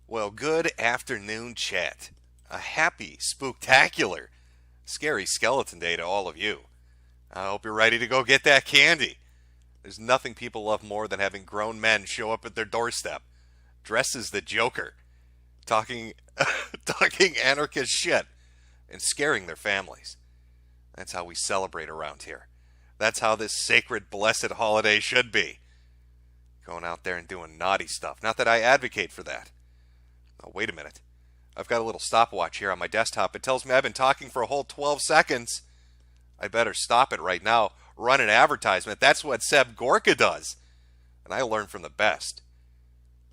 Well, good afternoon, chat. A happy, spooktacular, scary skeleton day to all of you. I hope you're ready to go get that candy. There's nothing people love more than having grown men show up at their doorstep, dressed as the Joker, talking, talking anarchist shit, and scaring their families. That's how we celebrate around here. That's how this sacred, blessed holiday should be. Going out there and doing naughty stuff. Not that I advocate for that. Oh, wait a minute. I've got a little stopwatch here on my desktop. It tells me I've been talking for a whole 12 seconds. I better stop it right now. Run an advertisement. That's what Seb Gorka does. And I learn from the best.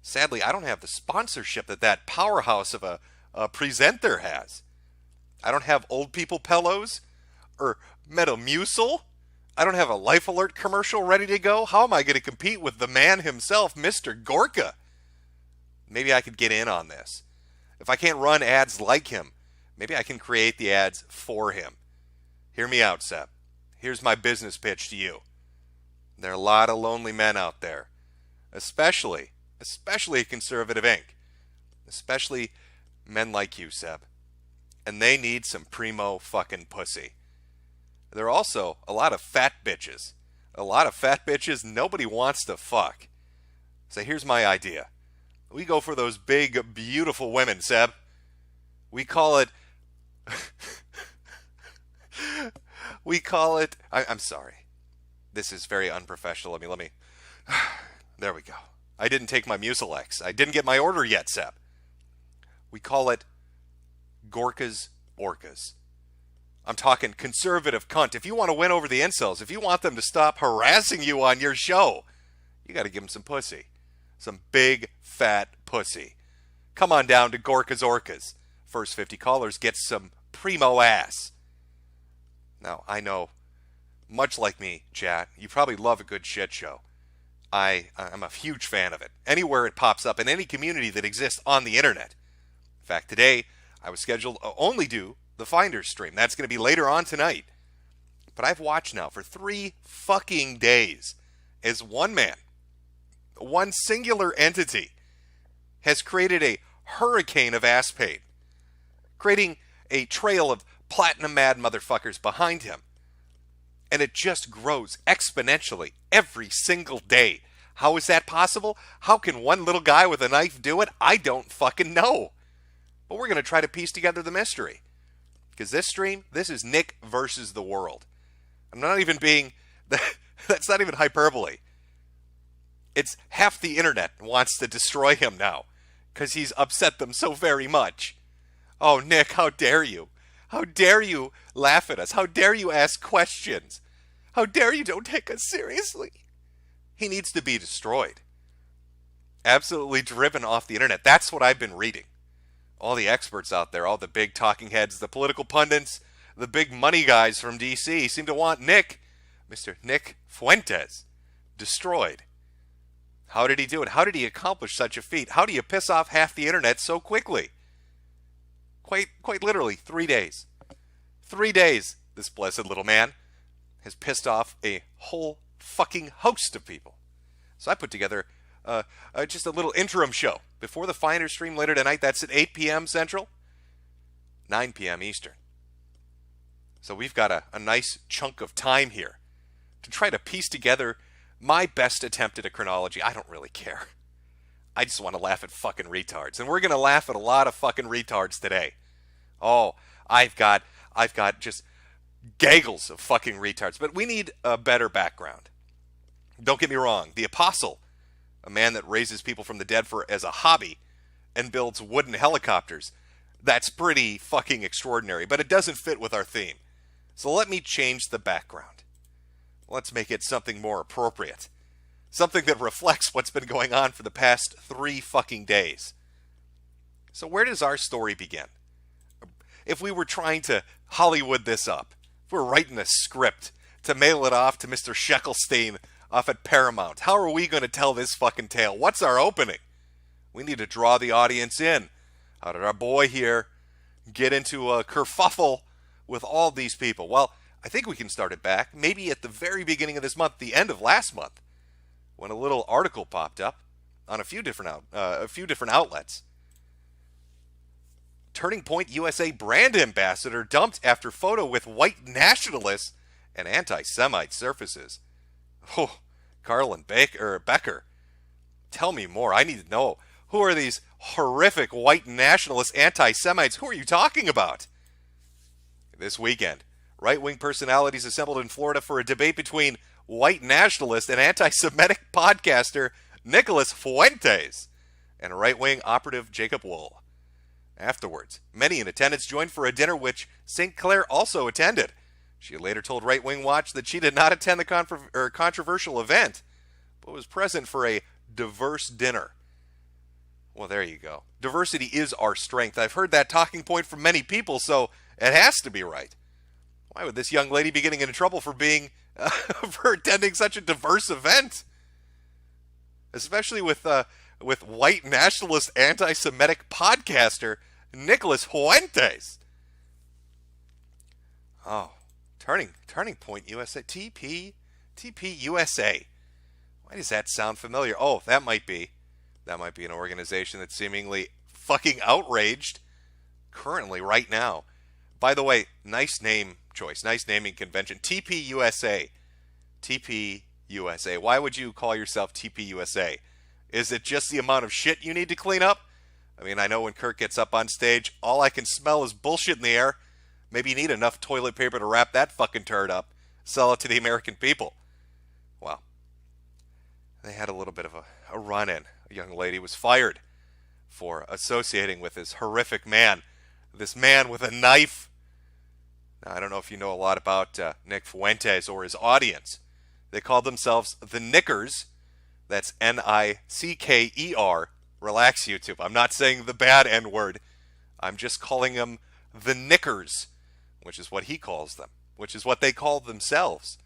Sadly, I don't have the sponsorship that powerhouse of a presenter has. I don't have old people pillows or Metamucil. I don't have a Life Alert commercial ready to go. How am I going to compete with the man himself, Mr. Gorka? Maybe I could get in on this. If I can't run ads like him, maybe I can create the ads for him. Hear me out, Seb. Here's my business pitch to you. There are a lot of lonely men out there, especially at Conservative Inc., especially men like you, Seb. And they need some primo fucking pussy. There are also a lot of fat bitches. A lot of fat bitches nobody wants to fuck. So here's my idea. We go for those big, beautiful women, Seb. We call it... I'm sorry. This is very unprofessional. Let me... There we go. I didn't take my Mucilex. I didn't get my order yet, Seb. We call it Gorka's Orcas. I'm talking conservative cunt. If you want to win over the incels, if you want them to stop harassing you on your show, you got to give them some pussy. Some big, fat pussy. Come on down to Gorka's Orcas. First 50 callers get some primo ass. Now, I know, much like me, chat, you probably love a good shit show. I'm a huge fan of it. Anywhere it pops up in any community that exists on the internet. In fact, today, I was scheduled to only do the Finders stream. That's going to be later on tonight. But I've watched now for 3 fucking days as one man, one singular entity, has created a hurricane of ass pain, creating a trail of platinum mad motherfuckers behind him. And it just grows exponentially every single day. How is that possible? How can one little guy with a knife do it? I don't fucking know. But we're going to try to piece together the mystery. Because this stream, this is Nick versus the world. I'm not even being... That's not even hyperbole. It's half the internet wants to destroy him now. Because he's upset them so very much. Oh, Nick, how dare you? How dare you laugh at us? How dare you ask questions? How dare you don't take us seriously? He needs to be destroyed. Absolutely driven off the internet. That's what I've been reading. All the experts out there, all the big talking heads, the political pundits, the big money guys from D.C. seem to want Nick, Mr. Nick Fuentes, destroyed. How did he do it? How did he accomplish such a feat? How do you piss off half the internet so quickly? Quite literally, 3 days. 3 days, this blessed little man has pissed off a whole fucking host of people. So I put together just a little interim show before the Finders stream later tonight. That's at 8 p.m. Central, 9 p.m. Eastern. So we've got a nice chunk of time here to try to piece together my best attempt at a chronology. I don't really care. I just want to laugh at fucking retards. And we're going to laugh at a lot of fucking retards today. Oh, I've got just gaggles of fucking retards. But we need a better background. Don't get me wrong. The Apostle, a man that raises people from the dead as a hobby and builds wooden helicopters, that's pretty fucking extraordinary. But it doesn't fit with our theme. So let me change the background. Let's make it something more appropriate. Something that reflects what's been going on for the past 3 fucking days. So where does our story begin? If we were trying to Hollywood this up, if we're writing a script to mail it off to Mr. Sheckelstein off at Paramount, how are we going to tell this fucking tale? What's our opening? We need to draw the audience in. How did our boy here get into a kerfuffle with all these people? Well, I think we can start it back, maybe at the very beginning of this month, the end of last month, when a little article popped up on a few different outlets Turning Point USA brand ambassador dumped after photo with white nationalists and anti-Semite surfaces. Oh, Carlin Becker. Tell me more. I need to know. Who are these horrific white nationalist anti-Semites? Who are you talking about? This weekend, right-wing personalities assembled in Florida for a debate between white nationalist and anti-Semitic podcaster Nicholas Fuentes and right-wing operative Jacob Wool. Afterwards, many in attendance joined for a dinner which St. Clair also attended. She later told Right Wing Watch that she did not attend the controversial event, but was present for a diverse dinner. Well, there you go. Diversity is our strength. I've heard that talking point from many people, so it has to be right. Why would this young lady be getting into trouble for for attending such a diverse event? Especially with white nationalist anti-Semitic podcaster Nicholas Fuentes. Oh, Turning Point USA, TP USA. Why does that sound familiar? Oh, that might be an organization that's seemingly fucking outraged currently right now. By the way, nice name choice, nice naming convention. TP USA. TP USA. Why would you call yourself TP USA? Is it just the amount of shit you need to clean up? I mean, I know when Kirk gets up on stage, all I can smell is bullshit in the air. Maybe you need enough toilet paper to wrap that fucking turd up. Sell it to the American people. Well, they had a little bit of a run-in. A young lady was fired for associating with this horrific man. This man with a knife. Now, I don't know if you know a lot about Nick Fuentes or his audience. They called themselves the Knickers. That's N-I-C-K-E-R. Relax, YouTube. I'm not saying the bad N-word. I'm just calling them the Knickers, which is what he calls them, which is what they call themselves.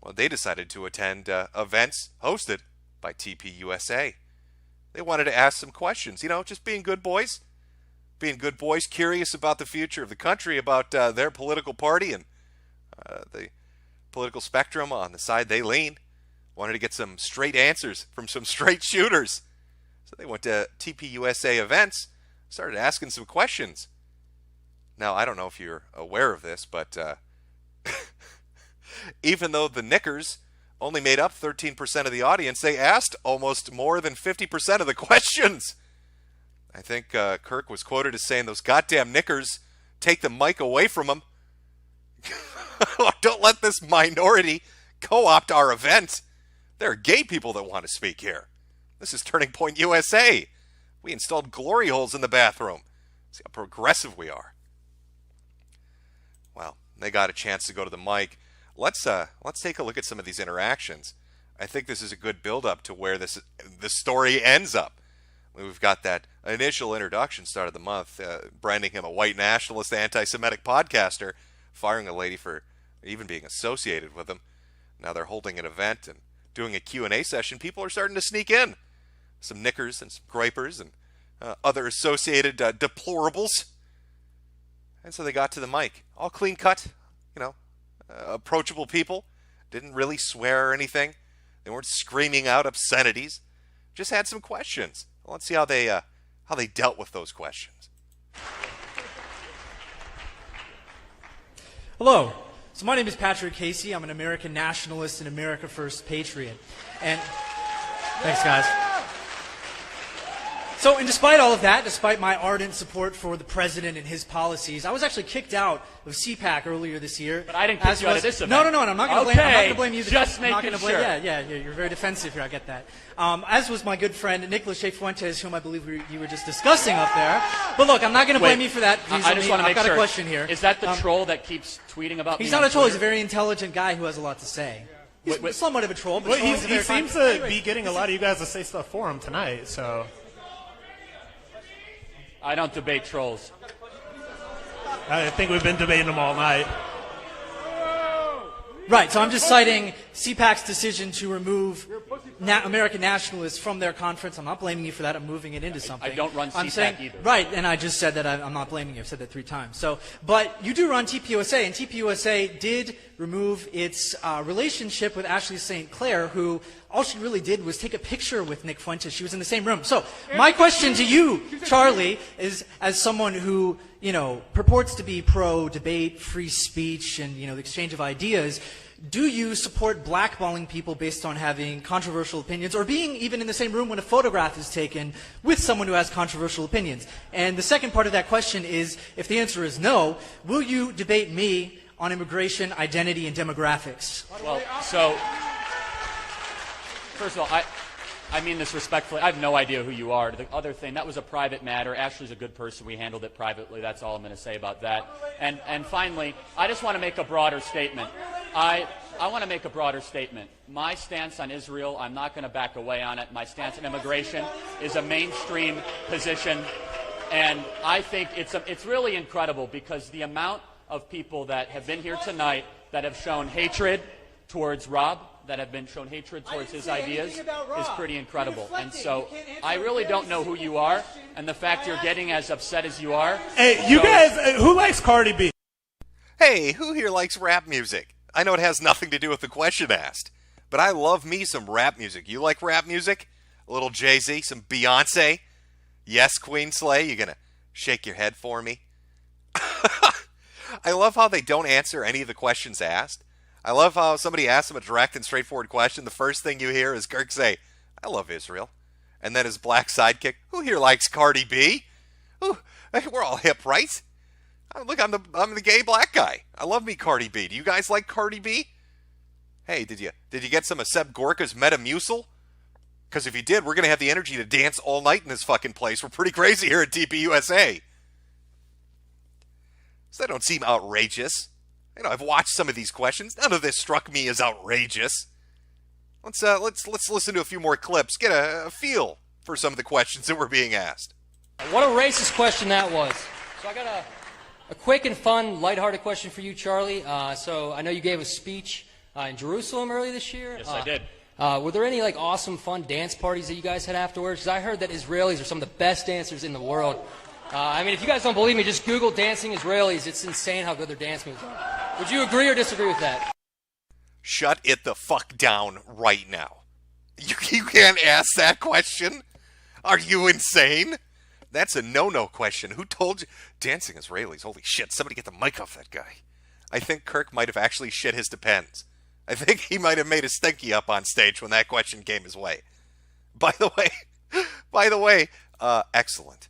Well, they decided to attend events hosted by TP USA. They wanted to ask some questions, just being good boys. Being good boys, curious about the future of the country, about their political party and the political spectrum on the side they lean. Wanted to get some straight answers from some straight shooters. So they went to TP USA events, started asking some questions. Now, I don't know if you're aware of this, but even though the Knickers only made up 13% of the audience, they asked almost more than 50% of the questions. I think Kirk was quoted as saying, "Those goddamn Knickers, take the mic away from them. Don't let this minority co-opt our event. There are gay people that want to speak here. This is Turning Point USA. We installed glory holes in the bathroom. See how progressive we are." Well, they got a chance to go to the mic. Let's take a look at some of these interactions. I think this is a good build-up to where the story ends up. We've got that initial introduction start of the month, branding him a white nationalist, anti-Semitic podcaster, firing a lady for even being associated with him. Now they're holding an event and doing a Q&A session. People are starting to sneak in. Some Knickers and some Gripers and other associated deplorables. And so they got to the mic. All clean cut, approachable people. Didn't really swear or anything. They weren't screaming out obscenities. Just had some questions. Well, let's see how they dealt with those questions. Hello. So my name is Patrick Casey. I'm an American nationalist and America First patriot. And thanks, guys. So, and despite all of that, despite my ardent support for the president and his policies, I was actually kicked out of CPAC earlier this year. But I didn't kick you out of this event. No, I'm not going to blame you. Just making sure. Yeah, you're very defensive here. I get that. As was my good friend Nicholas Fuentes, whom I believe you were just discussing up there. But look, I'm not going to blame you for that. I just want to make sure. I've got a question here. Is that the troll that keeps tweeting about me? He's not a troll. He's a very intelligent guy who has a lot to say. He's somewhat of a troll, but he seems to be getting a lot of you guys to say stuff for him tonight, so... I don't debate trolls. I think we've been debating them all night. Right, so I'm just citing CPAC's decision to remove American nationalists from their conference. I'm not blaming you for that. I'm moving it into something. I don't run I'm CPAC saying, either. Right, and I just said that I'm not blaming you. I've said that 3 times. So, but you do run TPUSA, and TPUSA did remove its relationship with Ashley St. Clair, who all she really did was take a picture with Nick Fuentes. She was in the same room. So, my question to you, Charlie, is as someone who, purports to be pro-debate, free speech, and, the exchange of ideas, do you support blackballing people based on having controversial opinions or being even in the same room when a photograph is taken with someone who has controversial opinions? And the second part of that question is, if the answer is no, will you debate me on immigration, identity, and demographics? Well, so, first of all, I mean this respectfully. I have no idea who you are. The other thing, that was a private matter. Ashley's a good person. We handled it privately. That's all I'm going to say about that. And finally, I just want to make a broader statement. I want to make a broader statement. My stance on Israel, I'm not going to back away on it. My stance on immigration is a mainstream position. And I think it's really incredible because the amount of people that have been here tonight that have shown hatred towards Rob, that have been shown hatred towards his ideas is pretty incredible. And so I really don't know who you are, and the fact you're getting as upset as you are. Hey, you guys, who likes Cardi B? Hey, who here likes rap music? I know it has nothing to do with the question asked, but I love me some rap music. You like rap music? A little Jay-Z, some Beyonce? Yes, Queen Slay, you gonna shake your head for me? I love how they don't answer any of the questions asked. I love how somebody asks them a direct and straightforward question. The first thing you hear is Kirk say, I love Israel. And then his black sidekick, who here likes Cardi B? Ooh, we're all hip, right? Look, I'm the gay black guy. I love me Cardi B. Do you guys like Cardi B? Hey, did you get some of Seb Gorka's Metamucil? Because if you did, we're going to have the energy to dance all night in this fucking place. We're pretty crazy here at TPUSA. So that don't seem outrageous. I've watched some of these questions. None of this struck me as outrageous. Let's listen to a few more clips. Get a feel for some of the questions that were being asked. What a racist question that was. So I got a quick and fun, lighthearted question for you, Charlie. So I know you gave a speech in Jerusalem earlier this year. Yes, I did. Were there any awesome, fun dance parties that you guys had afterwards? Because I heard that Israelis are some of the best dancers in the world. If you guys don't believe me, just Google dancing Israelis. It's insane how good their dance moves are. Would you agree or disagree with that? Shut it the fuck down right now. You can't ask that question? Are you insane? That's a no-no question. Who told you? Dancing Israelis. Holy shit, somebody get the mic off that guy. I think Kirk might have actually shit his depends. I think he might have made a stinky up on stage when that question came his way. By the way, excellent.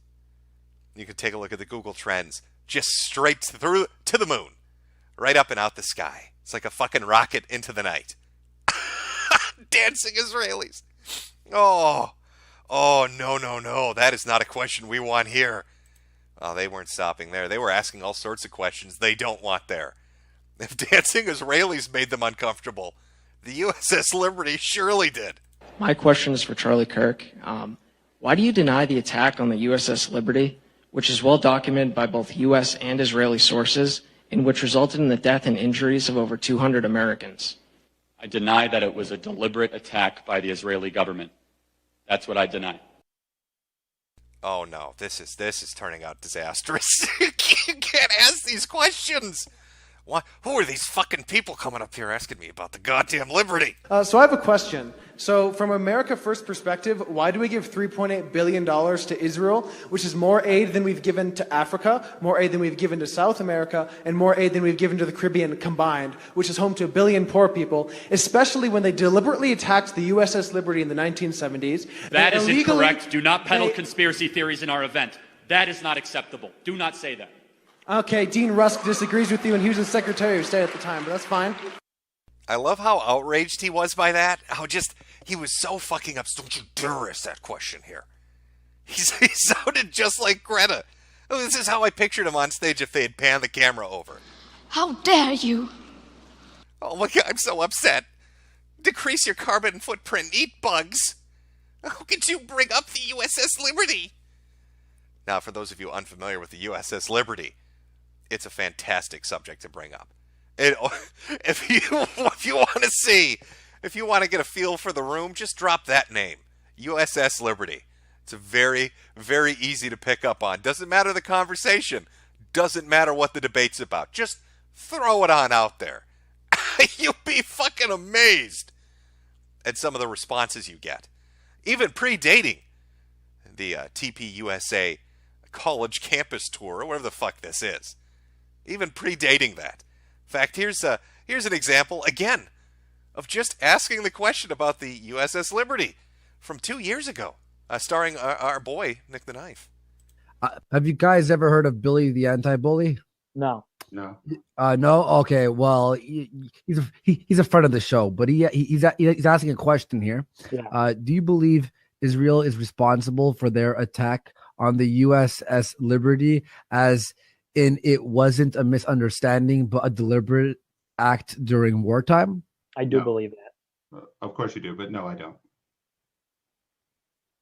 You can take a look at the Google Trends. Just straight through to the moon. Right up and out the sky. It's like a fucking rocket into the night. Dancing Israelis. Oh, no. That is not a question we want here. Oh, they weren't stopping there. They were asking all sorts of questions they don't want there. If dancing Israelis made them uncomfortable, the USS Liberty surely did. My question is for Charlie Kirk. Why do you deny the attack on the USS Liberty, which is well documented by both U.S. and Israeli sources, in which resulted in the death and injuries of over 200 Americans? I deny that it was a deliberate attack by the Israeli government. That's what I deny. Oh no, this is turning out disastrous. You can't ask these questions. Why? Who are these fucking people coming up here asking me about the goddamn Liberty? So I have a question. So from America First perspective, why do we give $3.8 billion to Israel, which is more aid than we've given to Africa, more aid than we've given to South America, and more aid than we've given to the Caribbean combined, which is home to 1 billion poor people, especially when they deliberately attacked the USS Liberty in the 1970s? That is incorrect. Do not peddle conspiracy theories in our event. That is not acceptable. Do not say that. Okay, Dean Rusk disagrees with you, and he was the Secretary of State at the time, but that's fine. I love how outraged he was by that. He was so fucking upset. Don't you dare ask that question here. He sounded just like Greta. Oh, this is how I pictured him on stage if they had panned the camera over. How dare you? Oh my God, I'm so upset. Decrease your carbon footprint. Eat bugs. How could you bring up the USS Liberty? Now, for those of you unfamiliar with the USS Liberty, it's a fantastic subject to bring up. If you want to see if you want to get a feel for the room, just drop that name, USS Liberty. It's a very, very easy to pick up on. Doesn't matter the conversation. Doesn't matter what the debate's about. Just throw it on out there. You'll be fucking amazed at some of the responses you get. Even predating the TPUSA college campus tour, or whatever the fuck this is. Even predating that. In fact, here's an example, again, of just asking the question about the USS Liberty from 2 years ago, starring our boy, Nick the Knife. Have you guys ever heard of Billy the Anti-Bully? No. No. Okay. Well, he's a friend of the show, but he's asking a question here. Yeah. Do you believe Israel is responsible for their attack on the USS Liberty, as in it wasn't a misunderstanding but a deliberate act during wartime? I do believe that. Of course you do, but no, I don't.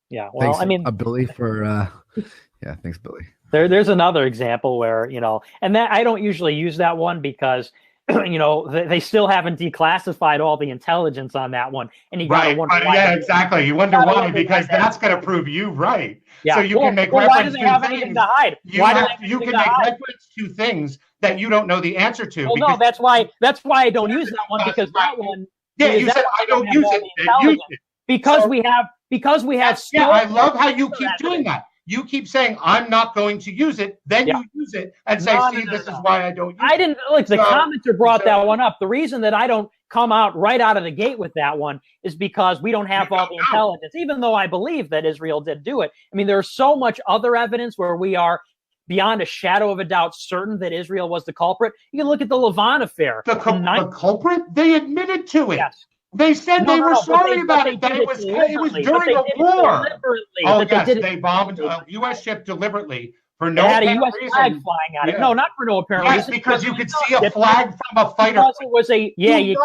Yeah. Well, Thanks, Billy, for yeah. Thanks, Billy. There's another example where, and that I don't usually use that one because, they still haven't declassified all the intelligence on that one. And you got to wonder why. Yeah, exactly. You wonder why, because that's going to prove you right. Yeah. So you can make why do reference they to have things. anything to hide? You can make reference to things that you don't know the answer to. Well, no, that's why I don't use that one, because that one. Yeah, you said I don't use it. Then use it. Because we have. Yeah, I love how you keep doing that. You keep saying, I'm not going to use it. Then you use it and say, this is why I don't use it. I didn't, look, the commenter brought that one up. The reason that I don't come out right out of the gate with that one is because we don't have all the intelligence, even though I believe that Israel did do it. I mean, there's so much other evidence where we are beyond a shadow of a doubt certain that Israel was the culprit. You can look at the Levant affair. The culprit? They admitted to it. Yes. They said they were sorry about it, that it was during a war. Oh, yes, they bombed a U.S. ship deliberately for no apparent reason. They had a U.S. flag flying at it. No, not for no apparent reason. Yes, because you could see a flag from a fighter. Because it was a, you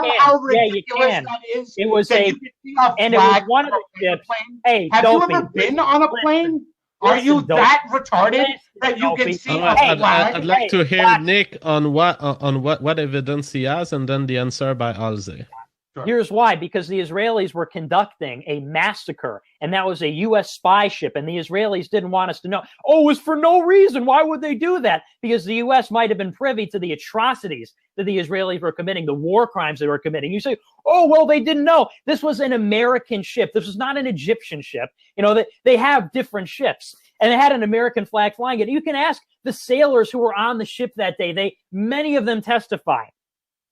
can. It was a, and it was one of the ships. Hey, have you ever been on a plane? Are you that retarded that you can see a flag? I'd like to hear Nick on what evidence he has, and then the answer by Halsey. Sure. Here's why: because the Israelis were conducting a massacre, and that was a U.S. spy ship, and the Israelis didn't want us to know. Oh, it was for no reason. Why would they do that? Because the U.S. might have been privy to the atrocities that the Israelis were committing, the war crimes they were committing. You say, oh, well, they didn't know. This was an American ship. This was not an Egyptian ship. They have different ships, and it had an American flag flying it. You can ask the sailors who were on the ship that day. Many of them testify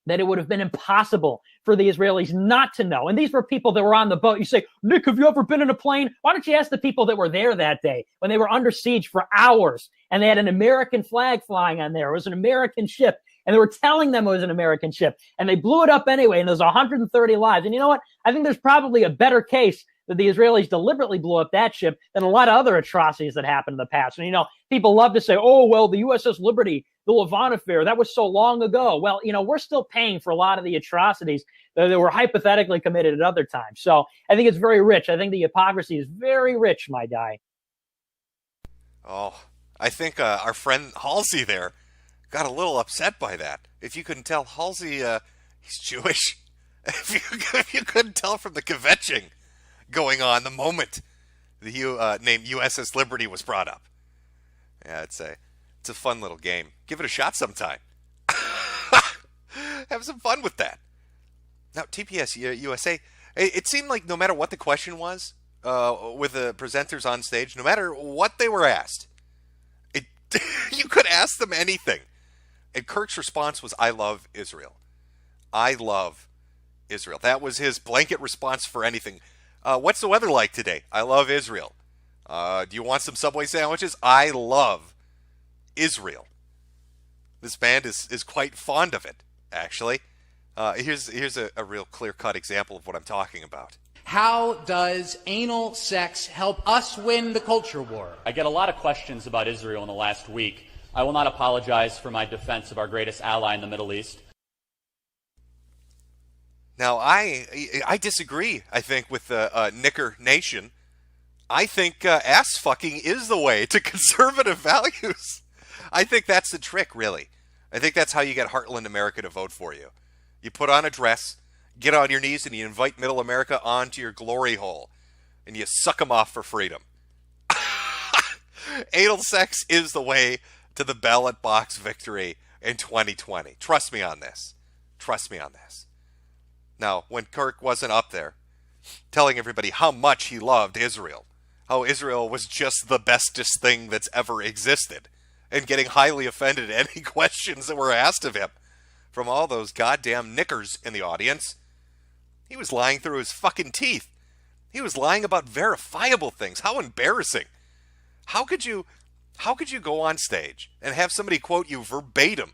that it would have been impossible for the Israelis not to know. And these were people that were on the boat. You say, Nick, have you ever been in a plane? Why don't you ask the people that were there that day when they were under siege for hours and they had an American flag flying on there? It was an American ship, and they were telling them it was an American ship, and they blew it up anyway, and there's 130 lives. And you know what? I think there's probably a better case that the Israelis deliberately blew up that ship than a lot of other atrocities that happened in the past. And, people love to say, oh, well, the USS Liberty, the Levant affair, that was so long ago. Well, we're still paying for a lot of the atrocities that were hypothetically committed at other times. So I think it's very rich. I think the hypocrisy is very rich, my guy. Oh, I think our friend Halsey there got a little upset by that. If you couldn't tell, Halsey, he's Jewish. If you couldn't tell from the kvetching going on the moment the name USS Liberty was brought up. Yeah, it's a fun little game. Give it a shot sometime. Have some fun with that. Now, TPS USA, it seemed like no matter what the question was, with the presenters on stage, no matter what they were asked, you could ask them anything. And Kirk's response was, I love Israel. I love Israel. That was his blanket response for anything. What's the weather like today? I love Israel. Do you want some Subway sandwiches? I love Israel. This band is quite fond of it, actually. Here's a real clear-cut example of what I'm talking about. How does anal sex help us win the culture war? I get a lot of questions about Israel in the last week. I will not apologize for my defense of our greatest ally in the Middle East. Now, I disagree, I think, with Knicker Nation. I think ass fucking is the way to conservative values. I think that's the trick, really. I think that's how you get Heartland America to vote for you. You put on a dress, get on your knees and you invite Middle America onto your glory hole, and you suck them off for freedom. Anal sex is the way to the ballot box victory in 2020. Trust me on this. Trust me on this. Now, when Kirk wasn't up there telling everybody how much he loved Israel, how Israel was just the bestest thing that's ever existed, and getting highly offended at any questions that were asked of him from all those goddamn knickers in the audience, he was lying through his fucking teeth. He was lying about verifiable things. How embarrassing. How could you go on stage and have somebody quote you verbatim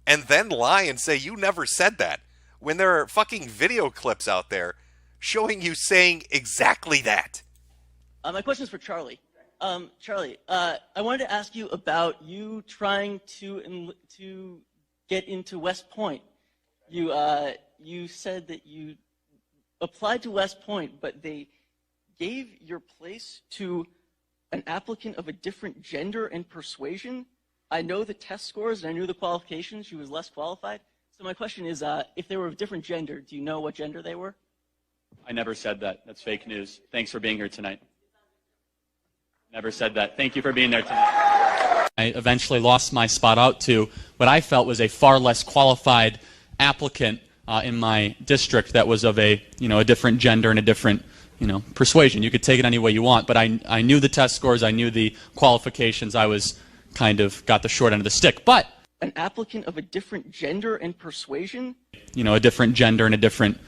and then lie and say you never said that when there are fucking video clips out there showing you saying exactly that? My question is for Charlie. Charlie, I wanted to ask you about you trying to get into West Point. You said that you applied to West Point, but they gave your place to an applicant of a different gender and persuasion. I know the test scores and I knew the qualifications. She was less qualified. So my question is, if they were of different gender, do you know what gender they were? I never said that. That's fake news. Thanks for being here tonight. Never said that. Thank you for being there tonight. I eventually lost my spot out to what I felt was a far less qualified applicant in my district that was of a different gender and a different persuasion. You could take it any way you want, but I knew the test scores, I knew the qualifications. I was kind of got the short end of the stick. But an applicant of a different gender and persuasion? A different gender and a different,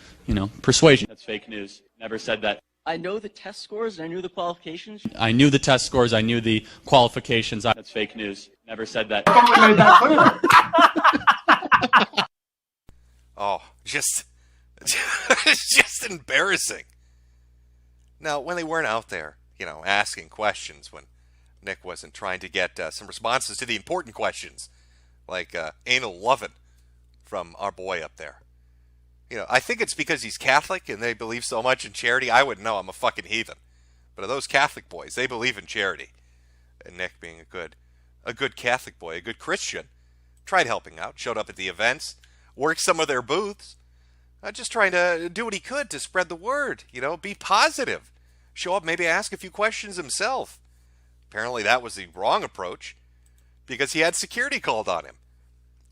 persuasion. That's fake news. Never said that. I know the test scores and I knew the qualifications. I knew the test scores, I knew the qualifications. That's fake news. Never said that. Oh, just embarrassing. Now, when they weren't out there, asking questions, when Nick wasn't trying to get some responses to the important questions, like anal lovin' from our boy up there. I think it's because he's Catholic and they believe so much in charity. I wouldn't know. I'm a fucking heathen. But those Catholic boys, they believe in charity. And Nick, being a good Catholic boy, a good Christian, tried helping out, showed up at the events, worked some of their booths, just trying to do what he could to spread the word, be positive. Show up, maybe ask a few questions himself. Apparently that was the wrong approach because he had security called on him.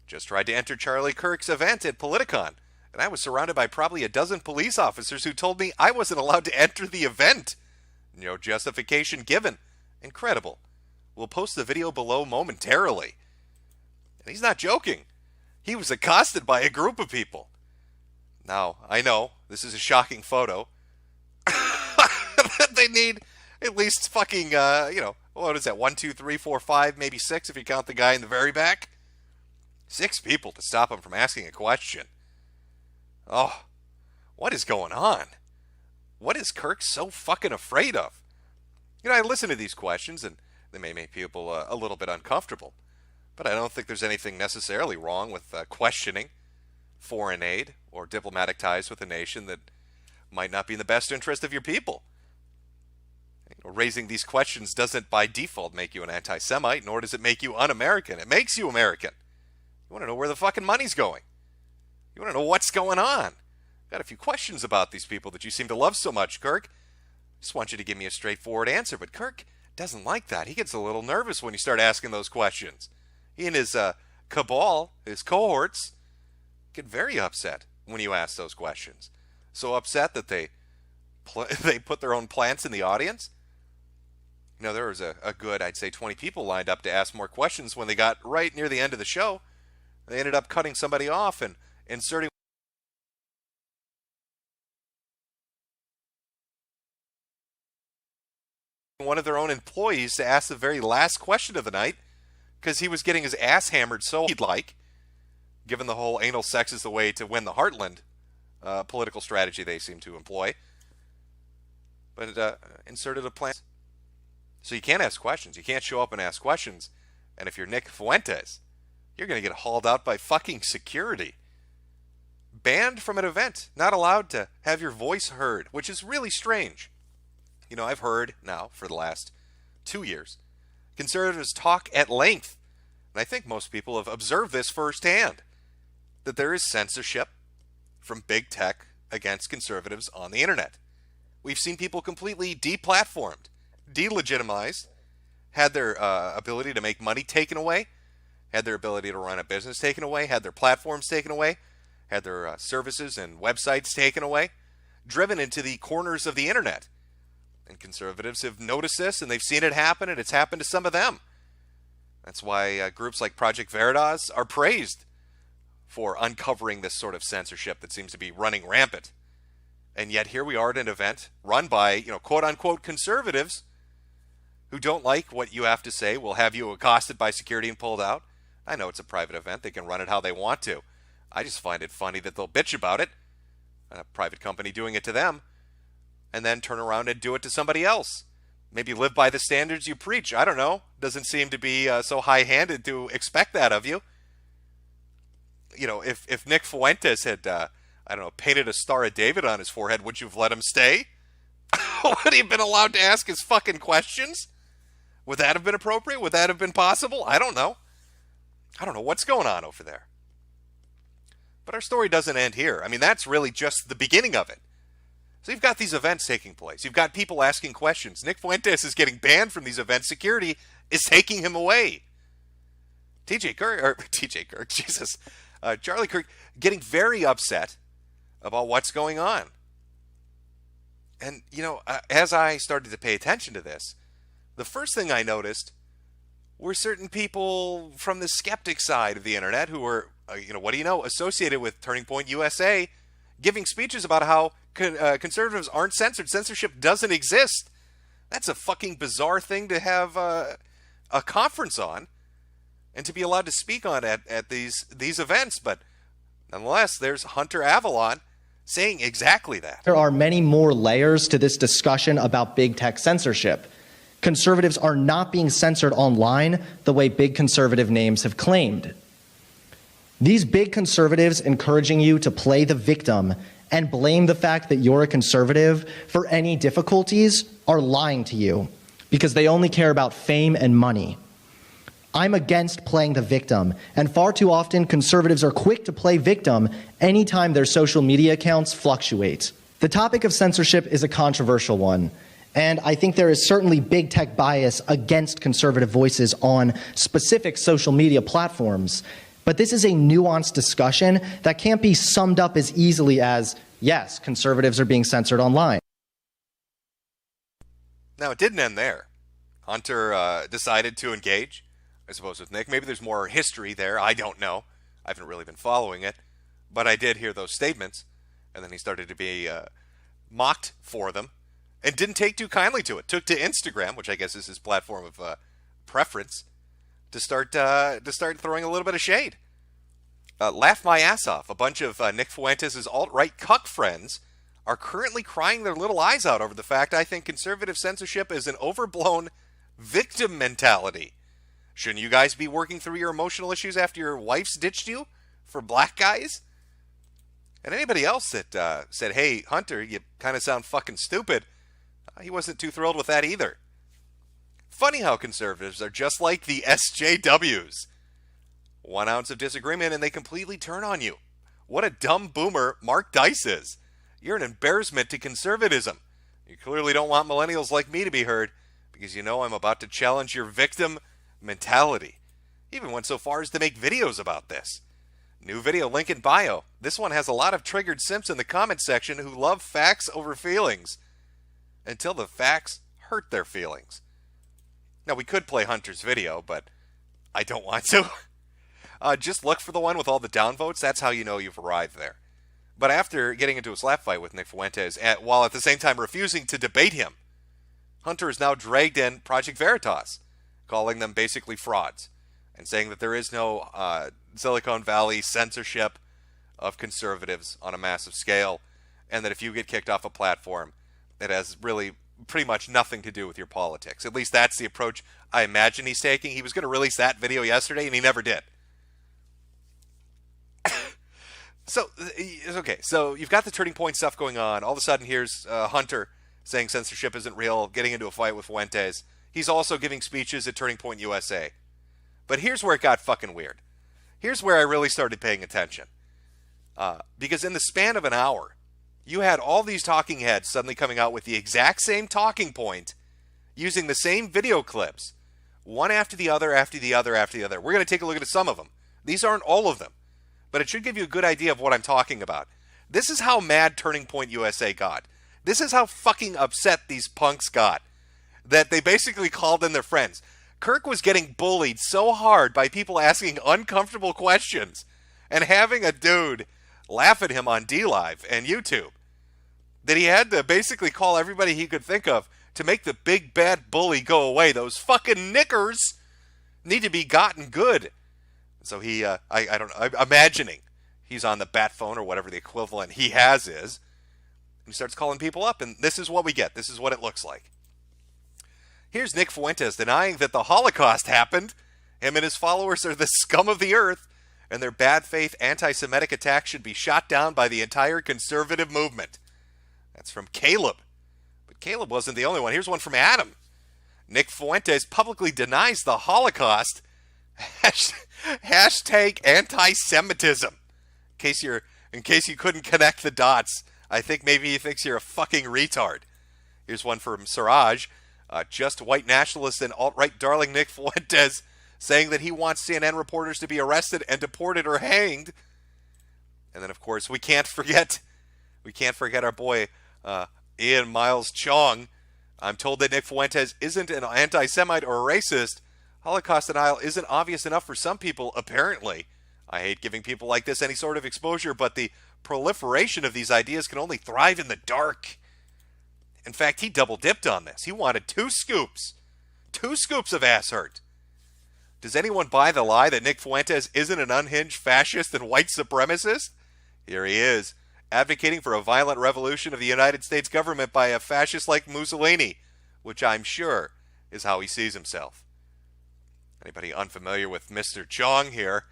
Just tried to enter Charlie Kirk's event at Politicon, and I was surrounded by probably a dozen police officers who told me I wasn't allowed to enter the event. No justification given. Incredible. We'll post the video below momentarily. And he's not joking. He was accosted by a group of people. Now, I know, this is a shocking photo. They need at least fucking, what is that, 1, 2, 3, 4, 5, maybe 6 if you count the guy in the very back? 6 people to stop him from asking a question. Oh, what is going on? What is Kirk so fucking afraid of? I listen to these questions and they may make people a little bit uncomfortable. But I don't think there's anything necessarily wrong with questioning foreign aid or diplomatic ties with a nation that might not be in the best interest of your people. Raising these questions doesn't by default make you an anti-Semite, nor does it make you un-American. It makes you American. You want to know where the fucking money's going. You want to know what's going on. Got a few questions about these people that you seem to love so much, Kirk. Just want you to give me a straightforward answer, but Kirk doesn't like that. He gets a little nervous when you start asking those questions. He and his cabal, his cohorts, get very upset when you ask those questions. So upset that they put their own plants in the audience. There was a good, I'd say, 20 people lined up to ask more questions when they got right near the end of the show. They ended up cutting somebody off and inserting one of their own employees to ask the very last question of the night because he was getting his ass hammered so he'd like, given the whole anal sex is the way to win the heartland political strategy they seem to employ. But it inserted a plan. So you can't ask questions. You can't show up and ask questions. And if you're Nick Fuentes, you're going to get hauled out by fucking security. Banned from an event. Not allowed to have your voice heard, which is really strange. I've heard now for the last 2 years, conservatives talk at length. And I think most people have observed this firsthand. That there is censorship from big tech, against conservatives on the internet. We've seen people completely deplatformed, delegitimized, had their ability to make money taken away, had their ability to run a business taken away, had their platforms taken away, had their services and websites taken away, driven into the corners of the internet. And conservatives have noticed this, and they've seen it happen, and it's happened to some of them. That's why groups like Project Veritas are praised for uncovering this sort of censorship that seems to be running rampant. And yet here we are at an event run by, quote-unquote conservatives who don't like what you have to say, will have you accosted by security and pulled out. I know it's a private event. They can run it how they want to. I just find it funny that they'll bitch about it, a private company doing it to them, and then turn around and do it to somebody else. Maybe live by the standards you preach. I don't know. Doesn't seem to be so high-handed to expect that of you. If Nick Fuentes had, painted a Star of David on his forehead, would you have let him stay? Would he have been allowed to ask his fucking questions? Would that have been appropriate? Would that have been possible? I don't know. I don't know what's going on over there. But our story doesn't end here. I mean, that's really just the beginning of it. So you've got these events taking place. You've got people asking questions. Nick Fuentes is getting banned from these events. Security is taking him away. Charlie Kirk getting very upset about what's going on. And, as I started to pay attention to this, the first thing I noticed were certain people from the skeptic side of the internet who were, associated with Turning Point USA, giving speeches about how conservatives aren't censored. Censorship doesn't exist. That's a fucking bizarre thing to have a conference on and to be allowed to speak on at these events. But nonetheless, there's Hunter Avalon saying exactly that. There are many more layers to this discussion about big tech censorship. Conservatives are not being censored online the way big conservative names have claimed. These big conservatives encouraging you to play the victim and blame the fact that you're a conservative for any difficulties are lying to you because they only care about fame and money. I'm against playing the victim, and far too often conservatives are quick to play victim anytime their social media accounts fluctuate. The topic of censorship is a controversial one, and I think there is certainly big tech bias against conservative voices on specific social media platforms. But this is a nuanced discussion that can't be summed up as easily as, yes, conservatives are being censored online. Now, it didn't end there. Hunter decided to engage, I suppose, with Nick. Maybe there's more history there. I don't know. I haven't really been following it. But I did hear those statements. And then he started to be mocked for them and didn't take too kindly to it. Took to Instagram, which I guess is his platform of preference, to start throwing a little bit of shade. Laugh my ass off. A bunch of Nick Fuentes' alt-right cuck friends are currently crying their little eyes out over the fact I think conservative censorship is an overblown victim mentality. Shouldn't you guys be working through your emotional issues after your wife's ditched you for black guys? And anybody else that said, hey, Hunter, you kind of sound fucking stupid, he wasn't too thrilled with that either. Funny how conservatives are just like the SJWs. 1 ounce of disagreement and they completely turn on you. What a dumb boomer Mark Dice is. You're an embarrassment to conservatism. You clearly don't want millennials like me to be heard because you know I'm about to challenge your victim mentality. Even went so far as to make videos about this. New video, link in bio. This one has a lot of triggered simps in the comment section who love facts over feelings until the facts hurt their feelings. Now, we could play Hunter's video, but I don't want to. Just look for the one with all the downvotes. That's how you know you've arrived there. But after getting into a slap fight with Nick Fuentes, while at the same time refusing to debate him, Hunter has now dragged in Project Veritas, calling them basically frauds, and saying that there is no Silicon Valley censorship of conservatives on a massive scale, and that if you get kicked off a platform, it has really pretty much nothing to do with your politics. At least that's the approach I imagine he's taking. He was going to release that video yesterday, and he never did. So you've got the Turning Point stuff going on. All of a sudden, here's Hunter saying censorship isn't real, getting into a fight with Fuentes. He's also giving speeches at Turning Point USA. But here's where it got fucking weird. Here's where I really started paying attention. Because in the span of an hour, You had all these talking heads suddenly coming out with the exact same talking point, using the same video clips, one after the other, after the other, after the other. We're going to take a look at some of them. These aren't all of them, but it should give you a good idea of what I'm talking about. This is how mad Turning Point USA got. This is how fucking upset these punks got, that they basically called in their friends. Kirk was getting bullied so hard by people asking uncomfortable questions and having a dude laugh at him on DLive and YouTube that he had to basically call everybody he could think of to make the big bad bully go away. Those fucking knickers need to be gotten good. So he, I don't know, I'm imagining he's on the bat phone or whatever the equivalent he has is, and he starts calling people up, and this is what we get. This is what it looks like. Here's Nick Fuentes denying that the Holocaust happened. Him and his followers are the scum of the earth, and their bad faith anti-Semitic attack should be shot down by the entire conservative movement. That's from Caleb. But Caleb wasn't the only one. Here's one from Adam. Nick Fuentes publicly denies the Holocaust. Hashtag anti-Semitism. In case you couldn't connect the dots, I think maybe he thinks you're a fucking retard. Here's one from Siraj. Just white nationalist and alt-right darling Nick Fuentes saying that he wants CNN reporters to be arrested and deported or hanged. And then, of course, we can't forget our boy Ian Miles Chong. I'm told that Nick Fuentes isn't an anti-Semite or a racist. Holocaust denial isn't obvious enough for some people, apparently. I hate giving people like this any sort of exposure, but the proliferation of these ideas can only thrive in the dark. In fact, he double-dipped on this. He wanted 2 scoops. 2 scoops of ass hurt. Does anyone buy the lie that Nick Fuentes isn't an unhinged fascist and white supremacist? Here he is, advocating for a violent revolution of the United States government by a fascist like Mussolini, which I'm sure is how he sees himself. Anybody unfamiliar with Mr. Chong here?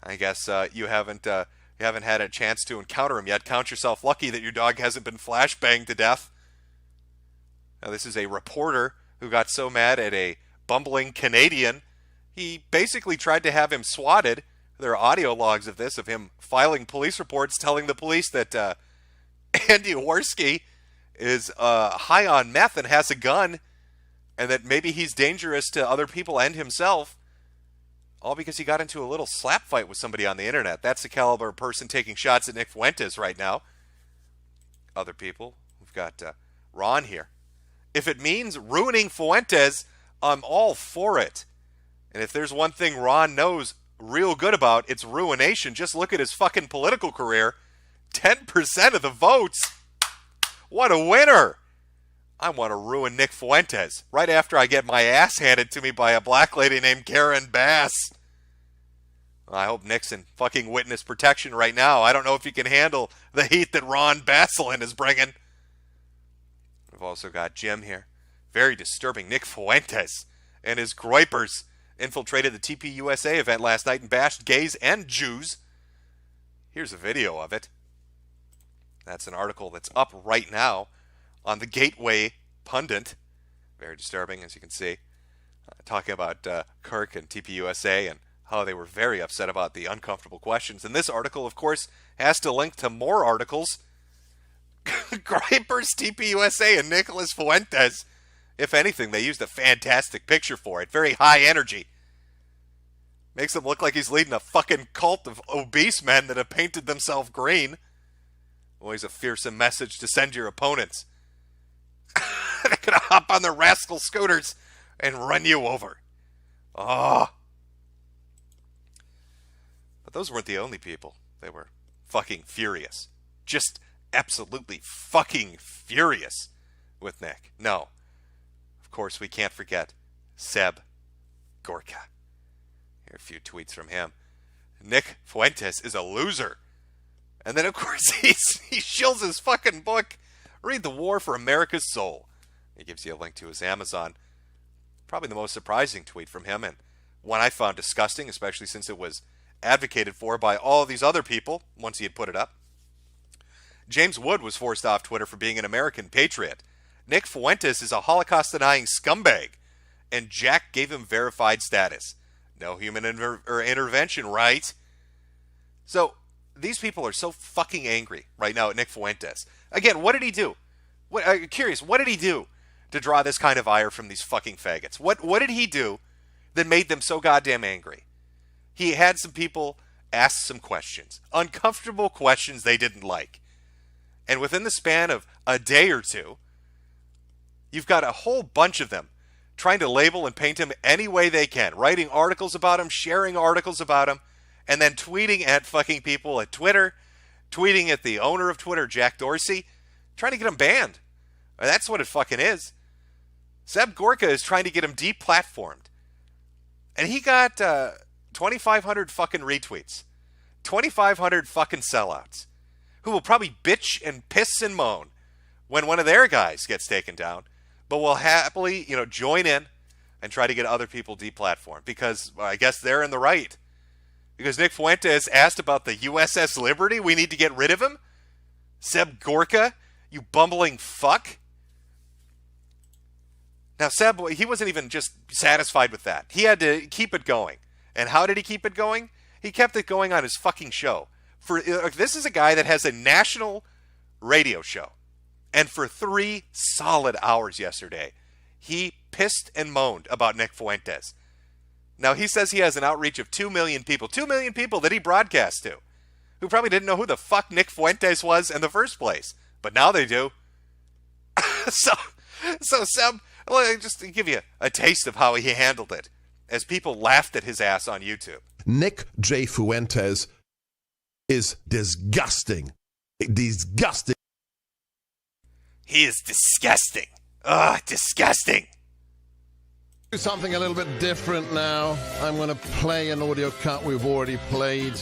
I guess you haven't had a chance to encounter him yet. Count yourself lucky that your dog hasn't been flashbanged to death. Now, this is a reporter who got so mad at a bumbling Canadian, he basically tried to have him swatted. There are audio logs of this, of him filing police reports telling the police that Andy Worski is high on meth and has a gun, and that maybe he's dangerous to other people and himself, all because he got into a little slap fight with somebody on the internet. That's the caliber of person taking shots at Nick Fuentes right now. Other people, we've got Ron here. If it means ruining Fuentes, I'm all for it. And if there's one thing Ron knows real good about, it's ruination. Just look at his fucking political career. 10% of the votes. What a winner. I want to ruin Nick Fuentes right after I get my ass handed to me by a black lady named Karen Bass. Well, I hope Nick's in fucking witness protection right now. I don't know if he can handle the heat that Ron Basselin is bringing. We've also got Jim here. Very disturbing. Nick Fuentes and his groypers infiltrated the TPUSA event last night and bashed gays and Jews. Here's a video of it. That's an article that's up right now on the Gateway Pundit. Very disturbing, as you can see. Talking about Kirk and TPUSA and how they were very upset about the uncomfortable questions. And this article, of course, has to link to more articles. Gripers, TPUSA, and Nicholas Fuentes. If anything, they used a fantastic picture for it. Very high energy. Makes him look like he's leading a fucking cult of obese men that have painted themselves green. Always a fearsome message to send your opponents. They're going to hop on their rascal scooters and run you over. Oh. But those weren't the only people. They were fucking furious. Just absolutely fucking furious with Nick. No. Of course, we can't forget Seb Gorka. Here are a few tweets from him. Nick Fuentes is a loser. And then, of course, he shills his fucking book. Read The War for America's Soul. He gives you a link to his Amazon. Probably the most surprising tweet from him, and one I found disgusting, especially since it was advocated for by all these other people once he had put it up. James Wood was forced off Twitter for being an American patriot. Nick Fuentes is a Holocaust-denying scumbag, and Jack gave him verified status. No human intervention, right? So, these people are so fucking angry right now at Nick Fuentes. Again, what did he do? I'm curious, what did he do to draw this kind of ire from these fucking faggots? What did he do that made them so goddamn angry? He had some people ask some questions, uncomfortable questions they didn't like. And within the span of a day or two, you've got a whole bunch of them trying to label and paint him any way they can, writing articles about him, sharing articles about him, and then tweeting at fucking people at Twitter, tweeting at the owner of Twitter, Jack Dorsey, trying to get him banned. That's what it fucking is. Seb Gorka is trying to get him deplatformed. And he got 2,500 fucking retweets. 2,500 fucking sellouts. Who will probably bitch and piss and moan when one of their guys gets taken down, but will happily, join in and try to get other people deplatformed. Because I guess they're in the right. Because Nick Fuentes asked about the USS Liberty, we need to get rid of him? Seb Gorka, you bumbling fuck? Now, Seb, he wasn't even just satisfied with that. He had to keep it going. And how did he keep it going? He kept it going on his fucking show. This is a guy that has a national radio show. And for 3 solid hours yesterday, he pissed and moaned about Nick Fuentes. Now, he says he has an outreach of 2 million people. 2 million people that he broadcast to. Who probably didn't know who the fuck Nick Fuentes was in the first place. But now they do. So Seb, just to give you a taste of how he handled it. As people laughed at his ass on YouTube. Nick J. Fuentes is disgusting. Disgusting. He is disgusting. Ugh, disgusting. Do something a little bit different now. I'm going to play an audio cut we've already played.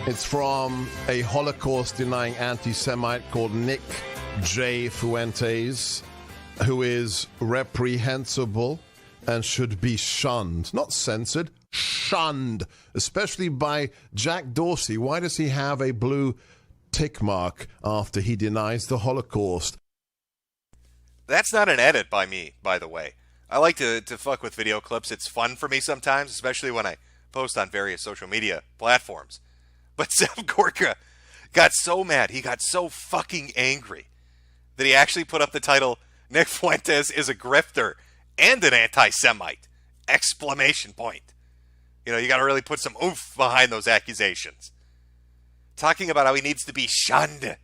It's from a Holocaust-denying anti-Semite called Nick J. Fuentes, who is reprehensible and should be shunned. Not censored, shunned. Especially by Jack Dorsey. Why does he have a blue tick mark after he denies the Holocaust? That's not an edit by me, by the way. I like to fuck with video clips. It's fun for me sometimes, especially when I post on various social media platforms. But Seb Gorka got so mad, he got so fucking angry, that he actually put up the title, Nick Fuentes is a grifter and an anti-Semite! Exclamation point. You got to really put some oomph behind those accusations. Talking about how he needs to be shunned.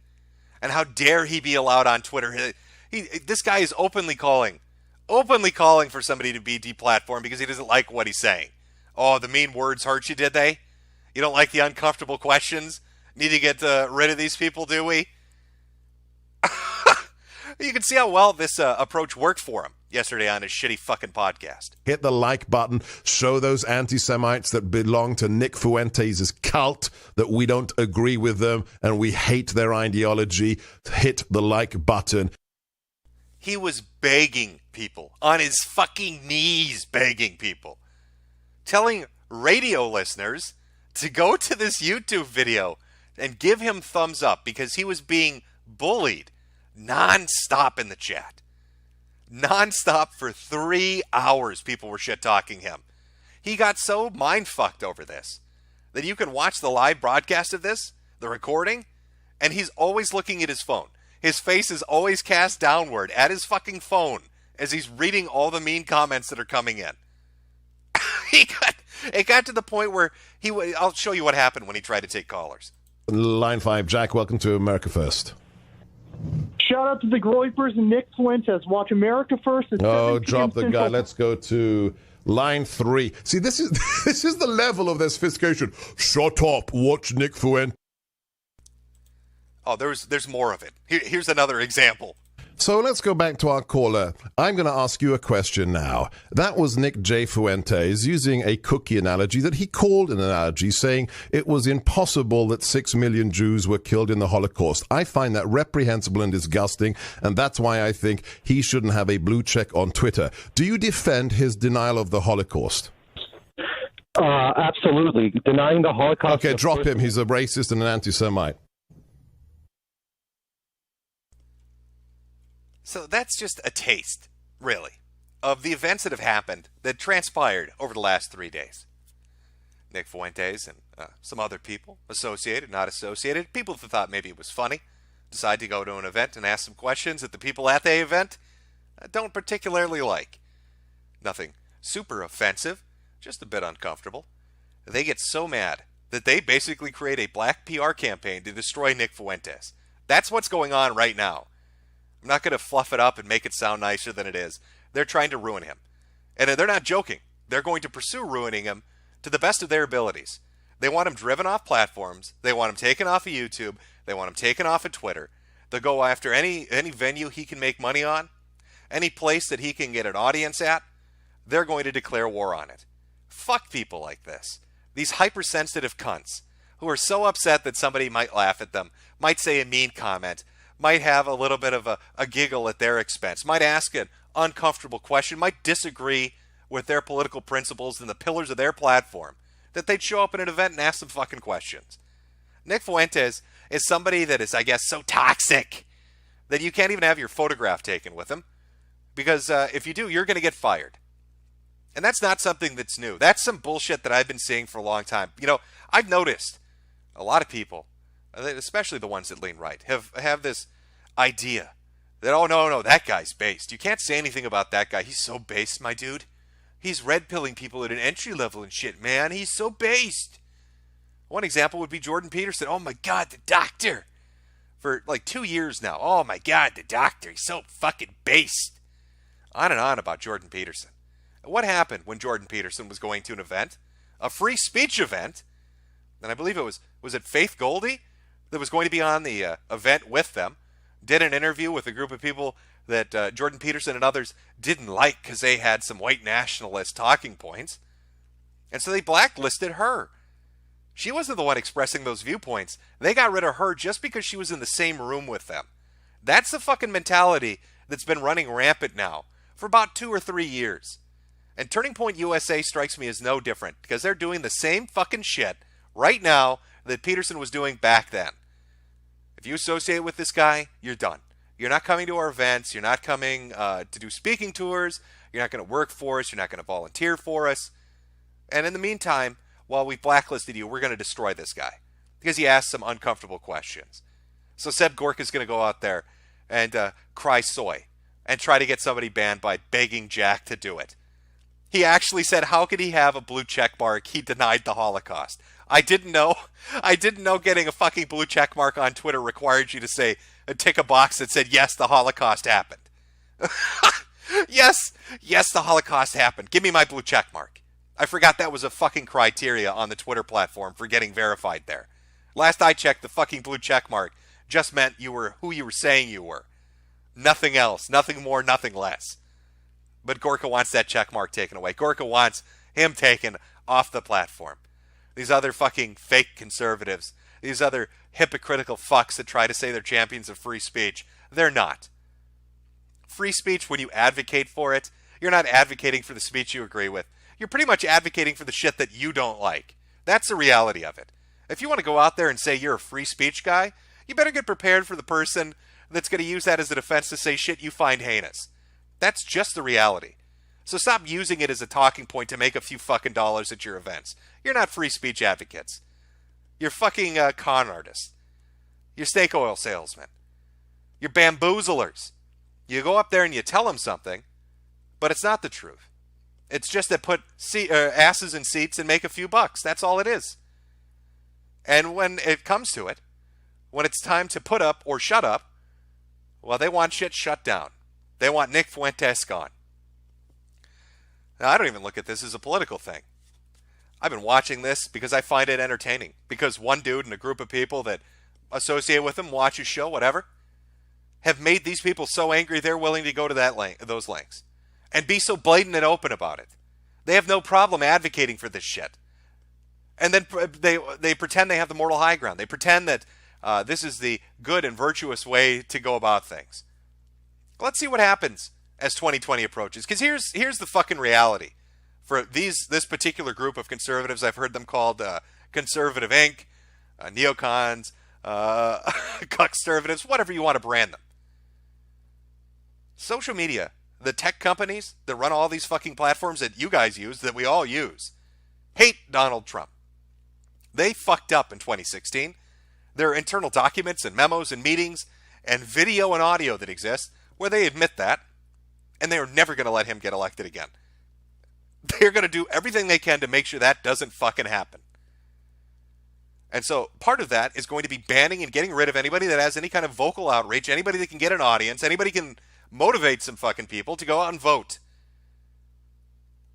And how dare he be allowed on Twitter. This guy is openly calling for somebody to be deplatformed because he doesn't like what he's saying. Oh, the mean words hurt you, did they? You don't like the uncomfortable questions? Need to get rid of these people, do we? You can see how well this approach worked for him yesterday on his shitty fucking podcast. Hit the like button. Show those anti-Semites that belong to Nick Fuentes' cult that we don't agree with them and we hate their ideology. Hit the like button. He was begging people, on his fucking knees begging people, telling radio listeners to go to this YouTube video and give him thumbs up because he was being bullied non-stop in the chat. Non-stop for 3 hours people were shit-talking him. He got so mind-fucked over this that you can watch the live broadcast of this, the recording, and he's always looking at his phone. His face is always cast downward at his fucking phone as he's reading all the mean comments that are coming in. It got to the point where I'll show you what happened when he tried to take callers. Line 5, Jack, welcome to America First. Shout out to the Groypers and Nick Fuentes. Watch America First. Oh, drop the guy. Let's go to line 3. See, this is the level of their sophistication. Shut up. Watch Nick Fuentes. Oh, there's more of it. Here's another example. So let's go back to our caller. I'm going to ask you a question now. That was Nick J. Fuentes using a cookie analogy that he called an analogy, saying it was impossible that 6 million Jews were killed in the Holocaust. I find that reprehensible and disgusting, and that's why I think he shouldn't have a blue check on Twitter. Do you defend his denial of the Holocaust? Absolutely. Denying the Holocaust. Okay, drop him. He's a racist and an anti-Semite. So that's just a taste, really, of the events that have happened that transpired over the last 3 days. Nick Fuentes and some other people, associated, not associated, people that thought maybe it was funny, decide to go to an event and ask some questions that the people at the event don't particularly like. Nothing super offensive, just a bit uncomfortable. They get so mad that they basically create a black PR campaign to destroy Nick Fuentes. That's what's going on right now. I'm not going to fluff it up and make it sound nicer than it is. They're trying to ruin him. And they're not joking. They're going to pursue ruining him to the best of their abilities. They want him driven off platforms. They want him taken off of YouTube. They want him taken off of Twitter. They'll go after any venue he can make money on, any place that he can get an audience at. They're going to declare war on it. Fuck people like this. These hypersensitive cunts who are so upset that somebody might laugh at them, might say a mean comment, might have a little bit of a giggle at their expense, might ask an uncomfortable question, might disagree with their political principles and the pillars of their platform, that they'd show up at an event and ask some fucking questions. Nick Fuentes is somebody that is, I guess, so toxic that you can't even have your photograph taken with him, because if you do, you're going to get fired. And that's not something that's new. That's some bullshit that I've been seeing for a long time. You know, I've noticed a lot of people, especially the ones that lean right, have this idea that, oh, no, that guy's based. You can't say anything about that guy. He's so based, my dude. He's red-pilling people at an entry level and shit, man. He's so based. One example would be Jordan Peterson. Oh, my God, the doctor. For like 2 years now. Oh, my God, the doctor. He's so fucking based. On and on about Jordan Peterson. What happened when Jordan Peterson was going to an event? A free speech event. And I believe it was it Faith Goldie that was going to be on the event with them. Did an interview with a group of people that Jordan Peterson and others didn't like because they had some white nationalist talking points. And so they blacklisted her. She wasn't the one expressing those viewpoints. They got rid of her just because she was in the same room with them. That's the fucking mentality that's been running rampant now for about 2 or 3 years. And Turning Point USA strikes me as no different, because they're doing the same fucking shit right now that Peterson was doing back then. If you associate with this guy, you're done. You're not coming to our events. You're not coming to do speaking tours. You're not going to work for us. You're not going to volunteer for us. And in the meantime, while we've blacklisted you, we're going to destroy this guy because he asked some uncomfortable questions. So Seb Gorka's going to go out there and cry soy and try to get somebody banned by begging Jack to do it. He actually said, how could he have a blue check mark? He denied the Holocaust. I didn't know getting a fucking blue check mark on Twitter required you to say, tick a box that said, yes, the Holocaust happened. Yes, the Holocaust happened. Give me my blue check mark. I forgot that was a fucking criteria on the Twitter platform for getting verified there. Last I checked, the fucking blue check mark just meant you were who you were saying you were. Nothing else. Nothing more, nothing less. But Gorka wants that check mark taken away. Gorka wants him taken off the platform. These other fucking fake conservatives, these other hypocritical fucks that try to say they're champions of free speech, they're not. Free speech, when you advocate for it, you're not advocating for the speech you agree with. You're pretty much advocating for the shit that you don't like. That's the reality of it. If you want to go out there and say you're a free speech guy, you better get prepared for the person that's going to use that as a defense to say shit you find heinous. That's just the reality. So stop using it as a talking point to make a few fucking dollars at your events. You're not free speech advocates. You're fucking con artists. You're snake oil salesmen. You're bamboozlers. You go up there and you tell them something, but it's not the truth. It's just that put asses in seats and make a few bucks. That's all it is. And when it comes to it, when it's time to put up or shut up, well, they want shit shut down. They want Nick Fuentes gone. Now, I don't even look at this as a political thing. I've been watching this because I find it entertaining. Because one dude and a group of people that associate with him, watch his show, whatever, have made these people so angry they're willing to go to those lengths and be so blatant and open about it. They have no problem advocating for this shit. And then they pretend they have the moral high ground. They pretend that this is the good and virtuous way to go about things. Let's see what happens as 2020 approaches. Because here's the fucking reality. For this particular group of conservatives, I've heard them called Conservative Inc., neocons, conservatives, whatever you want to brand them. Social media, the tech companies that run all these fucking platforms that you guys use, that we all use, hate Donald Trump. They fucked up in 2016. There are internal documents and memos and meetings and video and audio that exist where they admit that, and they are never going to let him get elected again. They're going to do everything they can to make sure that doesn't fucking happen. And so part of that is going to be banning and getting rid of anybody that has any kind of vocal outreach, anybody that can get an audience, anybody can motivate some fucking people to go out and vote.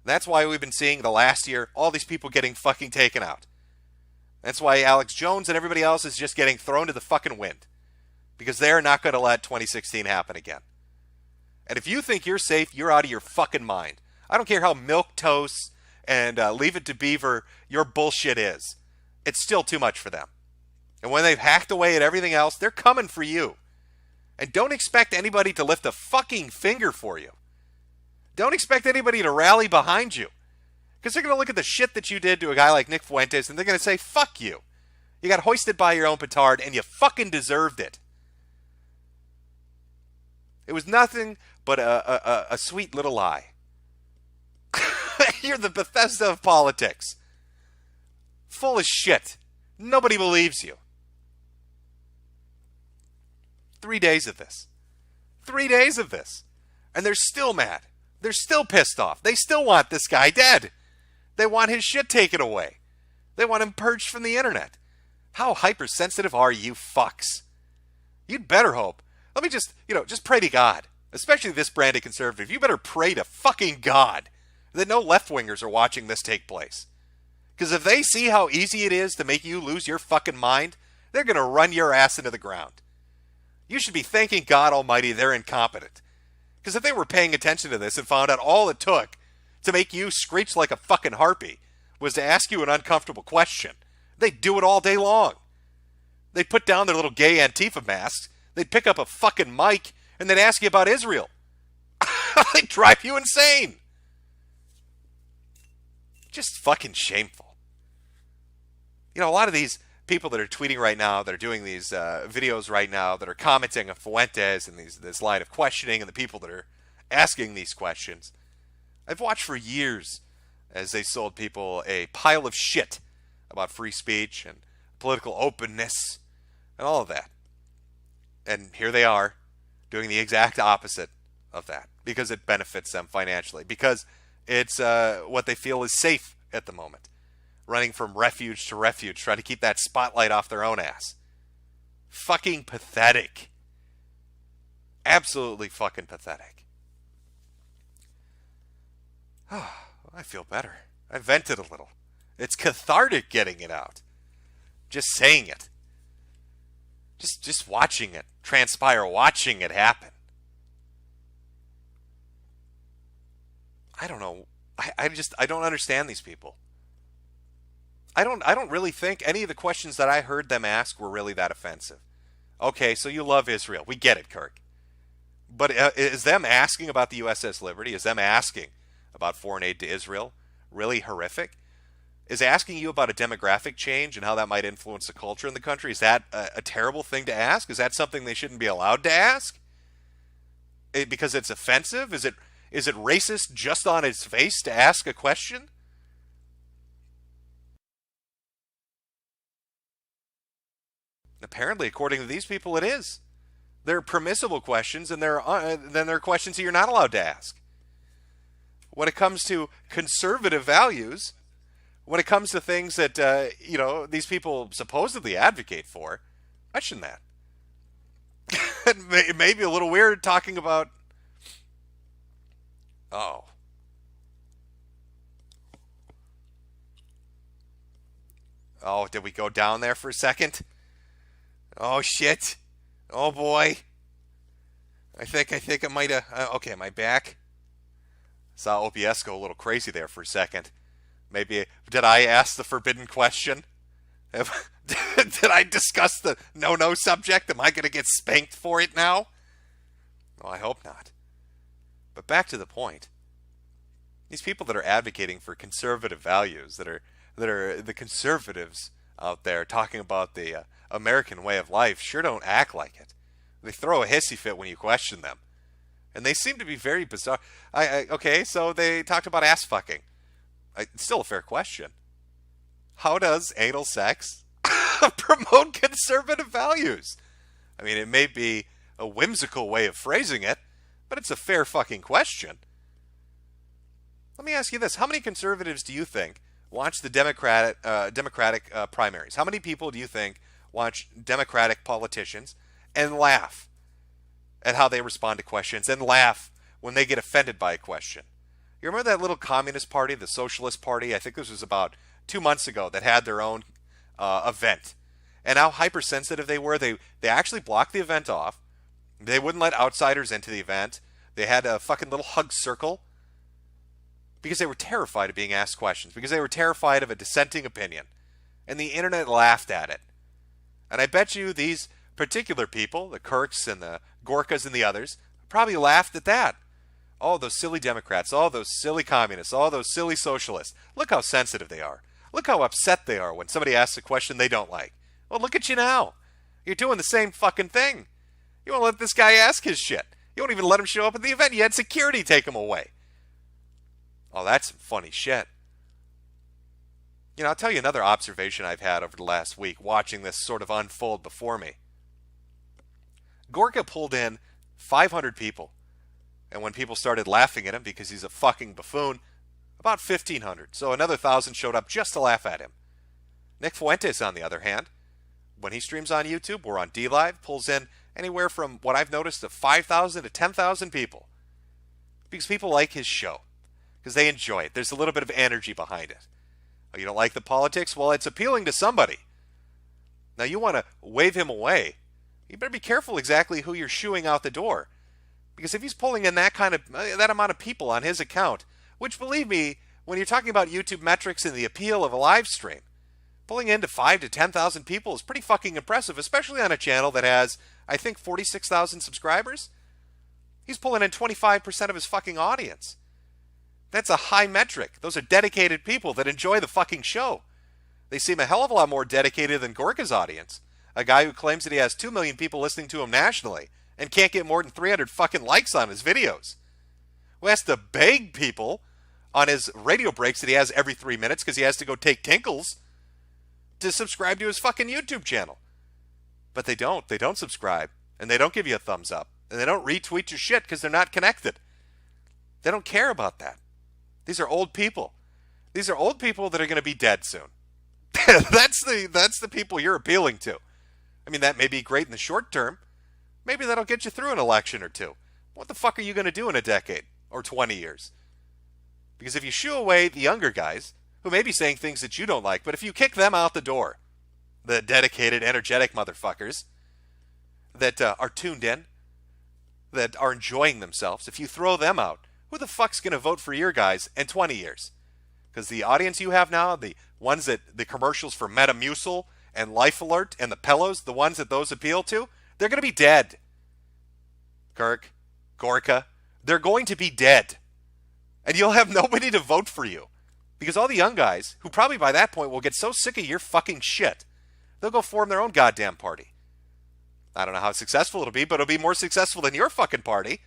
That's why we've been seeing the last year all these people getting fucking taken out. That's why Alex Jones and everybody else is just getting thrown to the fucking wind. Because they're not going to let 2016 happen again. And if you think you're safe, you're out of your fucking mind. I don't care how milquetoast and leave it to beaver your bullshit is. It's still too much for them. And when they've hacked away at everything else, they're coming for you. And don't expect anybody to lift a fucking finger for you. Don't expect anybody to rally behind you. Because they're going to look at the shit that you did to a guy like Nick Fuentes and they're going to say, fuck you. You got hoisted by your own petard and you fucking deserved it. It was nothing but a sweet little lie. You're the Bethesda of politics. Full of shit. Nobody believes you. 3 days of this. 3 days of this. And they're still mad. They're still pissed off. They still want this guy dead. They want his shit taken away. They want him purged from the internet. How hypersensitive are you fucks? You'd better hope. Let me just pray to God. Especially this brand of conservative. You better pray to fucking God that no left-wingers are watching this take place. Because if they see how easy it is to make you lose your fucking mind, they're going to run your ass into the ground. You should be thanking God Almighty they're incompetent. Because if they were paying attention to this and found out all it took to make you screech like a fucking harpy was to ask you an uncomfortable question, they'd do it all day long. They'd put down their little gay Antifa masks, they'd pick up a fucking mic, and they'd ask you about Israel. They'd drive you insane. Just fucking shameful. You know, a lot of these people that are tweeting right now, that are doing these videos right now, that are commenting on Fuentes and this line of questioning and the people that are asking these questions, I've watched for years as they sold people a pile of shit about free speech and political openness and all of that. And here they are doing the exact opposite of that because it benefits them financially, because it's what they feel is safe at the moment. Running from refuge to refuge, trying to keep that spotlight off their own ass. Fucking pathetic. Absolutely fucking pathetic. Oh, I feel better. I vented a little. It's cathartic getting it out. Just saying it. Just watching it transpire, watching it happen. I don't know. I don't understand these people. I don't really think any of the questions that I heard them ask were really that offensive. Okay, so you love Israel. We get it, Kirk. But is them asking about the USS Liberty, is them asking about foreign aid to Israel really horrific? Is asking you about a demographic change and how that might influence the culture in the country, is that a terrible thing to ask? Is that something they shouldn't be allowed to ask? Because it's offensive? Is it racist just on its face to ask a question? Apparently, according to these people, it is. They're permissible questions, and then they're questions that you're not allowed to ask. When it comes to conservative values, when it comes to things that these people supposedly advocate for, question that. It may be a little weird talking about. Oh. Oh, did we go down there for a second? Oh shit! Oh boy! I think I might have. Okay, am I back? Saw OBS go a little crazy there for a second. Maybe did I ask the forbidden question? Did I discuss the no subject? Am I going to get spanked for it now? Oh, I hope not. But back to the point. These people that are advocating for conservative values, that are the conservatives out there talking about the American way of life, sure don't act like it. They throw a hissy fit when you question them. And they seem to be very bizarre. Okay, so they talked about ass fucking. It's still a fair question. how does anal sex promote conservative values? I mean, it may be a whimsical way of phrasing it, but it's a fair fucking question. Let me ask you this. How many conservatives do you think watch the Democratic primaries? How many people do you think watch Democratic politicians and laugh at how they respond to questions and laugh when they get offended by a question? You remember that little communist party, the Socialist Party? I think this was about 2 months ago, that had their own event. And how hypersensitive they were. They actually blocked the event off. They wouldn't let outsiders into the event. They had a fucking little hug circle because they were terrified of being asked questions, because they were terrified of a dissenting opinion. And the internet laughed at it. And I bet you these particular people, the Kirks and the Gorkas and the others, probably laughed at that. Oh, those silly Democrats, all those silly communists, all those silly socialists. Look how sensitive they are. Look how upset they are when somebody asks a question they don't like. Well, look at you now. You're doing the same fucking thing. You won't let this guy ask his shit. You won't even let him show up at the event. You had security take him away. Oh, that's some funny shit. You know, I'll tell you another observation I've had over the last week watching this sort of unfold before me. Gorka pulled in 500 people. And when people started laughing at him because he's a fucking buffoon, about 1,500. So another 1,000 showed up just to laugh at him. Nick Fuentes, on the other hand, when he streams on YouTube or on DLive, pulls in anywhere from what I've noticed of 5,000 to 10,000 people. Because people like his show. Because they enjoy it. There's a little bit of energy behind it. Oh, you don't like the politics? Well, it's appealing to somebody. Now, you want to wave him away. You better be careful exactly who you're shooing out the door. Because if he's pulling in that amount of people on his account, which, believe me, when you're talking about YouTube metrics and the appeal of a live stream, pulling into 5,000 to 10,000 people is pretty fucking impressive, especially on a channel that has, I think, 46,000 subscribers. He's pulling in 25% of his fucking audience. That's a high metric. Those are dedicated people that enjoy the fucking show. They seem a hell of a lot more dedicated than Gorka's audience, a guy who claims that he has 2 million people listening to him nationally and can't get more than 300 fucking likes on his videos. Who has to beg people on his radio breaks that he has every 3 minutes because he has to go take tinkles to subscribe to his fucking YouTube channel. But they don't. They don't subscribe. And they don't give you a thumbs up. And they don't retweet your shit because they're not connected. They don't care about that. These are old people. These are old people that are going to be dead soon. That's the people you're appealing to. I mean, that may be great in the short term. Maybe that'll get you through an election or two. What the fuck are you going to do in a decade or 20 years? Because if you shoo away the younger guys, who may be saying things that you don't like, but if you kick them out the door, the dedicated, energetic motherfuckers that are tuned in, that are enjoying themselves, if you throw them out, who the fuck's going to vote for your guys in 20 years? Because the audience you have now, the ones that the commercials for Metamucil and Life Alert and the pillows, the ones that those appeal to, they're going to be dead. Kirk, Gorka, they're going to be dead. And you'll have nobody to vote for you. Because all the young guys, who probably by that point will get so sick of your fucking shit, they'll go form their own goddamn party. I don't know how successful it'll be, but it'll be more successful than your fucking party.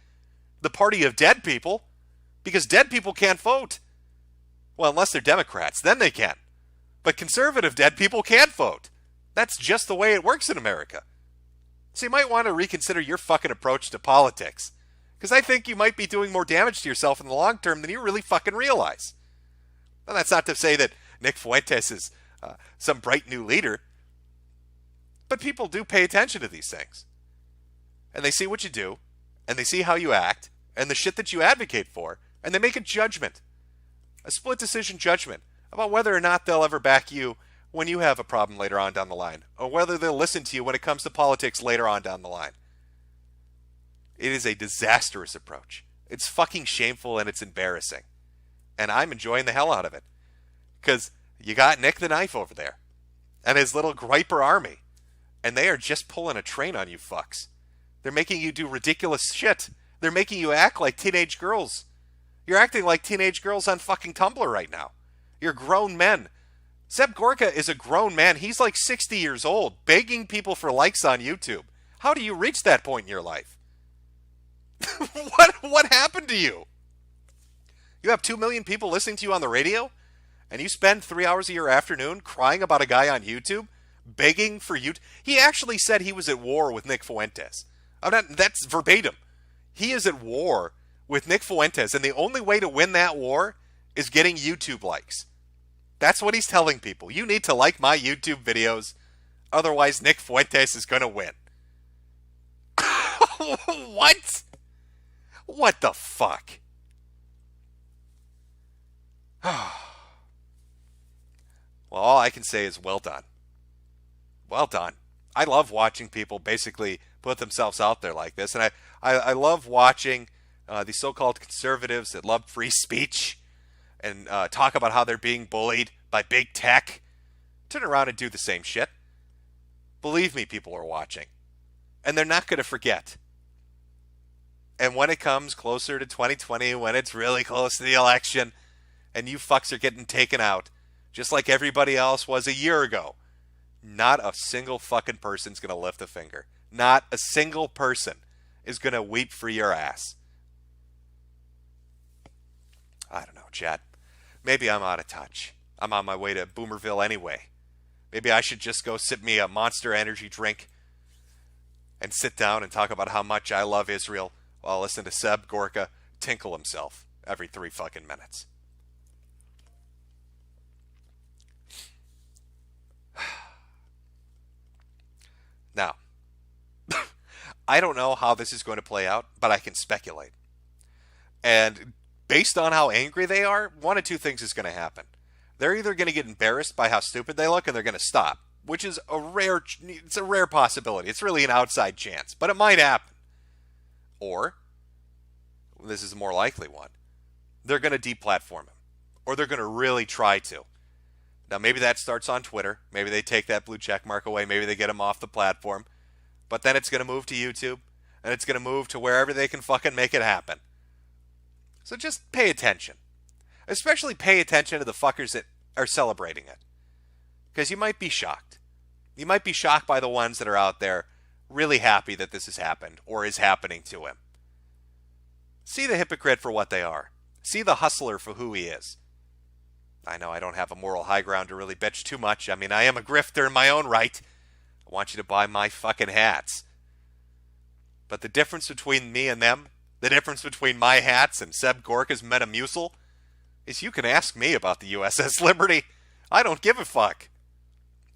The party of dead people. Because dead people can't vote. Well, unless they're Democrats, then they can. But conservative dead people can't vote. That's just the way it works in America. So you might want to reconsider your fucking approach to politics. Because I think you might be doing more damage to yourself in the long term than you really fucking realize. Well, that's not to say that Nick Fuentes is some bright new leader. But people do pay attention to these things. And they see what you do. And they see how you act. And the shit that you advocate for. And they make a judgment. A split decision judgment about whether or not they'll ever back you when you have a problem later on down the line, or whether they'll listen to you when it comes to politics later on down the line. It is a disastrous approach. It's fucking shameful and it's embarrassing. And I'm enjoying the hell out of it. Because you got Nick the Knife over there. And his little griper army. And they are just pulling a train on you fucks. They're making you do ridiculous shit. They're making you act like teenage girls. You're acting like teenage girls on fucking Tumblr right now. You're grown men. Seb Gorka is a grown man. He's like 60 years old, begging people for likes on YouTube. How do you reach that point in your life? What happened to you? You have 2 million people listening to you on the radio? and you spend 3 hours of your afternoon crying about a guy on YouTube, begging for you. He actually said he was at war with Nick Fuentes. That's verbatim. He is at war with Nick Fuentes, and the only way to win that war is getting YouTube likes. That's what he's telling people. You need to like my YouTube videos, otherwise Nick Fuentes is going to win. What? What the fuck? Well, all I can say is well done. Well done. I love watching people basically put themselves out there like this. And I love watching these so-called conservatives that love free speech and talk about how they're being bullied by big tech turn around and do the same shit. Believe me, people are watching. And they're not going to forget. And when it comes closer to 2020, when it's really close to the election, and you fucks are getting taken out, just like everybody else was a year ago, not a single fucking person's going to lift a finger. Not a single person is going to weep for your ass. I don't know, Chad. Maybe I'm out of touch. I'm on my way to Boomerville anyway. Maybe I should just go sip me a Monster Energy drink and sit down and talk about how much I love Israel while I listen to Seb Gorka tinkle himself every 3 fucking minutes. Now, I don't know how this is going to play out, but I can speculate. And based on how angry they are, one of two things is going to happen. They're either going to get embarrassed by how stupid they look and they're going to stop, which is a rare possibility. It's really an outside chance, but it might happen. Or, this is a more likely one, they're going to deplatform him. Or they're going to really try to. Now, maybe that starts on Twitter. Maybe they take that blue check mark away. Maybe they get him off the platform. But then it's going to move to YouTube. And it's going to move to wherever they can fucking make it happen. So just pay attention. Especially pay attention to the fuckers that are celebrating it. Because you might be shocked. You might be shocked by the ones that are out there really happy that this has happened or is happening to him. See the hypocrite for what they are. See the hustler for who he is. I know I don't have a moral high ground to really bitch too much. I mean, I am a grifter in my own right. I want you to buy my fucking hats. But the difference between me and them, the difference between my hats and Seb Gorka's Metamucil, is you can ask me about the USS Liberty. I don't give a fuck.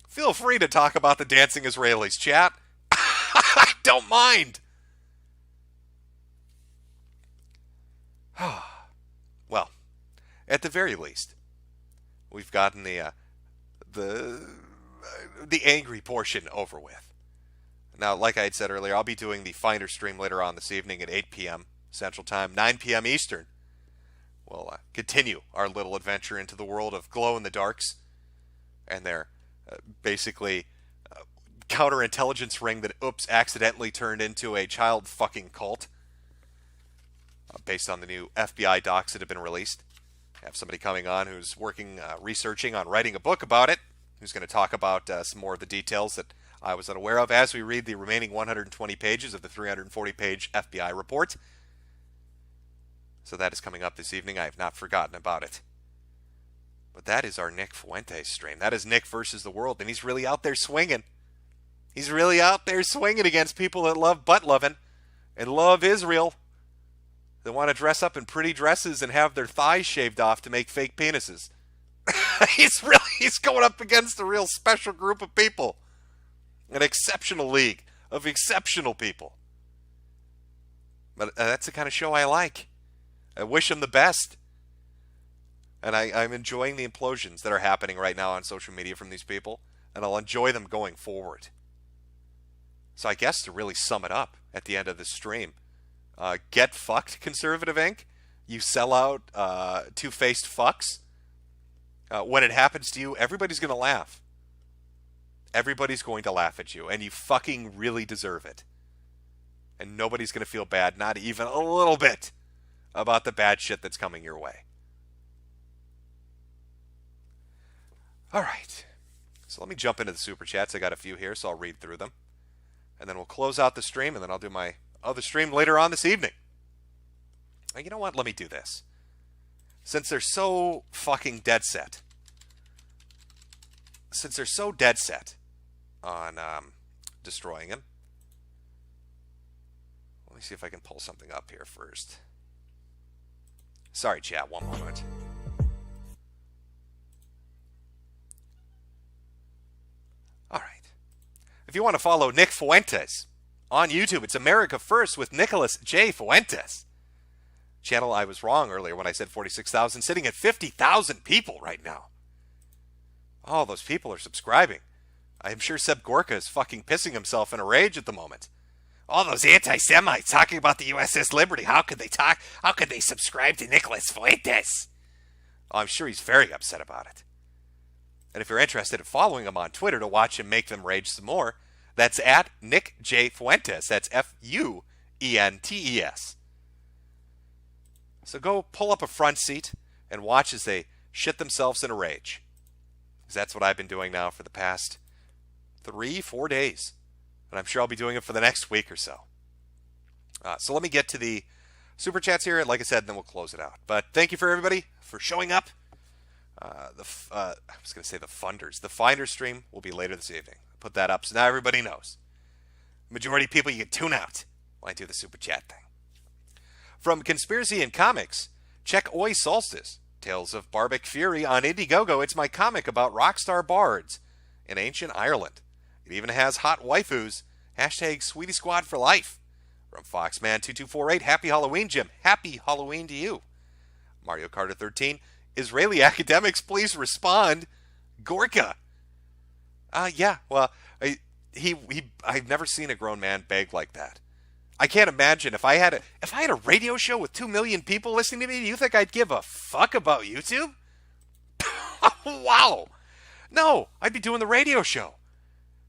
Feel free to talk about the dancing Israelis, chat. I don't mind. Well, at the very least, we've gotten the angry portion over with. Now, like I had said earlier, I'll be doing the Finder stream later on this evening at 8 p.m. Central Time, 9 p.m. Eastern. We'll continue our little adventure into the world of glow-in-the-darks and their basically counterintelligence ring that, accidentally turned into a child fucking cult based on the new FBI docs that have been released. I have somebody coming on who's working, researching on writing a book about it, who's going to talk about some more of the details that I was unaware of as we read the remaining 120 pages of the 340-page FBI report. So that is coming up this evening. I have not forgotten about it. But that is our Nick Fuentes stream. That is Nick versus the world, and he's really out there swinging. He's really out there swinging against people that love butt-loving and love Israel. They want to dress up in pretty dresses and have their thighs shaved off to make fake penises. He's going up against a real special group of people. An exceptional league of exceptional people. But that's the kind of show I like. I wish him the best. And I'm enjoying the implosions that are happening right now on social media from these people. And I'll enjoy them going forward. So I guess to really sum it up at the end of this stream, get fucked, Conservative Inc. You sell out two-faced fucks. When it happens to you, everybody's going to laugh. Everybody's going to laugh at you, and you fucking really deserve it. And nobody's going to feel bad, not even a little bit, about the bad shit that's coming your way. All right. So let me jump into the super chats. I got a few here, so I'll read through them. And then we'll close out the stream, and then I'll do my other stream later on this evening. You know what? Let me do this. Since they're so fucking dead set since they're so dead set on destroying him, let me see if I can pull something up here first. Sorry, chat, one moment. All right. If you want to follow Nick Fuentes on YouTube, it's America First with Nicholas J. Fuentes. Channel, I was wrong earlier when I said 46,000, sitting at 50,000 people right now. All those people are subscribing. I'm sure Seb Gorka is fucking pissing himself in a rage at the moment. All those anti-Semites talking about the USS Liberty. How could they talk? How could they subscribe to Nicholas Fuentes? Oh, I'm sure he's very upset about it. And if you're interested in following him on Twitter to watch him make them rage some more, that's at Nick J. Fuentes. That's Fuentes. So go pull up a front seat and watch as they shit themselves in a rage. Because that's what I've been doing now for the past 3-4 days. And I'm sure I'll be doing it for the next week or so. So let me get to the super chats here. Like I said, then we'll close it out. But thank you for everybody for showing up. I was going to say the funders. The Finder stream will be later this evening. Put that up so now everybody knows. Majority of people, you can tune out when I do the super chat thing. From Conspiracy in Comics, check Oi Solstice, Tales of Barbic Fury on Indiegogo. It's my comic about rockstar bards in ancient Ireland. It even has hot waifus. Hashtag Sweetie Squad for life. From Foxman2248, Happy Halloween, Jim. Happy Halloween to you. Mario Carter 13, Israeli academics, please respond. Gorka. Yeah, well, I've never seen a grown man beg like that. I can't imagine if I had a radio show with 2 million people listening to me, do you think I'd give a fuck about YouTube? Wow. No, I'd be doing the radio show.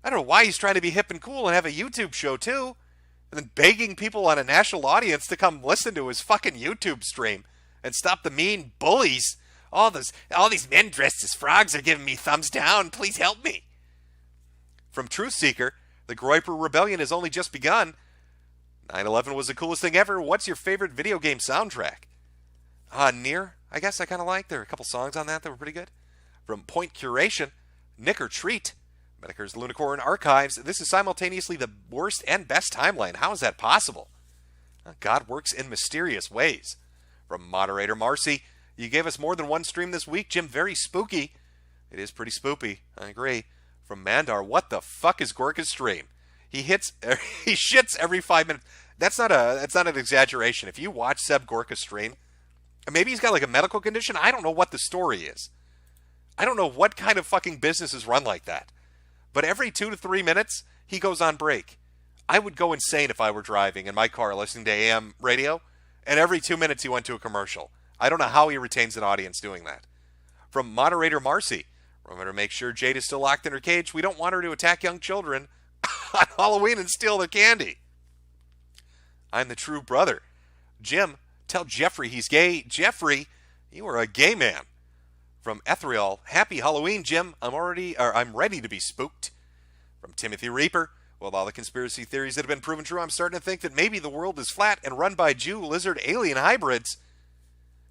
I don't know why he's trying to be hip and cool and have a YouTube show too, and then begging people on a national audience to come listen to his fucking YouTube stream and stop the mean bullies. All these men dressed as frogs are giving me thumbs down. Please help me. From Truth Seeker, the Groiper Rebellion has only just begun. 9/11 was the coolest thing ever. What's your favorite video game soundtrack? Near, I guess I kind of like. There are a couple songs on that were pretty good. From Point Curation, Nick or Treat, Metokur's Lunicorn Archives. This is simultaneously the worst and best timeline. How is that possible? God works in mysterious ways. From Moderator Marcy, you gave us more than one stream this week, Jim. Very spooky. It is pretty spoopy. I agree. From Mandar, what the fuck is Gorka's stream? He shits every 5 minutes. That's not an exaggeration. If you watch Seb Gorka's stream, maybe he's got like a medical condition. I don't know what the story is. I don't know what kind of fucking business is run like that. But every 2 to 3 minutes, he goes on break. I would go insane if I were driving in my car listening to AM radio, and every 2 minutes he went to a commercial. I don't know how he retains an audience doing that. From Moderator Marcy, remember to make sure Jade is still locked in her cage. We don't want her to attack young children on Halloween and steal their candy. I'm the true brother. Jim, tell Jeffrey he's gay. Jeffrey, you are a gay man. From Ethereal, Happy Halloween, Jim. I'm ready to be spooked. From Timothy Reaper, with all the conspiracy theories that have been proven true, I'm starting to think that maybe the world is flat and run by Jew, lizard, alien hybrids.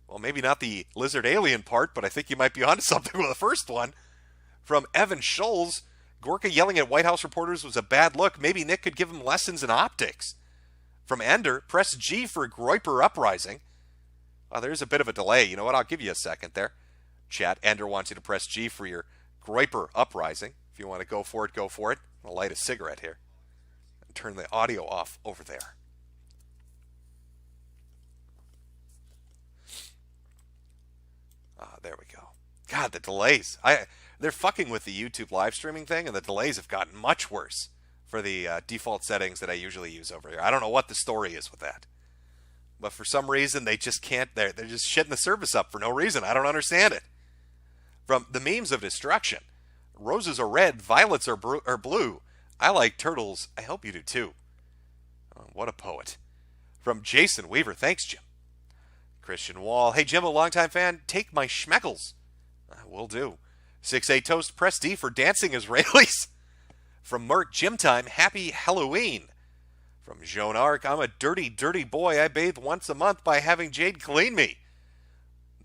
Well, maybe not the lizard alien part, but I think you might be onto something with the first one. From Evan Scholes, Gorka yelling at White House reporters was a bad look. Maybe Nick could give him lessons in optics. From Ender, press G for Groiper Uprising. Oh, there's a bit of a delay. You know what? I'll give you a second there. Chat, Ender wants you to press G for your Groiper Uprising. If you want to go for it, go for it. I'll light a cigarette here and turn the audio off over there. There we go. God, the delays. They're fucking with the YouTube live streaming thing, and the delays have gotten much worse for the default settings that I usually use over here. I don't know what the story is with that. But for some reason, they just can't. They're just shitting the service up for no reason. I don't understand it. From the memes of destruction, roses are red, violets are blue. I like turtles. I hope you do too. Oh, what a poet. From Jason Weaver, thanks, Jim. Christian Wall, hey Jim, a longtime fan. Take my schmeckles. Will do. 6A Toast, press D for dancing Israelis. From Merc, Gym Time, happy Halloween. From Joan Arc, I'm a dirty, dirty boy. I bathe once a month by having Jade clean me.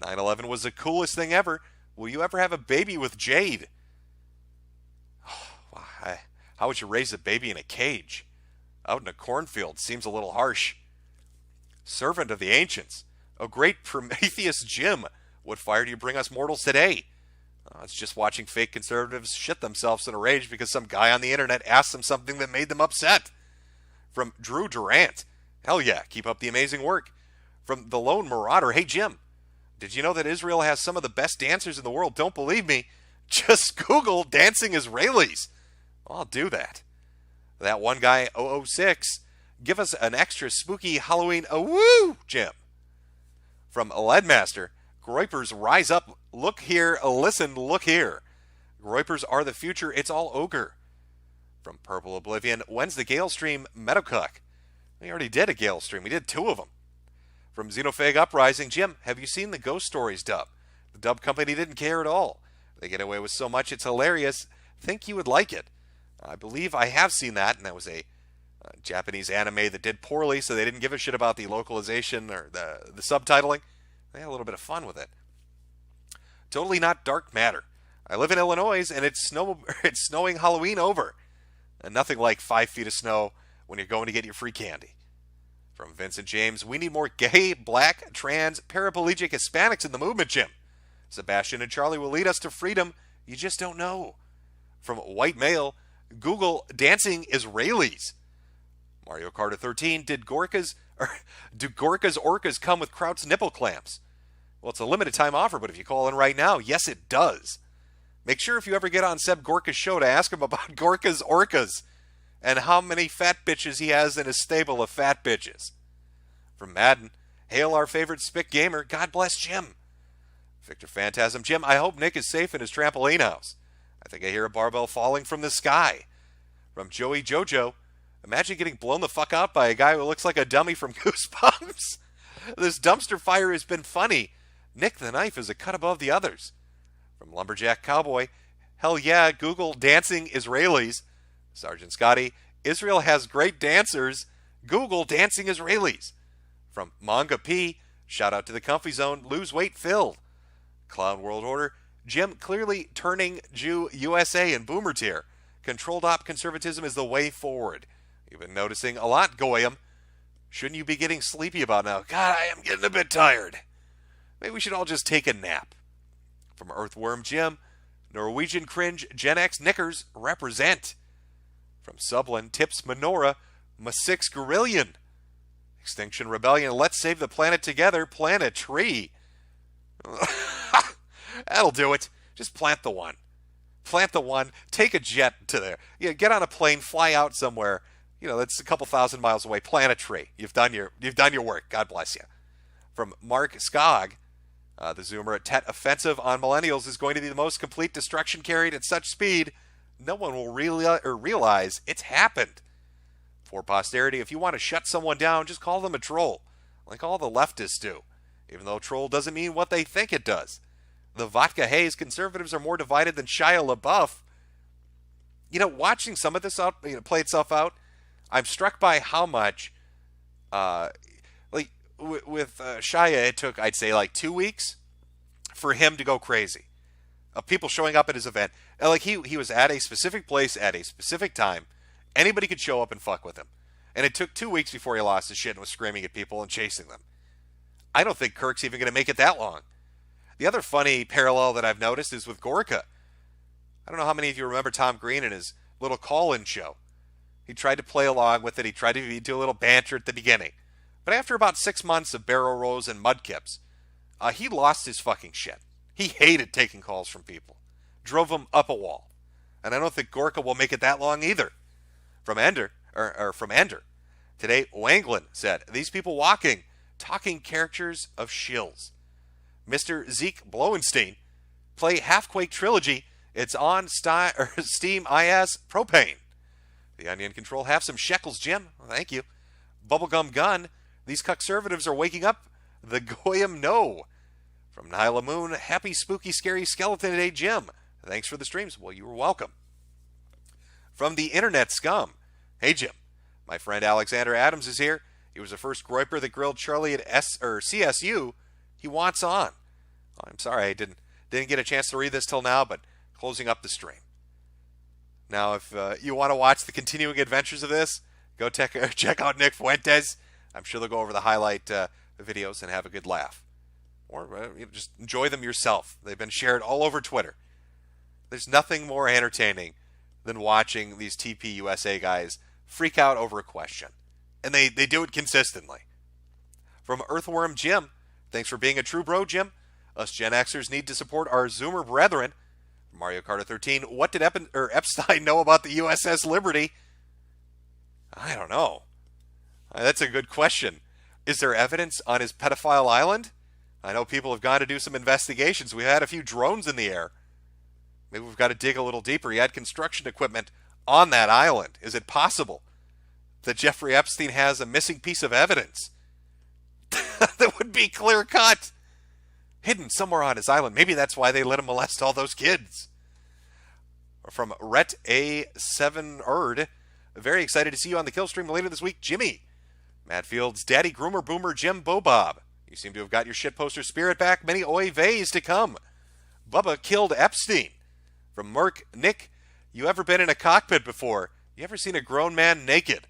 9/11 was the coolest thing ever. Will you ever have a baby with Jade? How would you raise a baby in a cage? Out in a cornfield seems a little harsh. Servant of the ancients, O great Prometheus Jim, what fire do you bring us mortals today? It's just watching fake conservatives shit themselves in a rage because some guy on the internet asked them something that made them upset. From Drew Durant, hell yeah, keep up the amazing work. From the Lone Marauder, hey Jim, did you know that Israel has some of the best dancers in the world? Don't believe me? Just Google dancing Israelis. Well, I'll do that. That one guy, 006, give us an extra spooky Halloween woo, Jim. From Leadmaster, Groypers rise up, look here, listen, look here. Groypers are the future, it's all ogre. From Purple Oblivion, when's the Gale Stream Metokur? We already did a Gale Stream, we did 2 of them. From Xenophag Uprising, Jim, have you seen the Ghost Stories dub? The dub company didn't care at all. They get away with so much, it's hilarious. Think you would like it. I believe I have seen that, and that was a Japanese anime that did poorly, so they didn't give a shit about the localization or the subtitling. They had a little bit of fun with it. Totally not dark matter. I live in Illinois, and it's snowing Halloween over. And nothing like 5 feet of snow when you're going to get your free candy. From Vincent James, we need more gay, black, trans, paraplegic Hispanics in the movement, Jim. Sebastian and Charlie will lead us to freedom. You just don't know. From White Male, Google dancing Israelis. Mario Kart 13, do Gorka's orcas come with Kraut's nipple clamps? Well, it's a limited time offer, but if you call in right now, yes, it does. Make sure if you ever get on Seb Gorka's show to ask him about Gorka's orcas and how many fat bitches he has in his stable of fat bitches. From Madden, hail our favorite Spick gamer, God bless Jim. Victor Phantasm, Jim, I hope Nick is safe in his trampoline house. I think I hear a barbell falling from the sky. From Joey Jojo, imagine getting blown the fuck out by a guy who looks like a dummy from Goosebumps. This dumpster fire has been funny. Nick the Knife is a cut above the others. From Lumberjack Cowboy, hell yeah, Google dancing Israelis. Sergeant Scotty, Israel has great dancers. Google dancing Israelis. From Manga P, shout out to the Comfy Zone, lose weight Phil. Clown World Order, Jim clearly turning Jew USA in boomer tier. Controlled op conservatism is the way forward. You've been noticing a lot, Goyam. Shouldn't you be getting sleepy about now? God, I am getting a bit tired. Maybe we should all just take a nap. From Earthworm Jim, Norwegian cringe Gen X knickers represent. From Sublin, Tips Menorah, Ma6 Gorillion. Extinction Rebellion, let's save the planet together, plant a tree. That'll do it. Just plant the one. Plant the one, take a jet to there. Yeah, get on a plane, fly out somewhere. You know, that's a couple thousand miles away. Plant a tree. You've done your work. God bless you. From Mark Skog, the Zoomer Tet offensive on millennials is going to be the most complete destruction carried at such speed, no one will realize it's happened. For posterity, if you want to shut someone down, just call them a troll, like all the leftists do, even though troll doesn't mean what they think it does. The vodka haze, conservatives are more divided than Shia LaBeouf. You know, watching some of this out, play itself out, I'm struck by how much, with Shia, it took, I'd say, like 2 weeks for him to go crazy. Of people showing up at his event. Like, he was at a specific place at a specific time. Anybody could show up and fuck with him. And it took 2 weeks before he lost his shit and was screaming at people and chasing them. I don't think Kirk's even going to make it that long. The other funny parallel that I've noticed is with Gorka. I don't know how many of you remember Tom Green and his little call-in show. He tried to play along with it. He tried to do a little banter at the beginning. But after about 6 months of barrel rolls and mudkips, he lost his fucking shit. He hated taking calls from people. Drove him up a wall. And I don't think Gorka will make it that long either. From Ender. Today, Wanglin said, these people talking characters of shills. Mr. Zeke Blowenstein, play Half-Quake Trilogy. It's on Steam IS Propane. The Onion Control, have some shekels, Jim. Well, thank you. Bubblegum Gun, these conservatives are waking up. The Goyim no. From Nyla Moon, happy, spooky, scary skeleton today, Jim. Thanks for the streams. Well, you were welcome. From the Internet Scum, hey, Jim. My friend Alexander Adams is here. He was the first groiper that grilled Charlie at CSU. He wants on. Oh, I'm sorry I didn't get a chance to read this till now, but closing up the stream. Now, if you want to watch the continuing adventures of this, go check out Nick Fuentes. I'm sure they'll go over the highlight videos and have a good laugh. Or just enjoy them yourself. They've been shared all over Twitter. There's nothing more entertaining than watching these TPUSA guys freak out over a question. And they do it consistently. From Earthworm Jim, thanks for being a true bro, Jim. Us Gen Xers need to support our Zoomer brethren. Mario Kart 13, what did Epstein know about the USS Liberty? I don't know. That's a good question. Is there evidence on his pedophile island? I know people have gone to do some investigations. We had a few drones in the air. Maybe we've got to dig a little deeper. He had construction equipment on that island. Is it possible that Jeffrey Epstein has a missing piece of evidence that would be clear cut, hidden somewhere on his island? Maybe that's why they let him molest all those kids. From Rhett A7 Erd, very excited to see you on the kill stream later this week, Jimmy. Matt Fields, Daddy Groomer Boomer Jim Bobob. You seem to have got your shitposter spirit back. Many oy veys to come. Bubba killed Epstein. From Merc Nick, you ever been in a cockpit before? You ever seen a grown man naked?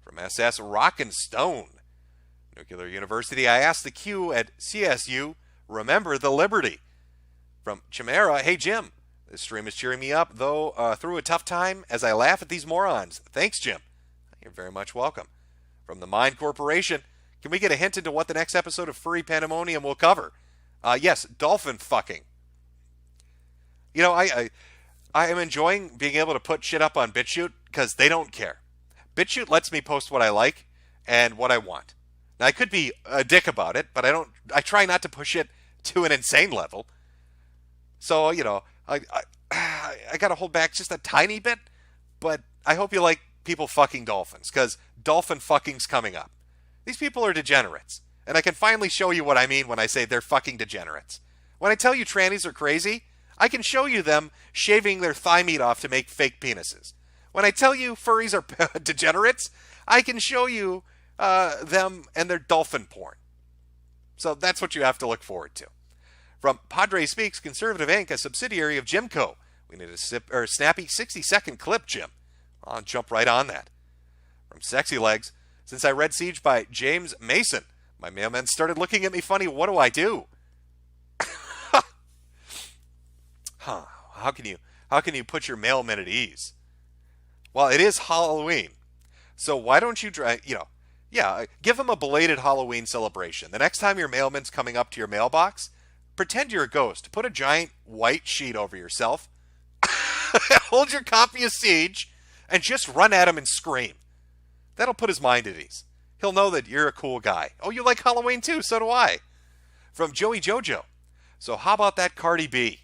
From SS Rockin' Stone. Nuclear University, I asked the Q at CSU, remember the Liberty. From Chimera, hey Jim, this stream is cheering me up, though, through a tough time as I laugh at these morons. Thanks, Jim. You're very much welcome. From the Mind Corporation, can we get a hint into what the next episode of Furry Pandemonium will cover? Yes, dolphin fucking. You know, I am enjoying being able to put shit up on BitChute because they don't care. BitChute lets me post what I like and what I want. Now, I could be a dick about it, but I try not to push it to an insane level. So, you know, I got to hold back just a tiny bit, but I hope you like people fucking dolphins, because dolphin fucking's coming up. These people are degenerates, and I can finally show you what I mean when I say they're fucking degenerates. When I tell you trannies are crazy, I can show you them shaving their thigh meat off to make fake penises. When I tell you furries are degenerates, I can show you them and their dolphin porn. So that's what you have to look forward to. From Padre Speaks, Conservative Inc., a subsidiary of Jimco. We need a snappy 60-second clip, Jim. I'll jump right on that. From Sexy Legs, since I read Siege by James Mason, my mailman started looking at me funny. What do I do? How can you put your mailman at ease? Well, it is Halloween, so why don't you give him a belated Halloween celebration. The next time your mailman's coming up to your mailbox, pretend you're a ghost. Put a giant white sheet over yourself, hold your copy of Siege, and just run at him and scream. That'll put his mind at ease. He'll know that you're a cool guy. Oh, you like Halloween too? So do I. From Joey Jojo. So how about that Cardi B?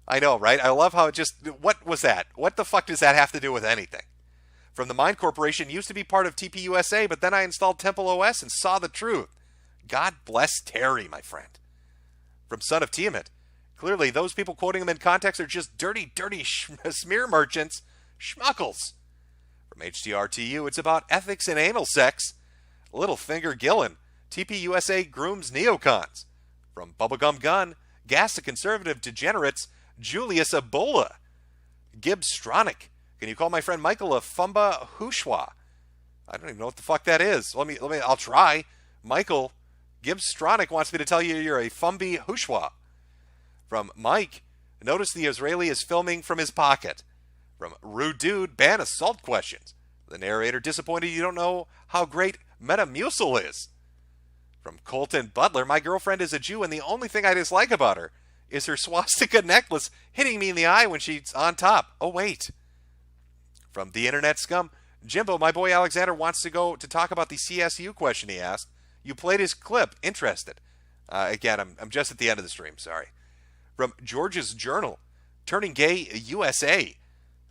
I know, right? I love how it just... What was that? What the fuck does that have to do with anything? From the Mind Corporation, used to be part of TPUSA, but then I installed Temple OS and saw the truth. God bless Terry, my friend. From Son of Tiamat. Clearly, those people quoting him in context are just dirty smear merchants. Schmuckles. From HTRTU, it's about ethics and anal sex. Littlefinger Gillen. TPUSA grooms neocons. From Bubblegum Gun, gas the conservative degenerates. Julius Ebola. Gibbs Stronic. Can you call my friend Michael a Fumba Hushwa? I don't even know what the fuck that is. I'll try. Michael Gibbs Stronic wants me to tell you you're a Fumbi Hushwa. From Mike, notice the Israeli is filming from his pocket. From Rude Dude, ban assault questions. The narrator disappointed you don't know how great Metamucil is. From Colton Butler, my girlfriend is a Jew and the only thing I dislike about her is her swastika necklace hitting me in the eye when she's on top. Oh, wait. From The Internet Scum, Jimbo, my boy Alexander wants to go to talk about the CSU question he asked. You played his clip. Interested. Again, I'm just at the end of the stream. Sorry. From George's Journal, Turning Gay USA.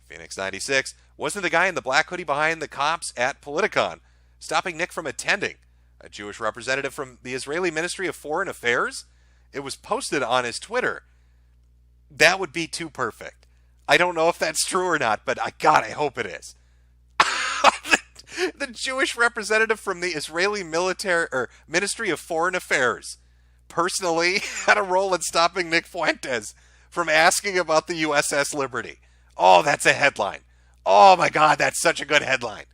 Phoenix 96, wasn't the guy in the black hoodie behind the cops at Politicon stopping Nick from attending? A Jewish representative from the Israeli Ministry of Foreign Affairs? It was posted on his Twitter. That would be too perfect. I don't know if that's true or not, but I hope it is. The Jewish representative from the Israeli Ministry of Foreign Affairs personally had a role in stopping Nick Fuentes from asking about the USS Liberty. Oh, that's a headline. Oh my God, that's such a good headline.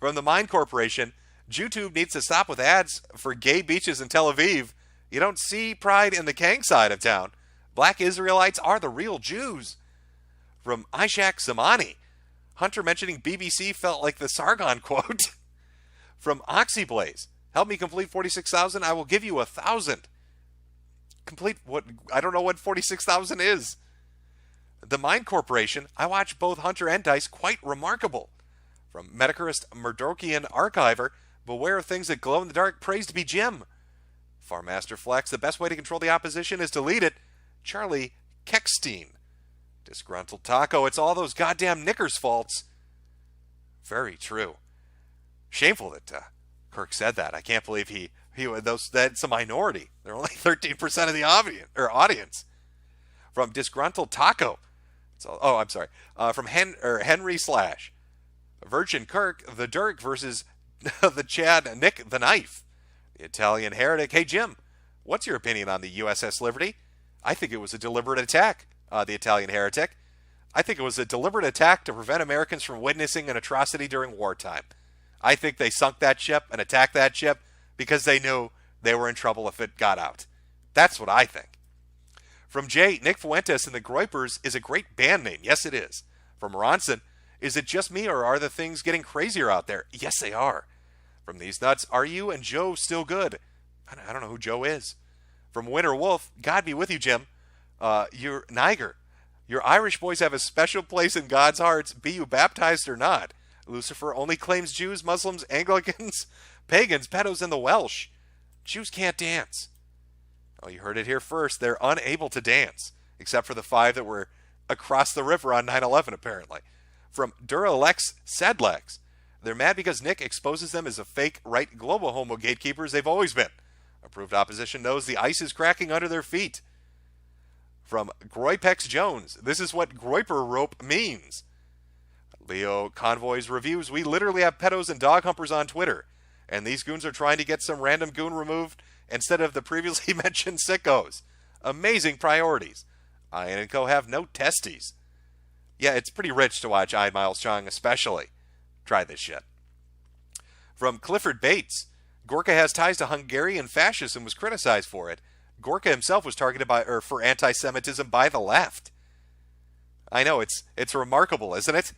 From the Mind Corporation, YouTube needs to stop with ads for gay beaches in Tel Aviv. You don't see pride in the Kang side of town. Black Israelites are the real Jews. From Ishak Zamani, Hunter mentioning BBC felt like the Sargon quote. From Oxyblaze, help me complete 46,000, I will give you 1,000. Complete what? I don't know what 46,000 is. The Mind Corporation, I watch both Hunter and Dice, quite remarkable. From Metokurist Murdochian Archiver, beware of things that glow in the dark, praised be Jim. Farmaster Flex, the best way to control the opposition is to lead it. Charlie Keckstein. Disgruntled Taco, it's all those goddamn knickers' faults. Very true. Shameful that Kirk said that. I can't believe that's a minority. They're only 13% of the audience. From Disgruntled Taco. I'm sorry. From Henry Slash. Virgin Kirk, the Dirk versus the Chad Nick the Knife. The Italian Heretic. Hey, Jim, what's your opinion on the USS Liberty? I think it was a deliberate attack, the Italian Heretic. I think it was a deliberate attack to prevent Americans from witnessing an atrocity during wartime. I think they sunk that ship and attacked that ship because they knew they were in trouble if it got out. That's what I think. From Jay, Nick Fuentes and the Groypers is a great band name. Yes, it is. From Ronson, is it just me or are the things getting crazier out there? Yes, they are. From These Nuts, are you and Joe still good? I don't know who Joe is. From Winter Wolf, God be with you, Jim. You're Niger. Your Irish boys have a special place in God's hearts, be you baptized or not. Lucifer only claims Jews, Muslims, Anglicans, pagans, pedos, and the Welsh. Jews can't dance. Oh, you heard it here first. They're unable to dance, except for the 5 that were across the river on 9/11, apparently. From Duralex Sedlex, they're mad because Nick exposes them as a fake right global homo gatekeepers they've always been. Approved opposition knows the ice is cracking under their feet. From Groypex Jones, this is what Groyper rope means. Leo Convoys reviews, we literally have pedos and dog humpers on Twitter, and these goons are trying to get some random goon removed instead of the previously mentioned sickos. Amazing priorities. Ian and Co. have no testes. Yeah, it's pretty rich to watch Ian Miles Chong especially. Try this shit. From Clifford Bates, Gorka has ties to Hungarian fascists and was criticized for it. Gorka himself was targeted for anti-Semitism by the left. I know, it's remarkable, isn't it?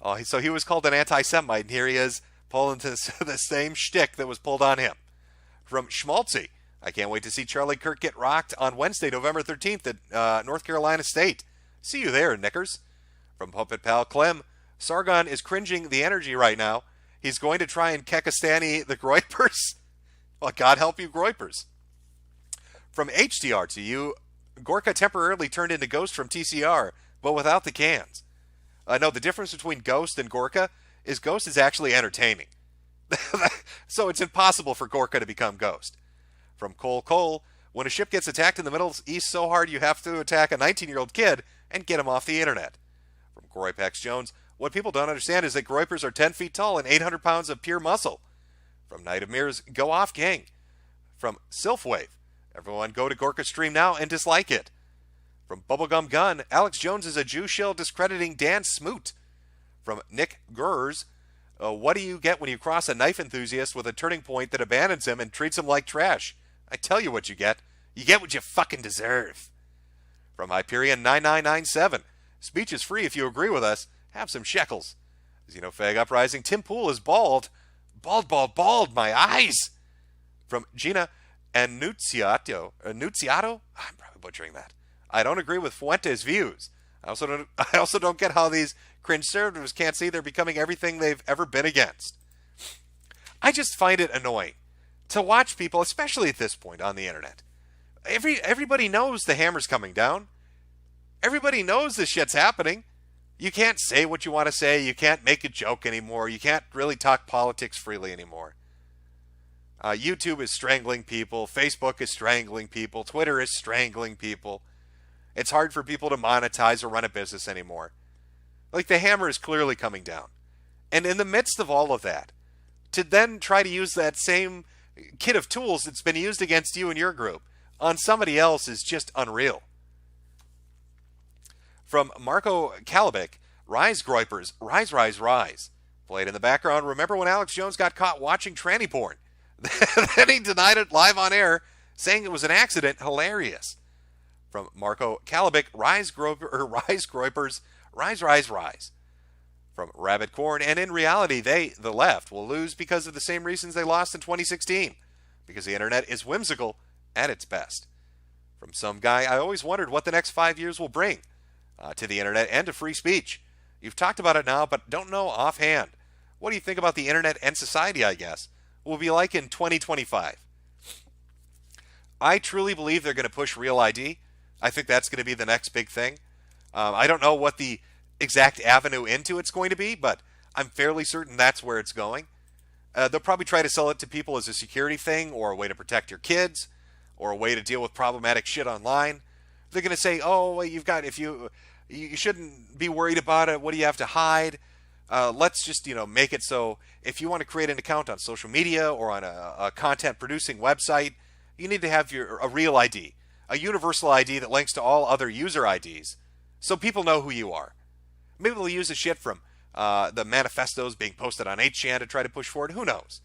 Oh, so he was called an anti-Semite, and here he is pulling the same shtick that was pulled on him. From Schmaltzy, I can't wait to see Charlie Kirk get rocked on Wednesday, November 13th at North Carolina State. See you there, Knickers. From Puppet Pal Clem, Sargon is cringing the energy right now. He's going to try and Kekistani the Groypers. Well, God help you, Groypers. From HTR to you, Gorka temporarily turned into Ghost from TCR, but without the cans. No, the difference between Ghost and Gorka is Ghost is actually entertaining. So it's impossible for Gorka to become Ghost. From Cole, when a ship gets attacked in the Middle East so hard you have to attack a 19-year-old kid and get him off the internet. From Groypex Jones, what people don't understand is that Groypers are 10 feet tall and 800 pounds of pure muscle. From Night of Mirrors, go off gang. From Sylphwave, everyone go to Gorka stream now and dislike it. From Bubblegum Gun, Alex Jones is a Jew shill discrediting Dan Smoot. From Nick Gers, what do you get when you cross a knife enthusiast with a turning point that abandons him and treats him like trash? I tell you what you get. You get what you fucking deserve. From Hyperion 9997, speech is free if you agree with us. Have some shekels. Xenofag Uprising, Tim Pool is bald. Bald, my eyes. From Gina Annunziato, I'm probably butchering that. I don't agree with Fuentes' views. I also don't get how these cringe-servatives can't see they're becoming everything they've ever been against. I just find it annoying to watch people, especially at this point on the internet. Everybody knows the hammer's coming down. Everybody knows this shit's happening. You can't say what you want to say. You can't make a joke anymore. You can't really talk politics freely anymore. YouTube is strangling people. Facebook is strangling people. Twitter is strangling people. It's hard for people to monetize or run a business anymore. Like, the hammer is clearly coming down. And in the midst of all of that, to then try to use that same kit of tools that's been used against you and your group on somebody else is just unreal. From Marco Kalabik, Rise, Groypers. Rise, rise, rise. Played in the background. Remember when Alex Jones got caught watching tranny porn? Then he denied it live on air, saying it was an accident. Hilarious. From Marco Kalabik, rise, Groypers. Rise, rise, rise. From Rabbit Corn, and in reality, they, the left, will lose because of the same reasons they lost in 2016. Because the internet is whimsical at its best. From some guy, I always wondered what the next 5 years will bring to the internet and to free speech. You've talked about it now, but don't know offhand. What do you think about the internet and society, I guess, will be like in 2025? I truly believe they're going to push Real ID. I think that's going to be the next big thing. I don't know what the exact avenue into it's going to be, but I'm fairly certain that's where it's going. They'll probably try to sell it to people as a security thing or a way to protect your kids or a way to deal with problematic shit online. They're going to say, oh, you've got, if you shouldn't be worried about it. What do you have to hide? Let's just, make it so if you want to create an account on social media or on a content producing website, you need to have a real ID, a universal ID that links to all other user IDs so people know who you are. Maybe they'll use the shit from the manifestos being posted on 8chan to try to push forward. Who knows?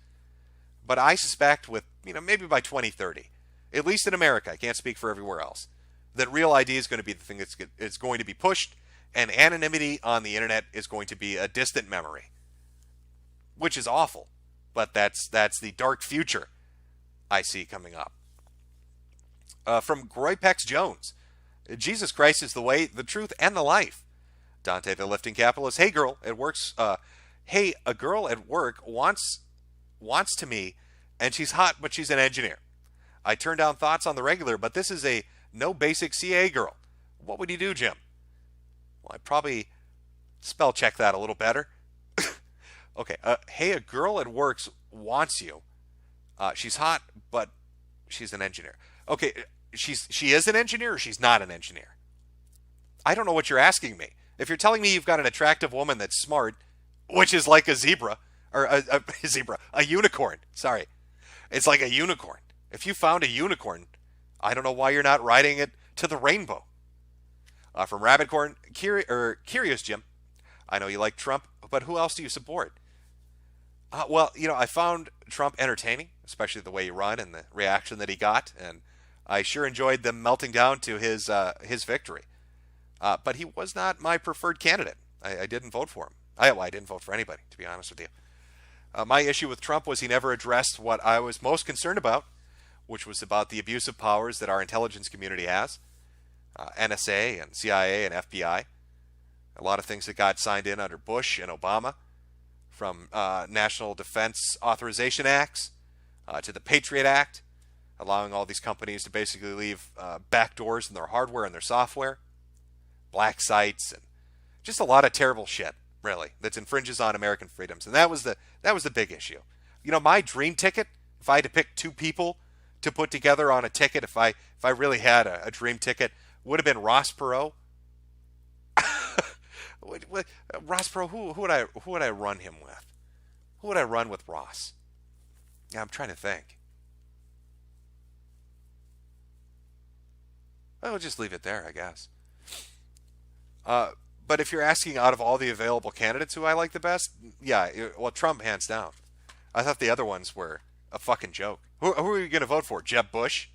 But I suspect with, maybe by 2030, at least in America, I can't speak for everywhere else, that Real ID is going to be the thing that's going to be pushed, and anonymity on the internet is going to be a distant memory, which is awful. But that's the dark future I see coming up. From Groypex Jones, Jesus Christ is the way, the truth, and the life. Dante the Lifting Capitalist, hey girl, it works. Hey, a girl at work wants to me, and she's hot, but she's an engineer. I turn down thoughts on the regular, but this is a no basic CA girl. What would you do, Jim? Well, I'd probably spell check that a little better. Okay, hey, a girl at work wants you. She's hot, but she's an engineer. Okay, she is an engineer or she's not an engineer? I don't know what you're asking me. If you're telling me you've got an attractive woman that's smart, which is like a zebra, or a unicorn, sorry. It's like a unicorn. If you found a unicorn, I don't know why you're not riding it to the rainbow. From Rabbitcorn, curious, Jim. I know you like Trump, but who else do you support? Well, I found Trump entertaining, especially the way he run and the reaction that he got, and I sure enjoyed them melting down to his victory. But he was not my preferred candidate. I didn't vote for him. I didn't vote for anybody, to be honest with you. My issue with Trump was he never addressed what I was most concerned about, which was about the abuse of powers that our intelligence community has, NSA and CIA and FBI, a lot of things that got signed in under Bush and Obama, from National Defense Authorization Acts to the Patriot Act, allowing all these companies to basically leave backdoors in their hardware and their software, black sites, and just a lot of terrible shit, really, that infringes on American freedoms. And that was the big issue. My dream ticket, if I had to pick two people to put together on a ticket, if I really had a dream ticket, would have been Ross Perot. Ross Perot, who would I run him with? Who would I run with Ross? Yeah, I'm trying to think. I'll just leave it there, I guess. But if you're asking out of all the available candidates who I like the best, yeah, well, Trump hands down. I thought the other ones were a fucking joke. Who are you going to vote for? Jeb Bush?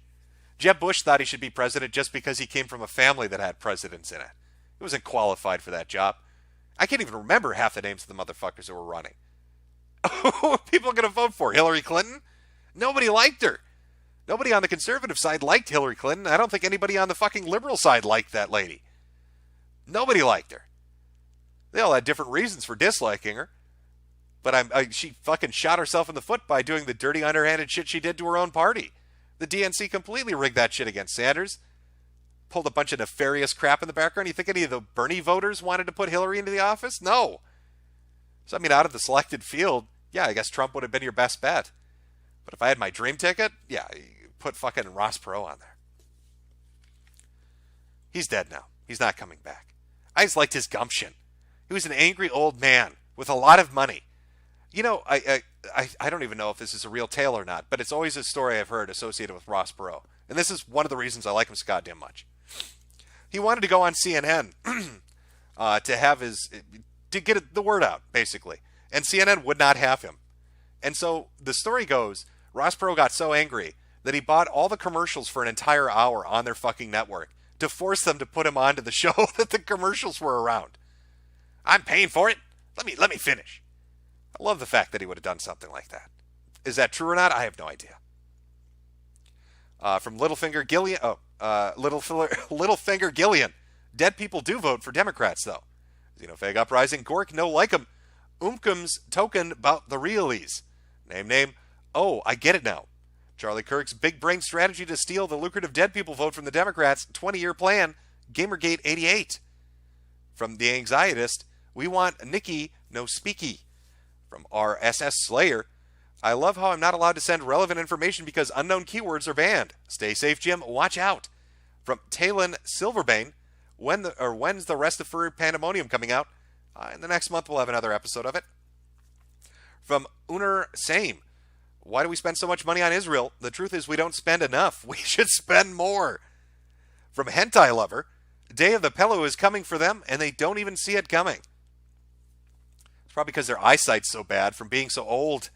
Jeb Bush thought he should be president just because he came from a family that had presidents in it. He wasn't qualified for that job. I can't even remember half the names of the motherfuckers who were running. Who are people going to vote for? Hillary Clinton? Nobody liked her. Nobody on the conservative side liked Hillary Clinton. I don't think anybody on the fucking liberal side liked that lady. Nobody liked her. They all had different reasons for disliking her. But she fucking shot herself in the foot by doing the dirty, underhanded shit she did to her own party. The DNC completely rigged that shit against Sanders. Pulled a bunch of nefarious crap in the background. You think any of the Bernie voters wanted to put Hillary into the office? No. So, out of the selected field, yeah, I guess Trump would have been your best bet. But if I had my dream ticket, yeah, put fucking Ross Perot on there. He's dead now. He's not coming back. I just liked his gumption. He was an angry old man with a lot of money. I don't even know if this is a real tale or not, but it's always a story I've heard associated with Ross Perot. And this is one of the reasons I like him so goddamn much. He wanted to go on CNN to get the word out, basically. And CNN would not have him. And so the story goes, Ross Perot got so angry that he bought all the commercials for an entire hour on their fucking network to force them to put him onto the show that the commercials were around. I'm paying for it. Let me finish. I love the fact that he would have done something like that. Is that true or not? I have no idea. From Littlefinger Gillian. Littlefinger Gillian. Dead people do vote for Democrats, though. Xenofag Uprising. Gork no like 'em. Umkum's token about the realies. Name. Oh, I get it now. Charlie Kirk's big brain strategy to steal the lucrative dead people vote from the Democrats. 20-year plan. Gamergate 88. From the Anxietist. We want Nikki, no speaky. From RSS Slayer. I love how I'm not allowed to send relevant information because unknown keywords are banned. Stay safe, Jim. Watch out. From Talon Silverbane. When's the rest of Furry Pandemonium coming out? In the next month, we'll have another episode of it. From Uner Same. Why do we spend so much money on Israel? The truth is we don't spend enough. We should spend more. From Hentai Lover. Day of the Pillow is coming for them, and they don't even see it coming. It's probably because their eyesight's so bad from being so old.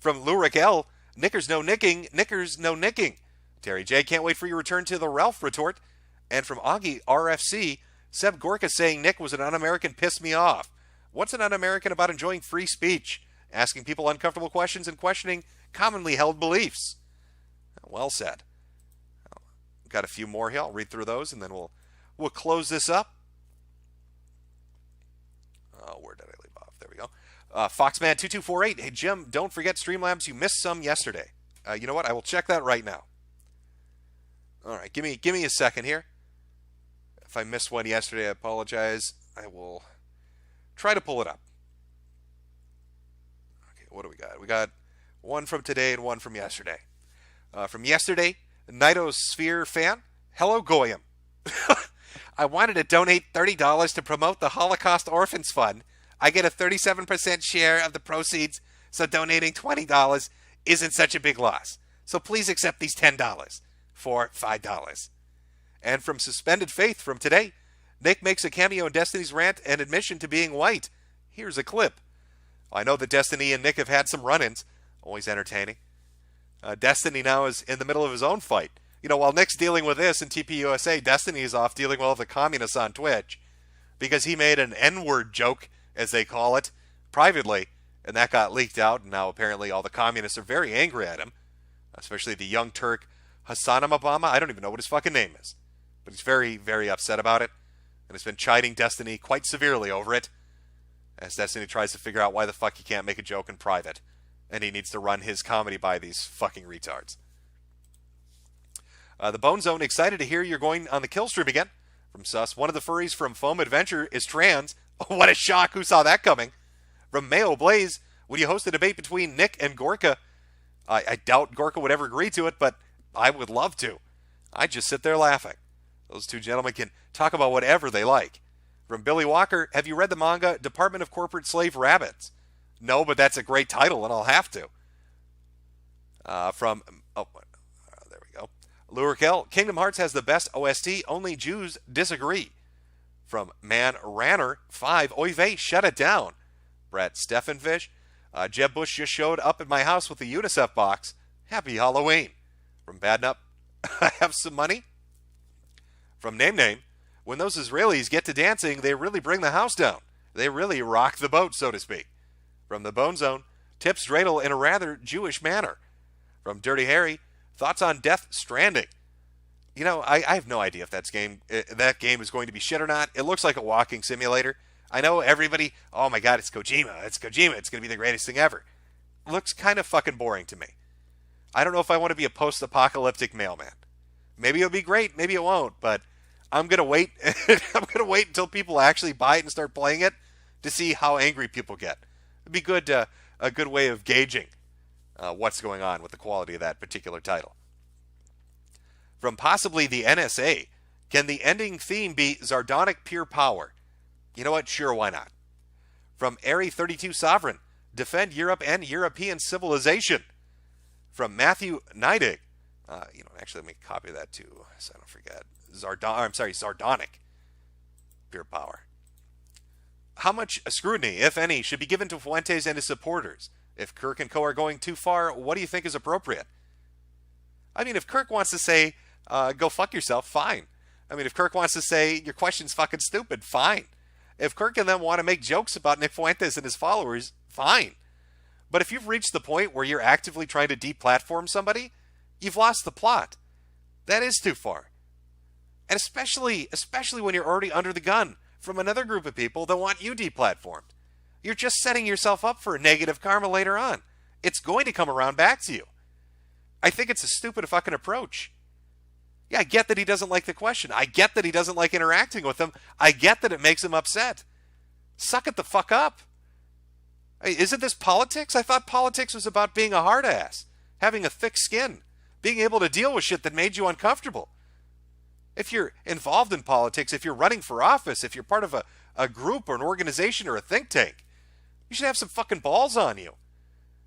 From Lurik L. Knickers no nicking, knickers no nicking. Terry J. Can't wait for your return to the Ralph retort. And from Augie RFC. Seb Gorka saying Nick was an un-American pissed me off. What's an un-American about enjoying free speech? Asking people uncomfortable questions and questioning commonly held beliefs. Well said. Got a few more here. I'll read through those and then we'll close this up. Oh, where did I leave off? There we go. Foxman2248. Hey, Jim, don't forget Streamlabs. You missed some yesterday. You know what? I will check that right now. All right, give me a second here. If I missed one yesterday, I apologize. I will try to pull it up. Okay, what do we got? We got one from today and one from yesterday. From yesterday, Nightosphere fan. Hello, Goyim. I wanted to donate $30 to promote the Holocaust Orphans Fund. I get a 37% share of the proceeds, so donating $20 isn't such a big loss. So please accept these $10 for $5. And from Suspended Faith from today, Nick makes a cameo in Destiny's rant and admission to being white. Here's a clip. I know that Destiny and Nick have had some run-ins. Always entertaining. Destiny now is in the middle of his own fight. While Nick's dealing with this in TPUSA, Destiny is off dealing with all the communists on Twitch because he made an N-word joke, as they call it, privately, and that got leaked out, and now apparently all the communists are very angry at him, especially the young Turk Hassan Obama. I don't even know what his fucking name is, but he's very, very upset about it, and has been chiding Destiny quite severely over it, as Destiny tries to figure out why the fuck he can't make a joke in private, and he needs to run his comedy by these fucking retards. The Bone Zone, excited to hear you're going on the kill stream again. From Sus, one of the furries from Foam Adventure is trans. Oh, what a shock. Who saw that coming? From Mayo Blaze, would you host a debate between Nick and Gorka? I doubt Gorka would ever agree to it, but I would love to. I'd just sit there laughing. Those two gentlemen can talk about whatever they like. From Billy Walker, have you read the manga Department of Corporate Slave Rabbits? No, but that's a great title, and I'll have to. There we go. Lurikel, Kingdom Hearts has the best OST, only Jews disagree. From Man Ranner 5, oy vey, shut it down. Brett Steffenfish, Jeb Bush just showed up at my house with a UNICEF box. Happy Halloween. From Badnup, I have some money. From Name, when those Israelis get to dancing, they really bring the house down. They really rock the boat, so to speak. From the Bone Zone, tips dreidel in a rather Jewish manner. From Dirty Harry, thoughts on Death Stranding. I have no idea if that game is going to be shit or not. It looks like a walking simulator. I know everybody, oh my god, it's Kojima. It's going to be the greatest thing ever. Looks kind of fucking boring to me. I don't know if I want to be a post-apocalyptic mailman. Maybe it'll be great, maybe it won't, but I'm going to wait. I'm going to wait until people actually buy it and start playing it to see how angry people get. It'd be a good way of gauging what's going on with the quality of that particular title. From possibly the NSA, can the ending theme be Zardonic Pure Power? You know what? Sure, why not? From Airy32 Sovereign, defend Europe and European civilization. From Matthew Neidig, actually let me copy that too, so I don't forget. Zardonic Pure Power. How much scrutiny, if any, should be given to Fuentes and his supporters? If Kirk and co are going too far, what do you think is appropriate? I mean, if Kirk wants to say, go fuck yourself, fine. I mean, if Kirk wants to say, your question's fucking stupid, fine. If Kirk and them want to make jokes about Nick Fuentes and his followers, fine. But if you've reached the point where you're actively trying to deplatform somebody, you've lost the plot. That is too far. And especially when you're already under the gun from another group of people that want you deplatformed. You're just setting yourself up for negative karma later on. It's going to come around back to you. I think it's a stupid fucking approach. Yeah, I get that he doesn't like the question. I get that he doesn't like interacting with them. I get that it makes him upset. Suck it the fuck up. Hey, isn't this politics? I thought politics was about being a hard ass, having a thick skin, being able to deal with shit that made you uncomfortable. If you're involved in politics, if you're running for office, if you're part of a group or an organization or a think tank, you should have some fucking balls on you.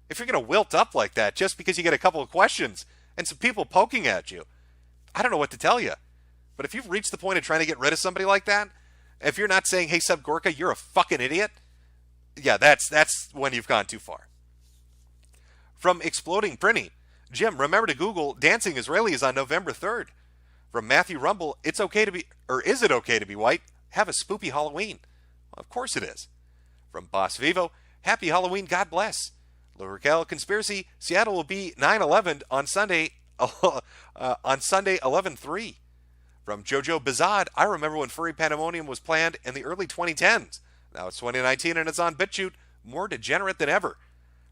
If you're going to wilt up like that just because you get a couple of questions and some people poking at you, I don't know what to tell you. But if you've reached the point of trying to get rid of somebody like that, if you're not saying, hey, Sub Gorka, you're a fucking idiot, yeah, that's when you've gone too far. From Exploding Prinny, Jim, remember to Google Dancing Israelis on November 3rd. From Matthew Rumble, is it okay to be white? Have a spoopy Halloween. Well, of course it is. From Boss Vivo, happy Halloween, God bless. Lurkel Conspiracy, Seattle will be 9/11 on Sunday, 11/3. From Jojo Bizad, I remember when Furry Pandemonium was planned in the early 2010s. Now it's 2019 and it's on BitChute, more degenerate than ever.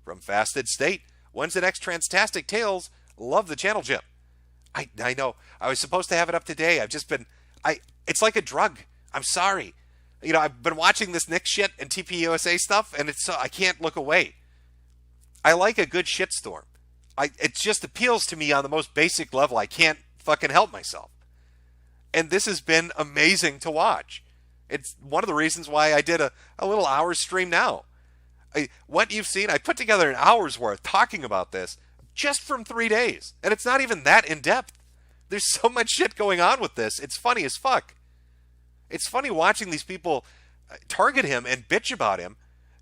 From Fasted State, when's the next Transtastic Tales? Love the channel, Jim. I know. I was supposed to have it up today. It's like a drug. I'm sorry. You know, I've been watching this Nick shit and TPUSA stuff, and I can't look away. I like a good shitstorm. It just appeals to me on the most basic level. I can't fucking help myself. And this has been amazing to watch. It's one of the reasons why I did a little hour stream now. What you've seen, I put together an hour's worth talking about this just from 3 days. And it's not even that in-depth. There's so much shit going on with this. It's funny as fuck. It's funny watching these people target him and bitch about him.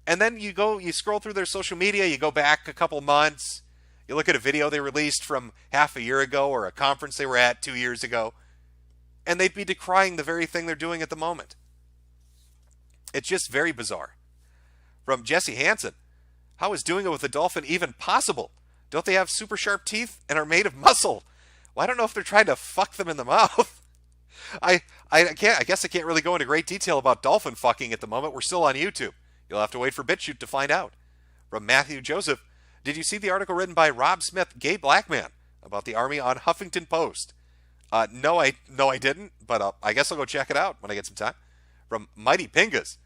And then you scroll through their social media, you go back a couple months, you look at a video they released from half a year ago or a conference they were at 2 years ago, and they'd be decrying the very thing they're doing at the moment. It's just very bizarre. From Jesse Hansen, how is doing it with a dolphin even possible? Don't they have super sharp teeth and are made of muscle? Well, I don't know if they're trying to fuck them in the mouth. I guess I can't really go into great detail about dolphin fucking at the moment. We're still on YouTube. You'll have to wait for BitChute to find out. From Matthew Joseph, did you see the article written by Rob Smith, Gay Black Man, about the Army on Huffington Post? No, I didn't, but I guess I'll go check it out when I get some time. From Mighty Pingas,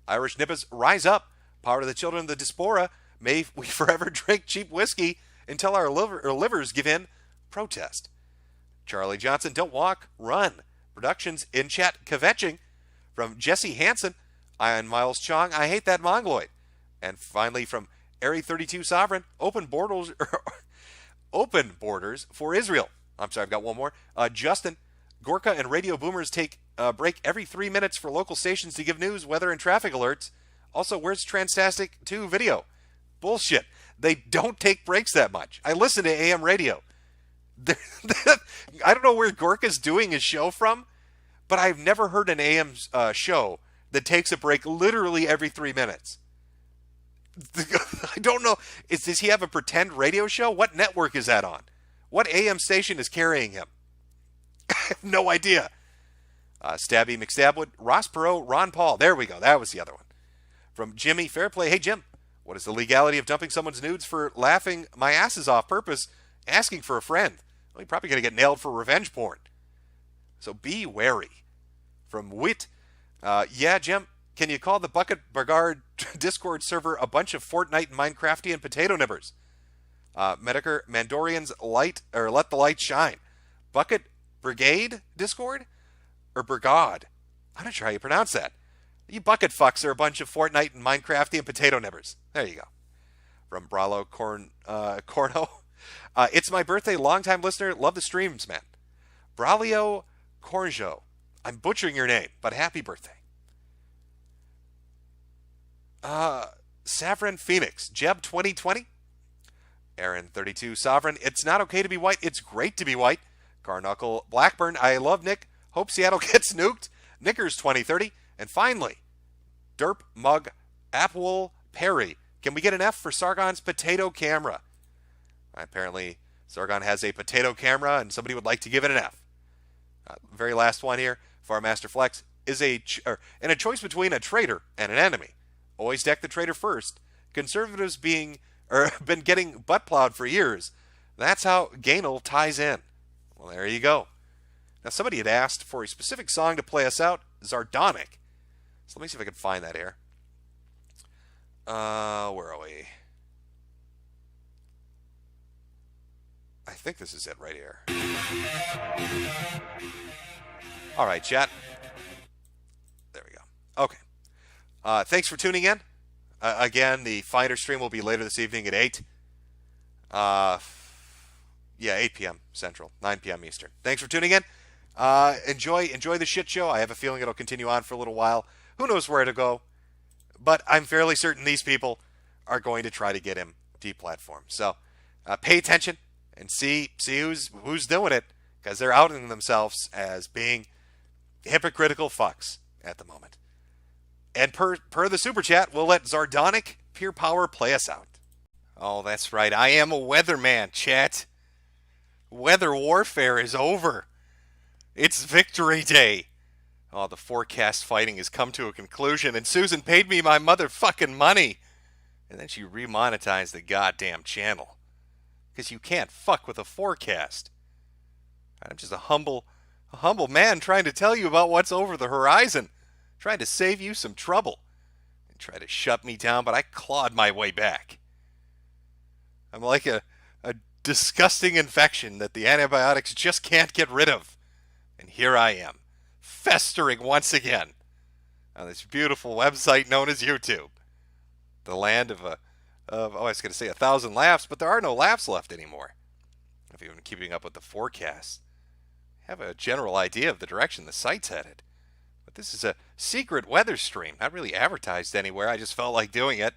Irish Nippers, rise up. Power to the children of the diaspora. May we forever drink cheap whiskey until our livers give in. Protest. Charlie Johnson, don't walk, run. Productions in chat kvetching. From Jesse Hansen, Ian Miles Chong, I hate that Mongoloid. And finally from Airy32 Sovereign, open borders for Israel. I'm sorry, I've got one more. Justin, Gorka and radio boomers take a break every 3 minutes for local stations to give news, weather, and traffic alerts. Also, where's Transtastic 2 video? Bullshit. They don't take breaks that much. I listen to AM radio. I don't know where Gorka's doing his show from, but I've never heard an AM show that takes a break literally every 3 minutes. I don't know. Does he have a pretend radio show? What network is that on? What AM station is carrying him? I have no idea. Stabby McStabwood, Ross Perot, Ron Paul. There we go. That was the other one. From Jimmy Fairplay. Hey, Jim, what is the legality of dumping someone's nudes for laughing my asses off purpose, asking for a friend? Well, you're probably going to get nailed for revenge porn. So be wary. From Wit. Yeah, Jim, can you call the Bucket Burgard Discord server a bunch of Fortnite and Minecraftian potato nibbers? Metokur, Mandorians, light, or let the light shine. Bucket Brigade Discord? Or Brigade? I'm not sure how you pronounce that. You bucket fucks are a bunch of Fortnite and Minecraftian potato nibbers. There you go. From Bralo Corno. It's my birthday, longtime listener. Love the streams, man. Bralio Cornjo. I'm butchering your name, but happy birthday. Savrin Phoenix, Jeb 2020. Aaron 32 Sovereign. It's not okay to be white. It's great to be white. Carknuckle Blackburn. I love Nick. Hope Seattle gets nuked. Knickers 2030. And finally, Derp Mug Apple Perry. Can we get an F for Sargon's potato camera? Apparently, Sargon has a potato camera, and somebody would like to give it an F. Very last one here. Farmaster Flex is in a choice between a traitor and an enemy. Always deck the traitor first. Conservatives been getting butt plowed for years. That's how Gainel ties in. Well, there you go. Now, somebody had asked for a specific song to play us out, Zardonic. So let me see if I can find that here. Where are we? I think this is it right here. All right, chat. There we go. Okay. Thanks for tuning in. Again, the Finder stream will be later this evening at 8. 8 p.m. Central, 9 p.m. Eastern. Thanks for tuning in. Enjoy the shit show. I have a feeling it'll continue on for a little while. Who knows where to go? But I'm fairly certain these people are going to try to get him deplatformed. So pay attention and see who's doing it, because they're outing themselves as being hypocritical fucks at the moment. And per the super chat, we'll let Zardonic Pure Power play us out. Oh, that's right. I am a weatherman, chat. Weather warfare is over. It's victory day. Oh, the forecast fighting has come to a conclusion, and Susan paid me my motherfucking money. And then she remonetized the goddamn channel. Because you can't fuck with a forecast. I'm just a humble man trying to tell you about what's over the horizon. Trying to save you some trouble. And try to shut me down, but I clawed my way back. I'm like a disgusting infection that the antibiotics just can't get rid of. And here I am, festering once again on this beautiful website known as YouTube. The land of I was going to say 1,000 laughs, but there are no laughs left anymore. If you've been keeping up with the forecast, I have a general idea of the direction the site's headed. But this is a secret weather stream, not really advertised anywhere. I just felt like doing it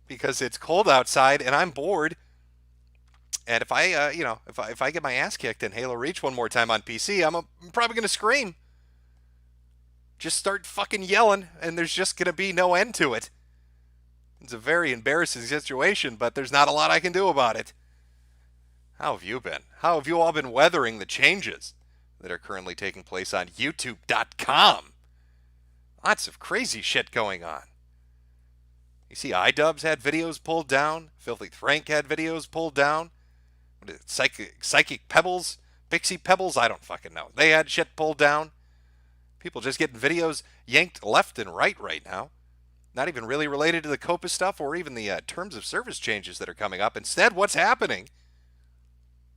because it's cold outside and I'm bored. And if I, if I get my ass kicked in Halo Reach one more time on PC, I'm probably going to scream. Just start fucking yelling, and there's just going to be no end to it. It's a very embarrassing situation, but there's not a lot I can do about it. How have you been? How have you all been weathering the changes that are currently taking place on YouTube.com? Lots of crazy shit going on. You see, iDubbbz had videos pulled down. Filthy Frank had videos pulled down. Psychic Pebbles, Pixie Pebbles, I don't fucking know. They had shit pulled down. People just getting videos yanked left and right now. Not even really related to the COPA stuff or even the terms of service changes that are coming up. Instead, what's happening?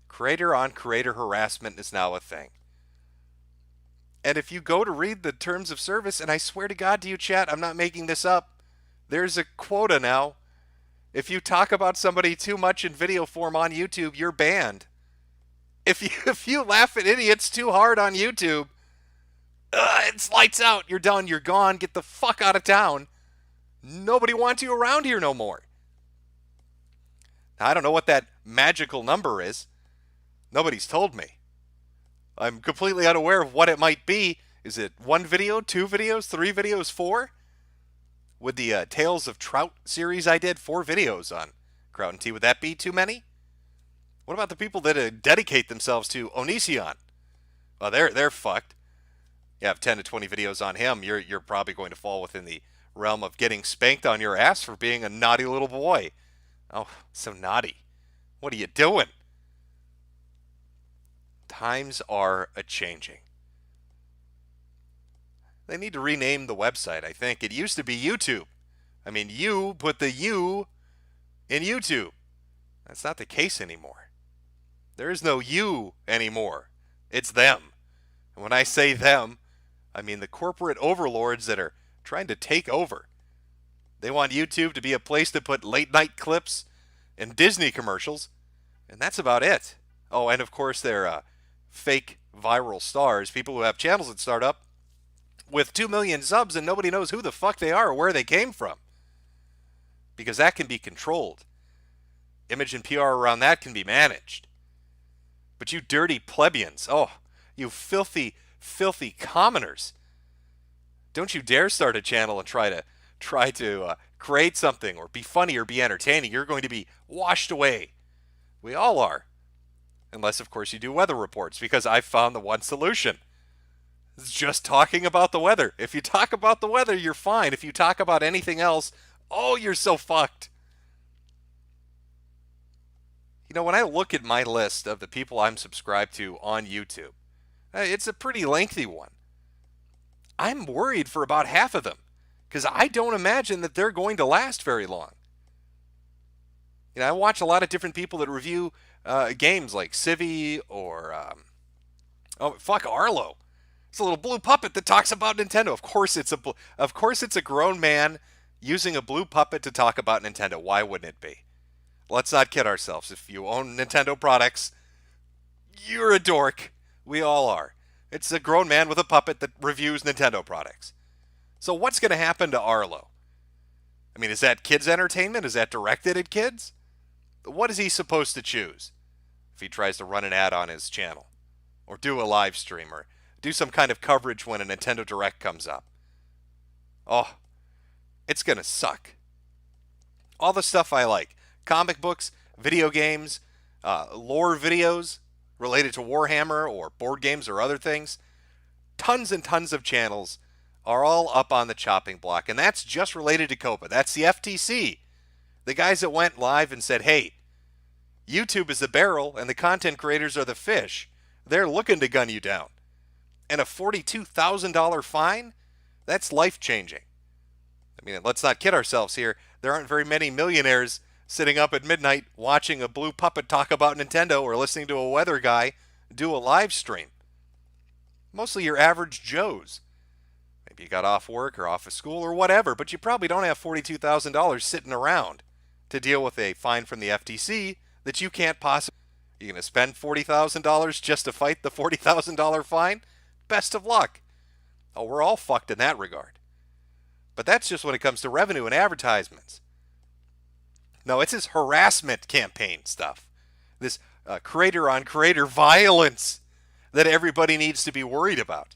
Creator-on-creator harassment is now a thing. And if you go to read the terms of service, and I swear to God to you, chat, I'm not making this up, there's a quota now. If you talk about somebody too much in video form on YouTube, you're banned. If you laugh at idiots too hard on YouTube, it's lights out. You're done. You're gone. Get the fuck out of town. Nobody wants you around here no more. Now, I don't know what that magical number is. Nobody's told me. I'm completely unaware of what it might be. Is it 1 video, 2 videos, 3 videos, 4? With the Tales of Trout series I did, 4 videos on Kraut and Tea. Would that be too many? What about the people that dedicate themselves to Onision? Well, they're fucked. You have 10 to 20 videos on him, you're probably going to fall within the realm of getting spanked on your ass for being a naughty little boy. Oh, so naughty. What are you doing? Times are a-changing. They need to rename the website, I think. It used to be YouTube. I mean, you put the U in YouTube. That's not the case anymore. There is no you anymore. It's them. And when I say them, I mean the corporate overlords that are trying to take over. They want YouTube to be a place to put late-night clips and Disney commercials, and that's about it. Oh, and of course they're fake viral stars, people who have channels that start up with 2 million subs and nobody knows who the fuck they are or where they came from. because that can be controlled. Image and PR around that can be managed. But you dirty plebeians, oh, you filthy, filthy commoners, don't you dare start a channel and try to create something or be funny or be entertaining. You're going to be washed away. We all are. Unless, of course, you do weather reports, because I've found the one solution. It's just talking about the weather. If you talk about the weather, you're fine. If you talk about anything else, oh, you're so fucked. You know, when I look at my list of the people I'm subscribed to on YouTube, it's a pretty lengthy one. I'm worried for about half of them, because I don't imagine that they're going to last very long. You know, I watch a lot of different people that review games like Civi or, Arlo. It's a little blue puppet that talks about Nintendo. Of course it's a grown man using a blue puppet to talk about Nintendo. Why wouldn't it be? Let's not kid ourselves. If you own Nintendo products, you're a dork. We all are. It's a grown man with a puppet that reviews Nintendo products. So what's going to happen to Arlo? I mean, is that kids' entertainment? Is that directed at kids? What is he supposed to choose if he tries to run an ad on his channel? Or do a live stream? Or do some kind of coverage when a Nintendo Direct comes up? Oh, it's going to suck. All the stuff I like. Comic books, video games, lore videos related to Warhammer or board games or other things. Tons and tons of channels are all up on the chopping block. And that's just related to COPA. That's the FTC. The guys that went live and said, hey, YouTube is the barrel and the content creators are the fish. They're looking to gun you down. And a $42,000 fine? That's life-changing. I mean, let's not kid ourselves here. There aren't very many millionaires sitting up at midnight watching a blue puppet talk about Nintendo or listening to a weather guy do a live stream. Mostly your average Joes. Maybe you got off work or off of school or whatever, but you probably don't have $42,000 sitting around to deal with a fine from the FTC that you can't possibly. You're going to spend $40,000 just to fight the $40,000 fine? Best of luck. Oh, we're all fucked in that regard. But that's just when it comes to revenue and advertisements. No, it's this harassment campaign stuff. This creator-on-creator violence that everybody needs to be worried about.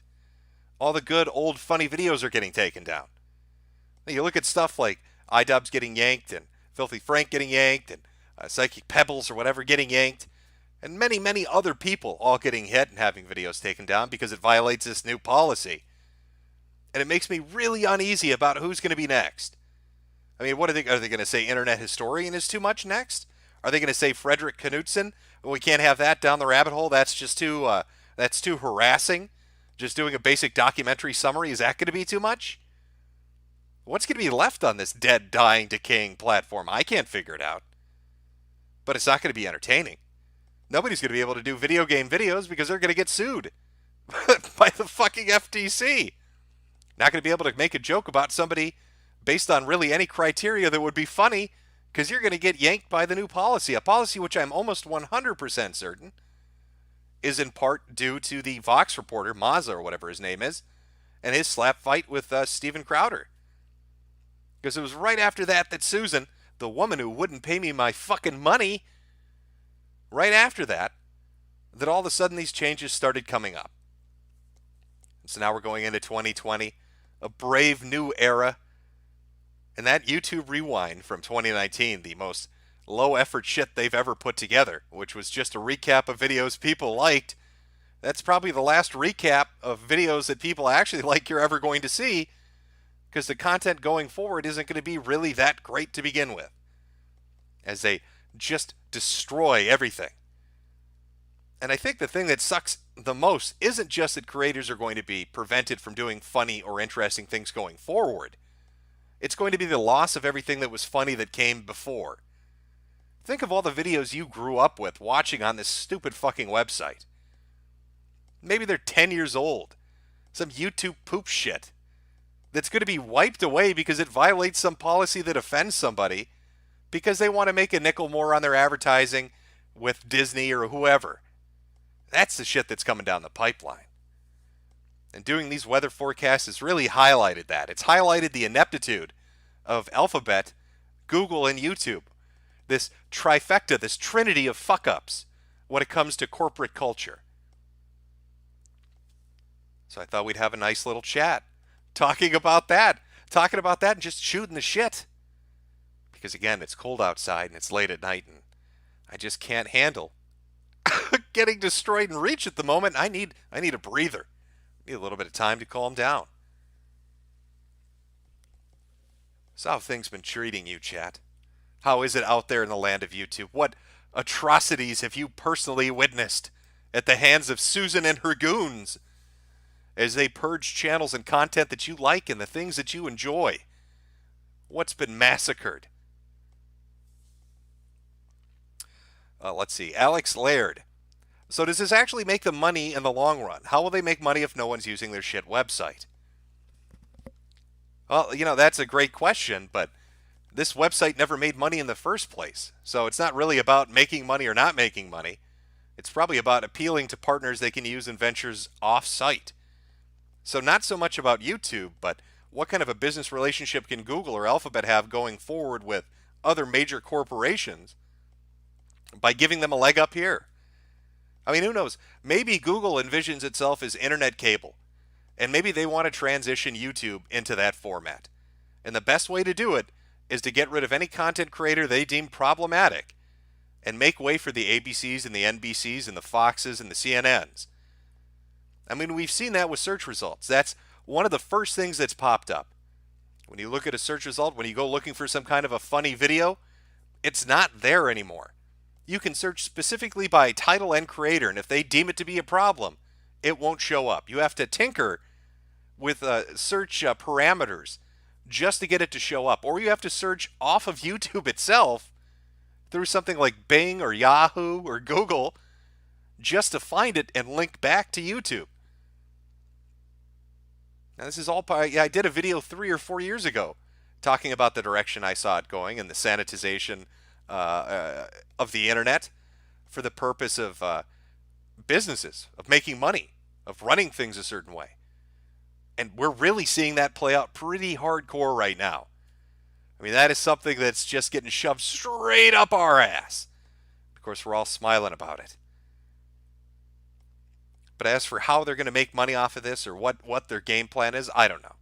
All the good, old, funny videos are getting taken down. Now, you look at stuff like iDubbbz getting yanked, and Filthy Frank getting yanked, and Psychic Pebbles or whatever getting yanked, and many, many other people all getting hit and having videos taken down because it violates this new policy. And it makes me really uneasy about who's going to be next. I mean, are they going to say internet historian is too much next? Are they going to say Frederick Knudsen? Well, we can't have that down the rabbit hole. That's just too harassing. Just doing a basic documentary summary, is that going to be too much? What's going to be left on this dead, dying, decaying platform? I can't figure it out. But it's not going to be entertaining. Nobody's going to be able to do video game videos because they're going to get sued by the fucking FTC. Not going to be able to make a joke about somebody based on really any criteria that would be funny, because you're going to get yanked by the new policy. A policy which I'm almost 100% certain is in part due to the Vox reporter, Mazza or whatever his name is, and his slap fight with Steven Crowder. Because it was right after that Susan, the woman who wouldn't pay me my fucking money, right after that all of a sudden these changes started coming up. So now we're going into 2020, a brave new era. And that YouTube Rewind from 2019, the most low-effort shit they've ever put together, which was just a recap of videos people liked, that's probably the last recap of videos that people actually like you're ever going to see, because the content going forward isn't going to be really that great to begin with, as they just destroy everything. And I think the thing that sucks the most isn't just that creators are going to be prevented from doing funny or interesting things going forward. It's going to be the loss of everything that was funny that came before. Think of all the videos you grew up with watching on this stupid fucking website. Maybe they're 10 years old. Some YouTube poop shit that's going to be wiped away because it violates some policy that offends somebody because they want to make a nickel more on their advertising with Disney or whoever. That's the shit that's coming down the pipeline. And doing these weather forecasts has really highlighted that. It's highlighted the ineptitude of Alphabet Google, and YouTube. This trifecta, this trinity of fuck-ups when it comes to corporate culture. So I thought we'd have a nice little chat talking about that and just shooting the shit. Because again, it's cold outside and it's late at night and I just can't handle getting destroyed in Reach at the moment. I need a breather. I need a little bit of time to calm down. So how have things been treating you, chat? How is it out there in the land of YouTube? What atrocities have you personally witnessed at the hands of Susan and her goons as they purge channels and content that you like and the things that you enjoy? What's been massacred? Let's see. Alex Laird. So does this actually make them money in the long run? How will they make money if no one's using their shit website? Well, that's a great question, but this website never made money in the first place. So it's not really about making money or not making money. It's probably about appealing to partners they can use in ventures off-site. So not so much about YouTube, but what kind of a business relationship can Google or Alphabet have going forward with other major corporations by giving them a leg up here? I mean, who knows? Maybe Google envisions itself as internet cable, and maybe they want to transition YouTube into that format. And the best way to do it is to get rid of any content creator they deem problematic and make way for the ABCs and the NBCs and the Foxes and the CNNs. I mean, we've seen that with search results. That's one of the first things that's popped up. When you look at a search result, when you go looking for some kind of a funny video, it's not there anymore. You can search specifically by title and creator, and if they deem it to be a problem, it won't show up. You have to tinker with search parameters just to get it to show up. Or you have to search off of YouTube itself through something like Bing or Yahoo or Google just to find it and link back to YouTube. Now this is all part, I did a video 3 or 4 years ago talking about the direction I saw it going and the sanitization of the internet for the purpose of businesses, of making money, of running things a certain way. And we're really seeing that play out pretty hardcore right now. I mean, that is something that's just getting shoved straight up our ass. Of course, we're all smiling about it. But as for how they're going to make money off of this or what their game plan is, I don't know.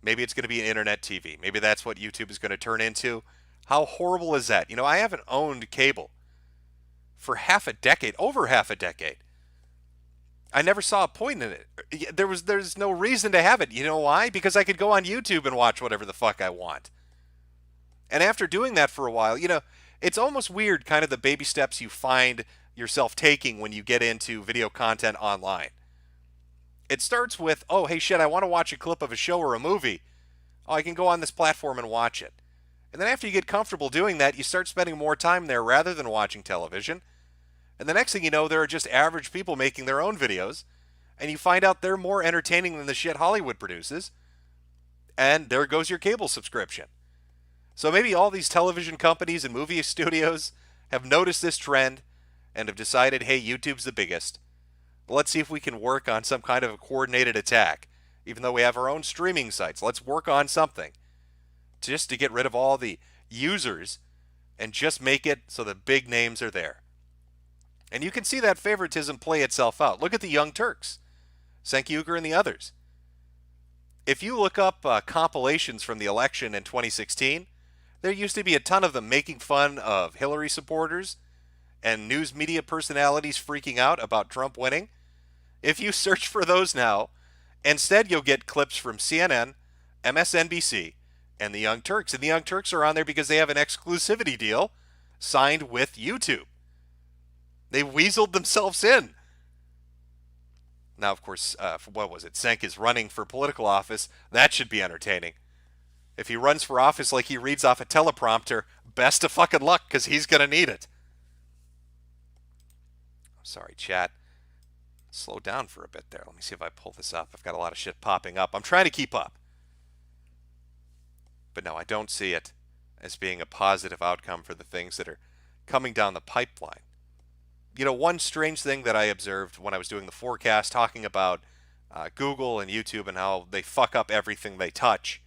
Maybe it's going to be an internet TV. Maybe that's what YouTube is going to turn into. How horrible is that? I haven't owned cable for over half a decade. I never saw a point in it. There's no reason to have it. You know why? Because I could go on YouTube and watch whatever the fuck I want. And after doing that for a while, it's almost weird kind of the baby steps you find yourself taking when you get into video content online. It starts with, oh, hey, shit, I want to watch a clip of a show or a movie. Oh, I can go on this platform and watch it. And then after you get comfortable doing that, you start spending more time there rather than watching television. And the next thing you know, there are just average people making their own videos. And you find out they're more entertaining than the shit Hollywood produces. And there goes your cable subscription. So maybe all these television companies and movie studios have noticed this trend and have decided, hey, YouTube's the biggest. Let's see if we can work on some kind of a coordinated attack. Even though we have our own streaming sites, let's work on something just to get rid of all the users and just make it so the big names are there. And you can see that favoritism play itself out. Look at the Young Turks, Senkyuker and the others. If you look up compilations from the election in 2016, there used to be a ton of them making fun of Hillary supporters and news media personalities freaking out about Trump winning. If you search for those now, instead you'll get clips from CNN, MSNBC, and the Young Turks. And the Young Turks are on there because they have an exclusivity deal signed with YouTube. They weaseled themselves in. Now, of course, what was it? Senk is running for political office. That should be entertaining. If he runs for office like he reads off a teleprompter, best of fucking luck, because he's going to need it. Sorry, chat. Slow down for a bit there. Let me see if I pull this up. I've got a lot of shit popping up. I'm trying to keep up. But no, I don't see it as being a positive outcome for the things that are coming down the pipeline. One strange thing that I observed when I was doing the forecast, talking about Google and YouTube and how they fuck up everything they touch,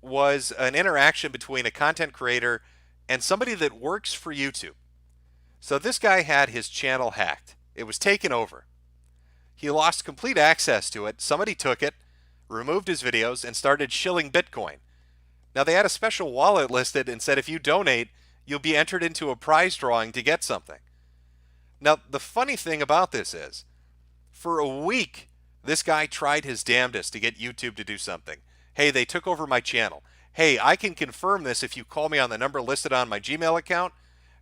was an interaction between a content creator and somebody that works for YouTube. So this guy had his channel hacked. It was taken over. He lost complete access to it. Somebody took it, removed his videos, and started shilling Bitcoin. Now, they had a special wallet listed and said if you donate, you'll be entered into a prize drawing to get something. Now, the funny thing about this is, for a week, this guy tried his damnedest to get YouTube to do something. Hey, they took over my channel. Hey, I can confirm this if you call me on the number listed on my Gmail account.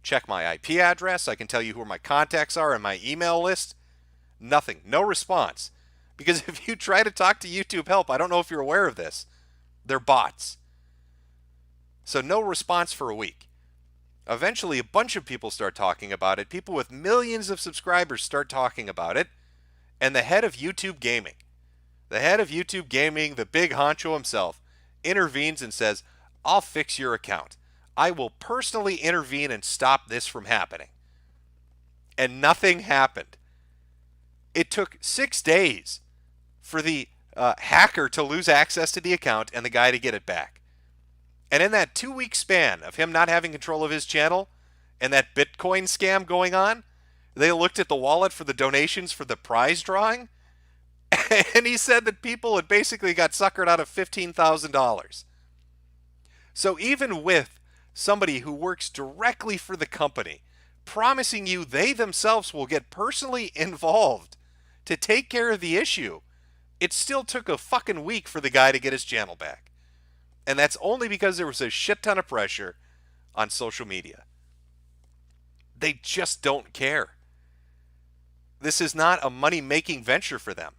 Check my IP address. I can tell you who my contacts are in my email list. Nothing. No response. Because if you try to talk to YouTube Help, I don't know if you're aware of this, they're bots. So no response for a week. Eventually, a bunch of people start talking about it. People with millions of subscribers start talking about it. And the head of YouTube Gaming, the big honcho himself, intervenes and says, I'll fix your account. I will personally intervene and stop this from happening. And nothing happened. It took 6 days for the hacker to lose access to the account and the guy to get it back. And in that 2-week span of him not having control of his channel and that Bitcoin scam going on, they looked at the wallet for the donations for the prize drawing, and he said that people had basically got suckered out of $15,000. So even with somebody who works directly for the company, promising you they themselves will get personally involved to take care of the issue, it still took a fucking week for the guy to get his channel back. And that's only because there was a shit ton of pressure on social media. They just don't care. This is not a money-making venture for them.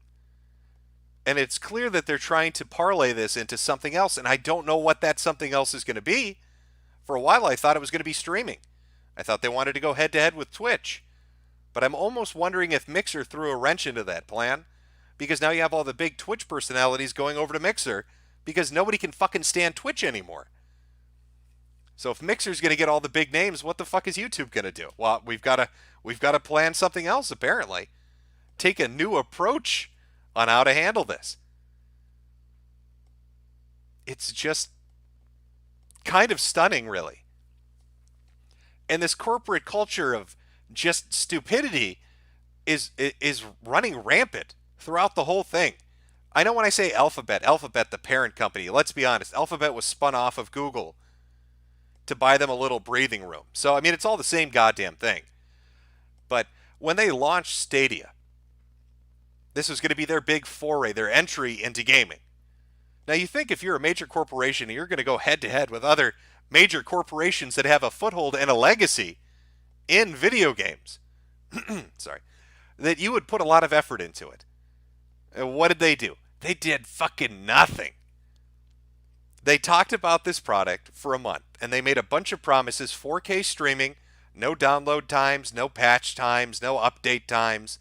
And it's clear that they're trying to parlay this into something else, and I don't know what that something else is going to be. For a while, I thought it was going to be streaming. I thought they wanted to go head-to-head with Twitch. But I'm almost wondering if Mixer threw a wrench into that plan, because now you have all the big Twitch personalities going over to Mixer, because nobody can fucking stand Twitch anymore. So if Mixer's going to get all the big names, what the fuck is YouTube going to do? Well, we've got to plan something else, apparently. Take a new approach on how to handle this. It's just kind of stunning, really. And this corporate culture of just stupidity is running rampant throughout the whole thing. I know when I say Alphabet, the parent company, let's be honest, Alphabet was spun off of Google to buy them a little breathing room. So, I mean, it's all the same goddamn thing. But when they launched Stadia, this was going to be their big foray, their entry into gaming. Now, you think if you're a major corporation and you're going to go head-to-head with other major corporations that have a foothold and a legacy in video games, sorry, that you would put a lot of effort into it. And what did they do? They did fucking nothing. They talked about this product for a month, and they made a bunch of promises, 4K streaming, no download times, no patch times, no update times,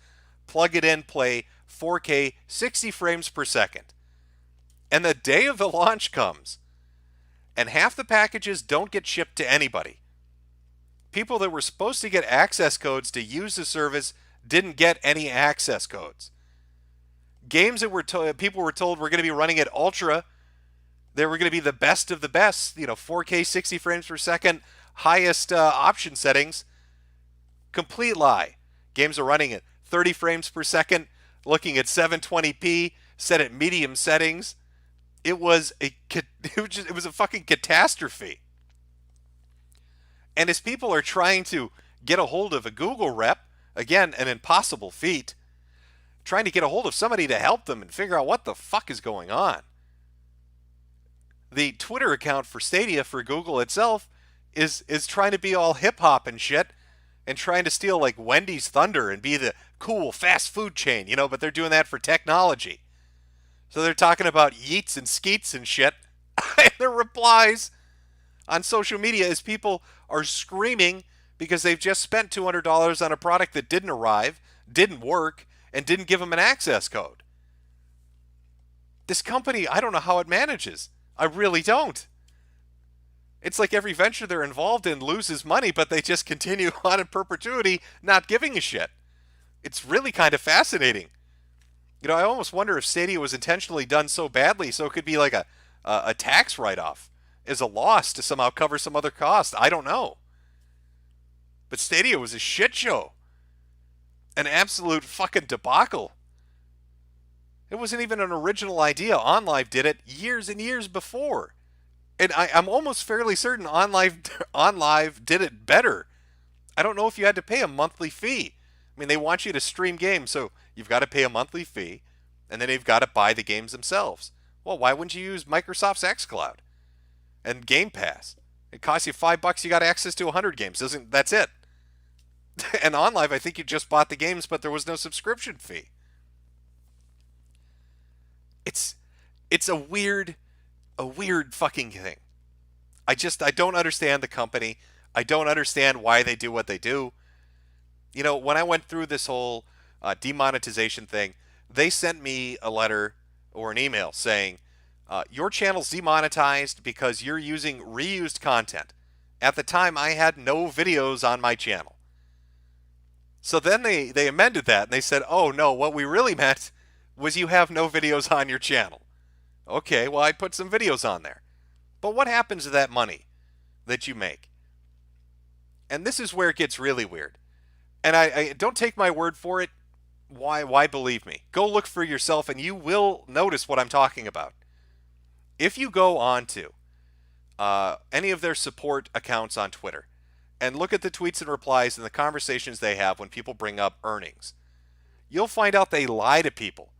plug it in, play 4K, 60 frames per second. And the day of the launch comes, and half the packages don't get shipped to anybody. People that were supposed to get access codes to use the service didn't get any access codes. Games that people were told were going to be running at ultra, they were going to be the best of the best, 4K 60 frames per second, highest option settings. Complete lie. Games are running at 30 frames per second, looking at 720p, set at medium settings. It was a fucking catastrophe. And as people are trying to get a hold of a Google rep, again, an impossible feat, trying to get a hold of somebody to help them and figure out what the fuck is going on. The Twitter account for Stadia for Google itself is trying to be all hip-hop and shit and trying to steal like Wendy's thunder and be the cool fast food chain, but they're doing that for technology. So they're talking about yeets and skeets and shit. And their replies on social media is people are screaming because they've just spent $200 on a product that didn't arrive, didn't work, and didn't give them an access code. This company, I don't know how it manages. I really don't. It's like every venture they're involved in loses money, but they just continue on in perpetuity, not giving a shit. It's really kind of fascinating. I almost wonder if Stadia was intentionally done so badly so it could be like a a tax write-off as a loss to somehow cover some other cost. I don't know. But Stadia was a shit show. An absolute fucking debacle. It wasn't even an original idea. OnLive did it years and years before. And I'm almost fairly certain OnLive did it better. I don't know if you had to pay a monthly fee. I mean, they want you to stream games, so you've got to pay a monthly fee, and then you've got to buy the games themselves. Well, why wouldn't you use Microsoft's xCloud and Game Pass? It costs you $5, you got access to 100 games. That's it. And OnLive, I think you just bought the games, but there was no subscription fee. It's a weird fucking thing. I don't understand the company. I don't understand why they do what they do. You know, when I went through this whole demonetization thing, they sent me a letter or an email saying, your channel's demonetized because you're using reused content. At the time, I had no videos on my channel. So then they amended that, and they said, oh, no, what we really meant was you have no videos on your channel. Okay, well, I put some videos on there. But what happens to that money that you make? And this is where it gets really weird. And I don't take my word for it. Why believe me? Go look for yourself, and you will notice what I'm talking about. If you go on to any of their support accounts on Twitter and look at the tweets and replies and the conversations they have when people bring up earnings, you'll find out they lie to people.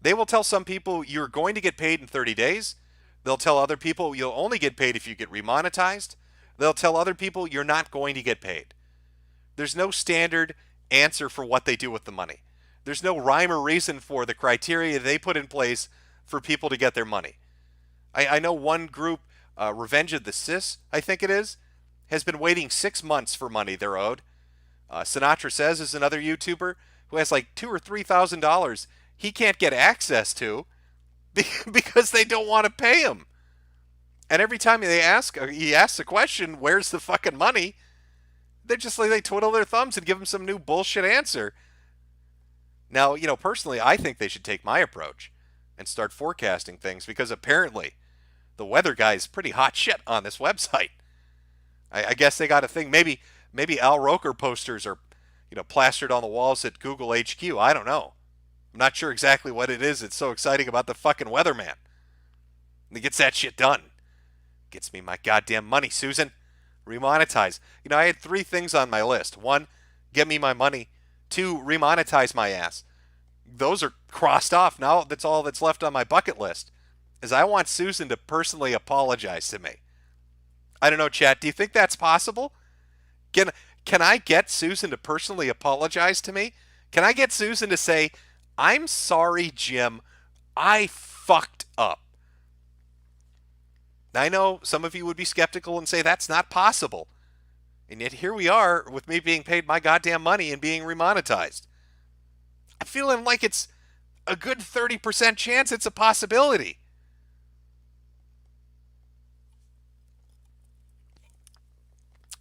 They will tell some people you're going to get paid in 30 days. They'll tell other people you'll only get paid if you get remonetized. They'll tell other people you're not going to get paid. There's no standard answer for what they do with the money. There's no rhyme or reason for the criteria they put in place for people to get their money. I know one group, Revenge of the Sis, I think it is, has been waiting 6 months for money they're owed. Sinatra Says is another YouTuber who has like $2,000 or $3,000 he can't get access to because they don't want to pay him. And every time he asks a question, where's the fucking money? They're just like, they twiddle their thumbs and give him some new bullshit answer. Now, you know, personally, I think they should take my approach and start forecasting things, because apparently the weather guy is pretty hot shit on this website. I guess they got a thing. Maybe Al Roker posters are, you know, plastered on the walls at Google HQ. I don't know. I'm not sure exactly what it is that's so exciting about the fucking weatherman. And he gets that shit done. Gets me my goddamn money, Susan. Remonetize. You know, I had 3 things on my list. 1, get me my money. 2, remonetize my ass. Those are crossed off. Now that's all that's left on my bucket list, is I want Susan to personally apologize to me. I don't know, chat. Do you think that's possible? Can I get Susan to personally apologize to me? Can I get Susan to say, I'm sorry, Jim, I fucked up? I know some of you would be skeptical and say that's not possible. And yet here we are with me being paid my goddamn money and being remonetized. I'm feeling like it's a good 30% chance it's a possibility.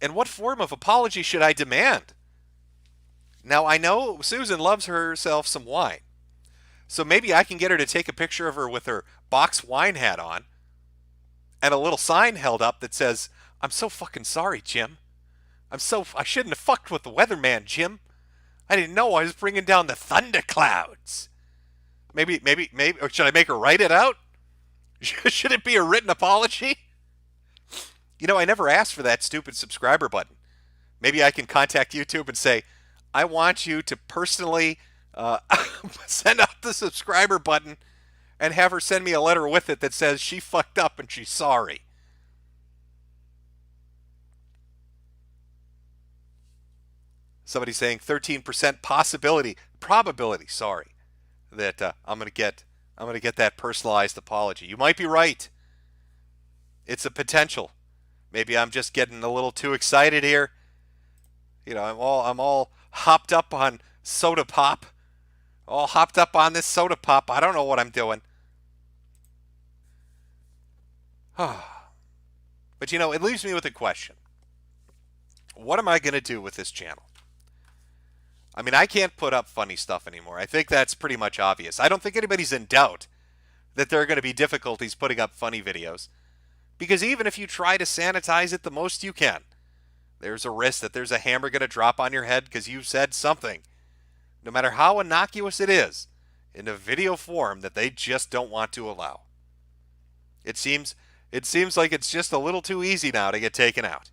And what form of apology should I demand? Now, I know Susan loves herself some wine. So maybe I can get her to take a picture of her with her box wine hat on and a little sign held up that says, I'm so fucking sorry, Jim. I shouldn't have fucked with the weatherman, Jim. I didn't know I was bringing down the thunderclouds. Maybe, or should I make her write it out? Should it be a written apology? You know, I never asked for that stupid subscriber button. Maybe I can contact YouTube and say, I want you to personally send out the subscriber button and have her send me a letter with it that says she fucked up and she's sorry. Somebody saying 13% probability, that I'm gonna get that personalized apology. You might be right. It's a potential. Maybe I'm just getting a little too excited here. You know, I'm all hopped up on soda pop. All hopped up on this soda pop. I don't know what I'm doing. But you know, it leaves me with a question. What am I going to do with this channel? I mean, I can't put up funny stuff anymore. I think that's pretty much obvious. I don't think anybody's in doubt that there are going to be difficulties putting up funny videos. Because even if you try to sanitize it the most you can, there's a risk that there's a hammer going to drop on your head because you said something, no matter how innocuous it is, in a video form that they just don't want to allow. It seems like it's just a little too easy now to get taken out.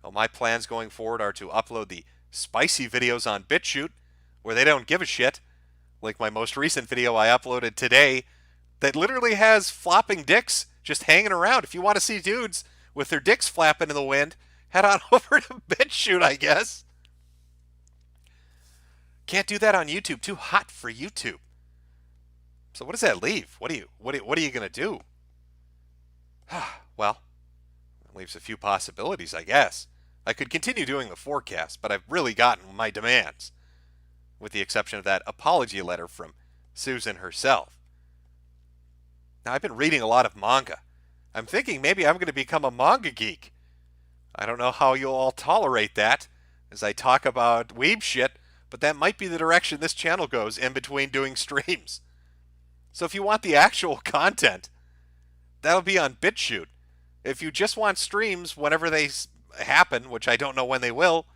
Well, my plans going forward are to upload the spicy videos on BitChute, where they don't give a shit, like my most recent video I uploaded today that literally has flopping dicks just hanging around. If you want to see dudes with their dicks flapping in the wind, head on over to BitChute, I guess. Can't do that on YouTube. Too hot for YouTube. So what does that leave? What are you going to do? Well, it leaves a few possibilities, I guess. I could continue doing the forecast, but I've really gotten my demands, with the exception of that apology letter from Susan herself. Now, I've been reading a lot of manga. I'm thinking maybe I'm going to become a manga geek. I don't know how you'll all tolerate that as I talk about weeb shit, but that might be the direction this channel goes in between doing streams. So if you want the actual content, that'll be on BitChute. If you just want streams whenever they happen, which I don't know when they will,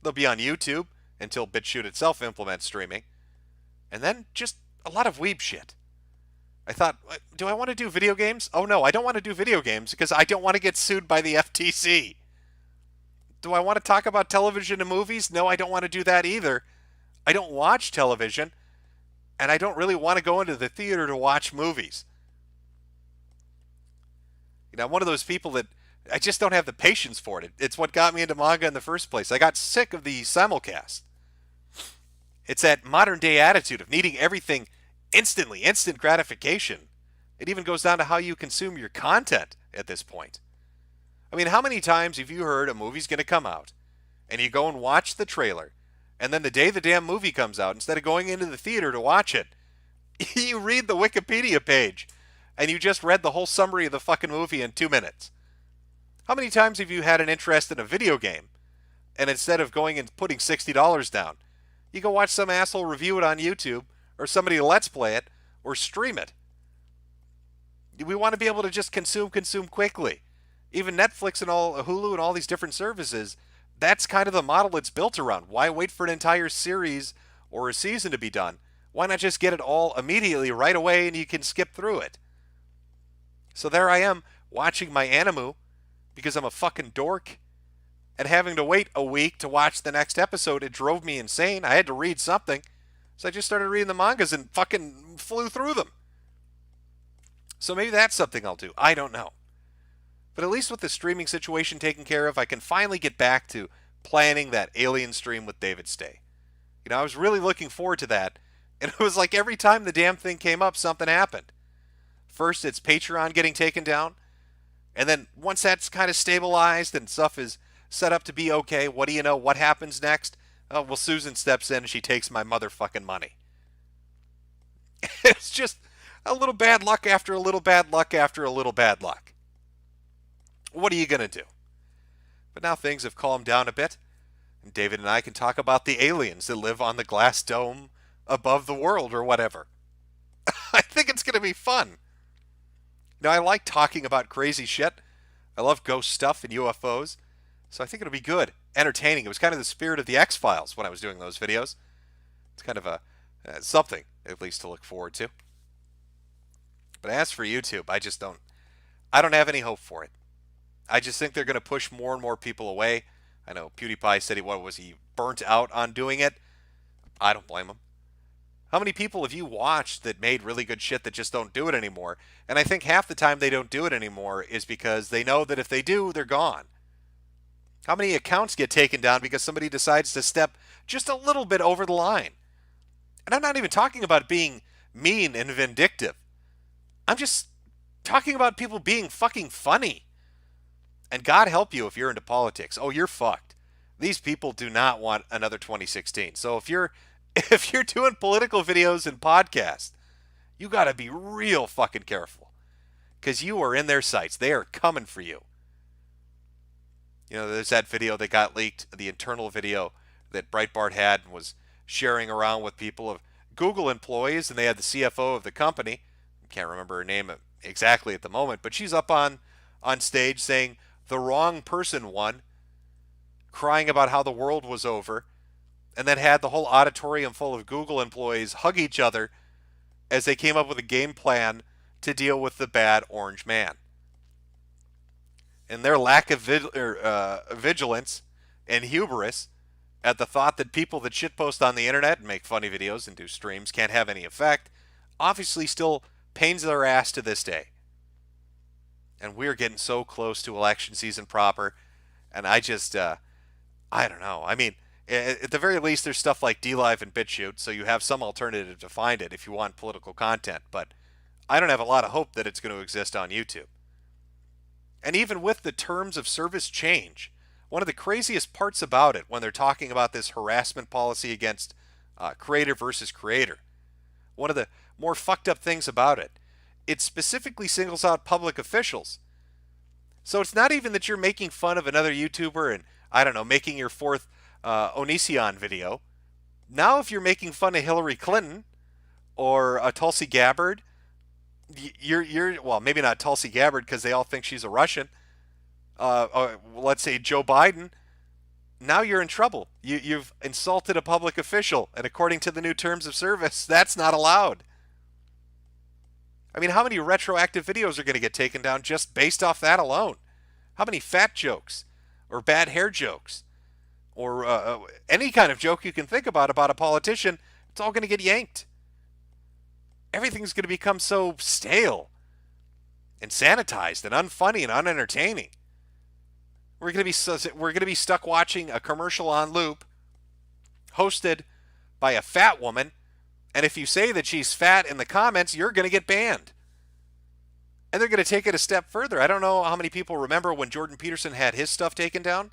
they'll be on YouTube until BitChute itself implements streaming. And then just a lot of weeb shit. I thought, do I want to do video games? Oh no, I don't want to do video games because I don't want to get sued by the FTC. Do I want to talk about television and movies? No, I don't want to do that either. I don't watch television, and I don't really want to go into the theater to watch movies. You know, I'm one of those people that I just don't have the patience for it. It's what got me into manga in the first place. I got sick of the simulcast. It's that modern day attitude of needing everything instantly, instant gratification. It even goes down to how you consume your content at this point. I mean, how many times have you heard a movie's going to come out, and you go and watch the trailer, and then the day the damn movie comes out, instead of going into the theater to watch it, you read the Wikipedia page, and you just read the whole summary of the fucking movie in 2 minutes? How many times have you had an interest in a video game, and instead of going and putting $60 down, you go watch some asshole review it on YouTube, or somebody let's play it, or stream it? We want to be able to just consume quickly. Even Netflix and all, Hulu and all these different services, that's kind of the model it's built around. Why wait for an entire series or a season to be done? Why not just get it all immediately right away and you can skip through it? So there I am watching my anime because I'm a fucking dork, and having to wait a week to watch the next episode, it drove me insane. I had to read something. So I just started reading the mangas and fucking flew through them. So maybe that's something I'll do. I don't know. But at least with the streaming situation taken care of, I can finally get back to planning that Alien stream with David Stay. You know, I was really looking forward to that, and it was like every time the damn thing came up, something happened. First, it's Patreon getting taken down, and then once that's kind of stabilized and stuff is set up to be okay, what do you know? What happens next? Oh, well, Susan steps in and she takes my motherfucking money. It's just a little bad luck after a little bad luck after a little bad luck. What are you going to do? But now things have calmed down a bit, and David and I can talk about the aliens that live on the glass dome above the world or whatever. I think it's going to be fun. You know, I like talking about crazy shit. I love ghost stuff and UFOs, so I think it'll be good, entertaining. It was kind of the spirit of the X-Files when I was doing those videos. It's kind of a something, at least, to look forward to. But as for YouTube, I don't have any hope for it. I just think they're going to push more and more people away. I know PewDiePie said he burnt out on doing it. I don't blame him. How many people have you watched that made really good shit that just don't do it anymore? And I think half the time they don't do it anymore is because they know that if they do, they're gone. How many accounts get taken down because somebody decides to step just a little bit over the line? And I'm not even talking about being mean and vindictive. I'm just talking about people being fucking funny. And God help you if you're into politics. Oh, you're fucked. These people do not want another 2016. So if you're doing political videos and podcasts, you got to be real fucking careful, because you are in their sights. They are coming for you. You know, there's that video that got leaked, the internal video that Breitbart had and was sharing around with people of Google employees, and they had the CFO of the company can't remember her name exactly at the moment, but she's up on stage saying the wrong person won, crying about how the world was over, and then had the whole auditorium full of Google employees hug each other as they came up with a game plan to deal with the bad orange man. And their lack of vigilance and hubris at the thought that people that shitpost on the internet and make funny videos and do streams can't have any effect obviously still pains their ass to this day. And we're getting so close to election season proper, and I just, I don't know. I mean, at the very least, there's stuff like DLive and BitChute, so you have some alternative to find it if you want political content, but I don't have a lot of hope that it's going to exist on YouTube. And even with the terms of service change, one of the craziest parts about it when they're talking about this harassment policy against creator versus creator, one of the more fucked up things about it, it specifically singles out public officials. So it's not even that you're making fun of another YouTuber and, I don't know, making your fourth Onision video. Now if you're making fun of Hillary Clinton or Tulsi Gabbard, you're well, maybe not Tulsi Gabbard because they all think she's a Russian. Let's say Joe Biden. Now you're in trouble. You've insulted a public official, and according to the new terms of service, that's not allowed. I mean, how many retroactive videos are going to get taken down just based off that alone? How many fat jokes or bad hair jokes or any kind of joke you can think about a politician, it's all going to get yanked. Everything's going to become so stale and sanitized and unfunny and unentertaining. We're going to be stuck watching a commercial on loop hosted by a fat woman, and if you say that she's fat in the comments, you're going to get banned. And they're going to take it a step further. I don't know how many people remember when Jordan Peterson had his stuff taken down.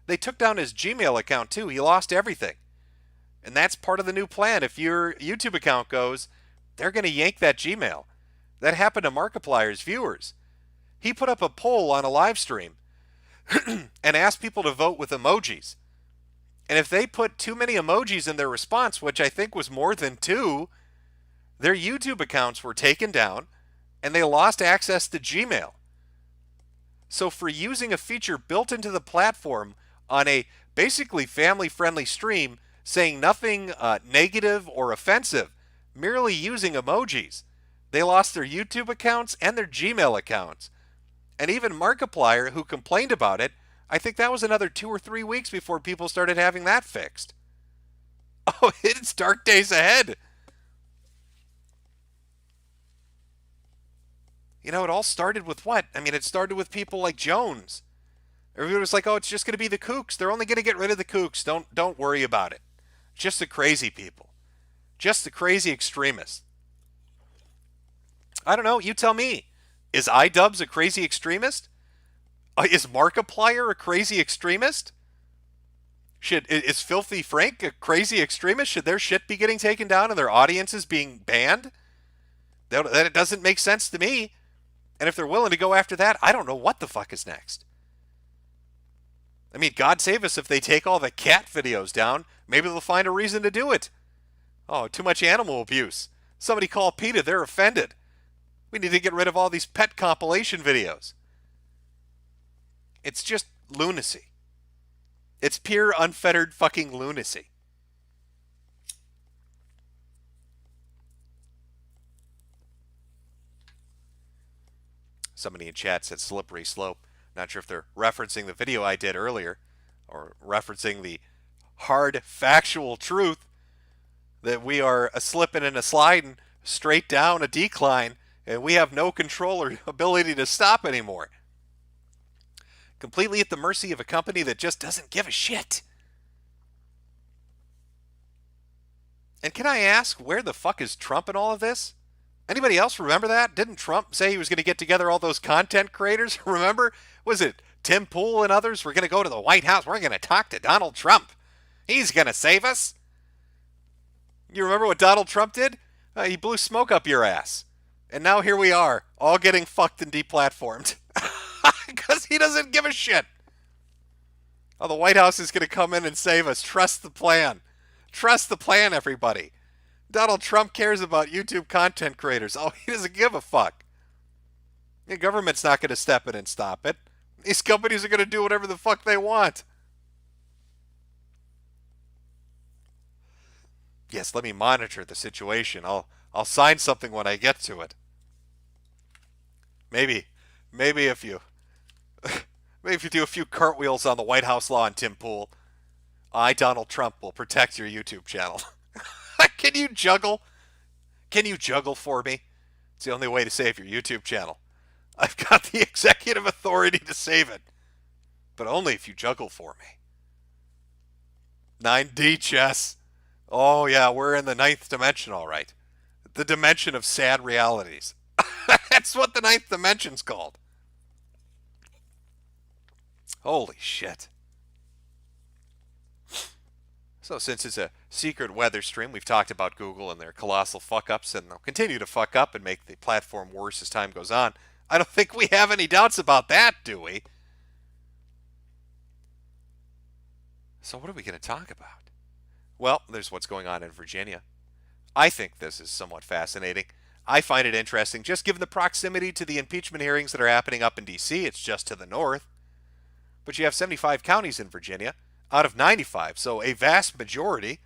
They took down his Gmail account too. He lost everything. And that's part of the new plan. If your YouTube account goes, they're going to yank that Gmail. That happened to Markiplier's viewers. He put up a poll on a live stream and asked people to vote with emojis. And if they put too many emojis in their response, which I think was more than 2, their YouTube accounts were taken down and they lost access to Gmail. So for using a feature built into the platform on a basically family-friendly stream, saying nothing negative or offensive, merely using emojis, they lost their YouTube accounts and their Gmail accounts. And even Markiplier, who complained about it, I think that was another 2 or 3 weeks before people started having that fixed. Oh, it's dark days ahead. You know, it all started with what? I mean, it started with people like Jones. Everybody was like, oh, it's just going to be the kooks. They're only going to get rid of the kooks. Don't worry about it. Just the crazy people. Just the crazy extremists. I don't know. You tell me. Is iDubbbz a crazy extremist? Is Markiplier a crazy extremist? Is Filthy Frank a crazy extremist? Should their shit be getting taken down and their audiences being banned? That doesn't make sense to me. And if they're willing to go after that, I don't know what the fuck is next. I mean, God save us if they take all the cat videos down. Maybe they'll find a reason to do it. Oh, too much animal abuse. Somebody call PETA, they're offended. We need to get rid of all these pet compilation videos. It's just lunacy. It's pure, unfettered fucking lunacy. Somebody in chat said slippery slope. Not sure if they're referencing the video I did earlier or referencing the hard factual truth that we are a slipping and a sliding straight down a decline and we have no control or ability to stop anymore. Completely at the mercy of a company that just doesn't give a shit. And can I ask, where the fuck is Trump in all of this? Anybody else remember that? Didn't Trump say he was going to get together all those content creators? Remember? Was it Tim Pool and others? We're going to go to the White House. We're going to talk to Donald Trump. He's going to save us. You remember what Donald Trump did? He blew smoke up your ass. And now here we are, all getting fucked and deplatformed. Because he doesn't give a shit. Oh, the White House is going to come in and save us. Trust the plan. Trust the plan, everybody. Donald Trump cares about YouTube content creators. Oh, he doesn't give a fuck. The government's not going to step in and stop it. These companies are going to do whatever the fuck they want. Yes, let me monitor the situation. I'll sign something when I get to it. Maybe if you maybe if you do a few cartwheels on the White House lawn, Tim Pool, I, Donald Trump, will protect your YouTube channel. Can you juggle? Can you juggle for me? It's the only way to save your YouTube channel. I've got the executive authority to save it. But only if you juggle for me. 9D chess. Oh yeah, we're in the 9th dimension, all right. The dimension of sad realities. That's what the 9th dimension's called. Holy shit. So since it's a secret weather stream, we've talked about Google and their colossal fuck-ups, and they'll continue to fuck up and make the platform worse as time goes on. I don't think we have any doubts about that, do we? So what are we going to talk about? Well, there's what's going on in Virginia. I think this is somewhat fascinating. I find it interesting, just given the proximity to the impeachment hearings that are happening up in D.C. It's just to the north. But you have 75 counties in Virginia out of 95, so a vast majority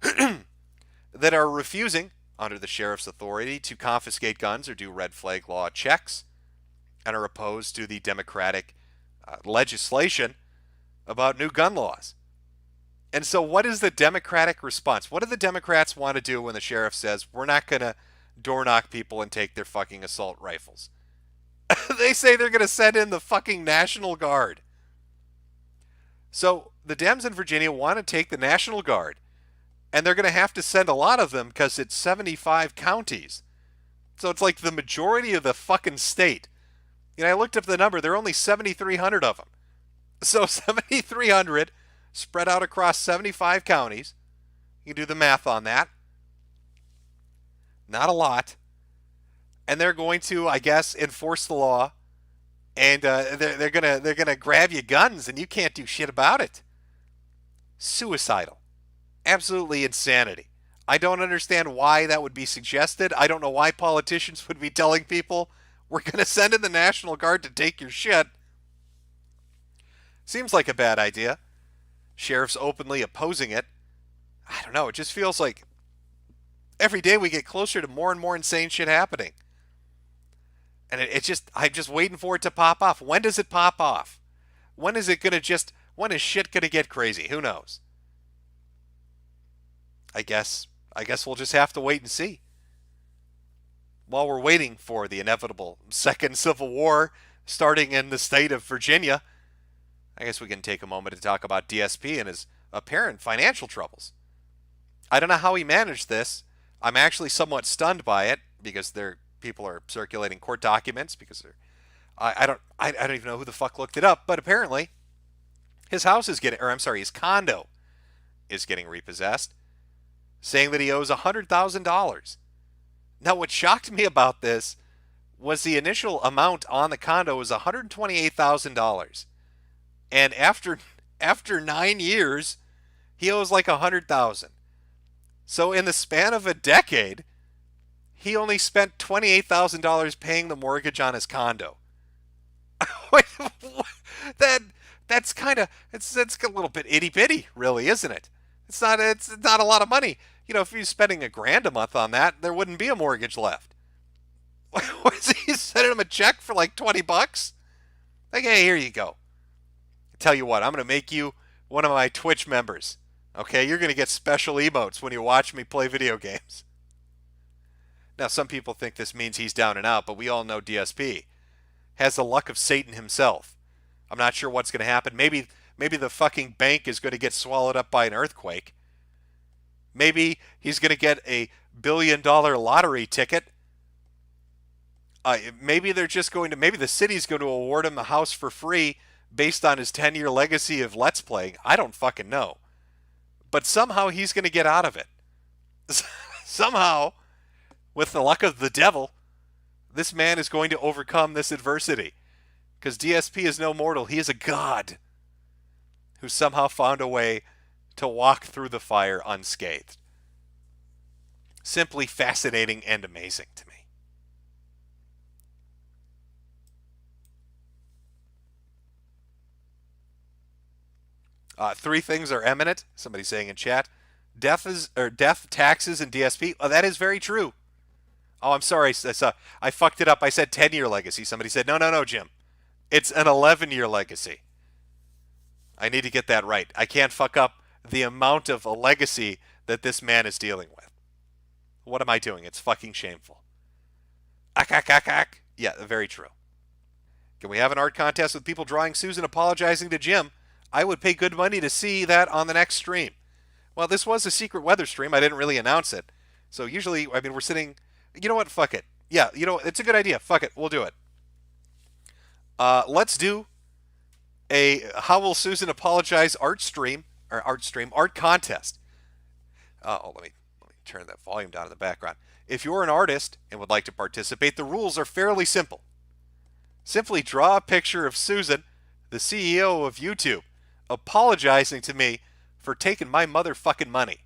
that are refusing, under the sheriff's authority, to confiscate guns or do red flag law checks, and are opposed to the Democratic legislation about new gun laws. And so what is the Democratic response? What do the Democrats want to do when the sheriff says, we're not going to door knock people and take their fucking assault rifles? They say they're going to send in the fucking National Guard. So the Dems in Virginia want to take the National Guard, and they're going to have to send a lot of them because it's 75 counties. So it's like the majority of the fucking state. You know, I looked up the number. There are only 7,300 of them. So 7,300 spread out across 75 counties. You can do the math on that. Not a lot. And they're going to, I guess, enforce the law. And they're gonna grab you guns, and you can't do shit about it. Suicidal. Absolutely insanity. I don't understand why that would be suggested. I don't know why politicians would be telling people, we're going to send in the National Guard to take your shit. Seems like a bad idea. Sheriffs openly opposing it. I don't know. It just feels like every day we get closer to more and more insane shit happening. And I'm just waiting for it to pop off. When does it pop off? When is shit going to get crazy? Who knows? I guess we'll just have to wait and see. While we're waiting for the inevitable second Civil War starting in the state of Virginia, I guess we can take a moment to talk about DSP and his apparent financial troubles. I don't know how he managed this. I'm actually somewhat stunned by it because people are circulating court documents because I don't even know who the fuck looked it up, but apparently his condo is getting repossessed, saying that he owes $100,000. Now, what shocked me about this was the initial amount on the condo was $128,000. And after 9 years, he owes like $100,000. So in the span of a decade, he only spent $28,000 paying the mortgage on his condo. That's a little bit itty bitty, really, isn't it? It's not a lot of money. You know, if you're spending $1,000 a month on that, there wouldn't be a mortgage left. Was he sending him a check for like $20? Like, hey, here you go. Tell you what, I'm going to make you one of my Twitch members. Okay, you're going to get special emotes when you watch me play video games. Now, some people think this means he's down and out, but we all know DSP has the luck of Satan himself. I'm not sure what's going to happen. Maybe the fucking bank is going to get swallowed up by an earthquake. Maybe he's going to get a $1 billion lottery ticket. Maybe the city's going to award him the house for free based on his 10-year legacy of Let's Playing. I don't fucking know. But somehow he's going to get out of it. Somehow, with the luck of the devil, this man is going to overcome this adversity. Because DSP is no mortal. He is a god who somehow found a way to walk through the fire unscathed. simply fascinating and amazing to me. Three things are imminent. Somebody saying in chat, death, taxes, and DSP. Oh, that is very true. Oh, I'm sorry. I fucked it up. I said 10-year legacy. Somebody said, no, Jim. It's an 11-year legacy. I need to get that right. I can't fuck up the amount of a legacy that this man is dealing with. What am I doing? It's fucking shameful. Ack. Yeah, very true. Can we have an art contest with people drawing Susan apologizing to Jim? I would pay good money to see that on the next stream. Well, this was a secret weather stream. I didn't really announce it. So usually, we're sitting... You know what? Fuck it. Yeah, it's a good idea. Fuck it. We'll do it. Let's do a How Will Susan Apologize art contest. Let me turn that volume down in the background. If you're an artist and would like to participate, the rules are fairly simple. Simply draw a picture of Susan, the CEO of YouTube, apologizing to me for taking my motherfucking money.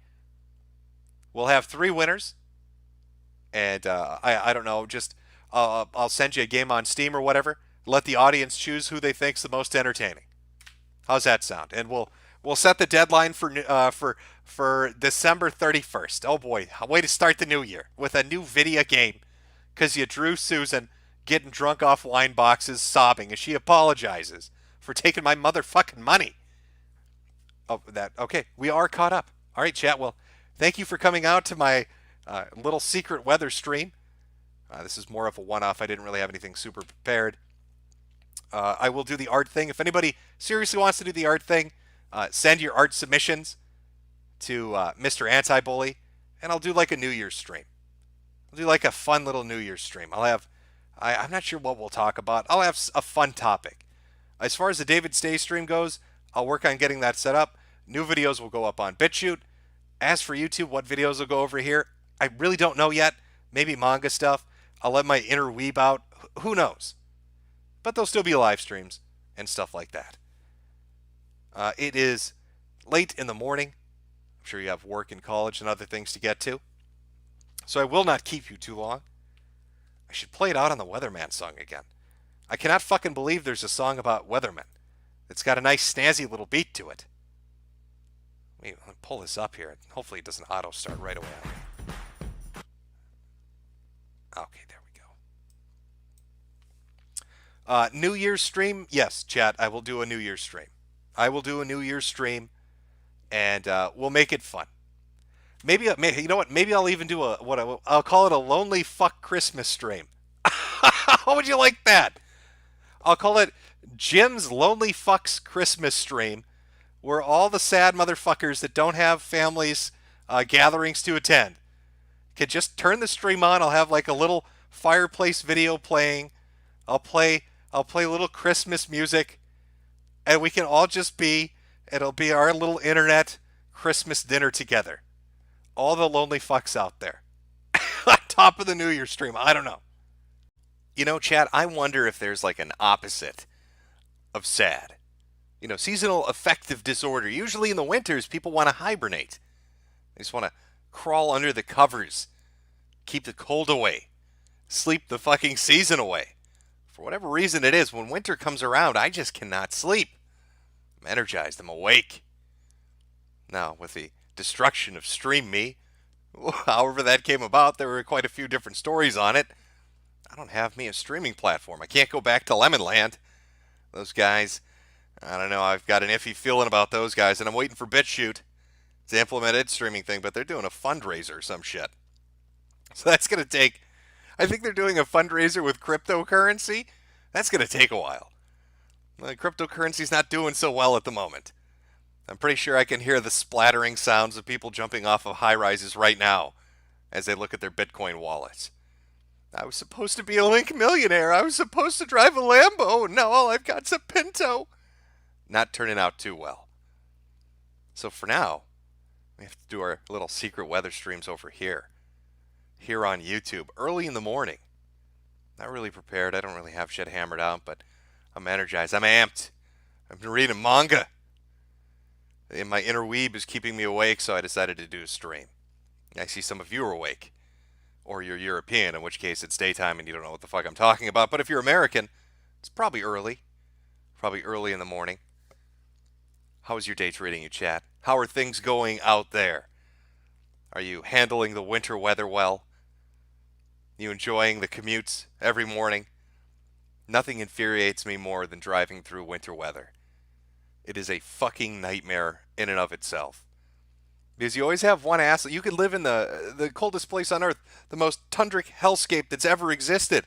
We'll have 3 winners. And I don't know, just I'll send you a game on Steam or whatever. Let the audience choose who they think's the most entertaining. How's that sound? And we'll set the deadline for December 31st. Oh boy, way to start the new year with a new video game, because you drew Susan getting drunk off wine boxes, sobbing as she apologizes for taking my motherfucking money. Oh, okay. We are caught up. All right, chat. Well, thank you for coming out to my little secret weather stream. This is more of a one-off. I didn't really have anything super prepared. I will do the art thing. If anybody seriously wants to do the art thing, send your art submissions to Mr. Anti-Bully, and I'll do like a New Year's stream. I'll do like a fun little New Year's stream. I'm not sure what we'll talk about. I'll have a fun topic. As far as the David Stay stream goes, I'll work on getting that set up. New videos will go up on BitChute. As for YouTube, what videos will go over here, I really don't know yet. Maybe manga stuff. I'll let my inner weeb out. Who knows? But there'll still be live streams and stuff like that. It is late in the morning. I'm sure you have work and college and other things to get to. So I will not keep you too long. I should play it out on the Weatherman song again. I cannot fucking believe there's a song about weathermen. It's got a nice snazzy little beat to it. Let me pull this up here. Hopefully it doesn't auto start right away on me. Okay, there we go. New Year's stream? Yes, chat, I will do a New Year's stream. I will do a New Year's stream, and we'll make it fun. Maybe you know what? Maybe I'll even do I'll call it a Lonely Fuck Christmas stream. How would you like that? I'll call it Jim's Lonely Fucks Christmas stream, where all the sad motherfuckers that don't have families gatherings to attend can just turn the stream on. I'll have like a little fireplace video playing. I'll play little Christmas music, and we can all just it'll be our little internet Christmas dinner together. All the lonely fucks out there. On top of the New Year stream. I don't know. You know, chat, I wonder if there's like an opposite of sad. You know, seasonal affective disorder. Usually in the winters, people want to hibernate. They just want to crawl under the covers. Keep the cold away. Sleep the fucking season away. For whatever reason it is, when winter comes around, I just cannot sleep. I'm energized. I'm awake. Now, with the destruction of Stream Me, however that came about, there were quite a few different stories on it. I don't have me a streaming platform. I can't go back to Lemonland. Those guys, I don't know, I've got an iffy feeling about those guys, and I'm waiting for BitChute to implement its streaming thing, but they're doing a fundraiser or some shit. So that's going to take, I think they're doing a fundraiser with cryptocurrency. That's going to take a while. Cryptocurrency's not doing so well at the moment. I'm pretty sure I can hear the splattering sounds of people jumping off of high-rises right now as they look at their Bitcoin wallets. I was supposed to be a Link millionaire. I was supposed to drive a Lambo. Now all I've got's a Pinto. Not turning out too well. So for now, we have to do our little secret weather streams over here. Here on YouTube, early in the morning. Not really prepared. I don't really have shit hammered out, but I'm energized. I'm amped. I've been reading manga. And my inner weeb is keeping me awake, so I decided to do a stream. I see some of you are awake. Or you're European, in which case it's daytime and you don't know what the fuck I'm talking about. But if you're American, it's probably early. Probably early in the morning. How is your day treating you, chat? How are things going out there? Are you handling the winter weather well? You enjoying the commutes every morning? Nothing infuriates me more than driving through winter weather. It is a fucking nightmare in and of itself. Because you always have one asshole. You could live in the coldest place on earth, the most tundric hellscape that's ever existed.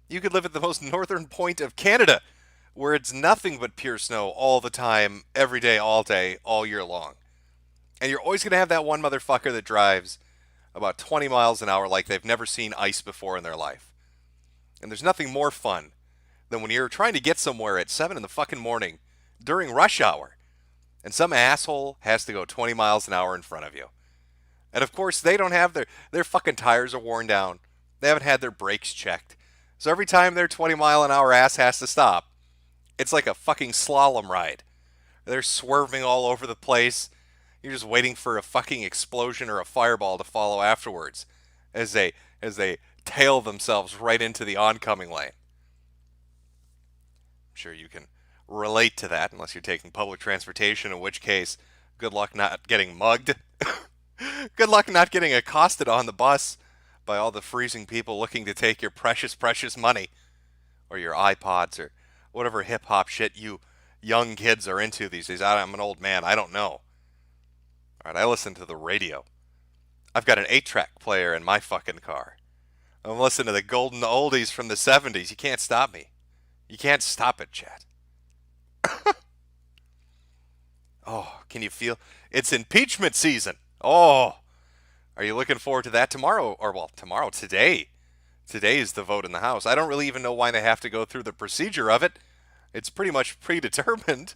You could live at the most northern point of Canada, where it's nothing but pure snow all the time, every day, all year long. And you're always going to have that one motherfucker that drives about 20 miles an hour like they've never seen ice before in their life. And there's nothing more fun than when you're trying to get somewhere at 7 in the fucking morning during rush hour, and some asshole has to go 20 miles an hour in front of you. And of course, they don't have their fucking tires are worn down. They haven't had their brakes checked. So every time their 20-mile-an-hour ass has to stop, it's like a fucking slalom ride. They're swerving all over the place. You're just waiting for a fucking explosion or a fireball to follow afterwards as they tail themselves right into the oncoming lane. I'm sure you can relate to that unless you're taking public transportation, in which case, good luck not getting mugged. Good luck not getting accosted on the bus by all the freezing people looking to take your precious, precious money, or your iPods, or whatever hip-hop shit you young kids are into these days. I'm an old man. I don't know. All right, I listen to the radio. I've got an 8-track player in my fucking car. I'm listening to the golden oldies from the 70s. You can't stop me. You can't stop it, chat. Oh, can you feel? It's impeachment season. Oh, are you looking forward to that tomorrow? Or, well, tomorrow, today. Today is the vote in the House. I don't really even know why they have to go through the procedure of it. It's pretty much predetermined.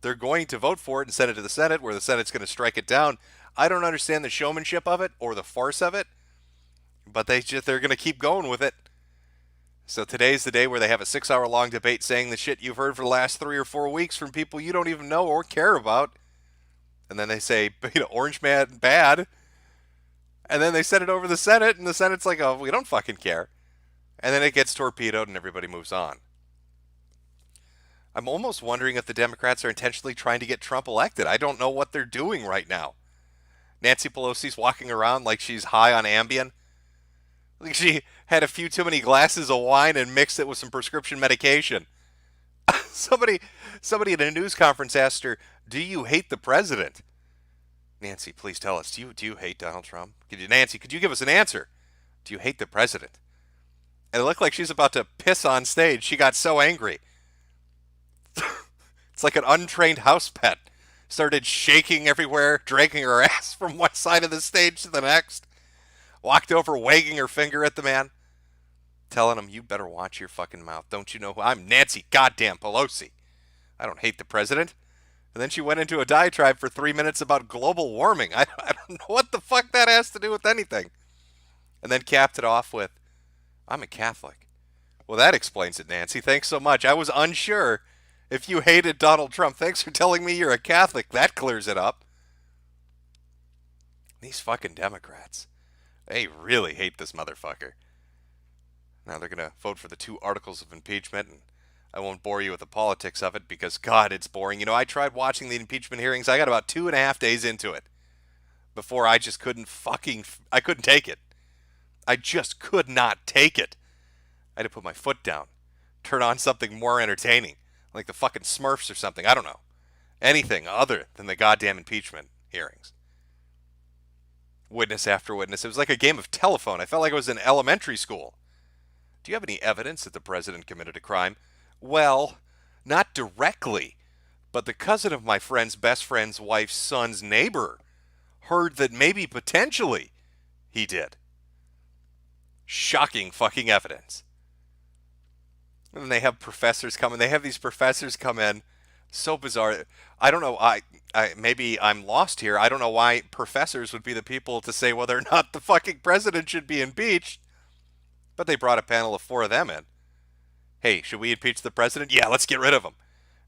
They're going to vote for it and send it to the Senate, where the Senate's going to strike it down. I don't understand the showmanship of it or the farce of it, but they're going to keep going with it. So today's the day where they have a 6-hour-long debate saying the shit you've heard for the last 3 or 4 weeks from people you don't even know or care about. And then they say, Orange Man bad. And then they send it over to the Senate, and the Senate's like, oh, we don't fucking care. And then it gets torpedoed, and everybody moves on. I'm almost wondering if the Democrats are intentionally trying to get Trump elected. I don't know what they're doing right now. Nancy Pelosi's walking around like she's high on Ambien. Like she had a few too many glasses of wine and mixed it with some prescription medication. Somebody at a news conference asked her, do you hate the president? Nancy, please tell us, do you hate Donald Trump? Nancy, could you give us an answer? Do you hate the president? And it looked like she's about to piss on stage. She got so angry. It's like an untrained house pet. Started shaking everywhere, dragging her ass from one side of the stage to the next. Walked over, wagging her finger at the man, telling him, you better watch your fucking mouth. Don't you know who I'm? Nancy goddamn Pelosi. I don't hate the president. And then she went into a diatribe for 3 minutes about global warming. I don't know what the fuck that has to do with anything. And then capped it off with, I'm a Catholic. Well, that explains it, Nancy. Thanks so much. I was unsure if you hated Donald Trump. Thanks for telling me you're a Catholic. That clears it up. These fucking Democrats. They really hate this motherfucker. Now they're going to vote for the 2 articles of impeachment, and I won't bore you with the politics of it because, God, it's boring. You know, I tried watching the impeachment hearings. I got about 2.5 days into it before I just couldn't take it. I just could not take it. I had to put my foot down, turn on something more entertaining, like the fucking Smurfs or something. I don't know. Anything other than the goddamn impeachment hearings. Witness after witness. It was like a game of telephone. I felt like I was in elementary school. Do you have any evidence that the president committed a crime? Well, not directly, but the cousin of my friend's best friend's wife's son's neighbor heard that maybe potentially he did. Shocking fucking evidence. And then they have professors come in. They have these professors come in. So bizarre. I don't know. Maybe I'm lost here. I don't know why professors would be the people to say whether or not the fucking president should be impeached. But they brought a panel of 4 of them in. Hey, should we impeach the president? Yeah, let's get rid of him.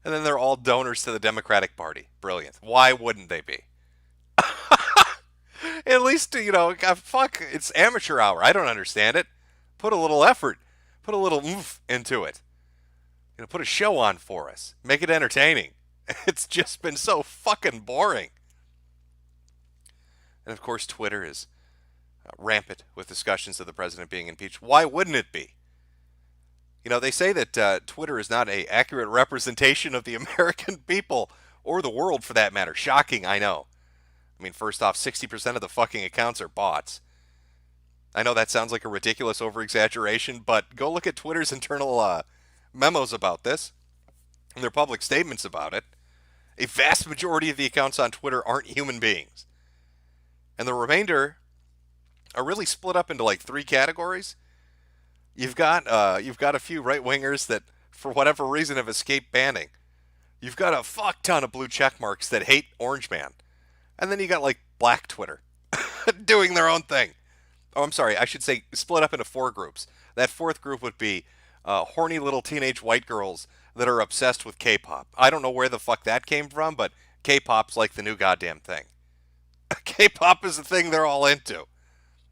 And then they're all donors to the Democratic Party. Brilliant. Why wouldn't they be? At least, fuck, it's amateur hour. I don't understand it. Put a little effort, put a little oomph into it. Put a show on for us. Make it entertaining. It's just been so fucking boring. And of course, Twitter is rampant with discussions of the president being impeached. Why wouldn't it be? They say that Twitter is not an accurate representation of the American people, or the world for that matter. Shocking, I know. I mean, first off, 60% of the fucking accounts are bots. I know that sounds like a ridiculous over-exaggeration, but go look at Twitter's internal memos about this and their public statements about it. A vast majority of the accounts on Twitter aren't human beings. And the remainder are really split up into like 3 categories. You've got a few right-wingers that, for whatever reason, have escaped banning. You've got a fuck ton of blue check marks that hate Orange Man. And then you got like Black Twitter doing their own thing. Oh, I'm sorry, I should say split up into 4 groups. That 4th group would be horny little teenage white girls that are obsessed with K-pop. I don't know where the fuck that came from, but K-pop's like the new goddamn thing. K-pop is the thing they're all into.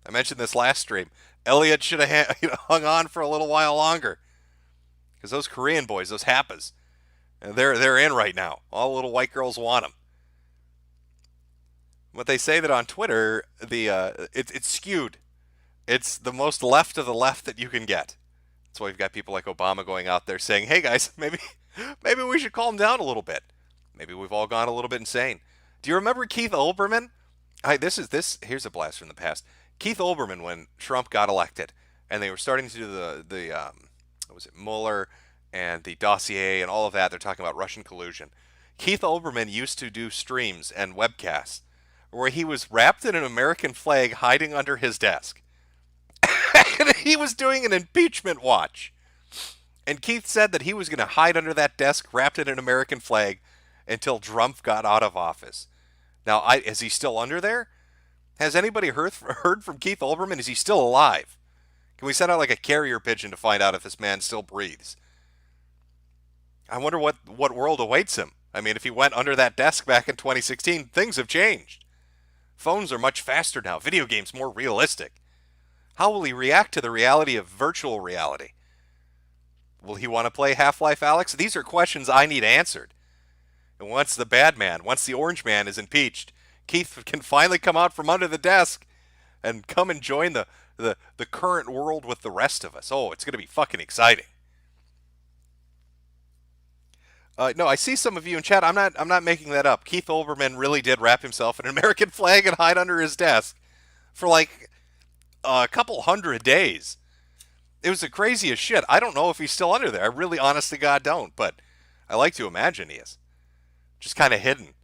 I mentioned this last stream. Elliot should have hung on for a little while longer. Because those Korean boys, those Happas, they're in right now. All the little white girls want them. But they say that on Twitter, it's skewed. It's the most left of the left that you can get. That's why we've got people like Obama going out there saying, hey guys, maybe we should calm down a little bit. Maybe we've all gone a little bit insane. Do you remember Keith Olbermann? Here's a blast from the past. Keith Olbermann, when Trump got elected, and they were starting to do the Mueller and the dossier and all of that, they're talking about Russian collusion. Keith Olbermann used to do streams and webcasts where he was wrapped in an American flag hiding under his desk. And he was doing an impeachment watch. And Keith said that he was going to hide under that desk wrapped in an American flag until Trump got out of office. Now, is he still under there? Has anybody heard from Keith Olbermann? Is he still alive? Can we send out like a carrier pigeon to find out if this man still breathes? I wonder what world awaits him. I mean, if he went under that desk back in 2016, things have changed. Phones are much faster now. Video games more realistic. How will he react to the reality of virtual reality? Will he want to play Half-Life Alyx? These are questions I need answered. And once the Orange Man is impeached, Keith can finally come out from under the desk and come and join the current world with the rest of us. Oh, it's going to be fucking exciting. No, I see some of you in chat. I'm not making that up. Keith Olbermann really did wrap himself in an American flag and hide under his desk for like a couple hundred days. It was the craziest shit. I don't know if he's still under there. I really, honest to God, don't. But I like to imagine he is. Just kind of hidden.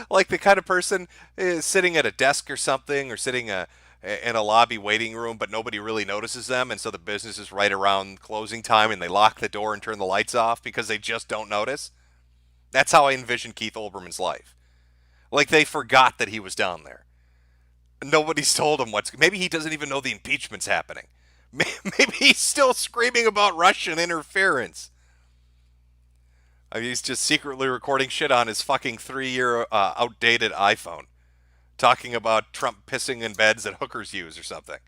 Like the kind of person is sitting at a desk or something, or sitting in a lobby waiting room, but nobody really notices them, and so the business is right around closing time, and they lock the door and turn the lights off because they just don't notice. That's how I envision Keith Olbermann's life. Like they forgot that he was down there. Nobody's told him maybe he doesn't even know the impeachment's happening. Maybe he's still screaming about Russian interference. I mean, he's just secretly recording shit on his fucking 3-year outdated iPhone, talking about Trump pissing in beds that hookers use or something.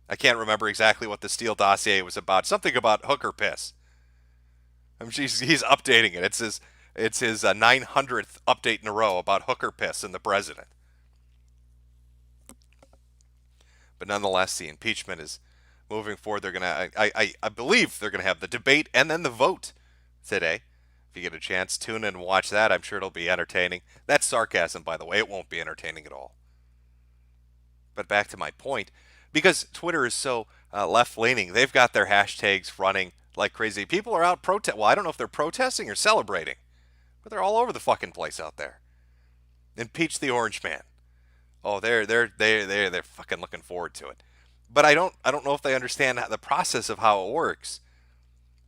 I can't remember exactly what the Steele dossier was about. Something about hooker piss. I mean, he's updating it. It's his 900th update in a row about hooker piss and the president. But nonetheless, the impeachment is moving forward. They're gonna, I believe they're gonna have the debate and then the vote today. If you get a chance, tune in and watch that. I'm sure it'll be entertaining. That's sarcasm, by the way. It won't be entertaining at all. But back to my point, because Twitter is so left-leaning, they've got their hashtags running like crazy. People are out protesting. Well, I don't know if they're protesting or celebrating, but they're all over the fucking place out there. Impeach the Orange Man. Oh, they're fucking looking forward to it. But I don't know if they understand the process of how it works.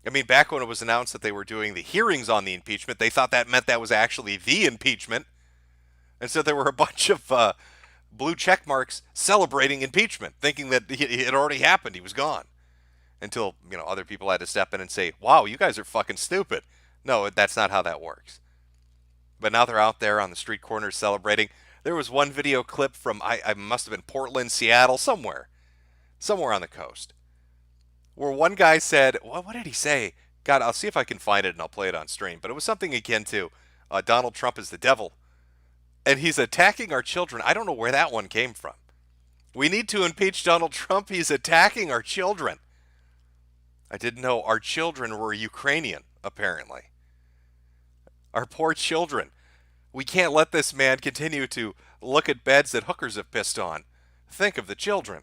I mean, back when it was announced that they were doing the hearings on the impeachment, they thought that meant that was actually the impeachment. And so there were a bunch of blue check marks celebrating impeachment, thinking that it had already happened. He was gone. Until, other people had to step in and say, wow, you guys are fucking stupid. No, that's not how that works. But now they're out there on the street corners celebrating. There was one video clip from, I must have been Portland, Seattle, somewhere on the coast, where one guy said, what did he say? God, I'll see if I can find it and I'll play it on stream. But it was something akin to Donald Trump is the devil. And he's attacking our children. I don't know where that one came from. We need to impeach Donald Trump. He's attacking our children. I didn't know our children were Ukrainian, apparently. Our poor children. We can't let this man continue to look at beds that hookers have pissed on. Think of the children.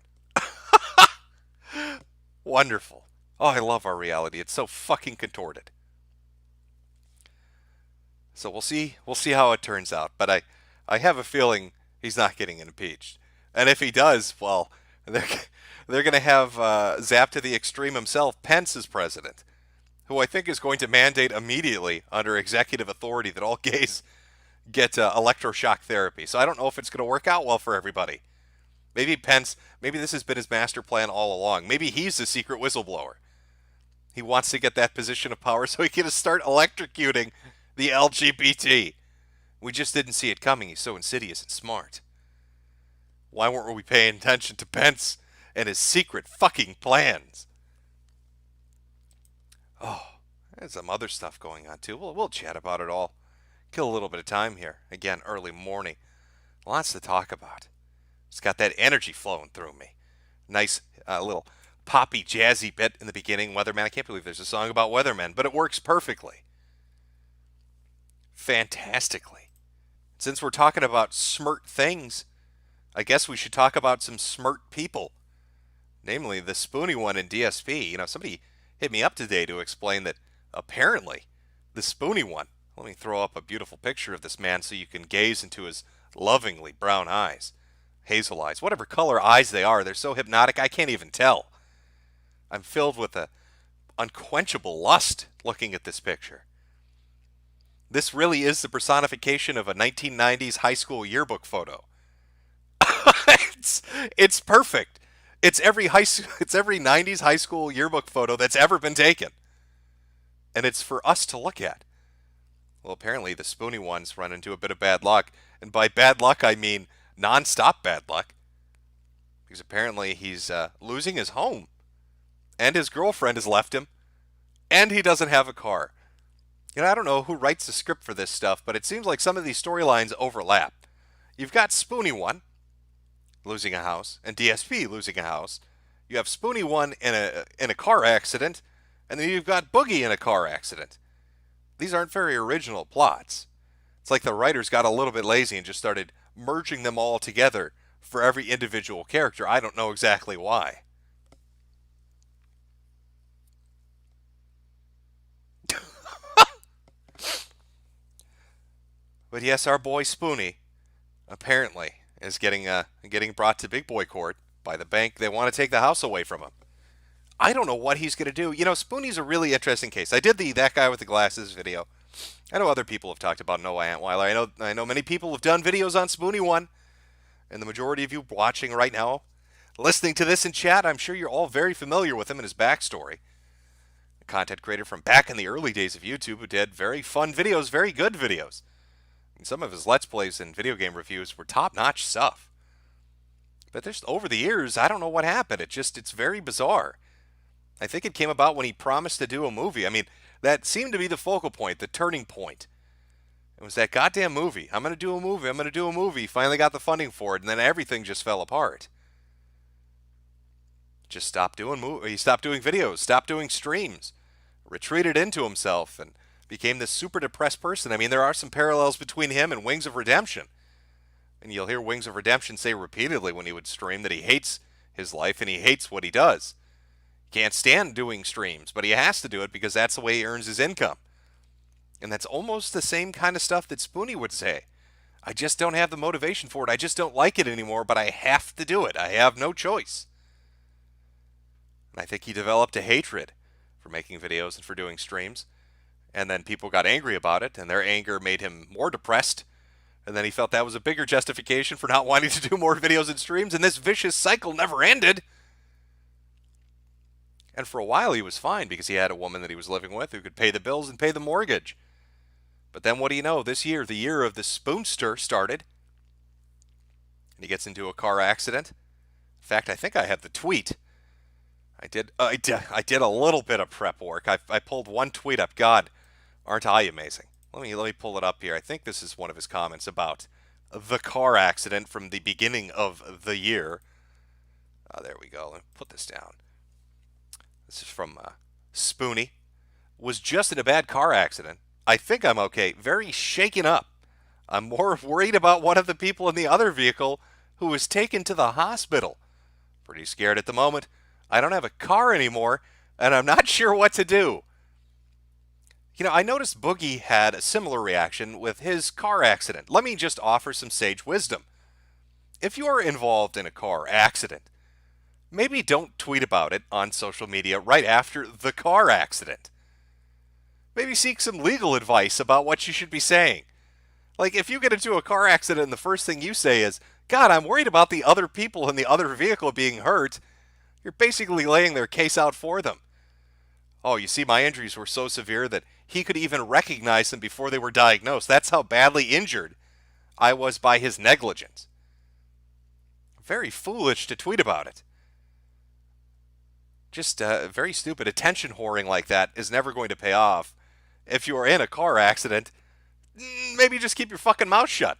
Wonderful. Oh, I love our reality. It's so fucking contorted. So we'll see how it turns out. But I have a feeling he's not getting impeached. And if he does, well, they're going to have zapped to the extreme himself, Pence as president, who I think is going to mandate immediately under executive authority that all gays get electroshock therapy. So I don't know if it's going to work out well for everybody. Maybe Pence, maybe this has been his master plan all along. Maybe he's the secret whistleblower. He wants to get that position of power so he can start electrocuting the LGBT. We just didn't see it coming. He's so insidious and smart. Why weren't we paying attention to Pence and his secret fucking plans? Oh, there's some other stuff going on too. We'll chat about it all. Kill a little bit of time here. Again, early morning. Lots to talk about. It's got that energy flowing through me. Nice little poppy, jazzy bit in the beginning. Weatherman. I can't believe there's a song about weathermen, but it works perfectly. Fantastically. Since we're talking about smirt things, I guess we should talk about some smirt people. Namely, the Spoony one in DSP. You know, somebody hit me up today to explain that apparently the Spoony one, let me throw up a beautiful picture of this man so you can gaze into his lovingly brown eyes. Hazel eyes, whatever color eyes they are, they're so hypnotic I can't even tell. I'm filled with a unquenchable lust looking at this picture. This really is the personification of a 1990s high school yearbook photo. It's perfect. It's every 90s high school yearbook photo that's ever been taken. And it's for us to look at. Well, apparently the Spoony one's run into a bit of bad luck. And by bad luck, I mean non-stop bad luck. Because apparently he's losing his home. And his girlfriend has left him. And he doesn't have a car. You know, I don't know who writes the script for this stuff, but it seems like some of these storylines overlap. You've got Spoony one losing a house, and DSP losing a house. You have Spoony one in a car accident, and then you've got Boogie in a car accident. These aren't very original plots. It's like the writers got a little bit lazy and just started merging them all together for every individual character. I don't know exactly why. But yes, our boy Spoony apparently is getting brought to big boy court by the bank. They want to take the house away from him. I don't know what he's going to do. You know, Spoony's a really interesting case. I did the That Guy with the Glasses video. I know other people have talked about Noah Antweiler. I know many people have done videos on Spoony one. And the majority of you watching right now, listening to this in chat, I'm sure you're all very familiar with him and his backstory. A content creator from back in the early days of YouTube who did very fun videos, very good videos. And some of his Let's Plays and video game reviews were top-notch stuff. But just over the years, I don't know what happened. It's very bizarre. I think it came about when he promised to do a movie. I mean, that seemed to be the focal point, the turning point. It was that goddamn movie. I'm going to do a movie. I'm going to do a movie. Finally got the funding for it, and then everything just fell apart. Just stopped doing He stopped doing videos, stopped doing streams, retreated into himself, and became this super depressed person. I mean, there are some parallels between him and Wings of Redemption. And you'll hear Wings of Redemption say repeatedly when he would stream that he hates his life and he hates what he does. He can't stand doing streams, but he has to do it because that's the way he earns his income. And that's almost the same kind of stuff that Spoony would say. I just don't have the motivation for it. I just don't like it anymore, but I have to do it. I have no choice. And I think he developed a hatred for making videos and for doing streams. And then people got angry about it, and their anger made him more depressed. And then he felt that was a bigger justification for not wanting to do more videos and streams, and this vicious cycle never ended. And for a while he was fine because he had a woman that he was living with who could pay the bills and pay the mortgage. But then what do you know? This year, the year of the spoonster, started. he gets into a car accident. In fact, I think I have the tweet. I did a little bit of prep work. I pulled one tweet up. God, aren't I amazing? Let me pull it up here. I think this is one of his comments about the car accident from the beginning of the year. There we go. Let me put this down. This is from Spoonie. Was just in a bad car accident. I think I'm okay. Very shaken up. I'm more worried about one of the people in the other vehicle who was taken to the hospital. Pretty scared at the moment. I don't have a car anymore, and I'm not sure what to do. You know, I noticed Boogie had a similar reaction with his car accident. Let me just offer some sage wisdom. If you're involved in a car accident, maybe don't tweet about it on social media right after the car accident. Maybe seek some legal advice about what you should be saying. Like, if you get into a car accident and the first thing you say is, God, I'm worried about the other people in the other vehicle being hurt, you're basically laying their case out for them. Oh, you see, my injuries were so severe that he could even recognize them before they were diagnosed. That's how badly injured I was by his negligence. Very foolish to tweet about it. Just very stupid. Attention whoring like that is never going to pay off. If you're in a car accident, maybe just keep your fucking mouth shut.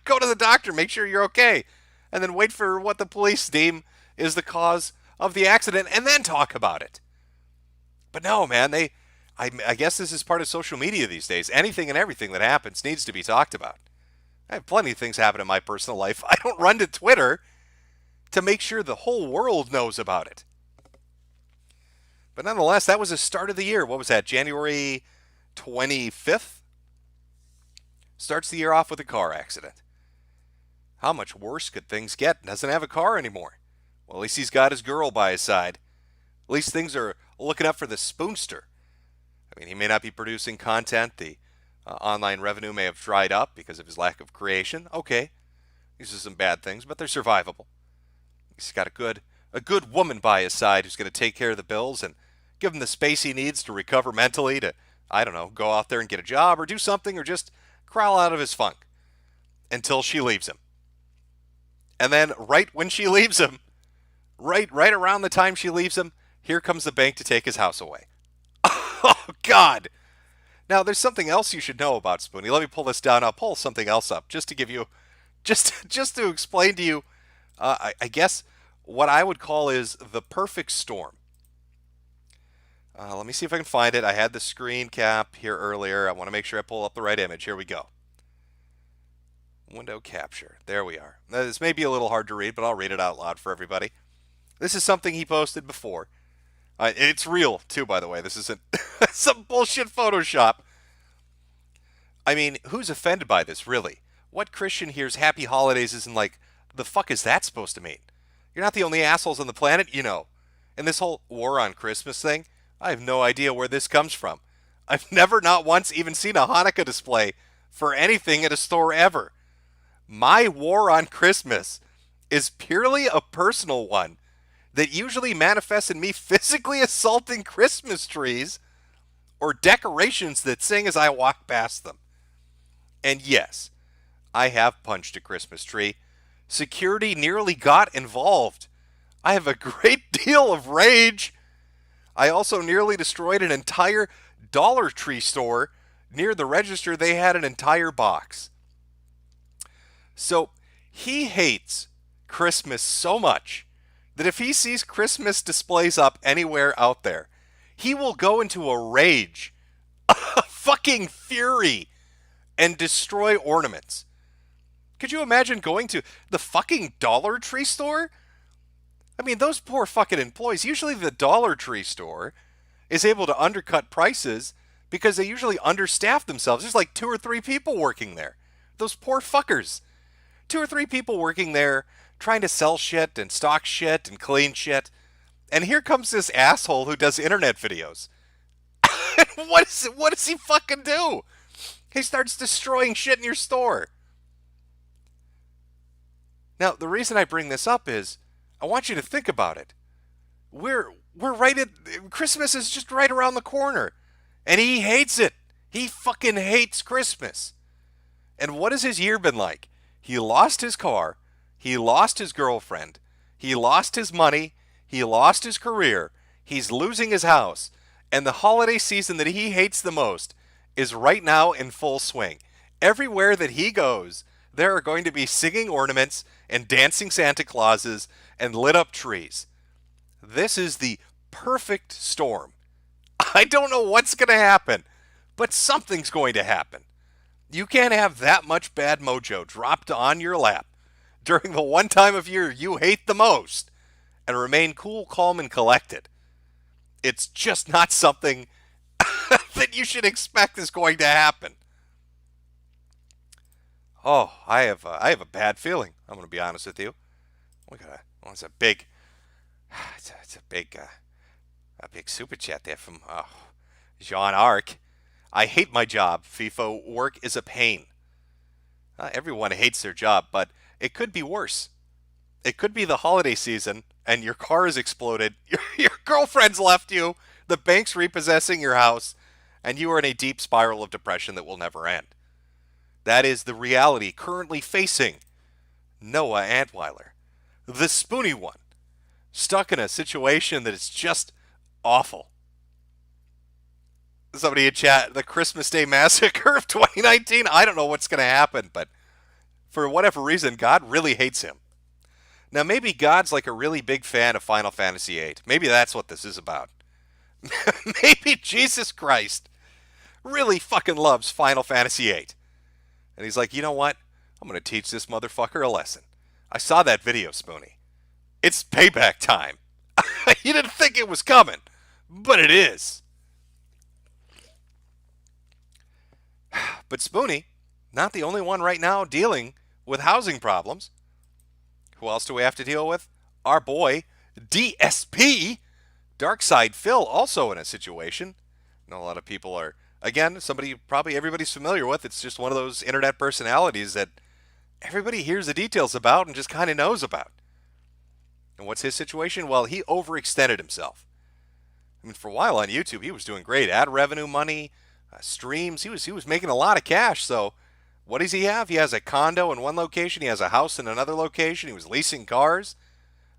Go to the doctor, make sure you're okay, and then wait for what the police deem is the cause of the accident, and then talk about it. But no, man, I guess this is part of social media these days. Anything and everything that happens needs to be talked about. I have plenty of things happen in my personal life. I don't run to Twitter to make sure the whole world knows about it. But nonetheless, that was the start of the year. What was that, January 25th? Starts the year off with a car accident. How much worse could things get? Doesn't have a car anymore. Well, at least he's got his girl by his side. At least things are looking up for the spoonster. I mean, he may not be producing content. The online revenue may have dried up because of his lack of creation. Okay, these are some bad things, but they're survivable. He's got a good woman by his side who's going to take care of the bills and give him the space he needs to recover mentally to, I don't know, go out there and get a job or do something or just crawl out of his funk until she leaves him. And then right when she leaves him, right around the time she leaves him, here comes the bank to take his house away. Oh, God. Now, there's something else you should know about Spoonie. Let me pull this down. I'll pull something else up just to give you, just to explain to you, I guess, what I would call is the perfect storm. Let me see if I can find it. I had the screen cap here earlier. I want to make sure I pull up the right image. Here we go. Window capture. There we are. Now, this may be a little hard to read, but I'll read it out loud for everybody. This is something he posted before. It's real, too, by the way. This isn't some bullshit Photoshop. I mean, who's offended by this, really? What Christian hears Happy Holidays isn't like, the fuck is that supposed to mean? You're not the only assholes on the planet, you know. And this whole war on Christmas thing, I have no idea where this comes from. I've never, not once, even seen a Hanukkah display for anything at a store ever. My war on Christmas is purely a personal one that usually manifests in me physically assaulting Christmas trees or decorations that sing as I walk past them. And yes, I have punched a Christmas tree. Security nearly got involved. I have a great deal of rage. I also nearly destroyed an entire Dollar Tree store. Near the register, they had an entire box. So he hates Christmas so much that if he sees Christmas displays up anywhere out there, he will go into a rage, a fucking fury, and destroy ornaments. Could you imagine going to the fucking Dollar Tree store? I mean, those poor fucking employees. Usually the Dollar Tree store is able to undercut prices because they usually understaff themselves. There's like 2 or 3 people working there. Those poor fuckers. 2 or 3 people working there trying to sell shit and stock shit and clean shit. And here comes this asshole who does internet videos. What does he fucking do? He starts destroying shit in your store. Now, the reason I bring this up is I want you to think about it. We're right at Christmas is just right around the corner. And he hates it. He fucking hates Christmas. And what has his year been like? He lost his car. He lost his girlfriend. He lost his money. He lost his career. He's losing his house. And the holiday season that he hates the most is right now in full swing. Everywhere that he goes, there are going to be singing ornaments and dancing Santa Clauses and lit up trees. This is the perfect storm. I don't know what's going to happen, but something's going to happen. You can't have that much bad mojo dropped on your lap during the one time of year you hate the most and remain cool, calm, and collected. It's just not something that you should expect is going to happen. Oh, I have a bad feeling. I'm going to be honest with you. It's a big super chat there from Jean Arc. I hate my job. FIFO work is a pain. Everyone hates their job, but it could be worse. It could be the holiday season and your car has exploded, your girlfriend's left you, the bank's repossessing your house, and you are in a deep spiral of depression that will never end. That is the reality currently facing Noah Antweiler, the spoony one, stuck in a situation that is just awful. Somebody in chat, the Christmas Day Massacre of 2019, I don't know what's going to happen, but for whatever reason, God really hates him. Now, maybe God's like a really big fan of Final Fantasy VIII. Maybe that's what this is about. Maybe Jesus Christ really fucking loves Final Fantasy VIII. And he's like, you know what? I'm going to teach this motherfucker a lesson. I saw that video, Spoonie. It's payback time. You didn't think it was coming, but it is. But Spoonie, not the only one right now dealing with housing problems. Who else do we have to deal with? Our boy, DSP, Darkside Phil, also in a situation. I know a lot of people are, again, somebody probably everybody's familiar with. It's just one of those internet personalities that everybody hears the details about and just kind of knows about. And what's his situation? Well, he overextended himself. I mean, for a while on YouTube, he was doing great. Ad revenue money, streams. He was making a lot of cash. So what does he have? He has a condo in one location. He has a house in another location. He was leasing cars,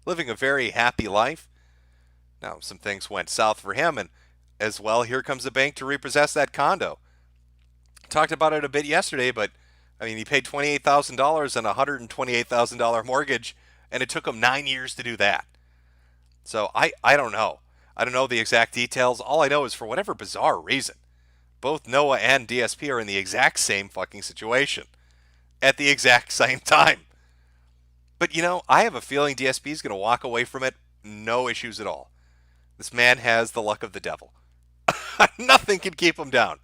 living a very happy life. Now, some things went south for him, and as well, here comes the bank to repossess that condo. Talked about it a bit yesterday, but I mean, he paid $28,000 on a $128,000 mortgage, and it took him 9 years to do that. So I don't know. I don't know the exact details. All I know is for whatever bizarre reason, both Noah and DSP are in the exact same fucking situation at the exact same time. But, you know, I have a feeling DSP is going to walk away from it, no issues at all. This man has the luck of the devil. Nothing can keep him down.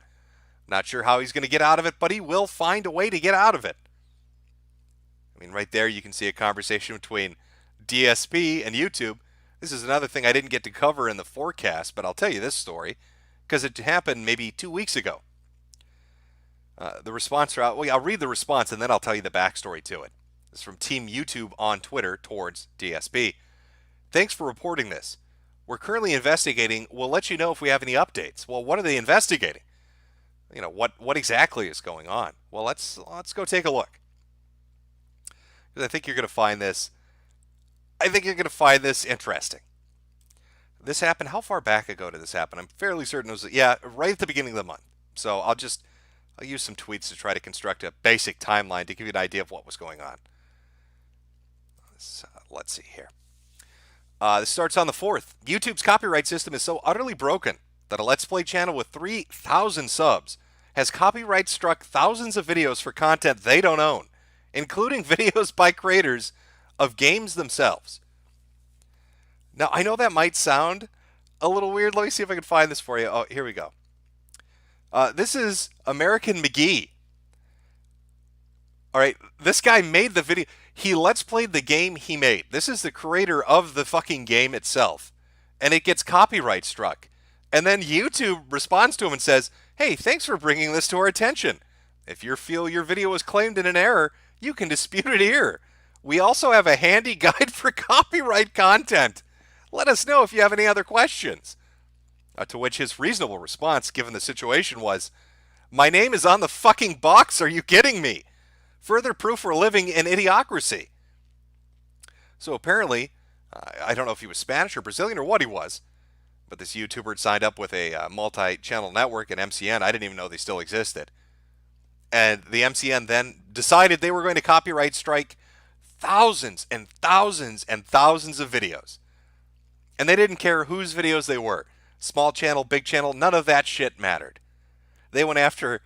Not sure how he's going to get out of it, but he will find a way to get out of it. I mean, right there you can see a conversation between DSP and YouTube. This is another thing I didn't get to cover in the forecast, but I'll tell you this story because it happened maybe 2 weeks ago. The response, well, I'll read the response and then I'll tell you the backstory to it. It's from Team YouTube on Twitter towards DSP. Thanks for reporting this. We're currently investigating. We'll let you know if we have any updates. Well, what are they investigating? You know, what exactly is going on? Well, let's go take a look. Because I think you're going to find this. I think you're going to find this interesting. This happened. How far back ago did this happen? I'm fairly certain it was, right at the beginning of the month. So I'll use some tweets to try to construct a basic timeline to give you an idea of what was going on. Let's see here. This starts on the 4th. YouTube's copyright system is so utterly broken that a Let's Play channel with 3,000 subs has copyright struck thousands of videos for content they don't own, including videos by creators of games themselves. Now, I know that might sound a little weird. Let me see if I can find this for you. Oh, here we go. This is American McGee. All right, this guy made the video. He Let's Played the game he made. This is the creator of the fucking game itself. And it gets copyright struck. And then YouTube responds to him and says, hey, thanks for bringing this to our attention. If you feel your video was claimed in an error, you can dispute it here. We also have a handy guide for copyright content. Let us know if you have any other questions. To which his reasonable response, given the situation, was, my name is on the fucking box, are you kidding me? Further proof we're living in idiocracy. So apparently, I don't know if he was Spanish or Brazilian or what he was, but this YouTuber had signed up with a multi-channel network, an MCN. I didn't even know they still existed. And the MCN then decided they were going to copyright strike thousands and thousands and thousands of videos. And they didn't care whose videos they were. Small channel, big channel, none of that shit mattered. They went after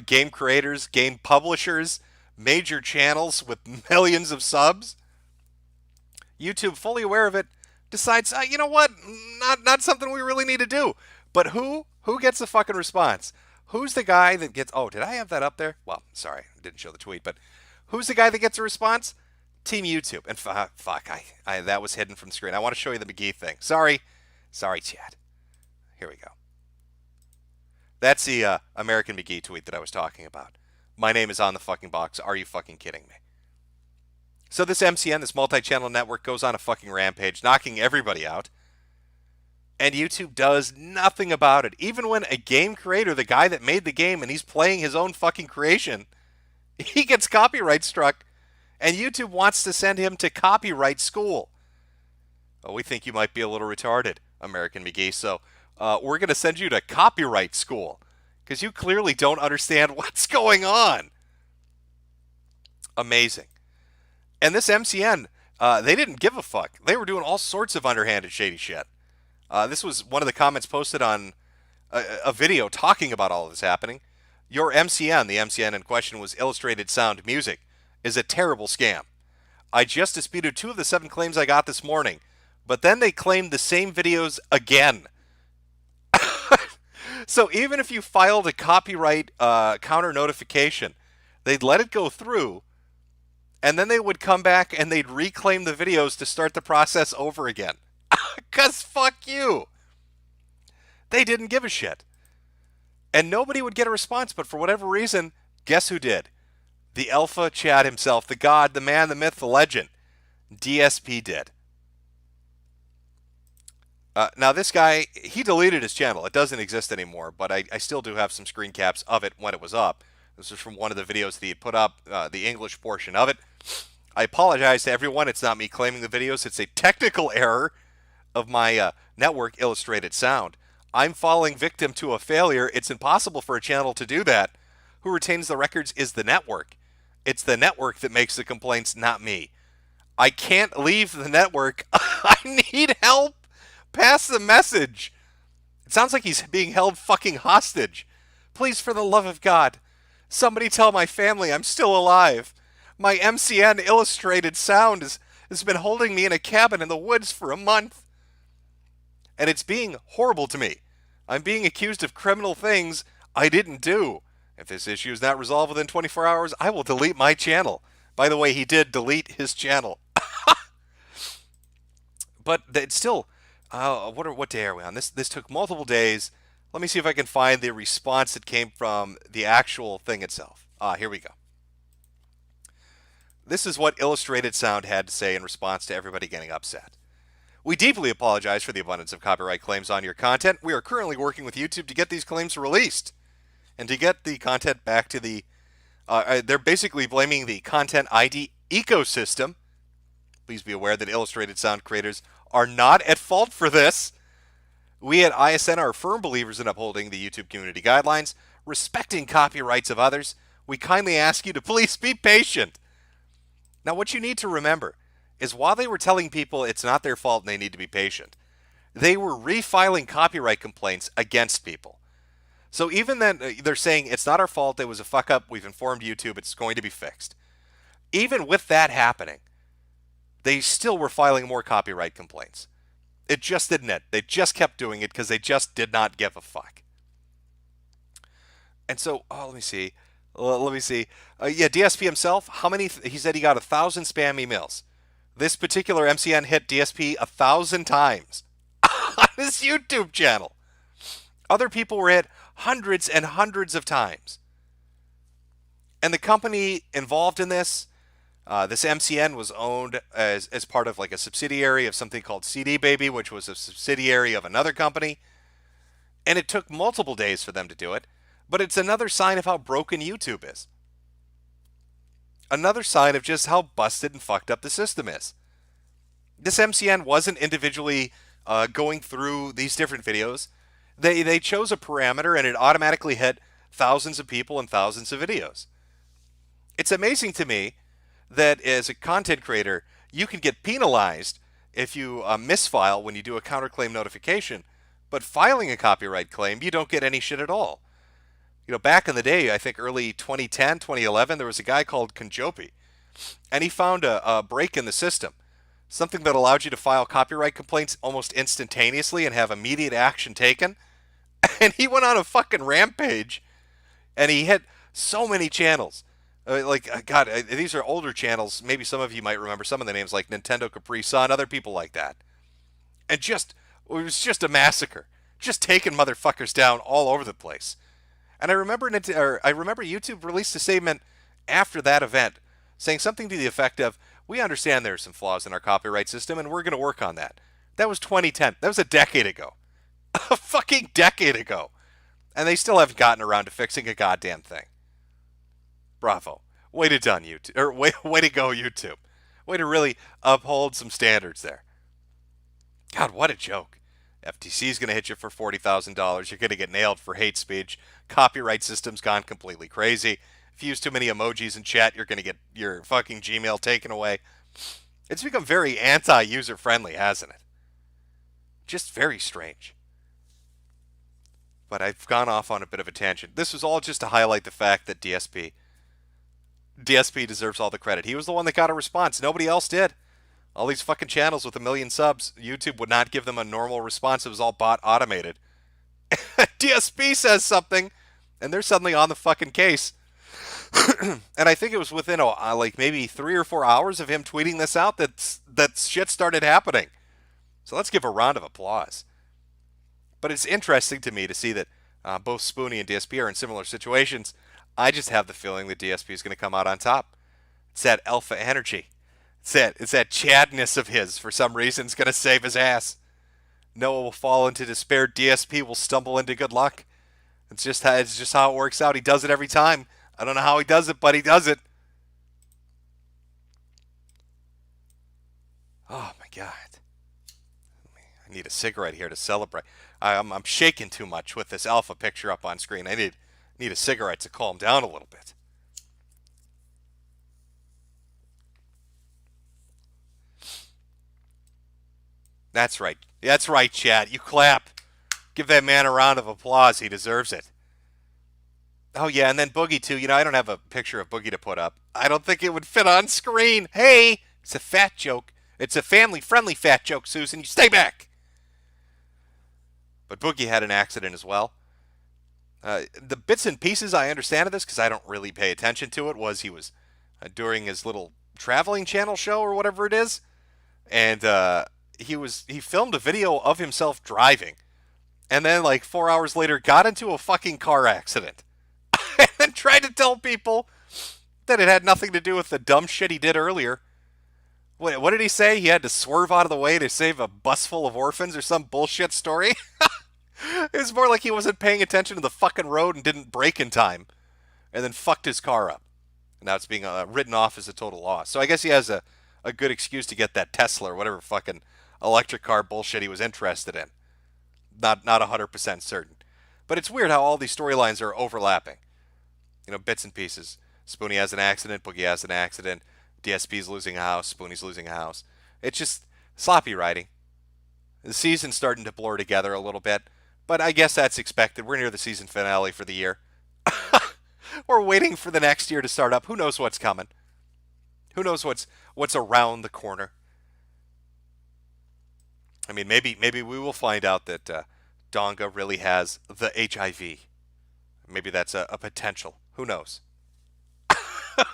game creators, game publishers, major channels with millions of subs. YouTube, fully aware of it, decides, you know what, not something we really need to do. But who gets the fucking response? Who's the guy that gets, oh, did I have that up there? Well, sorry, I didn't show the tweet, but who's the guy that gets a response? Team YouTube. And fuck, that was hidden from the screen. I want to show you the McGee thing. Sorry, Chad. Here we go. That's the American McGee tweet that I was talking about. My name is on the fucking box. Are you fucking kidding me? So this MCN, this multi-channel network, goes on a fucking rampage, knocking everybody out. And YouTube does nothing about it. Even when a game creator, the guy that made the game, and he's playing his own fucking creation, he gets copyright struck, and YouTube wants to send him to copyright school. Oh, we think you might be a little retarded, American McGee, so we're going to send you to copyright school, because you clearly don't understand what's going on. Amazing. And this MCN, they didn't give a fuck. They were doing all sorts of underhanded, shady shit. This was one of the comments posted on a video talking about all of this happening. Your MCN, the MCN in question was Illustrated Sound Music, is a terrible scam. I just disputed 2 of the 7 claims I got this morning, but then they claimed the same videos again. So even if you filed a copyright counter notification, they'd let it go through, and then they would come back and they'd reclaim the videos to start the process over again. Because fuck you. They didn't give a shit. And nobody would get a response, but for whatever reason, guess who did? The Alpha Chad himself, the god, the man, the myth, the legend. DSP did. Now this guy, he deleted his channel. It doesn't exist anymore, but I still do have some screen caps of it when it was up. This is from one of the videos that he put up, the English portion of it. I apologize to everyone. It's not me claiming the videos. It's a technical error of my network, Illustrated Sound. I'm falling victim to a failure. It's impossible for a channel to do that. Who retains the records is the network. It's the network that makes the complaints, not me. I can't leave the network. I need help. Pass the message. It sounds like he's being held fucking hostage. Please, for the love of God, somebody tell my family I'm still alive. My MCN Illustrated Sound has been holding me in a cabin in the woods for a month. And it's being horrible to me. I'm being accused of criminal things I didn't do. If this issue is not resolved within 24 hours, I will delete my channel. By the way, he did delete his channel. But it's still, what day are we on? This took multiple days. Let me see if I can find the response that came from the actual thing itself. Here we go. This is what Illustrated Sound had to say in response to everybody getting upset. We deeply apologize for the abundance of copyright claims on your content. We are currently working with YouTube to get these claims released and to get the content back to the... they're basically blaming the Content ID ecosystem. Please be aware that Illustrated Sound creators are not at fault for this. We at ISN are firm believers in upholding the YouTube community guidelines, respecting copyrights of others. We kindly ask you to please be patient. Now, what you need to remember is while they were telling people it's not their fault and they need to be patient, they were refiling copyright complaints against people. So even then, they're saying it's not our fault, it was a fuck up, we've informed YouTube, it's going to be fixed. Even with that happening, they still were filing more copyright complaints. It just didn't end. They just kept doing it because they just did not give a fuck. And so, let me see. Yeah, DSP himself, how many? He said he got 1,000 spam emails. This particular MCN hit DSP 1,000 times on his YouTube channel. Other people were hit hundreds and hundreds of times. And the company involved in this MCN was owned as part of like a subsidiary of something called CD Baby, which was a subsidiary of another company. And it took multiple days for them to do it. But it's another sign of how broken YouTube is. Another sign of just how busted and fucked up the system is. This MCN wasn't individually going through these different videos. They chose a parameter and it automatically hit thousands of people and thousands of videos. It's amazing to me that as a content creator, you can get penalized if you misfile when you do a counterclaim notification, but filing a copyright claim, you don't get any shit at all. You know, back in the day, I think early 2010, 2011, there was a guy called Konjopi, and he found a break in the system, something that allowed you to file copyright complaints almost instantaneously and have immediate action taken. And he went on a fucking rampage, and he hit so many channels. God, these are older channels. Maybe some of you might remember some of the names, like Nintendo Capri Sun, other people like that. And it was just a massacre. Just taking motherfuckers down all over the place. And I remember YouTube released a statement after that event saying something to the effect of, we understand there are some flaws in our copyright system, and we're going to work on that. That was 2010. That was a decade ago. A fucking decade ago. And they still haven't gotten around to fixing a goddamn thing. Bravo. Way to done, YouTube. Or way to go, YouTube. Way to really uphold some standards there. God, what a joke. FTC is going to hit you for $40,000. You're going to get nailed for hate speech. Copyright system's gone completely crazy. If you use too many emojis in chat, you're going to get your fucking Gmail taken away. It's become very anti-user friendly, hasn't it? Just very strange. But I've gone off on a bit of a tangent. This was all just to highlight the fact that DSP deserves all the credit. He was the one that got a response. Nobody else did. All these fucking channels with 1 million subs, YouTube would not give them a normal response. It was all bot automated. DSP says something, and they're suddenly on the fucking case. And I think it was within like maybe 3 or 4 hours of him tweeting this out that shit started happening. So let's give a round of applause. But it's interesting to me to see that both Spoonie and DSP are in similar situations. I just have the feeling that DSP is going to come out on top. It's that alpha energy. It's that Chadness of his, for some reason, is going to save his ass. Noah will fall into despair. DSP will stumble into good luck. It's just how it works out. He does it every time. I don't know how he does it, but he does it. Oh, my God. I need a cigarette here to celebrate. I'm shaking too much with this alpha picture up on screen. I need a cigarette to calm down a little bit. That's right. That's right, Chad. You clap. Give that man a round of applause. He deserves it. Oh, yeah, and then Boogie, too. You know, I don't have a picture of Boogie to put up. I don't think it would fit on screen. Hey, it's a fat joke. It's a family-friendly fat joke, Susan. You stay back. But Boogie had an accident as well. The bits and pieces I understand of this, because I don't really pay attention to it, was he was during his little traveling channel show or whatever it is, and he filmed a video of himself driving, and then like 4 hours later got into a fucking car accident, and then tried to tell people that it had nothing to do with the dumb shit he did earlier. What did he say? He had to swerve out of the way to save a bus full of orphans or some bullshit story? It was more like he wasn't paying attention to the fucking road and didn't brake in time, and then fucked his car up. And now it's being written off as a total loss. So I guess he has a good excuse to get that Tesla or whatever fucking electric car bullshit he was interested in. Not 100% certain. But it's weird how all these storylines are overlapping. You know, bits and pieces. Spoonie has an accident, Boogie has an accident, DSP's losing a house, Spoonie's losing a house. It's just sloppy writing. The season's starting to blur together a little bit, but I guess that's expected. We're near the season finale for the year. We're waiting for the next year to start up. Who knows what's coming? Who knows what's around the corner? I mean, maybe we will find out that Donga really has the HIV. Maybe that's a potential. Who knows?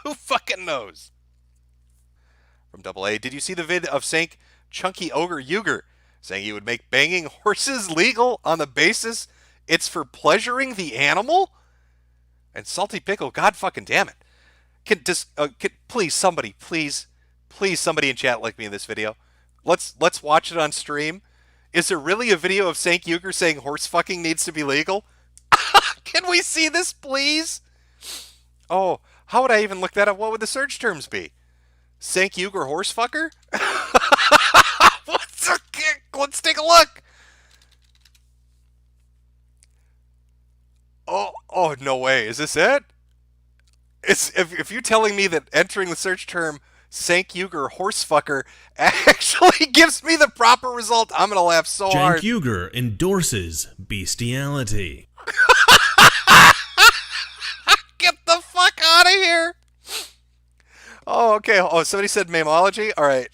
Who fucking knows? From AA, did you see the vid of Sank Chunky Ogre Uger saying he would make banging horses legal on the basis it's for pleasuring the animal? And Salty Pickle, God fucking damn it. Please somebody in chat like me in this video. Let's watch it on stream. Is there really a video of Sank Uger saying horse fucking needs to be legal? Can we see this, please? Oh, how would I even look that up? What would the search terms be? Sank Uger horse fucker? Let's take a look. Oh, no way. Is this it? If you're telling me that entering the search term Cenk Uygur horsefucker actually gives me the proper result, I'm going to laugh so hard. Cenk Uygur endorses bestiality. Get the fuck out of here. Oh, okay. Oh, somebody said mamology? All right.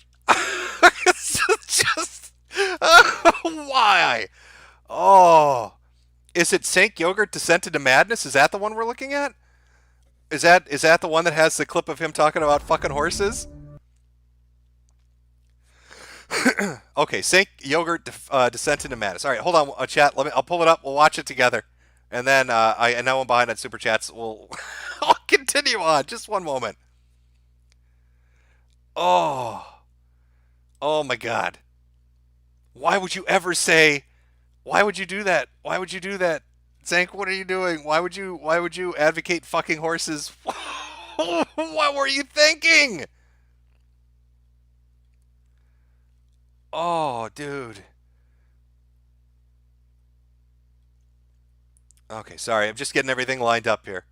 Just why? Oh. Is it Cenk Uygur Descent into Madness? Is that the one we're looking at? Is that the one that has the clip of him talking about fucking horses? Okay, Cenk Uygur Descent into Madness. All right, hold on, chat. I'll pull it up. We'll watch it together, and then I know I'm behind on super chats. I'll continue on. Just one moment. Oh my God. Why would you ever say? Why would you do that? Why would you do that? Cenk, what are you doing? Why would you advocate fucking horses? What were you thinking? Oh, dude. Okay, sorry. I'm just getting everything lined up here.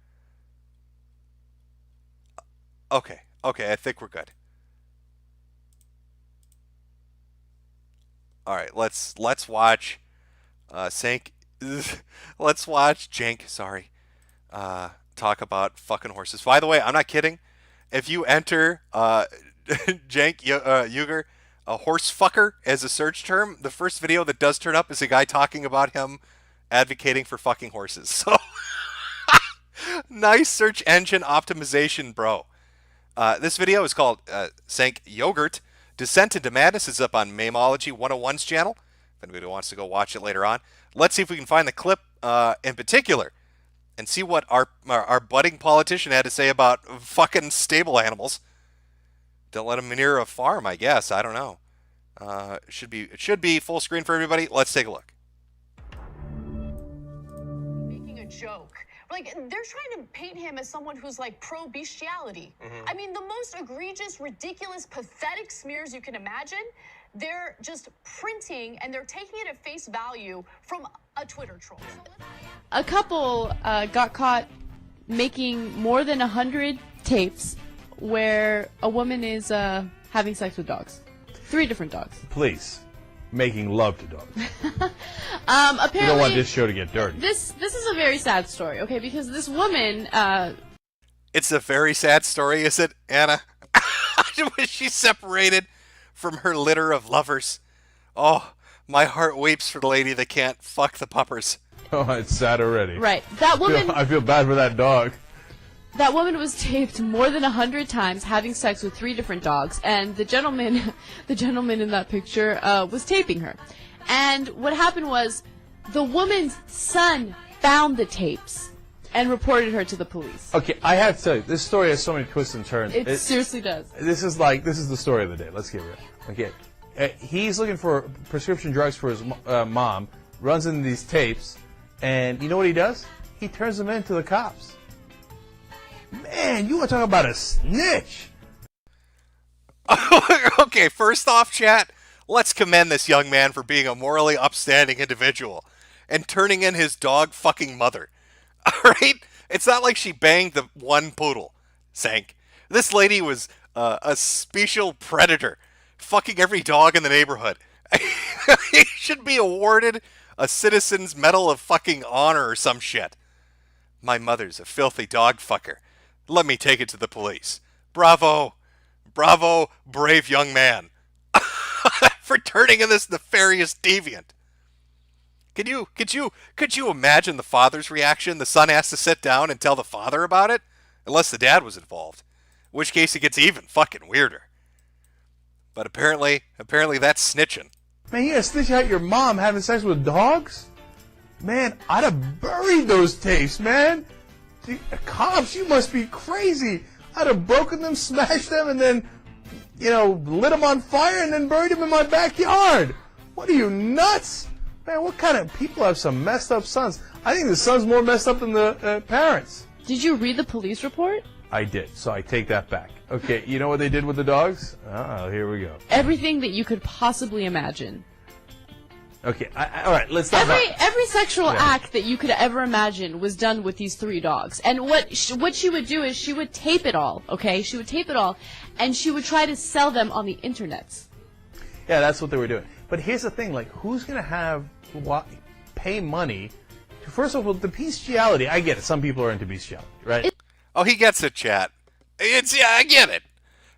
Okay, I think we're good. All right, let's watch Cenk. Let's watch Cenk. Sorry, talk about fucking horses. By the way, I'm not kidding. If you enter Cenk Uygur a horse fucker as a search term, the first video that does turn up is a guy talking about him advocating for fucking horses. So nice search engine optimization, bro. This video is called Cenk Uygur Descent into Madness. Is up on Mamology 101's channel. If anybody wants to go watch it later on. Let's see if we can find the clip in particular and see what our budding politician had to say about fucking stable animals. Don't let him near a farm, I guess. I don't know. It should be full screen for everybody. Let's take a look. Making a joke. Like, they're trying to paint him as someone who's like pro bestiality. I mean, the most egregious, ridiculous, pathetic smears you can imagine, they're just printing and they're taking it at face value from a Twitter troll. A couple got caught making more than 100 tapes where a woman is having sex with dogs. 3 different dogs. Please. Making love to dogs. Apparently, you don't want this show to get dirty. This is a very sad story, okay? Because this woman. It's a very sad story, is it, Anna? Was she separated from her litter of lovers? Oh, my heart weeps for the lady that can't fuck the puppers. Oh, it's sad already. Right, that woman. I feel bad for that dog. That woman was taped more than 100 times having sex with 3 different dogs, and the gentleman in that picture was taping her. And what happened was, the woman's son found the tapes and reported her to the police. Okay, I have to tell you, this story has so many twists and turns. It seriously does. This is the story of the day. Let's get real. Okay, he's looking for prescription drugs for his mom, runs into these tapes, and you know what he does? He turns them in to the cops. Man, you want to talk about a snitch? Okay, first off, chat, let's commend this young man for being a morally upstanding individual and turning in his dog fucking mother. Alright? It's not like she banged the one poodle, Cenk. This lady was a special predator, fucking every dog in the neighborhood. He should be awarded a Citizen's Medal of fucking Honor or some shit. My mother's a filthy dog fucker. Let me take it to the police. Bravo. Bravo, brave young man. For turning in this nefarious deviant. Could you imagine the father's reaction? The son has to sit down and tell the father about it? Unless the dad was involved. In which case it gets even fucking weirder. But apparently that's snitching. Man, you gotta snitch out your mom having sex with dogs? Man, I'd have buried those tapes, man. Cops, you must be crazy. I'd have broken them, smashed them, and then, lit them on fire and then buried them in my backyard. What are you, nuts? Man, what kind of people have some messed up sons? I think the son's more messed up than the parents. Did you read the police report? I did, so I take that back. Okay, you know what they did with the dogs? Oh, here we go. Everything that you could possibly imagine. Okay, all right, let's talk every sexual act that you could ever imagine was done with these 3 dogs. And what she would do is she would tape it all, okay? She would tape it all, and she would try to sell them on the internet. Yeah, that's what they were doing. But here's the thing, like, who's going to pay money to, first of all, the bestiality? I get it. Some people are into bestiality, right? Oh, he gets it, chat. I get it.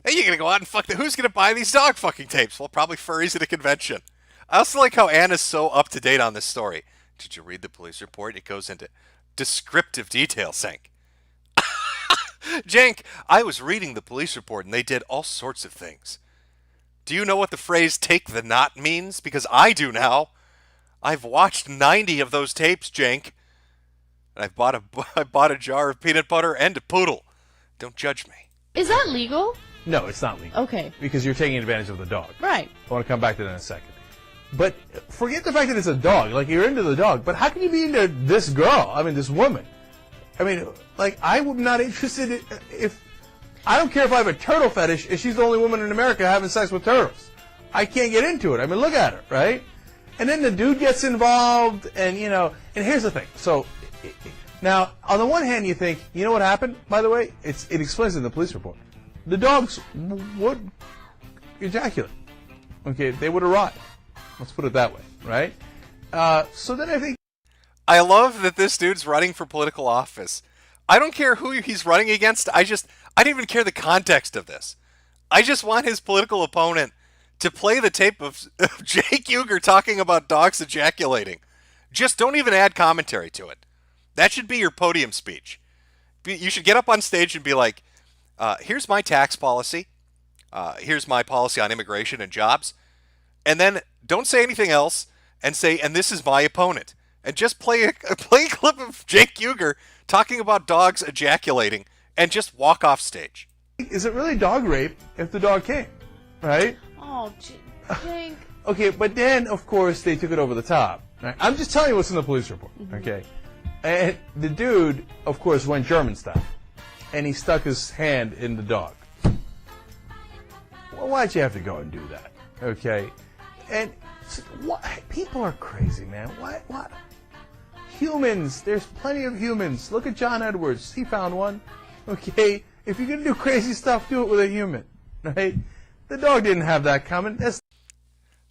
Hey, you're going to go out and fuck who's going to buy these dog fucking tapes? Well, probably furries at a convention. I also like how Anna's so up to date on this story. Did you read the police report? It goes into descriptive detail, Sank. Jank, I was reading the police report and they did all sorts of things. Do you know what the phrase "take the knot" means? Because I do now. I've watched 90 of those tapes, Jank. And I bought a jar of peanut butter and a poodle. Don't judge me. Is that legal? No, it's not legal. Okay. Because you're taking advantage of the dog. Right. I want to come back to that in a second. But forget the fact that it's a dog. Like, you're into the dog. But how can you be into this girl? I mean, this woman. I mean, like, I'm not interested if... I don't care if I have a turtle fetish if she's the only woman in America having sex with turtles. I can't get into it. I mean, look at her, right? And then the dude gets involved, and, and here's the thing. So, now, on the one hand, you think, you know what happened, by the way? It explains in the police report. The dogs would ejaculate. Okay, they would arrive. Let's put it that way, right? So then I think... I love that this dude's running for political office. I don't care who he's running against. I don't even care the context of this. I just want his political opponent to play the tape of Jake Uger talking about dogs ejaculating. Just don't even add commentary to it. That should be your podium speech. You should get up on stage and be like, here's my tax policy. Here's my policy on immigration and jobs. And then don't say anything else and say, and this is my opponent. And just play a clip of Jake Uger talking about dogs ejaculating and just walk off stage. Is it really dog rape if the dog came, right? Oh, Jake. Okay, but then, of course, they took it over the top. Right? I'm just telling you what's in the police report, okay? And the dude, of course, went German style. And he stuck his hand in the dog. Well, why'd you have to go and do that? Okay? And people are crazy, man. What? Humans. There's plenty of humans. Look at John Edwards. He found one. Okay? If you're going to do crazy stuff, do it with a human. Right? The dog didn't have that coming.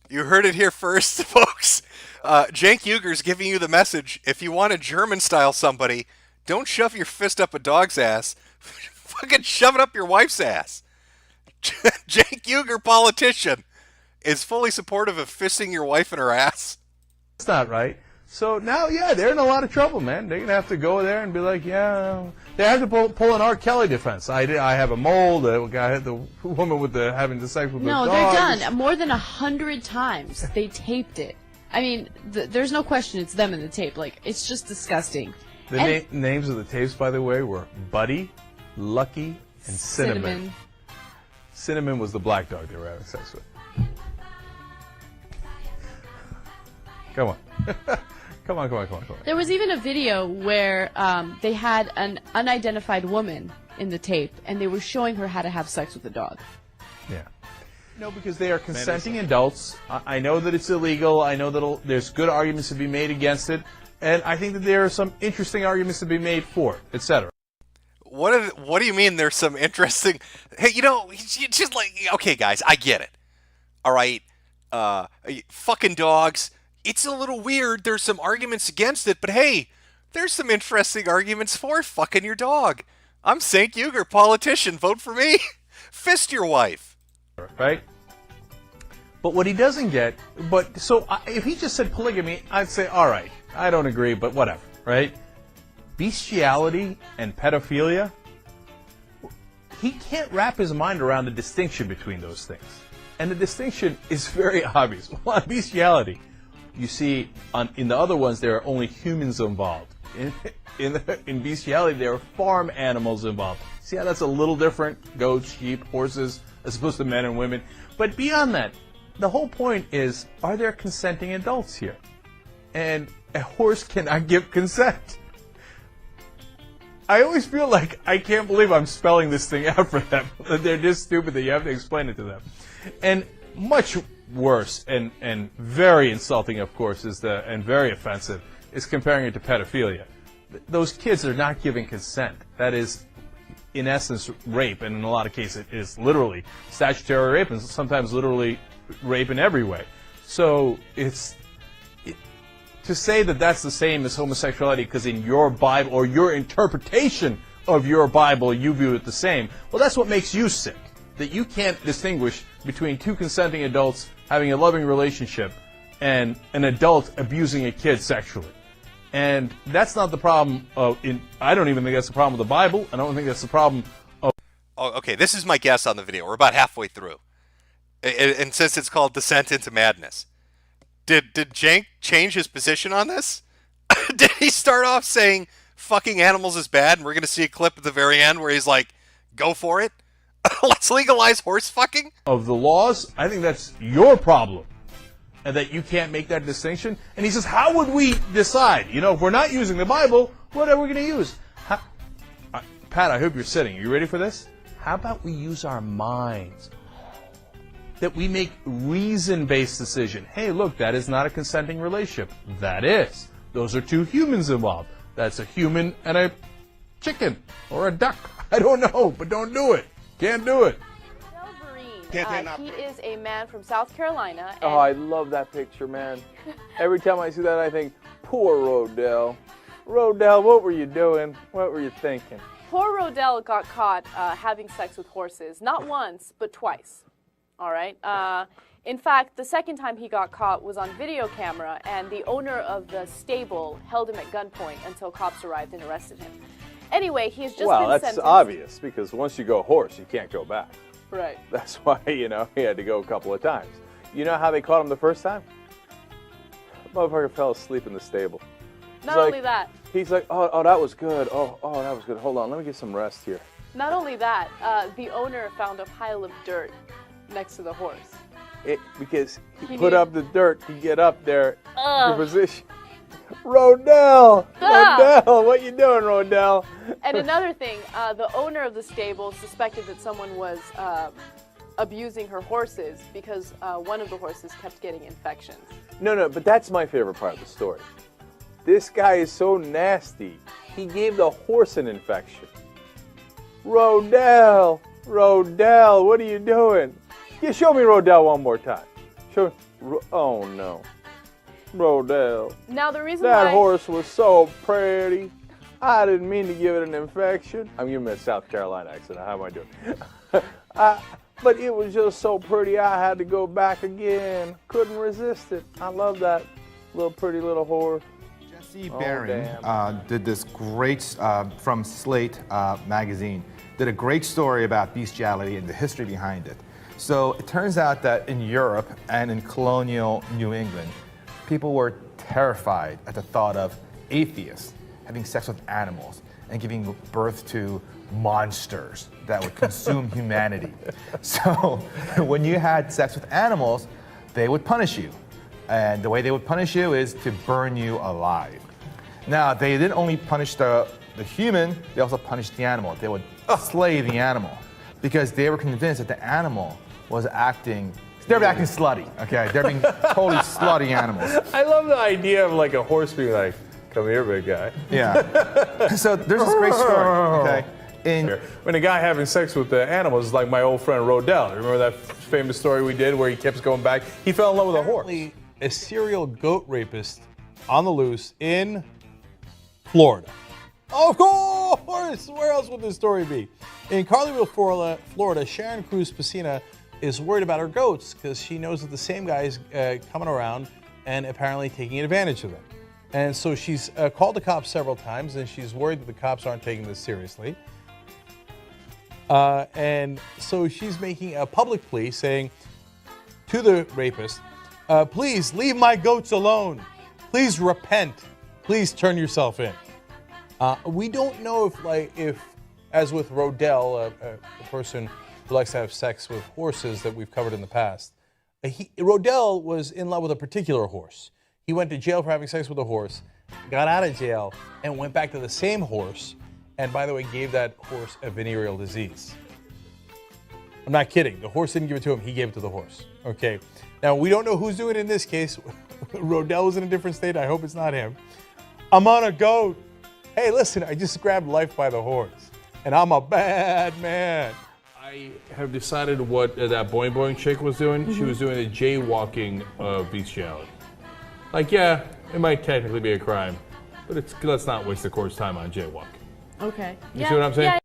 You heard it here first, folks. Cenk Uger's giving you the message. If you want to German-style somebody, don't shove your fist up a dog's ass. Fucking shove it up your wife's ass. Cenk Uger, politician, is fully supportive of fisting your wife in her ass. That's not right. So now, yeah, they're in a lot of trouble, man. They're going to have to go there and be like, yeah. They have to pull an R. Kelly defense. I have a mole. The guy, the woman with having the sex with the dog. No, they're done. More than 100 times. They taped it. I mean, there's no question it's them in the tape. Like, it's just disgusting. The names of the tapes, by the way, were Buddy, Lucky, and Cinnamon. Cinnamon was the black dog they were having sex with. Come on. Come on. There was even a video where they had an unidentified woman in the tape, and they were showing her how to have sex with a dog. Yeah. No, because they are consenting adults. I know that it's illegal. I know that there's good arguments to be made against it. And I think that there are some interesting arguments to be made for it, etc. What do you mean there's some interesting... Hey, just like... Okay, guys, I get it. All right? Fucking dogs... It's a little weird. There's some arguments against it, but hey, there's some interesting arguments for fucking your dog. I'm Cenk Uger, politician. Vote for me. Fist your wife. Right? But what he doesn't get, if he just said polygamy, I'd say, all right, I don't agree, but whatever, right? Bestiality and pedophilia, he can't wrap his mind around the distinction between those things. And the distinction is very obvious. Well, bestiality. You see, in the other ones, there are only humans involved. In bestiality, there are farm animals involved. See how that's a little different? Goats, sheep, horses, as opposed to men and women. But beyond that, the whole point is, are there consenting adults here? And a horse cannot give consent. I always feel like I can't believe I'm spelling this thing out for them. They're just stupid that you have to explain it to them. And much worse and very insulting, of course, and very offensive is comparing it to pedophilia. Those kids are not giving consent. That is, in essence, rape, and in a lot of cases it is literally statutory rape and sometimes literally rape in every way. So to say that that's the same as homosexuality because in your Bible or your interpretation of your Bible you view it the same, well, that's what makes you sick, that you can't distinguish between two consenting adults having a loving relationship and an adult abusing a kid sexually. And that's not the problem I don't even think that's the problem with the Bible. I don't think that's the problem of... Oh, okay, this is my guess on the video. We're about halfway through. And since it's called Descent into Madness, did Cenk change his position on this? Did he start off saying fucking animals is bad, and we're going to see a clip at the very end where he's like, go for it? Let's legalize horse fucking? Of the laws, I think that's your problem. And that you can't make that distinction. And he says, how would we decide? You know, if we're not using the Bible, what are we going to use? Pat, I hope you're sitting. Are you ready for this? How about we use our minds? That we make reason-based decision. Hey, look, that is not a consenting relationship. That is. Those are two humans involved. That's a human and a chicken or a duck. I don't know, but don't do it. Can't do it. He is a man from South Carolina. And oh, I love that picture, man. Every time I see that, I think, poor Rodell. Rodell, what were you doing? What were you thinking? Poor Rodell got caught having sex with horses, not once, but twice. All right. In fact, the second time he got caught was on video camera, and the owner of the stable held him at gunpoint until cops arrived and arrested him. Anyway, he has just been sentenced. Well, that's obvious, because once you go horse, you can't go back. Right. That's why, you know, he had to go a couple of times. You know how they caught him the first time? The motherfucker fell asleep in the stable. Not only that. He's like, oh, that was good. Oh, that was good. Hold on, let me get some rest here. Not only that, the owner found a pile of dirt next to the horse. Because he put up the dirt to get up there to position. Rodell! Rodell! What you doing, Rodell? And another thing, the owner of the stable suspected that someone was abusing her horses because one of the horses kept getting infections. No, but that's my favorite part of the story. This guy is so nasty, he gave the horse an infection. Rodell! Rodell, what are you doing? Yeah, show me Rodell one more time. Show me. Oh, no. Rodell. Now the reason that why... horse was so pretty. I didn't mean to give it an infection. I'm giving it a South Carolina accent. How am I doing? But it was just so pretty, I had to go back again. Couldn't resist it. I love that little pretty little horse. Jesse Barron did this great, from Slate magazine, did a great story about bestiality and the history behind it. So it turns out that in Europe and in colonial New England, people were terrified at the thought of atheists having sex with animals and giving birth to monsters that would consume humanity. So when you had sex with animals, they would punish you. And the way they would punish you is to burn you alive. Now, they didn't only punish the human, they also punished the animal. They would slay the animal because they were convinced that the animal was acting slutty, okay? They're being totally slutty animals. I love the idea of like a horse being like, come here, big guy. Yeah. So there's this great story, okay? When a guy having sex with the animals is like my old friend Rodell. Remember that famous story we did where he kept going back? He fell in love with a horse. A serial goat rapist on the loose in Florida. Of course! Where else would this story be? In Carleyville, Florida, Sharon Cruz Pacina is worried about her goats because she knows that the same guy is coming around and apparently taking advantage of them. And so she's called the cops several times, and she's worried that the cops aren't taking this seriously. And so she's making a public plea saying to the rapist, please leave my goats alone. Please repent. Please turn yourself in. We don't know if as with Rodell, a person who likes to have sex with horses that we've covered in the past, Rodell was in love with a particular horse. He went to jail for having sex with a horse, got out of jail, and went back to the same horse, and by the way, gave that horse a venereal disease. I'm not kidding. The horse didn't give it to him, he gave it to the horse. Okay. Now, we don't know who's doing it in this case. Rodell was in a different state. I hope it's not him. I'm on a goat. Hey, listen, I just grabbed life by the horns, and I'm a bad man. I have decided what that Boing Boing chick was doing. She was doing a jaywalking bestiality. Like, yeah, it might technically be a crime, but let's not waste the court's time on jaywalking. Okay. You see what I'm saying?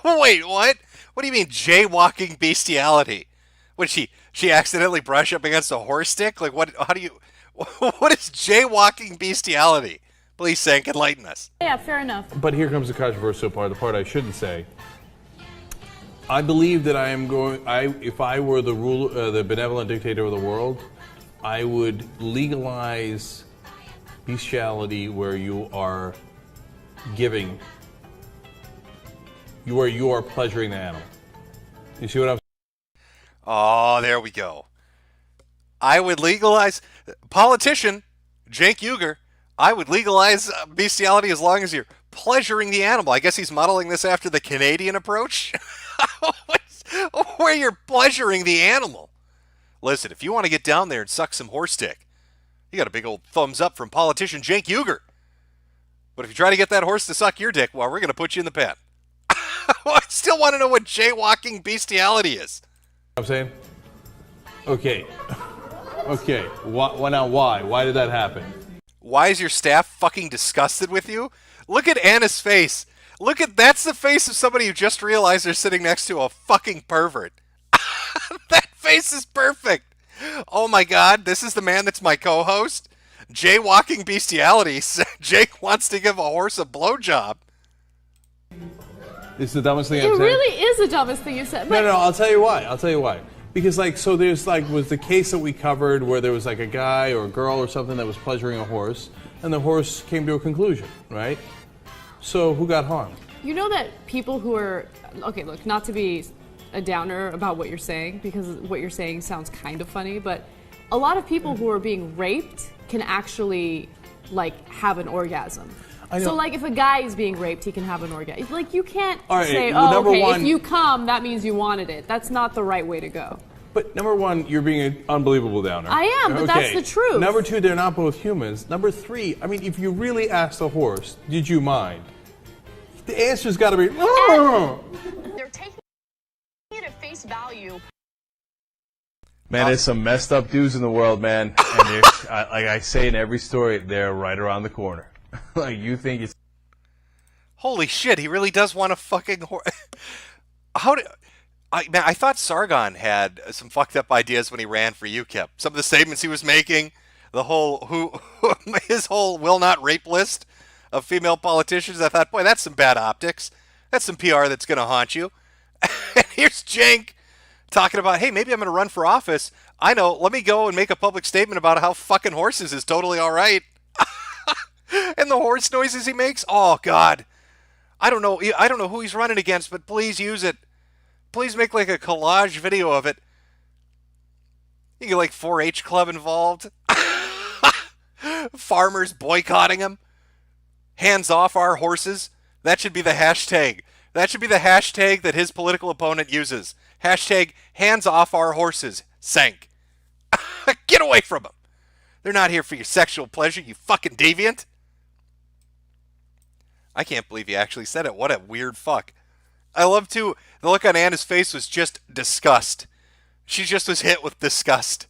Wait, what? What do you mean jaywalking bestiality? What, she accidentally brush up against a horse stick? Like, what? How do you? What is jaywalking bestiality? Please, Sank, enlighten us. Yeah, fair enough. But here comes the controversial part, the part I shouldn't say. I believe that if I were the benevolent dictator of the world, I would legalize bestiality where you are giving, where you are pleasuring the animal. You see what I'm saying? Oh, there we go. I would legalize, politician, Cenk Uygur, I would legalize bestiality as long as you're pleasuring the animal. I guess he's modeling this after the Canadian approach, where you're pleasuring the animal. Listen, if you want to get down there and suck some horse dick, you got a big old thumbs up from politician Cenk Uygur. But if you try to get that horse to suck your dick, well, we're going to put you in the pen. I still want to know what jaywalking bestiality is. I'm saying? Okay. Okay. Now why? Why did that happen? Why is your staff fucking disgusted with you? Look at Anna's face. That's the face of somebody who just realized they're sitting next to a fucking pervert. That face is perfect. Oh my God, this is the man that's my co-host? Jaywalking bestiality. Jake wants to give a horse a blowjob. It's the dumbest thing It I've said. really is the dumbest thing you said. No, I'll tell you why. Because, was the case that we covered where there was like a guy or a girl or something that was pleasuring a horse, and the horse came to a conclusion, right? So who got harmed? You know that people who are, okay, look, not to be a downer about what you're saying, because what you're saying sounds kind of funny, but a lot of people who are being raped can actually, like, have an orgasm. So, like, if a guy is being raped, he can have an orgasm. Like, you can't say, if you come, that means you wanted it. That's not the right way to go. But number one, you're being an unbelievable downer. I am, but that's the truth. Number two, they're not both humans. Number three, I mean, if you really asked the horse, did you mind? The answer's got to be, They're taking it at face value. Man, there's some messed up dudes in the world, man. And like I say in every story, they're right around the corner. Like, you think it's... Holy shit, he really does want a fucking horse. I thought Sargon had some fucked up ideas when he ran for UKIP. Some of the statements he was making, his whole will not rape list of female politicians, I thought, boy, that's some bad optics. That's some PR that's going to haunt you. And here's Cenk talking about, hey, maybe I'm going to run for office. I know, let me go and make a public statement about how fucking horses is totally all right. And the horse noises he makes, oh, God. I don't know who he's running against, but please use it. Please make like a collage video of it. You get like 4-H club involved. Farmers boycotting him. Hands off our horses. That should be the hashtag. That should be the hashtag that his political opponent uses. Hashtag hands off our horses. Sank. Get away from them. They're not here for your sexual pleasure, you fucking deviant. I can't believe he actually said it. What a weird fuck. I love to, the look on Anna's face was just disgust. She just was hit with disgust.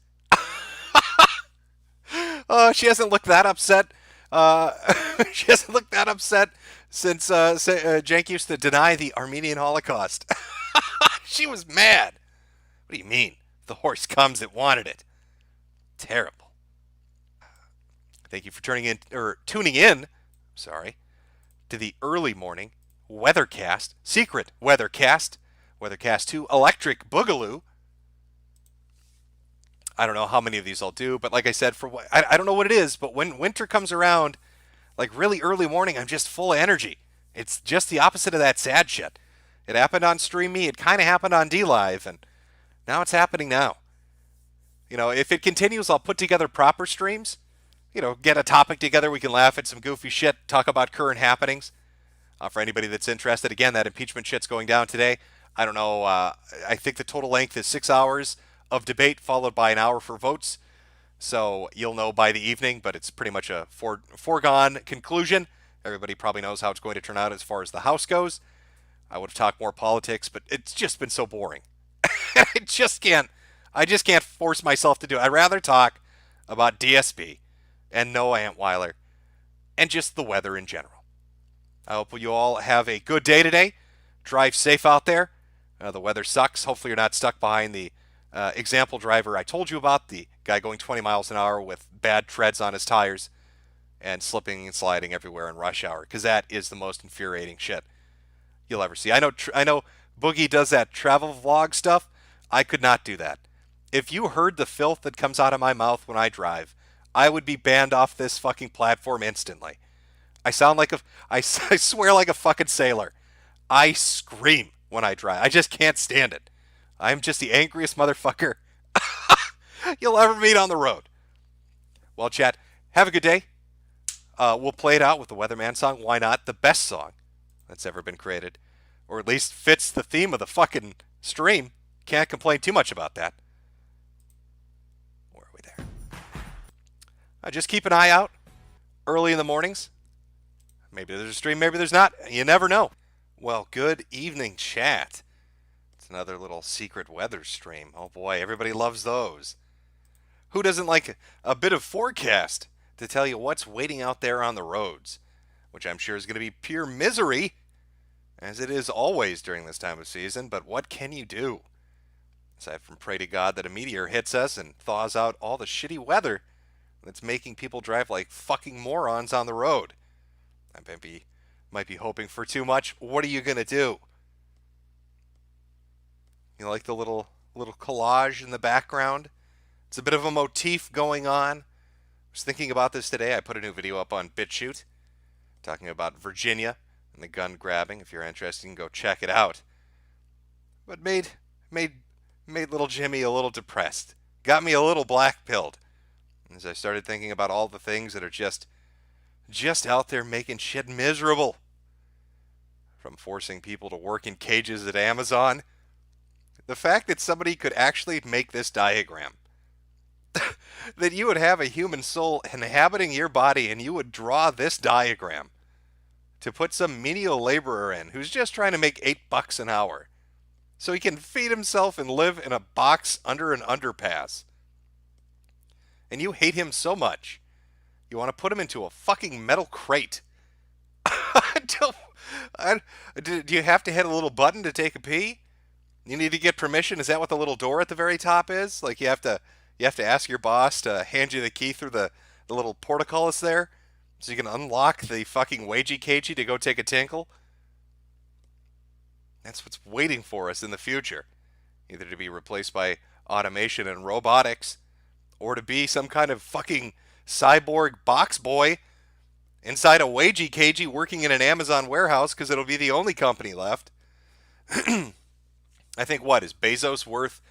She hasn't looked that upset. She hasn't looked that upset since Cenk used to deny the Armenian Holocaust. She was mad. What do you mean? The horse comes, it wanted it. Terrible. Thank you for tuning in, to the early morning weathercast, secret weathercast 2, Electric Boogaloo. I don't know how many of these I'll do, but like I said, I don't know what it is, but when winter comes around, like really early morning, I'm just full of energy. It's just the opposite of that sad shit. It happened on Stream Me, it kind of happened on DLive, and now it's happening now. You know, if it continues, I'll put together proper streams. You know, get a topic together, we can laugh at some goofy shit, talk about current happenings. For anybody that's interested, again, that impeachment shit's going down today. I don't know, I think the total length is 6 hours of debate followed by an hour for votes. So you'll know by the evening, but it's pretty much a foregone conclusion. Everybody probably knows how it's going to turn out as far as the House goes. I would have talked more politics, but it's just been so boring. I just can't force myself to do it. I'd rather talk about DSP and Noah Antweiler and just the weather in general. I hope you all have a good day today. Drive safe out there. The weather sucks. Hopefully you're not stuck behind the example driver I told you about, the guy going 20 miles an hour with bad treads on his tires and slipping and sliding everywhere in rush hour, because that is the most infuriating shit you'll ever see. I know Boogie does that travel vlog stuff. I could not do that. If you heard the filth that comes out of my mouth when I drive, I would be banned off this fucking platform instantly. I swear like a fucking sailor. I scream when I drive. I just can't stand it. I'm just the angriest motherfucker you'll ever meet on the road. Well, chat, have a good day. We'll play it out with the Weatherman song. Why not? The best song that's ever been created. Or at least fits the theme of the fucking stream. Can't complain too much about that. Where are we there? Just keep an eye out early in the mornings. Maybe there's a stream, maybe there's not. You never know. Well, good evening, chat. It's another little secret weather stream. Oh boy, everybody loves those. Who doesn't like a bit of forecast to tell you what's waiting out there on the roads? Which I'm sure is going to be pure misery, as it is always during this time of season. But what can you do? Aside from pray to God that a meteor hits us and thaws out all the shitty weather that's making people drive like fucking morons on the road. I might be hoping for too much. What are you going to do? You like the little collage in the background? It's a bit of a motif going on. I was thinking about this today. I put a new video up on BitChute talking about Virginia and the gun grabbing. If you're interested, you can go check it out. But made little Jimmy a little depressed. Got me a little black-pilled. As I started thinking about all the things that are just out there making shit miserable. From forcing people to work in cages at Amazon. The fact that somebody could actually make this diagram. That you would have a human soul inhabiting your body and you would draw this diagram to put some menial laborer in who's just trying to make $8 an hour so he can feed himself and live in a box under an underpass. And you hate him so much, you want to put him into a fucking metal crate. Do you have to hit a little button to take a pee? You need to get permission? Is that what the little door at the very top is? Like you have to ask your boss to hand you the key through the little portcullis there so you can unlock the fucking wagey cagey to go take a tinkle? That's what's waiting for us in the future. Either to be replaced by automation and robotics, or to be some kind of fucking cyborg box boy inside a wagey cagey working in an Amazon warehouse because it'll be the only company left. I think, what, is Bezos worth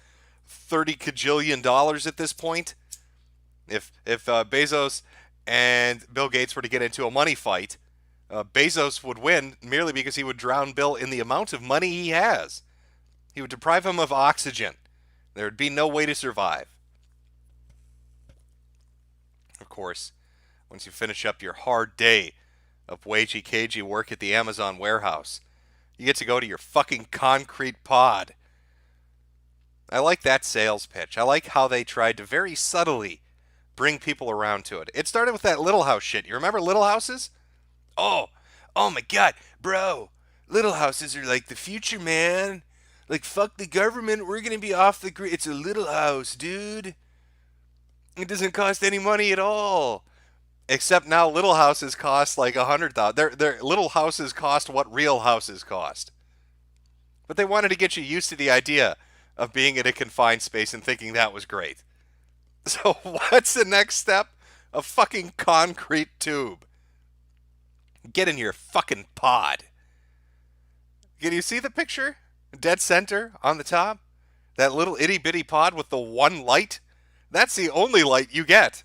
$30 kajillion at this point? If Bezos and Bill Gates were to get into a money fight, Bezos would win merely because he would drown Bill in the amount of money he has. He would deprive him of oxygen. There would be no way to survive. Of course, once you finish up your hard day of wagey cagey work at the Amazon warehouse, you get to go to your fucking concrete pod. I like that sales pitch. I like how they tried to very subtly bring people around to it. It started with that Little House shit. You remember Little Houses? Oh my God, bro. Little Houses are like the future, man. Like, fuck the government. We're going to be off the grid. It's a little house, dude. It doesn't cost any money at all. Except now little houses cost like $100,000. Their little houses cost what real houses cost. But they wanted to get you used to the idea of being in a confined space and thinking that was great. So what's the next step? A fucking concrete tube. Get in your fucking pod. Can you see the picture? Dead center on the top? That little itty bitty pod with the one light? That's the only light you get.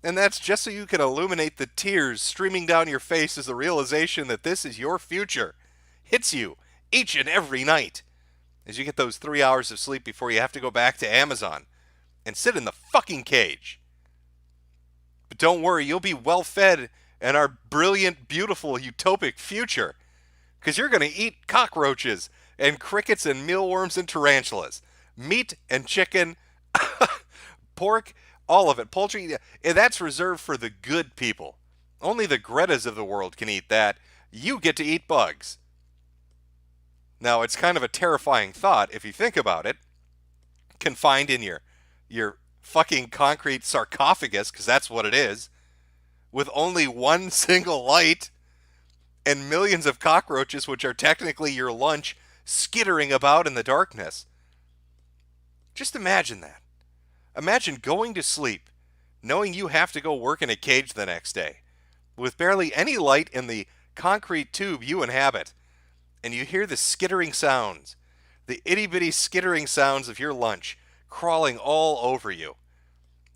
And that's just so you can illuminate the tears streaming down your face as the realization that this is your future hits you each and every night. is you get those 3 hours of sleep before you have to go back to Amazon and sit in the fucking cage. But don't worry, you'll be well fed in our brilliant, beautiful, utopic future. Because you're going to eat cockroaches and crickets and mealworms and tarantulas. Meat and chicken, pork, all of it. Poultry, that's reserved for the good people. Only the Gretas of the world can eat that. You get to eat bugs. Now, it's kind of a terrifying thought if you think about it. Confined in your fucking concrete sarcophagus, because that's what it is, with only one single light and millions of cockroaches, which are technically your lunch, skittering about in the darkness. Just imagine that. Imagine going to sleep, knowing you have to go work in a cage the next day, with barely any light in the concrete tube you inhabit, and you hear the skittering sounds, the itty-bitty skittering sounds of your lunch crawling all over you.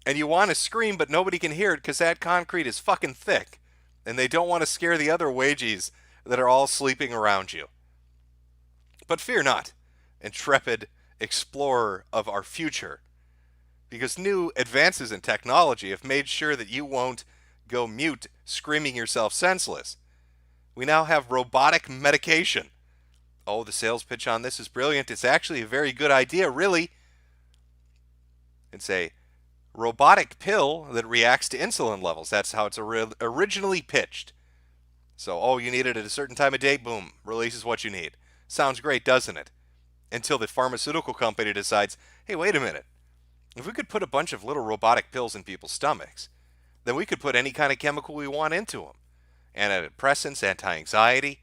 And you want to scream, but nobody can hear it because that concrete is fucking thick, and they don't want to scare the other wagies that are all sleeping around you. But fear not, intrepid explorer of our future, because new advances in technology have made sure that you won't go mute screaming yourself senseless. We now have robotic medication. Oh, the sales pitch on this is brilliant. It's actually a very good idea, really. It's a robotic pill that reacts to insulin levels. That's how it's originally pitched. So, you need it at a certain time of day, boom, releases what you need. Sounds great, doesn't it? Until the pharmaceutical company decides, hey, wait a minute. If we could put a bunch of little robotic pills in people's stomachs, then we could put any kind of chemical we want into them. Antidepressants, anti-anxiety,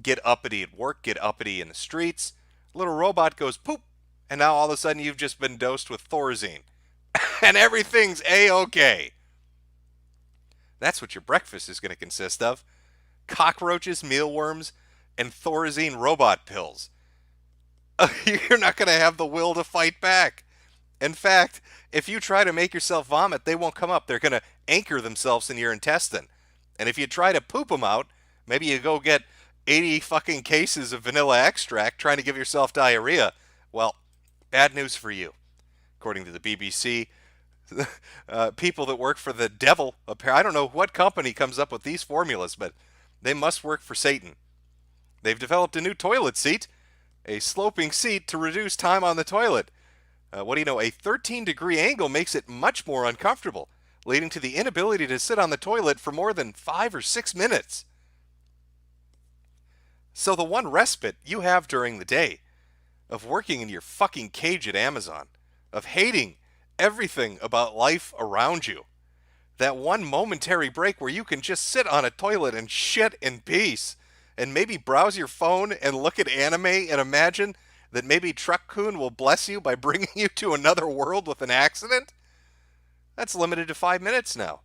get uppity at work, get uppity in the streets. Little robot goes poop, and now all of a sudden you've just been dosed with Thorazine. And everything's A-okay. That's what your breakfast is going to consist of. Cockroaches, mealworms, and Thorazine robot pills. You're not going to have the will to fight back. In fact, if you try to make yourself vomit, they won't come up. They're going to anchor themselves in your intestine. And if you try to poop them out, maybe you go get 80 fucking cases of vanilla extract trying to give yourself diarrhea. Well, bad news for you. According to the BBC, people that work for the devil, I don't know what company comes up with these formulas, but they must work for Satan. They've developed a new toilet seat, a sloping seat to reduce time on the toilet. What do you know? A 13-degree angle makes it much more uncomfortable, leading to the inability to sit on the toilet for more than 5 or 6 minutes. So the one respite you have during the day of working in your fucking cage at Amazon, of hating everything about life around you, that one momentary break where you can just sit on a toilet and shit in peace, and maybe browse your phone and look at anime and imagine that maybe Truck-kun will bless you by bringing you to another world with an accident? That's limited to 5 minutes now.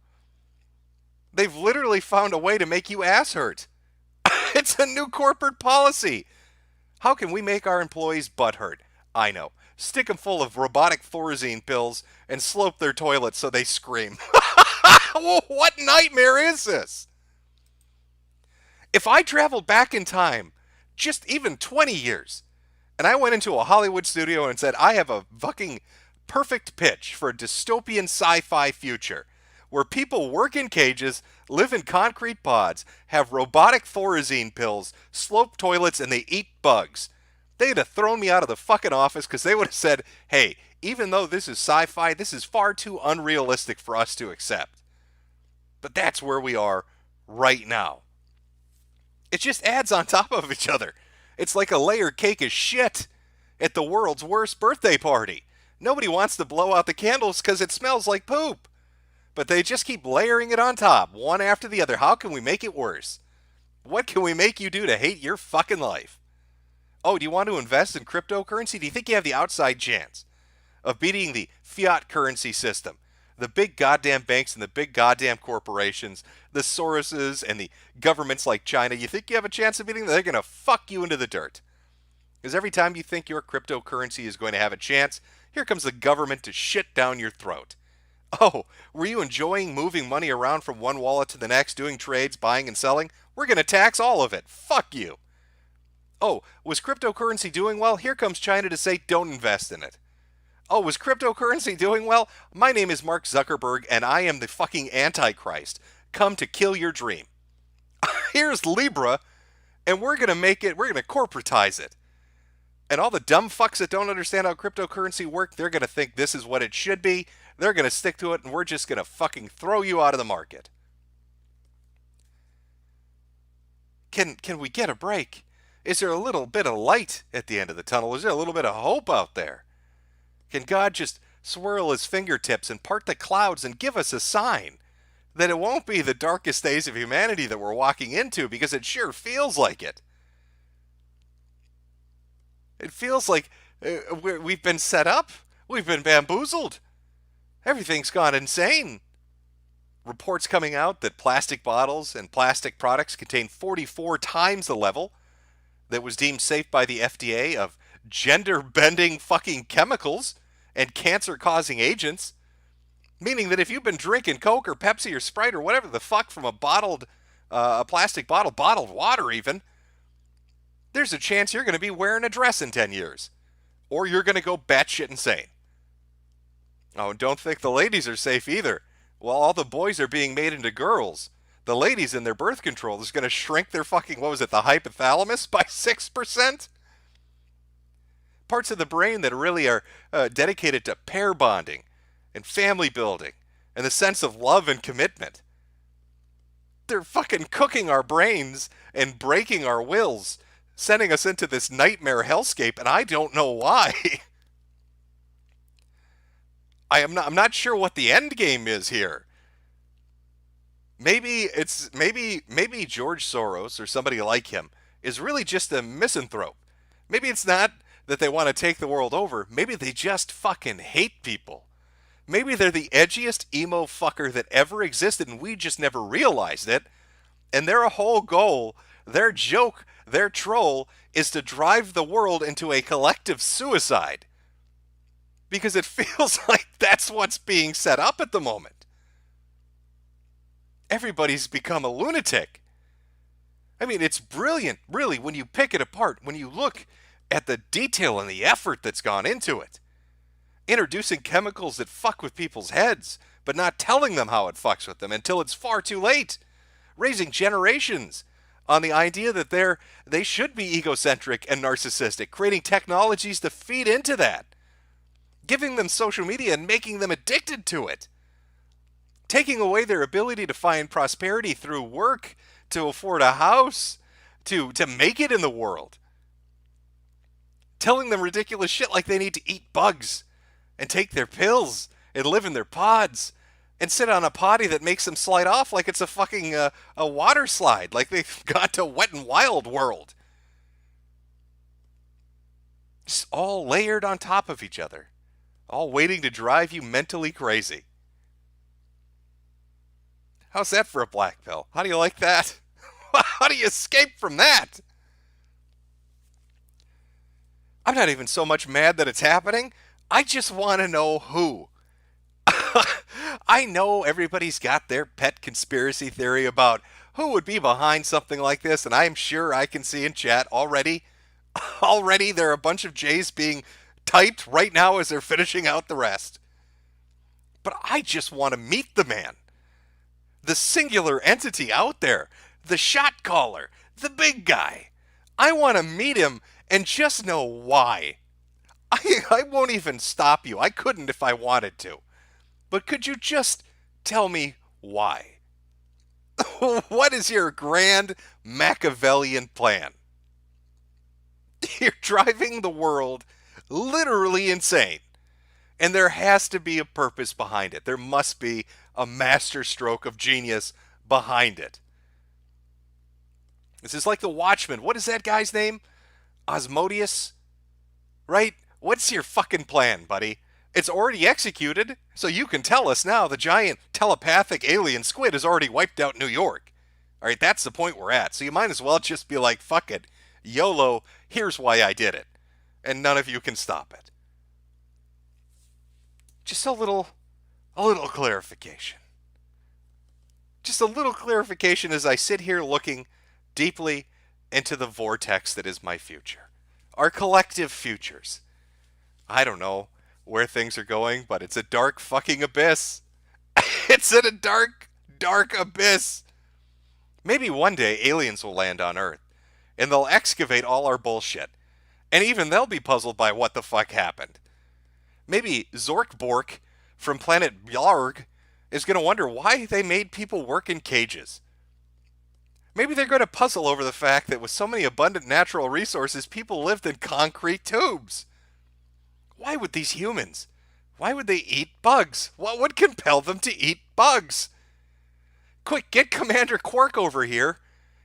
They've literally found a way to make you ass hurt. It's a new corporate policy. How can we make our employees butt hurt? I know. Stick them full of robotic Thorazine pills and slope their toilets so they scream. What nightmare is this? If I traveled back in time, just even 20 years, and I went into a Hollywood studio and said, I have a fucking perfect pitch for a dystopian sci-fi future where people work in cages, live in concrete pods, have robotic Thorazine pills, slope toilets, and they eat bugs, they'd have thrown me out of the fucking office because they would have said, hey, even though this is sci-fi, this is far too unrealistic for us to accept. But that's where we are right now. It just adds on top of each other. It's like a layered cake of shit at the world's worst birthday party. Nobody wants to blow out the candles because it smells like poop. But they just keep layering it on top, one after the other. How can we make it worse? What can we make you do to hate your fucking life? Oh, do you want to invest in cryptocurrency? Do you think you have the outside chance of beating the fiat currency system? The big goddamn banks and the big goddamn corporations, the Soroses and the governments like China, you think you have a chance of beating them? They're going to fuck you into the dirt. Because every time you think your cryptocurrency is going to have a chance, here comes the government to shit down your throat. Oh, were you enjoying moving money around from one wallet to the next, doing trades, buying and selling? We're going to tax all of it. Fuck you. Oh, was cryptocurrency doing well? Here comes China to say don't invest in it. Oh, was cryptocurrency doing well? My name is Mark Zuckerberg, and I am the fucking Antichrist. Come to kill your dream. Here's Libra, and we're going to corporatize it. And all the dumb fucks that don't understand how cryptocurrency works, they're going to think this is what it should be. They're going to stick to it, and we're just going to fucking throw you out of the market. Can we get a break? Is there a little bit of light at the end of the tunnel? Is there a little bit of hope out there? Can God just swirl his fingertips and part the clouds and give us a sign that it won't be the darkest days of humanity that we're walking into, because it sure feels like it. It feels like we've been set up. We've been bamboozled. Everything's gone insane. Reports coming out that plastic bottles and plastic products contain 44 times the level that was deemed safe by the FDA of gender-bending fucking chemicals and cancer-causing agents. Meaning that if you've been drinking Coke or Pepsi or Sprite or whatever the fuck from a plastic bottle, bottled water even, there's a chance you're going to be wearing a dress in 10 years. Or you're going to go batshit insane. Oh, and don't think the ladies are safe either. While all the boys are being made into girls, the ladies in their birth control is going to shrink their fucking, the hypothalamus by 6%? Parts of the brain that really are dedicated to pair bonding and family building and the sense of love and commitment. They're fucking cooking our brains and breaking our wills, sending us into this nightmare hellscape, and I don't know why. I'm not sure what the end game is here. Maybe George Soros or somebody like him is really just a misanthrope. Maybe it's not that they want to take the world over. Maybe they just fucking hate people. Maybe they're the edgiest emo fucker that ever existed and we just never realized it. And their whole goal, their joke, their troll is to drive the world into a collective suicide. Because it feels like that's what's being set up at the moment. Everybody's become a lunatic. I mean, it's brilliant, really, when you pick it apart, when you look at the detail and the effort that's gone into it. Introducing chemicals that fuck with people's heads, but not telling them how it fucks with them until it's far too late. Raising generations on the idea that they should be egocentric and narcissistic, creating technologies to feed into that. Giving them social media and making them addicted to it. Taking away their ability to find prosperity through work, to afford a house, to make it in the world. Telling them ridiculous shit like they need to eat bugs and take their pills and live in their pods and sit on a potty that makes them slide off like it's a fucking a water slide, like they've got to Wet and Wild World. Just all layered on top of each other. All waiting to drive you mentally crazy. How's that for a black pill? How do you like that? How do you escape from that? I'm not even so much mad that it's happening. I just want to know who. I know everybody's got their pet conspiracy theory about who would be behind something like this, and I'm sure I can see in chat already there are a bunch of J's being typed right now as they're finishing out the rest. But I just want to meet the man. The singular entity out there. The shot caller. The big guy. I want to meet him and just know why. I won't even stop you. I couldn't if I wanted to. But could you just tell me why? What is your grand Machiavellian plan? You're driving the world literally insane. And there has to be a purpose behind it. There must be a master stroke of genius behind it. This is like the Watchmen. What is that guy's name? Osmodeus? Right? What's your fucking plan, buddy? It's already executed, so you can tell us now the giant telepathic alien squid has already wiped out New York. Alright, that's the point we're at. So you might as well just be like, fuck it. YOLO, here's why I did it. And none of you can stop it. Just a little clarification. Just a little clarification as I sit here looking deeply into the vortex that is my future. Our collective futures. I don't know where things are going, but it's a dark fucking abyss. It's in a dark, dark abyss. Maybe one day aliens will land on Earth, and they'll excavate all our bullshit. And even they'll be puzzled by what the fuck happened. Maybe Zork-Bork from planet Bjarg is going to wonder why they made people work in cages. Maybe they're going to puzzle over the fact that with so many abundant natural resources, people lived in concrete tubes. Why would these humans? Why would they eat bugs? What would compel them to eat bugs? Quick, get Commander Quark over here.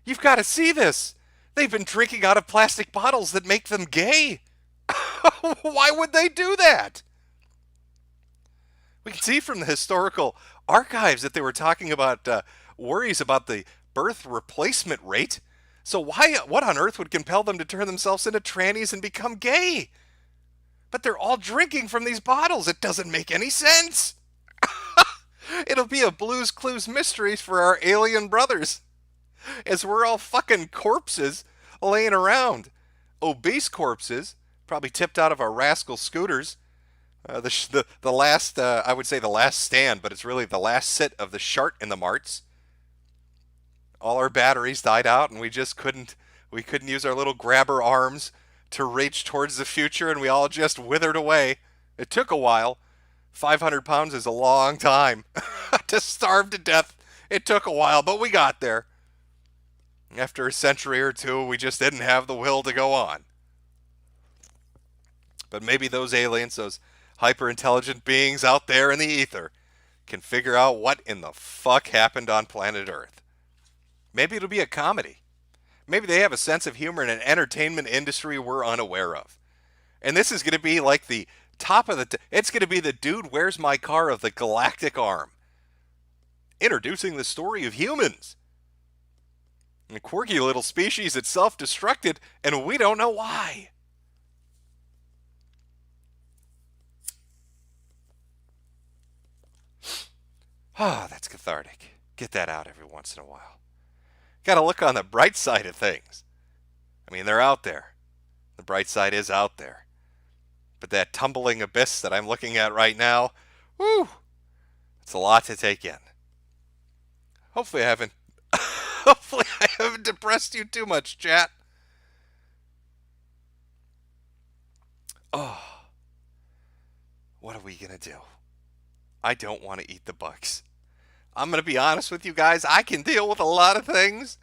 You've got to see this. They've been drinking out of plastic bottles that make them gay. Why would they do that? We can see from the historical archives that they were talking about worries about the birth replacement rate. So what on earth would compel them to turn themselves into trannies and become gay? But they're all drinking from these bottles. It doesn't make any sense. It'll be a Blue's Clues mystery for our alien brothers, as we're all fucking corpses laying around. Obese corpses, probably tipped out of our rascal scooters. The last, I would say the last stand, but it's really the last sit of the shart in the marts. All our batteries died out, and we couldn't use our little grabber arms to reach towards the future, and we all just withered away. It took a while. 500 pounds is a long time. To starve to death, it took a while, but we got there. After a century or two, we just didn't have the will to go on. But maybe those aliens, those hyper-intelligent beings out there in the ether, can figure out what in the fuck happened on planet Earth. Maybe it'll be a comedy. Maybe they have a sense of humor in an entertainment industry we're unaware of. And this is going to be like the top of it's going to be the Dude, Where's My Car of the galactic arm. Introducing the story of humans. A quirky little species that self-destructed, and we don't know why. Ah, that's cathartic. Get that out every once in a while. Got to look on the bright side of things. I mean, they're out there. The bright side is out there. But that tumbling abyss that I'm looking at right now, whew, it's a lot to take in. Hopefully I haven't depressed you too much, chat. Oh, what are we going to do? I don't want to eat the bugs. I'm going to be honest with you guys. I can deal with a lot of things,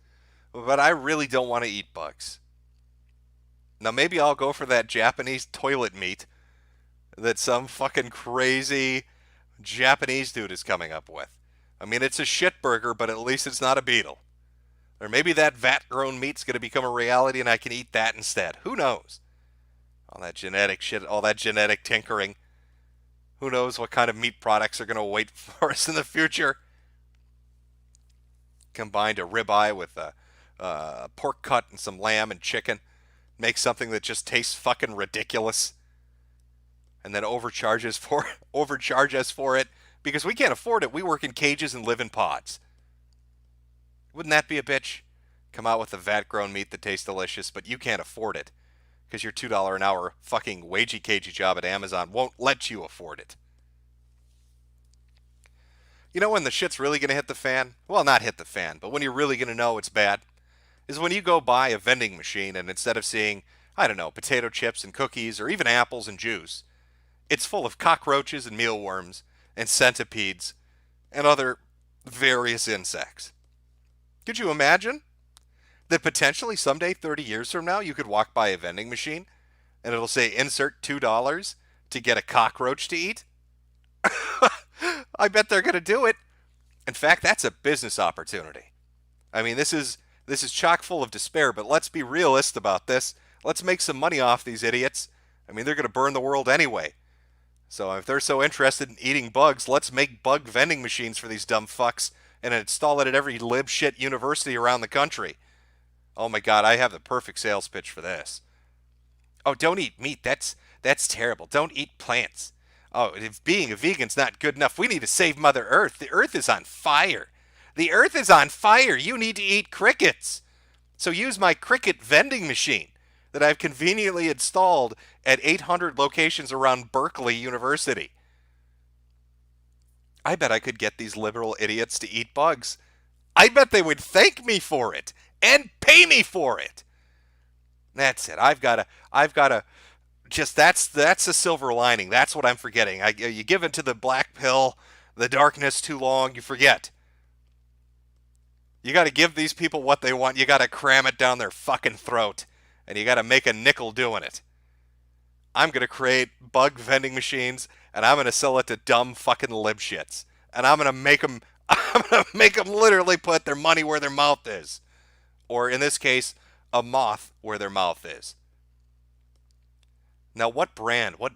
but I really don't want to eat bugs. Now, maybe I'll go for that Japanese toilet meat that some fucking crazy Japanese dude is coming up with. I mean, it's a shit burger, but at least it's not a beetle. Or maybe that vat-grown meat's going to become a reality and I can eat that instead. Who knows? All that genetic shit, all that genetic tinkering. Who knows what kind of meat products are going to wait for us in the future? Combined a ribeye with a pork cut and some lamb and chicken. Make something that just tastes fucking ridiculous. And then overcharge us for it because we can't afford it. We work in cages and live in pods. Wouldn't that be a bitch? Come out with a vat-grown meat that tastes delicious, but you can't afford it because your $2 an hour fucking wagey-cagey job at Amazon won't let you afford it. You know when the shit's really going to hit the fan? Well, not hit the fan, but when you're really going to know it's bad is when you go buy a vending machine and instead of seeing, I don't know, potato chips and cookies or even apples and juice, it's full of cockroaches and mealworms and centipedes and other various insects. Could you imagine that potentially someday, 30 years from now, you could walk by a vending machine and it'll say insert $2 to get a cockroach to eat? I bet they're going to do it. In fact, that's a business opportunity. I mean, this is chock full of despair, but let's be realist about this. Let's make some money off these idiots. I mean, they're going to burn the world anyway. So if they're so interested in eating bugs, let's make bug vending machines for these dumb fucks and install it at every lib shit university around the country. Oh my God, I have the perfect sales pitch for this. Oh, don't eat meat. That's terrible. Don't eat plants. Oh, if being a vegan's not good enough, we need to save Mother Earth. The Earth is on fire. The Earth is on fire. You need to eat crickets. So use my Cricket vending machine that I've conveniently installed at 800 locations around Berkeley University. I bet I could get these liberal idiots to eat bugs. I bet they would thank me for it and pay me for it. That's it. I've got to just that's a silver lining. That's what I'm forgetting. You give into the black pill, the darkness too long, you forget. You got to give these people what they want. You got to cram it down their fucking throat, and you got to make a nickel doing it. I'm going to create bug vending machines, and I'm going to sell it to dumb fucking libshits. And I'm going to make them literally put their money where their mouth is. Or in this case, a moth where their mouth is. Now, what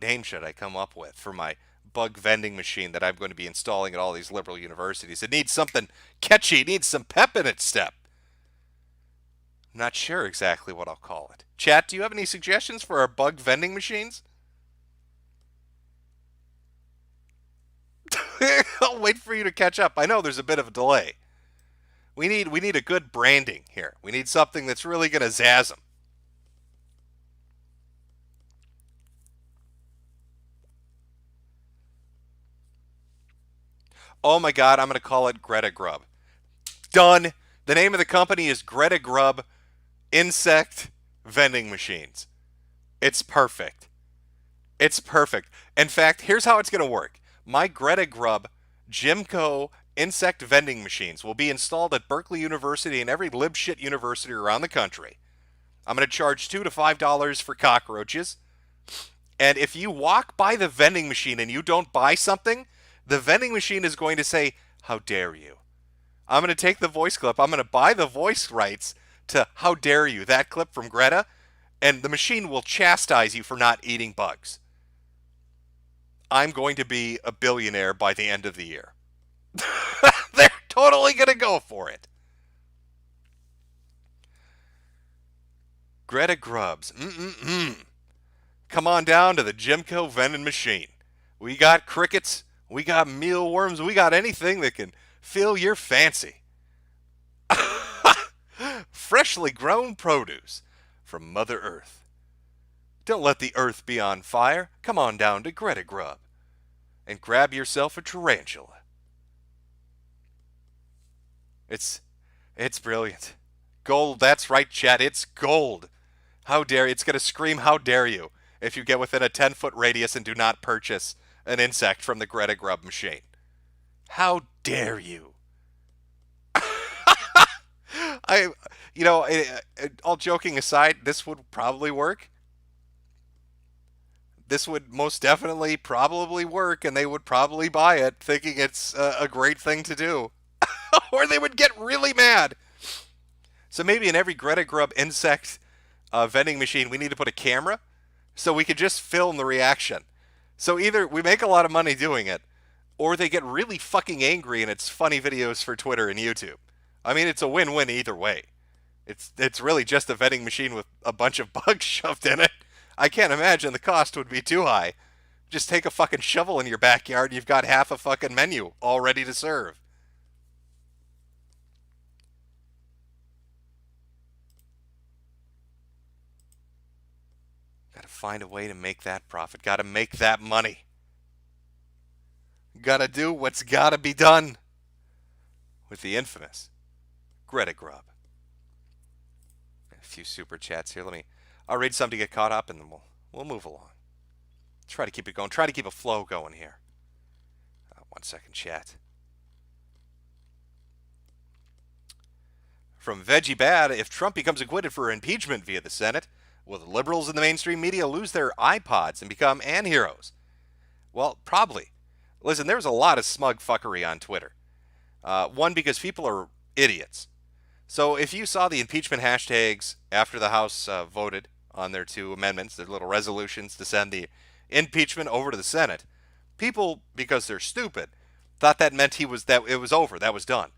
name should I come up with for my bug vending machine that I'm going to be installing at all these liberal universities? It needs something catchy. It needs some pep in its step. I'm not sure exactly what I'll call it. Chat, do you have any suggestions for our bug vending machines? I'll wait for you to catch up. I know there's a bit of a delay. We need a good branding here. We need something that's really going to zazz them. Oh my God, I'm going to call it Greta Grub. Done. The name of the company is Greta Grub Insect Vending Machines. It's perfect. It's perfect. In fact, here's how it's going to work. My Greta Grub Jimco insect vending machines will be installed at Berkeley University and every libshit university around the country. I'm going to charge $2 to $5 for cockroaches. And if you walk by the vending machine and you don't buy something, the vending machine is going to say, "How dare you?" I'm going to take the voice clip. I'm going to buy the voice rights to "How dare you," that clip from Greta, and the machine will chastise you for not eating bugs. I'm going to be a billionaire by the end of the year. They're totally going to go for it. Greta Grubs. Come on down to the Jimco vending machine. We got crickets. We got mealworms. We got anything that can fill your fancy. Freshly grown produce from Mother Earth. Don't let the earth be on fire. Come on down to Greta Grub and grab yourself a tarantula. It's brilliant. Gold, that's right, chat. It's gold. How dare you? It's going to scream, "How dare you," if you get within a 10-foot radius and do not purchase an insect from the Greta Grub machine. How dare you? All joking aside, this would probably work. This would most definitely probably work, and they would probably buy it thinking it's a great thing to do. Or they would get really mad. So maybe in every Greta Grub insect vending machine, we need to put a camera so we could just film the reaction. So either we make a lot of money doing it, or they get really fucking angry and it's funny videos for Twitter and YouTube. I mean, it's a win-win either way. It's really just a vending machine with a bunch of bugs shoved in it. I can't imagine the cost would be too high. Just take a fucking shovel in your backyard and you've got half a fucking menu all ready to serve. Gotta find a way to make that profit. Gotta make that money. Gotta do what's gotta be done with the infamous Greta Grub. A few super chats here. I'll read some to get caught up and then we'll move along. Try to keep it going. Try to keep a flow going here. 1 second, chat. From Veggie Bad, if Trump becomes acquitted for impeachment via the Senate, will the liberals in the mainstream media lose their iPods and become anti-heroes? Well, probably. Listen, there's a lot of smug fuckery on Twitter. One, because people are idiots. So if you saw the impeachment hashtags after the House voted on their 2 amendments, their little resolutions to send the impeachment over to the Senate, people, because they're stupid, thought that meant it was over, that was done.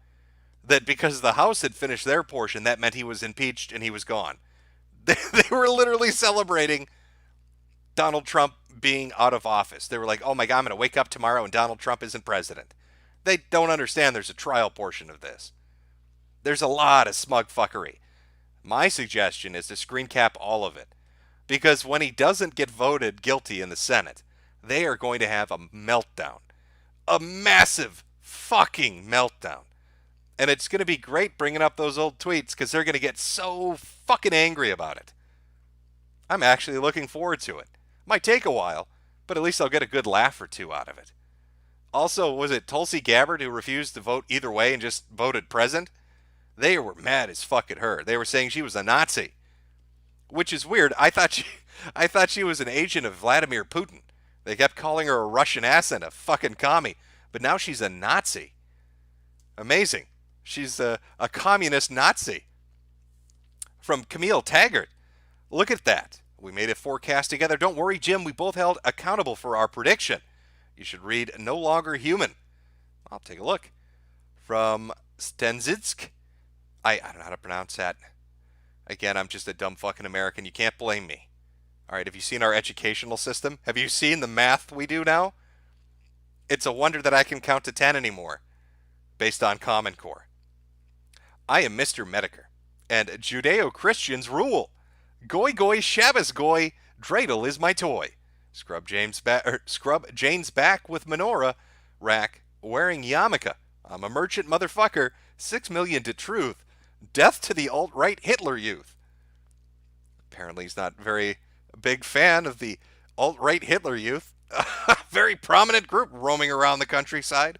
That because the House had finished their portion, that meant he was impeached and he was gone. They were literally celebrating Donald Trump being out of office. They were like, "Oh my God, I'm going to wake up tomorrow and Donald Trump isn't president." They don't understand there's a trial portion of this. There's a lot of smug fuckery. My suggestion is to screen cap all of it. Because when he doesn't get voted guilty in the Senate, they are going to have a meltdown. A massive fucking meltdown. And it's going to be great bringing up those old tweets because they're going to get so fucking angry about it. I'm actually looking forward to it. Might take a while, but at least I'll get a good laugh or two out of it. Also, was it Tulsi Gabbard who refused to vote either way and just voted present? They were mad as fuck at her. They were saying she was a Nazi. Which is weird. I thought she was an agent of Vladimir Putin. They kept calling her a Russian ass and a fucking commie. But now she's a Nazi. Amazing. She's a communist Nazi. From Camille Taggart. Look at that. We made a forecast together. Don't worry, Jim. We both held accountable for our prediction. You should read No Longer Human. I'll take a look. From Stenzitsk. I don't know how to pronounce that. Again, I'm just a dumb fucking American. You can't blame me. All right, have you seen our educational system? Have you seen the math we do now? It's a wonder that I can count to 10 anymore, based on Common Core. I am Mr. Metokur, and Judeo-Christians rule. Goy goy Shabbos goy, dreidel is my toy. Scrub Jane's back with menorah rack, wearing yarmulke. I'm a merchant motherfucker. 6 million to truth. Death to the alt-right Hitler youth. Apparently he's not very big fan of the alt-right Hitler youth. A very prominent group roaming around the countryside.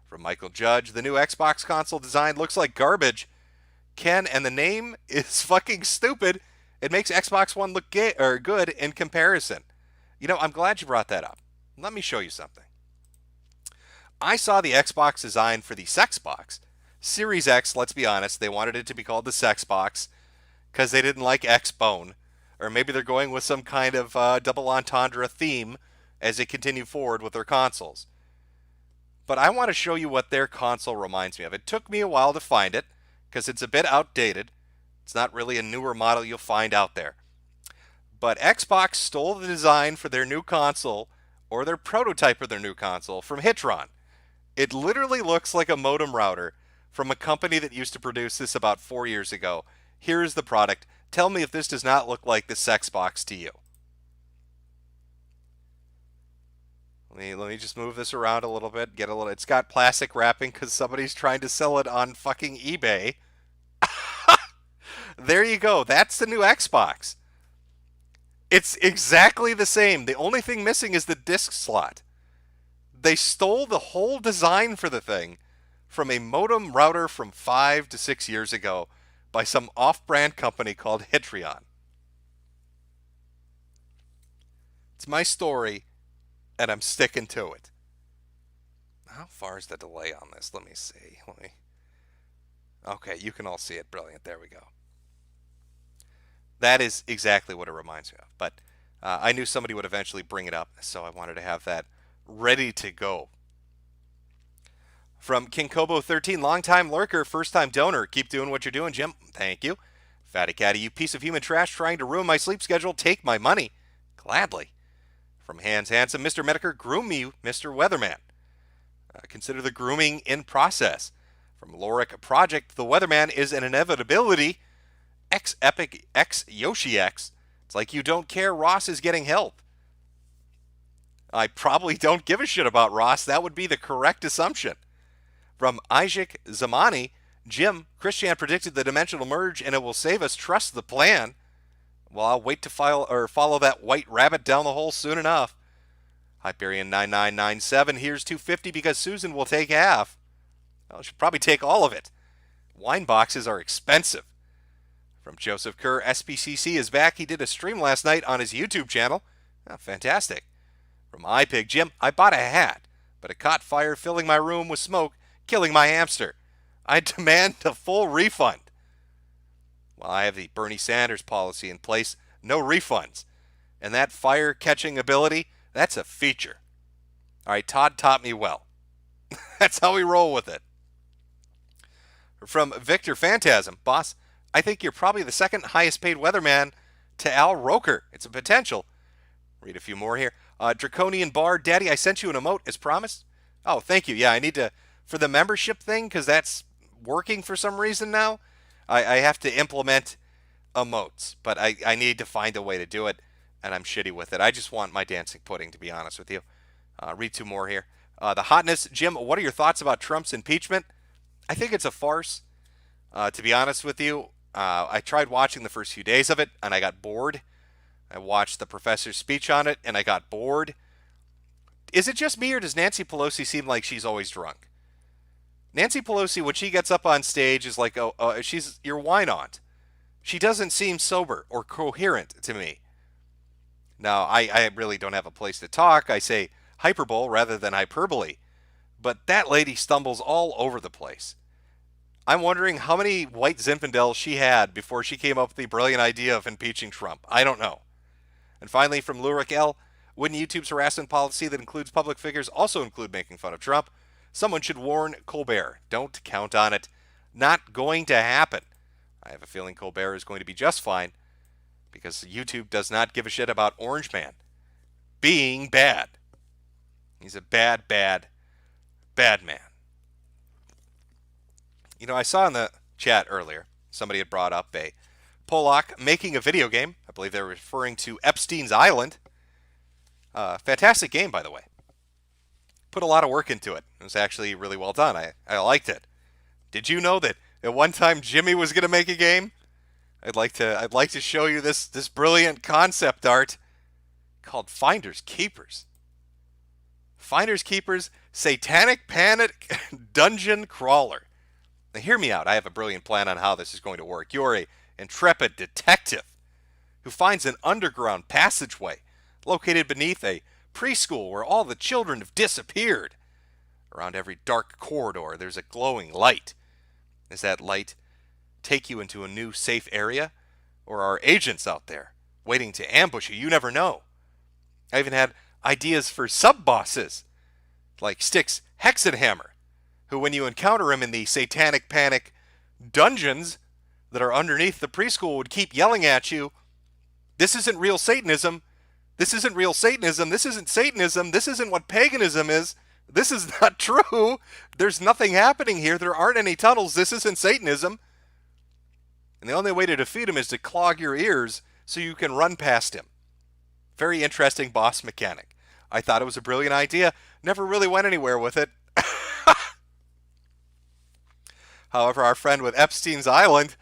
From Michael Judge, the new Xbox console design looks like garbage. Ken, and the name is fucking stupid. It makes Xbox One look good in comparison. You know, I'm glad you brought that up. Let me show you something. I saw the Xbox design for the Sexbox. Series X, let's be honest, they wanted it to be called the Sexbox because they didn't like X-Bone. Or maybe they're going with some kind of double entendre theme as they continue forward with their consoles. But I want to show you what their console reminds me of. It took me a while to find it because it's a bit outdated. It's not really a newer model you'll find out there. But Xbox stole the design for their new console, or their prototype of their new console, from Hitron. It literally looks like a modem router from a company that used to produce this about 4 years ago. Here is the product. Tell me if this does not look like the Sexbox to you. Let me just move this around a little bit. It's got plastic wrapping because somebody's trying to sell it on fucking eBay. There you go. That's the new Xbox. It's exactly the same. The only thing missing is the disc slot. They stole the whole design for the thing from a modem router from 5 to 6 years ago by some off-brand company called Hitron. It's my story, and I'm sticking to it. How far is the delay on this? Let me see. Okay, you can all see it. Brilliant. There we go. That is exactly what it reminds me of. But I knew somebody would eventually bring it up, so I wanted to have that ready to go. From King Kobo 13, long-time lurker, first-time donor. Keep doing what you're doing, Jim. Thank you. Fatty Catty, you piece of human trash trying to ruin my sleep schedule. Take my money. Gladly. From Hans Handsome, Mr. Metokur, groom me, Mr. Weatherman. Consider the grooming in process. From Loric Project, the Weatherman is an inevitability. X-Epic X-Yoshi X. It's like you don't care Ross is getting help. I probably don't give a shit about Ross. That would be the correct assumption. From Isaac Zamani, Jim, Christian predicted the dimensional merge and it will save us. Trust the plan. Well, I'll wait to follow that white rabbit down the hole soon enough. Hyperion 9997, here's 250 because Susan will take half. Well, she'll probably take all of it. Wine boxes are expensive. From Joseph Kerr, SPCC is back. He did a stream last night on his YouTube channel. Oh, fantastic. From iPig, Jim, I bought a hat, but it caught fire filling my room with smoke, killing my hamster. I demand a full refund. Well, I have the Bernie Sanders policy in place, no refunds. And that fire-catching ability, that's a feature. All right, Todd taught me well. That's how we roll with it. From Victor Phantasm, boss, I think you're probably the second highest paid weatherman to Al Roker. It's a potential. Read a few more here. Draconian Bar, Daddy, I sent you an emote as promised. Oh, thank you. Yeah, I need to, for the membership thing, because that's working for some reason now, I have to implement emotes, but I need to find a way to do it, and I'm shitty with it. I just want my dancing pudding, to be honest with you. Read 2 more here. The hotness. Jim, what are your thoughts about Trump's impeachment? I think it's a farce. To be honest with you, I tried watching the first few days of it, and I got bored. I watched the professor's speech on it, and I got bored. Is it just me, or does Nancy Pelosi seem like she's always drunk? Nancy Pelosi, when she gets up on stage, is like, she's your wine aunt. She doesn't seem sober or coherent to me. Now, I really don't have a place to talk. I say hyperbole rather than hyperbole. But that lady stumbles all over the place. I'm wondering how many white Zinfandels she had before she came up with the brilliant idea of impeaching Trump. I don't know. And finally, from Lurik L., wouldn't YouTube's harassment policy that includes public figures also include making fun of Trump? Someone should warn Colbert. Don't count on it. Not going to happen. I have a feeling Colbert is going to be just fine because YouTube does not give a shit about Orange Man being bad. He's a bad man. You know, I saw in the chat earlier, somebody had brought up a Polak making a video game. I believe they were referring to Epstein's Island. Fantastic game, by the way. Put a lot of work into it. It was actually really well done. I liked it. Did you know that at one time Jimmy was going to make a game? I'd like to show you this brilliant concept art called Finders Keepers. Finders Keepers Satanic Panic Dungeon Crawler. Now hear me out. I have a brilliant plan on how this is going to work. You're an intrepid detective who finds an underground passageway located beneath a preschool where all the children have disappeared. Around every dark corridor, there's a glowing light. Does that light take you into a new safe area? Or are agents out there waiting to ambush you? You never know. I even had ideas for sub-bosses, like Styx Hexenhammer, who when you encounter him in the Satanic Panic dungeons that are underneath the preschool would keep yelling at you, "This isn't real Satanism. This isn't real Satanism. This isn't Satanism. This isn't what paganism is. This is not true. There's nothing happening here. There aren't any tunnels. This isn't Satanism." And the only way to defeat him is to clog your ears so you can run past him. Very interesting boss mechanic. I thought it was a brilliant idea. Never really went anywhere with it. However, our friend with Epstein's Island,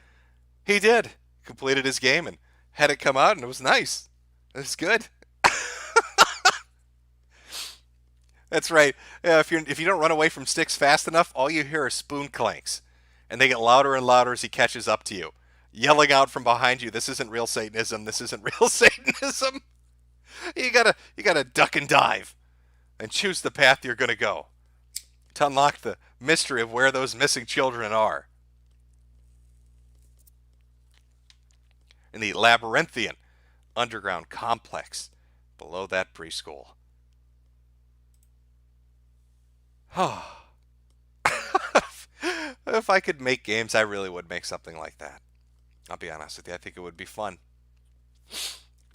he did. Completed his game and had it come out, and it was nice. It was good. That's right. If you don't run away from Styx fast enough, all you hear are spoon clanks. And they get louder and louder as he catches up to you, yelling out from behind you, "This isn't real Satanism. This isn't real Satanism." You gotta duck and dive and choose the path you're gonna go to unlock the mystery of where those missing children are. In the labyrinthian underground complex below that preschool. If I could make games, I really would make something like that. I'll be honest with you. I think it would be fun.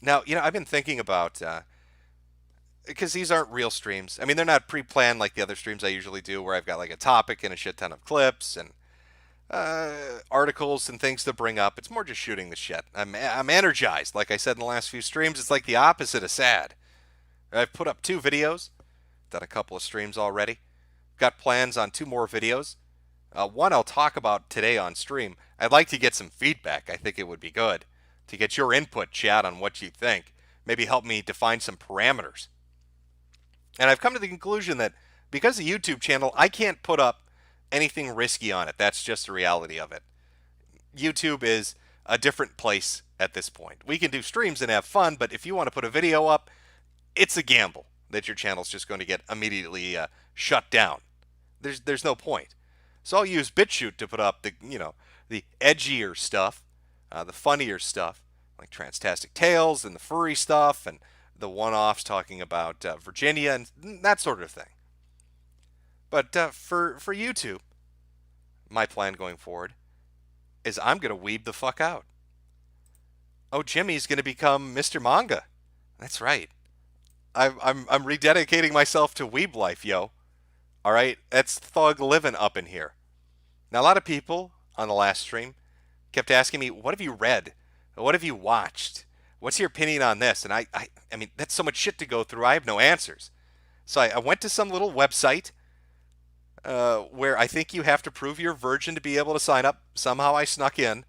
Now, I've been thinking about, because these aren't real streams. I mean, they're not pre-planned like the other streams I usually do, where I've got like a topic and a shit ton of clips and articles and things to bring up. It's more just shooting the shit. I'm energized. Like I said in the last few streams, it's like the opposite of sad. I've put up 2 videos, done a couple of streams already. Got plans on 2 more videos. One I'll talk about today on stream. I'd like to get some feedback. I think it would be good to get your input, chat, on what you think. Maybe help me define some parameters. And I've come to the conclusion that because the YouTube channel, I can't put up anything risky on it. That's just the reality of it. YouTube is a different place at this point. We can do streams and have fun, but if you want to put a video up, it's a gamble that your channel's just going to get immediately shut down. There's no point. So I'll use BitChute to put up the edgier stuff, the funnier stuff, like Transtastic Tales and the furry stuff and the one-offs talking about Virginia and that sort of thing. But for YouTube, my plan going forward is I'm going to weeb the fuck out. Oh, Jimmy's going to become Mr. Manga. That's right. I'm rededicating myself to weeb life, yo. All right, that's thug living up in here. Now, a lot of people on the last stream kept asking me, what have you read? What have you watched? What's your opinion on this? And I mean, that's so much shit to go through. I have no answers. So I went to some little website where I think you have to prove you're a virgin to be able to sign up. Somehow I snuck in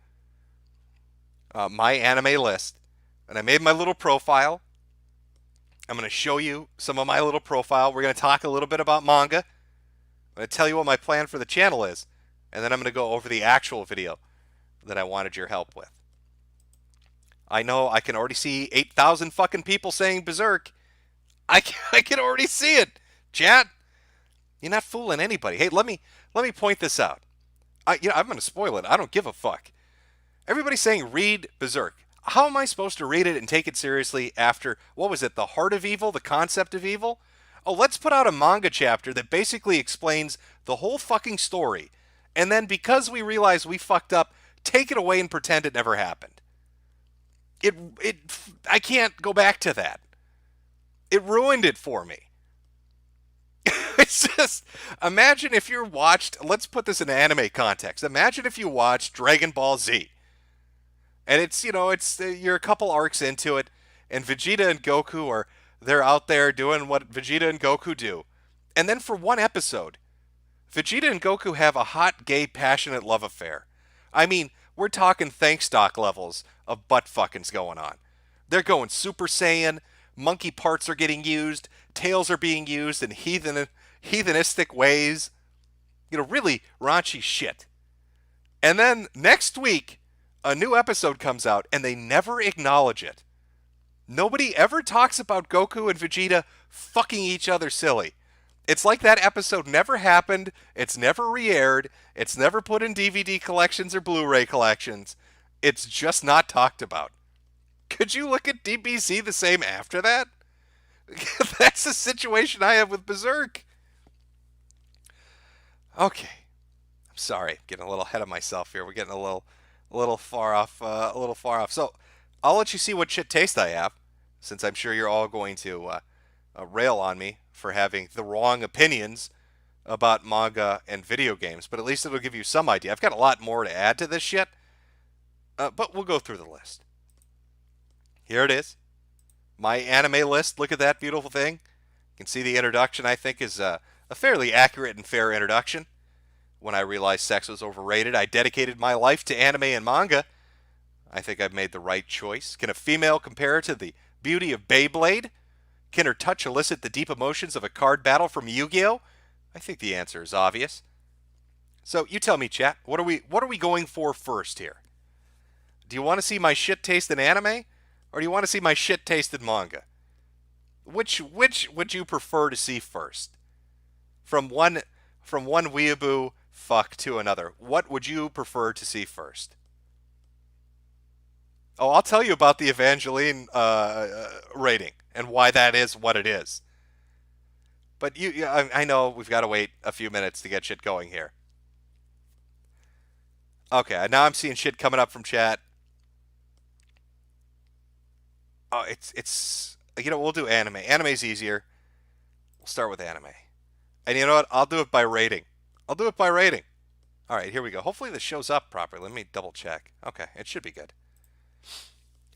my anime list, and I made my little profile. I'm going to show you some of my little profile. We're going to talk a little bit about manga. I'm going to tell you what my plan for the channel is, and then I'm going to go over the actual video that I wanted your help with. I know I can already see 8,000 fucking people saying Berserk. I can already see it. Chat, you're not fooling anybody. Hey, let me point this out. I'm going to spoil it. I don't give a fuck. Everybody's saying read Berserk. How am I supposed to read it and take it seriously after, what was it, The Heart of Evil, The Concept of Evil? Oh, let's put out a manga chapter that basically explains the whole fucking story. And then because we realize we fucked up, take it away and pretend it never happened. I can't go back to that. It ruined it for me. It's just, imagine if you're watched, let's put this in anime context. Imagine if you watched Dragon Ball Z. And it's, you're a couple arcs into it, and Vegeta and Goku they're out there doing what Vegeta and Goku do. And then for one episode, Vegeta and Goku have a hot, gay, passionate love affair. I mean, we're talking thank stock levels of butt fuckings going on. They're going Super Saiyan, monkey parts are getting used, tails are being used in heathenistic ways. Really raunchy shit. And then next week, a new episode comes out, and they never acknowledge it. Nobody ever talks about Goku and Vegeta fucking each other silly. It's like that episode never happened, it's never re-aired, it's never put in DVD collections or Blu-ray collections. It's just not talked about. Could you look at DBZ the same after that? That's the situation I have with Berserk. Okay. I'm sorry, getting a little ahead of myself here. We're getting a little far off. So I'll let you see what shit taste I have, since I'm sure you're all going to rail on me for having the wrong opinions about manga and video games, but at least it'll give you some idea. I've got a lot more to add to this shit, but we'll go through the list. Here it is. My anime list. Look at that beautiful thing. You can see the introduction, I think, is a fairly accurate and fair introduction. When I realized sex was overrated, I dedicated my life to anime and manga. I think I've made the right choice. Can a female compare to the beauty of Beyblade? Can her touch elicit the deep emotions of a card battle from Yu-Gi-Oh? I think the answer is obvious. So you tell me, chat, what are we going for first here? Do you want to see my shit taste in anime, or do you want to see my shit taste in manga? Which would you prefer to see first? From one weeaboo fuck to another, what would you prefer to see first? Oh, I'll tell you about the Evangeline rating and why that is what it is. But I know we've got to wait a few minutes to get shit going here. Okay, now I'm seeing shit coming up from chat. Oh, it's we'll do anime. Anime's easier. We'll start with anime. And you know what? I'll do it by rating. All right, here we go. Hopefully this shows up properly. Let me double check. Okay, it should be good.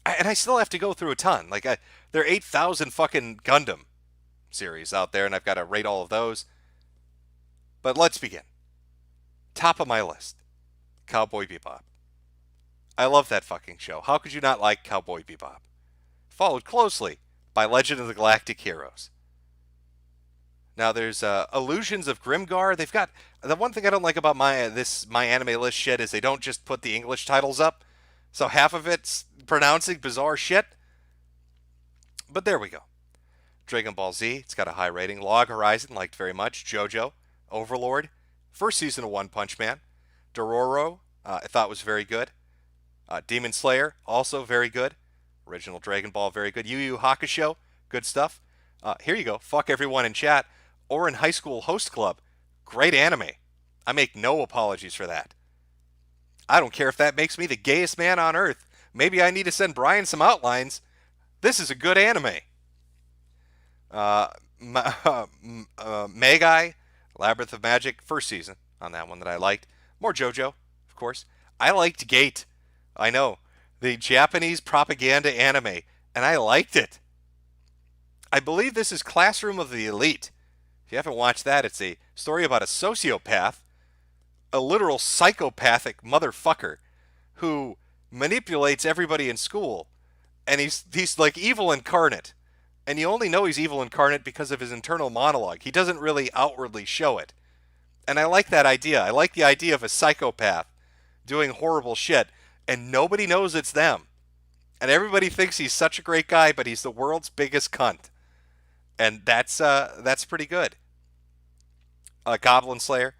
And I still have to go through a ton. There are 8,000 fucking Gundam series out there, and I've got to rate all of those. But let's begin. Top of my list, Cowboy Bebop. I love that fucking show. How could you not like Cowboy Bebop? Followed closely by Legend of the Galactic Heroes. Now there's Illusions of Grimgar. They've got the one thing I don't like about my anime list shit is they don't just put the English titles up. So half of it's pronouncing bizarre shit. But there we go. Dragon Ball Z, it's got a high rating. Log Horizon, liked very much. JoJo, Overlord, first season of One Punch Man. Dororo, I thought was very good. Demon Slayer, also very good. Original Dragon Ball, very good. Yu Yu Hakusho, good stuff. Here you go. Fuck everyone in chat. Or in High School Host Club, great anime. I make no apologies for that. I don't care if that makes me the gayest man on earth. Maybe I need to send Brian some outlines. This is a good anime. Magi, Labyrinth of Magic, first season on that one that I liked. More JoJo, of course. I liked Gate. I know. The Japanese propaganda anime, and I liked it. I believe this is Classroom of the Elite. If you haven't watched that, it's a story about a sociopath, a literal psychopathic motherfucker who manipulates everybody in school, and he's like evil incarnate. And you only know he's evil incarnate because of his internal monologue. He doesn't really outwardly show it. And I like that idea. I like the idea of a psychopath doing horrible shit, and nobody knows it's them. And everybody thinks he's such a great guy, but he's the world's biggest cunt. And that's pretty good. Goblin Slayer,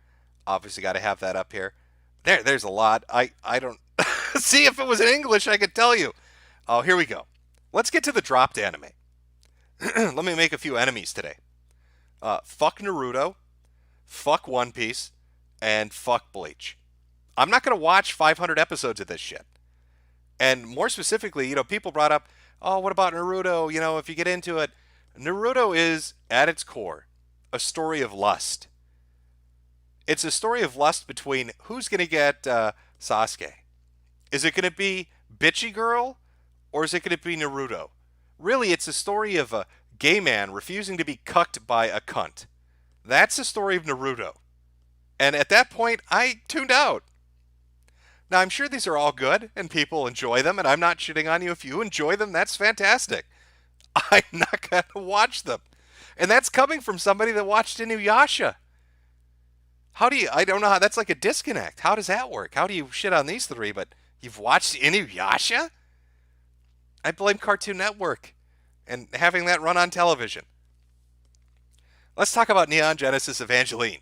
obviously got to have that up here. There's a lot. I don't see if it was in English, I could tell you. Oh, here we go. Let's get to the dropped anime. Let me make a few enemies today. Fuck Naruto, fuck One Piece, and fuck Bleach. I'm not going to watch 500 episodes of this shit. And more specifically, people brought up, oh, what about Naruto? If you get into it, Naruto is, at its core, a story of lust. It's a story of lust between who's going to get Sasuke. Is it going to be Bitchy Girl, or is it going to be Naruto? Really, it's a story of a gay man refusing to be cucked by a cunt. That's the story of Naruto. And at that point, I tuned out. Now, I'm sure these are all good, and people enjoy them, and I'm not shitting on you. If you enjoy them, that's fantastic. I'm not going to watch them. And that's coming from somebody that watched Inuyasha. I don't know how, that's like a disconnect. How does that work? How do you shit on these three, but you've watched Inuyasha? I blame Cartoon Network and having that run on television. Let's talk about Neon Genesis Evangeline.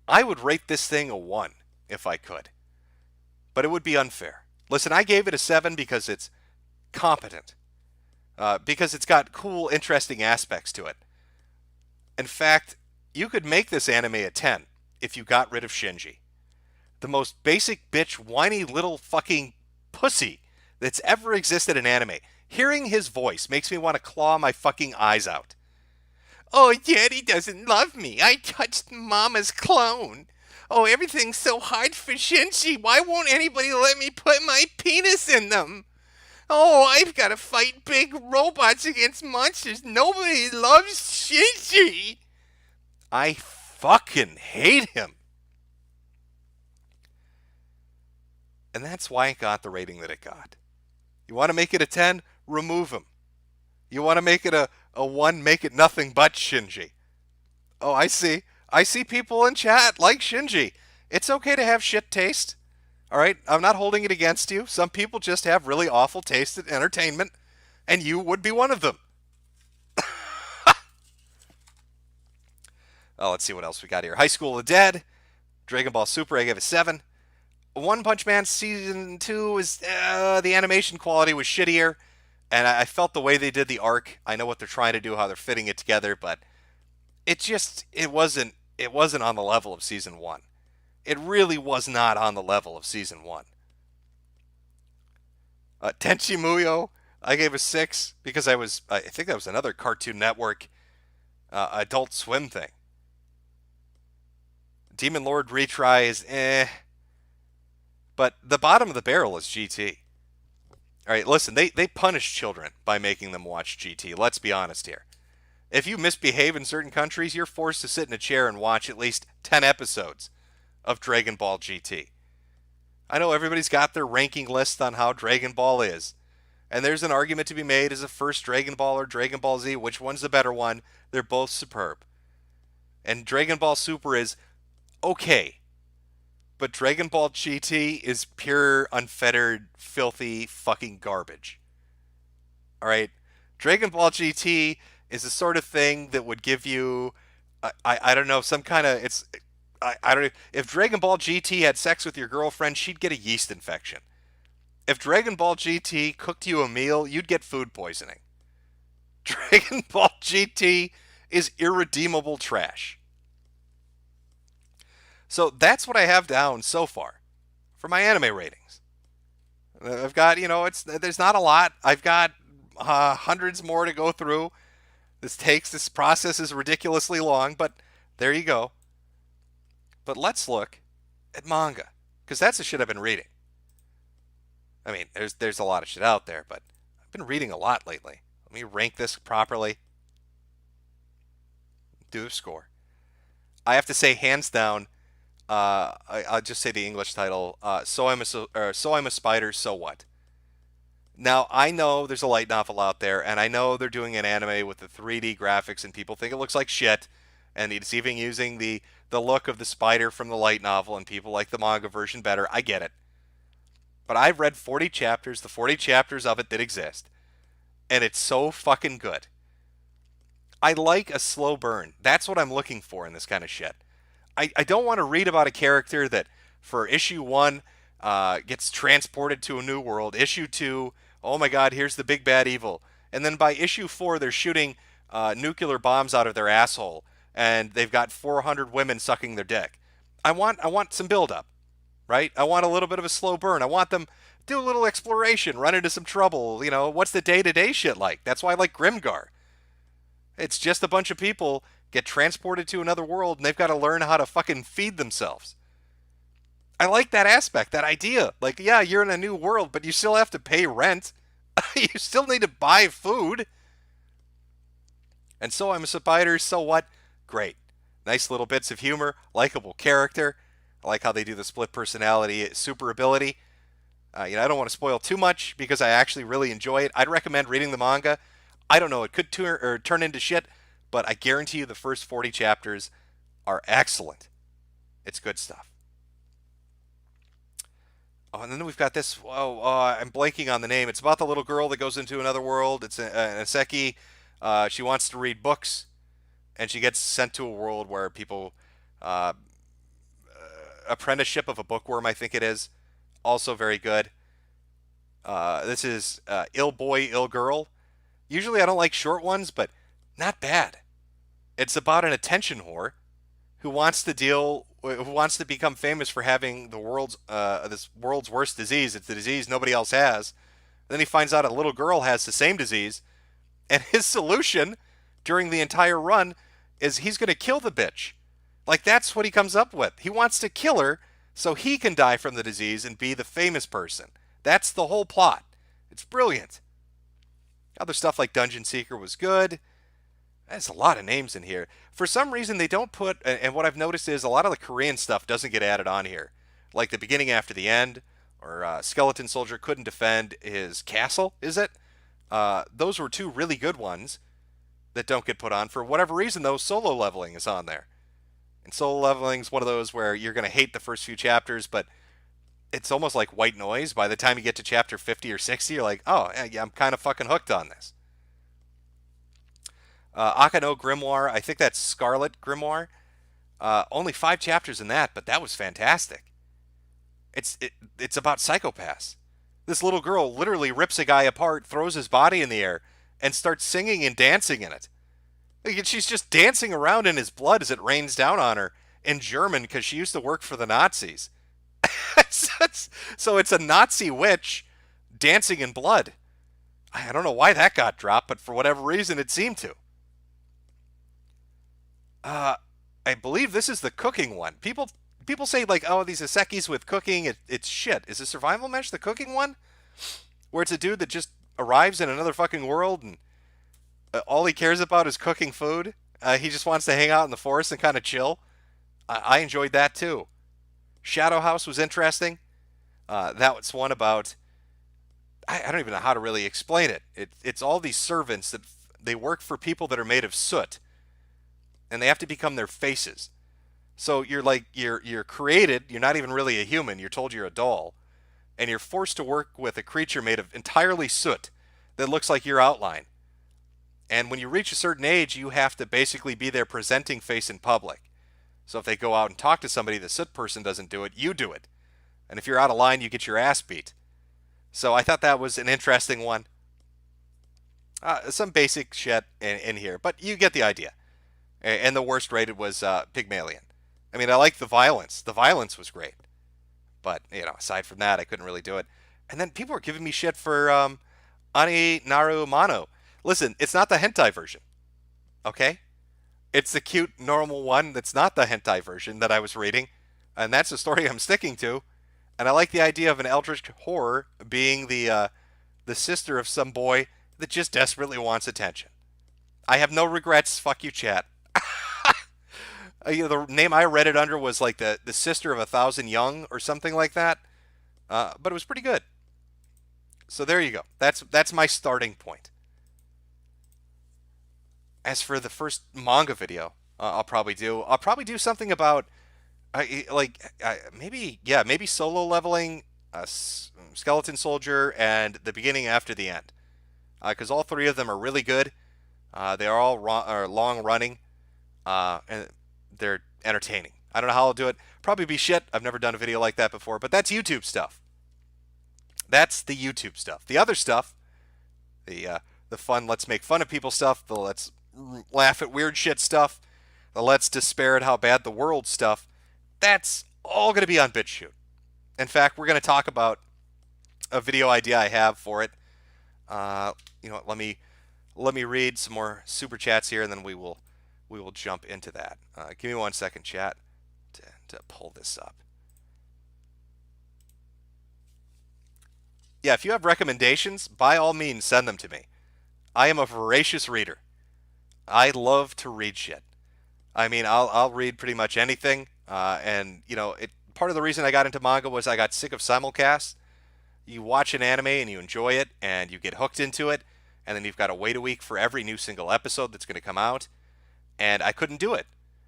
I would rate this thing a 1 if I could. But it would be unfair. Listen, I gave it a 7 because it's competent. Because it's got cool, interesting aspects to it. In fact, you could make this anime a 10 if you got rid of Shinji. The most basic bitch, whiny little fucking pussy that's ever existed in anime. Hearing his voice makes me want to claw my fucking eyes out. Oh, Daddy doesn't love me. I touched Mama's clone. Oh, everything's so hard for Shinji. Why won't anybody let me put my penis in them? Oh, I've got to fight big robots against monsters. Nobody loves Shinji. I fucking hate him. And that's why it got the rating that it got. You want to make it a 10? Remove him. You want to make it a 1? Make it nothing but Shinji. Oh, I see. I see people in chat like Shinji. It's okay to have shit taste. All right? I'm not holding it against you. Some people just have really awful taste in entertainment, and you would be one of them. Oh, let's see what else we got here. High School of the Dead. Dragon Ball Super, I gave a 7. One Punch Man Season 2 is the animation quality was shittier, and I felt the way they did the arc. I know what they're trying to do, how they're fitting it together, but it wasn't on the level of Season 1. It really was not on the level of Season 1. Tenchi Muyo, I gave a 6 because I think that was another Cartoon Network Adult Swim thing. Demon Lord Retry is but the bottom of the barrel is GT. All right, listen, they punish children by making them watch GT. Let's be honest here. If you misbehave in certain countries, you're forced to sit in a chair and watch at least 10 episodes of Dragon Ball GT. I know everybody's got their ranking list on how Dragon Ball is. And there's an argument to be made as a first Dragon Ball or Dragon Ball Z, which one's the better one. They're both superb. And Dragon Ball Super is okay. But Dragon Ball GT is pure, unfettered, filthy fucking garbage. Alright? Dragon Ball GT is the sort of thing that would give you, I don't know, some kind of, I don't know, if Dragon Ball GT had sex with your girlfriend, she'd get a yeast infection. If Dragon Ball GT cooked you a meal, you'd get food poisoning. Dragon Ball GT is irredeemable trash. So that's what I have down so far for my anime ratings. I've got, there's not a lot. I've got hundreds more to go through. This process is ridiculously long, but there you go. But let's look at manga, because that's the shit I've been reading. I mean, there's a lot of shit out there, but I've been reading a lot lately. Let me rank this properly. Do the score. I have to say, hands down, I'll just say the English title. So I'm a Spider. So what? Now I know there's a light novel out there, and I know they're doing an anime with the 3D graphics, and people think it looks like shit, and it's even using the look of the spider from the light novel, and people like the manga version better. I get it, but I've read 40 chapters, the 40 chapters of it that exist, and it's so fucking good. I like a slow burn. That's what I'm looking for in this kind of shit. I don't want to read about a character that for issue 1 gets transported to a new world. Issue 2, oh my god, here's the big bad evil. And then by issue 4, they're shooting nuclear bombs out of their asshole, and they've got 400 women sucking their dick. I want some build-up, right? I want a little bit of a slow burn. I want them do a little exploration, run into some trouble. You know, what's the day-to-day shit like? That's why I like Grimgar. It's just a bunch of people get transported to another world, and they've got to learn how to fucking feed themselves. I like that aspect, that idea. Like, yeah, you're in a new world, but you still have to pay rent. You still need to buy food. And so I'm a spider, so what? Great. Nice little bits of humor, likable character. I like how they do the split personality super ability. I don't want to spoil too much because I actually really enjoy it. I'd recommend reading the manga. I don't know, it could turn into shit, but I guarantee you the first 40 chapters are excellent. It's good stuff. Oh, and then we've got this. I'm blanking on the name. It's about the little girl that goes into another world. It's an Iseki. She wants to read books, and she gets sent to a world where people, apprenticeship of a bookworm, I think it is. Also very good. This is Ill Boy, Ill Girl. Usually I don't like short ones, but not bad. It's about an attention whore who wants to become famous for having the world's worst disease. It's the disease nobody else has. Then he finds out a little girl has the same disease, and his solution during the entire run is he's going to kill the bitch. Like, that's what he comes up with. He wants to kill her so he can die from the disease and be the famous person. That's the whole plot. It's brilliant. Other stuff like Dungeon Seeker was good. There's a lot of names in here. For some reason, they don't put, and what I've noticed is a lot of the Korean stuff doesn't get added on here. Like the beginning after the end, or Skeleton Soldier couldn't defend his castle, is it? Those were two really good ones that don't get put on. For whatever reason, though, Solo Leveling is on there. And Solo Leveling is one of those where you're going to hate the first few chapters, but it's almost like white noise. By the time you get to chapter 50 or 60, you're like, oh, yeah, I'm kind of fucking hooked on this. Akano Grimoire, I think that's Scarlet Grimoire. Only 5 chapters in that, but that was fantastic. It's about psychopaths. This little girl literally rips a guy apart, throws his body in the air, and starts singing and dancing in it. She's just dancing around in his blood as it rains down on her in German because she used to work for the Nazis. So it's a Nazi witch dancing in blood. I don't know why that got dropped, but for whatever reason, it seemed to. I believe this is the cooking one. People say, like, oh, these isekis with cooking, it's shit. Is the Survival Mesh the cooking one? Where it's a dude that just arrives in another fucking world and all he cares about is cooking food. He just wants to hang out in the forest and kind of chill. I enjoyed that too. Shadow House was interesting. That was one about, I don't even know how to really explain it. It's all these servants that they work for people that are made of soot, and they have to become their faces. So you're created. You're not even really a human. You're told you're a doll, and you're forced to work with a creature made of entirely soot that looks like your outline. And when you reach a certain age, you have to basically be their presenting face in public. So if they go out and talk to somebody, the soot person doesn't do it, you do it. And if you're out of line, you get your ass beat. So I thought that was an interesting one. Some basic shit in here, but you get the idea. And the worst rated was Pygmalion. I mean, I like the violence. The violence was great. But, aside from that, I couldn't really do it. And then people were giving me shit for Ani Naru Mano. Listen, it's not the hentai version. Okay? It's the cute, normal one that's not the hentai version that I was reading. And that's the story I'm sticking to. And I like the idea of an eldritch horror being the sister of some boy that just desperately wants attention. I have no regrets. Fuck you, chat. The name I read it under was like the sister of 1,000 young or something like that. But it was pretty good. So there you go. That's my starting point. As for the first manga video, I'll probably do something about maybe solo leveling Skeleton Soldier and the beginning after the end, because all three of them are really good. They are all long running, and they're entertaining. I don't know how I'll do it. Probably be shit. I've never done a video like that before, but that's YouTube stuff. That's the YouTube stuff. The other stuff, the fun let's make fun of people stuff, the let's laugh at weird shit stuff, the let's despair at how bad the world stuff, that's all going to be on BitChute. In fact, we're going to talk about a video idea I have for it. You know what, let me read some more super chats here, and then we will jump into that. Give me 1 second, chat, to pull this up. Yeah, if you have recommendations, by all means, send them to me. I am a voracious reader. I love to read shit. I mean, I'll read pretty much anything. And you know, part of the reason I got into manga was I got sick of simulcasts. You watch an anime and you enjoy it, and you get hooked into it, and then you've got to wait a week for every new single episode that's going to come out. And I couldn't do it.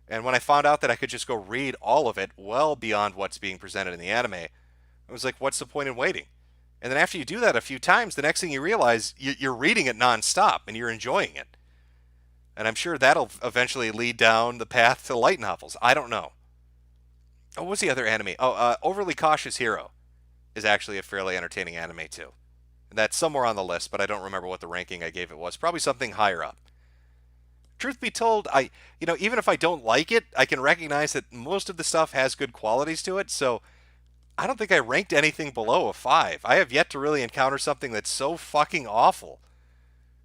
And when I found out that I could just go read all of it, well beyond what's being presented in the anime, I was like, what's the point in waiting? And then after you do that a few times, the next thing you realize, you're reading it nonstop and you're enjoying it. And I'm sure that'll eventually lead down the path to light novels. I don't know. Oh, what's the other anime? Overly Cautious Hero is actually a fairly entertaining anime too. That's somewhere on the list, but I don't remember what the ranking I gave it was. Probably something higher up. Truth be told, even if I don't like it, I can recognize that most of the stuff has good qualities to it, so I don't think I ranked anything below a 5. I have yet to really encounter something that's so fucking awful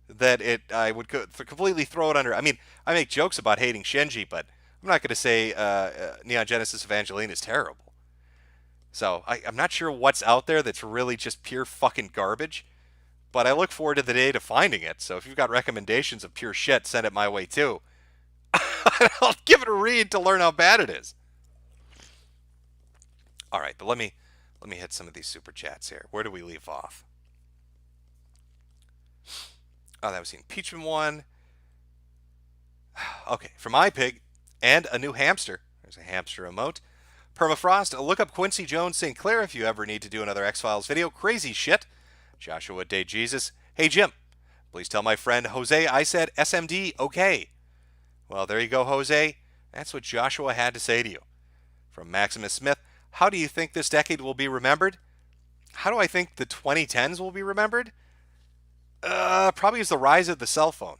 that I would completely throw it under. I mean, I make jokes about hating Shinji, but I'm not going to say Neon Genesis Evangelion is terrible. So I'm not sure what's out there that's really just pure fucking garbage, but I look forward to the day to finding it. So if you've got recommendations of pure shit, send it my way too. I'll give it a read to learn how bad it is. All right, but let me hit some of these super chats here. Where do we leave off? Oh, that was the impeachment one. Okay, from iPig and a new hamster. There's a hamster emote. Permafrost, look up Quincy Jones St. Clair if you ever need to do another X-Files video. Crazy shit. Joshua Day Jesus. Hey, Jim, please tell my friend Jose I said SMD okay. Well, there you go, Jose. That's what Joshua had to say to you. From Maximus Smith, how do you think this decade will be remembered? How do I think the 2010s will be remembered? Probably as the rise of the cell phone.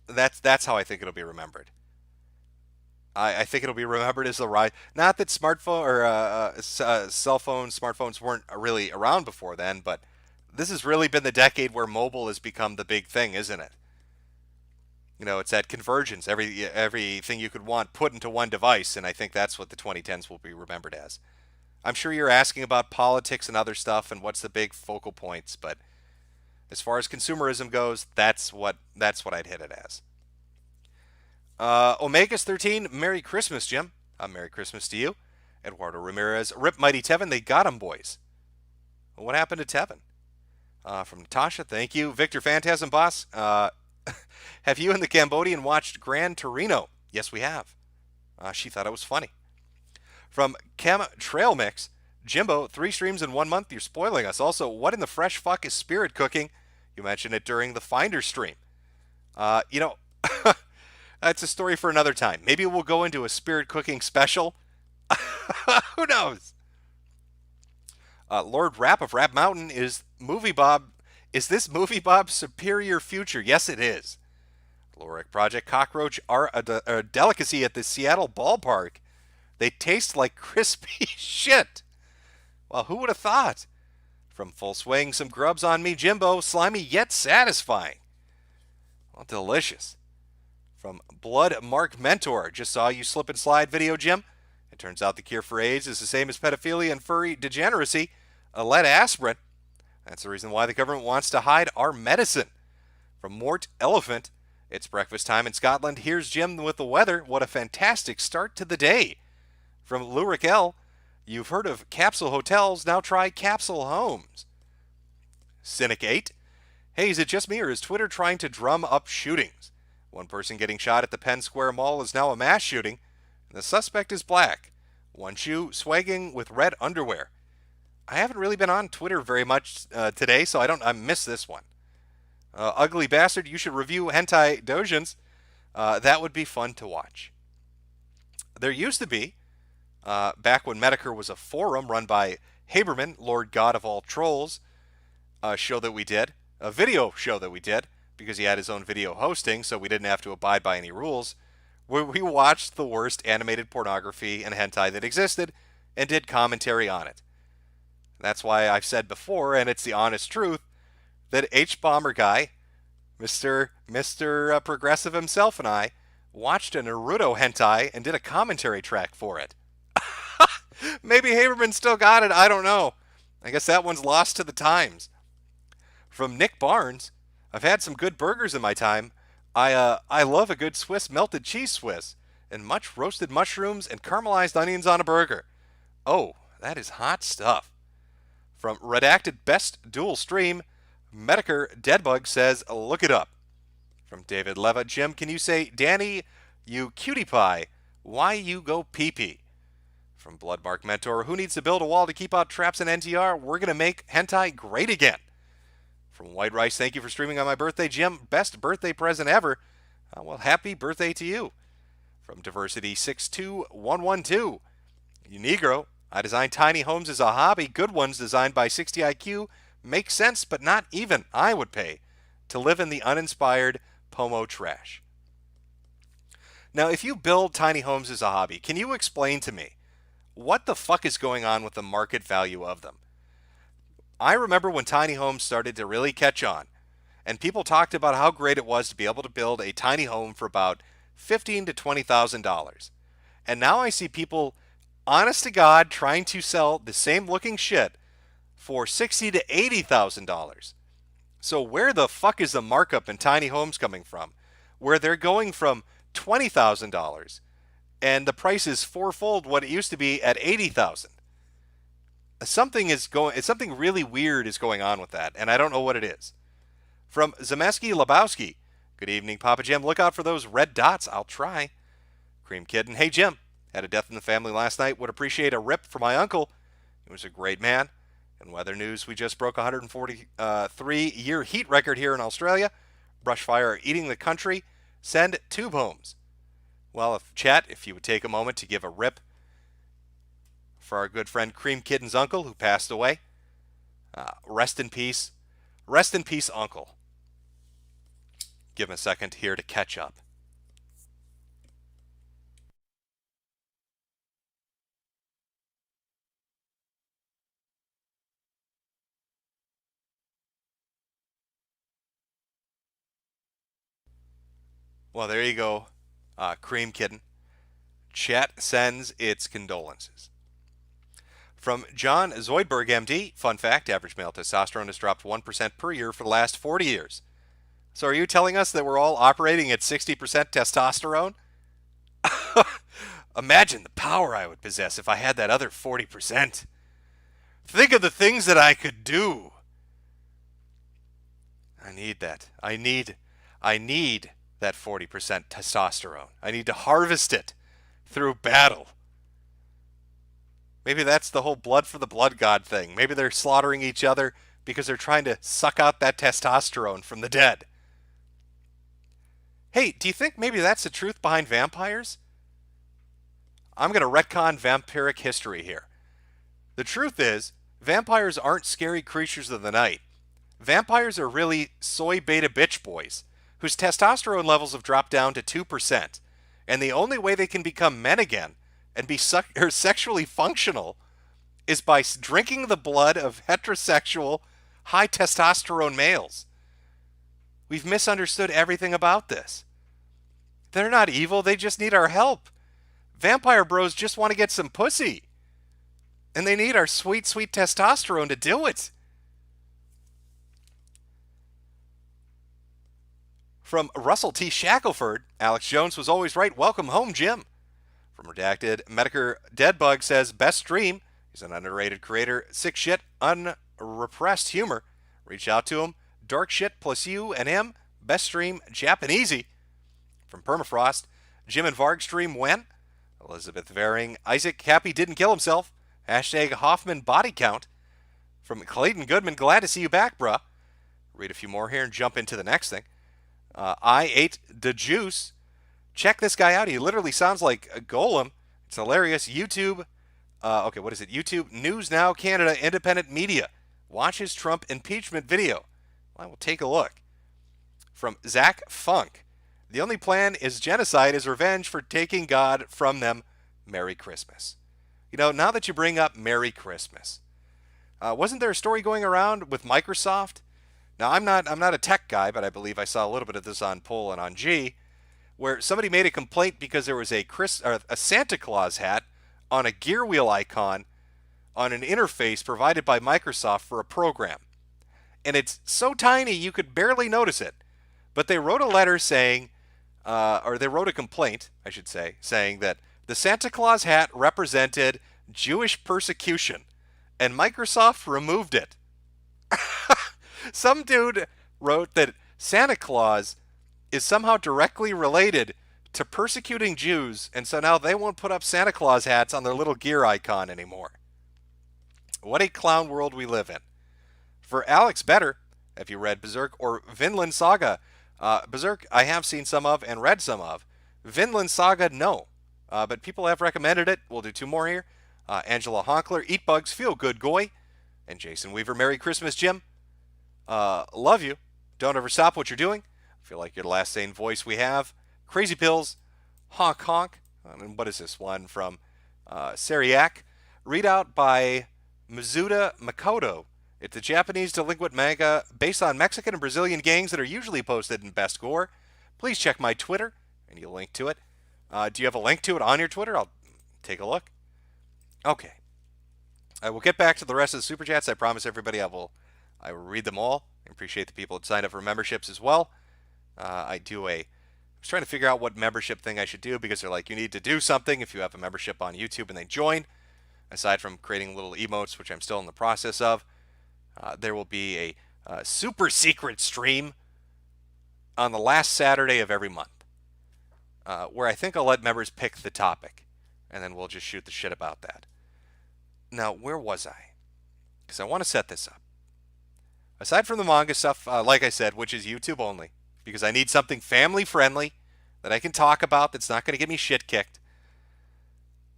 That's how I think it'll be remembered. I think it'll be remembered as the rise. Not that smartphone or cell phones, smartphones weren't really around before then, but this has really been the decade where mobile has become the big thing, isn't it? You know, it's that convergence, everything you could want put into one device, and I think that's what the 2010s will be remembered as. I'm sure you're asking about politics and other stuff and what's the big focal points, but as far as consumerism goes, that's what I'd hit it as. Omegas 13, Merry Christmas, Jim. Merry Christmas to you. Eduardo Ramirez, Rip Mighty Tevin, they got him, boys. Well, what happened to Tevin? From Natasha, thank you. Victor Phantasm Boss, have you and the Cambodian watched Gran Torino? Yes, we have. She thought it was funny. From Chem Trail Mix, Jimbo, 3 streams in 1 month, you're spoiling us. Also, what in the fresh fuck is spirit cooking? You mentioned it during the Finder stream. That's a story for another time. Maybe we'll go into a spirit cooking special. Who knows? Lord Rap of Rap Mountain, is this Movie Bob's superior future? Yes, it is. Loric Project Cockroach are a delicacy at the Seattle ballpark. They taste like crispy shit. Well, who would have thought? From Full Swing, some grubs on me, Jimbo, slimy yet satisfying. Well, delicious. From Blood Mark Mentor, just saw you slip and slide video, Jim, It turns out the cure for AIDS is the same as pedophilia and furry degeneracy, lead aspirin. That's the reason why the government wants to hide our medicine. From Mort Elephant, it's breakfast time in Scotland. Here's Jim with the weather. What a fantastic start to the day. From Luric L, you've heard of capsule hotels, now try capsule homes. Cynic 8, hey, is it just me or is Twitter trying to drum up shootings? One person getting shot at the Penn Square Mall is now a mass shooting, and the suspect is black. One shoe swagging with red underwear. I haven't really been on Twitter very much today, so I missed this one. Ugly bastard, you should review hentai dojins. That would be fun to watch. There used to be, back when Metokur was a forum run by Haberman, Lord God of all trolls, a show that we did, a video show that we did, because he had his own video hosting, so we didn't have to abide by any rules, where we watched the worst animated pornography and hentai that existed and did commentary on it. That's why I've said before, and it's the honest truth, that H-Bomber guy, Mr. Progressive himself, and I watched a Naruto hentai and did a commentary track for it. Maybe Haberman still got it, I don't know. I guess that one's lost to the times. From Nick Barnes, I've had some good burgers in my time. I love a good Swiss melted cheese Swiss, and much roasted mushrooms and caramelized onions on a burger. Oh, that is hot stuff. From Redacted Best Dual Stream, Metokur Deadbug says, look it up. From David Leva, Jim, can you say, Danny, you cutie pie, why you go pee-pee? From Bloodmark Mentor, who needs to build a wall to keep out traps in NTR? We're going to make hentai great again. From White Rice, thank you for streaming on my birthday, Jim. Best birthday present ever. Well, happy birthday to you. From Diversity 62112, you Negro, I designed tiny homes as a hobby. Good ones designed by 60IQ. Make sense, but not even I would pay to live in the uninspired Pomo trash. Now, if you build tiny homes as a hobby, can you explain to me what the fuck is going on with the market value of them? I remember when tiny homes started to really catch on, and people talked about how great it was to be able to build a tiny home for about $15,000 to $20,000. And now I see people, honest to God, trying to sell the same looking shit for $60,000 to $80,000. So where the fuck is the markup in tiny homes coming from? Where they're going from $20,000 and the price is fourfold what it used to be at $80,000. Something really weird is going on with that, and I don't know what it is. From Zemeski Lebowski, good evening, Papa Jim. Look out for those red dots. I'll try. Cream Kitten, hey Jim, had a death in the family last night. Would appreciate a rip for my uncle. He was a great man. In weather news, we just broke a 143-year heat record here in Australia. Brush fire eating the country. Send tube homes. Well, if you would take a moment to give a rip for our good friend Cream Kitten's uncle who passed away. Rest in peace. Rest in peace, uncle. Give him a second here to catch up. Well, there you go, Cream Kitten. Chat sends its condolences. From John Zoidberg, MD, fun fact, average male testosterone has dropped 1% per year for the last 40 years. So are you telling us that we're all operating at 60% testosterone? Imagine the power I would possess if I had that other 40%. Think of the things that I could do. I need that. I need that 40% testosterone. I need to harvest it through battle. Maybe that's the whole blood for the blood god thing. Maybe they're slaughtering each other because they're trying to suck out that testosterone from the dead. Hey, do you think maybe that's the truth behind vampires? I'm going to retcon vampiric history here. The truth is, vampires aren't scary creatures of the night. Vampires are really soy beta bitch boys whose testosterone levels have dropped down to 2%. And the only way they can become men again and be sexually functional is by drinking the blood of heterosexual, high testosterone males. We've misunderstood everything about this. They're not evil, they just need our help. Vampire bros just want to get some pussy. And they need our sweet, sweet testosterone to do it. From Russell T. Shackelford, Alex Jones was always right. Welcome home, Jim. From Redacted, Metokur Deadbug says, best stream. He's an underrated creator. Sick shit, unrepressed humor. Reach out to him. Dark shit plus you and him. Best stream, Japanesey. From Permafrost, Jim and Varg stream when? Elizabeth Varing, Isaac Cappy didn't kill himself. Hashtag Hoffman body count. From Clayton Goodman, glad to see you back, bruh. Read a few more here and jump into the next thing. I ate the juice. Check this guy out. He literally sounds like a golem. It's hilarious. YouTube. Okay, what is it? YouTube News Now Canada Independent Media watches Trump impeachment video. Well, we'll take a look. From Zach Funk. The only plan is genocide is revenge for taking God from them. Merry Christmas. You know, now that you bring up Merry Christmas, wasn't there a story going around with Microsoft? Now, I'm not a tech guy, but I believe I saw a little bit of this on Poll and on G, where somebody made a complaint because there was a Santa Claus hat on a gear wheel icon on an interface provided by Microsoft for a program. And it's so tiny you could barely notice it. But they wrote a letter saying, or they wrote a complaint, I should say, saying that the Santa Claus hat represented Jewish persecution, and Microsoft removed it. Some dude wrote that Santa Claus is somehow directly related to persecuting Jews, and so now they won't put up Santa Claus hats on their little gear icon anymore. What a clown world we live in. For Alex Better, have you read Berserk or Vinland Saga? Berserk I have seen some of and read some of. Vinland Saga, no. But people have recommended it. We'll do two more here. Angela Honkler, Eat Bugs, Feel Good Goy. And Jason Weaver, Merry Christmas, Jim. Love you. Don't ever stop what you're doing. Feel like you're the last sane voice we have. Crazy Pills, Honk Honk. And what is this one from Seriac? Readout by Mizuta Makoto. It's a Japanese delinquent manga based on Mexican and Brazilian gangs that are usually posted in Best Gore. Please check my Twitter, and you'll link to it. Do you have a link to it on your Twitter? I'll take a look. Okay. I will get back to the rest of the Super Chats. I promise everybody I will read them all. I appreciate the people that signed up for memberships as well. I was trying to figure out what membership thing I should do because they're like, you need to do something if you have a membership on YouTube and they join. Aside from creating little emotes, which I'm still in the process of, there will be a super secret stream on the last Saturday of every month where I think I'll let members pick the topic and then we'll just shoot the shit about that. Now, where was I? Because I want to set this up. Aside from the manga stuff, like I said, which is YouTube only, because I need something family friendly that I can talk about that's not going to get me shit kicked.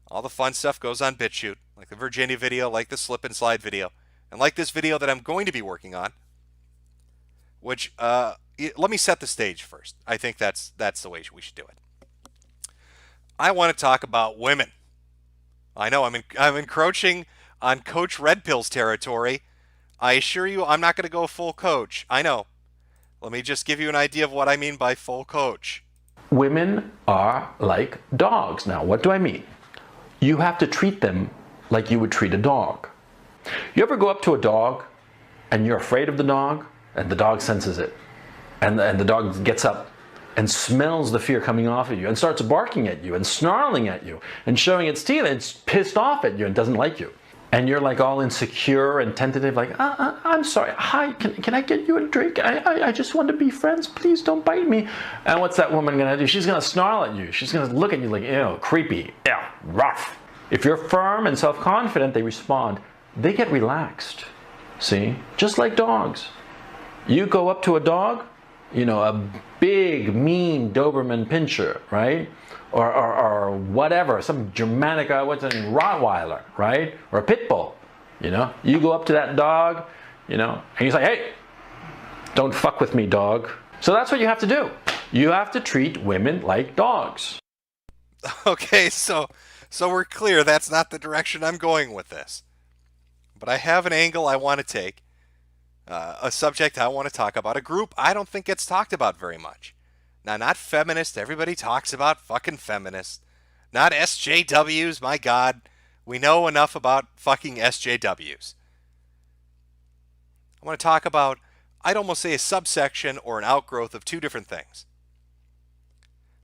All the fun stuff goes on BitChute, like the Virginia video, like the slip and slide video, and like this video that I'm going to be working on, which, let me set the stage first. I think that's the way we should do it. I want to talk about women. I know I'm encroaching on Coach Red Pill's territory. I assure you I'm not going to go full coach. I know. Let me just give you an idea of what I mean by full coach. Women are like dogs. Now, what do I mean? You have to treat them like you would treat a dog. You ever go up to a dog and you're afraid of the dog and the dog senses it and the dog gets up and smells the fear coming off of you and starts barking at you and snarling at you and showing its teeth and it's pissed off at you and doesn't like you. And you're like all insecure and tentative, like, I'm sorry, hi, can I get you a drink? I just want to be friends, please don't bite me. And what's that woman gonna do? She's gonna snarl at you. She's gonna look at you like, ew, creepy, ew, rough. If you're firm and self-confident, they respond. They get relaxed, see? Just like dogs. You go up to a dog, a big, mean Doberman Pinscher, right? Or whatever, some Germanic, Rottweiler, right? Or a pit bull, You go up to that dog, and you say, hey, don't fuck with me, dog. So that's what you have to do. You have to treat women like dogs. Okay, so we're clear that's not the direction I'm going with this. But I have an angle I want to take, a subject I want to talk about, a group I don't think gets talked about very much. Now, not feminist. Everybody talks about fucking feminists. Not SJWs, my God. We know enough about fucking SJWs. I want to talk about, I'd almost say a subsection or an outgrowth of two different things.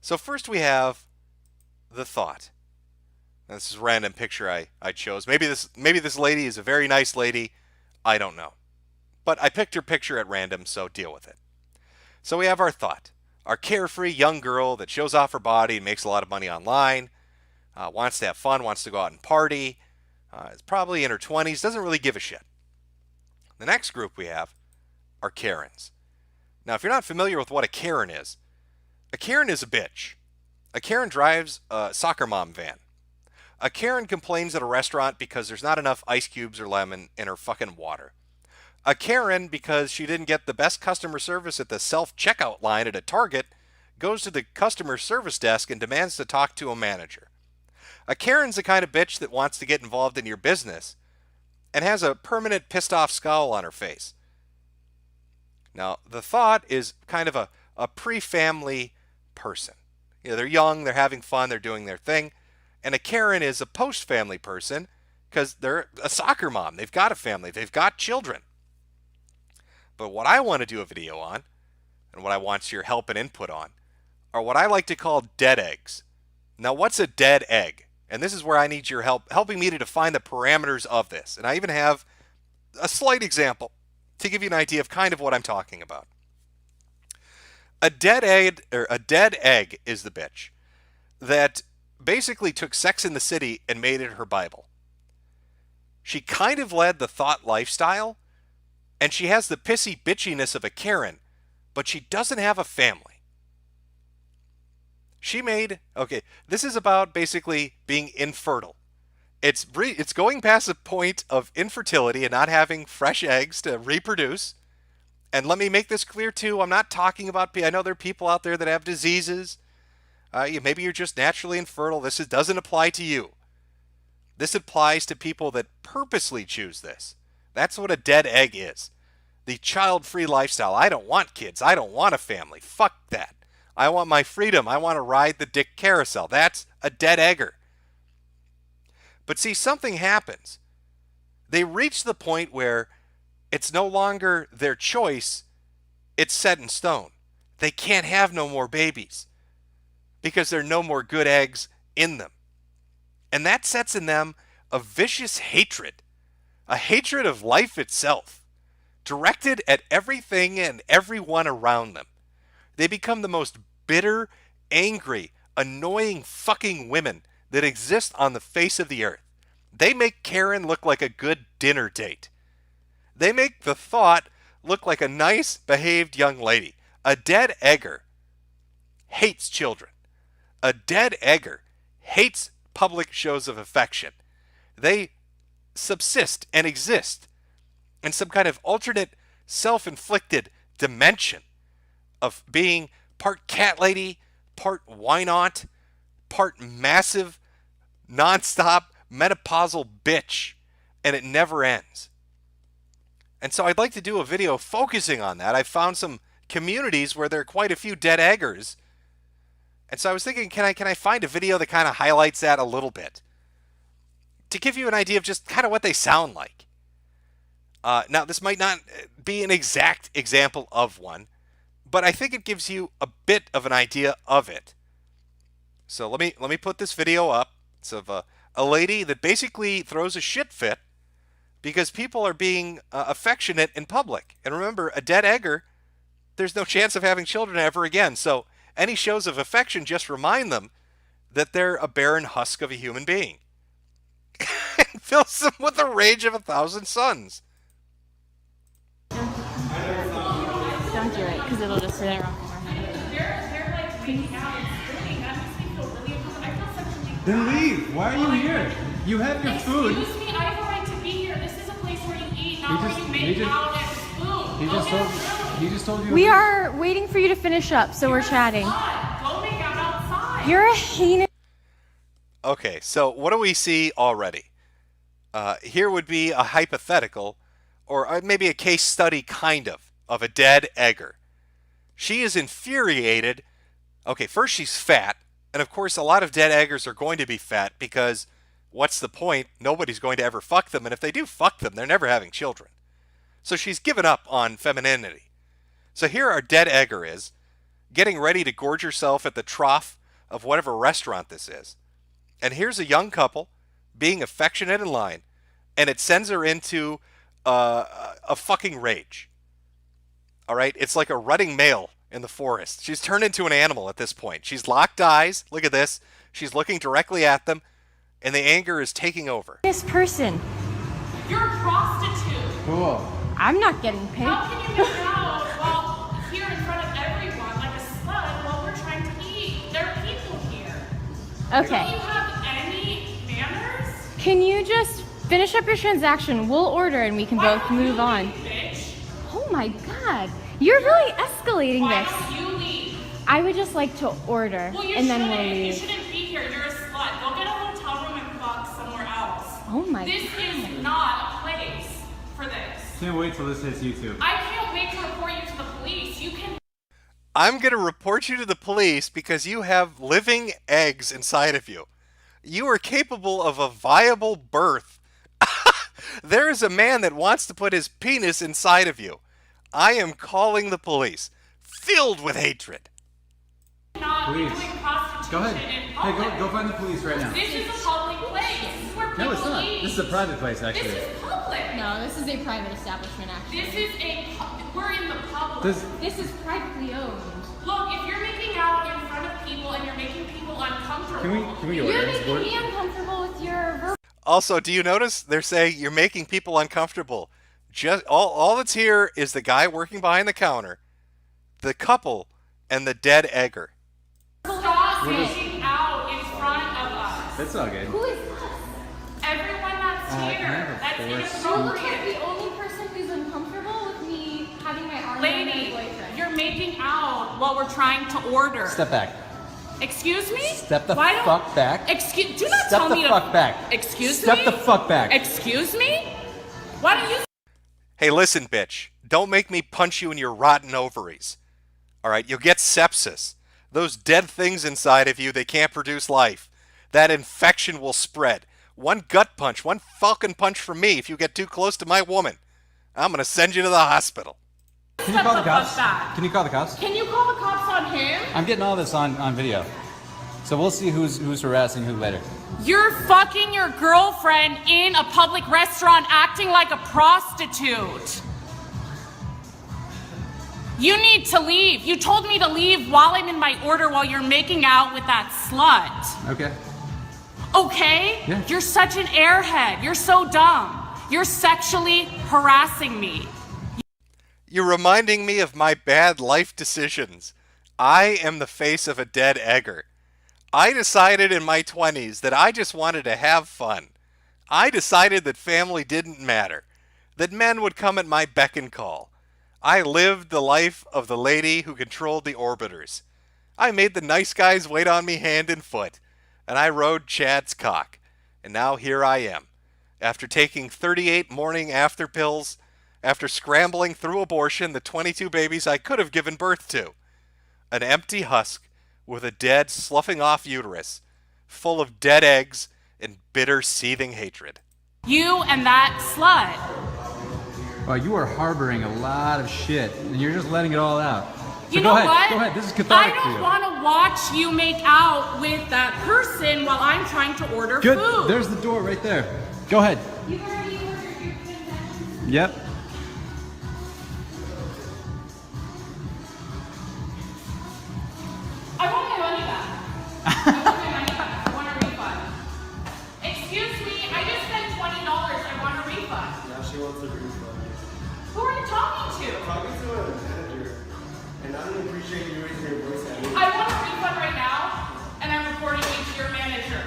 So first we have the thought. Now, this is a random picture I chose. Maybe this lady is a very nice lady. I don't know. But I picked her picture at random, so deal with it. So we have our thought. Our carefree young girl that shows off her body and makes a lot of money online, wants to have fun, wants to go out and party, is probably in her 20s, doesn't really give a shit. The next group we have are Karens. Now, if you're not familiar with what a Karen is a bitch. A Karen drives a soccer mom van. A Karen complains at a restaurant because there's not enough ice cubes or lemon in her fucking water. A Karen, because she didn't get the best customer service at the self-checkout line at a Target, goes to the customer service desk and demands to talk to a manager. A Karen's the kind of bitch that wants to get involved in your business and has a permanent pissed-off scowl on her face. Now, the thought is kind of a pre-family person. You know, they're young, they're having fun, they're doing their thing. And a Karen is a post-family person because they're a soccer mom. They've got a family. They've got children. But what I want to do a video on, and what I want your help and input on, are what I like to call dead eggs. Now, what's a dead egg? And this is where I need your help, helping me to define the parameters of this. And I even have a slight example to give you an idea of kind of what I'm talking about. A dead egg is the bitch that basically took Sex in the City and made it her Bible. She kind of led the thought lifestyle, and she has the pissy bitchiness of a Karen, but she doesn't have a family. This is about basically being infertile. It's going past the point of infertility and not having fresh eggs to reproduce. And let me make this clear too, I'm not talking about, I know there are people out there that have diseases. Maybe you're just naturally infertile. This doesn't apply to you. This applies to people that purposely choose this. That's what a dead egg is. The child-free lifestyle. I don't want kids. I don't want a family. Fuck that. I want my freedom. I want to ride the dick carousel. That's a dead egger. But see, something happens. They reach the point where it's no longer their choice. It's set in stone. They can't have no more babies because there are no more good eggs in them. And that sets in them a vicious hatred, a hatred of life itself, directed at everything and everyone around them. They become the most bitter, angry, annoying fucking women that exist on the face of the earth. They make Karen look like a good dinner date. They make the thought look like a nice behaved young lady. A dead egger hates children. A dead egger hates public shows of affection. They subsist and exist in some kind of alternate self-inflicted dimension of being part cat lady, part why not, part massive, nonstop, menopausal bitch, and it never ends. And so I'd like to do a video focusing on that. I found some communities where there are quite a few dead eggers. And so I was thinking, can I find a video that kind of highlights that a little bit? To give you an idea of just kind of what they sound like. Now, this might not be an exact example of one, but I think it gives you a bit of an idea of it. So let me put this video up. It's of a lady that basically throws a shit fit because people are being affectionate in public. And remember, a dead egger, there's no chance of having children ever again. So any shows of affection just remind them that they're a barren husk of a human being. And fills them with the rage of 1,000 suns. Don't do it, because it'll just sit around. Then leave. Why are you here? You have your food. Excuse me, I have a right to be here. This is a place where you eat, not where you make out and spoon. He just told you. We are waiting for you to finish up, so we're chatting. Go make out outside. You're a heinous. Okay, so what do we see already? Here would be a hypothetical, or maybe a case study kind of a dead egger. She is infuriated. Okay, first she's fat. And of course, a lot of dead eggers are going to be fat because what's the point? Nobody's going to ever fuck them. And if they do fuck them, they're never having children. So she's given up on femininity. So here our dead egger is, getting ready to gorge herself at the trough of whatever restaurant this is. And here's a young couple being affectionate in line, and it sends her into a fucking rage. All right? It's like a rutting male in the forest. She's turned into an animal at this point. She's locked eyes. Look at this. She's looking directly at them, and the anger is taking over. This person. You're a prostitute. Cool. I'm not getting paid. How can you make out while here in front of everyone like a slut while we're trying to eat? There are people here. Okay. Do you have any manners? Can you just finish up your transaction? We'll order and we can both move on. Bitch. Oh my god. You're really escalating Why this. don't you leave? I would just like to order Well, you and then shouldn't. we'll You leave. shouldn't be here. You're a slut. Go get a hotel room and fuck somewhere else. Oh my This is not a place for this. Can't wait till this hits YouTube. I can't wait to report you to the police. You can. I'm going to report you to the police because you have living eggs inside of you. You are capable of a viable birth. There is a man that wants to put his penis inside of you. I am calling the police, filled with hatred. Not Please. doing prostitution Go ahead. in Hey, public. go find the police right now. This is a public place. This is where people No, it's not. leave. This is a private place, actually. This is public. No, this is a private establishment actually. This is we're in the public. This is privately owned. Look, if you're making out in front of people and you're making people uncomfortable. Can we go You're there and making support? me uncomfortable with your verbal. Also, do you notice they're saying you're making people uncomfortable? Just all that's here is the guy working behind the counter, the couple, and the dead egger. Stop making out in front of us. That's all good. Who is us? Everyone that's can I here. have a That's force You look inappropriate. like the only person who's uncomfortable with me having my arm around my Lady, boyfriend. you're making out while we're trying to order. Step back. Excuse me? Step the Why don't- fuck back. Excuse. Do not Step tell the me fuck to. back. Excuse Step me. the fuck back. Excuse me. Why don't you? Hey, listen, bitch. Don't make me punch you in your rotten ovaries. All right, you'll get sepsis. Those dead things inside of you, they can't produce life. That infection will spread. One gut punch, one falcon punch from me if you get too close to my woman. I'm going to send you to the hospital. Can you call the Step the fuck cops? back. Can you call the cops? Can you call the cops on him? I'm getting all this on video. So we'll see who's harassing who later. You're fucking your girlfriend in a public restaurant acting like a prostitute. You need to leave. You told me to leave while I'm in my order while you're making out with that slut. Okay. Okay? Yeah. You're such an airhead. You're so dumb. You're sexually harassing me. You're reminding me of my bad life decisions. I am the face of a dead egger. I decided in my 20s that I just wanted to have fun. I decided that family didn't matter, that men would come at my beck and call. I lived the life of the lady who controlled the orbiters. I made the nice guys wait on me hand and foot, and I rode Chad's cock. And now here I am, after taking 38 morning after pills, after scrambling through abortion the 22 babies I could have given birth to. An empty husk with a dead, sloughing off uterus, full of dead eggs and bitter, seething hatred. You and that slut. Well, you are harboring a lot of shit, and you're just letting it all out. So You go know ahead. what? Go ahead. This is cathartic I for don't you. want to watch you make out with that person while I'm trying to order Good. food. There's the door right there. Go ahead. You've already ordered your transaction. Yep. I want my money back. I want my money back. I want a refund. Excuse me, I just spent $20. I want a refund. Now she wants a refund. Who are you talking to? Talking to a manager, and I don't appreciate you raising your voice at me. I want a refund right now, and I'm reporting you to your manager.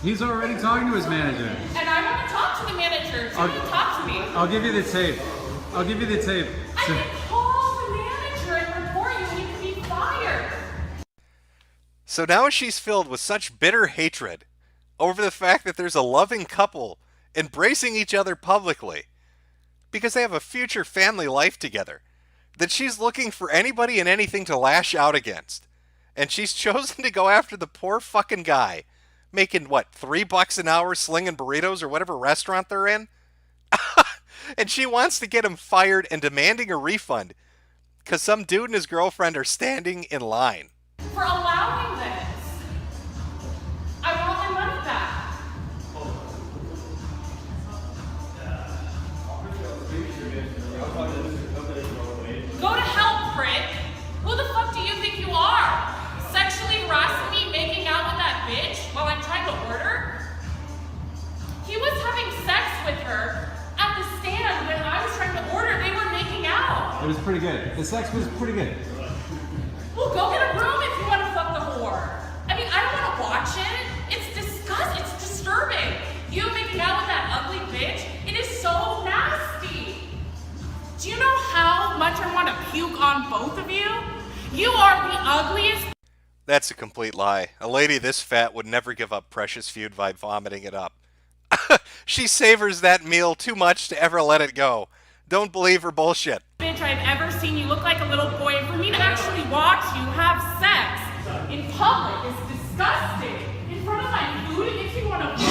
He's already talking to his manager. And I want to talk to the manager. So you talk to me. I'll give you the tape. I'll give you the tape. I can call the manager and report you, and you can be fired. So now she's filled with such bitter hatred over the fact that there's a loving couple embracing each other publicly because they have a future family life together, that she's looking for anybody and anything to lash out against. And she's chosen to go after the poor fucking guy making, what, $3 an hour slinging burritos or whatever restaurant they're in? And she wants to get him fired and demanding a refund because some dude and his girlfriend are standing in line. For allowing this. I want my money back. Go to hell, prick. Who the fuck do you think you are? Sexually harassing me, making out with that bitch while I'm trying to order? He was having sex with her at the stand when I was trying to order. They were making out. It was pretty good. The sex was pretty good. Well, go get a room if you want to fuck the whore. I mean, I don't want to watch it. It's disgusting. It's disturbing. You making out with that ugly bitch, it is so nasty. Do you know how much I want to puke on both of you? You are the ugliest. That's a complete lie. A lady this fat would never give up precious food by vomiting it up. She savors that meal too much to ever let it go. Don't believe her bullshit. Bitch I've ever seen. You look like a little boy. For me to actually watch you have sex in public is disgusting. In front of my food, it makes me want to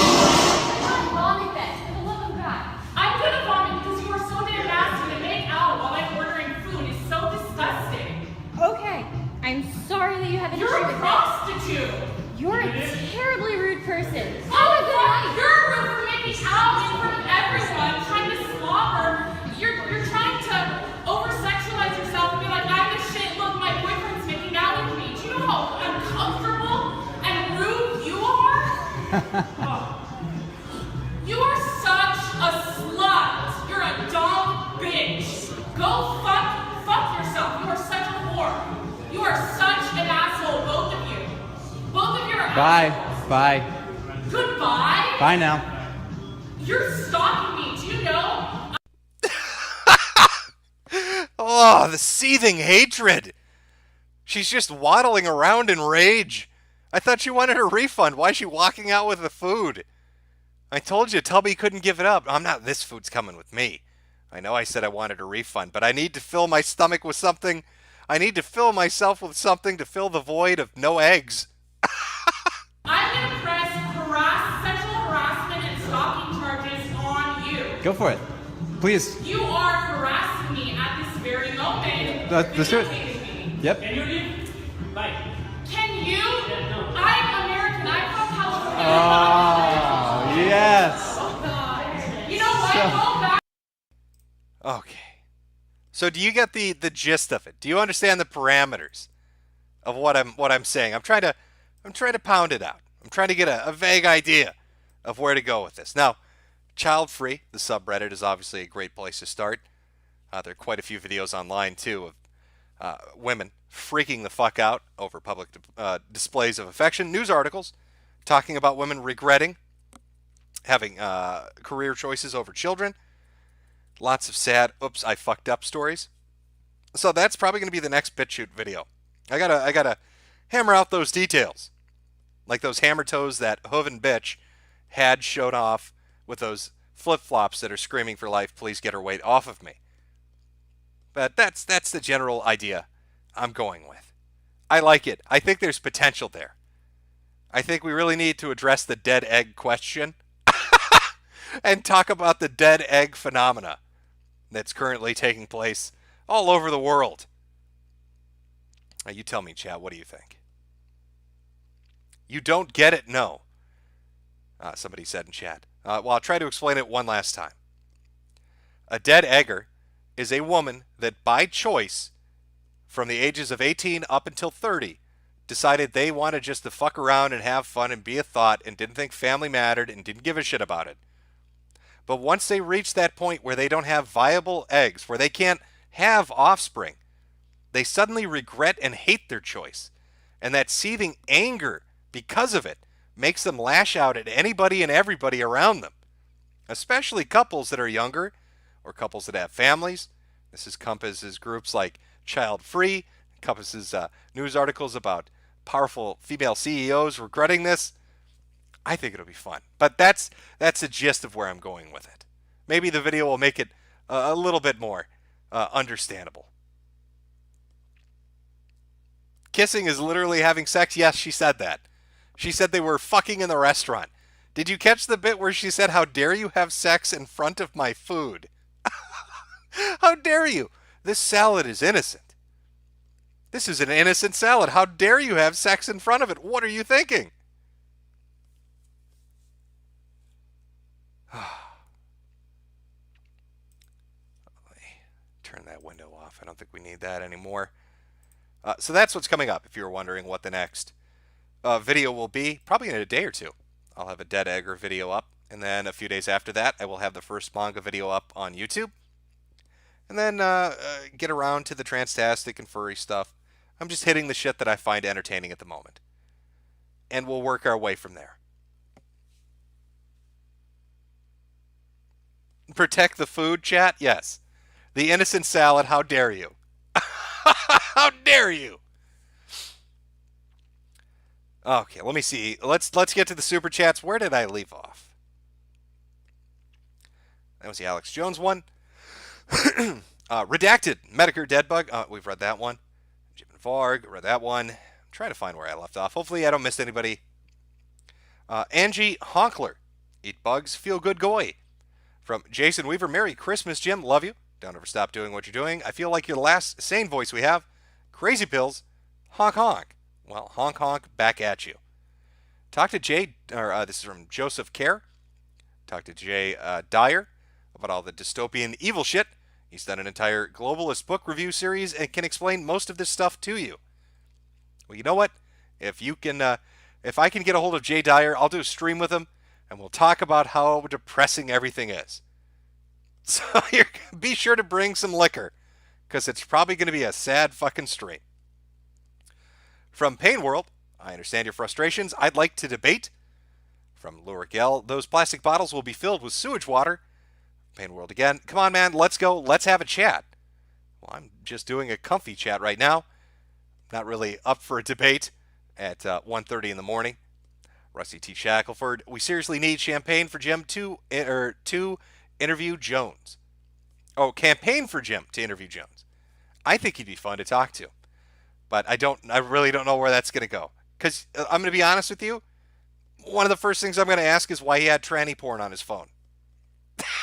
vomit then, for the love of God. I'm gonna vomit because you are so damn nasty to make out while I'm ordering food is so disgusting. Okay, I'm sorry that you have an You're issue a with prostitute. this. You're a terribly rude person. Oh, God, you're rude for making out in front of everyone, trying to slobber. You're trying to over-sexualize yourself and be like, I'm the shit, look, my boyfriend's making out with me. Do you know how uncomfortable and rude you are? You are such a slut. You're a dumb bitch. Go fuck yourself. You are such a whore. You are such an asshole, both of you. Both of you are Bye. assholes. Bye. Goodbye. Bye now. You're stalking me. Do you know? Oh, the seething hatred. She's just waddling around in rage. I thought she wanted a refund. Why is she walking out with the food? I told you, Tubby couldn't give it up. I'm not, this food's coming with me. I know I said I wanted a refund, but I need to fill my stomach with something. I need to fill myself with something to fill the void of no eggs. I'm going to press sexual harassment and stalking charges on you. Go for it. Please. You are harassing me at this very moment. Let's do it. Yep. Can you leave? Bye. Can you? I'm American. I'm from California. Oh, yes. You know what? Go back. Okay. So do you get the gist of it? Do you understand the parameters of what I'm saying? I'm trying to pound it out. I'm trying to get a vague idea of where to go with this. Now, Child Free, the subreddit, is obviously a great place to start. There are quite a few videos online too of women freaking the fuck out over public displays of affection. News articles talking about women regretting having career choices over children. Lots of sad, oops, I fucked up stories. So that's probably going to be the next BitChute video. I gotta hammer out those details. Like those hammer toes that Hoven bitch had showed off with those flip-flops that are screaming for life, please get her weight off of me. But that's the general idea I'm going with. I like it. I think there's potential there. I think we really need to address the dead egg question and talk about the dead egg phenomena that's currently taking place all over the world. Now, you tell me, chat, what do you think? You don't get it? No. Somebody said in chat. Well, I'll try to explain it one last time. A dead egger is a woman that by choice, from the ages of 18 up until 30, decided they wanted just to fuck around and have fun and be a thought and didn't think family mattered and didn't give a shit about it. But once they reach that point where they don't have viable eggs, where they can't have offspring, they suddenly regret and hate their choice. And that seething anger because of it makes them lash out at anybody and everybody around them, especially couples that are younger or couples that have families. This encompasses groups like Child Free, encompasses news articles about powerful female CEOs regretting this. I think it'll be fun. But that's the gist of where I'm going with it. Maybe the video will make it a little bit more understandable. kissing is literally having sex? Yes, she said that. She said they were fucking in the restaurant. Did you catch the bit where she said, "How dare you have sex in front of my food?" How dare you? This salad is innocent. This is an innocent salad. How dare you have sex in front of it? What are you thinking? Turn that window off. I don't think we need that anymore. So that's what's coming up, if you were wondering what the next video will be. Probably in a day or two. I'll have a Dead Egger video up. And then a few days after that, I will have the first manga video up on YouTube. And then get around to the Transtastic and furry stuff. I'm just hitting the shit that I find entertaining at the moment. And we'll work our way from there. Protect the food, chat? Yes. The innocent salad, how dare you? How dare you? Okay, let me see. Let's get to the super chats. Where did I leave off? That was the Alex Jones one. Redacted, Metokur Deadbug. We've read that one. Jim and Varg, read that one. I'm trying to find where I left off. Hopefully I don't miss anybody. Angie Honkler, Eat Bugs, Feel Good Goy. From Jason Weaver, Merry Christmas, Jim. Love you. Don't ever stop doing what you're doing. I feel like you're the last sane voice we have. Crazy Pills, honk honk. Well, honk honk, back at you. Talk to Jay, or this is from Joseph Kerr. Talk to Jay Dyer about all the dystopian evil shit. He's done an entire globalist book review series and can explain most of this stuff to you. Well, you know what? If I can get a hold of Jay Dyer, I'll do a stream with him, and we'll talk about how depressing everything is. So be sure to bring some liquor, because it's probably going to be a sad fucking stream. From Pain World, I understand your frustrations. I'd like to debate. From Lurik L, those plastic bottles will be filled with sewage water. Pain World again. Come on, man, let's go. Let's have a chat. Well, I'm just doing a comfy chat right now. Not really up for a debate at 1:30 in the morning. Rusty T. Shackelford, we seriously need champagne for Jim to interview Jones. Oh, campaign for Jim to interview Jones. I think he'd be fun to talk to. But I really don't know where that's going to go. Because I'm going to be honest with you, one of the first things I'm going to ask is why he had tranny porn on his phone.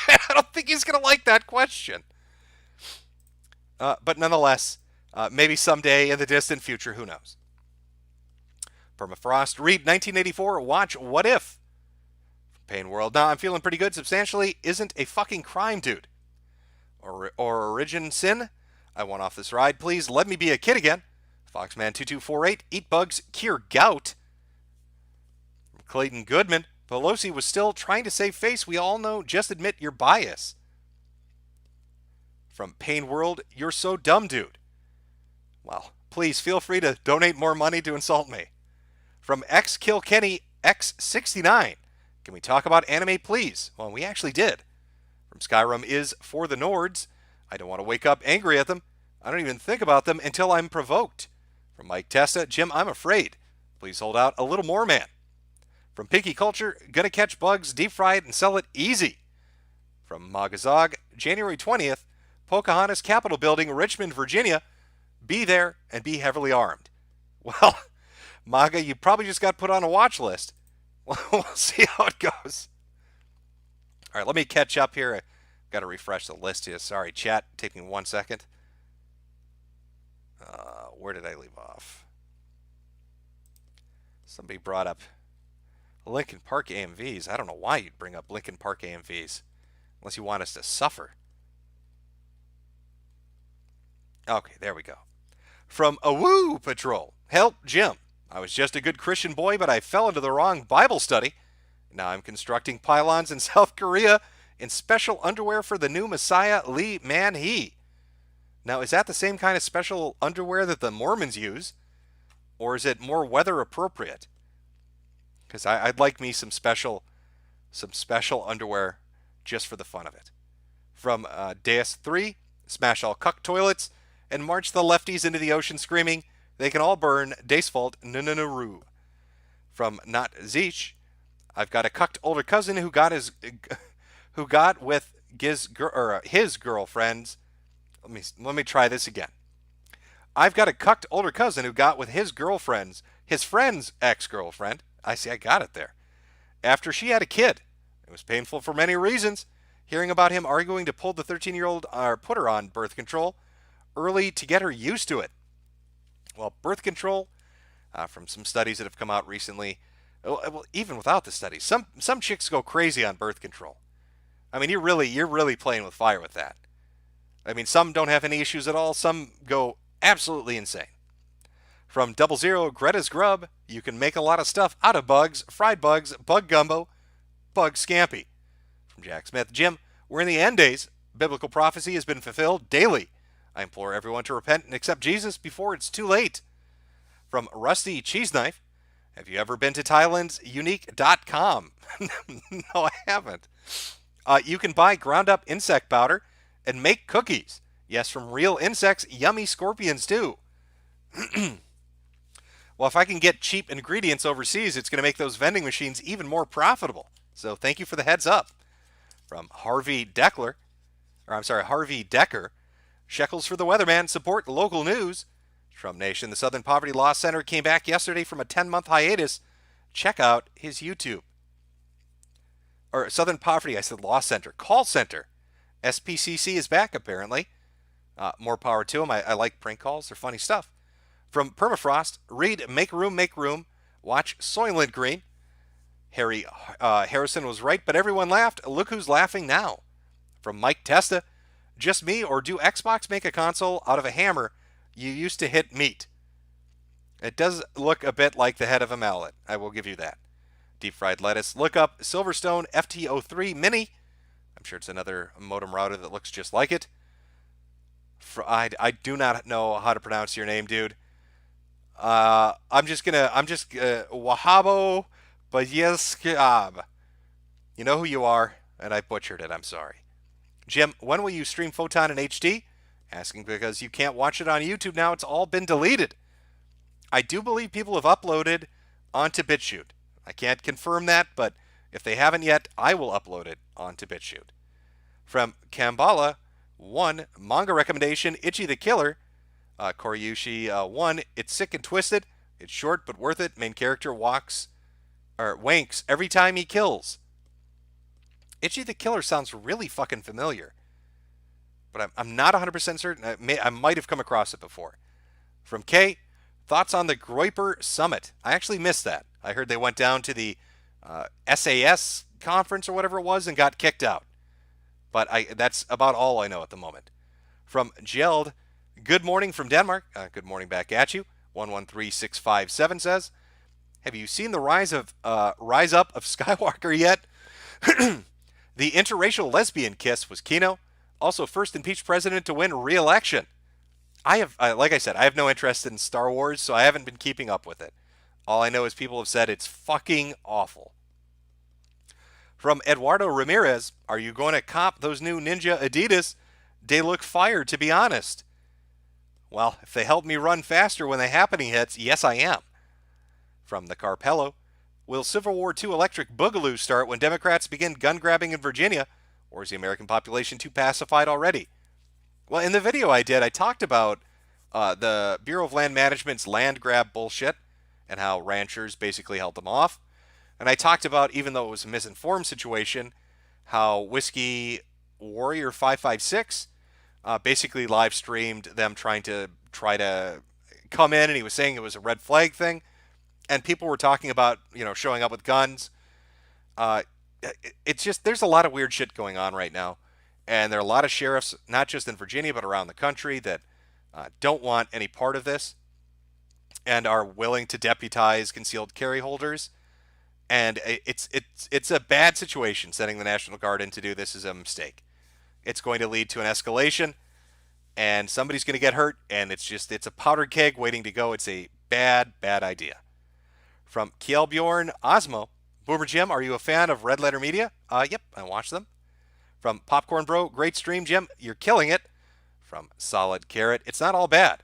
I don't think he's going to like that question. But nonetheless, maybe someday in the distant future, who knows? Permafrost, read 1984, watch What If? Pain World, now I'm feeling pretty good. Substantially isn't a fucking crime, dude. Or Origin Sin, I want off this ride. Please let me be a kid again. Foxman2248, Eat Bugs, Cure Gout. Clayton Goodman, Pelosi was still trying to save face. We all know, just admit your bias. From Pain World, you're so dumb, dude. Well, please feel free to donate more money to insult me. From XKillKenny X69, can we talk about anime, please? Well, we actually did. From Skyrim is For the Nords, I don't want to wake up angry at them. I don't even think about them until I'm provoked. From Mike Testa, Jim, I'm afraid. Please hold out a little more, man. From Pinky Culture, gonna catch bugs, deep fried, and sell it easy. From Magazog, January 20th, Pocahontas Capitol Building, Richmond, Virginia. Be there and be heavily armed. Well, Maga, you probably just got put on a watch list. We'll see how it goes. All right, let me catch up here. I've got to refresh the list here. Sorry, chat. Take me 1 second. Where did I leave off? Somebody brought up Lincoln Park AMVs. I don't know why you'd bring up Lincoln Park AMVs unless you want us to suffer. Okay, there we go. From Awoo Patrol. Help, Jim. I was just a good Christian boy, but I fell into the wrong Bible study. Now I'm constructing pylons in South Korea in special underwear for the new Messiah Lee Man-hee. Now, is that the same kind of special underwear that the Mormons use? Or is it more weather appropriate? Because I'd like me some special underwear just for the fun of it. From Deus 3, smash all cuck toilets and march the lefties into the ocean screaming, they can all burn, Deisfault, no. From Not Zeech, I've got a cucked older cousin who got with his girlfriends. Let me try this again. I've got a cucked older cousin who got with his friend's ex-girlfriend. I got it there. After she had a kid. It was painful for many reasons. Hearing about him arguing to pull the 13-year-old or put her on birth control early to get her used to it. Well, birth control, from some studies that have come out recently, well, even without the studies, some chicks go crazy on birth control. I mean, you're really playing with fire with that. I mean, some don't have any issues at all. Some go absolutely insane. From 00 Greta's Grub, you can make a lot of stuff out of bugs, fried bugs, bug gumbo, bug scampi. From Jack Smith, Jim, we're in the end days. Biblical prophecy has been fulfilled daily. I implore everyone to repent and accept Jesus before it's too late. From Rusty Cheese Knife, have you ever been to Thailand's unique.com? No, I haven't. You can buy ground up insect powder and make cookies. Yes, from real insects, yummy scorpions too. Well, if I can get cheap ingredients overseas, it's going to make those vending machines even more profitable. So thank you for the heads up. From Harvey Decker, shekels for the weatherman, support local news. Trump Nation, the Southern Poverty Law Center came back yesterday from a 10-month hiatus. Check out his YouTube. Or Southern Poverty, I said Law Center, call center. SPCC is back apparently. More power to them. I like prank calls. They're funny stuff. From Permafrost, read Make Room, watch Soylent Green. Harrison was right, but everyone laughed. Look who's laughing now. From Mike Testa, just me or do Xbox make a console out of a hammer you used to hit meat? It does look a bit like the head of a mallet. I will give you that. Deep fried lettuce. Look up Silverstone FT03 Mini. I'm sure it's another modem router that looks just like it. I do not know how to pronounce your name, dude. Wahabo Bayeskab. You know who you are, and I butchered it. I'm sorry. Jim, when will you stream Photon in HD? Asking because you can't watch it on YouTube now. It's all been deleted. I do believe people have uploaded onto BitChute. I can't confirm that, but if they haven't yet, I will upload it onto BitChute. From Kambala, 1, manga recommendation, Ichi the Killer. Koryushi 1, it's sick and twisted. It's short but worth it. Main character wanks every time he kills. Ichi the Killer sounds really fucking familiar. But I'm not 100% certain. I might have come across it before. From K, thoughts on the Groiper Summit. I actually missed that. I heard they went down to the SAS conference or whatever it was and got kicked out. But that's about all I know at the moment. From Geld, good morning from Denmark. Good morning back at you. 113657 says, have you seen the rise up of Skywalker yet? The interracial lesbian kiss was Kino. Also, first impeached president to win re-election. Like I said, I have no interest in Star Wars, so I haven't been keeping up with it. All I know is people have said it's fucking awful. From Eduardo Ramirez, are you going to cop those new Ninja Adidas? They look fire, to be honest. Well, if they help me run faster when the happening hits, yes I am. From the Carpello, will Civil War II electric boogaloo start when Democrats begin gun grabbing in Virginia, or is the American population too pacified already? Well, in the video I did, I talked about the Bureau of Land Management's land grab bullshit and how ranchers basically held them off. And I talked about, even though it was a misinformed situation, how Whiskey Warrior 556 basically live streamed them try to come in, and he was saying it was a red flag thing. And people were talking about, showing up with guns. It's just, there's a lot of weird shit going on right now. And there are a lot of sheriffs, not just in Virginia, but around the country, that don't want any part of this and are willing to deputize concealed carry holders. And it's a bad situation. Sending the National Guard in to do this is a mistake. It's going to lead to an escalation, and somebody's going to get hurt, and it's a powder keg waiting to go. It's a bad idea. From Kjellbjorn Osmo, Boomer Jim, are you a fan of Red Letter Media? Yep, I watch them. From Popcorn Bro, great stream, Jim. You're killing it. From Solid Carrot, it's not all bad.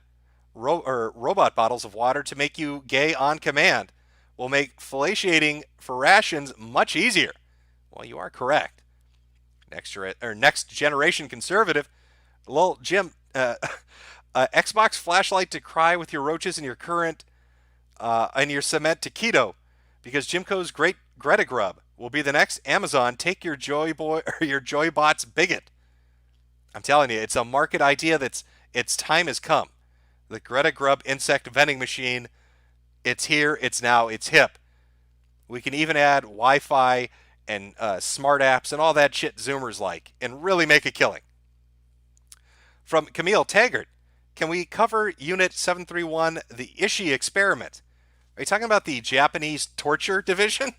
Robot bottles of water to make you gay on command will make fellatiating for rations much easier. Well, you are correct. Next generation conservative. Lol, Jim, Xbox flashlight to cry with your roaches and your current and your cement to keto, because Jimco's great Greta Grub will be the next Amazon. Take your Joy Boy or your Joybots bigot. I'm telling you, it's a market idea that's its time has come. The Greta Grub insect vending machine, it's here, it's now, it's hip. We can even add Wi-Fi and smart apps and all that shit Zoomers like and really make a killing. From Camille Taggart, can we cover Unit 731, the Ishii experiment? Are you talking about the Japanese torture division?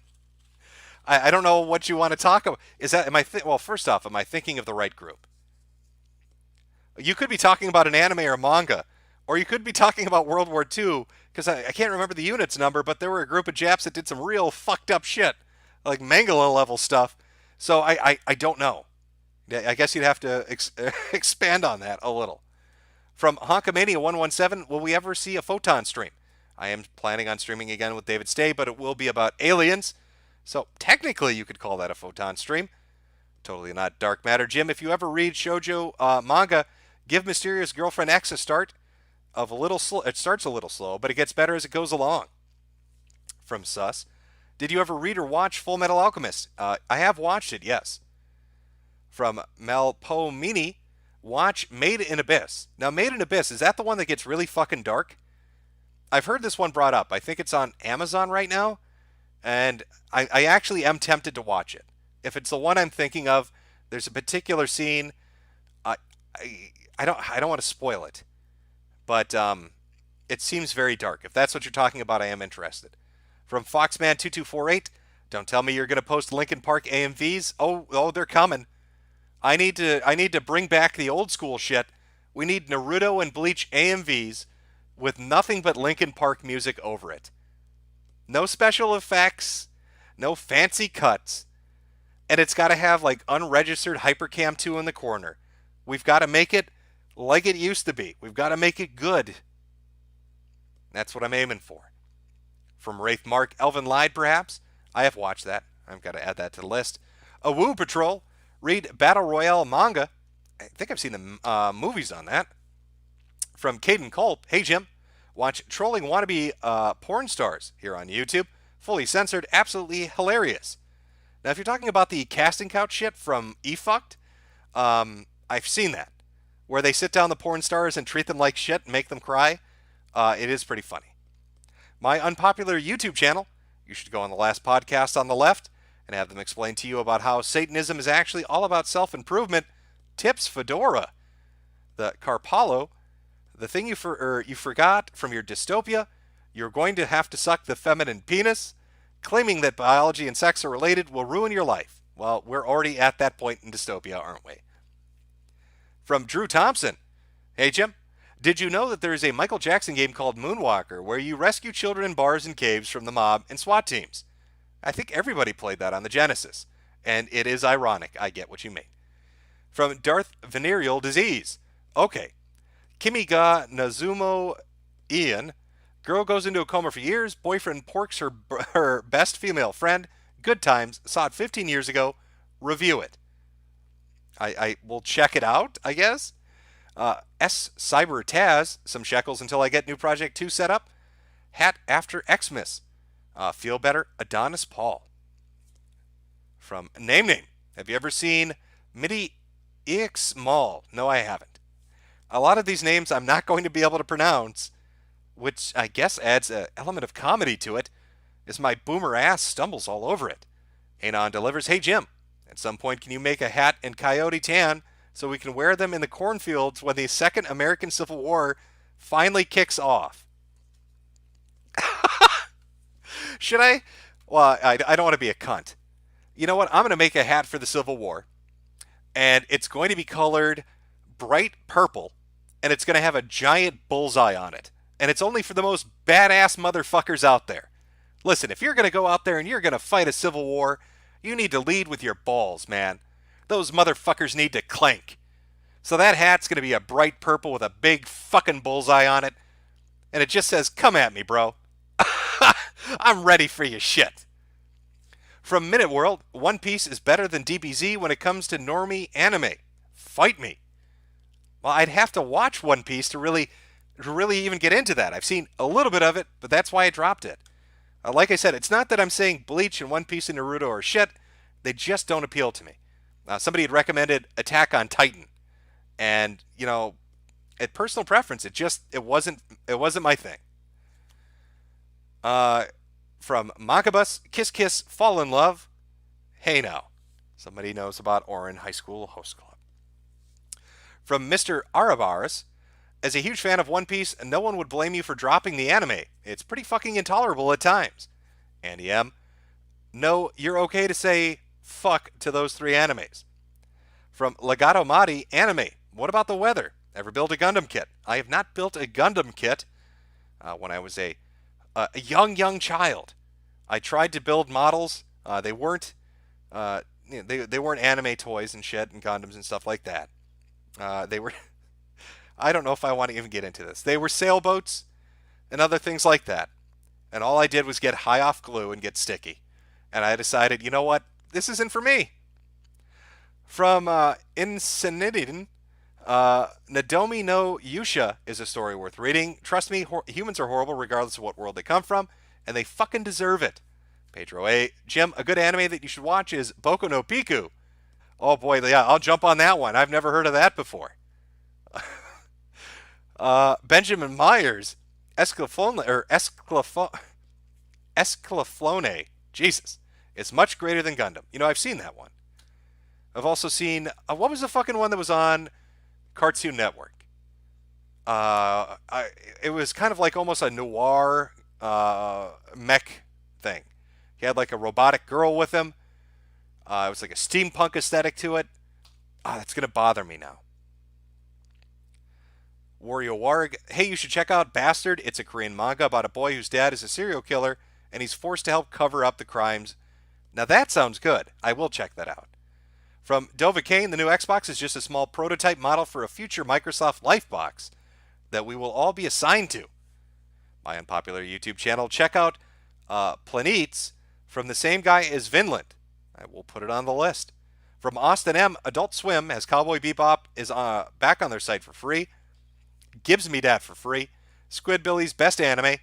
I don't know what you want to talk about. Is that, well, first off, am I thinking of the right group? You could be talking about an anime or manga, or you could be talking about World War II, because I can't remember the unit's number, but there were a group of Japs that did some real fucked up shit, like Mangala level stuff. So I don't know. I guess you'd have to expand on that a little. From Honkamania117, will we ever see a Photon stream? I am planning on streaming again with David Stay, but it will be about aliens. So technically you could call that a Photon stream. Totally not dark matter. Jim, if you ever read shoujo manga, give Mysterious Girlfriend X a start of a little slow. It starts a little slow, but it gets better as it goes along. From Sus, did you ever read or watch Full Metal Alchemist? I have watched it, yes. From Malpomini, watch Made in Abyss. Now, Made in Abyss, is that the one that gets really fucking dark? I've heard this one brought up. I think it's on Amazon right now, and I actually am tempted to watch it. If it's the one I'm thinking of, there's a particular scene. I don't want to spoil it, but it seems very dark. If that's what you're talking about, I am interested. From Foxman2248, don't tell me you're going to post Linkin Park AMVs. Oh, they're coming. I need to bring back the old school shit. We need Naruto and Bleach AMVs with nothing but Linkin Park music over it. No special effects, no fancy cuts, and it's got to have like unregistered Hypercam 2 in the corner. We've got to make it like it used to be. We've got to make it good. That's what I'm aiming for. From Wraith Mark, Elvin lied perhaps? I have watched that. I've got to add that to the list. A Woo Patrol, read Battle Royale manga. I think I've seen the movies on that. From Caden Culp, hey Jim, watch Trolling Wannabe Porn Stars here on YouTube. Fully censored, absolutely hilarious. Now, if you're talking about the casting couch shit from eFucked, I've seen that, where they sit down the porn stars and treat them like shit and make them cry. It is pretty funny. My unpopular YouTube channel, you should go on the last podcast on the left and have them explain to you about how Satanism is actually all about self-improvement. Tips Fedora. The Carpalo, the thing you forgot from your dystopia, you're going to have to suck the feminine penis. Claiming that biology and sex are related will ruin your life. Well, we're already at that point in dystopia, aren't we? From Drew Thompson. Hey, Jim. Did you know that there is a Michael Jackson game called Moonwalker where you rescue children in bars and caves from the mob and SWAT teams? I think everybody played that on the Genesis. And it is ironic. I get what you mean. From Darth Venereal Disease. Okay. Kimi ga Nazumo Ian. Girl goes into a coma for years. Boyfriend porks her best female friend. Good times. Saw it 15 years ago. Review it. I will check it out, I guess. S. Cyber Taz. Some shekels until I get new Project 2 set up. Hat after Xmas. Feel better. Adonis Paul. From Name. Have you ever seen Midi Ix Mall? No, I haven't. A lot of these names I'm not going to be able to pronounce, which I guess adds an element of comedy to it, as my boomer ass stumbles all over it. Anon delivers, hey Jim, at some point can you make a hat in coyote tan so we can wear them in the cornfields when the Second American Civil War finally kicks off? Should I? Well, I don't want to be a cunt. You know what? I'm going to make a hat for the Civil War, and it's going to be colored bright purple, and it's going to have a giant bullseye on it. And it's only for the most badass motherfuckers out there. Listen, if you're going to go out there and you're going to fight a civil war, you need to lead with your balls, man. Those motherfuckers need to clank. So that hat's going to be a bright purple with a big fucking bullseye on it. And it just says, come at me, bro. I'm ready for your shit. From Minute World, One Piece is better than DBZ when it comes to normie anime. Fight me. Well, I'd have to watch One Piece to really even get into that. I've seen a little bit of it, but that's why I dropped it. Like I said, it's not that I'm saying Bleach and One Piece and Naruto are shit. They just don't appeal to me. Somebody had recommended Attack on Titan, and at personal preference, it wasn't my thing. From Makabus, Kiss Kiss, Fall in Love. Hey now, somebody knows about Orin High School Host Club. From Mr. Arabaris, as a huge fan of One Piece, no one would blame you for dropping the anime. It's pretty fucking intolerable at times. Andy M. No, you're okay to say fuck to those 3 animes. From Legato Madi, anime. What about the weather? Ever built a Gundam kit? I have not built a Gundam kit. When I was a young child, I tried to build models. They weren't they weren't anime toys and shit and Gundams and stuff like that. They were I don't know if I want to even get into this. They were sailboats and other things like that. And all I did was get high off glue and get sticky. And I decided, you know what? This isn't for me. From Insinidin, Nadomi no Yusha is a story worth reading. Trust me, humans are horrible regardless of what world they come from, and they fucking deserve it. Pedro A. Jim, a good anime that you should watch is Boku no Pico. Oh boy, yeah, I'll jump on that one. I've never heard of that before. Benjamin Myers, Esclaflone. Jesus. It's much greater than Gundam. I've seen that one. I've also seen, what was the fucking one that was on Cartoon Network? It was kind of like almost a noir mech thing. He had like a robotic girl with him. It was like a steampunk aesthetic to it. That's going to bother me now. Wario Warg, hey, you should check out Bastard. It's a Korean manga about a boy whose dad is a serial killer, and he's forced to help cover up the crimes. Now that sounds good. I will check that out. From Dova Kane, the new Xbox is just a small prototype model for a future Microsoft Lifebox that we will all be assigned to. My unpopular YouTube channel, check out Planetes from the same guy as Vinland. I will put it on the list. From Austin M, Adult Swim has Cowboy Bebop is back on their site for free. Gives me that for free. Squidbillies, best anime.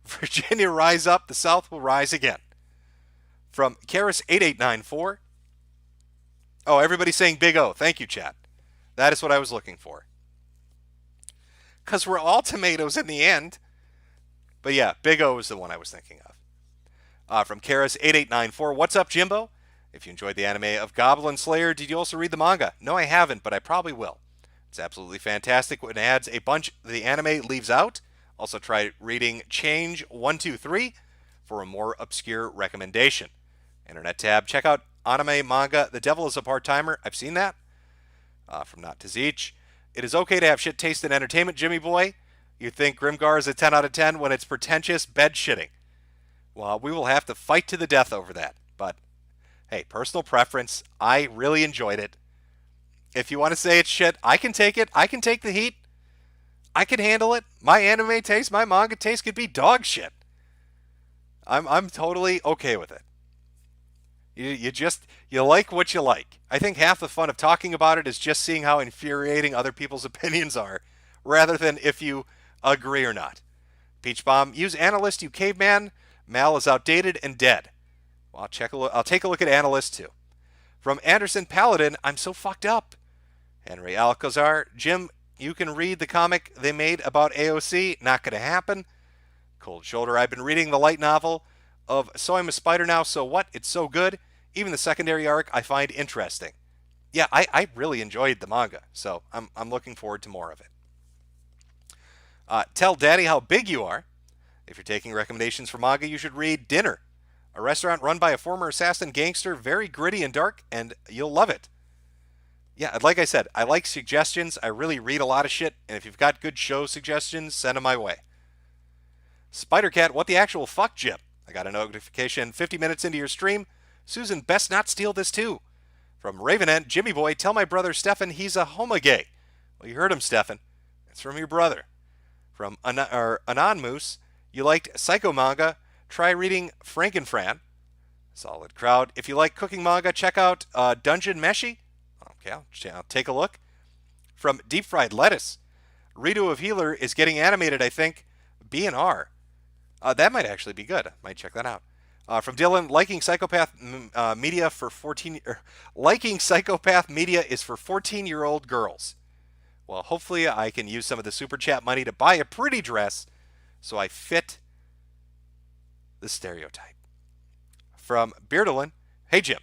Virginia Rise Up, the South will rise again. From Karis8894. Oh, everybody's saying Big O. Thank you, chat. That is what I was looking for. Because we're all tomatoes in the end. But yeah, Big O is the one I was thinking of. From Karis8894. What's up, Jimbo? If you enjoyed the anime of Goblin Slayer, did you also read the manga? No, I haven't, but I probably will. It's absolutely fantastic when it adds a bunch the anime leaves out. Also try reading Change 123 for a more obscure recommendation. Internet tab, check out anime manga The Devil is a Part-Timer. I've seen that. From Not to Zeech. It is okay to have shit taste in entertainment, Jimmy boy. You think Grimgar is a 10 out of 10 when it's pretentious bed shitting. Well, we will have to fight to the death over that. But, hey, personal preference. I really enjoyed it. If you want to say it's shit, I can take it. I can take the heat. I can handle it. My anime taste, my manga taste could be dog shit. I'm totally okay with it. You like what you like. I think half the fun of talking about it is just seeing how infuriating other people's opinions are, rather than if you agree or not. Peach Bomb, use Analyst, you caveman. Mal is outdated and dead. Well, I'll take a look at Analyst too. From Anderson Paladin, I'm so fucked up. Henry Alcazar, Jim, you can read the comic they made about AOC. Not going to happen. Cold Shoulder, I've been reading the light novel of So I'm a Spider Now, So What? It's so good. Even the secondary arc I find interesting. Yeah, I really enjoyed the manga, so I'm looking forward to more of it. Tell Daddy How Big You Are. If you're taking recommendations for manga, you should read Dinner, a restaurant run by a former assassin gangster, very gritty and dark, and you'll love it. Yeah, like I said, I like suggestions. I really read a lot of shit, and if you've got good show suggestions, send them my way. Spider-Cat, what the actual fuck, Jim? I got a notification 50 minutes into your stream. Susan, best not steal this too. From Ravenant, Jimmy Boy, tell my brother Stefan he's a homo-gay. Well, you heard him, Stefan. It's from your brother. From Anonmoose, you liked psycho manga. Try reading Frankenfran. Solid crowd. If you like cooking manga, check out Dungeon Meshi. Okay, I'll take a look. From Deep Fried Lettuce, Rito of Healer is getting animated, I think. B&R. That might actually be good. Might check that out. From Dylan, liking psychopath media for 14. Liking psychopath media is for 14-year-old girls. Well, hopefully I can use some of the super chat money to buy a pretty dress so I fit the stereotype. From Beardolin, hey Jim,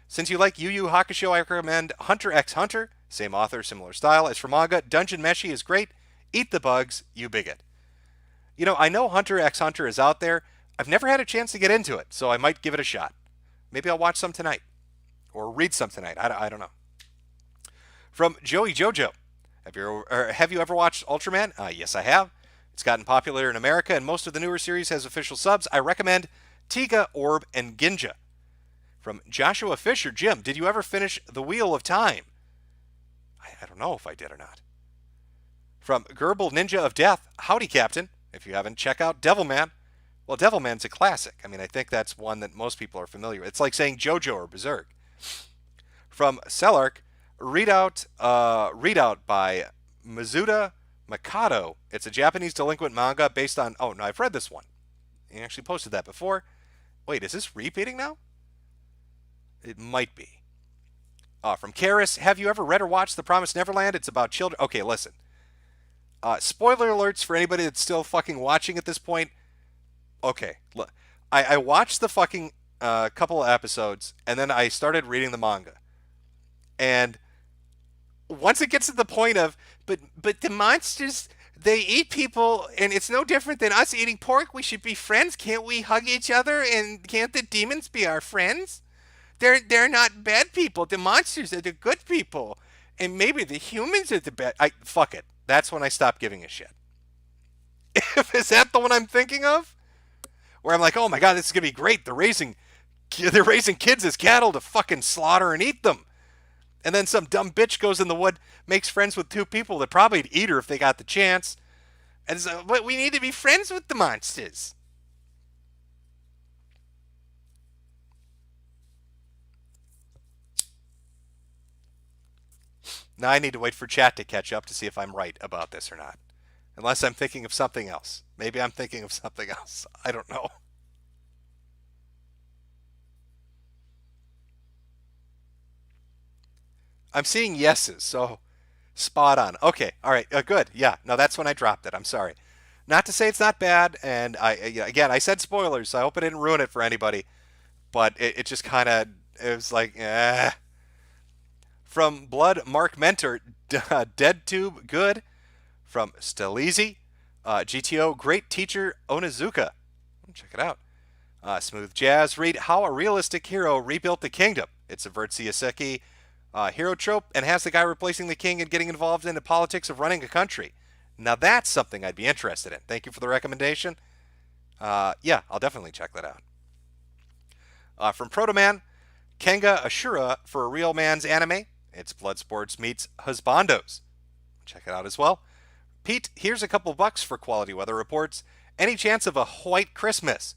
since you like Yu Yu Hakusho, I recommend Hunter x Hunter. Same author, similar style. As for manga, Dungeon Meshi is great. Eat the bugs, you bigot. You know, I know Hunter x Hunter is out there. I've never had a chance to get into it, so I might give it a shot. Maybe I'll watch some tonight. Or read some tonight. I don't know. From Joey Jojo. Have you ever watched Ultraman? Yes, I have. It's gotten popular in America, and most of the newer series has official subs. I recommend Tiga, Orb, and Ginja. From Joshua Fisher. Jim, did you ever finish The Wheel of Time? I don't know if I did or not. From Gerbil Ninja of Death. Howdy, Captain. If you haven't, check out Devilman. Well, Devilman's a classic. I mean, I think that's one that most people are familiar with. It's like saying JoJo or Berserk. From Celark, Readout by Mizuta Mikado. It's a Japanese delinquent manga based on... Oh, no, I've read this one. You actually posted that before. Wait, is this repeating now? It might be. From Karis, have you ever read or watched The Promised Neverland? It's about children... Okay, listen. Spoiler alerts for anybody that's still fucking watching at this point. Okay, look. I watched the fucking couple of episodes, and then I started reading the manga. And once it gets to the point of, but the monsters, they eat people, and it's no different than us eating pork. We should be friends. Can't we hug each other? And can't the demons be our friends? They're not bad people. The monsters are the good people. And maybe the humans are the bad. Fuck it. That's when I stopped giving a shit. Is that the one I'm thinking of? Where I'm like, oh my god, this is going to be great. They're raising kids as cattle to fucking slaughter and eat them. And then some dumb bitch goes in the wood, makes friends with two people that probably would eat her if they got the chance. And so, but we need to be friends with the monsters. Now I need to wait for chat to catch up to see if I'm right about this or not. Unless I'm thinking of something else. Maybe I'm thinking of something else. I don't know. I'm seeing yeses, so spot on. Okay, all right, good. Yeah, no, that's when I dropped it. I'm sorry. Not to say it's not bad, and I said spoilers, so I hope I didn't ruin it for anybody. But it just kind of, it was like, eh. From Blood Mark Mentor, Dead Tube, good. From Stelizi, GTO, great teacher Onizuka. Check it out. Smooth Jazz, read How a Realistic Hero Rebuilt the Kingdom. It subverts the isekai hero trope and has the guy replacing the king and getting involved in the politics of running a country. Now that's something I'd be interested in. Thank you for the recommendation. Yeah, I'll definitely check that out. From Protoman, Kenga Ashura for a Real Man's Anime. It's Blood Sports meets Husbandos. Check it out as well. Pete, here's a couple bucks for quality weather reports. Any chance of a white Christmas?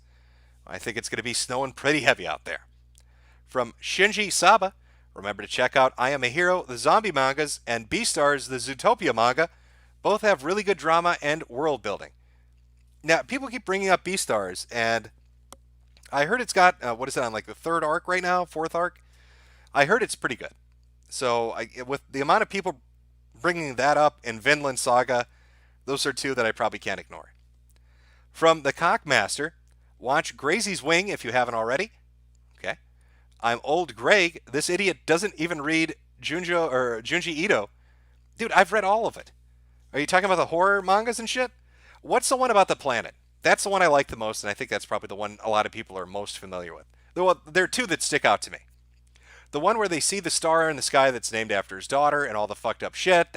I think it's going to be snowing pretty heavy out there. From Shinji Saba, remember to check out I Am a Hero, the zombie mangas, and Beastars, the Zootopia manga. Both have really good drama and world building. Now, people keep bringing up Beastars, and I heard it's got, what is it on, like the third arc right now? Fourth arc? I heard it's pretty good. So, with the amount of people bringing that up in Vinland Saga, those are two that I probably can't ignore. From the Cockmaster, watch Grazie's Wing if you haven't already. Okay. I'm Old Greg. This idiot doesn't even read Junji Ito. Dude, I've read all of it. Are you talking about the horror mangas and shit? What's the one about the planet? That's the one I like the most, and I think that's probably the one a lot of people are most familiar with. There are two that stick out to me. The one where they see the star in the sky that's named after his daughter and all the fucked up shit.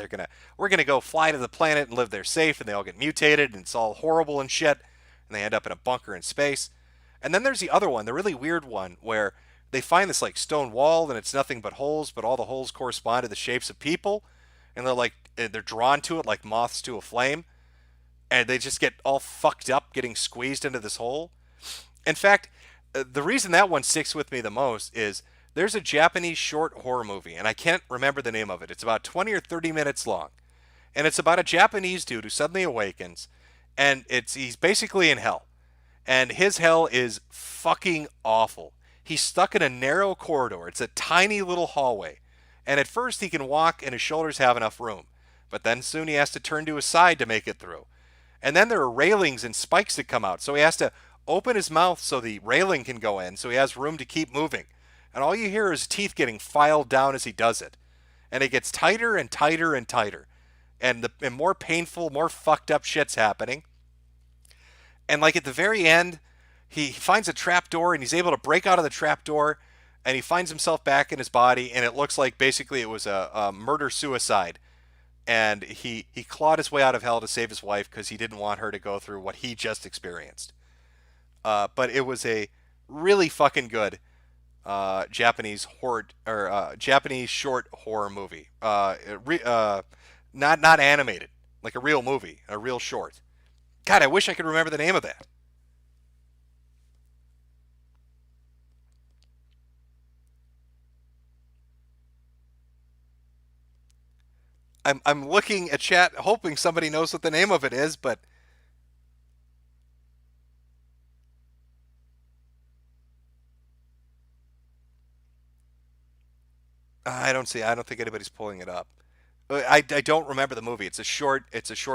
We're gonna go fly to the planet and live there safe, and they all get mutated, and it's all horrible and shit, and they end up in a bunker in space. And then there's the other one, the really weird one, where they find this like stone wall, and it's nothing but holes, but all the holes correspond to the shapes of people, and they're drawn to it like moths to a flame, and they just get all fucked up getting squeezed into this hole. In fact, the reason that one sticks with me the most is There's a Japanese short horror movie, and I can't remember the name of it. It's about 20 or 30 minutes long. And it's about a Japanese dude who suddenly awakens, and he's basically in hell. And his hell is fucking awful. He's stuck in a narrow corridor. It's a tiny little hallway. And at first he can walk and his shoulders have enough room. But then soon he has to turn to his side to make it through. And then there are railings and spikes that come out. So he has to open his mouth so the railing can go in so he has room to keep moving. And all you hear is teeth getting filed down as he does it. And it gets tighter and tighter and tighter. And more painful, more fucked up shit's happening. And like at the very end, he finds a trap door and he's able to break out of the trap door, and he finds himself back in his body, and it looks like basically it was a murder-suicide. And he clawed his way out of hell to save his wife because he didn't want her to go through what he just experienced. But it was a really fucking good Japanese horror or Japanese short horror movie. Not animated, like a real movie, a real short. God, I wish I could remember the name of that. I'm looking at chat, hoping somebody knows what the name of it is, but I don't think anybody's pulling it up. I don't remember the movie. It's a short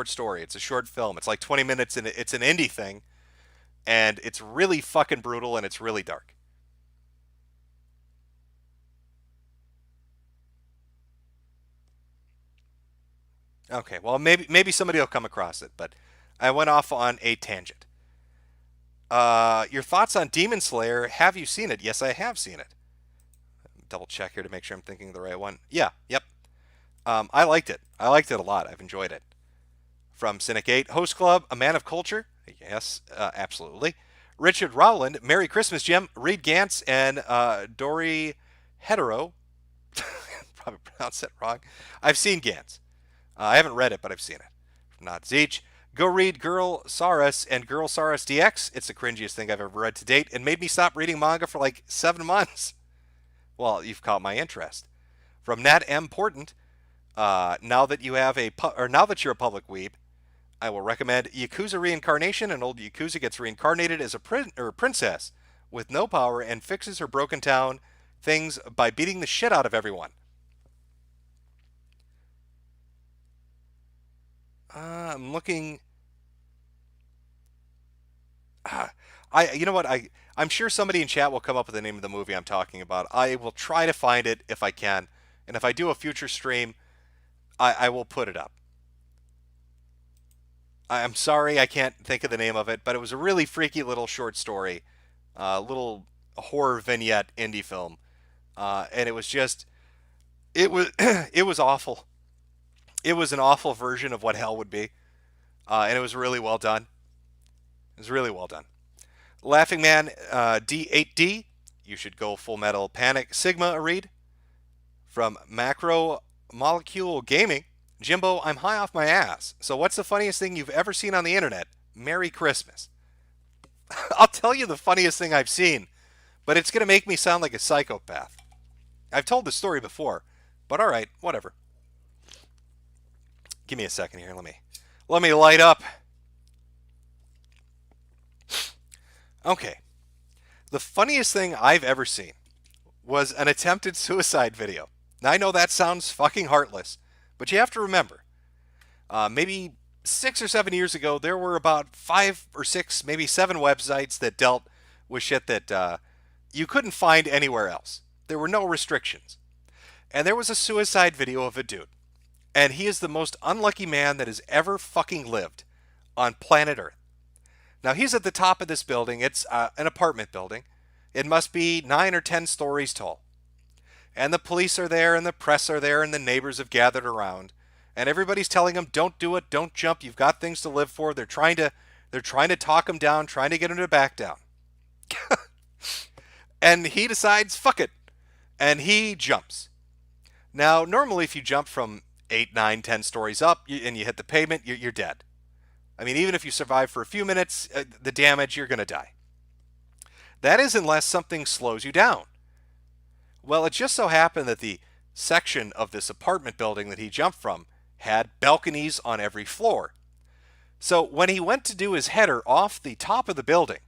story. It's a short film. It's like 20 minutes, and it's an indie thing, and it's really fucking brutal, and it's really dark. Okay, well, maybe somebody will come across it, but I went off on a tangent. Your thoughts on Demon Slayer? Have you seen it? Yes, I have seen it. Double check here to make sure I'm thinking of the right one. Yeah, yep. I liked it. I liked it a lot. I've enjoyed it. From Cynic 8, Host Club, A Man of Culture. Yes, absolutely. Richard Rowland, Merry Christmas, Jim. Reed Gantz and Dory Hetero. Probably pronounced that wrong. I've seen Gantz. I haven't read it, but I've seen it. From Not Zeech. Go read Girl Saurus and Girl Saurus DX. It's the cringiest thing I've ever read to date and made me stop reading manga for like 7 months. Well, you've caught my interest. From Nat M. Portant. Now that you're a public weeb, I will recommend Yakuza Reincarnation. An old Yakuza gets reincarnated as a princess with no power and fixes her broken town things by beating the shit out of everyone. I'm looking. You know what? I'm sure somebody in chat will come up with the name of the movie I'm talking about. I will try to find it if I can, and if I do a future stream, I will put it up. I'm sorry I can't think of the name of it, but it was a really freaky little short story, little horror vignette indie film, and it was just, it was awful. It was an awful version of what hell would be, and it was really well done. It was really well done. Laughing Man D8D, you should go Full Metal Panic Sigma a read. From Macro Molecule Gaming, Jimbo, I'm high off my ass. So what's the funniest thing you've ever seen on the internet? Merry Christmas. I'll tell you the funniest thing I've seen, but it's going to make me sound like a psychopath. I've told this story before, but all right, whatever. Give me a second here. Let me light up. Okay. The funniest thing I've ever seen was an attempted suicide video. Now, I know that sounds fucking heartless, but you have to remember, maybe 6 or 7 years ago, there were about 5 or 6, maybe 7 websites that dealt with shit that you couldn't find anywhere else. There were no restrictions. And there was a suicide video of a dude. And he is the most unlucky man that has ever fucking lived on planet Earth. Now, he's at the top of this building. It's an apartment building. It must be 9 or 10 stories tall. And the police are there, and the press are there, and the neighbors have gathered around. And everybody's telling him, don't do it, don't jump, you've got things to live for. They're trying to talk him down, trying to get him to back down. And he decides, fuck it. And he jumps. Now, normally if you jump from 8, 9, 10 stories up and you hit the pavement, you're dead. I mean, even if you survive for a few minutes, the damage, you're going to die. That is unless something slows you down. Well, it just so happened that the section of this apartment building that he jumped from had balconies on every floor. So when he went to do his header off the top of the building,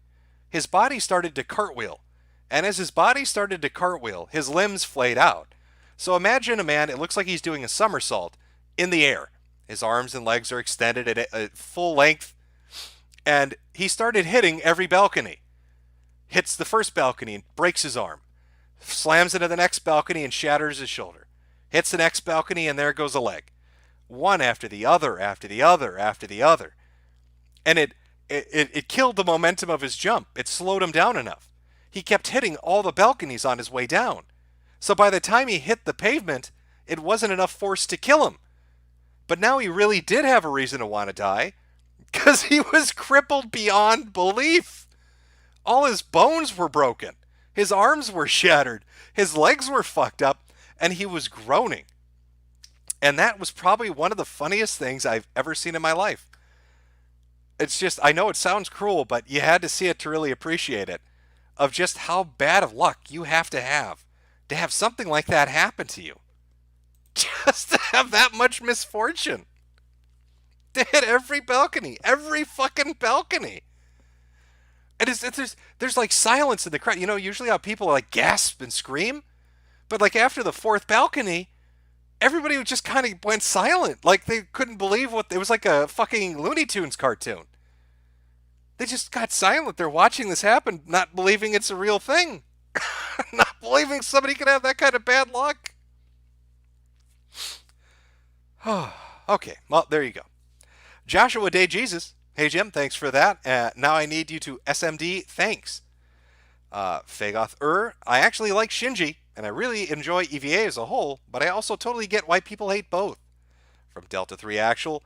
his body started to cartwheel. And as his body started to cartwheel, his limbs flayed out. So imagine a man, it looks like he's doing a somersault in the air. His arms and legs are extended at full length. And he started hitting every balcony. Hits the first balcony and breaks his arm. Slams into the next balcony and shatters his shoulder. Hits the next balcony and there goes a leg. One after the other, after the other, after the other. And it killed the momentum of his jump. It slowed him down enough. He kept hitting all the balconies on his way down. So by the time he hit the pavement, it wasn't enough force to kill him. But now he really did have a reason to want to die, because he was crippled beyond belief. All his bones were broken. His arms were shattered. His legs were fucked up, and he was groaning. And that was probably one of the funniest things I've ever seen in my life. It's just, I know it sounds cruel, but you had to see it to really appreciate it, of just how bad of luck you have to have something like that happen to you. Just to have that much misfortune. To hit every balcony, every fucking balcony. And there's like silence in the crowd. You know, usually how people like gasp and scream, but like after the fourth balcony, everybody just kind of went silent. Like they couldn't believe it was like a fucking Looney Tunes cartoon. They just got silent. They're watching this happen, not believing it's a real thing. Not believing somebody could have that kind of bad luck. Okay, well, there you go. Joshua Day Jesus. Hey, Jim, thanks for that. Now I need you to SMD. Thanks. Fagoth I actually like Shinji, and I really enjoy EVA as a whole, but I also totally get why people hate both. From Delta 3 Actual,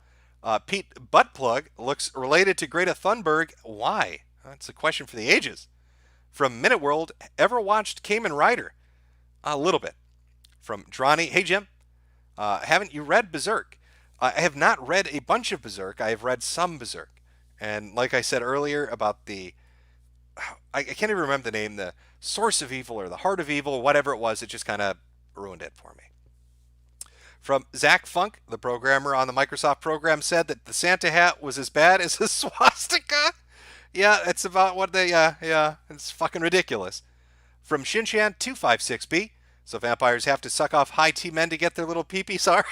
Pete Buttplug looks related to Greta Thunberg. Why? That's a question for the ages. From Minute World, ever watched Kamen Rider? A little bit. From Drawny, hey Jim, haven't you read Berserk? I have not read a bunch of Berserk. I have read some Berserk. And like I said earlier about I can't even remember the name, the Source of Evil or the Heart of Evil, whatever it was, it just kind of ruined it for me. From Zach Funk, the programmer on the Microsoft program, said that the Santa hat was as bad as a swastika. Yeah, it's about what they, yeah, it's fucking ridiculous. From Shinchan256B, so vampires have to suck off high T men to get their little peepees hard.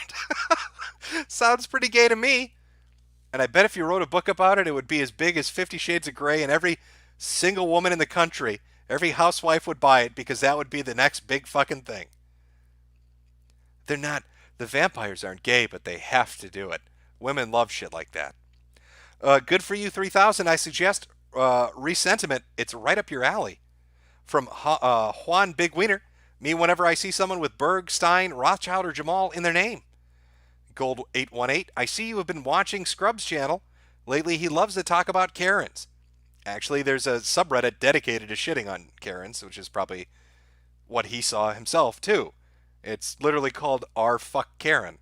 Sounds pretty gay to me. And I bet if you wrote a book about it, it would be as big as 50 Shades of Grey, and every single woman in the country, every housewife would buy it because that would be the next big fucking thing. They're not, the vampires aren't gay, but they have to do it. Women love shit like that. Good for you, 3000. I suggest Resentiment. It's right up your alley. From Juan Big Wiener. Me whenever I see someone with Berg, Stein, Rothschild, or Jamal in their name. Gold 818. I see you have been watching Scrubs channel. Lately he loves to talk about Karens. Actually, there's a subreddit dedicated to shitting on Karens, which is probably what he saw himself too. It's literally called R Fuck Karen.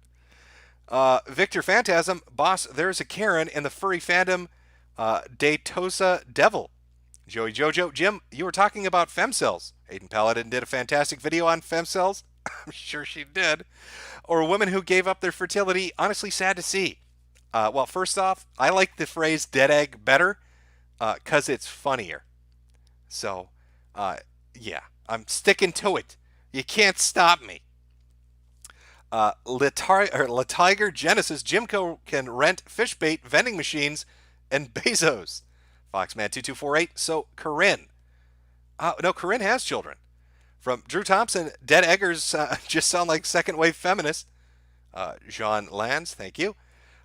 Victor Phantasm, boss, there's a Karen in the furry fandom, Datosa Devil. Joey Jojo, Jim, you were talking about femcells. Aiden Paladin did a fantastic video on femcells. I'm sure she did. Or women who gave up their fertility. Honestly, sad to see. Well, first off, I like the phrase dead egg better because it's funnier. So, yeah, I'm sticking to it. You can't stop me. Tiger Genesis, Jimco can rent fish bait, vending machines, and Bezos. Foxman2248, so Corinne. No, Corinne has children. From Drew Thompson, dead eggers just sound like second wave feminists. Jean Lands, thank you.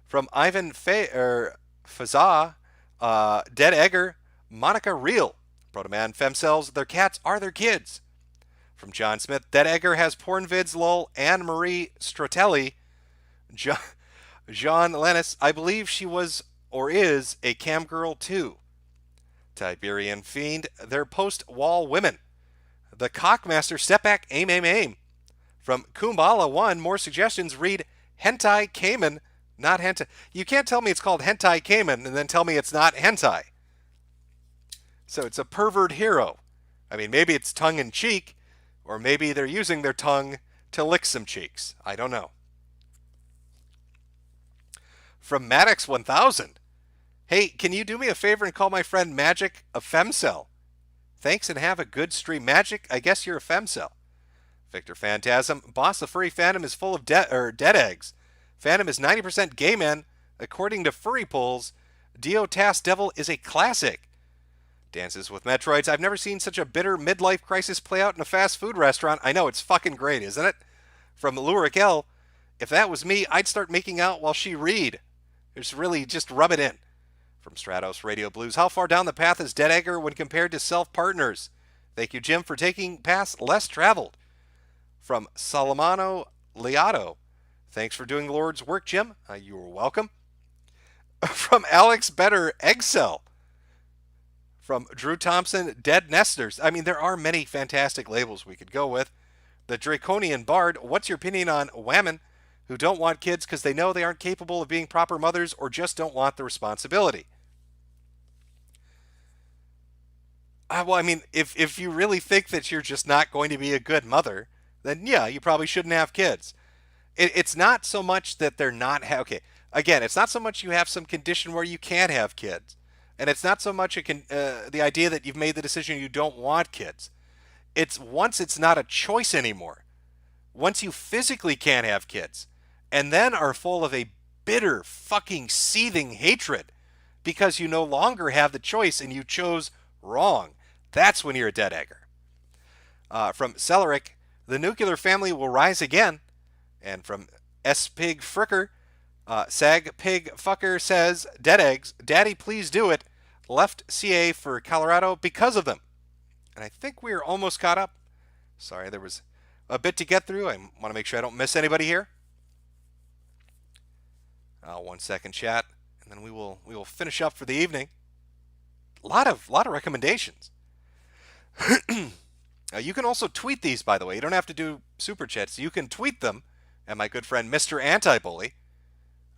From Ivan Fazah, dead egger, Monica Real. Protoman, femcells, their cats are their kids. From John Smith, dead egger has porn vids, lol. Anne Marie Stratelli. Jean Lennis, I believe she was or is a cam girl too. Tiberian Fiend, they're post-wall women. The Cockmaster, step back, aim, aim, aim. From Kumbala 1, more suggestions, read Hentai Cayman, not hentai. You can't tell me it's called Hentai Cayman and then tell me it's not hentai. So it's a pervert hero. I mean, maybe it's tongue-in-cheek, Or maybe they're using their tongue to lick some cheeks. I don't know. From Maddox 1000. Hey, can you do me a favor and call my friend Magic a femcell? Thanks and have a good stream. Magic, I guess you're a femcell. Victor Phantasm. Boss, the furry fandom is full of dead eggs. Fandom is 90% gay men. According to furry polls, Dio Task Devil is a classic. Dances with Metroids. I've never seen such a bitter midlife crisis play out in a fast food restaurant. I know, it's fucking great, isn't it? From Lurik L. If that was me, I'd start making out while she read. Just rub it in. From Stratos Radio Blues. How far down the path is Dead Egger when compared to self-partners? Thank you, Jim, for taking paths less traveled. From Solomano Liato. Thanks for doing the Lord's work, Jim. You are welcome. From Alex Better Eggcell. From Drew Thompson, Dead Nesters. I mean, there are many fantastic labels we could go with. The Draconian Bard. What's your opinion on women who don't want kids because they know they aren't capable of being proper mothers or just don't want the responsibility? Well, I mean, if you really think that you're just not going to be a good mother, then yeah, you probably shouldn't have kids. It's not so much that they're not okay. Again, it's not so much you have some condition where you can't have kids, and it's not so much the idea that you've made the decision you don't want kids. It's once it's not a choice anymore. Once you physically can't have kids, and then are full of a bitter, fucking seething hatred because you no longer have the choice and you chose wrong. That's when you're a dead egger. From Celeric, the nuclear family will rise again. And from S. Pig Fricker, Sag Pig Fucker says, dead eggs, daddy please do it. Left CA for Colorado because of them. And I think we're almost caught up. Sorry, there was a bit to get through. I want to make sure I don't miss anybody here. 1 second, chat, and then we will finish up for the evening. A lot of recommendations. You can also tweet these, by the way. You don't have to do super chats. You can tweet them at my good friend Mr. Anti-Bully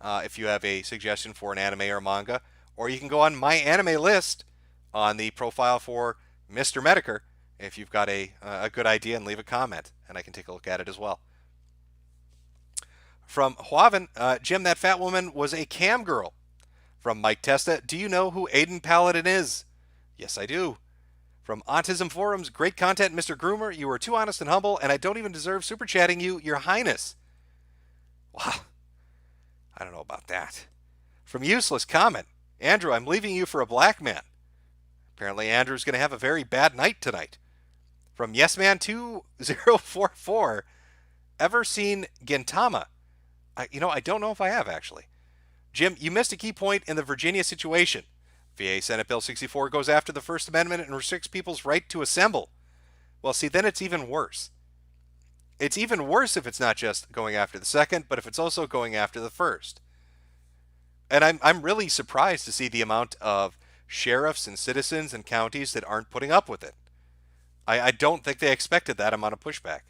if you have a suggestion for an anime or manga. Or you can go on my anime list on the profile for Mr. Metokur if you've got a good idea, and leave a comment, and I can take a look at it as well. From Huavin, Jim, that fat woman was a cam girl. From Mike Testa, do you know who Aiden Paladin is? Yes, I do. From Autism Forums, great content, Mr. Groomer. You are too honest and humble, and I don't even deserve super chatting you, Your Highness. Wow. I don't know about that. From Useless Comment, Andrew, I'm leaving you for a black man. Apparently Andrew's going to have a very bad night tonight. From YesMan2044, ever seen Gintama? I don't know if I have, actually. Jim, you missed a key point in the Virginia situation. VA Senate Bill 64 goes after the First Amendment and restricts people's right to assemble. Well, see, then it's even worse. It's even worse if it's not just going after the second, but if it's also going after the first. And I'm really surprised to see the amount of sheriffs and citizens and counties that aren't putting up with it. I don't think they expected that amount of pushback.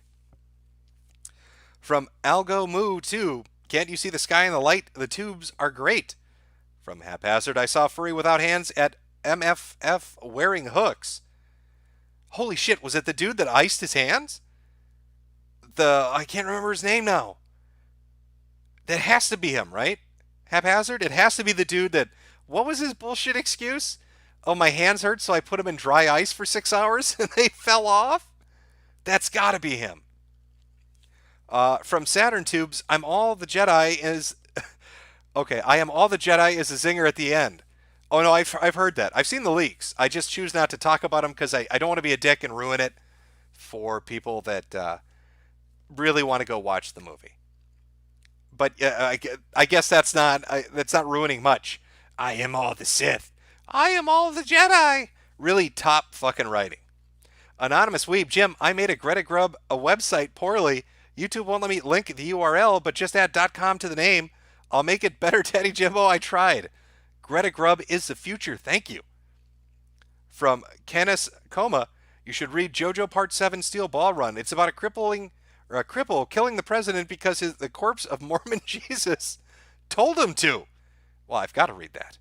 From Algo Moo 2, can't you see the sky and the light? The tubes are great. From Haphazard, I saw furry without hands at MFF wearing hooks. Holy shit, was it the dude that iced his hands? I can't remember his name now. That has to be him, right? Haphazard? It has to be the dude that... What was his bullshit excuse? Oh, my hands hurt, so I put them in dry ice for 6 hours and they fell off? That's gotta be him. From Saturn Tubes, I'm all the Jedi is... Okay, I am all the Jedi is a zinger at the end. Oh no, I've heard that. I've seen the leaks. I just choose not to talk about them because I don't want to be a dick and ruin it for people that really want to go watch the movie. But I guess that's not ruining much. I am all the Sith. I am all the Jedi. Really top fucking writing. Anonymous Weeb, Jim, I made a Greta Grub a website poorly. YouTube won't let me link the URL, but just add .com to the name. I'll make it better, Teddy Jimbo. I tried. Greta Grub is the future. Thank you. From Kenneth Coma, you should read JoJo Part 7 Steel Ball Run. It's about a cripple killing the president because the corpse of Mormon Jesus told him to. Well, I've got to read that.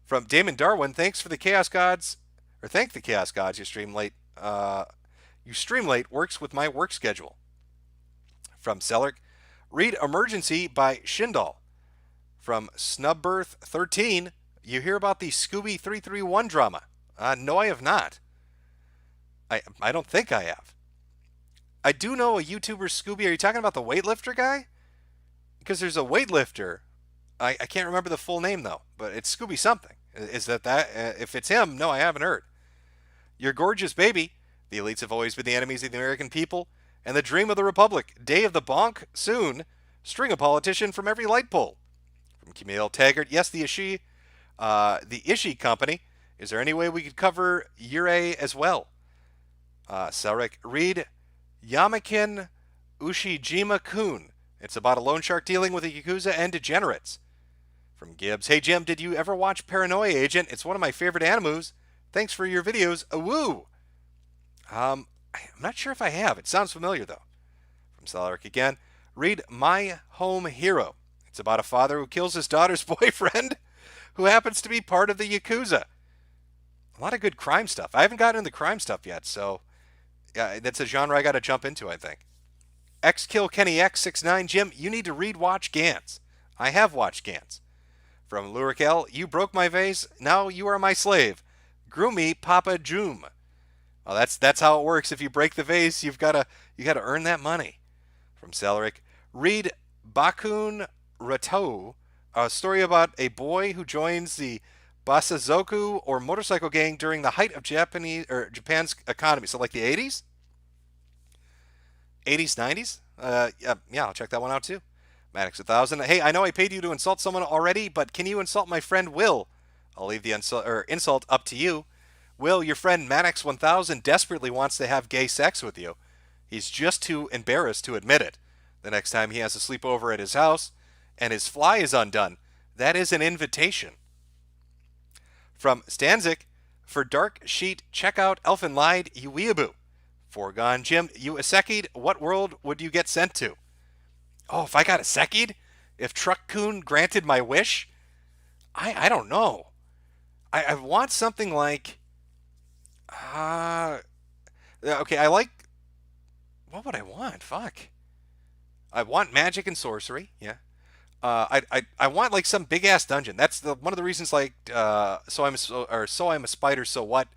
From Damon Darwin, thank the Chaos Gods you streamed late. You stream late works with my work schedule. From Selleck, read Emergency by Shindal. From Snubbirth13, you hear about the Scooby 331 drama. No, I have not. I don't think I have. I do know a YouTuber, Scooby. Are you talking about the weightlifter guy? Because there's a weightlifter. I can't remember the full name, though, but it's Scooby something. Is that? If it's him, no, I haven't heard. Your Gorgeous Baby. The elites have always been the enemies of the American people, and the dream of the Republic. Day of the Bonk, soon. String a politician from every light pole. From Camille Taggart. Yes, the Ishii Company. Is there any way we could cover Yurei as well? Sarek, read Yamakin Ushijima-kun. It's about a loan shark dealing with a Yakuza and degenerates. From Gibbs, hey Jim, did you ever watch Paranoia Agent? It's one of my favorite animus. Thanks for your videos. Awoo! I'm not sure if I have. It sounds familiar, though. From Salaric again, read My Home Hero. It's about a father who kills his daughter's boyfriend, who happens to be part of the Yakuza. A lot of good crime stuff. I haven't gotten into crime stuff yet, so that's a genre I got to jump into, I think. XKillKennyX69, Jim, you need to read Watch Gantz. I have watched Gantz. From Lurik L, you broke my vase, now you are my slave. Groom me, Papa Joom. Well, that's how it works. If you break the vase, you got to earn that money. From Celeric, read Bakun Ratou, a story about a boy who joins the Basazoku or motorcycle gang during the height of Japan's economy. So like the 80s? 80s, 90s? Yeah, I'll check that one out too. Maddox 1000. Hey, I know I paid you to insult someone already, but can you insult my friend Will? I'll leave the insult up to you. Will, your friend Maddox 1000 desperately wants to have gay sex with you. He's just too embarrassed to admit it. The next time he has a sleepover at his house and his fly is undone, that is an invitation. From Stanzik, for Dark Sheet, check out Elfin Lied Uweeaboo. Foregone Jim, you Iseki'd, what world would you get sent to? Oh, if I got Iseki'd? If Truck-kun granted my wish? I don't know. I want something like... okay, I like... What would I want? Fuck. I want magic and sorcery, yeah. I want like some big ass dungeon. That's one of the reasons like So I'm a Spider, So What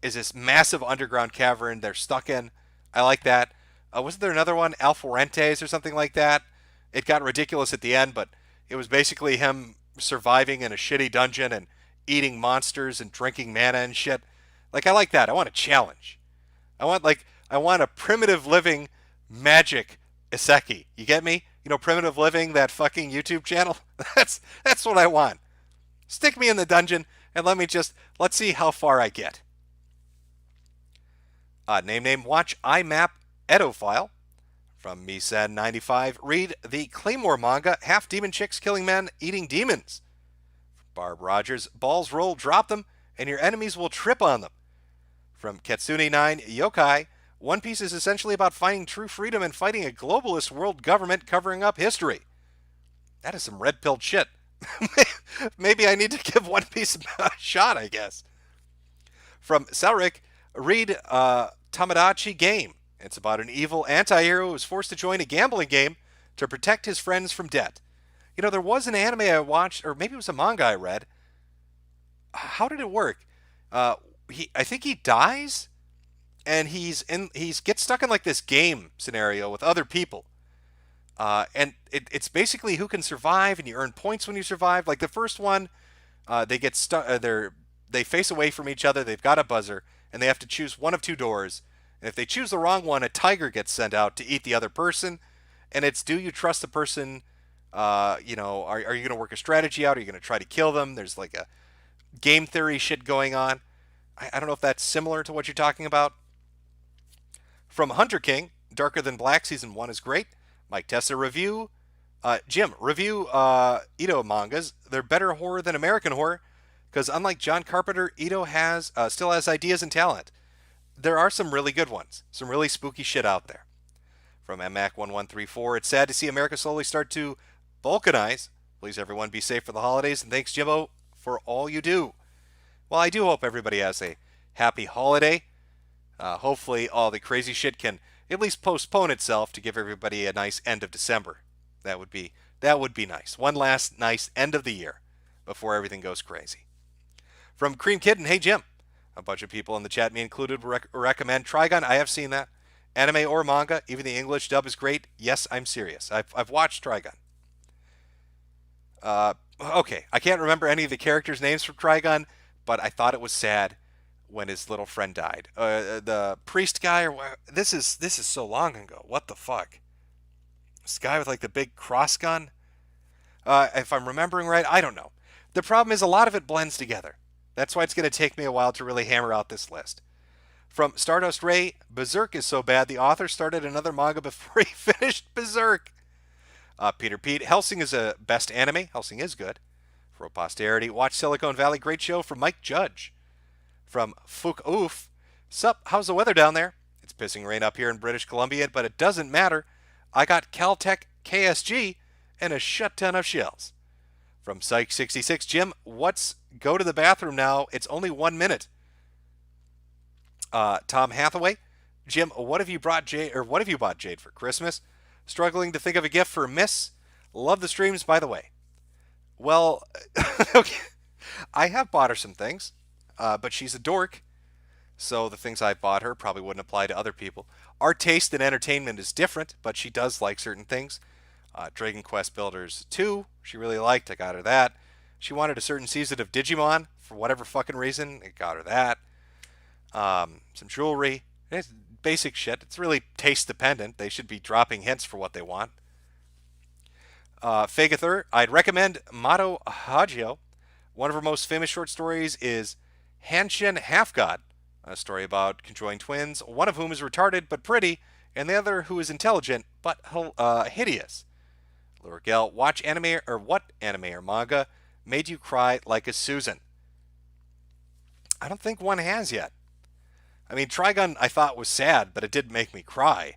is this massive underground cavern they're stuck in. I like that. Wasn't there another one, Alforentes or something like that? It got ridiculous at the end, but it was basically him surviving in a shitty dungeon and eating monsters and drinking mana and shit. Like, I like that. I want a challenge. I want a primitive living magic Iseki. You get me? You know, Primitive Living, that fucking YouTube channel? That's what I want. Stick me in the dungeon and let's see how far I get. Name, watch IMAP Edophile. From Misen95, read the Claymore manga, Half Demon Chicks Killing Men, Eating Demons. From Barb Rogers, balls roll, drop them, and your enemies will trip on them. From Ketsune9, Yokai, One Piece is essentially about finding true freedom and fighting a globalist world government covering up history. That is some red-pilled shit. Maybe I need to give One Piece a shot, I guess. From Salric, read Tamagotchi Game. It's about an evil anti-hero who is forced to join a gambling game to protect his friends from debt. You know, there was an anime I watched, or maybe it was a manga I read. How did it work? I think he dies, and he gets stuck in like this game scenario with other people. And it's basically who can survive, and you earn points when you survive. Like the first one, they get stuck. They face away from each other. They've got a buzzer, and they have to choose one of two doors. And if they choose the wrong one, a tiger gets sent out to eat the other person. And it's, do you trust the person? Are you going to work a strategy out? Are you going to try to kill them? There's like a game theory shit going on. I don't know if that's similar to what you're talking about. From Hunter King, Darker Than Black Season 1 is great. Mike Tessa review. Jim, review Ito mangas. They're better horror than American horror, because unlike John Carpenter, Ito still has ideas and talent. There are some really good ones, some really spooky shit out there. From MMAC1134, it's sad to see America slowly start to balkanize. Please everyone be safe for the holidays, and thanks Jimbo for all you do. Well, I do hope everybody has a happy holiday. Hopefully all the crazy shit can at least postpone itself to give everybody a nice end of December. That would be nice. One last nice end of the year before everything goes crazy. From Cream Kitten, hey Jim. A bunch of people in the chat, me included, recommend Trigun. I have seen that. Anime or manga, even the English dub is great. Yes, I'm serious. I've watched Trigun. Okay, I can't remember any of the characters' names from Trigun, but I thought it was sad when his little friend died. The priest guy, this is so long ago. What the fuck? This guy with like the big cross gun. If I'm remembering right, I don't know. The problem is a lot of it blends together. That's why it's going to take me a while to really hammer out this list. From Stardust Ray, Berserk is so bad the author started another manga before he finished Berserk. Peter Pete, Hellsing is a best anime. Hellsing is good. For posterity, watch Silicon Valley. Great show from Mike Judge. From Fook Oof, sup, how's the weather down there? It's pissing rain up here in British Columbia, but it doesn't matter. I got Caltech KSG and a shit ton of shells. From Psych66, Jim, what's go to the bathroom now? It's only 1 minute. Tom Hathaway, Jim, what have you bought Jade for Christmas? Struggling to think of a gift for Miss. Love the streams, by the way. Well, okay. I have bought her some things, but she's a dork, so the things I bought her probably wouldn't apply to other people. Our taste in entertainment is different, but she does like certain things. Dragon Quest Builders 2, she really liked. I got her that. She wanted a certain season of Digimon for whatever fucking reason. I got her that. Some jewelry. It's basic shit. It's really taste dependent. They should be dropping hints for what they want. Fagather, I'd recommend Mato Hagio. One of her most famous short stories is Hanshin Half God, a story about conjoined twins, one of whom is retarded but pretty, and the other who is intelligent but hideous. Lurgel, watch anime or what anime or manga made you cry like a Susan? I don't think one has yet. I mean, Trigun I thought was sad, but it did make me cry.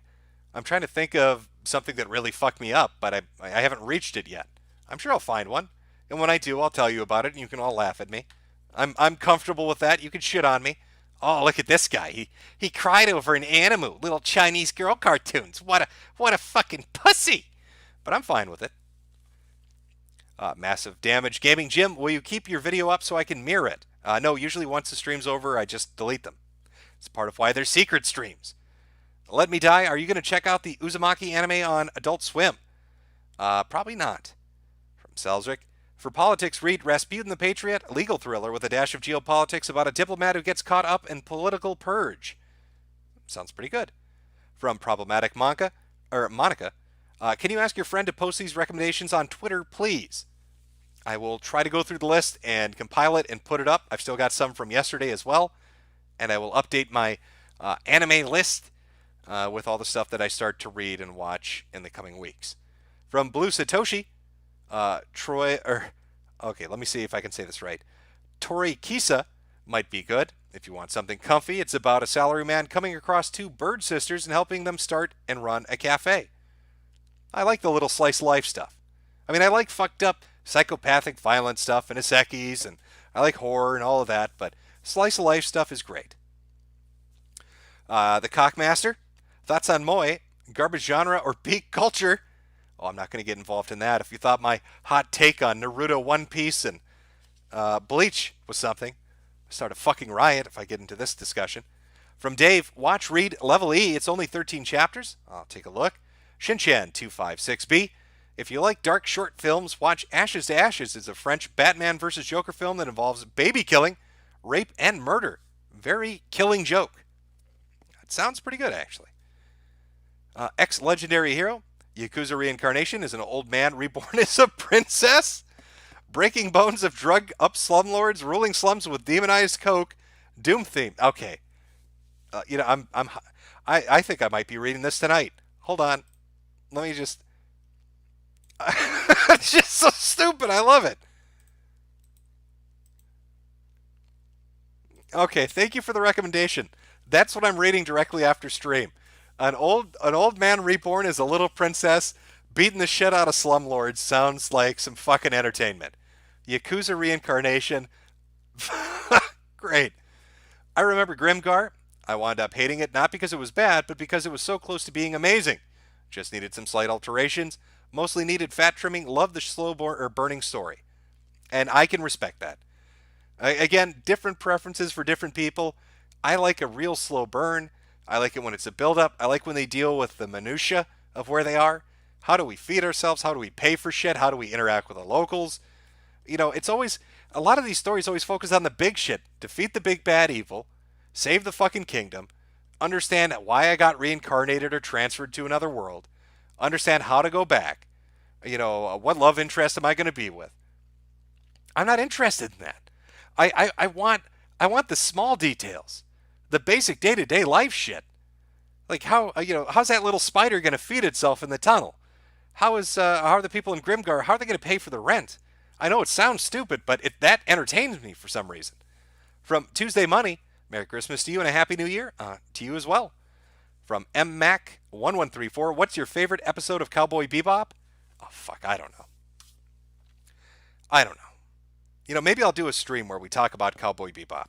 I'm trying to think of something that really fucked me up, but I haven't reached it yet. I'm sure I'll find one, and when I do, I'll tell you about it, and you can all laugh at me. I'm comfortable with that. You can shit on me. Oh, look at this guy. He cried over an Animu, little Chinese girl cartoons. What a fucking pussy. But I'm fine with it. Massive Damage Gaming, Jim, will you keep your video up so I can mirror it? No, usually once the stream's over, I just delete them. It's part of why they're secret streams. Let Me Die, are you going to check out the Uzumaki anime on Adult Swim? Probably not. From Selzrick, for politics, read Rasputin the Patriot, a legal thriller with a dash of geopolitics about a diplomat who gets caught up in political purge. Sounds pretty good. From Problematic Monica, can you ask your friend to post these recommendations on Twitter, please? I will try to go through the list and compile it and put it up. I've still got some from yesterday as well. And I will update my anime list with all the stuff that I start to read and watch in the coming weeks. From Blue Satoshi, okay, let me see if I can say this right. Tori Kisa might be good if you want something comfy. It's about a salaryman coming across two bird sisters and helping them start and run a cafe. I like the little slice of life stuff. I mean, I like fucked up psychopathic violent stuff and isekis, and I like horror and all of that, but slice of life stuff is great. The Cockmaster, thoughts on Moe, garbage genre or peak culture? Oh, I'm not going to get involved in that. If you thought my hot take on Naruto, One Piece, and Bleach was something, I'll start a fucking riot if I get into this discussion. From Dave, watch, read Level E. It's only 13 chapters. I'll take a look. Shinchan 256B. If you like dark short films, watch Ashes to Ashes. It's a French Batman vs. Joker film that involves baby killing, rape, and murder. Very killing joke. It sounds pretty good, actually. Ex-legendary hero. Yakuza Reincarnation is an old man reborn as a princess. Breaking bones of drug-up slumlords, ruling slums with demonized coke. Doom theme. Okay. I think I might be reading this tonight. Hold on. Let me just... It's just so stupid. I love it. Okay, thank you for the recommendation. That's what I'm reading directly after stream. An old man reborn as a little princess beating the shit out of slumlords sounds like some fucking entertainment. Yakuza Reincarnation. Great. I remember Grimgar. I wound up hating it not because it was bad, but because it was so close to being amazing. Just needed some slight alterations. Mostly needed fat trimming. Loved the slow burning story. And I can respect that. Again, different preferences for different people. I like a real slow burn. I like it when it's a build-up. I like when they deal with the minutia of where they are. How do we feed ourselves? How do we pay for shit? How do we interact with the locals? You know, it's always, a lot of these stories always focus on the big shit. Defeat the big bad evil. Save the fucking kingdom. Understand why I got reincarnated or transferred to another world. Understand how to go back. You know, what love interest am I going to be with? I'm not interested in that. I want the small details. The basic day-to-day life shit. Like how's that little spider going to feed itself in the tunnel? How are the people in Grimgar, how are they going to pay for the rent? I know it sounds stupid, but that entertains me for some reason. From Tuesday Money, Merry Christmas to you and a Happy New Year to you as well. From MMac1134, what's your favorite episode of Cowboy Bebop? Oh, fuck, I don't know. You know, maybe I'll do a stream where we talk about Cowboy Bebop.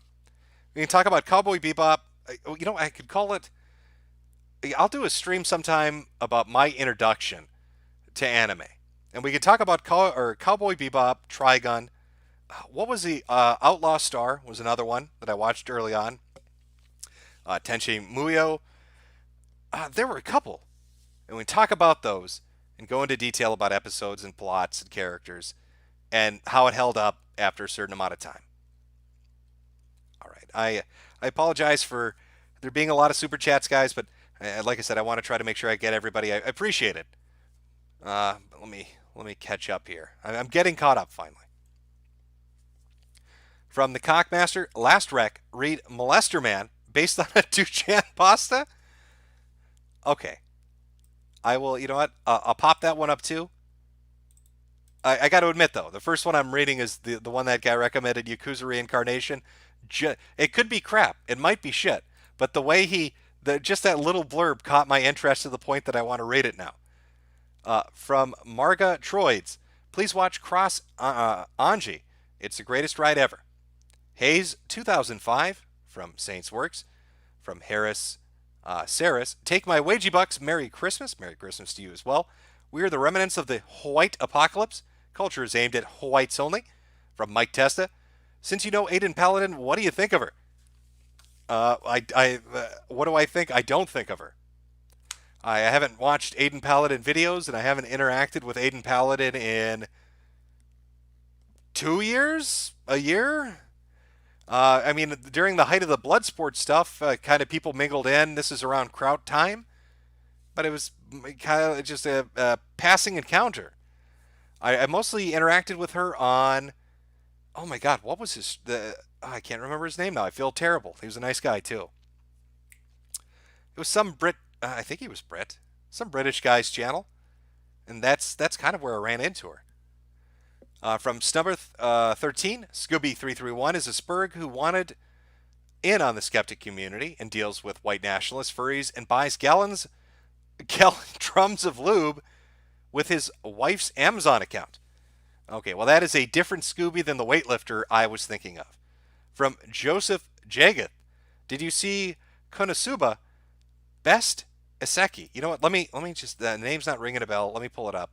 We can talk about Cowboy Bebop. You know, I could call it... I'll do a stream sometime about my introduction to anime. And we could talk about Cowboy Bebop, Trigun. What was the... Outlaw Star was another one that I watched early on. Tenchi Muyo. There were a couple. And we talk about those and go into detail about episodes and plots and characters and how it held up after a certain amount of time. All right. I apologize for there being a lot of super chats, guys, but like I said, I want to try to make sure I get everybody. I appreciate it. But let me catch up here. I'm getting caught up finally. From the Cockmaster, last rec, read Molester Man based on a Duchan pasta. Okay. I will, you know what? I'll pop that one up too. I got to admit, though, the first one I'm reading is the one that guy recommended, Yakuza Reincarnation. It could be crap. It might be shit. But the way just that little blurb caught my interest to the point that I want to read it now. From Marga Troids, please watch Cross Anji. It's the greatest ride ever. Hayes 2005 from Saints Works. From Harris Saris, take my wagey bucks. Merry Christmas. Merry Christmas to you as well. We are the remnants of the White Apocalypse. Culture is aimed at whites only. From Mike Testa. Since you know Aiden Paladin, what do you think of her? What do I think? I don't think of her. I haven't watched Aiden Paladin videos, and I haven't interacted with Aiden Paladin in 2 years? A year? I mean, during the height of the Bloodsport stuff, kind of people mingled in. This is around Kraut time. But it was kind of just a passing encounter. I mostly interacted with her on... Oh my god, what was his... I can't remember his name now. I feel terrible. He was a nice guy, too. It was some Brit... I think he was Brit. Some British guy's channel. And that's kind of where I ran into her. From Snubber13, Scooby331 is a Spurg who wanted in on the skeptic community and deals with white nationalists, furries, and buys gallon drums of lube with his wife's Amazon account. Okay, well, that is a different Scooby than the weightlifter I was thinking of. From Joseph Jagat, did you see Konosuba Best Iseki? You know what? Let me just, the name's not ringing a bell. Let me pull it up.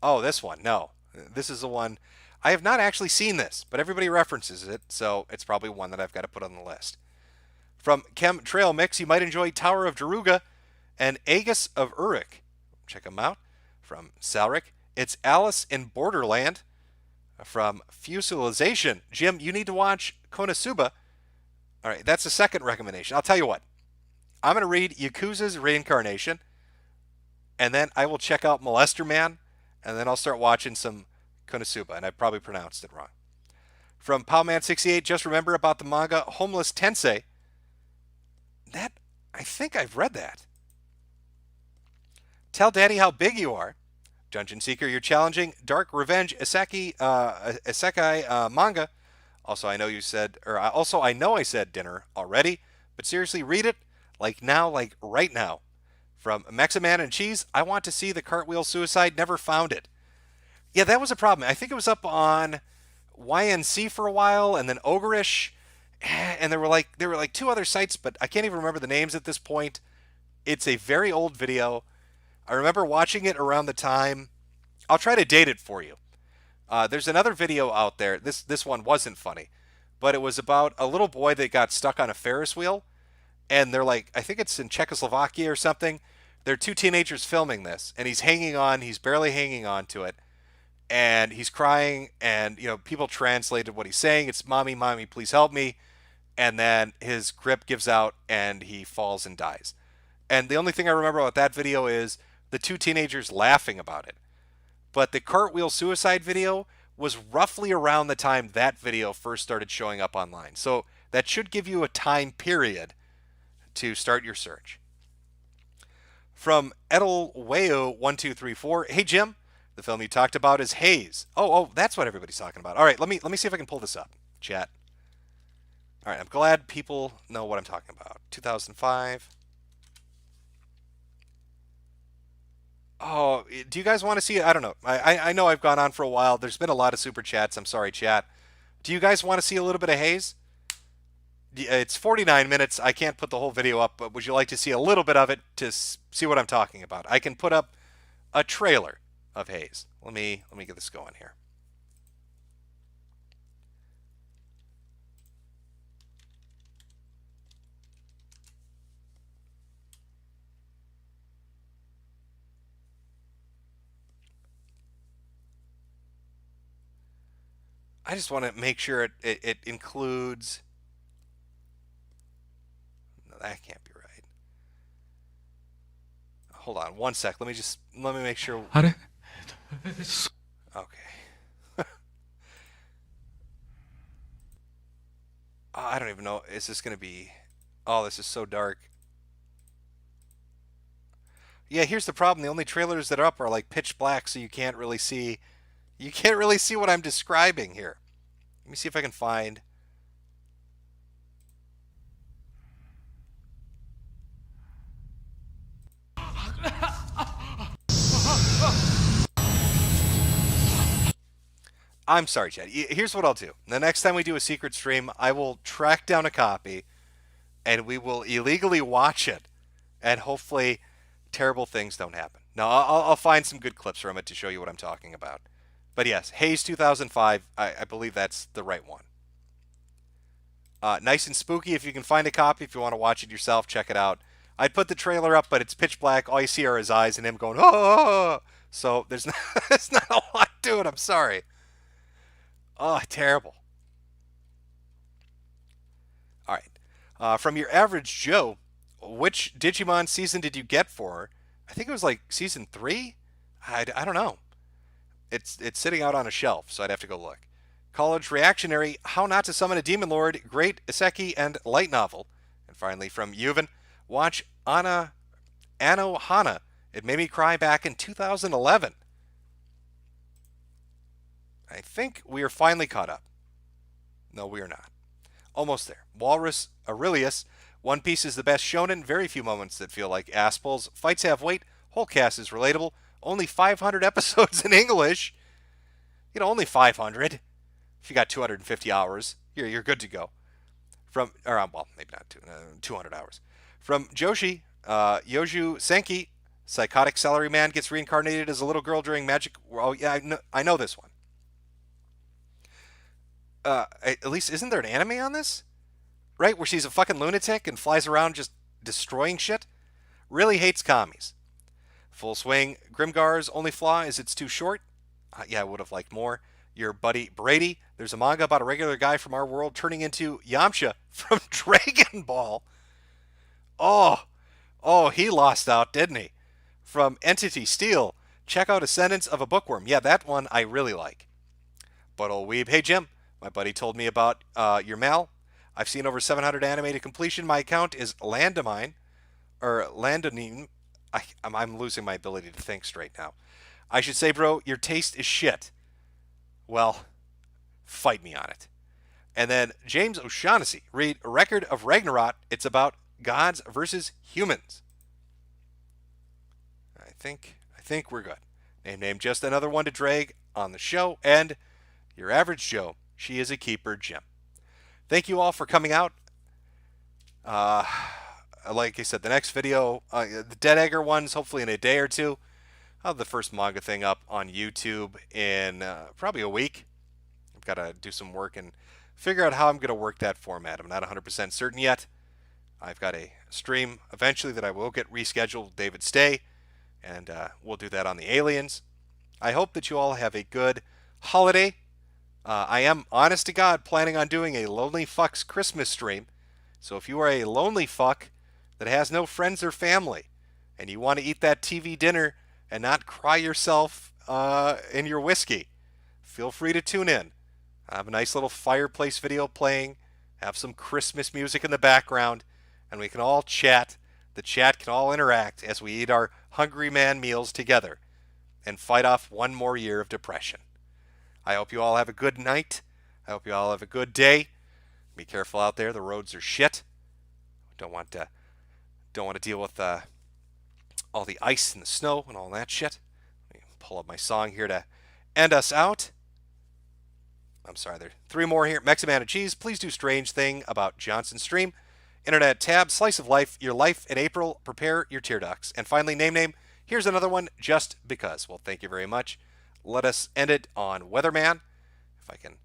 Oh, this one. No, this is the one. I have not actually seen this, but everybody references it, so it's probably one that I've got to put on the list. From Chem Trail Mix, you might enjoy Tower of Daruga and Aegis of Uruk. Check them out. From Salric, it's Alice in Borderland. From Fusilization, Jim, you need to watch Konosuba. All right, that's the second recommendation. I'll tell you what. I'm going to read Yakuza's Reincarnation, and then I will check out Molester Man, and then I'll start watching some Konosuba, and I probably pronounced it wrong. From Powman68, just remember about the manga Homeless Tensei. That, I think I've read that. Tell Daddy how big you are. Dungeon Seeker, you're challenging Dark Revenge Isekai manga. Also, I know I said dinner already, but seriously, read it like now, like right now. From Meximan and Cheese, I want to see the Cartwheel Suicide. Never found it. Yeah, that was a problem. I think it was up on YNC for a while, and then Ogreish, And there were like two other sites, but I can't even remember the names at this point. It's a very old video. I remember watching it around the time. I'll try to date it for you. There's another video out there. This one wasn't funny, but it was about a little boy that got stuck on a Ferris wheel, and they're like, I think it's in Czechoslovakia or something. There are two teenagers filming this, and he's hanging on. He's barely hanging on to it, and he's crying. And people translated what he's saying. It's "Mommy, mommy, please help me." And then his grip gives out, and he falls and dies. And the only thing I remember about that video is the two teenagers laughing about it. But the cartwheel suicide video was roughly around the time that video first started showing up online. So that should give you a time period to start your search. From Edelweo1234, hey Jim, the film you talked about is Haze. Oh, that's what everybody's talking about. All right, let me see if I can pull this up, chat. All right, I'm glad people know what I'm talking about. 2005. Oh, do you guys want to see it? I don't know. I know I've gone on for a while. There's been a lot of super chats. I'm sorry, chat. Do you guys want to see a little bit of Haze? It's 49 minutes. I can't put the whole video up, but would you like to see a little bit of it to see what I'm talking about? I can put up a trailer of Haze. Let me get this going here. I just want to make sure it includes. No, that can't be right. Hold on one sec. Let me make sure. Okay. I don't even know. Is this going to be? Oh, this is so dark. Yeah, here's the problem. The only trailers that are up are like pitch black, so you can't really see. You can't really see what I'm describing here. Let me see if I can find. I'm sorry, Chad. Here's what I'll do. The next time we do a secret stream, I will track down a copy, and we will illegally watch it, and hopefully terrible things don't happen. Now, I'll find some good clips from it to show you what I'm talking about. But yes, Haze 2005, I believe that's the right one. Nice and spooky. If you can find a copy, if you want to watch it yourself, check it out. I'd put the trailer up, but it's pitch black. All you see are his eyes and him going, oh! So there's not a lot to it. I'm sorry. Oh, terrible. All right. From your average Joe, which Digimon season did you get for her? I think it was like season 3? I don't know. It's sitting out on a shelf, so I'd have to go look. College Reactionary, How Not to Summon a Demon Lord, Great Isekai and Light Novel. And finally, from Yuvan, watch Ano Hana. It made me cry back in 2011. I think we are finally caught up. No, we are not. Almost there. Walrus Aurelius, One Piece is the best shonen. Very few moments that feel like ass pulls. Fights have weight. Whole cast is relatable. Only 500 episodes in English. Only 500. If you got 250 hours, you're good to go. Well, maybe not 200 hours. From Joshi, Yoju Senki, psychotic celery man gets reincarnated as a little girl during magic. Oh yeah, I know this one. At least isn't there an anime on this? Right, where she's a fucking lunatic and flies around just destroying shit. Really hates commies. Full Swing, Grimgar's only flaw is it's too short. Yeah, I would have liked more. Your buddy Brady, there's a manga about a regular guy from our world turning into Yamcha from Dragon Ball. Oh, he lost out, didn't he? From Entity Steel, check out Ascendance of a Bookworm. Yeah, that one I really like. But old weeb, hey Jim, my buddy told me about your Mal. I've seen over 700 anime to completion. My account is Landamine, or Landonine. I'm losing my ability to think straight now. I should say, bro, your taste is shit. Well, fight me on it. And then James O'Shaughnessy, read A Record of Ragnarok. It's about gods versus humans. I think we're good. Name just another one to drag on the show. And your average Joe, she is a keeper, Jim. thank you all for coming out. Like I said, the next video, the Dead Egger one's hopefully in a day or two. I'll have the first manga thing up on YouTube in probably a week. I've got to do some work and figure out how I'm going to work that format. I'm not 100% certain yet. I've got a stream eventually that I will get rescheduled, David Stay, and we'll do that on the aliens. I hope that you all have a good holiday. I am, honest to God, planning on doing a Lonely Fucks Christmas stream. So if you are a lonely fuck that has no friends or family, and you want to eat that TV dinner and not cry yourself in your whiskey, feel free to tune in. I have a nice little fireplace video playing, have some Christmas music in the background, and we can all chat. The chat can all interact as we eat our Hungry Man meals together and fight off one more year of depression. I hope you all have a good night. I hope you all have a good day. Be careful out there. The roads are shit. Don't want to deal with all the ice and the snow and all that shit. Let me pull up my song here to end us out. I'm sorry, there are 3 more here. Meximan and Cheese, please do Strange Thing about Johnson Stream. Internet tab, Slice of Life, Your Life in April, Prepare Your Tear Ducts. And finally, Name. Here's another one, Just Because. Well, thank you very much. Let us end it on Weatherman. If I can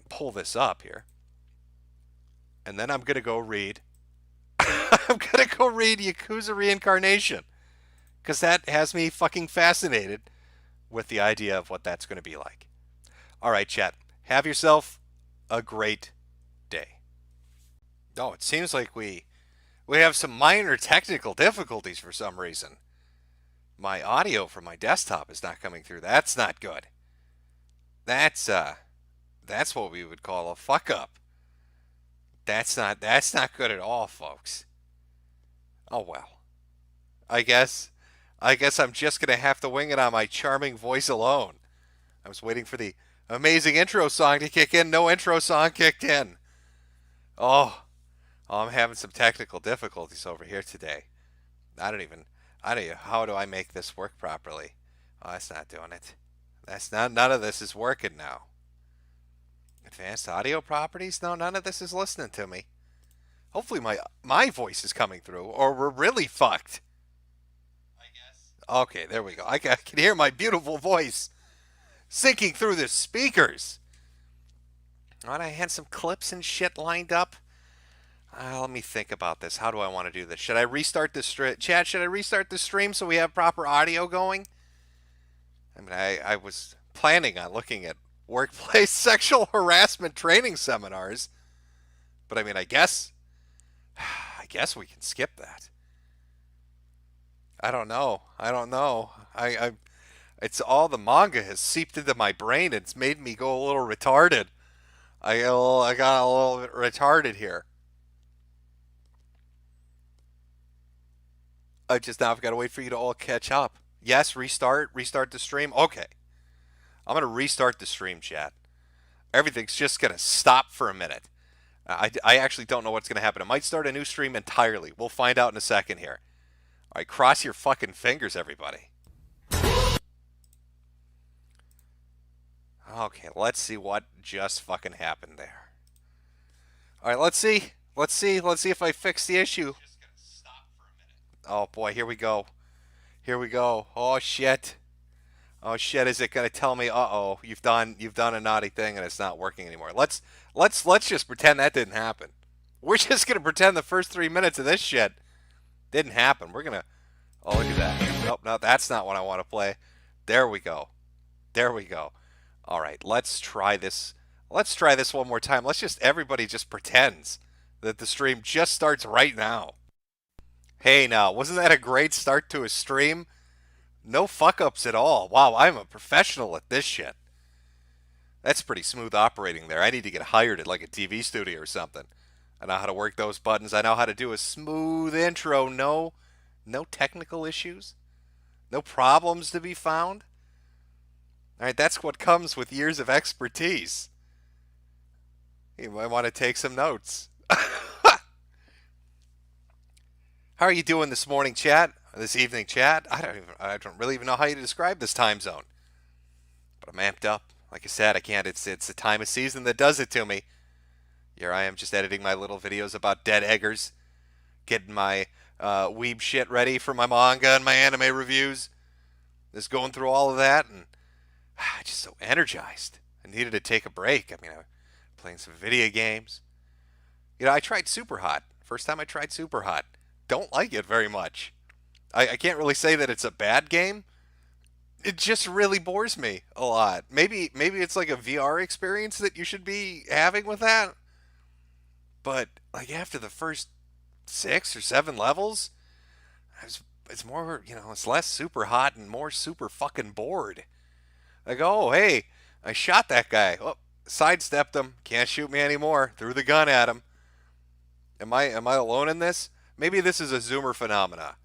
pull this up here. And then I'm going to go read Yakuza Reincarnation, because that has me fucking fascinated with the idea of what that's going to be like. All right, chat. Have yourself a great day. Oh, it seems like we have some minor technical difficulties for some reason. My audio from my desktop is not coming through. That's not good. That's what we would call a fuck up. That's not good at all, folks. Oh well. I guess I'm just going to have to wing it on my charming voice alone. I was waiting for the amazing intro song to kick in. No intro song kicked in. Oh, I'm having some technical difficulties over here today. I don't know, how do I make this work properly? Oh, that's not doing it. None of this is working now. Advanced audio properties? No, none of this is listening to me. Hopefully my voice is coming through, or we're really fucked. I guess. Okay, there we go. I can hear my beautiful voice sinking through the speakers. All right, I had some clips and shit lined up. Let me think about this. How do I want to do this? Should I restart the stream? Chad, should I restart the stream so we have proper audio going? I mean, I was planning on looking at workplace sexual harassment training seminars, but I mean, I guess we can skip that. I don't know. It's all the manga has seeped into my brain. It's made me go a little retarded. I got a little bit retarded here. I've got to wait for you to all catch up. Yes, restart the stream. Okay. I'm going to restart the stream, chat. Everything's just going to stop for a minute. I actually don't know what's going to happen. It might start a new stream entirely. We'll find out in a second here. All right, cross your fucking fingers, everybody. Okay, let's see what just fucking happened there. All right, let's see. Let's see if I fix the issue. Oh boy, here we go. Oh shit. Is it gonna tell me? Uh-oh, you've done a naughty thing and it's not working anymore. Let's just pretend that didn't happen. We're just gonna pretend the first 3 minutes of this shit didn't happen. We're gonna. Oh, look at that. Nope, no, that's not what I want to play. There we go. All right, let's try this. Let's try this one more time. Everybody just pretends that the stream just starts right now. Hey, now, wasn't that a great start to a stream? No fuck-ups at all. Wow, I'm a professional at this shit. That's pretty smooth operating there. I need to get hired at like a TV studio or something. I know how to work those buttons. I know how to do a smooth intro. No technical issues. No problems to be found. All right, that's what comes with years of expertise. You might want to take some notes. How are you doing this morning, chat? This evening, chat? I don't really even know how you describe this time zone. But I'm amped up. Like I said, I can't. It's the time of season that does it to me. Here I am just editing my little videos about dead eggers, getting my weeb shit ready for my manga and my anime reviews. Just going through all of that, and just so energized. I needed to take a break. I mean, I was playing some video games. You know, I tried Super Hot. First time I tried Super Hot. Don't like it very much. I can't really say that it's a bad game. It just really bores me a lot. Maybe it's like a VR experience that you should be having with that. But like after the first 6 or 7 levels, it's more, you know, it's less super hot and more super fucking bored. Like, oh, hey, I shot that guy. Oh, sidestepped him. Can't shoot me anymore. Threw the gun at him. Am I alone in this? Maybe this is a Zoomer phenomena.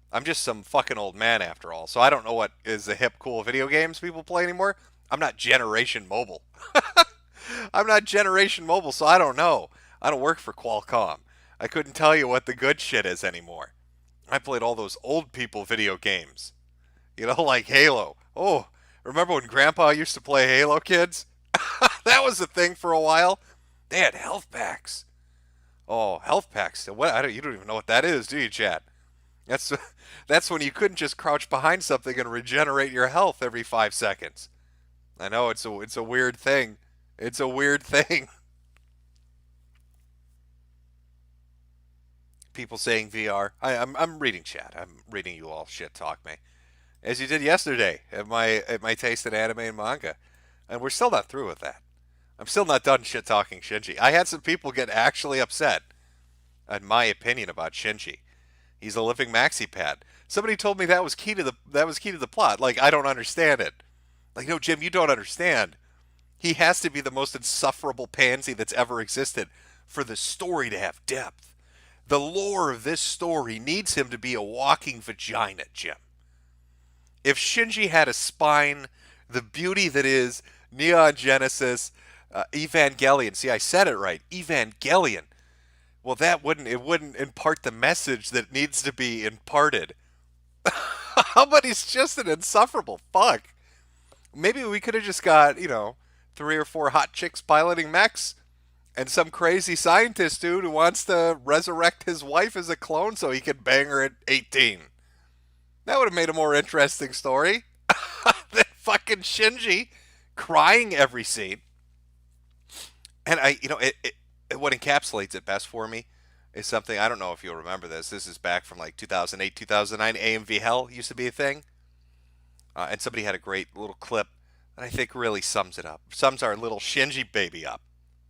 I'm just some fucking old man after all, so I don't know what is the hip, cool video games people play anymore. I'm not Generation Mobile. I'm not Generation Mobile, so I don't know. I don't work for Qualcomm. I couldn't tell you what the good shit is anymore. I played all those old people video games. You know, like Halo. Oh, remember when Grandpa used to play Halo, kids? That was a thing for a while. They had health packs. Oh, health packs. What? You don't even know what that is, do you, chat? That's when you couldn't just crouch behind something and regenerate your health every 5 seconds. I know it's a weird thing. It's a weird thing. People saying VR. I'm reading chat. I'm reading you all shit talk me, as you did yesterday at my taste in anime and manga, and we're still not through with that. I'm still not done shit talking Shinji. I had some people get actually upset at my opinion about Shinji. He's a living maxi pad. Somebody told me that was key to the plot. Like, I don't understand it. Like, no, Jim, you don't understand. He has to be the most insufferable pansy that's ever existed for the story to have depth. The lore of this story needs him to be a walking vagina, Jim. If Shinji had a spine, the beauty that is Neon Genesis, Evangelion. See, I said it right. Evangelion. Well, it wouldn't impart the message that needs to be imparted. How about he's just an insufferable fuck? Maybe we could have just got, 3 or 4 hot chicks piloting mechs and some crazy scientist dude who wants to resurrect his wife as a clone so he can bang her at 18. That would have made a more interesting story than fucking Shinji crying every scene. And what encapsulates it best for me is something, I don't know if you'll remember this. This is back from like 2008, 2009. AMV Hell used to be a thing. And somebody had a great little clip that I think really sums it up. Sums our little Shinji baby up.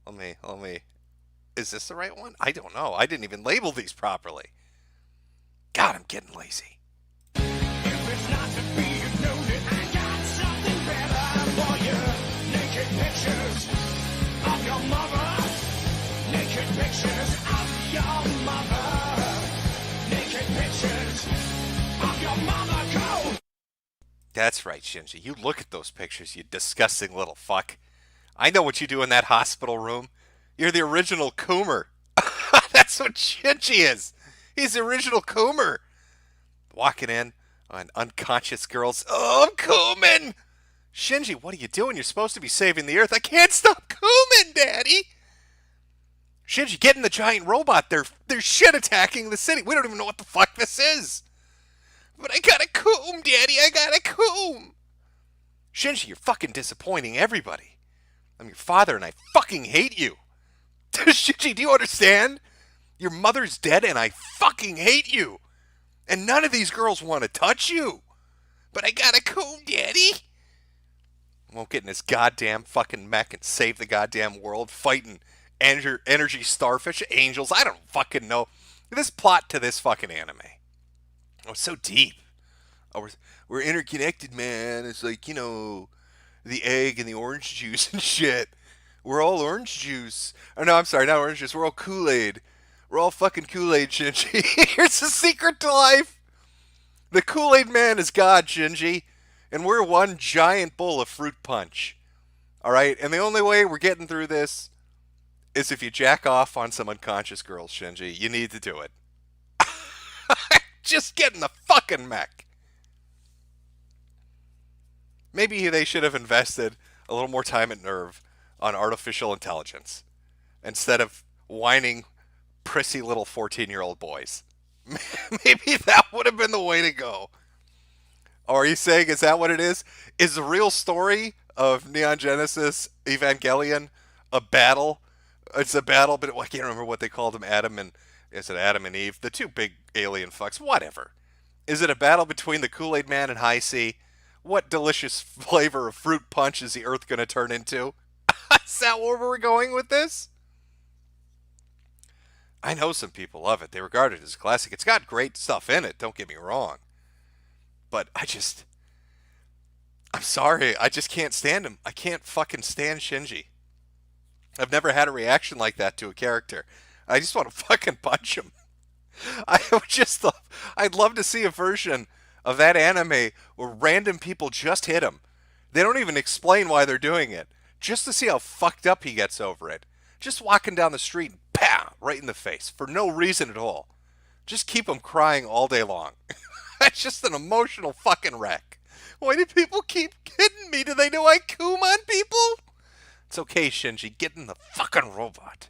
Let me. Is this the right one? I don't know. I didn't even label these properly. God, I'm getting lazy. That's right, Shinji. You look at those pictures, you disgusting little fuck. I know what you do in that hospital room. You're the original Coomer. That's what Shinji is. He's the original Coomer. Walking in on unconscious girls. Oh, I'm Coomin'! Shinji, what are you doing? You're supposed to be saving the Earth. I can't stop Coomin', Daddy! Shinji, get in the giant robot. They're shit attacking the city. We don't even know what the fuck this is. But I gotta coom, Daddy. I gotta coom. Shinji, you're fucking disappointing everybody. I'm your father and I fucking hate you. Shinji, do you understand? Your mother's dead and I fucking hate you. And none of these girls want to touch you. But I gotta coom, Daddy. Won't get in this goddamn fucking mech and save the goddamn world fighting energy starfish angels. I don't fucking know. This plot to this fucking anime. Oh, it's so deep. Oh, we're interconnected, man. It's like, the egg and the orange juice and shit. We're all orange juice. Oh, no, I'm sorry, not orange juice. We're all Kool-Aid. We're all fucking Kool-Aid, Shinji. Here's the secret to life. The Kool-Aid man is God, Shinji. And we're one giant bowl of fruit punch. All right? And the only way we're getting through this is if you jack off on some unconscious girls, Shinji. You need to do it. Just get in the fucking mech. Maybe they should have invested a little more time and nerve on artificial intelligence instead of whining prissy little 14-year-old boys. Maybe that would have been the way to go. Or are you saying, is that what it is? Is the real story of Neon Genesis Evangelion a battle? It's a battle, but I can't remember what they called them. Is it Adam and Eve? The two big alien fucks. Whatever. Is it a battle between the Kool-Aid Man and High C? What delicious flavor of fruit punch is the Earth going to turn into? Is that where we're going with this? I know some people love it. They regard it as a classic. It's got great stuff in it, don't get me wrong. But I'm sorry, I just can't stand him. I can't fucking stand Shinji. I've never had a reaction like that to a character. I just want to fucking punch him. I'd love to see a version of that anime where random people just hit him. They don't even explain why they're doing it. Just to see how fucked up he gets over it. Just walking down the street, pow, right in the face, for no reason at all. Just keep him crying all day long. That's just an emotional fucking wreck. Why do people keep hitting me? Do they know I coom on people? It's okay, Shinji. Get in the fucking robot.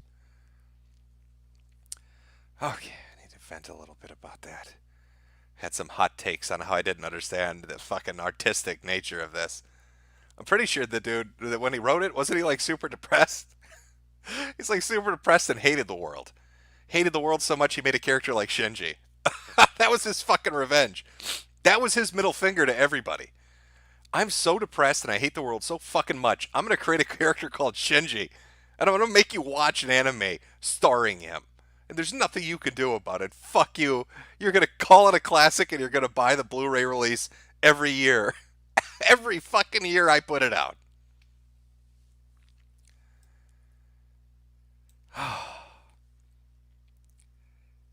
Okay, I need to vent a little bit about that. Had some hot takes on how I didn't understand the fucking artistic nature of this. I'm pretty sure the dude, that when he wrote it, wasn't he like super depressed? He's like super depressed and hated the world. Hated the world so much he made a character like Shinji. That was his fucking revenge. That was his middle finger to everybody. I'm so depressed and I hate the world so fucking much. I'm going to create a character called Shinji. And I'm going to make you watch an anime starring him. And there's nothing you can do about it. Fuck you. You're going to call it a classic and you're going to buy the Blu-ray release every year. Every fucking year I put it out.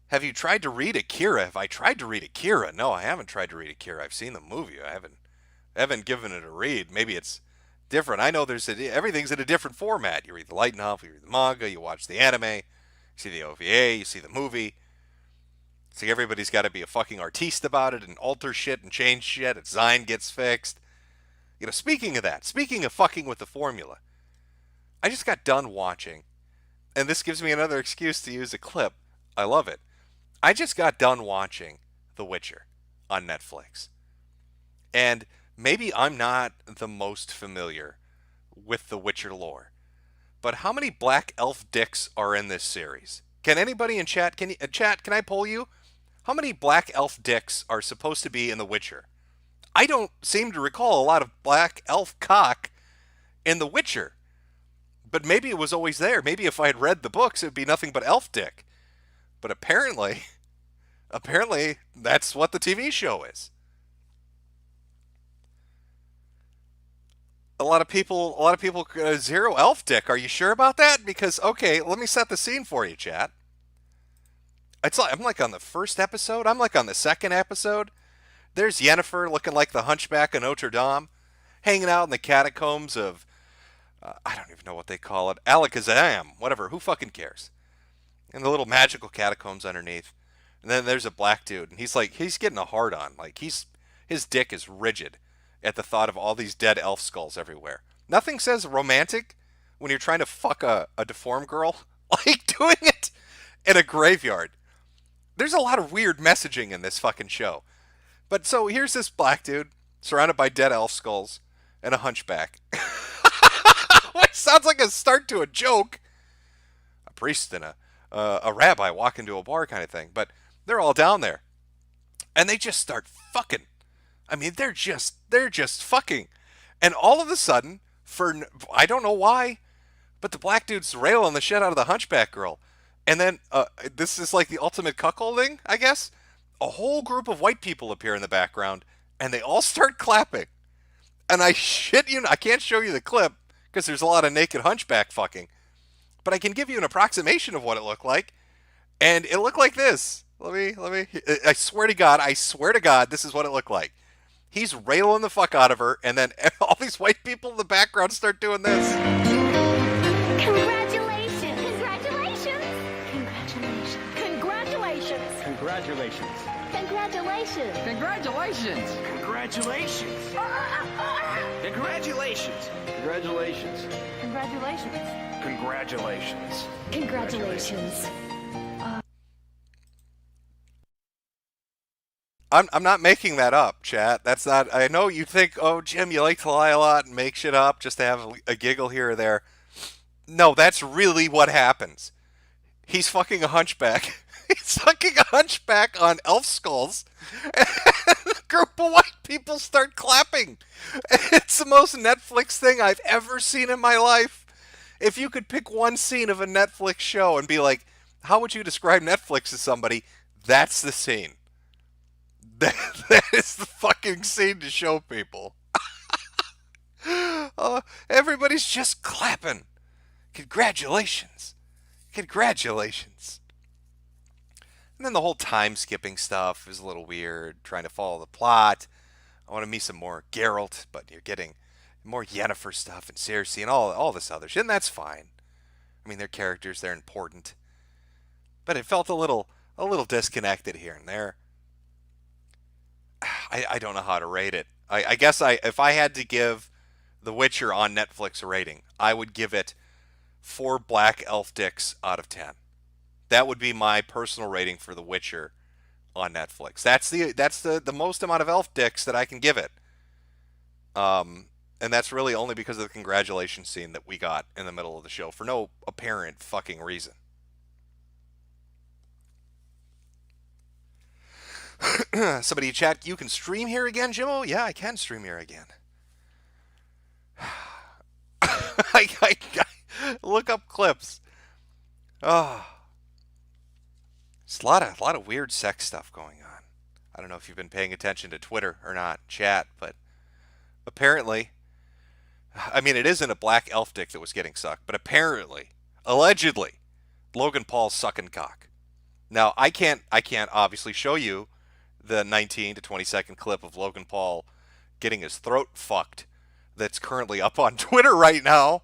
Have you tried to read Akira? Have I tried to read Akira? No, I haven't tried to read Akira. I've seen the movie. I haven't given it a read. Maybe it's different. I know everything's in a different format. You read the light novel, you read the manga, you watch the anime, you see the OVA, you see the movie. It's like everybody's got to be a fucking artiste about it and alter shit and change shit. And design gets fixed. You know, speaking of that, speaking of fucking with the formula, I just got done watching, and this gives me another excuse to use a clip. I love it. I just got done watching The Witcher on Netflix. And maybe I'm not the most familiar with the Witcher lore, but how many black elf dicks are in this series? Can anybody in chat, can I poll you? How many black elf dicks are supposed to be in The Witcher? I don't seem to recall a lot of black elf cock in The Witcher. But maybe it was always there. Maybe if I had read the books, it would be nothing but elf dick. But apparently that's what the TV show is. A lot of people, zero elf dick. Are you sure about that? Because, okay, let me set the scene for you, chat. I'm like on the first episode. I'm like on the second episode. There's Yennefer looking like the Hunchback of Notre Dame, hanging out in the catacombs of, I don't even know what they call it, Alakazam, whatever, who fucking cares? And the little magical catacombs underneath. And then there's a black dude, and he's getting a hard on. Like, his dick is rigid at the thought of all these dead elf skulls everywhere. Nothing says romantic when you're trying to fuck a deformed girl like doing it in a graveyard. There's a lot of weird messaging in this fucking show. But so here's this black dude surrounded by dead elf skulls and a hunchback. Which sounds like a start to a joke. A priest and a rabbi walk into a bar kind of thing. But they're all down there. And they just start fucking. I mean, they're just fucking. And all of a sudden, I don't know why, but the black dude's railing the shit out of the hunchback girl. And then, this is like the ultimate cuckolding, I guess. A whole group of white people appear in the background, and they all start clapping. And I shit you, I can't show you the clip, because there's a lot of naked hunchback fucking. But I can give you an approximation of what it looked like. And it looked like this. Let me, I swear to God, this is what it looked like. He's railing the fuck out of her, and then all these white people in the background start doing this. Congratulations! Congratulations! Congratulations! Congratulations! Congratulations. Congratulations! Congratulations. Congratulations. Congratulations. Congratulations. Congratulations! Congratulations. Congratulations. I'm not making that up, chat. That's not. I know you think, oh, Jim, you like to lie a lot and make shit up just to have a giggle here or there. No, that's really what happens. He's fucking a hunchback. He's fucking a hunchback on elf skulls. And a group of white people start clapping. It's the most Netflix thing I've ever seen in my life. If you could pick one scene of a Netflix show and be like, how would you describe Netflix to somebody? That's the scene. That is the fucking scene to show people. Everybody's just clapping. Congratulations. Congratulations. And then the whole time skipping stuff is a little weird, trying to follow the plot. I want to meet some more Geralt, but you're getting more Yennefer stuff and Cersei and all this other shit, and that's fine. I mean, they're characters, they're important. But it felt a little disconnected here and there. I don't know how to rate it. I guess if I had to give The Witcher on Netflix a rating, I would give it 4 black elf dicks out of 10. That would be my personal rating for The Witcher on Netflix. That's the most amount of elf dicks that I can give it. And that's really only because of the congratulations scene that we got in the middle of the show for no apparent fucking reason. Somebody in chat, you can stream here again, Jimmo? Yeah, I can stream here again. I look up clips. Oh. There's a lot of weird sex stuff going on. I don't know if you've been paying attention to Twitter or not, chat, but apparently, I mean, it isn't a black elf dick that was getting sucked, but apparently, allegedly, Logan Paul's sucking cock. Now, I can't obviously show you the 19 to 20 second clip of Logan Paul getting his throat fucked that's currently up on Twitter right now.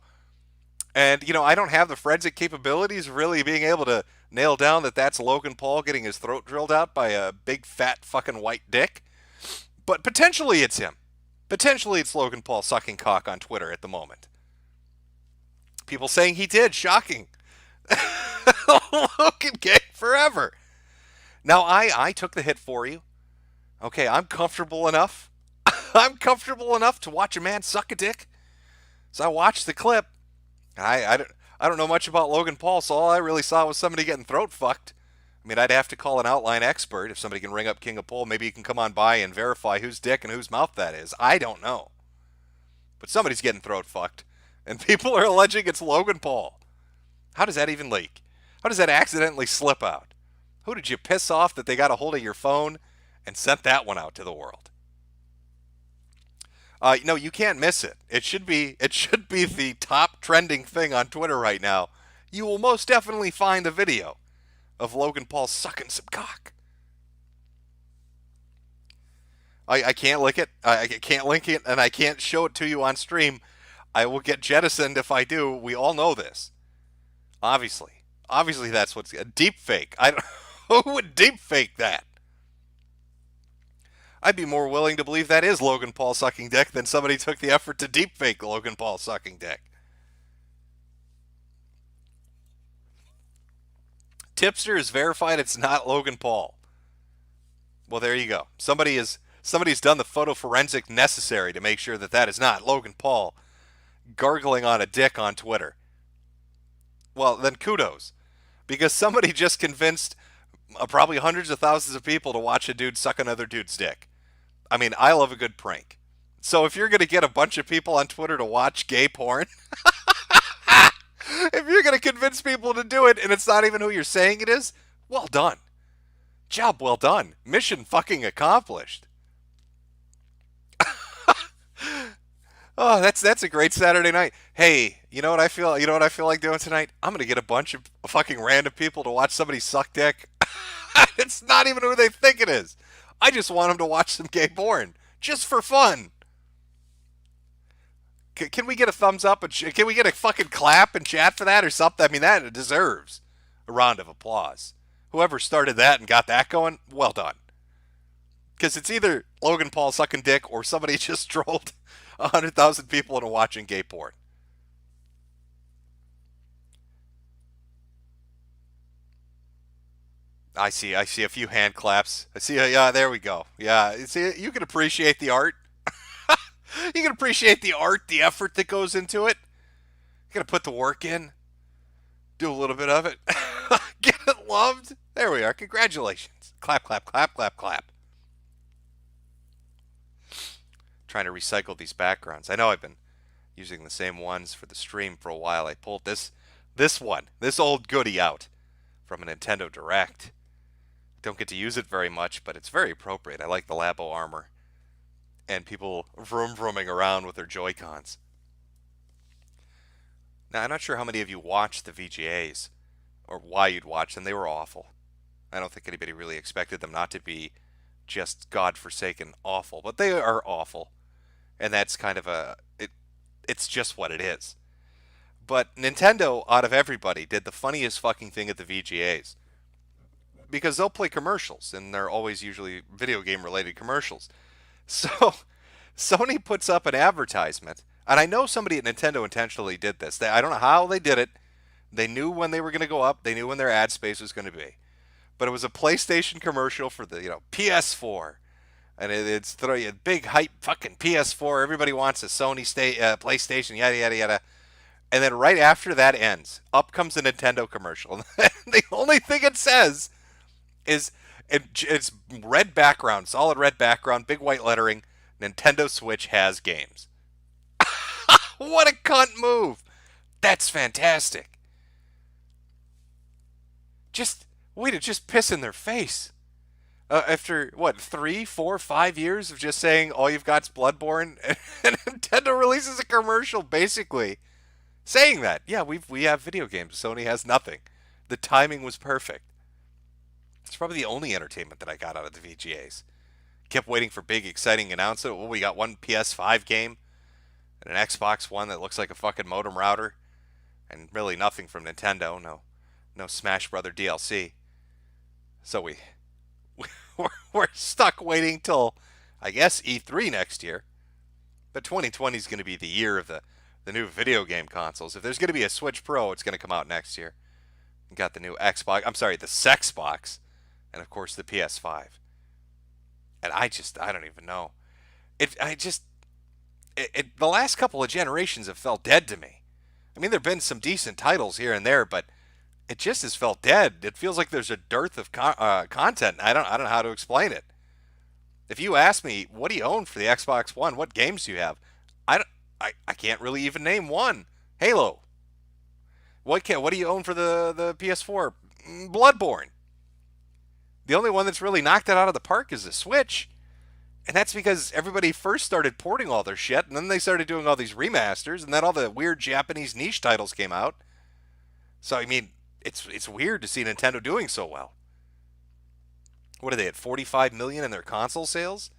And, you know, I don't have the forensic capabilities of really being able to nail down that that's Logan Paul getting his throat drilled out by a big fat fucking white dick. But potentially it's him. Potentially it's Logan Paul sucking cock on Twitter at the moment. People saying he did. Shocking. Logan gay forever. Now, I took the hit for you. Okay, I'm comfortable enough. I'm comfortable enough to watch a man suck a dick. So I watched the clip. I don't know much about Logan Paul, so all I really saw was somebody getting throat fucked. I mean, I'd have to call an outline expert. If somebody can ring up King of Pole, maybe he can come on by and verify whose dick and whose mouth that is. I don't know. But somebody's getting throat fucked. And people are alleging it's Logan Paul. How does that even leak? How does that accidentally slip out? Who did you piss off that they got a hold of your phone and sent that one out to the world? No, you can't miss it. It should be the top trending thing on Twitter right now. You will most definitely find the video of Logan Paul sucking some cock. I can't link it. I can't link it, and I can't show it to you on stream. I will get jettisoned if I do. We all know this. Obviously, that's what's a deep fake. Who would deep fake that? I'd be more willing to believe that is Logan Paul sucking dick than somebody took the effort to deep fake Logan Paul sucking dick. Tipster has verified it's not Logan Paul. Well, there you go. Somebody's done the photo forensic necessary to make sure that is not Logan Paul gargling on a dick on Twitter. Well, then kudos. Because somebody just convinced probably hundreds of thousands of people to watch a dude suck another dude's dick. I mean, I love a good prank. So if you're going to get a bunch of people on Twitter to watch gay porn, if you're going to convince people to do it and it's not even who you're saying it is, well done. Job well done. Mission fucking accomplished. Oh, that's a great Saturday night. Hey, you know what I feel like doing tonight? I'm going to get a bunch of fucking random people to watch somebody suck dick. It's not even who they think it is. I just want them to watch some gay porn. Just for fun. Can we get a thumbs up? Can we get a fucking clap and chat for that or something? I mean, that deserves a round of applause. Whoever started that and got that going, well done. Because it's either Logan Paul sucking dick or somebody just trolled 100,000 people into watching gay porn. I see a few hand claps. I see, yeah, there we go. Yeah, see, you can appreciate the art. You can appreciate the art, the effort that goes into it. You gotta put the work in. Do a little bit of it. Get it loved. There we are. Congratulations. Clap, clap, clap, clap, clap. Trying to recycle these backgrounds. I know I've been using the same ones for the stream for a while. I pulled this old goodie out from a Nintendo Direct. Don't get to use it very much, but it's very appropriate. I like the Labo armor. And people vroom-vrooming around with their Joy-Cons. Now, I'm not sure how many of you watched the VGAs, or why you'd watch them. They were awful. I don't think anybody really expected them not to be just godforsaken awful, but they are awful. And that's kind of it's just what it is. But Nintendo, out of everybody, did the funniest fucking thing at the VGAs. Because they'll play commercials, and they're always usually video game related commercials. So Sony puts up an advertisement, and I know somebody at Nintendo intentionally did this. I don't know how they did it. They knew when they were going to go up. They knew when their ad space was going to be. But it was a PlayStation commercial for the PS4, and it's throwing a big hype fucking PS4. Everybody wants a Sony PlayStation, yada yada yada. And then right after that ends, up comes a Nintendo commercial. The only thing it says is it's red background, solid red background, big white lettering. Nintendo Switch has games. What a cunt move! That's fantastic. Way to just piss in their face. After, 3, 4, 5 years of just saying all you've got's Bloodborne, and Nintendo releases a commercial basically saying that. Yeah, we have video games. Sony has nothing. The timing was perfect. It's probably the only entertainment that I got out of the VGAs. Kept waiting for big, exciting announcement. Well, we got one PS5 game and an Xbox One that looks like a fucking modem router, and really nothing from Nintendo. No Smash Brother DLC. So we're stuck waiting till, I guess, E3 next year. But 2020 is going to be the year of the new video game consoles. If there's going to be a Switch Pro, it's going to come out next year. You got the new Xbox. I'm sorry, the Sexbox. And, of course, the PS5. And I don't even know. The last couple of generations have felt dead to me. I mean, there have been some decent titles here and there, but it just has felt dead. It feels like there's a dearth of content. I don't know how to explain it. If you ask me, what do you own for the Xbox One? What games do you have? I can't really even name one. Halo. What do you own for the PS4? Bloodborne. The only one that's really knocked it out of the park is the Switch. And that's because everybody first started porting all their shit, and then they started doing all these remasters, and then all the weird Japanese niche titles came out. So, I mean, it's weird to see Nintendo doing so well. What are they at, 45 million in their console sales?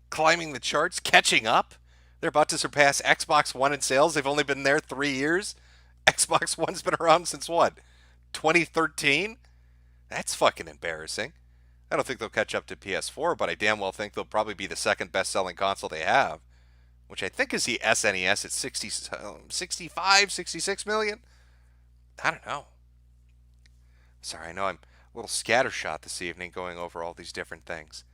Climbing the charts, catching up? They're about to surpass Xbox One in sales. They've only been there 3 years. Xbox One's been around since what? 2013? That's fucking embarrassing. I don't think they'll catch up to PS4, but I damn well think they'll probably be the second best-selling console they have, which I think is the SNES at 65, 66 million? I don't know. Sorry, I know I'm a little scattershot this evening going over all these different things.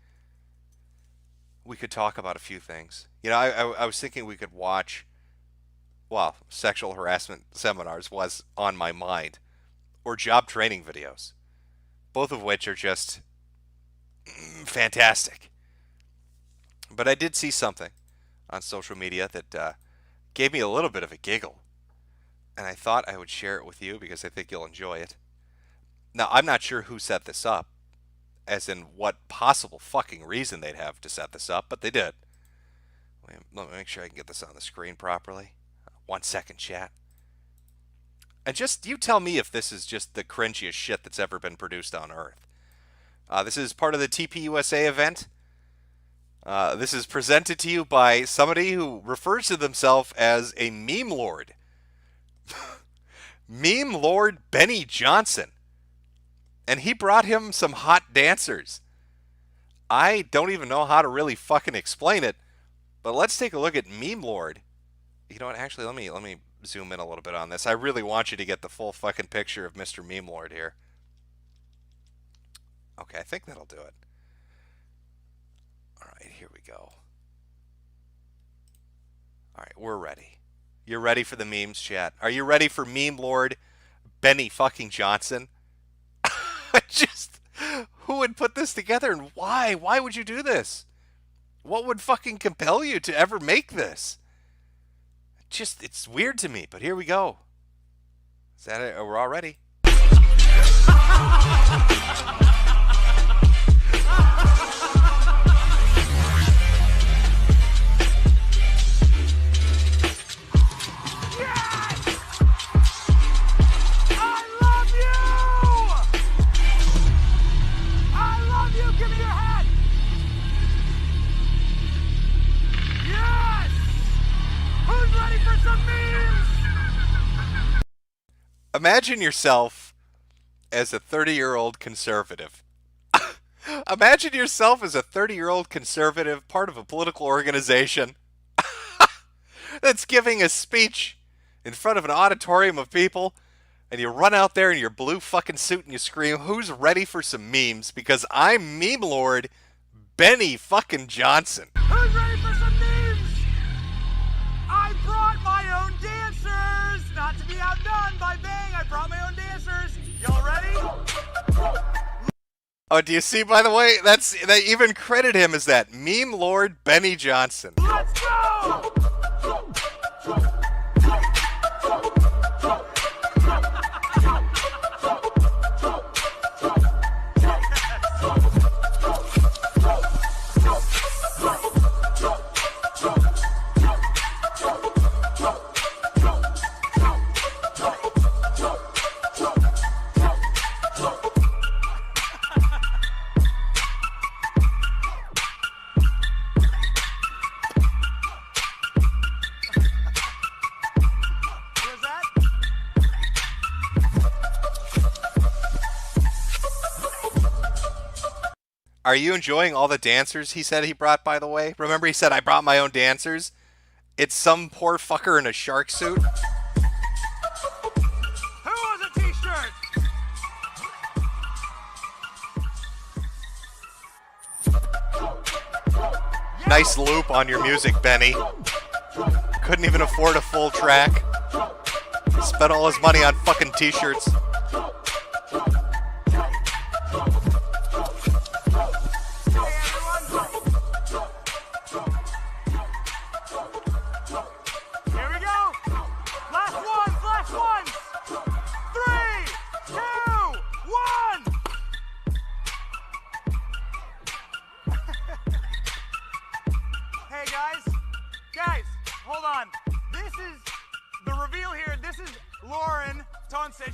We could talk about a few things. You know, I was thinking we could watch, well, sexual harassment seminars was on my mind, or job training videos, both of which are just fantastic. But I did see something on social media that gave me a little bit of a giggle, and I thought I would share it with you because I think you'll enjoy it. Now, I'm not sure who set this up, as in what possible fucking reason they'd have to set this up, but they did. Let me make sure I can get this on the screen properly. 1 second, chat. And just, you tell me if this is just the cringiest shit that's ever been produced on Earth. This is part of the TPUSA event. This is presented to you by somebody who refers to themselves as a meme lord. Meme lord Benny Johnson. And he brought him some hot dancers. I don't even know how to really fucking explain it, but let's take a look at Meme Lord. You know what, actually, let me zoom in a little bit on this. I really want you to get the full fucking picture of Mr. Meme Lord here. Okay, I think that'll do it. All right, here we go. All right, we're ready. You're ready for the memes, chat? Are you ready for meme lord Benny fucking Johnson? Just, who would put this together and why? Why would you do this? What would fucking compel you to ever make this? Just, it's weird to me, but here we go. Is that it? We're all ready. Imagine yourself as a 30-year-old conservative. Imagine yourself as a 30-year-old conservative, part of a political organization that's giving a speech in front of an auditorium of people, and you run out there in your blue fucking suit and you scream, "Who's ready for some memes? Because I'm meme lord Benny fucking Johnson." Who's ready for some memes? I brought my own dancers, not to be outdone by Bang. I brought my own dancers. Y'all ready? Oh, do you see, by the way, they even credit him as that meme lord Benny Johnson. Let's go! Are you enjoying all the dancers he said he brought, by the way? Remember he said, I brought my own dancers? It's some poor fucker in a shark suit. Who wants a t-shirt? Nice loop on your music, Benny. Couldn't even afford a full track. Spent all his money on fucking t-shirts.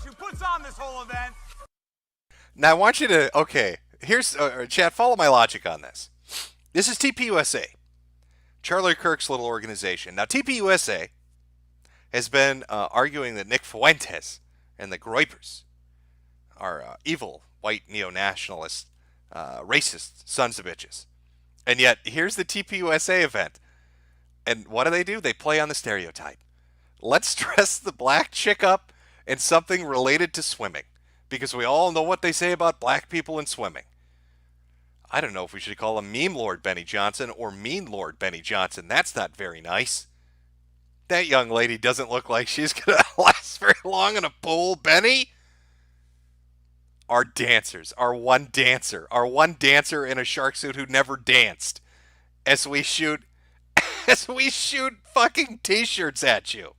Who puts on this whole event. Now I want you to, okay, here's, chat, follow my logic on this. This is TPUSA, Charlie Kirk's little organization. Now TPUSA has been arguing that Nick Fuentes and the Groypers are evil, white, neo-nationalist, racist sons of bitches. And yet, here's the TPUSA event. And what do? They play on the stereotype. Let's dress the black chick up in something related to swimming, because we all know what they say about black people in swimming. I don't know if we should call him Meme Lord Benny Johnson or Mean Lord Benny Johnson. That's not very nice. That young lady doesn't look like she's going to last very long in a pool, Benny. Our dancers, our one dancer in a shark suit who never danced, as we shoot fucking t-shirts at you.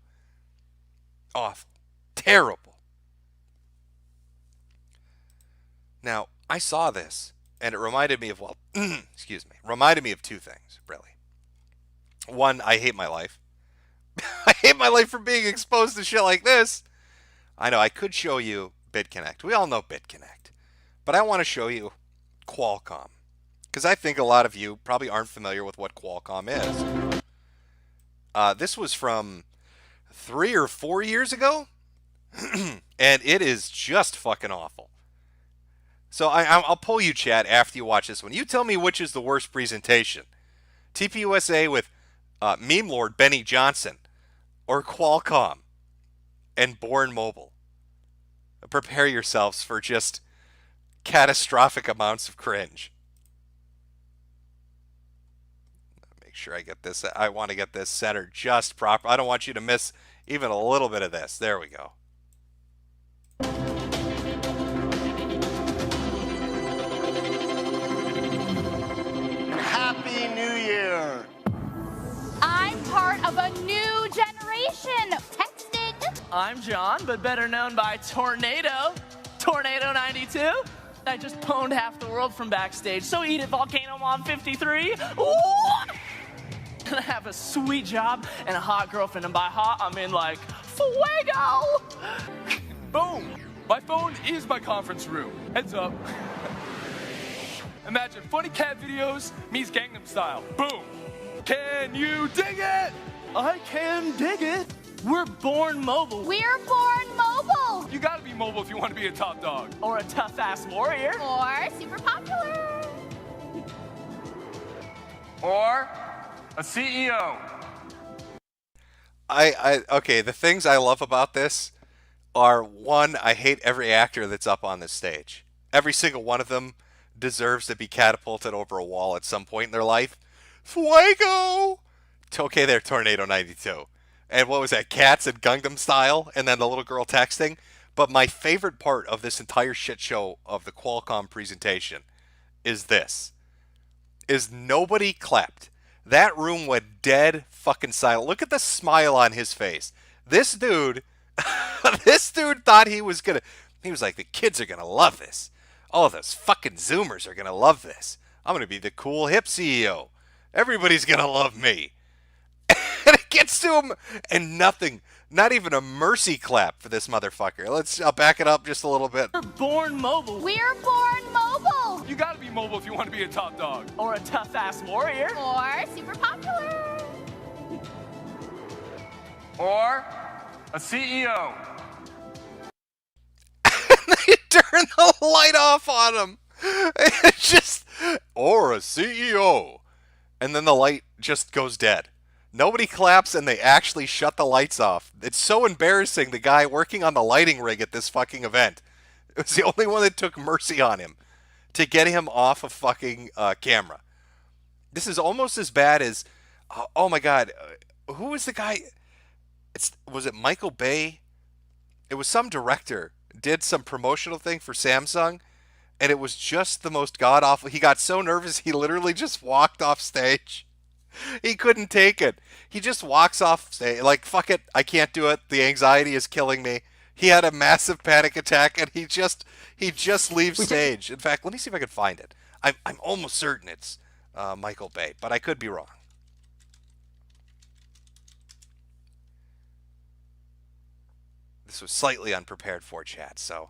Awful. Terrible. Now, I saw this, and it reminded me of, well, reminded me of two things, really. One, I hate my life. I hate my life for being exposed to shit like this. I know, I could show you BitConnect. We all know BitConnect. But I want to show you Qualcomm. Because I think a lot of you probably aren't familiar with what Qualcomm is. This was from 3 or 4 years ago. And it is just fucking awful. So I'll pull you, chat, after you watch this one. You tell me which is the worst presentation. TPUSA with Meme Lord Benny Johnson or Qualcomm and Born Mobile. Prepare yourselves for just catastrophic amounts of cringe. Make sure I get this. I want to get this centered just proper. I don't want you to miss even a little bit of this. There we go. Happy New Year! I'm part of a new generation. Texting. I'm John, but better known by Tornado. Tornado 92. I just pwned half the world from backstage, so eat it, Volcano Mom 53. Ooh! And I have a sweet job and a hot girlfriend, and by hot, I mean like fuego! Boom! My phone is my conference room. Heads up. Imagine funny cat videos meets Gangnam Style. Boom! Can you dig it? I can dig it. We're born mobile. We're born mobile. You gotta be mobile if you want to be a top dog. Or a tough-ass warrior. Or super popular. Or a CEO. Okay, the things I love about this are, one, I hate every actor that's up on this stage. Every single one of them deserves to be catapulted over a wall at some point in their life. Fuego! Okay, there, Tornado 92. And what was that, Cats and Gangnam Style? And then the little girl texting? But my favorite part of this entire shit show of the Qualcomm presentation is this. Is nobody clapped. That room went dead fucking silent. Look at the smile on his face. This dude, this dude thought he was like, the kids are gonna love this. Oh, those fucking Zoomers are gonna love this. I'm gonna be the cool hip CEO. Everybody's gonna love me. And it gets to him, and nothing, not even a mercy clap for this motherfucker. I'll back it up just a little bit. We're born mobile. We're born mobile. You gotta be mobile if you want to be a top dog. Or a tough-ass warrior. Or super popular. Or a CEO. They turn the light off on him. It's just, or a CEO. And then the light just goes dead. Nobody claps, and they actually shut the lights off. It's so embarrassing, the guy working on the lighting rig at this fucking event. It was the only one that took mercy on him to get him off a fucking camera. This is almost as bad as, oh my God, who was the guy? Was it Michael Bay? It was some director, did some promotional thing for Samsung, and it was just the most god-awful. He got so nervous, he literally just walked off stage. He couldn't take it. He just walks off stage, like, fuck it, I can't do it. The anxiety is killing me. He had a massive panic attack, and he just leaves stage. In fact, let me see if I can find it. I'm almost certain it's Michael Bay, but I could be wrong. This was slightly unprepared for, chat, so.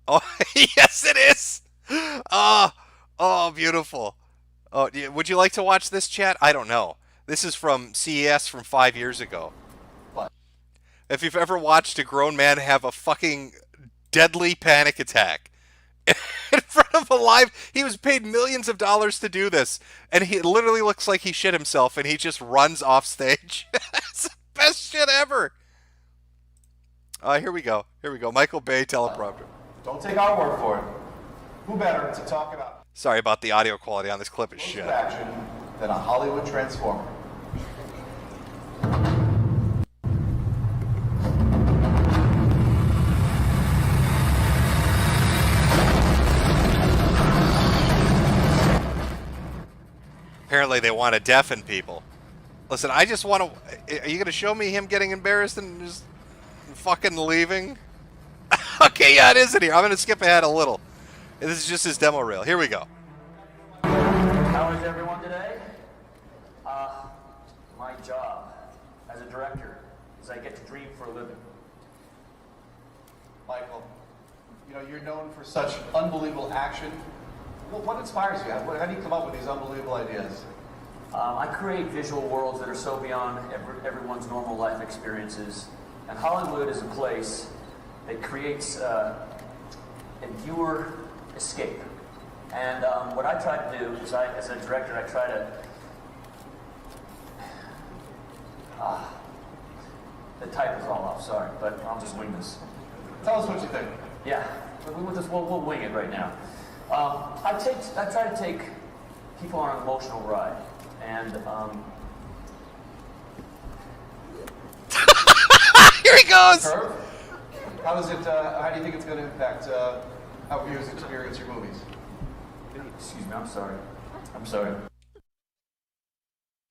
Oh, yes, it is. Oh, beautiful. Oh, would you like to watch this, chat? I don't know. This is from CES from 5 years ago. If you've ever watched a grown man have a fucking deadly panic attack in front of a live, he was paid millions of dollars to do this, and he literally looks like he shit himself, and he just runs off stage. It's the best shit ever. Here we go. Michael Bay teleprompter. Don't take our word for it. Who better to talk about Sorry about the audio quality on this clip. It's shit. action than a Hollywood transformer? Apparently they want to deafen people. Listen, I just want to... Are you going to show me him getting embarrassed and just fucking leaving? Okay, yeah, it is in here. I'm going to skip ahead a little. This is just his demo reel. Here we go. How is everyone today? My job as a director is I get to dream for a living. Michael, you know, you're known for such unbelievable action. What inspires you? How do you come up with these unbelievable ideas? I create visual worlds that are so beyond everyone's normal life experiences. And Hollywood is a place that creates a viewer escape. And what I try to do is, as a director, I try to... the type is all off, sorry, but I'll just wing this. Tell us what you think. Yeah, we'll wing it right now. I try to take people on an emotional ride, and here he goes. Curve? How is it? How do you think it's going to impact how viewers experience your movies? Excuse me. I'm sorry. I'm sorry.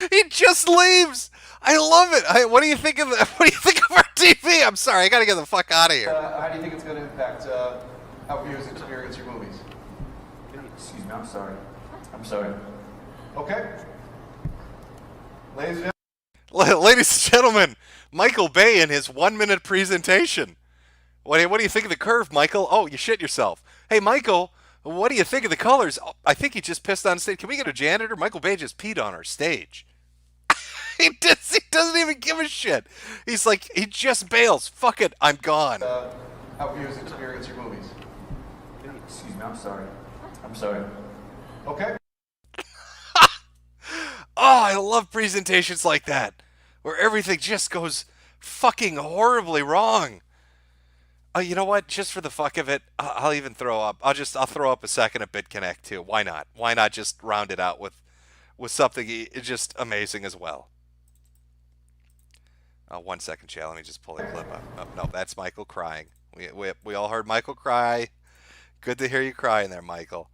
He just leaves. I love it. What do you think of what do you think of our TV? I'm sorry. I got to get the fuck out of here. How do you think it's going to impact how viewers experience your movies? Excuse me. I'm sorry. I'm sorry. Okay. Ladies and Ladies and gentlemen, Michael Bay in his 1-minute presentation. What do you think of the curve, Michael? Oh, you shit yourself. Hey, Michael, what do you think of the colors? Oh, I think he just pissed on stage. Can we get a janitor? Michael Bay just peed on our stage. He doesn't even give a shit. He's like, he just bails. Fuck it, I'm gone. how viewers experience your movies? Excuse me. I'm sorry. I'm sorry. Okay. Oh, I love presentations like that, where everything just goes fucking horribly wrong. You know what? Just for the fuck of it, I'll even throw up. I'll throw up a second at BitConnect too. Why not? Why not just round it out with something just amazing as well? 1 second, Chad. Let me just pull the clip up. Oh, no, that's Michael crying. We all heard Michael cry. Good to hear you crying there, Michael.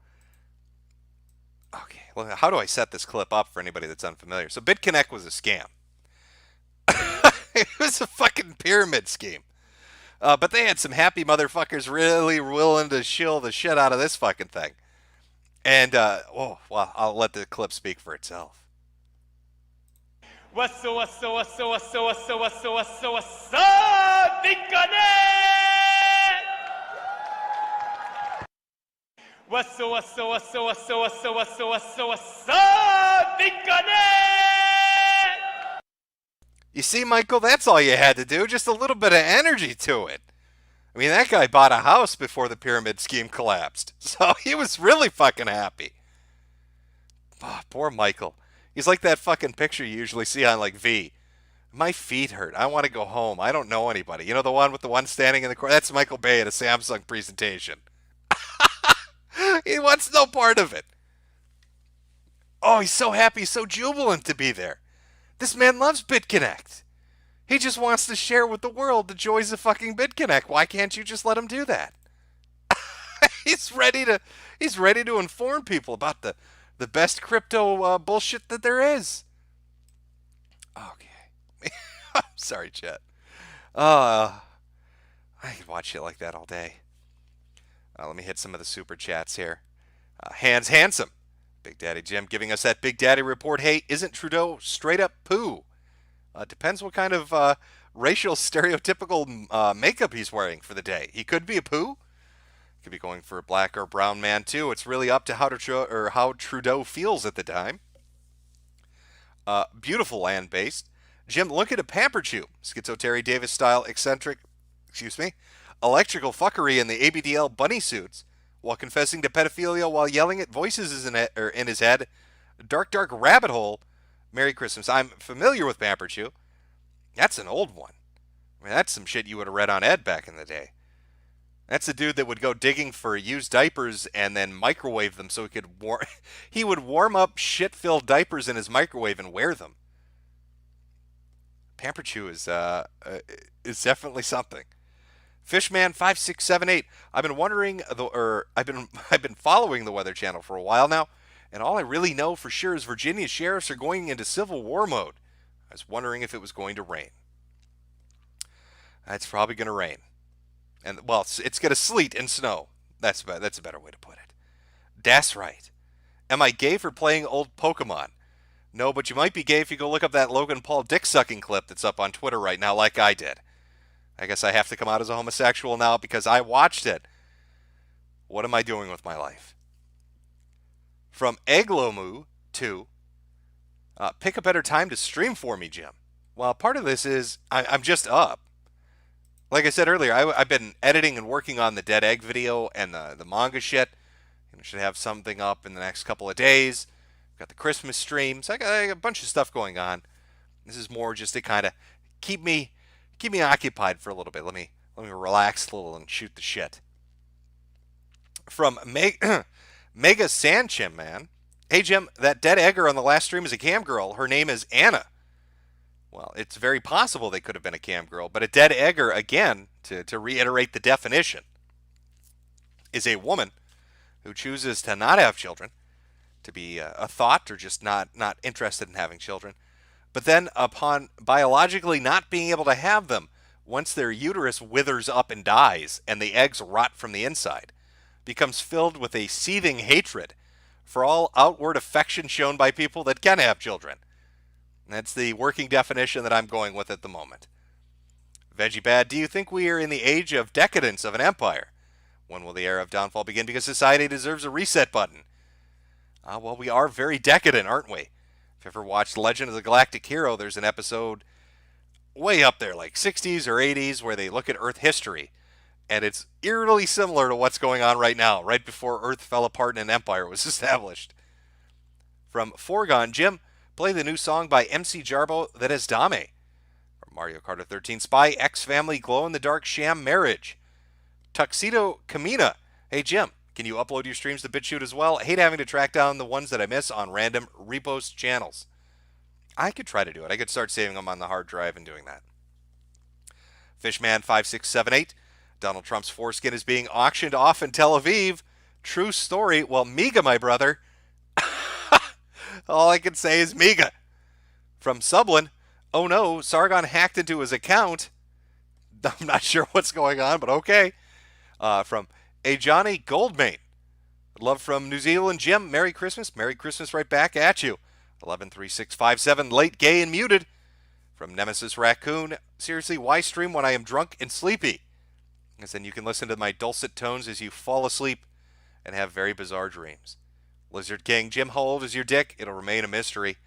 Okay, well, how do I set this clip up for anybody that's unfamiliar? So BitConnect was a scam. It was a fucking pyramid scheme. But they had some happy motherfuckers really willing to shill the shit out of this fucking thing. And, well, I'll let the clip speak for itself. What's up, BitConnect? What's up, BitConnect? You see, Michael, that's all you had to do. Just a little bit of energy to it. I mean, that guy bought a house before the pyramid scheme collapsed. So he was really fucking happy. Oh, poor Michael. He's like that fucking picture you usually see on, like, V. My feet hurt. I want to go home. I don't know anybody. You know the one with the one standing in the corner? That's Michael Bay at a Samsung presentation. He wants no part of it. Oh, he's so happy, so jubilant to be there. This man loves BitConnect. He just wants to share with the world the joys of fucking BitConnect. Why can't you just let him do that? He's ready to inform people about the best crypto bullshit that there is. Okay. I'm sorry, Chet. I could watch shit like that all day. Let me hit some of the super chats here. Hands Handsome. Big Daddy Jim giving us that Big Daddy report. Hey, isn't Trudeau straight up poo? Depends what kind of racial stereotypical makeup he's wearing for the day. He could be a poo. Could be going for a black or brown man too. It's really up to how Trudeau feels at the time. Beautiful land-based. Jim, look at a pamper chew. Schizo Terry Davis style eccentric, electrical fuckery in the ABDL bunny suits while confessing to pedophilia while yelling at voices in his head. Dark rabbit hole. Merry Christmas. I'm familiar with Pamper Chew. That's an old one. I mean, that's some shit you would have read on Ed back in the day. That's the dude that would go digging for used diapers and then microwave them so he would warm up shit-filled diapers in his microwave and wear them. Pamper Chew is definitely something. Fishman5678. I've been wondering, I've been following the Weather Channel for a while now, and all I really know for sure is Virginia's sheriffs are going into civil war mode. I was wondering if it was going to rain. It's probably going to rain, and well, it's going to sleet and snow. That's a better way to put it. That's right. Am I gay for playing old Pokemon? No, but you might be gay if you go look up that Logan Paul dick sucking clip that's up on Twitter right now, like I did. I guess I have to come out as a homosexual now because I watched it. What am I doing with my life? From Eglomu to pick a better time to stream for me, Jim. Well, part of this is I'm just up. Like I said earlier, I've been editing and working on the Dead Egg video and the manga shit. I should have something up in the next couple of days. Got the Christmas streams. I got a bunch of stuff going on. This is more just to kind of keep me occupied for a little bit. Let me relax a little and shoot the shit. From Mega Sandchim, man. Hey, Jim, that dead egger on the last stream is a cam girl. Her name is Anna. Well, it's very possible they could have been a cam girl, but a dead egger, again, to reiterate the definition, is a woman who chooses to not have children, to be a thought or just not interested in having children, but then upon biologically not being able to have them, once their uterus withers up and dies and the eggs rot from the inside, becomes filled with a seething hatred for all outward affection shown by people that can have children. That's the working definition that I'm going with at the moment. Veggie Bad, do you think we are in the age of decadence of an empire? When will the era of downfall begin? Because society deserves a reset button. Well, we are very decadent, aren't we? If you ever watched Legend of the Galactic Hero, there's an episode way up there, like 60s or 80s, where they look at Earth history. And it's eerily similar to what's going on right now, right before Earth fell apart and an empire was established. From Foregone, Jim, play the new song by MC Jarbo that is Dame. From Mario Kart 13, Spy, X-Family, Glow-in-the-Dark, Sham Marriage. Tuxedo Kamina, hey Jim, can you upload your streams to BitChute as well? I hate having to track down the ones that I miss on random repost channels. I could try to do it. I could start saving them on the hard drive and doing that. Fishman5678, Donald Trump's foreskin is being auctioned off in Tel Aviv. True story. Well, Miga, my brother. All I can say is Miga. From Sublin, oh no, Sargon hacked into his account. I'm not sure what's going on, but okay. From Ajani Goldmane, love from New Zealand, Jim. Merry Christmas. Merry Christmas right back at you. 113657, late, gay, and muted. From Nemesis Raccoon, seriously, why stream when I am drunk and sleepy? Because then you can listen to my dulcet tones as you fall asleep and have very bizarre dreams. Lizard King, Jim, how old is your dick? It'll remain a mystery.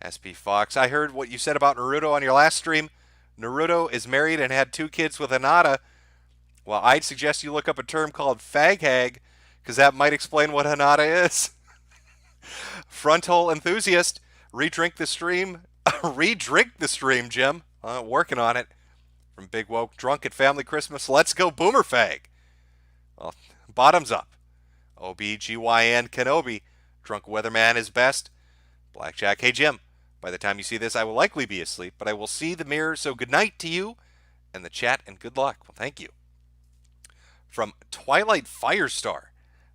SP Fox, I heard what you said about Naruto on your last stream. Naruto is married and had 2 kids with Hinata. Well, I'd suggest you look up a term called fag hag, because that might explain what Hinata is. Frontal Enthusiast, redrink the stream. Redrink the stream, Jim. Working on it. From Big Woke, drunk at family Christmas. Let's go boomer fag. Well, bottoms up. OBGYN Kenobi, drunk weatherman is best. Blackjack, hey Jim. By the time you see this, I will likely be asleep, but I will see the mirror, so good night to you and the chat, and good luck. Well, thank you. From Twilight Firestar,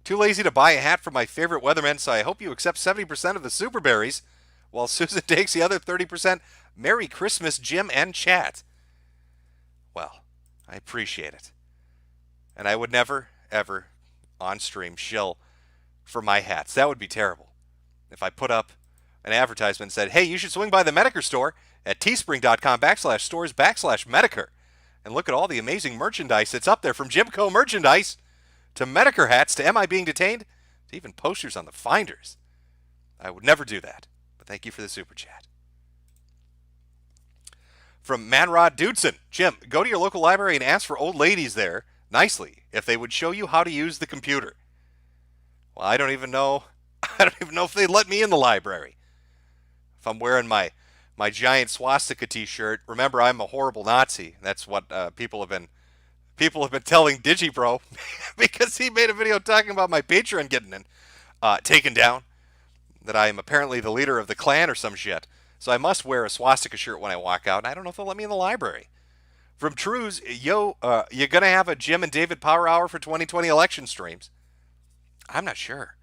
too lazy to buy a hat for my favorite weatherman, so I hope you accept 70% of the super berries, while Susan takes the other 30%. Merry Christmas, Jim and chat. Well, I appreciate it. And I would never, ever, on stream, shill for my hats. That would be terrible. If I put up an advertisement and said, hey, you should swing by the Metokur store at teespring.com/stores/Metokur and look at all the amazing merchandise that's up there, from Jimco merchandise to Metokur hats to Am I Being Detained to even posters on the finders. I would never do that, but thank you for the super chat. From Manrod Dudson, Jim, go to your local library and ask for old ladies there nicely if they would show you how to use the computer. Well, I don't even know if they let me in the library. If I'm wearing my giant swastika t-shirt, remember I'm a horrible Nazi. That's what people have been telling DigiPro because he made a video talking about my Patreon getting taken down, that I am apparently the leader of the Klan or some shit. So I must wear a swastika shirt when I walk out, and I don't know if they'll let me in the library. From Trues, yo, you gonna have a Jim and David Power Hour for 2020 election streams? I'm not sure.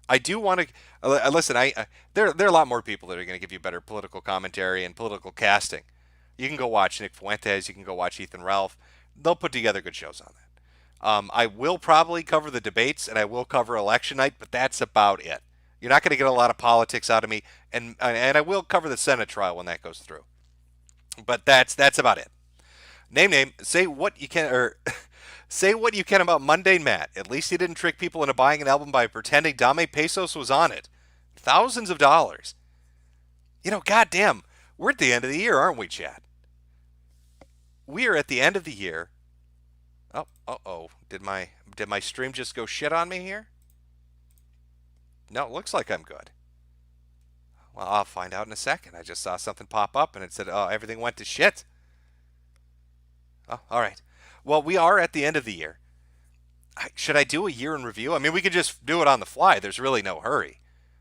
I do want to listen. There are a lot more people that are going to give you better political commentary and political casting. You can go watch Nick Fuentes. You can go watch Ethan Ralph. They'll put together good shows on that. I will probably cover the debates and I will cover election night, but that's about it. You're not going to get a lot of politics out of me, and I will cover the Senate trial when that goes through. But that's about it. Name, say what you can, or say what you can about Mundane Matt. At least he didn't trick people into buying an album by pretending Dame Pesos was on it. Thousands of dollars. You know, goddamn, we're at the end of the year, aren't we, Chad? We are at the end of the year. Oh, did my stream just go shit on me here? No, it looks like I'm good. Well, I'll find out in a second. I just saw something pop up and it said, oh, everything went to shit. Oh, all right. Well, we are at the end of the year. should I do a year in review? I mean, we could just do it on the fly. There's really no hurry.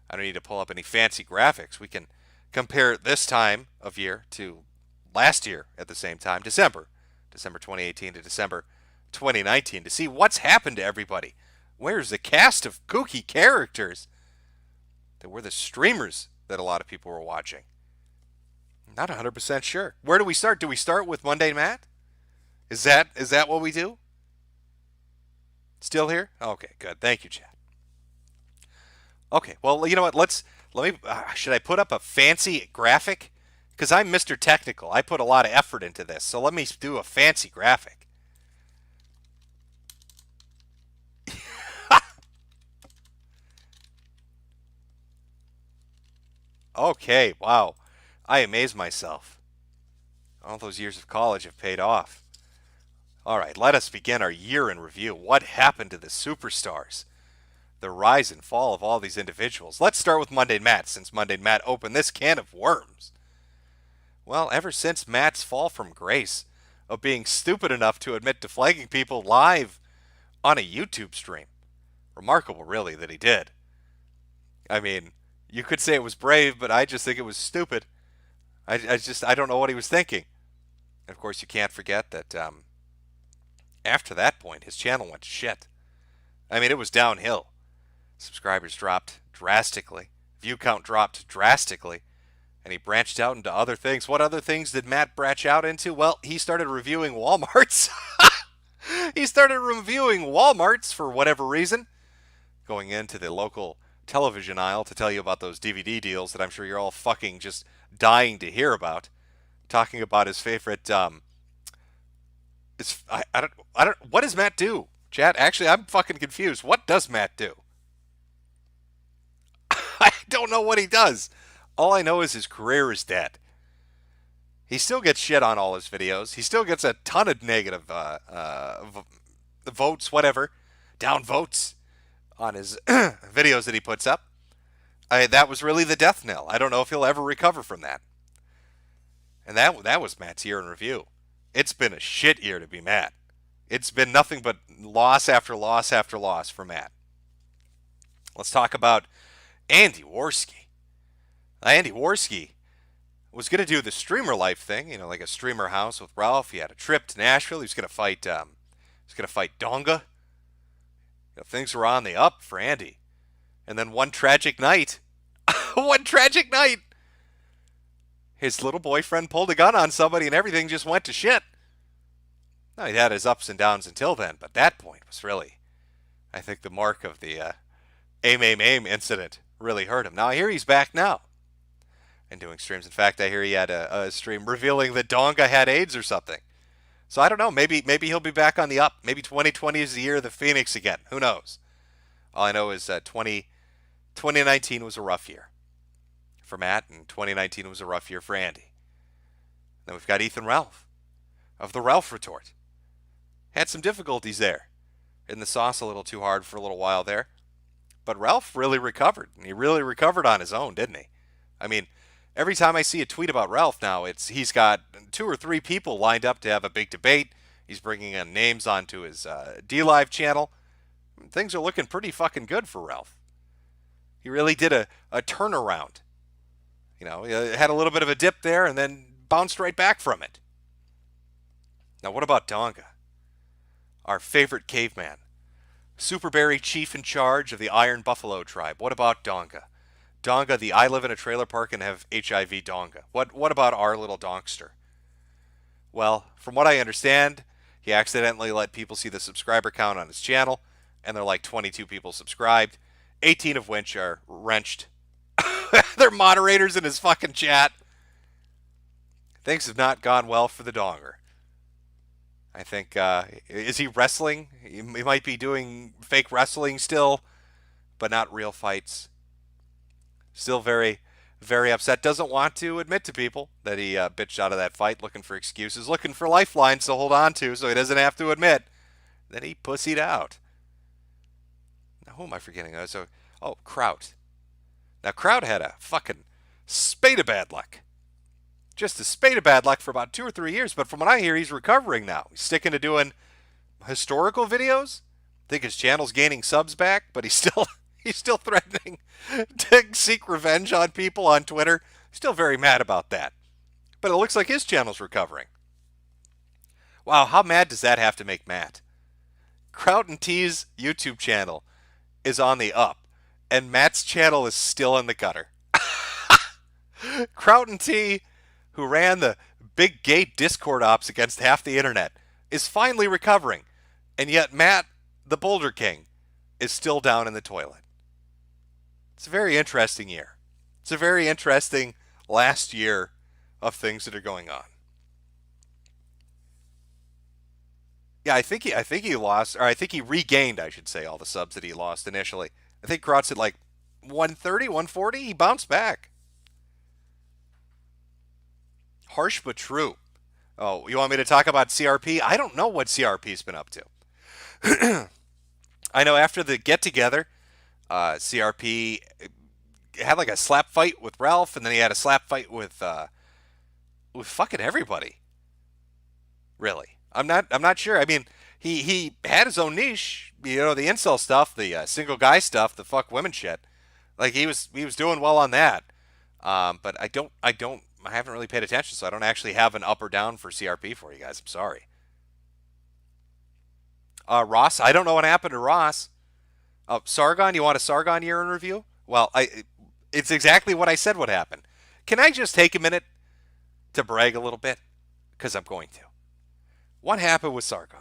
I don't need to pull up any fancy graphics. We can compare this time of year to last year at the same time, December 2018 to December 2019, to see what's happened to everybody. Where's the cast of kooky characters that were the streamers that a lot of people were watching? Not 100% sure. Where do we start? Do we start with Monday Matt? Is that what we do? Still here? Okay, good. Thank you, Chad. Okay, well, you know what? Let me. Should I put up a fancy graphic? Because I'm Mr. Technical. I put a lot of effort into this, so let me do a fancy graphic. Okay, wow. I amaze myself. All those years of college have paid off. All right, let us begin our year in review. What happened to the superstars? The rise and fall of all these individuals. Let's start with Monday Matt, since Monday Matt opened this can of worms. Well, ever since Matt's fall from grace of being stupid enough to admit to flagging people live on a YouTube stream. Remarkable, really, that he did. I mean, you could say it was brave, but I just think it was stupid. I don't know what he was thinking. And of course, you can't forget that after that point, his channel went to shit. I mean, it was downhill. Subscribers dropped drastically. View count dropped drastically. And he branched out into other things. What other things did Matt branch out into? Well, he started reviewing Walmarts. He started reviewing Walmarts for whatever reason. Going into the local television aisle to tell you about those DVD deals that I'm sure you're all fucking just dying to hear about. Talking about his favorite, I don't, what does Matt do? Chat, actually, I'm fucking confused. What does Matt do? I don't know what he does. All I know is his career is dead. He still gets shit on all his videos. He still gets a ton of negative votes, whatever, down votes on his videos that he puts up. That was really the death knell. I don't know if he'll ever recover from that. And that was Matt's year in review. It's been a shit year to be Matt. It's been nothing but loss after loss after loss for Matt. Let's talk about Andy Worski. Andy Worski was going to do the streamer life thing, like a streamer house with Ralph. He had a trip to Nashville. He was going to fight. Donga. Things were on the up for Andy, and then one tragic night, his little boyfriend pulled a gun on somebody, and everything just went to shit. Now, he'd had his ups and downs until then, but that point was really, I think, the mark of the aim incident really hurt him. Now, I hear he's back now and doing streams. In fact, I hear he had a stream revealing that Donga had AIDS or something. So I don't know. Maybe he'll be back on the up. Maybe 2020 is the year of the Phoenix again. Who knows? All I know is 2019 was a rough year for Matt, and 2019 was a rough year for Andy. Then we've got Ethan Ralph of the Ralph Retort. Had some difficulties there. In the sauce a little too hard for a little while there. But Ralph really recovered. And he really recovered on his own, didn't he? I mean, every time I see a tweet about Ralph now, he's got 2 or 3 people lined up to have a big debate. He's bringing in names onto his D-Live channel. Things are looking pretty fucking good for Ralph. He really did a turnaround. He had a little bit of a dip there and then bounced right back from it. Now, what about Donga? Our favorite caveman. Superberry chief in charge of the Iron Buffalo tribe. What about Donga? Donga, the I live in a trailer park and have HIV Donga. What about our little donkster? Well, from what I understand, he accidentally let people see the subscriber count on his channel, and there are like 22 people subscribed, 18 of which are wrenched. They're moderators in his fucking chat. Things have not gone well for the donger. I think, is he wrestling? He might be doing fake wrestling still, but not real fights. Still very, very upset. Doesn't want to admit to people that he bitched out of that fight, looking for excuses, looking for lifelines to hold on to so he doesn't have to admit that he pussied out. Now, who am I forgetting? Kraut. Now, Kraut had a fucking spate of bad luck. Just a spate of bad luck for about 2 or 3 years, but from what I hear, he's recovering now. He's sticking to doing historical videos. think his channel's gaining subs back, but he's still threatening to seek revenge on people on Twitter. Still very mad about that. But it looks like his channel's recovering. Wow, how mad does that have to make Matt? Kraut and T's YouTube channel is on the up, and Matt's channel is still in the gutter. Kraut and T, who ran the big gate Discord ops against half the internet, is finally recovering, and yet Matt, the Boulder King, is still down in the toilet. It's a very interesting year. It's a very interesting last year of things that are going on. Yeah, I think he lost, or I think he regained, I should say, all the subs that he lost initially. I think Kraut's at like 130, 140. He bounced back. Harsh but true. Oh, you want me to talk about CRP? I don't know what CRP's been up to. I know after the get-together, CRP had like a slap fight with Ralph, and then he had a slap fight with fucking everybody. Really. I'm not sure. I mean, he had his own niche, the incel stuff, the single guy stuff, the fuck women shit. Like he was doing well on that. But I haven't really paid attention, so I don't actually have an up or down for CRP for you guys. I'm sorry. Ross, I don't know what happened to Ross. Sargon, you want a Sargon year in review? Well, it's exactly what I said would happen. Can I just take a minute to brag a little bit? Because I'm going to. What happened with Sargon?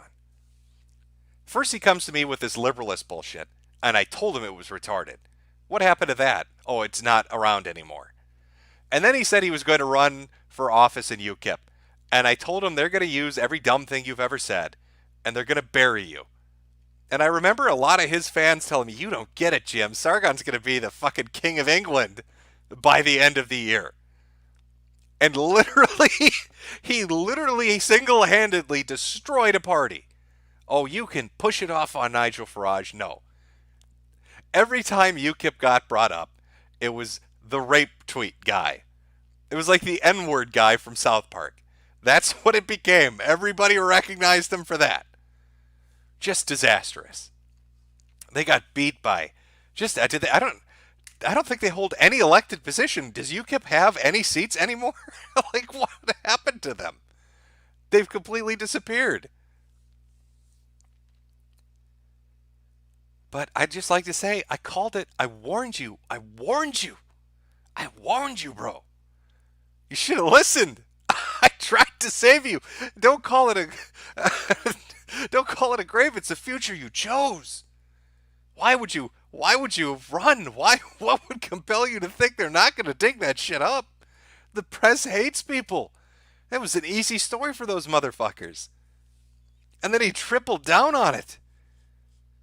First he comes to me with this liberalist bullshit, and I told him it was retarded. What happened to that? Oh, it's not around anymore. And then he said he was going to run for office in UKIP, and I told him they're going to use every dumb thing you've ever said, and they're going to bury you. And I remember a lot of his fans telling me, you don't get it, Jim. Sargon's going to be the fucking king of England by the end of the year. And he literally single-handedly destroyed a party. Oh, you can push it off on Nigel Farage. No. Every time UKIP got brought up, it was the rape tweet guy. It was like the N-word guy from South Park. That's what it became. Everybody recognized him for that. Just disastrous. They got beat by I don't think they hold any elected position. Does UKIP have any seats anymore? Like, what happened to them? They've completely disappeared. But I'd just like to say, I called it. I warned you. I warned you. I warned you, bro. You should have listened. I tried to save you. Don't call it a grave. It's a future you chose. Why would you run? What would compel you to think they're not going to dig that shit up? The press hates people. That was an easy story for those motherfuckers. And then he tripled down on it.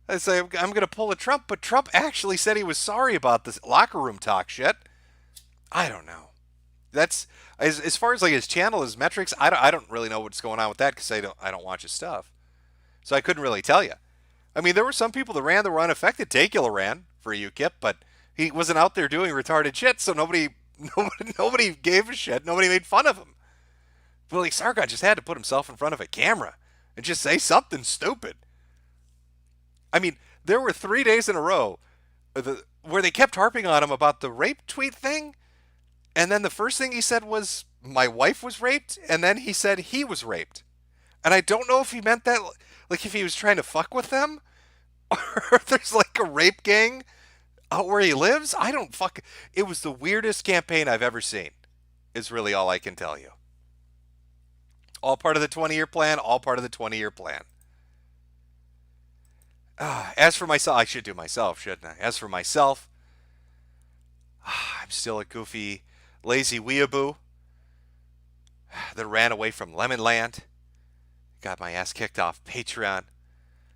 I say, I'm going to pull a Trump, but Trump actually said he was sorry about this locker room talk shit. I don't know. That's as far as like his channel, his metrics. I don't really know what's going on with that because I don't watch his stuff, so I couldn't really tell you. I mean, there were some people that were unaffected. Takula ran for UKIP, but he wasn't out there doing retarded shit, so nobody gave a shit. Nobody made fun of him. Willie Sargon just had to put himself in front of a camera and just say something stupid. I mean, there were 3 days in a row where they kept harping on him about the rape tweet thing, and then the first thing he said was, my wife was raped, and then he said he was raped. And I don't know if he meant that, like if he was trying to fuck with them, or if there's like a rape gang out where he lives. It was the weirdest campaign I've ever seen, is really all I can tell you. All part of the 20-year plan, all part of the 20-year plan. As for myself, I should do myself, shouldn't I? As for myself, I'm still a goofy, lazy weeaboo that ran away from Lemonland. Got my ass kicked off Patreon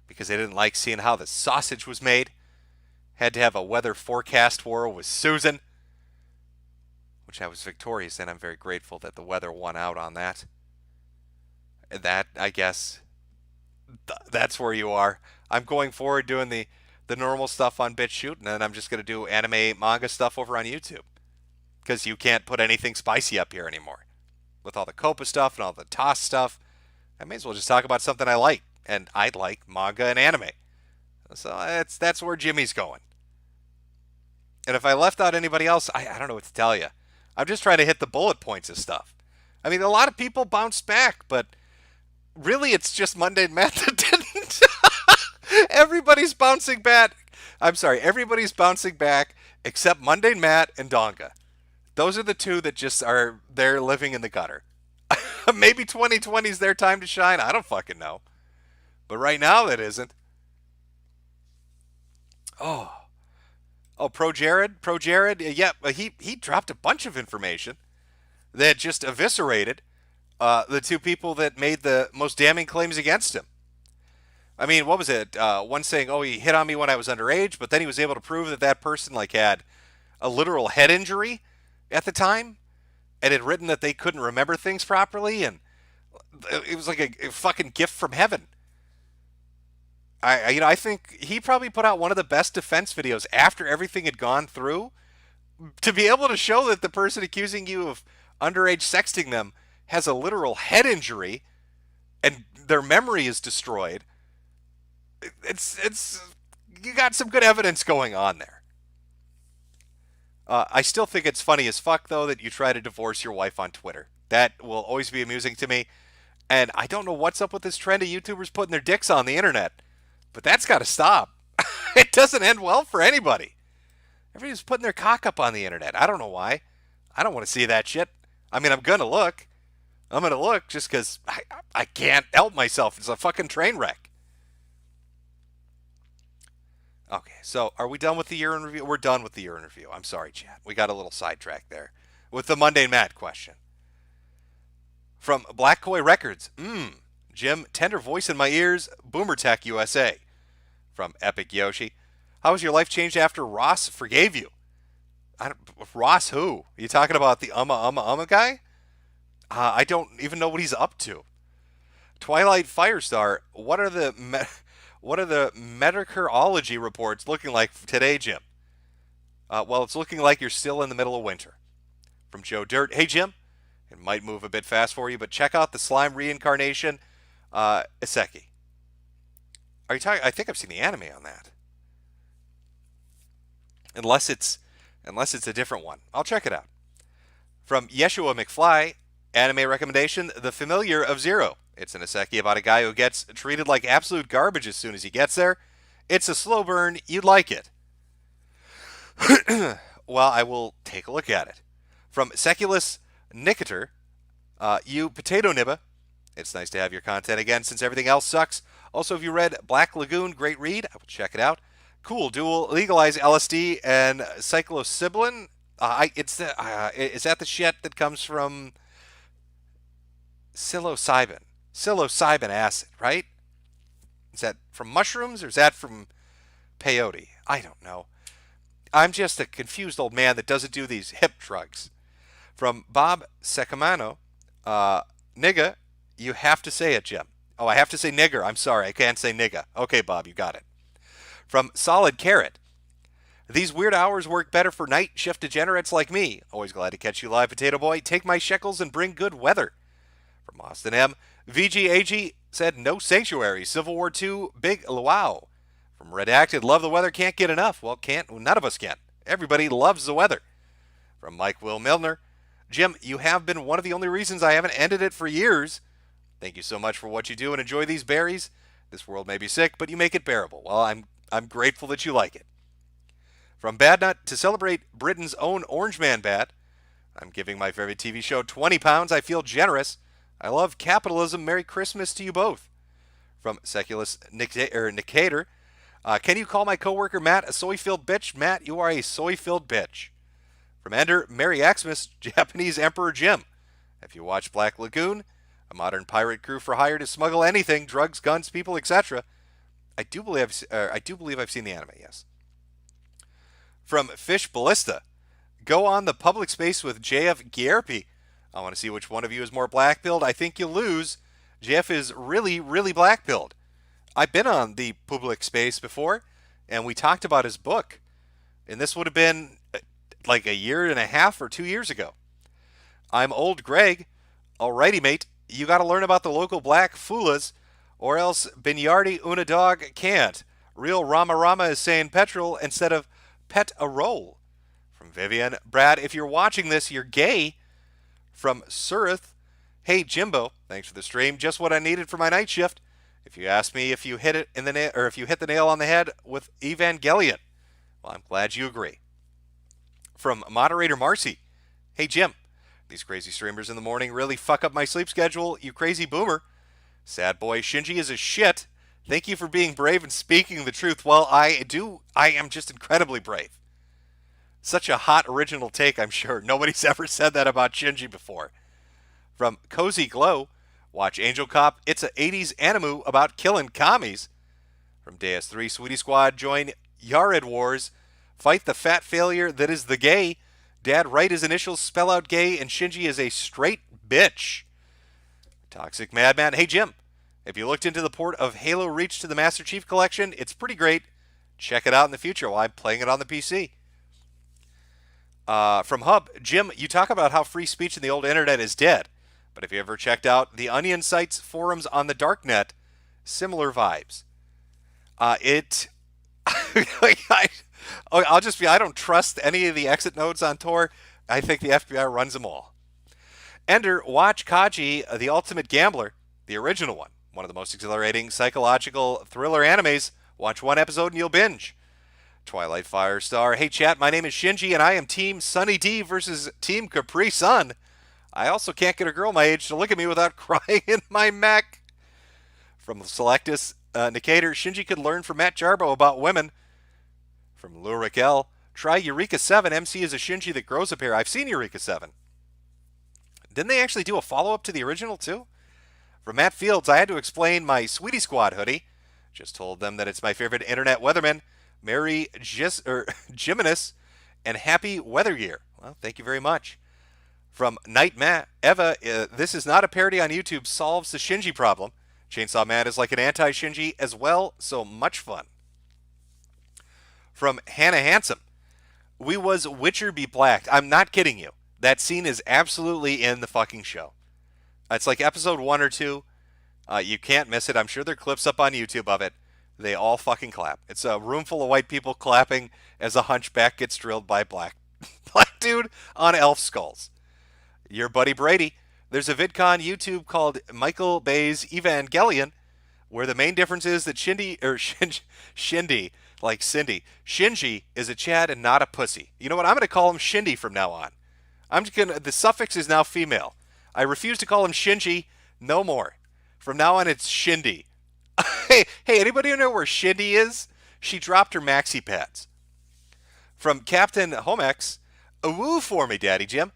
because they didn't like seeing how the sausage was made. Had to have a weather forecast war with Susan, which I was victorious in. I'm very grateful that the weather won out on that. And that, I guess, that's where you are. I'm going forward doing the normal stuff on BitChute, and then I'm just going to do anime manga stuff over on YouTube. Because you can't put anything spicy up here anymore. With all the Copa stuff and all the TOS stuff, I may as well just talk about something I like. And I like manga and anime. So that's where Jimmy's going. And if I left out anybody else, I don't know what to tell you. I'm just trying to hit the bullet points of stuff. I mean, a lot of people bounced back, but really it's just Mundane Matt that didn't. Everybody's bouncing back. I'm sorry, everybody's bouncing back except Mundane Matt and Donga. Those are the two that just are there living in the gutter. Maybe 2020 is their time to shine. I don't fucking know. But right now, that isn't. Oh, Pro Jared, yeah, he dropped a bunch of information that just eviscerated the two people that made the most damning claims against him. I mean, what was it? One saying, "Oh, he hit on me when I was underage," but then he was able to prove that that person like had a literal head injury at the time, and had written that they couldn't remember things properly, and it was like a fucking gift from heaven. I think he probably put out one of the best defense videos after everything had gone through, to be able to show that the person accusing you of underage sexting them has a literal head injury and their memory is destroyed. It's you got some good evidence going on there. I still think it's funny as fuck, though, that you try to divorce your wife on Twitter. That will always be amusing to me. And I don't know what's up with this trend of YouTubers putting their dicks on the internet, but that's got to stop. It doesn't end well for anybody. Everybody's putting their cock up on the internet. I don't know why. I don't want to see that shit. I mean, I'm going to look. I'm going to look just because I can't help myself. It's a fucking train wreck. Okay, so are we done with the year in review? We're done with the year in review. I'm sorry, chat. We got a little sidetracked there with the Mundane Matt question. From Black Koi Records, Jim, tender voice in my ears, Boomer Tech USA. From Epic Yoshi, how was your life changed after Ross forgave you? Ross who? Are you talking about the guy? I don't even know what he's up to. Twilight Firestar, what are the Metokurology reports looking like today, Jim? Well, it's looking like you're still in the middle of winter. From Joe Dirt, hey Jim, it might move a bit fast for you, but check out the slime reincarnation, Iseki. Are you talking? I think I've seen the anime on that. Unless it's a different one. I'll check it out. From Yeshua McFly, anime recommendation, The Familiar of Zero. It's an Iseki about a guy who gets treated like absolute garbage as soon as he gets there. It's a slow burn. You'd like it. Well, I will take a look at it. From Seculus Nicator, you potato nibba. It's nice to have your content again since everything else sucks. Also, if you read Black Lagoon, great read. I will check it out. Cool duel, legalize LSD and psilocybin. Is that the shit that comes from psilocybin? Psilocybin acid, right? Is that from mushrooms or is that from peyote? I don't know. I'm just a confused old man that doesn't do these hip drugs. From Bob Secamano, nigga, you have to say it, Jim. Oh, I have to say nigger. I'm sorry, I can't say nigga. Okay, Bob, you got it. From Solid Carrot, these weird hours work better for night shift degenerates like me. Always glad to catch you live, Potato Boy. Take my shekels and bring good weather. From Austin M, VGAG said no sanctuary. Civil War II, big wow. From Redacted, love the weather, can't get enough. Well, none of us can. Everybody loves the weather. From Mike Will Milner, Jim, you have been one of the only reasons I haven't ended it for years. Thank you so much for what you do and enjoy these berries. This world may be sick, but you make it bearable. Well, I'm grateful that you like it. From Bad Nut, to celebrate Britain's own Orange Man Bat, I'm giving my favorite TV show 20 pounds. I feel generous. I love capitalism. Merry Christmas to you both. From Seculus Nicator, can you call my coworker Matt a soy-filled bitch? Matt, you are a soy-filled bitch. From Ender, Merry Xmas, Japanese Emperor Jim. If you watch Black Lagoon, a modern pirate crew for hire to smuggle anything, drugs, guns, people, etc. I do believe I've seen the anime, yes. From Fish Ballista, go on the public space with JF Gierpe. I want to see which one of you is more black-pilled. I think you'll lose. JF is really, really black-pilled. I've been on the public space before, and we talked about his book. And this would have been like a year and a half or 2 years ago. I'm old Greg. Alrighty, mate. You got to learn about the local black fulas, or else Binyardi Una Dog can't. Real Rama Rama is saying petrol instead of pet a roll. From Vivian. Brad, if you're watching this, you're gay. From Surith. Hey, Jimbo, thanks for the stream. Just what I needed for my night shift. If you ask me if you hit it in the nail, or if you hit the nail on the head with Evangelion. Well, I'm glad you agree. From moderator Marcy. Hey, Jim. These crazy streamers in the morning really fuck up my sleep schedule, you crazy boomer. Sad boy, Shinji is a shit. Thank you for being brave and speaking the truth. Well, I am just incredibly brave. Such a hot original take, I'm sure. Nobody's ever said that about Shinji before. From Cozy Glow, watch Angel Cop. It's a 80s anime about killing commies. From DS3, Sweetie Squad, join Yared Wars. Fight the fat failure that is the gay. Dad write his initials, spell out gay, and Shinji is a straight bitch. Toxic Madman. Hey, Jim. If you looked into the port of Halo Reach to the Master Chief Collection, it's pretty great. Check it out in the future while I'm playing it on the PC. From Hub, Jim, you talk about how free speech in the old internet is dead. But have you ever checked out the Onion site's forums on the darknet? Similar vibes. I'll just be, I don't trust any of the exit nodes on Tor. I think the FBI runs them all. Ender, watch Kaji, the Ultimate Gambler, the original one. One of the most exhilarating psychological thriller animes. Watch one episode and you'll binge. Twilight Firestar. Hey, chat, my name is Shinji, and I am Team Sunny D versus Team Capri Sun. I also can't get a girl my age to look at me without crying in my mech. From Selectus Nicator, Shinji could learn from Matt Jarbo about women. From Lou Raquel, try Eureka 7. MC is a Shinji that grows a pair. I've seen Eureka 7. Didn't they actually do a follow-up to the original, too? From Matt Fields, I had to explain my Sweetie Squad hoodie. Just told them that it's my favorite internet weatherman. Merry Jiminus and happy weather year. Well, thank you very much. From Night Matt, Eva, this is not a parody on YouTube, solves the Shinji problem. Chainsaw Man is like an anti-Shinji as well, so much fun. From Hannah Handsome, we was Witcher be blacked. I'm not kidding you. That scene is absolutely in the fucking show. It's like episode 1 or 2. You can't miss it. I'm sure there are clips up on YouTube of it. They all fucking clap. It's a room full of white people clapping as a hunchback gets drilled by a black dude on elf skulls. Your buddy Brady. There's a VidCon YouTube called Michael Bay's Evangelion, where the main difference is that Shinji, like Cindy, Shinji is a Chad and not a pussy. You know what? I'm going to call him Shindy from now on. The suffix is now female. I refuse to call him Shinji no more. From now on, it's Shindy. Hey, anybody know where Shindy is? She dropped her maxi pads. From Captain Homex, a woo for me, Daddy Jim.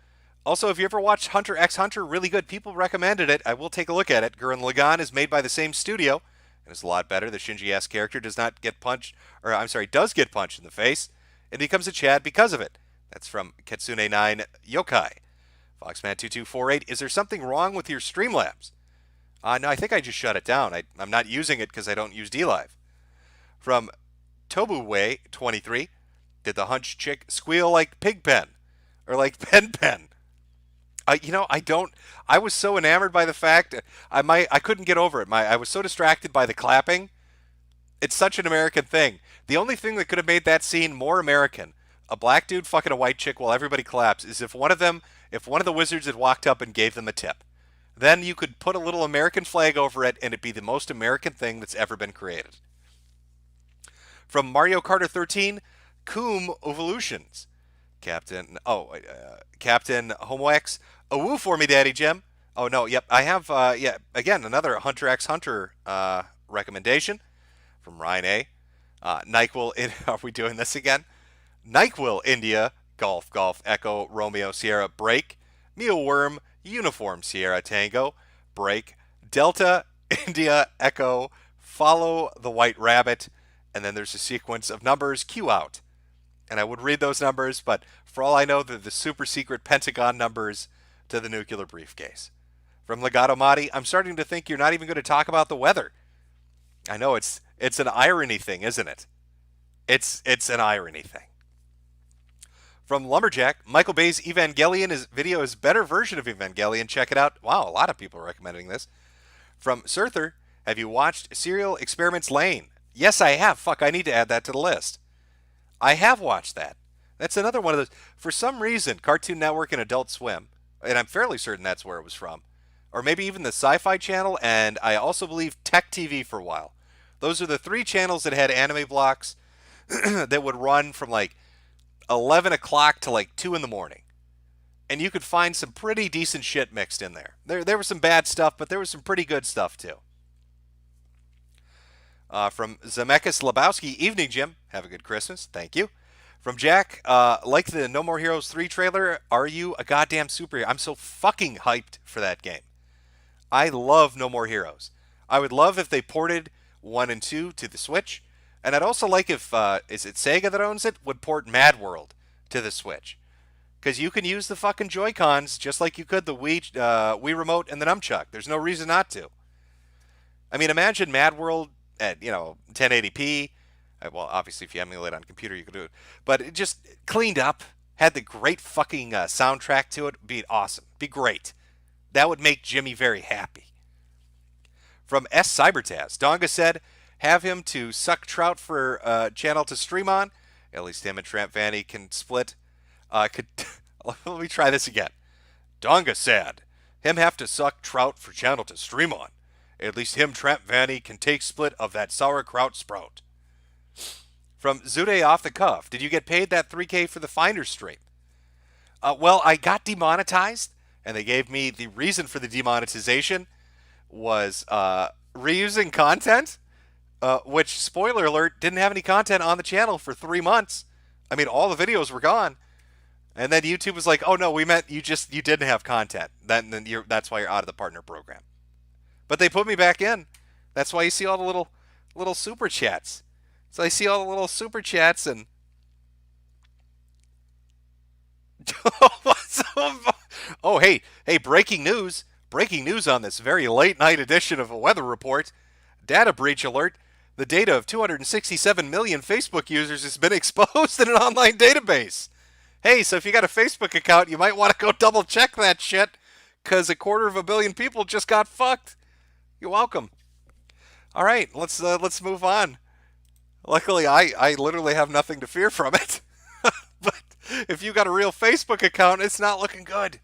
Also, if you ever watched Hunter x Hunter, really good. People recommended it. I will take a look at it. Gurren Lagann is made by the same studio, and it's a lot better. The Shinji-esque character does get punched in the face, and becomes a Chad because of it. That's from Ketsune9 Yokai. Foxman2248, is there something wrong with your Streamlabs? No, I think I just shut it down. I'm not using it because I don't use DLive. From Tobuway23, did the hunch chick squeal like Pigpen? Or like Pen? I was so enamored by the fact, I couldn't get over it. I was so distracted by the clapping. It's such an American thing. The only thing that could have made that scene more American, a black dude fucking a white chick while everybody claps, is if one of the wizards had walked up and gave them a tip. Then you could put a little American flag over it, and it'd be the most American thing that's ever been created. From Mario Kart 13, Coom Evolutions. Captain Homox, a woo for me, Daddy Jim. Oh, no, yep, I have, again, another Hunter x Hunter recommendation from Ryan A. NyQuil, are we doing this again? NyQuil, India, Golf, Echo, Romeo, Sierra, Break, Mealworm, Uniform, Sierra, Tango, Break, Delta, India, Echo, Follow the White Rabbit, and then there's a sequence of numbers, Q out. And I would read those numbers, but for all I know, they're the super secret Pentagon numbers to the nuclear briefcase. From Legato Madi, I'm starting to think you're not even going to talk about the weather. I know it's an irony thing, isn't it? It's an irony thing. From Lumberjack, Michael Bay's Evangelion video is a better version of Evangelion. Check it out. Wow, a lot of people are recommending this. From Surther, have you watched Serial Experiments Lane? Yes, I have. Fuck, I need to add that to the list. I have watched that. That's another one of those. For some reason, Cartoon Network and Adult Swim, and I'm fairly certain that's where it was from, or maybe even the Sci-Fi Channel, and I also believe Tech TV for a while. Those are the three channels that had anime blocks that would run from like 11 o'clock to like 2 in the morning. And you could find some pretty decent shit mixed in there. There was some bad stuff, but there was some pretty good stuff too. From Zemeckis Lebowski, evening, Jim. Have a good Christmas. Thank you. From Jack, like the No More Heroes 3 trailer, are you a goddamn superhero? I'm so fucking hyped for that game. I love No More Heroes. I would love if they ported 1 and 2 to the Switch. And I'd also like if, is it Sega that owns it, would port Mad World to the Switch. Because you can use the fucking Joy-Cons just like you could the Wii Remote and the Nunchuck. There's no reason not to. I mean, imagine Mad World at, 1080p. Well, obviously, if you emulate on a computer, you can do it. But it just cleaned up, had the great fucking soundtrack to it. Be awesome. Be great. That would make Jimmy very happy. From S. Cybertaz, Donga said, have him to suck trout for a channel to stream on. At least him and Tramp Vanny can split. Let me try this again. Donga said, him have to suck trout for channel to stream on. At least him, Tramp Vanny, can take split of that sauerkraut sprout. From Zude off the cuff, did you get paid that $3K for the Finder stream? Well, I got demonetized, and they gave me the reason for the demonetization was reusing content, which, spoiler alert, didn't have any content on the channel for 3 months. I mean, all the videos were gone. And then YouTube was like, oh no, we meant you didn't have content. That's why you're out of the partner program. But they put me back in. That's why you see all the little super chats. So I see all the little super chats and oh hey, breaking news on this very late night edition of a weather report. Data breach alert. The data of 267 million Facebook users has been exposed in an online database. Hey, so if you got a Facebook account, you might want to go double check that shit, because 250 million people just got fucked. You're welcome. All right, let's move on. Luckily, I literally have nothing to fear from it. But if you got a real Facebook account, it's not looking good.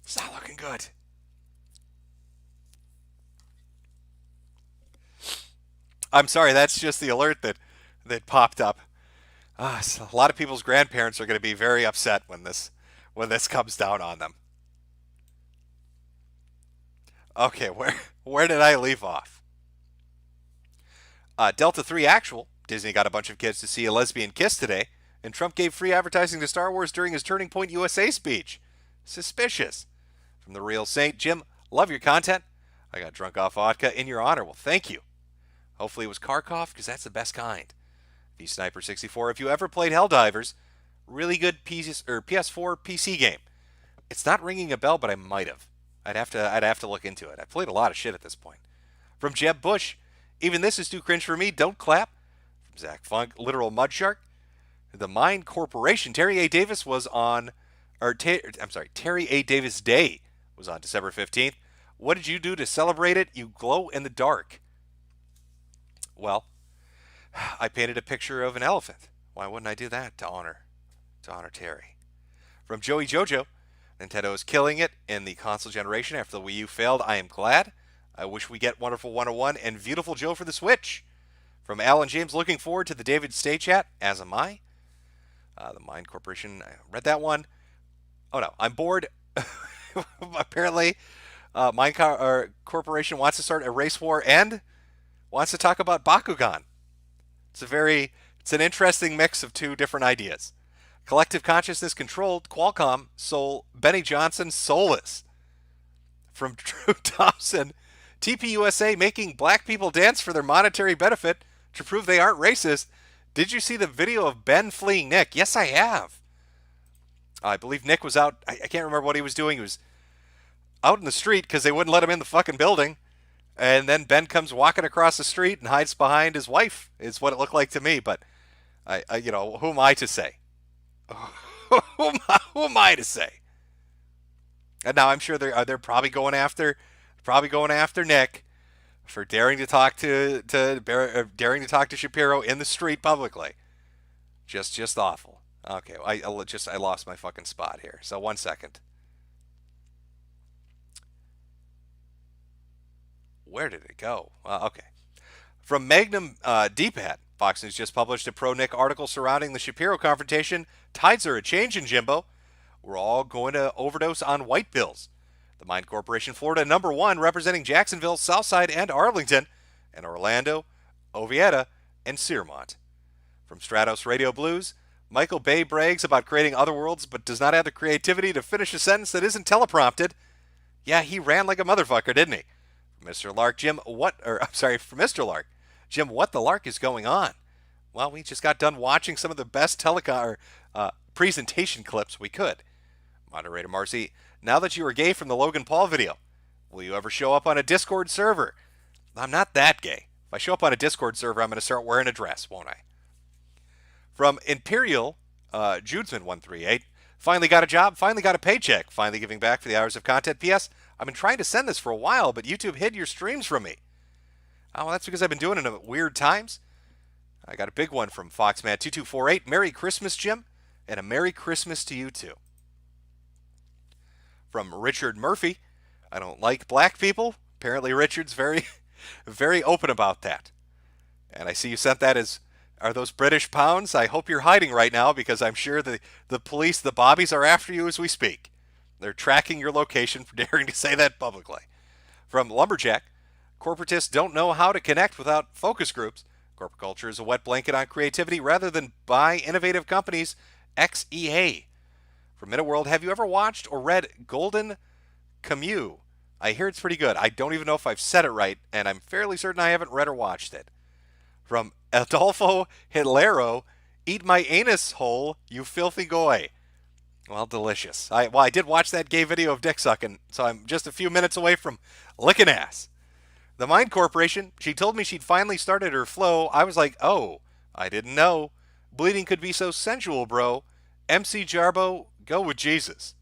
It's not looking good. I'm sorry, that's just the alert that popped up. So a lot of people's grandparents are going to be very upset when this comes down on them. Okay, where did I leave off? Delta 3 Actual. Disney got a bunch of kids to see a lesbian kiss today, and Trump gave free advertising to Star Wars during his Turning Point USA speech. Suspicious. From the Real Saint, Jim, love your content. I got drunk off vodka in your honor. Well, thank you. Hopefully it was Kharkov, because that's the best kind. The Sniper 64. If you ever played Helldivers, really good PS4 PC game. It's not ringing a bell, but I might have. I'd have to look into it. I've played a lot of shit at this point. From Jeb Bush, even this is too cringe for me. Don't clap. From Zach Funk, literal mud shark. The Mind Corporation. Terry A. Davis was on, Terry A. Davis Day was on December 15th. What did you do to celebrate it? You glow in the dark. Well, I painted a picture of an elephant. Why wouldn't I do that to honor Terry? From Joey Jojo, Nintendo is killing it in the console generation after the Wii U failed. I am glad. I wish we get Wonderful 101 and Beautiful Joe for the Switch. From Alan James, looking forward to the David Stay chat, as am I. The Mind Corporation, I read that one. Oh no, I'm bored. Apparently, Mind Corporation wants to start a race war and wants to talk about Bakugan. It's an interesting mix of two different ideas. Collective consciousness controlled, Qualcomm, Soul, Benny Johnson, soulless. From Drew Thompson, TPUSA making black people dance for their monetary benefit to prove they aren't racist. Did you see the video of Ben fleeing Nick? Yes, I have. I believe Nick was out. I can't remember what he was doing. He was out in the street because they wouldn't let him in the fucking building. And then Ben comes walking across the street and hides behind his wife, is what it looked like to me. But, who am I to say? Who am I to say? And now I'm sure they're probably going after Nick for daring to talk daring to talk to Shapiro in the street publicly. Just awful. Okay, I lost my fucking spot here. So 1 second. Where did it go? Okay. From Magnum D-Pad, Fox News just published a pro-Nick article surrounding the Shapiro confrontation. Tides are a-changin', Jimbo. We're all going to overdose on white pills. The Mind Corporation Florida #1, representing Jacksonville, Southside, and Arlington, and Orlando, Oviedo, and Siermont. From Stratos Radio Blues, Michael Bay brags about creating other worlds, but does not have the creativity to finish a sentence that isn't teleprompted. Yeah, he ran like a motherfucker, didn't he? From Mr. Lark, from Mr. Lark, Jim, what the lark is going on? Well, we just got done watching some of the best presentation clips we could. Moderator Marcy, now that you are gay from the Logan Paul video, will you ever show up on a Discord server? I'm not that gay. If I show up on a Discord server, I'm going to start wearing a dress, won't I? From Imperial, Judesman138, finally got a job, finally got a paycheck, finally giving back for the hours of content. P.S. I've been trying to send this for a while, but YouTube hid your streams from me. Oh, well, that's because I've been doing it at weird times. I got a big one from Foxman2248. Merry Christmas, Jim, and a Merry Christmas to you, too. From Richard Murphy, I don't like black people. Apparently Richard's very, very open about that. And I see you sent that as, are those British pounds? I hope you're hiding right now because I'm sure the police, the bobbies, are after you as we speak. They're tracking your location for daring to say that publicly. From Lumberjack, corporatists don't know how to connect without focus groups. Corporate culture is a wet blanket on creativity rather than buy innovative companies. XEA. From Metaworld, have you ever watched or read Golden Camus? I hear it's pretty good. I don't even know if I've said it right, and I'm fairly certain I haven't read or watched it. From Adolfo Hitlero, eat my anus hole, you filthy goy. Well, delicious. I did watch that gay video of dick sucking, so I'm just a few minutes away from licking ass. The Mind Corporation, she told me she'd finally started her flow. I was like, oh, I didn't know. Bleeding could be so sensual, bro. MC Jarbo, go with Jesus.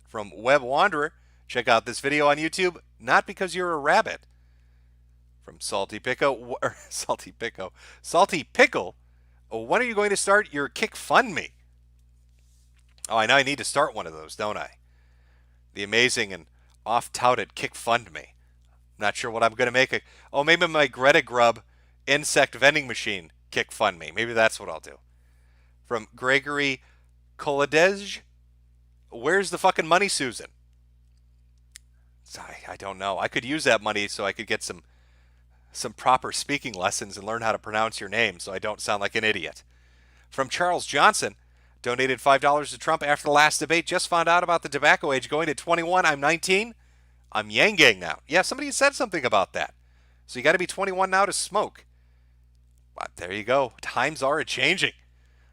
From Web Wanderer, check out this video on YouTube, not because you're a rabbit. From Salty Pickle, when are you going to start your Kick Fund Me? Oh, I know I need to start one of those, don't I? The amazing and oft-touted Kick Fund Me. Not sure what I'm going to make. Maybe my Greta Grub insect vending machine Kick Fund Me. Maybe that's what I'll do. From Gregory Koladej, where's the fucking money, Susan? I don't know. I could use that money so I could get some proper speaking lessons and learn how to pronounce your name so I don't sound like an idiot. From Charles Johnson, donated $5 to Trump after the last debate. Just found out about the tobacco age going to 21. I'm 19. I'm Yang Gang now. Yeah, somebody said something about that. So you got to be 21 now to smoke. But there you go. Times are a-changing.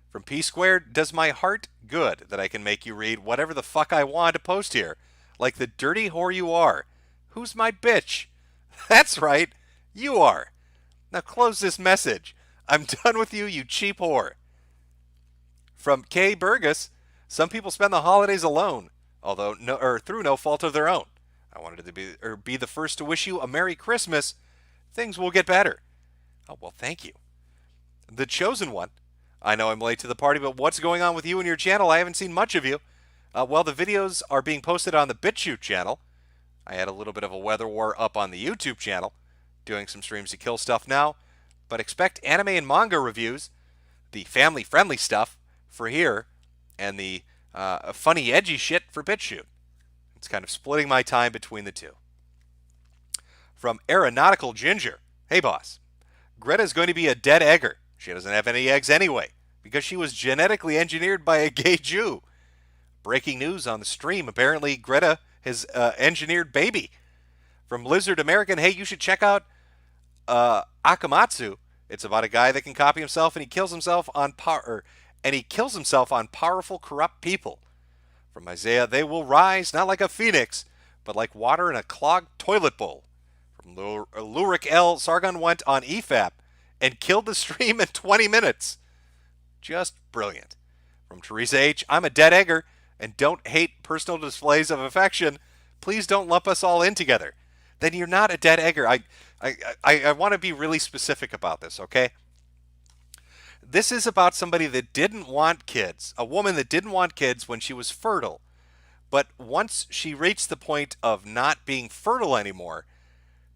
From P Squared, does my heart good that I can make you read whatever the fuck I want to post here? Like the dirty whore you are. Who's my bitch? That's right. You are. Now close this message. I'm done with you, you cheap whore. From K. Burgess, some people spend the holidays alone, through no fault of their own. I wanted to be the first to wish you a Merry Christmas. Things will get better. Oh, well, thank you. The Chosen One. I know I'm late to the party, but what's going on with you and your channel? I haven't seen much of you. Well, the videos are being posted on the BitChute channel. I had a little bit of a weather war up on the YouTube channel, doing some streams to kill stuff now. But expect anime and manga reviews, the family-friendly stuff for here, and the funny, edgy shit for BitChute. It's kind of splitting my time between the two. From Aeronautical Ginger. Hey, boss. Greta's going to be a dead egger. She doesn't have any eggs anyway, because she was genetically engineered by a gay Jew. Breaking news on the stream. Apparently, Greta has engineered baby. From Lizard American. Hey, you should check out Akamatsu. It's about a guy that can copy himself, and he kills himself on powerful, corrupt people. From Isaiah, they will rise not like a phoenix, but like water in a clogged toilet bowl. From Lurik L, Sargon went on EFAP and killed the stream in 20 minutes. Just brilliant. From Teresa H, I'm a dead egger and don't hate personal displays of affection. Please don't lump us all in together. Then you're not a dead egger. I want to be really specific about this, okay? This is about somebody that didn't want kids, a woman that didn't want kids when she was fertile. But once she reached the point of not being fertile anymore,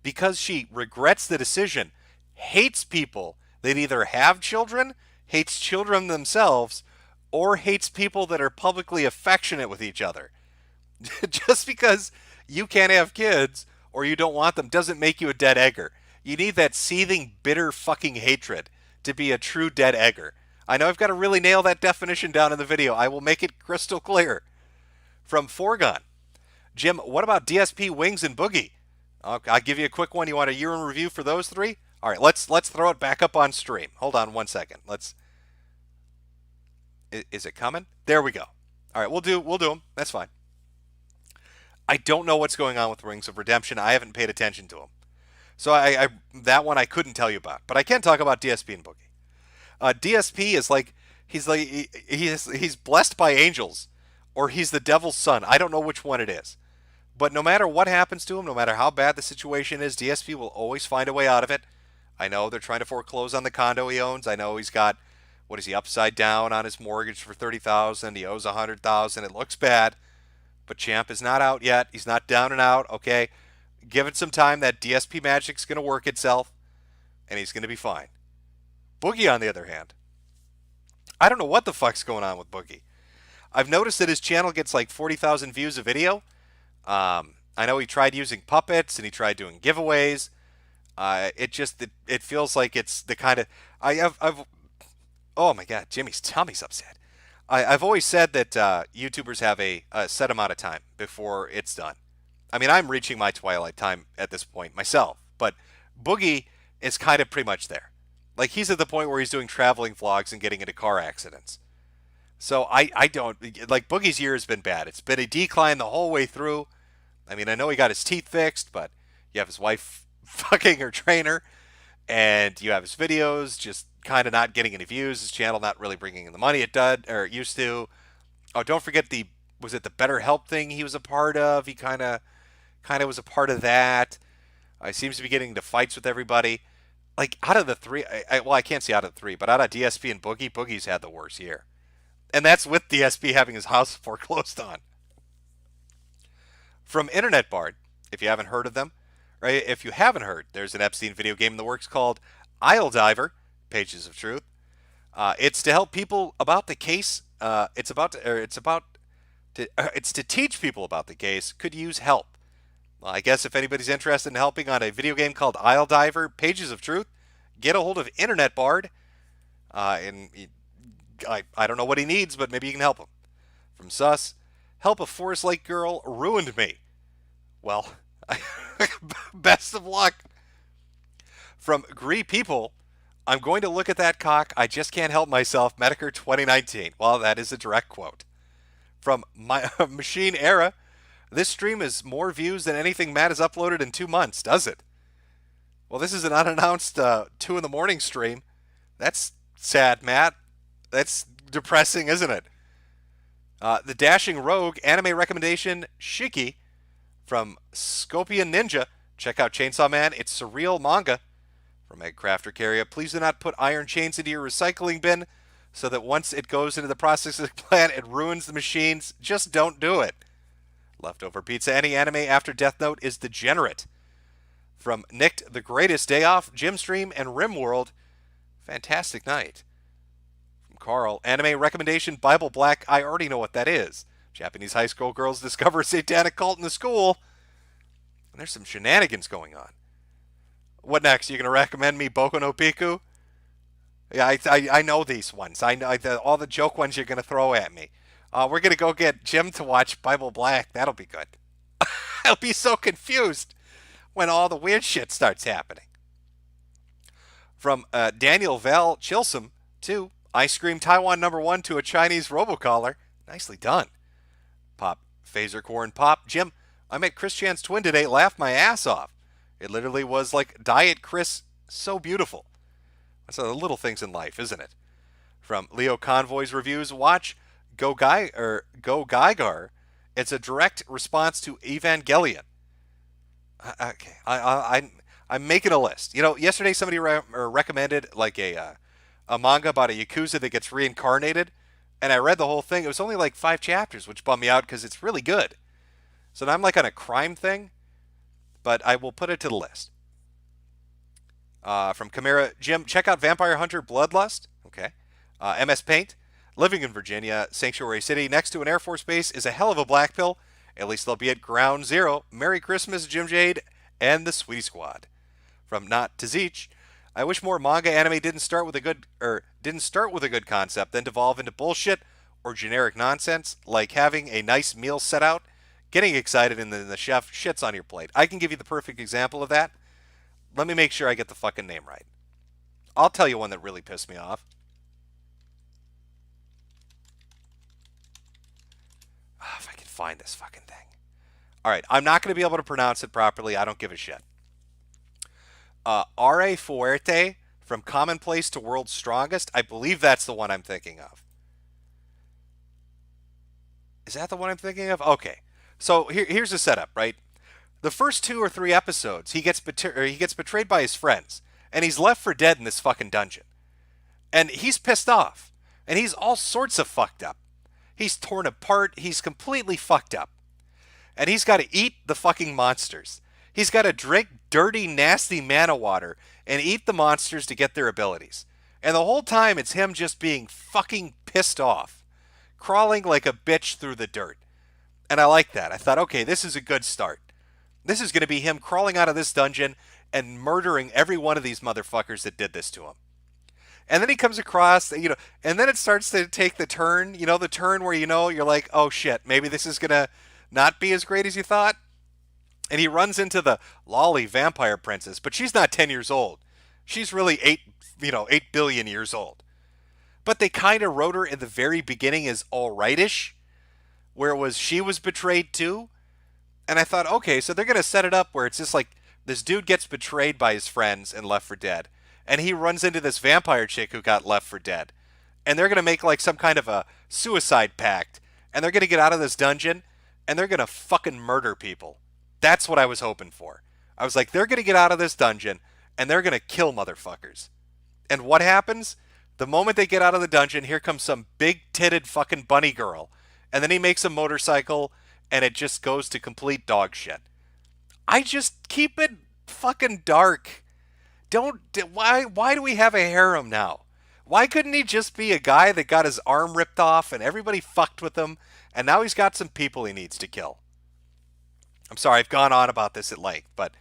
because she regrets the decision, hates people that either have children, hates children themselves, or hates people that are publicly affectionate with each other. Just because you can't have kids or you don't want them doesn't make you a dead egger. You need that seething, bitter fucking hatred to be a true dead egger. I know I've got to really nail that definition down in the video. I will make it crystal clear. From Foregone. Jim, what about DSP, Wings, and Boogie? I'll give you a quick one. You want a year in review for those three? All right, let's throw it back up on stream. Hold on 1 second. Is it coming? There we go. All right, we'll do them. That's fine. I don't know what's going on with Rings of Redemption. I haven't paid attention to them. So I that one I couldn't tell you about, but I can talk about DSP and Boogie. DSP is he's blessed by angels, or he's the devil's son. I don't know which one it is. But no matter what happens to him, no matter how bad the situation is, DSP will always find a way out of it. I know they're trying to foreclose on the condo he owns. I know he's got, what is he, upside down on his mortgage for $30,000. He owes $100,000. It looks bad. But Champ is not out yet. He's not down and out, okay? Give it some time. That DSP magic's going to work itself, and he's going to be fine. Boogie, on the other hand, I don't know what the fuck's going on with Boogie. I've noticed that his channel gets like 40,000 views a video. I know he tried using puppets, and he tried doing giveaways. It feels like it's the kind of... oh my God, Jimmy's tummy's upset. I've always said that YouTubers have a set amount of time before it's done. I mean, I'm reaching my twilight time at this point myself, but Boogie is kind of pretty much there. Like, he's at the point where he's doing traveling vlogs and getting into car accidents. So I don't, like, Boogie's year has been bad. It's been a decline the whole way through. I mean, I know he got his teeth fixed, but you have his wife fucking her trainer, and you have his videos just kind of not getting any views, his channel not really bringing in the money it did, or it used to. Oh, don't forget was it the BetterHelp thing he was a part of? He kind of was a part of that. He seems to be getting into fights with everybody. Like, out of the three, I can't say out of the three, but out of DSP and Boogie, Boogie's had the worst year. And that's with DSP having his house foreclosed on. From Internet Bard, if you haven't heard of them, right? If you haven't heard, there's an Epstein video game in the works called Isle Diver, Pages of Truth. It's to help people about the case. It's to teach people about the case. Could use help. Well, I guess if anybody's interested in helping on a video game called Isle Diver, Pages of Truth, get a hold of Internet Bard. I don't know what he needs, but maybe you can help him. From Sus, help a Forest Lake girl ruined me. Well, best of luck. From Gree People, I'm going to look at that cock. I just can't help myself. Metokur 2019. Well, that is a direct quote. From my Machine Era, this stream is more views than anything Matt has uploaded in 2 months, does it? Well, this is an unannounced 2 in the morning stream. That's sad, Matt. That's depressing, isn't it? The Dashing Rogue anime recommendation, Shiki, from Scorpion Ninja. Check out Chainsaw Man. It's surreal manga. From Egg Crafter Carrier, please do not put iron chains into your recycling bin so that once it goes into the processing plant, it ruins the machines. Just don't do it. Leftover Pizza, any anime after Death Note is degenerate. From Nicked, The Greatest Day Off, Jim Stream, and Rimworld, fantastic night. From Carl, anime recommendation, Bible Black, I already know what that is. Japanese high school girls discover a satanic cult in the school, and there's some shenanigans going on. What next? You going to recommend me Boku no Pico? Yeah, I know these ones. I know all the joke ones you're going to throw at me. We're going to go get Jim to watch Bible Black. That'll be good. I'll be so confused when all the weird shit starts happening. From Daniel Val Chilsum to Ice Cream Taiwan #1 to a Chinese robocaller. Nicely done. Pop Phaser Corn Pop. Jim, I met Chris Chan's twin today. Laughed my ass off. It literally was like Diet Chris. So beautiful. That's the little things in life, isn't it? From Leo Convoy's reviews, watch Go Geiger. It's a direct response to Evangelion. Okay, I I'm making a list. You know, yesterday somebody recommended like a manga about a yakuza that gets reincarnated, and I read the whole thing. It was only like 5 chapters, which bummed me out because it's really good. So now I'm like on a crime thing, but I will put it to the list. From Chimera Jim, check out Vampire Hunter Bloodlust. Okay. MS Paint, living in Virginia, Sanctuary City, next to an Air Force base, is a hell of a black pill. At least they'll be at ground zero. Merry Christmas, Jim Jade and the Sweetie Squad. From Not to Zeech, I wish more manga anime didn't start with a good concept, then devolve into bullshit or generic nonsense, like having a nice meal set out, getting excited, and then the chef shits on your plate. I can give you the perfect example of that. Let me make sure I get the fucking name right. I'll tell you one that really pissed me off. If I can find this fucking thing. All right, I'm not going to be able to pronounce it properly. I don't give a shit. R.A. Fuerte, From Commonplace to World's Strongest. I believe that's the one I'm thinking of. Is that the one I'm thinking of? Okay. So here's the setup, right? The first 2 or 3 episodes, he gets betrayed by his friends, and he's left for dead in this fucking dungeon. And he's pissed off, and he's all sorts of fucked up. He's torn apart, he's completely fucked up. And he's got to eat the fucking monsters. He's got to drink dirty, nasty mana water and eat the monsters to get their abilities. And the whole time it's him just being fucking pissed off, crawling like a bitch through the dirt. And I like that. I thought, okay, this is a good start. This is going to be him crawling out of this dungeon and murdering every one of these motherfuckers that did this to him. And then he comes across, and then it starts to take the turn, the turn where, you're like, oh shit, maybe this is going to not be as great as you thought. And he runs into the lolly vampire princess, but she's not 10 years old. She's really 8 billion years old. But they kind of wrote her in the very beginning as alrightish, where she was betrayed too. And I thought, okay, so they're going to set it up where it's just like this dude gets betrayed by his friends and left for dead. And he runs into this vampire chick who got left for dead. And they're going to make like some kind of a suicide pact. And they're going to get out of this dungeon and they're going to fucking murder people. That's what I was hoping for. I was like, they're going to get out of this dungeon and they're going to kill motherfuckers. And what happens? The moment they get out of the dungeon, here comes some big-titted fucking bunny girl. And then he makes a motorcycle and it just goes to complete dog shit. I just keep it fucking dark. Why do we have a harem now? Why couldn't he just be a guy that got his arm ripped off and everybody fucked with him and now he's got some people he needs to kill? I'm sorry, I've gone on about this at length, but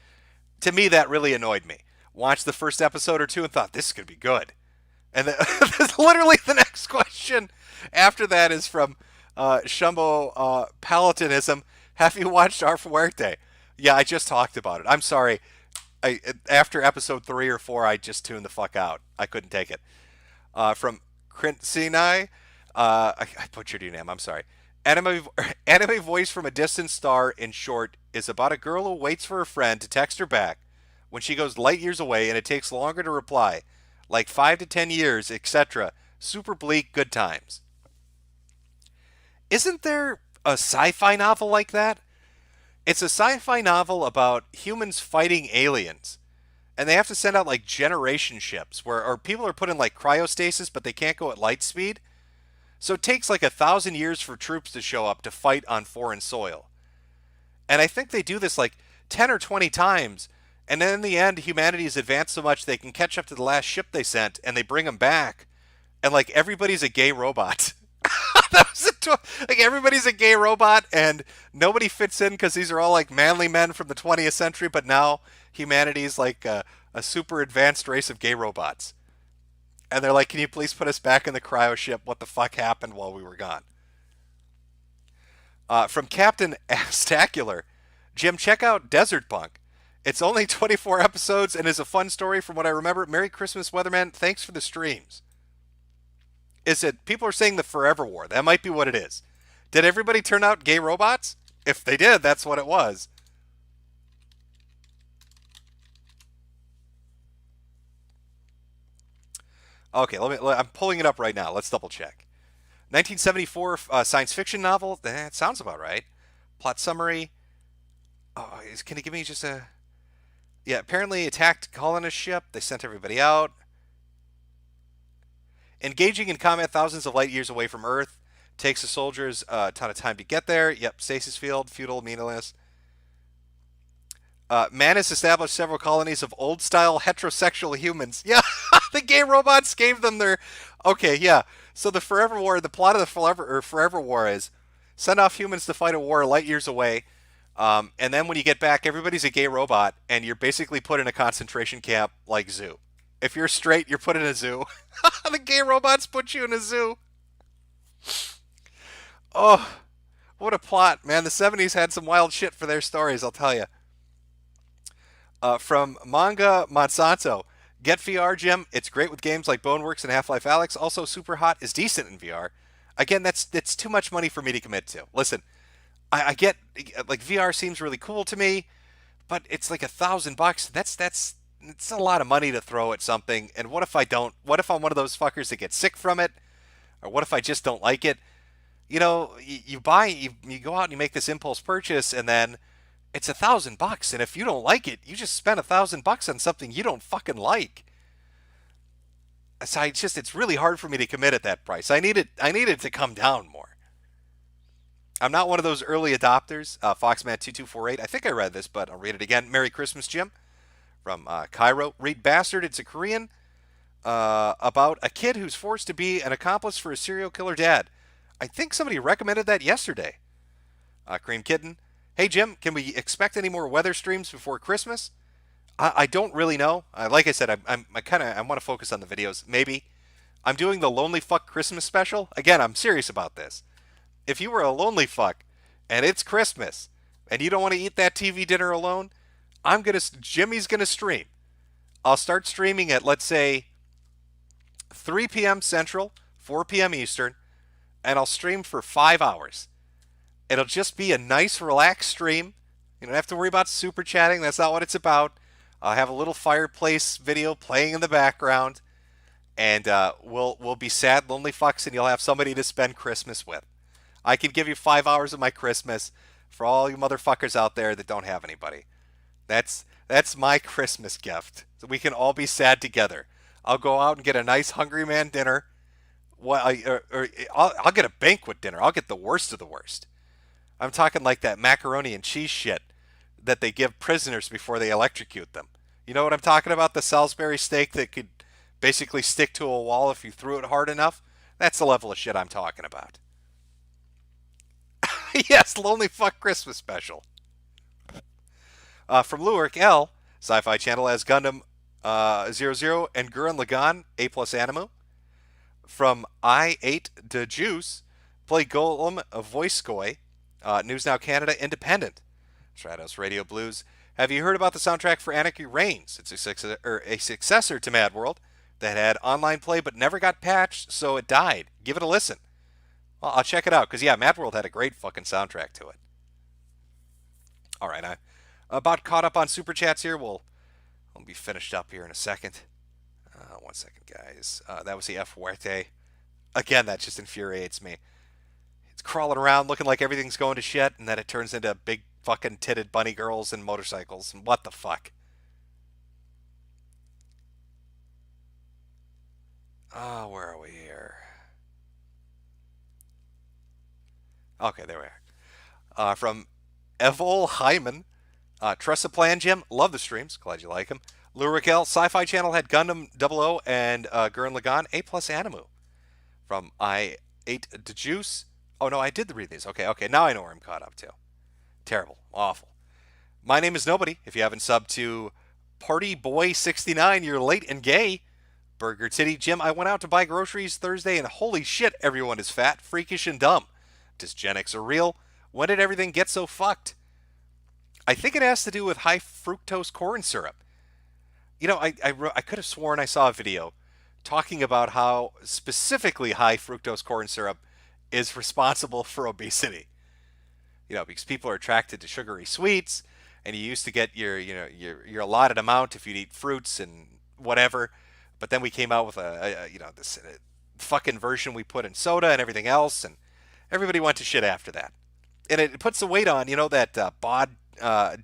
to me that really annoyed me. Watched the first episode or 2 and thought, this is going to be good. And then, literally the next question after that is from Shumbo Palatinism. Have you watched Our Fuerte? Yeah, I just talked about it. I'm sorry. After episode 3 or 4, I just tuned the fuck out. I couldn't take it. From Krintsinai, I butchered your name. I'm sorry. Anime voice from a distant star, in short, is about a girl who waits for a friend to text her back when she goes light years away and it takes longer to reply, like 5 to 10 years, etc. Super bleak, good times. Isn't there a sci-fi novel like that? It's a sci-fi novel about humans fighting aliens. And they have to send out like generation ships or people are put in like cryostasis, but they can't go at light speed. So it takes like 1,000 years for troops to show up to fight on foreign soil. And I think they do this like 10 or 20 times. And then in the end, humanity has advanced so much they can catch up to the last ship they sent and they bring them back. And like everybody's a gay robot. Like everybody's a gay robot and nobody fits in because these are all like manly men from the 20th century. But now humanity's like a super advanced race of gay robots. And they're like, can you please put us back in the cryo ship? What the fuck happened while we were gone? From Captain Astacular, Jim, check out Desert Punk. It's only 24 episodes and is a fun story from what I remember. Merry Christmas, Weatherman. Thanks for the streams. Is it, people are saying the Forever War. That might be what it is. Did everybody turn out gay robots? If they did, that's what it was. Okay, I'm pulling it up right now. Let's double check. 1974 science fiction novel. That sounds about right. Plot summary. Oh, can you give me just a... Yeah, apparently attacked colonist ship. They sent everybody out. Engaging in combat thousands of light years away from Earth. Takes the soldiers a ton of time to get there. Yep, stasis field, feudal meaningless. Man has established several colonies of old-style heterosexual humans. Yeah, the gay robots gave them their... Okay, yeah. So the Forever War, the plot of the Forever War is send off humans to fight a war light years away, and then when you get back, everybody's a gay robot, and you're basically put in a concentration camp like zoo. If you're straight, you're put in a zoo. The gay robots put you in a zoo. Oh, what a plot, man. The 70s had some wild shit for their stories, I'll tell you. From Manga Monsanto. Get VR, Jim. It's great with games like Boneworks and Half-Life Alyx. Also, Super Hot is decent in VR. Again, that's too much money for me to commit to. Listen, I get, like, VR seems really cool to me, but it's like $1,000. It's a lot of money to throw at something. And what if I don't? What if I'm one of those fuckers that gets sick from it? Or what if I just don't like it? You know, you go out and you make this impulse purchase, and then it's $1,000. And if you don't like it, you just spent $1,000 on something you don't fucking like. So it's really hard for me to commit at that price. I need it to come down more. I'm not one of those early adopters. Foxman2248. I think I read this, but I'll read it again. Merry Christmas, Jim. From Cairo. Read Bastard. It's a Korean about a kid who's forced to be an accomplice for a serial killer dad. I think somebody recommended that yesterday. Cream Kitten. Hey, Jim, can we expect any more weather streams before Christmas? I don't really know. Like I said, I want to focus on the videos. Maybe. I'm doing the Lonely Fuck Christmas special. Again, I'm serious about this. If you were a lonely fuck and it's Christmas and you don't want to eat that TV dinner alone, Jimmy's gonna stream. I'll start streaming at, let's say, 3 p.m. Central, 4 p.m. Eastern, and I'll stream for 5 hours. It'll just be a nice, relaxed stream. You don't have to worry about super chatting. That's not what it's about. I'll have a little fireplace video playing in the background, and we'll be sad, lonely fucks, and you'll have somebody to spend Christmas with. I can give you 5 hours of my Christmas for all you motherfuckers out there that don't have anybody. That's my Christmas gift. So we can all be sad together. I'll go out and get a nice Hungry Man dinner. I'll get a banquet dinner. I'll get the worst of the worst. I'm talking like that macaroni and cheese shit that they give prisoners before they electrocute them. You know what I'm talking about? The Salisbury steak that could basically stick to a wall if you threw it hard enough? That's the level of shit I'm talking about. Yes, Lonely Fuck Christmas special. From Lurik L, Sci-Fi Channel has Gundam 00 and Gurren Lagann A+ Animu. From I Ate the Juice, play Golem of Voicecoy. News Now Canada Independent. Stratos Radio Blues. Have you heard about the soundtrack for Anarchy Reigns? It's a successor to Mad World that had online play but never got patched, so it died. Give it a listen. Well, I'll check it out, because, yeah, Mad World had a great fucking soundtrack to it. All right, I'm about caught up on Super Chats here. We'll be finished up here in a second. 1 second, guys. That was the F Fuerte. Again, that just infuriates me. It's crawling around looking like everything's going to shit, and then it turns into big fucking titted bunny girls and motorcycles. And what the fuck? Where are we here? Okay, there we are. From Evol Hyman. Trust the plan, Jim. Love the streams. Glad you like them. Lurikel. Sci-Fi Channel had Gundam 00 and Gurren Lagann A+ Animu. From I Ate the Juice. Oh, no, I did read these. Okay. Now I know where I'm caught up to. Terrible. Awful. My name is Nobody. If you haven't subbed to Party Boy 69, you're late and gay. Burger Titty. Jim, I went out to buy groceries Thursday, and holy shit, everyone is fat, freakish, and dumb. Dysgenics are real. When did everything get so fucked? I think it has to do with high fructose corn syrup. You know, I could have sworn I saw a video talking about how specifically high fructose corn syrup is responsible for obesity. You know, because people are attracted to sugary sweets, and you used to get your allotted amount if you'd eat fruits and whatever. But then we came out with this fucking version we put in soda and everything else, and everybody went to shit after that. And it puts the weight on, that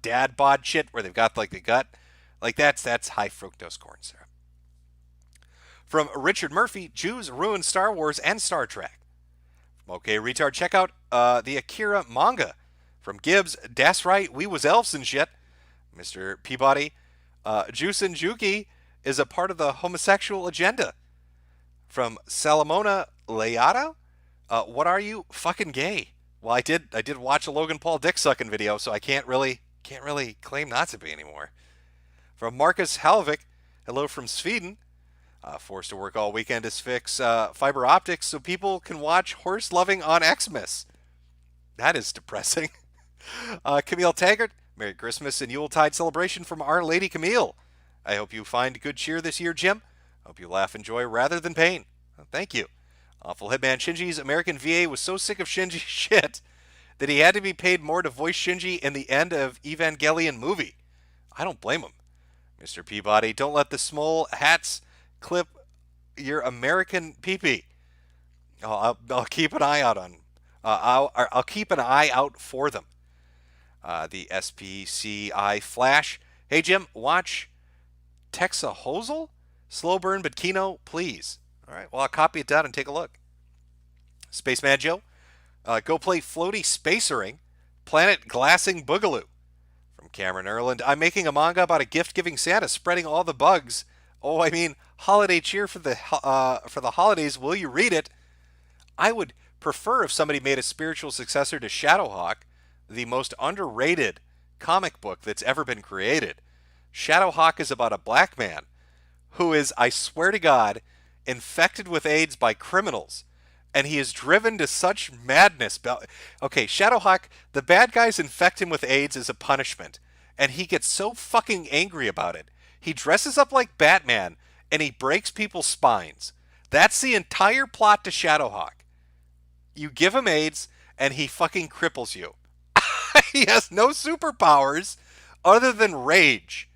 dad bod shit where they've got like the gut. Like that's high fructose corn syrup. From Richard Murphy, Jews ruined Star Wars and Star Trek. From OK Retard, check out the Akira manga. From Gibbs, that's right, we was elves and shit. Mr. Peabody, Juicin' Juki is a part of the homosexual agenda. From Salamona Leata, what are you? Fucking gay. Well, I did watch a Logan Paul dick sucking video, so I can't really claim not to be anymore. From Marcus Halvik, hello from Sweden. Forced to work all weekend to fix fiber optics so people can watch Horse Loving on Xmas. That is depressing. Camille Taggart, Merry Christmas and Yuletide celebration from Our Lady Camille. I hope you find good cheer this year, Jim. Hope you laugh and joy rather than pain. Thank you. Awful Hitman Shinji's American VA was so sick of Shinji shit that he had to be paid more to voice Shinji in the end of Evangelion movie. I don't blame him. Mr. Peabody, don't let the small hats clip your American pee-pee. I'll keep an eye out on. I'll keep an eye out for them. The SPCI Flash. Hey Jim, watch Texahozal? Slow burn but Kino, please. All right, well I'll copy it down and take a look. Spaceman Joe, go play Floaty Spacering, Planet Glassing Boogaloo. From Cameron Erland, I'm making a manga about a gift-giving Santa spreading all the bugs. Oh, I mean, holiday cheer for the holidays. Will you read it? I would prefer if somebody made a spiritual successor to Shadowhawk, the most underrated comic book that's ever been created. Shadowhawk is about a black man who is, I swear to God, infected with AIDS by criminals. And he is driven to such madness. Okay, Shadowhawk, the bad guys infect him with AIDS as a punishment. And he gets so fucking angry about it. He dresses up like Batman and he breaks people's spines. That's the entire plot to Shadowhawk. You give him AIDS and he fucking cripples you. He has no superpowers other than rage.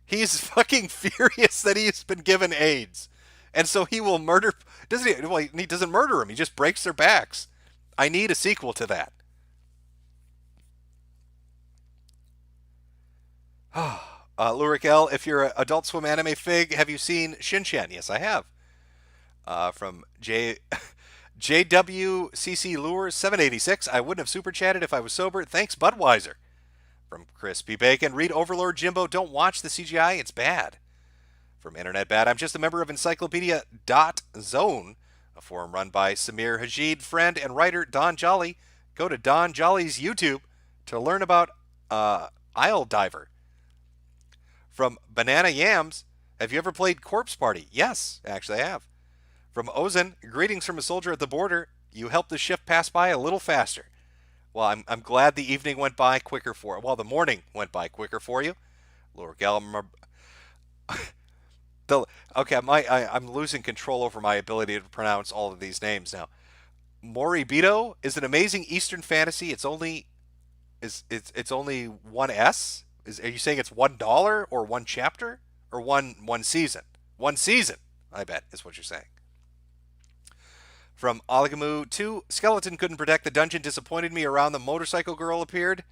He's fucking furious that he's been given AIDS. And so he will murder... Doesn't he? Well, he doesn't murder him. He just breaks their backs. I need a sequel to that. Lurik L, if you're an Adult Swim anime fig, have you seen Shin-Chan? Yes, I have. From JWCC Lure 786, I wouldn't have super chatted if I was sober. Thanks, Budweiser. From Chris P. Bacon, read Overlord Jimbo. Don't watch the CGI. It's bad. From Internet Bad, I'm just a member of Encyclopedia.zone, a forum run by Samir Hajid, friend and writer Don Jolly. Go to Don Jolly's YouTube to learn about Isle Diver. From Banana Yams, have you ever played Corpse Party? Yes, actually I have. From Ozen, greetings from a soldier at the border. You helped the ship pass by a little faster. Well, I'm glad the evening went by quicker for it. Well, the morning went by quicker for you. Lower Gallimar. Okay, I'm losing control over my ability to pronounce all of these names now. Moribito is an amazing Eastern fantasy. It's only one S. Are you saying it's $1 or one chapter or one season? One season, I bet, is what you're saying. From Oligamu 2, Skeleton couldn't protect the dungeon. Disappointed me around the motorcycle girl appeared.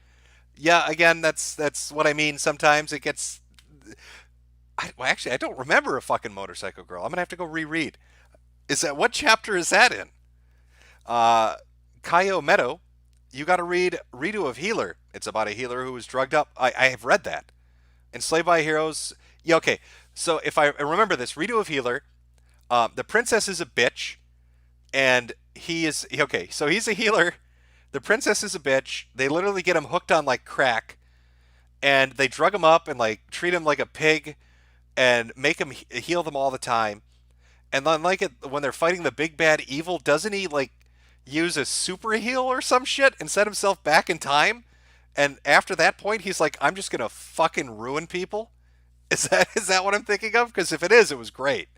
Yeah, again, that's what I mean. Sometimes it gets... Actually, I don't remember a fucking motorcycle girl. I'm going to have to go reread. What chapter is that in? Kaio Meadow, you got to read Redo of Healer. It's about a healer who was drugged up. I have read that. Enslaved by Heroes. Yeah, okay. So if I remember this, Redo of Healer, the princess is a bitch, and he is... Okay, so he's a healer. The princess is a bitch. They literally get him hooked on, like, crack, and they drug him up and, like, treat him like a pig, and make him heal them all the time. And then, like, when they're fighting the big bad evil, doesn't he, like, use a super heal or some shit and set himself back in time? And after that point, he's like, I'm just gonna fucking ruin people? Is that what I'm thinking of? Because if it is, it was great.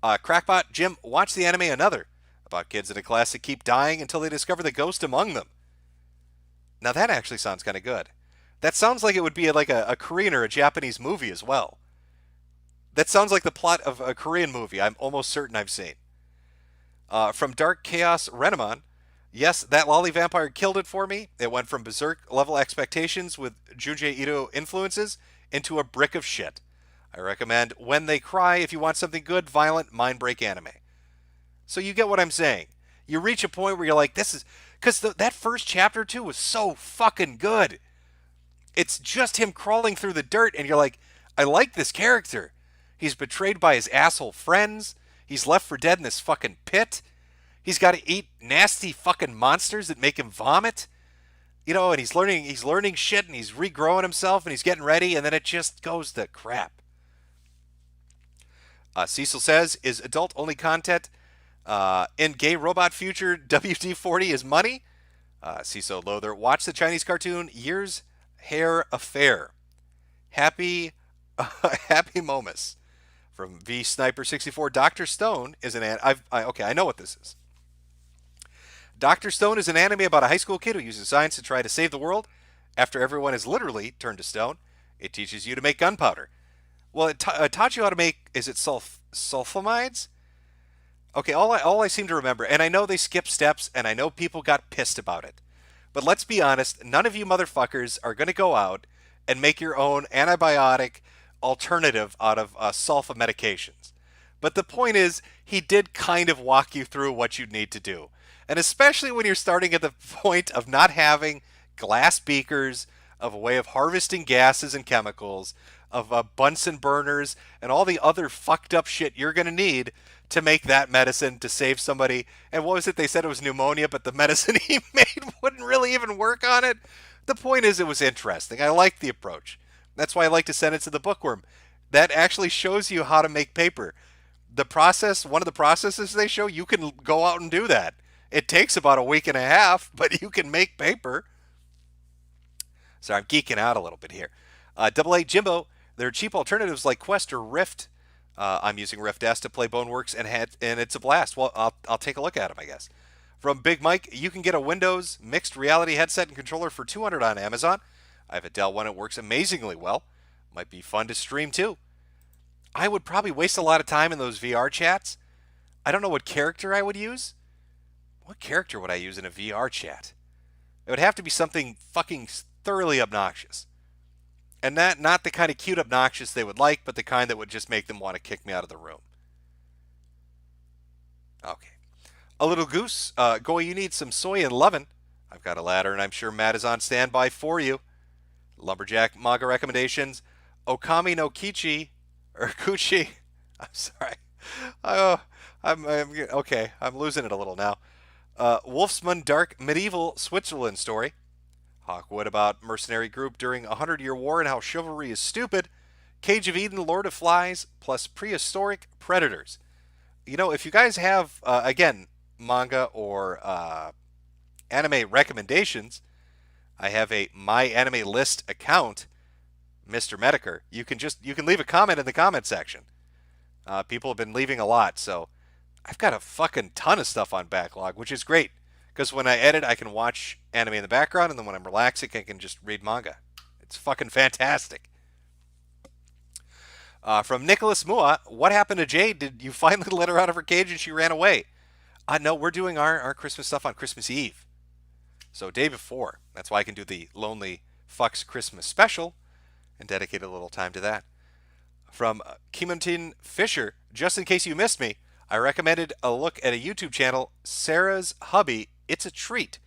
Crackbot, Jim, watch the anime Another, about kids in a class that keep dying until they discover the ghost among them. Now that actually sounds kind of good. That sounds like it would be like a Korean or a Japanese movie as well. That sounds like the plot of a Korean movie I'm almost certain I've seen. From Dark Chaos Renamon, yes, that lolly vampire killed it for me. It went from berserk level expectations with Junji Ito influences into a brick of shit. I recommend When They Cry if you want something good, violent, mind break anime. So you get what I'm saying. You reach a point where you're like, this is... Because that first chapter, too, was so fucking good. It's just him crawling through the dirt, and you're like, I like this character. He's betrayed by his asshole friends. He's left for dead in this fucking pit. He's got to eat nasty fucking monsters that make him vomit. You know, and he's learning shit, and he's regrowing himself, and he's getting ready, and then it just goes to crap. Cecil says, is adult-only content in gay robot future WD-40 is money? Cecil Lothar, watch the Chinese cartoon Year's Hair Affair. Happy Momus. From V Sniper 64, Dr. Stone is an okay, I know what this is. Dr. Stone is an anime about a high school kid who uses science to try to save the world. After everyone is literally turned to stone, it teaches you to make gunpowder. Well, it taught you how to make, is it sulfamides? Okay, all I seem to remember, and I know they skipped steps, and I know people got pissed about it. But let's be honest, none of you motherfuckers are going to go out and make your own antibiotic alternative out of sulfa medications. But the point is, he did kind of walk you through what you need to do. And especially when you're starting at the point of not having glass beakers, of a way of harvesting gases and chemicals, of Bunsen burners, and all the other fucked up shit you're going to need to make that medicine to save somebody. And what was it? They said it was pneumonia, but the medicine he made wouldn't really even work on it. The point is, it was interesting. I like the approach. That's why I like to send it to the bookworm. That actually shows you how to make paper. The process, one of the processes they show, you can go out and do that. It takes about a week and a half, but you can make paper. Sorry, I'm geeking out a little bit here. Double A Jimbo, there are cheap alternatives like Quest or Rift. I'm using Rift S to play Boneworks, and it's a blast. Well, I'll take a look at them, I guess. From Big Mike, you can get a Windows mixed reality headset and controller for $200 on Amazon. I have a Dell one. It works amazingly well. Might be fun to stream, too. I would probably waste a lot of time in those VR chats. I don't know what character I would use. What character would I use in a VR chat? It would have to be something fucking thoroughly obnoxious. And not the kind of cute obnoxious they would like, but the kind that would just make them want to kick me out of the room. Okay. A Little Goose. Goy, you need some soy and lovin'. I've got a ladder, and I'm sure Matt is on standby for you. Lumberjack manga recommendations. Okami no Kichi. Or Kuchi. I'm sorry. Okay. I'm losing it a little now. Wolfsman Dark Medieval Switzerland story. Hawkwood about mercenary group during a 100-year war and how chivalry is stupid. Cage of Eden, Lord of Flies, plus prehistoric predators. You know, if you guys have, again, manga or anime recommendations, I have a My Anime List account, Mr. Metokur. You can leave a comment in the comment section. People have been leaving a lot, so I've got a fucking ton of stuff on backlog, which is great. Because when I edit, I can watch anime in the background, and then when I'm relaxing, I can just read manga. It's fucking fantastic. From Nicholas Mua, what happened to Jade? Did you finally let her out of her cage and she ran away? No, we're doing our Christmas stuff on Christmas Eve. So day before. That's why I can do the Lonely Fucks Christmas special and dedicate a little time to that. From Kimontin Fisher, just in case you missed me, I recommended a look at a YouTube channel, Sarah's Hubby. It's a treat.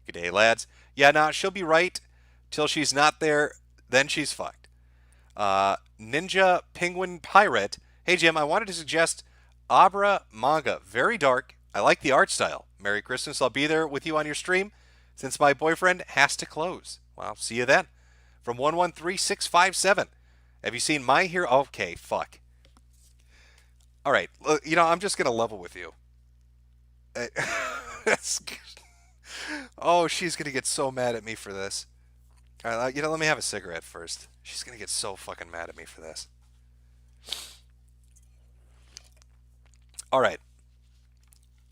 Good day, lads. Yeah, nah, she'll be right till she's not there, then she's fucked. Ninja Penguin Pirate. Hey, Jim, I wanted to suggest Abra manga. Very dark. I like the art style. Merry Christmas. I'll be there with you on your stream since my boyfriend has to close. Well, see you then. From 113657. Have you seen My Hero? Okay, fuck. All right. You know, I'm just going to level with you. Oh, she's going to get so mad at me for this. All right, you know, let me have a cigarette first. She's going to get so fucking mad at me for this. All right.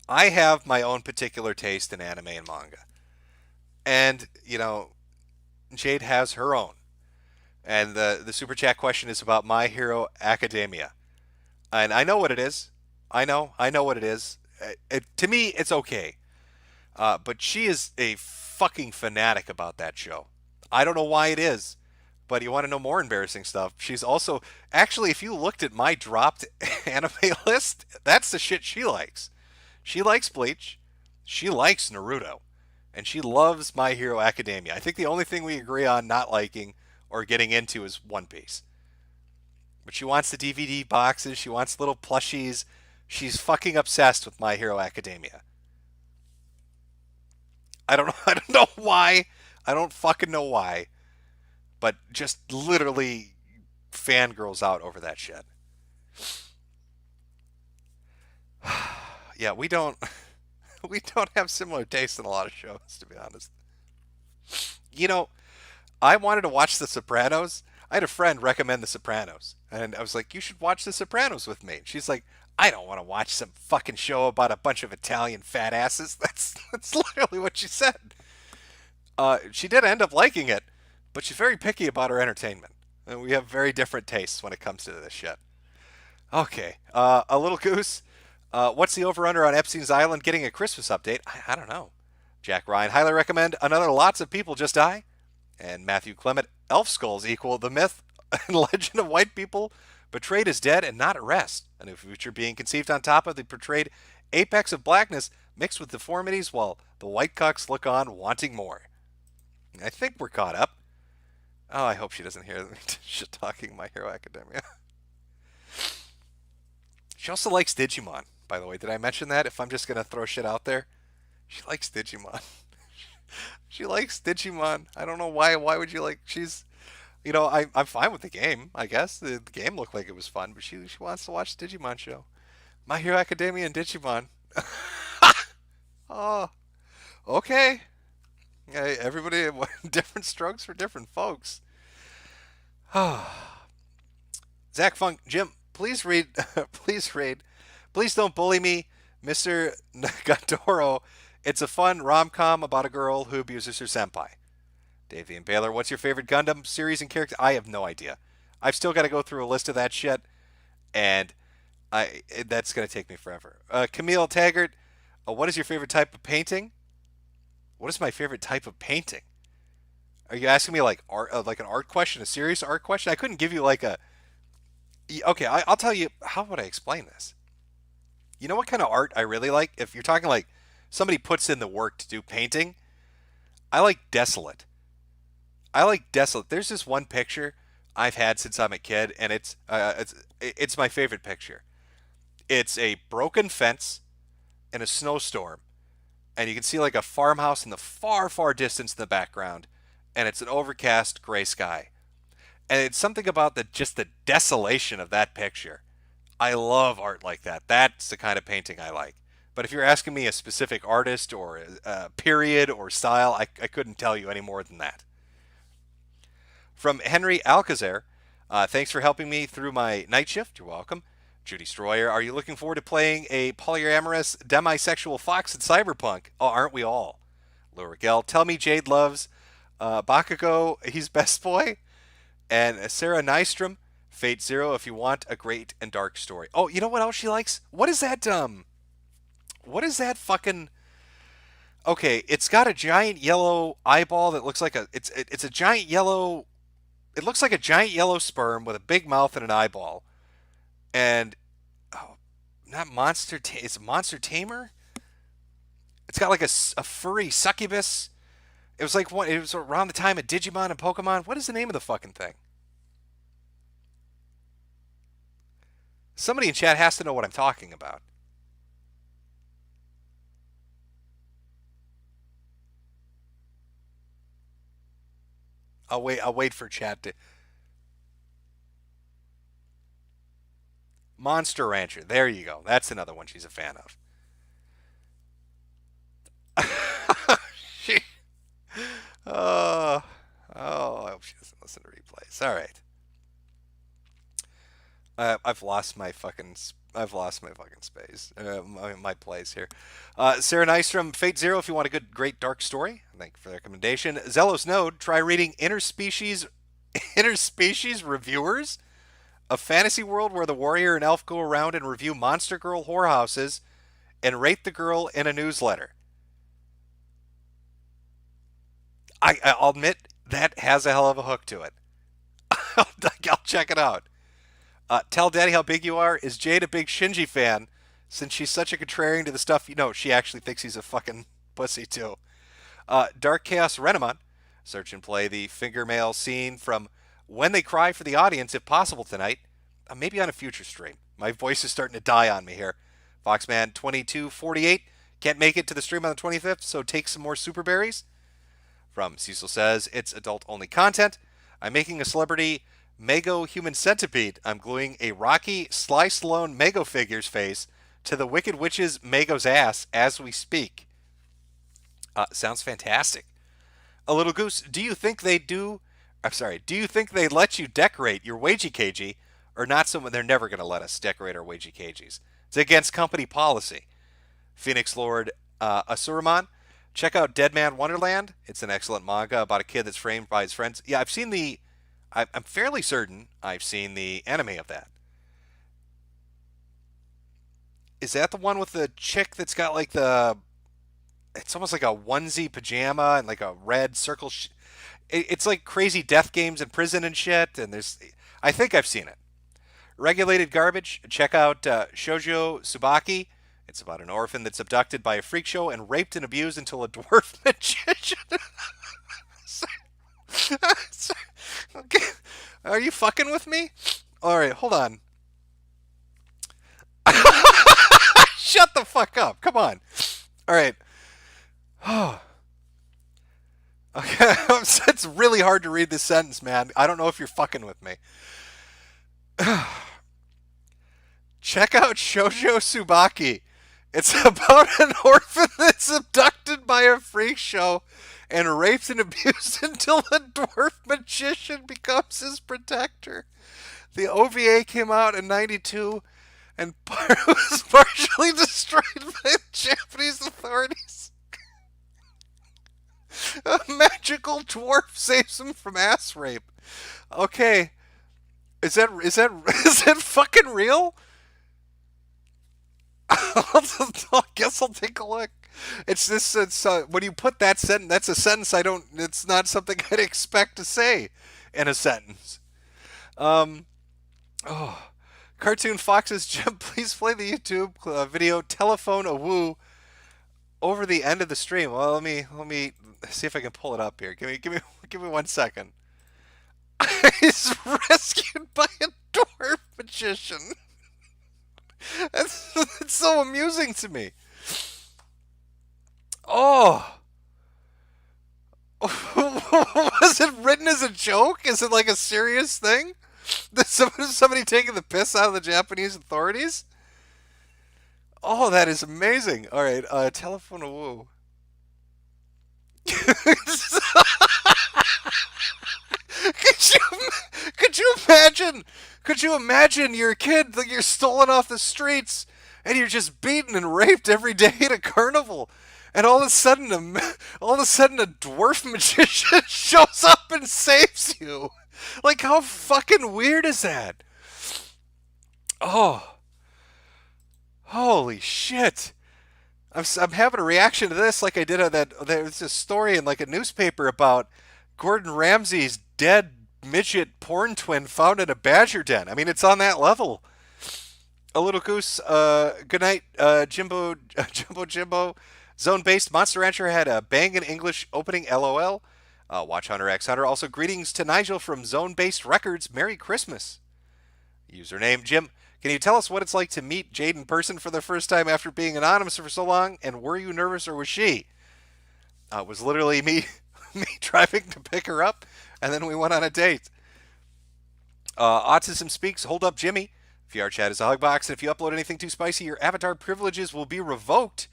I have my own particular taste in anime and manga. And, you know, Jade has her own. And the super chat question is about My Hero Academia. And I know what it is. I know what it is. To me, it's okay. But she is a fucking fanatic about that show. I don't know why it is, But you want to know more embarrassing stuff? She's also actually, if you looked at my dropped anime list, that's the shit she likes. She likes Bleach, she likes Naruto, and she loves My Hero Academia. I think the only thing we agree on not liking or getting into is One Piece. But she wants the DVD boxes, she wants little plushies. She's fucking obsessed with My Hero Academia. I don't know why. I don't fucking know why. But just literally fangirls out over that shit. Yeah, we don't have similar tastes in a lot of shows, to be honest. You know, I wanted to watch The Sopranos. I had a friend recommend The Sopranos, and I was like, "You should watch The Sopranos with me." And she's like, "I don't want to watch some fucking show about a bunch of Italian fat asses." That's literally what she said. She did end up liking it, but she's very picky about her entertainment, and we have very different tastes when it comes to this shit. Okay, a little goose. What's the over-under on Epstein's Island getting a Christmas update? I don't know. Jack Ryan, highly recommend another Lots of People Just Die. And Matthew Clement, elf skulls equal the myth and legend of white people betrayed as dead and not at rest. A new future being conceived on top of the portrayed apex of blackness mixed with deformities while the white cucks look on wanting more. I think we're caught up. Oh, I hope she doesn't hear me shit talking My Hero Academia. She also likes Digimon, by the way. Did I mention that? If I'm just going to throw shit out there. She likes Digimon. She likes Digimon. I don't know why. Why would you like... She's... You know, I'm fine with the game, I guess. The game looked like it was fun, but she wants to watch the Digimon show. My Hero Academia and Digimon. Oh, okay. Everybody, different strokes for different folks. Zach Funk, Jim, please read, please don't bully me, Mr. Nagatoro. It's a fun rom-com about a girl who abuses her senpai. Davey and Baylor, what's your favorite Gundam series and character? I have no idea. I've still got to go through a list of that shit, and that's going to take me forever. Camille Taggart, what is your favorite type of painting? What is my favorite type of painting? Are you asking me like art, like an art question, a serious art question? I couldn't give you like a... Okay, I'll tell you. How would I explain this? You know what kind of art I really like? If you're talking like somebody puts in the work to do painting, I like desolate. There's this one picture I've had since I'm a kid, and it's my favorite picture. It's a broken fence in a snowstorm, and you can see like a farmhouse in the far, far distance in the background, and it's an overcast gray sky. And it's something about just the desolation of that picture. I love art like that. That's the kind of painting I like. But if you're asking me a specific artist or a period or style, I couldn't tell you any more than that. From Henry Alcazar, thanks for helping me through my night shift. You're welcome. Judy Stroyer, are you looking forward to playing a polyamorous, demisexual fox in Cyberpunk? Oh, aren't we all? Laura Gell, tell me Jade loves Bakugo, he's best boy. And Sarah Nystrom, Fate Zero, if you want a great and dark story. Oh, you know what else she likes? What is that fucking... Okay, it's got a giant yellow eyeball that looks like it's a giant yellow... It looks like a giant yellow sperm with a big mouth and an eyeball. And... Oh, not Monster... It's a Monster Tamer? It's got like a furry succubus... It was like it was around the time of Digimon and Pokemon. What is the name of the fucking thing? Somebody in chat has to know what I'm talking about. I'll wait for chat to... Monster Rancher. There you go. That's another one she's a fan of. I hope she doesn't listen to replays. All right. I've lost my fucking space. My place here. Sarah Nystrom, Fate Zero. If you want a great dark story, thank you for the recommendation. Zealous Node, try reading Interspecies Reviewers, a fantasy world where the warrior and elf go around and review monster girl whorehouses and rate the girl in a newsletter. I'll admit that has a hell of a hook to it. I'll check it out. Tell Daddy how big you are. Is Jade a big Shinji fan? Since she's such a contrarian to the stuff, she actually thinks he's a fucking pussy too. Dark Chaos Renamon, search and play the fingermail scene from When They Cry for the audience, if possible tonight. Maybe on a future stream. My voice is starting to die on me here. Foxman2248, can't make it to the stream on the 25th, so take some more super berries. From Cecil says, it's adult-only content. I'm making a celebrity Mego human centipede. I'm gluing a Rocky Sly Stallone Mego figure's face to the Wicked Witch's Mago's ass as we speak. Sounds fantastic. A Little Goose, do you think they let you decorate your Wagey KG, or not someone they're never going to let us decorate our Wagey KGs? It's against company policy. Phoenix Lord Asuraman, check out Dead Man Wonderland. It's an excellent manga about a kid that's framed by his friends. Yeah, I'm fairly certain I've seen the anime of that. Is that the one with the chick that's got like it's almost like a onesie pajama and like a red circle? It's like crazy death games in prison and shit. And I think I've seen it. Regulated Garbage, check out Shoujo Tsubaki. It's about an orphan that's abducted by a freak show and raped and abused until a dwarf magician. Okay. Are you fucking with me? All right, hold on. Shut the fuck up. Come on. All right. Okay. It's really hard to read this sentence, man. I don't know if you're fucking with me. Check out Shoujo Tsubaki. It's about an orphan that's abducted by a freak show and raped and abused until a dwarf magician becomes his protector. The OVA came out in '92 and was partially destroyed by the Japanese authorities. A magical dwarf saves him from ass rape. Okay, is that fucking real? I guess I'll take a look. It's when you put that sentence, that's a sentence it's not something I'd expect to say in a sentence. Cartoon Fox's Jim, please play the YouTube video Telephone a Woo over the end of the stream. Well, let me see if I can pull it up here. Give me 1 second. He's rescued by a dwarf magician. It's so amusing to me. Oh. Was it written as a joke? Is it like a serious thing? Is somebody taking the piss out of the Japanese authorities? Oh, that is amazing. All right, Telephone a Woo. Could you imagine? Could you imagine you're a kid, like you're stolen off the streets, and you're just beaten and raped every day at a carnival, and all of a sudden a dwarf magician shows up and saves you? Like, how fucking weird is that? Oh, holy shit! I'm having a reaction to this like I did on that. There was a story in like a newspaper about Gordon Ramsay's dead midget porn twin found in a badger den. I mean, it's on that level. A Little Goose, good night, Jimbo. Zone-based Monster Rancher had a bangin' English opening, LOL. Watch Hunter X Hunter. Also, greetings to Nigel from Zone-based Records. Merry Christmas. Username, Jim. Can you tell us what it's like to meet Jade in person for the first time after being anonymous for so long? And were you nervous or was she? It was literally me driving to pick her up, and then we went on a date. Autism Speaks. Hold up, Jimmy. VR chat is a hug box, and if you upload anything too spicy, your avatar privileges will be revoked.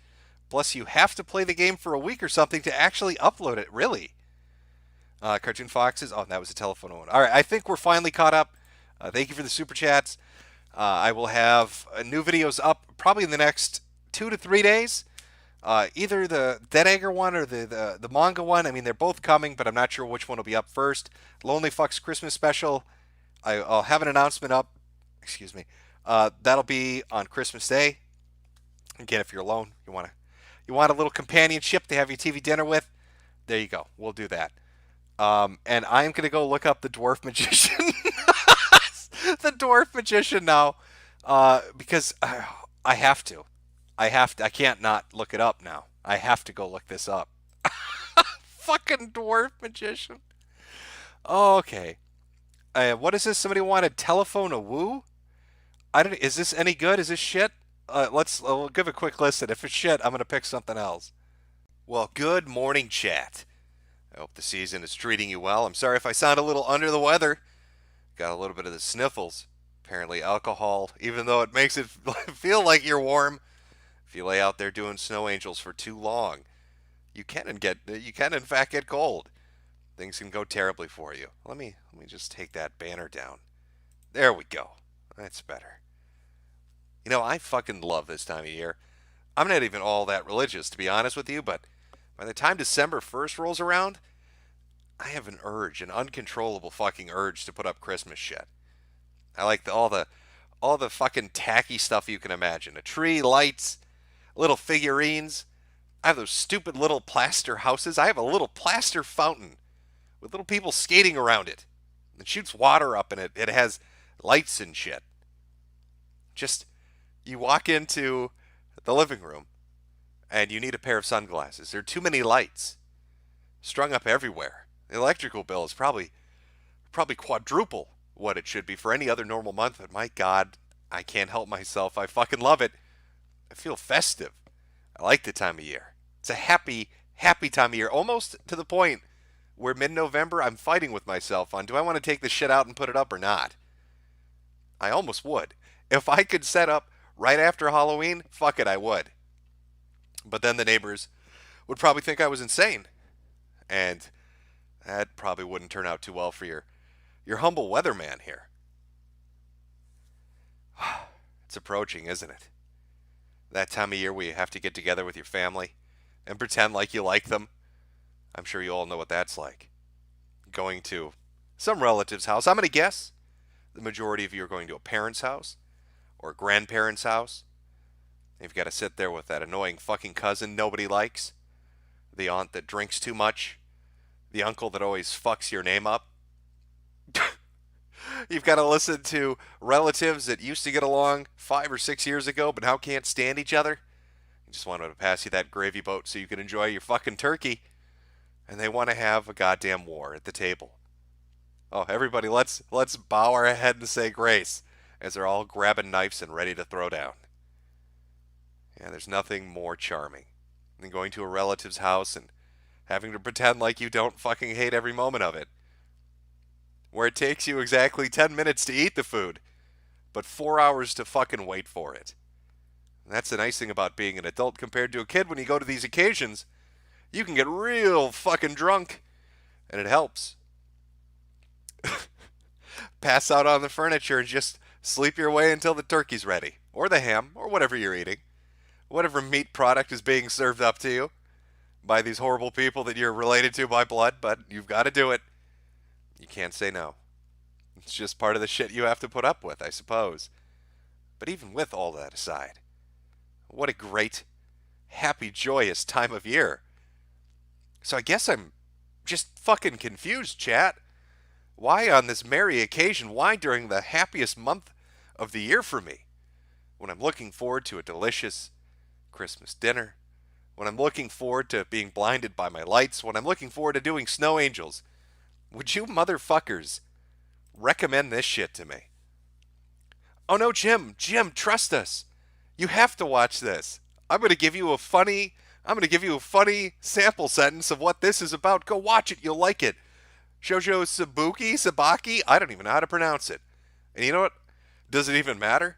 Plus, you have to play the game for a week or something to actually upload it. Really? Cartoon Foxes. Oh, that was a telephone one. All right, I think we're finally caught up. Thank you for the super chats. I will have new videos up probably in the next 2 to 3 days. Either the Dead Egger one or the manga one. I mean, they're both coming, but I'm not sure which one will be up first. Lonely Fucks Christmas Special. I'll have an announcement up. Excuse me. That'll be on Christmas Day. Again, if you're alone, you want a little companionship to have your TV dinner with, there you go. We'll do that. And I'm going to go look up the dwarf magician. The dwarf magician now. Because I have to. I can't not look it up now. I have to go look this up. Fucking dwarf magician. Okay. What is this? Somebody wanted telephone a woo? Is this any good? Is this shit? We'll give a quick listen. If it's shit, I'm going to pick something else. Well, good morning, chat. I hope the season is treating you well. I'm sorry if I sound a little under the weather. Got a little bit of the sniffles. Apparently alcohol, even though it makes it feel like you're warm. If you lay out there doing snow angels for too long, you can in fact get cold. Things can go terribly for you. Let me just take that banner down. There we go. That's better. You know, I fucking love this time of year. I'm not even all that religious, to be honest with you, but by the time December 1st rolls around, I have an uncontrollable fucking urge to put up Christmas shit. I like all the fucking tacky stuff you can imagine. A tree, lights, little figurines. I have those stupid little plaster houses. I have a little plaster fountain with little people skating around it. It shoots water up in it. It has lights and shit. Just, you walk into the living room and you need a pair of sunglasses. There are too many lights strung up everywhere. The electrical bill is probably quadruple what it should be for any other normal month, but my God, I can't help myself. I fucking love it. I feel festive. I like the time of year. It's a happy, happy time of year, almost to the point where mid-November I'm fighting with myself on, do I want to take this shit out and put it up or not? I almost would. If I could set up right after Halloween, fuck it, I would. But then the neighbors would probably think I was insane. And that probably wouldn't turn out too well for your humble weatherman here. It's approaching, isn't it? That time of year where you have to get together with your family and pretend like you like them. I'm sure you all know what that's like. Going to some relative's house. I'm going to guess the majority of you are going to a parent's house or a grandparent's house. You've got to sit there with that annoying fucking cousin nobody likes. The aunt that drinks too much. The uncle that always fucks your name up. You've got to listen to relatives that used to get along 5 or 6 years ago, but now can't stand each other. You just want them to pass you that gravy boat so you can enjoy your fucking turkey. And they want to have a goddamn war at the table. Oh, everybody, let's bow our head and say grace as they're all grabbing knives and ready to throw down. Yeah, there's nothing more charming than going to a relative's house and having to pretend like you don't fucking hate every moment of it. Where it takes you exactly 10 minutes to eat the food, but 4 hours to fucking wait for it. And that's the nice thing about being an adult compared to a kid. When you go to these occasions, you can get real fucking drunk, and it helps. Pass out on the furniture and just sleep your way until the turkey's ready, or the ham, or whatever you're eating. Whatever meat product is being served up to you by these horrible people that you're related to by blood, but you've got to do it. You can't say no. It's just part of the shit you have to put up with, I suppose. But even with all that aside, what a great, happy, joyous time of year. So I guess I'm just fucking confused, chat. Why on this merry occasion? Why during the happiest month of the year for me? When I'm looking forward to a delicious Christmas dinner. When I'm looking forward to being blinded by my lights. When I'm looking forward to doing snow angels. Would you motherfuckers recommend this shit to me? Oh no, Jim, trust us. You have to watch this. I'm going to give you a funny sample sentence of what this is about. Go watch it. You'll like it. Shoujo Sabaki? I don't even know how to pronounce it. And you know what? Does it even matter?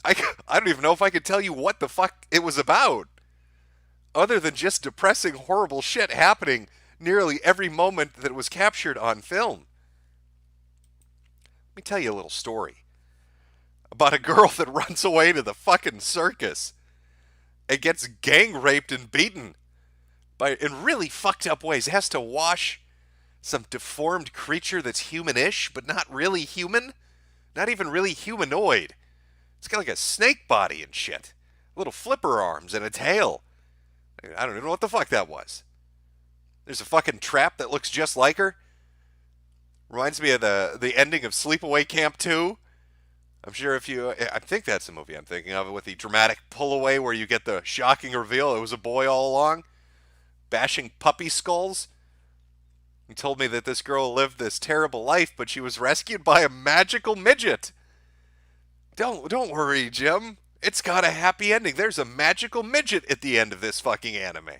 I don't even know if I could tell you what the fuck it was about. Other than just depressing, horrible shit happening nearly every moment that was captured on film. Let me tell you a little story about a girl that runs away to the fucking circus and gets gang raped and beaten in really fucked up ways. Has to wash some deformed creature that's humanish, but not really human. Not even really humanoid. It's got like a snake body and shit. Little flipper arms and a tail. I don't even know what the fuck that was. There's a fucking trap that looks just like her. Reminds me of the ending of Sleepaway Camp 2. I'm sure I think that's the movie I'm thinking of, with the dramatic pull away where you get the shocking reveal it was a boy all along, bashing puppy skulls. He told me that this girl lived this terrible life, but she was rescued by a magical midget. Don't worry, Jim. It's got a happy ending. There's a magical midget at the end of this fucking anime.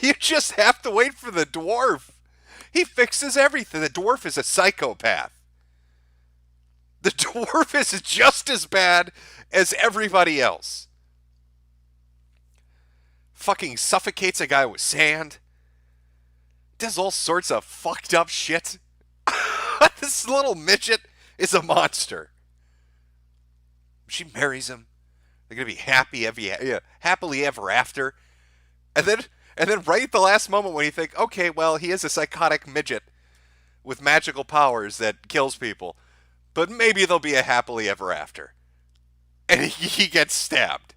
You just have to wait for the dwarf. He fixes everything. The dwarf is a psychopath. The dwarf is just as bad as everybody else. Fucking suffocates a guy with sand. Does all sorts of fucked up shit. This little midget is a monster. She marries him. They're gonna be happily ever after. And then right at the last moment when you think, okay, well, he is a psychotic midget with magical powers that kills people, but maybe there'll be a happily ever after. And he gets stabbed.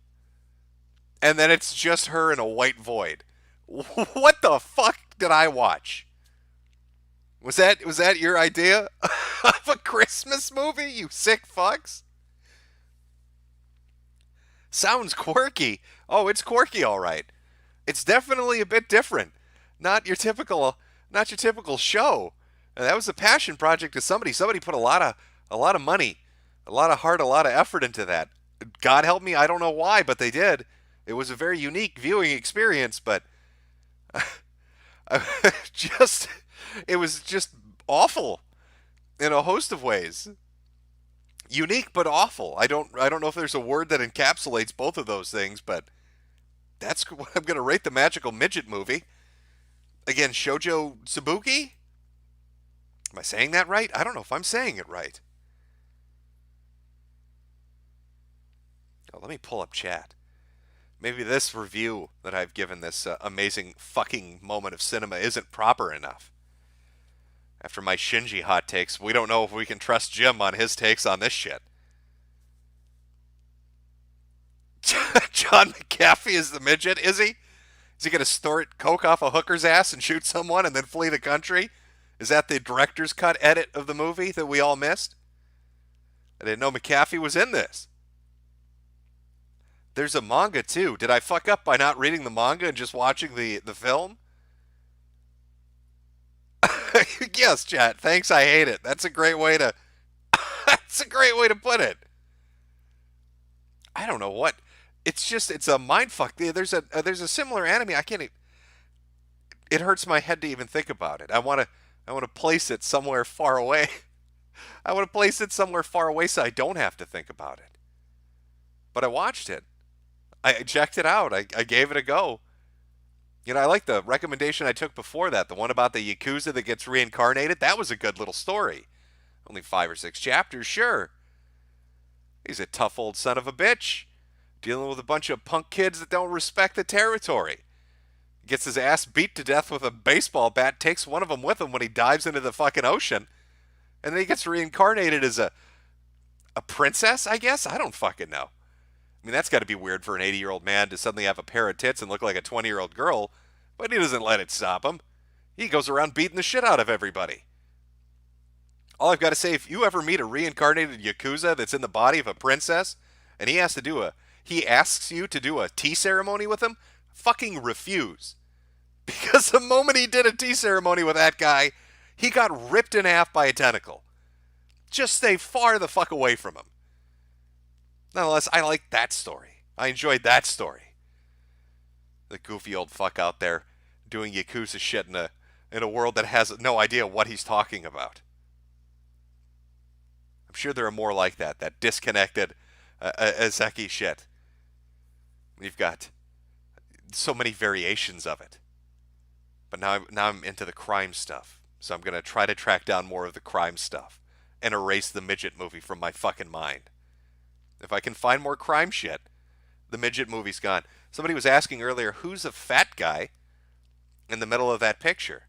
And then it's just her in a white void. What the fuck did I watch? Was that your idea of a Christmas movie, you sick fucks? Sounds quirky. Oh, it's quirky, all right. It's definitely a bit different. Not your typical show. And that was a passion project of somebody. Somebody put a lot of money, a lot of heart, a lot of effort into that. God help me, I don't know why, but they did. It was a very unique viewing experience, but it was just awful in a host of ways. Unique but awful. I don't know if there's a word that encapsulates both of those things, but that's what I'm going to rate the Magical Midget movie. Again, Shoujo Tsubuki? Am I saying that right? I don't know if I'm saying it right. Oh, let me pull up chat. Maybe this review that I've given this amazing fucking moment of cinema isn't proper enough. After my Shinji hot takes, we don't know if we can trust Jim on his takes on this shit. John McAfee is the midget, is he? Is he going to snort coke off a hooker's ass and shoot someone and then flee the country? Is that the director's cut edit of the movie that we all missed? I didn't know McAfee was in this. There's a manga too. Did I fuck up by not reading the manga and just watching the film? Yes, chat. Thanks, I hate it. That's a great way to put it. I don't know what. It's a mindfuck. There's a similar anime. It hurts my head to even think about it. I want to place it somewhere far away. I want to place it somewhere far away so I don't have to think about it. But I watched it. I checked it out. I gave it a go. You know, I like the recommendation I took before that, the one about the Yakuza that gets reincarnated. That was a good little story. Only 5 or 6 chapters, sure. He's a tough old son of a bitch, dealing with a bunch of punk kids that don't respect the territory. Gets his ass beat to death with a baseball bat, takes one of them with him when he dives into the fucking ocean, and then he gets reincarnated as a princess, I guess? I don't fucking know. I mean, that's got to be weird for an 80-year-old man to suddenly have a pair of tits and look like a 20-year-old girl, but he doesn't let it stop him. He goes around beating the shit out of everybody. All I've got to say, if you ever meet a reincarnated Yakuza that's in the body of a princess, and he asks you to do a tea ceremony with him, fucking refuse. Because the moment he did a tea ceremony with that guy, he got ripped in half by a tentacle. Just stay far the fuck away from him. Nonetheless, I like that story. I enjoyed that story. The goofy old fuck out there doing Yakuza shit in a world that has no idea what he's talking about. I'm sure there are more like that disconnected Azeki shit. We've got so many variations of it. But now I'm into the crime stuff. So I'm going to try to track down more of the crime stuff and erase the midget movie from my fucking mind. If I can find more crime shit, the midget movie's gone. Somebody was asking earlier, who's a fat guy in the middle of that picture?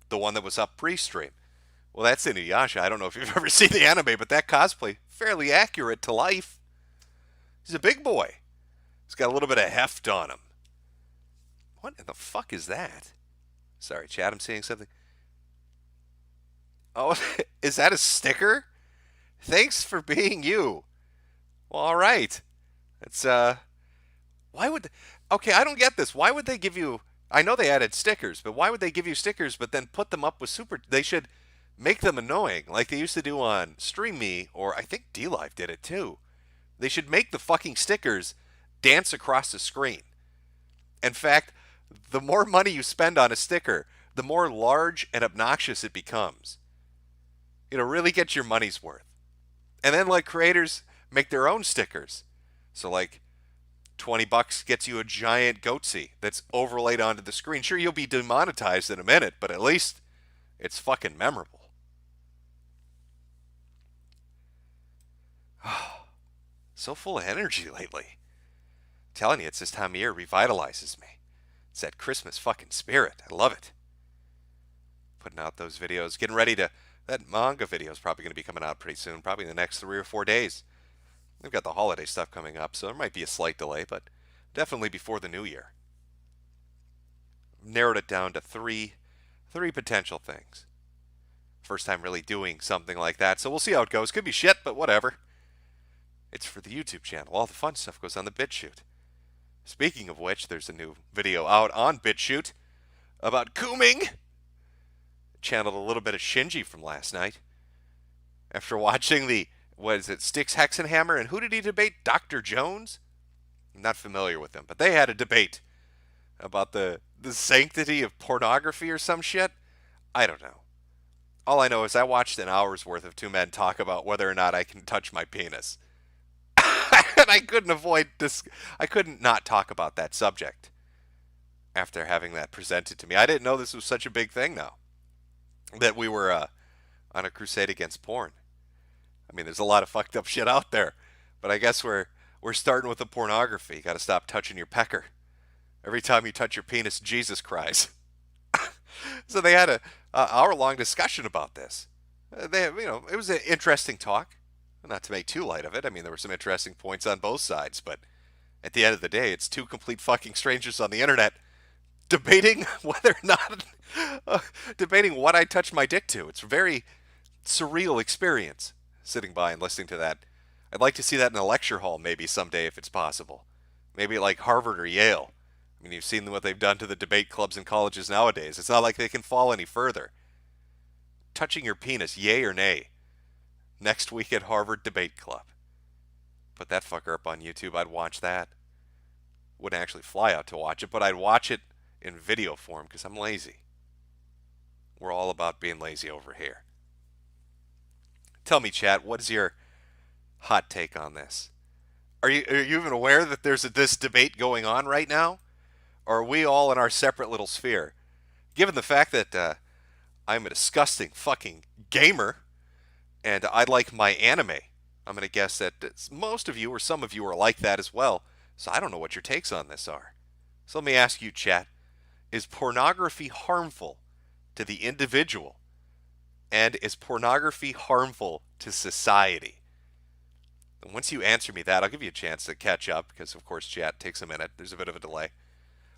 The one that was up pre-stream. Well, that's Inuyasha. I don't know if you've ever seen the anime, but that cosplay, fairly accurate to life. He's a big boy. He's got a little bit of heft on him. What in the fuck is that? Sorry, chat, I'm seeing something. Oh, is that a sticker? Thanks for being you. Well, all right. It's, why would... Okay, I don't get this. Why would they give you... I know they added stickers, but why would they give you stickers but then put them up with super... They should make them annoying like they used to do on Stream Me, or I think D-Live did it too. They should make the fucking stickers dance across the screen. In fact, the more money you spend on a sticker, the more large and obnoxious it becomes. You know, really get your money's worth. And then let creators make their own stickers. So like $20 gets you a giant goatsy that's overlaid onto the screen. Sure, you'll be demonetized in a minute, but at least it's fucking memorable. So full of energy lately. I'm telling you, it's this time of year revitalizes me. It's that Christmas fucking spirit. I love it. Putting out those videos, getting ready to... That manga video is probably going to be coming out pretty soon, probably in the next 3 or 4 days. They've got the holiday stuff coming up, so there might be a slight delay, but definitely before the new year. Narrowed it down to three potential things. First time really doing something like that, so we'll see how it goes. Could be shit, but whatever. It's for the YouTube channel. All the fun stuff goes on the BitChute. Speaking of which, there's a new video out on BitChute about cooming. Channeled a little bit of Shinji from last night. After watching the, what is it, Styx Hexenhammer, and who did he debate? Dr. Jones? I'm not familiar with them, but they had a debate about the sanctity of pornography or some shit. I don't know. All I know is I watched an hour's worth of two men talk about whether or not I can touch my penis. And I couldn't avoid this. I couldn't not talk about that subject after having that presented to me. I didn't know this was such a big thing now. That we were on a crusade against porn. I mean, there's a lot of fucked up shit out there, but I guess we're starting with the pornography. You got to stop touching your pecker. Every time you touch your penis, Jesus cries. So they had a hour-long discussion about this. It was an interesting talk. Not to make too light of it. I mean, there were some interesting points on both sides, but at the end of the day, it's two complete fucking strangers on the internet debating whether or not, debating what I touch my dick to. It's a very surreal experience sitting by and listening to that. I'd like to see that in a lecture hall maybe someday if it's possible. Maybe like Harvard or Yale. I mean, you've seen what they've done to the debate clubs in colleges nowadays. It's not like they can fall any further. Touching your penis, yay or nay? Next week at Harvard Debate Club. Put that fucker up on YouTube. I'd watch that. Wouldn't actually fly out to watch it, but I'd watch it in video form because I'm lazy. We're all about being lazy over here. Tell me, chat, what is your hot take on this? Are you even aware that there's this debate going on right now? Or are we all in our separate little sphere? Given the fact that I'm a disgusting fucking gamer and I like my anime, I'm going to guess that most of you or some of you are like that as well. So I don't know what your takes on this are. So let me ask you, chat. Is pornography harmful to the individual? And is pornography harmful to society? And once you answer me that, I'll give you a chance to catch up because, of course, chat takes a minute. There's a bit of a delay.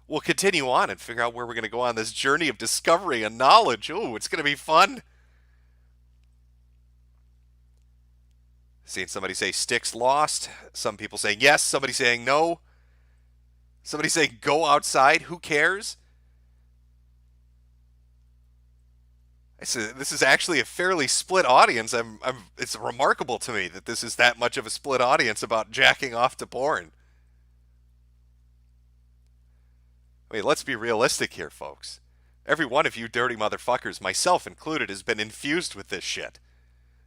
We'll continue on and figure out where we're going to go on this journey of discovery and knowledge. Ooh, it's going to be fun. Seeing somebody say Styx lost. Some people saying yes. Somebody saying no. Somebody saying go outside. Who cares? This is actually a fairly split audience. It's remarkable to me that this is that much of a split audience about jacking off to porn. I mean, let's be realistic here, folks. Every one of you dirty motherfuckers, myself included, has been infused with this shit.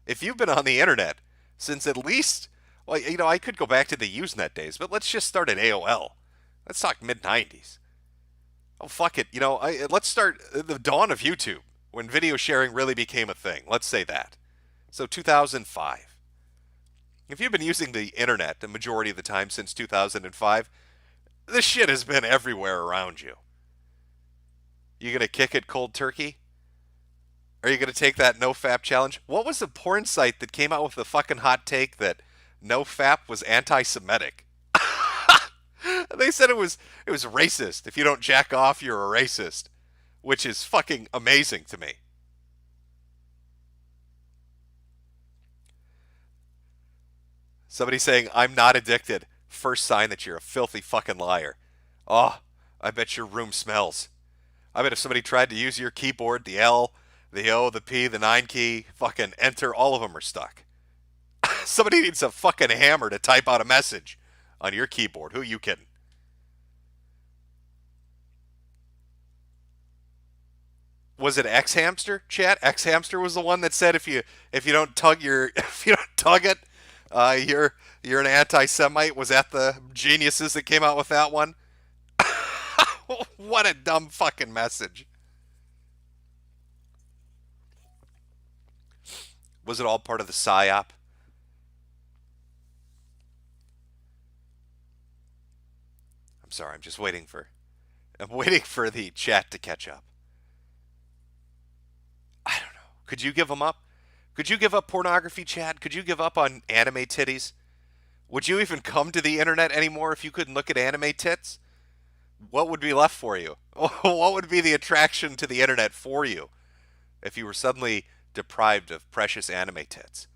If you've been on the internet since at least, well, I could go back to the Usenet days, but let's just start at AOL. Let's talk mid-90s. Oh, fuck it. Let's start the dawn of YouTube, when video sharing really became a thing. Let's say that. So 2005. If you've been using the internet the majority of the time since 2005, this shit has been everywhere around you. You gonna kick it cold turkey? Are you gonna take that NoFap challenge? What was the porn site that came out with the fucking hot take that NoFap was anti-Semitic? They said it was racist. If you don't jack off, you're a racist, which is fucking amazing to me. Somebody saying, I'm not addicted. First sign that you're a filthy fucking liar. Oh, I bet your room smells. I bet if somebody tried to use your keyboard, the L, the O, the P, the 9 key, fucking enter, all of them are stuck. Somebody needs a fucking hammer to type out a message on your keyboard. Who are you kidding? Was it X Hamster, chat? X Hamster was the one that said if you don't tug it, you're an anti-Semite. Was that the geniuses that came out with that one? What a dumb fucking message. Was it all part of the PSYOP? I'm sorry, I'm waiting for the chat to catch up. I don't know. Could you give them up? Could you give up pornography, chat? Could you give up on anime titties? Would you even come to the internet anymore if you couldn't look at anime tits? What would be left for you? What would be the attraction to the internet for you if you were suddenly deprived of precious anime tits?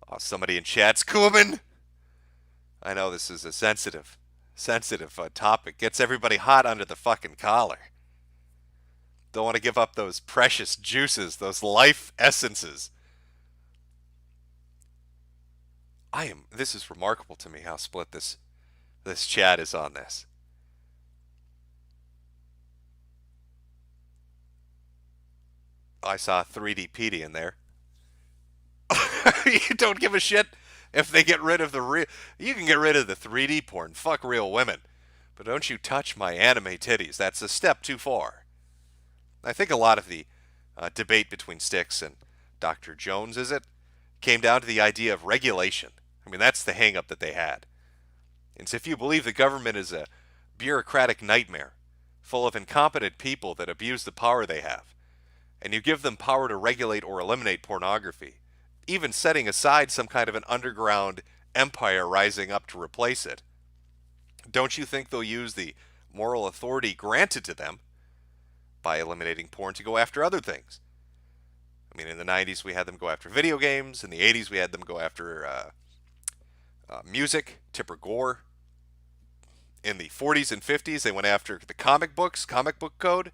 Oh, somebody in chat's Kuhlman. I know this is a sensitive topic. Gets everybody hot under the fucking collar. Don't want to give up those precious juices, those life essences. This is remarkable to me how split this chat is on this. I saw 3D Petey in there. You don't give a shit if they get rid of the real. You can get rid of the 3D porn. Fuck real women. But don't you touch my anime titties. That's a step too far. I think a lot of the debate between Styx and Dr. Jones, came down to the idea of regulation. I mean, that's the hang-up that they had. And so if you believe the government is a bureaucratic nightmare full of incompetent people that abuse the power they have, and you give them power to regulate or eliminate pornography, even setting aside some kind of an underground empire rising up to replace it, don't you think they'll use the moral authority granted to them by eliminating porn to go after other things? I mean, in the 90s we had them go after video games. In the 80s we had them go after music, Tipper Gore. In the 40s and 50s they went after the comic book code.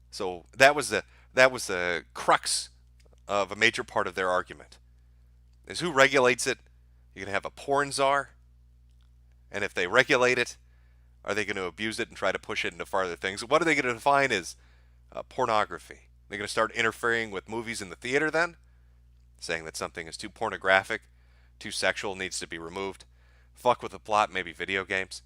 So that was the crux of a major part of their argument. Is who regulates it? You're going to have a porn czar? And if they regulate it, are they going to abuse it and try to push it into farther things? What are they going to define as pornography? They're going to start interfering with movies in the theater then? Saying that something is too pornographic, too sexual, needs to be removed. Fuck with the plot, maybe video games.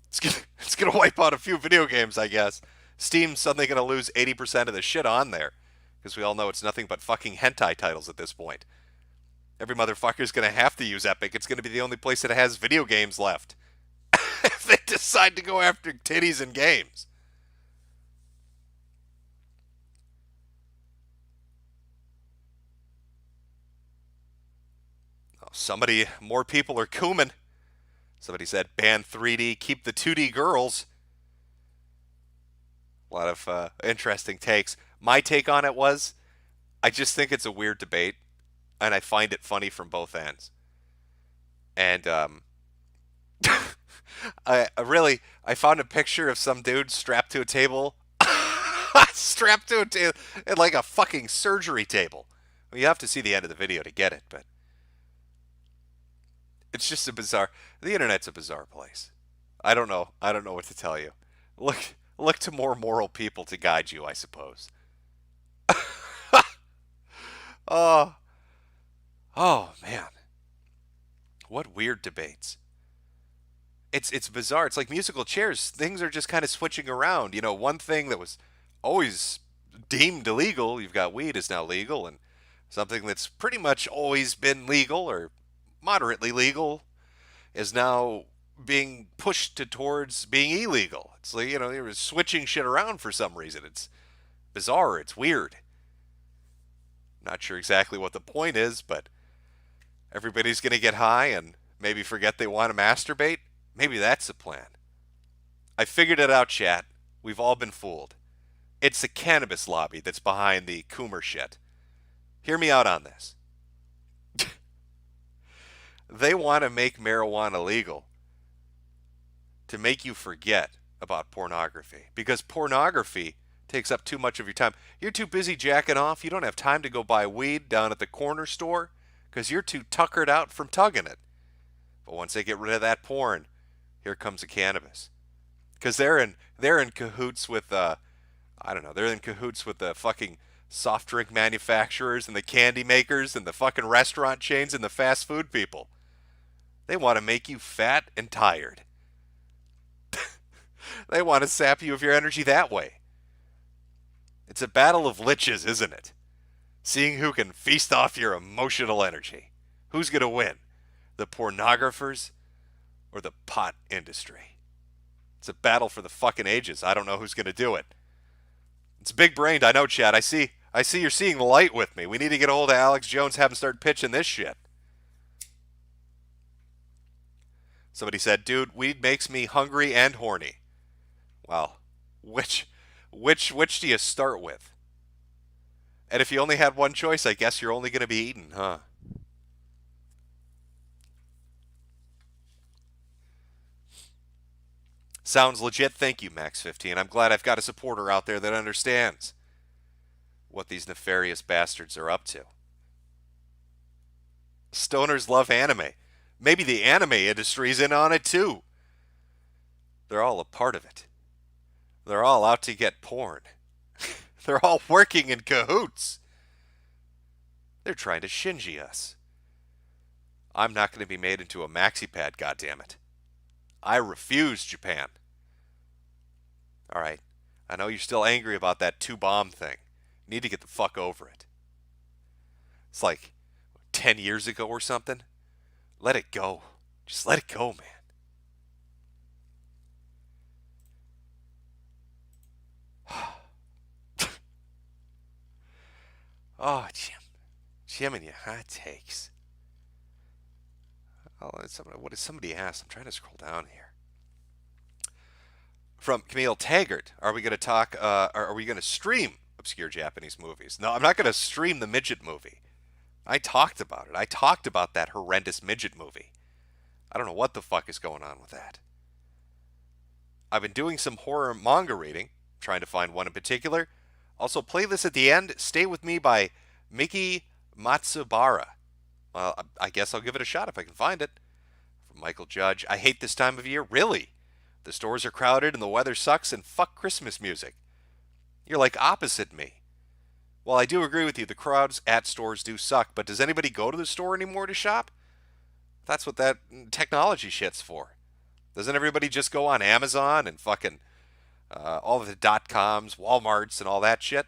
It's going to wipe out a few video games, I guess. Steam's suddenly going to lose 80% of the shit on there. Because we all know it's nothing but fucking hentai titles at this point. Every motherfucker's going to have to use Epic. It's going to be the only place that has video games left. If they decide to go after titties and games. Oh, more people are Kuhlman. Somebody said, ban 3D, keep the 2D girls. A lot of interesting takes. My take on it was, I just think it's a weird debate, and I find it funny from both ends. And I found a picture of some dude strapped to a table, like a fucking surgery table. Well, you have to see the end of the video to get it, but it's just the internet's a bizarre place. I don't know what to tell you. Look to more moral people to guide you, I suppose. Oh man. What weird debates. It's bizarre. It's like musical chairs. Things are just kind of switching around. You know, one thing that was always deemed illegal, you've got weed, is now legal, and something that's pretty much always been legal or moderately legal is now being pushed towards being illegal. It's like, they were switching shit around for some reason. It's bizarre. It's weird. Not sure exactly what the point is, but everybody's going to get high and maybe forget they want to masturbate. Maybe that's the plan. I figured it out, chat. We've all been fooled. It's the cannabis lobby that's behind the Coomer shit. Hear me out on this. They want to make marijuana legal to make you forget about pornography. Because pornography takes up too much of your time. You're too busy jacking off. You don't have time to go buy weed down at the corner store because you're too tuckered out from tugging it. But once they get rid of that porn, here comes the cannabis. Because they're in cahoots with, I don't know, they're in cahoots with the fucking soft drink manufacturers and the candy makers and the fucking restaurant chains and the fast food people. They want to make you fat and tired. They want to sap you of your energy that way. It's a battle of liches, isn't it? Seeing who can feast off your emotional energy. Who's going to win? The pornographers or the pot industry? It's a battle for the fucking ages. I don't know who's going to do it. It's big-brained, I know, Chad. I see you're seeing the light with me. We need to get a hold of Alex Jones, have him start pitching this shit. Somebody said, dude, weed makes me hungry and horny. Well, which do you start with? And if you only had one choice, I guess you're only going to be eating, huh? Sounds legit. Thank you, Max15. I'm glad I've got a supporter out there that understands what these nefarious bastards are up to. Stoners love anime. Maybe the anime industry's in on it too. They're all a part of it. They're all out to get porn. They're all working in cahoots. They're trying to shinji us. I'm not going to be made into a maxi pad, goddammit. I refuse, Japan. All right. I know you're still angry about that 2-bomb thing. You need to get the fuck over it. It's like 10 years ago or something. Let it go. Just let it go, man. Oh, Jim and your hot takes. Oh, what did somebody ask? I'm trying to scroll down here. From Camille Taggart, are we going to talk, are we going to stream obscure Japanese movies? No, I'm not going to stream the midget movie. I talked about it. I talked about that horrendous midget movie. I don't know what the fuck is going on with that. I've been doing some horror manga reading, trying to find one in particular. Also, Playlist at the End, Stay With Me by Miki Matsubara. Well, I guess I'll give it a shot if I can find it. From Michael Judge, I hate this time of year. Really? The stores are crowded and the weather sucks and fuck Christmas music. You're like opposite me. Well, I do agree with you. The crowds at stores do suck, but does anybody go to the store anymore to shop? That's what that technology shit's for. Doesn't everybody just go on Amazon and fucking all of the .coms, Walmarts, and all that shit?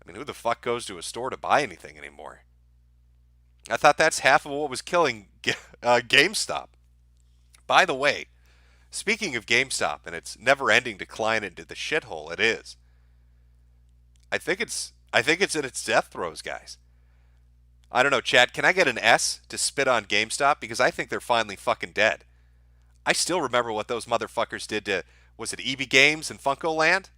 I mean, who the fuck goes to a store to buy anything anymore? I thought that's half of what was killing GameStop. By the way, speaking of GameStop and its never-ending decline into the shithole it is, I think it's in its death throes, guys. I don't know, Chad, can I get an S to spit on GameStop? Because I think they're finally fucking dead. I still remember what those motherfuckers did to, was it EB Games and Funko Land?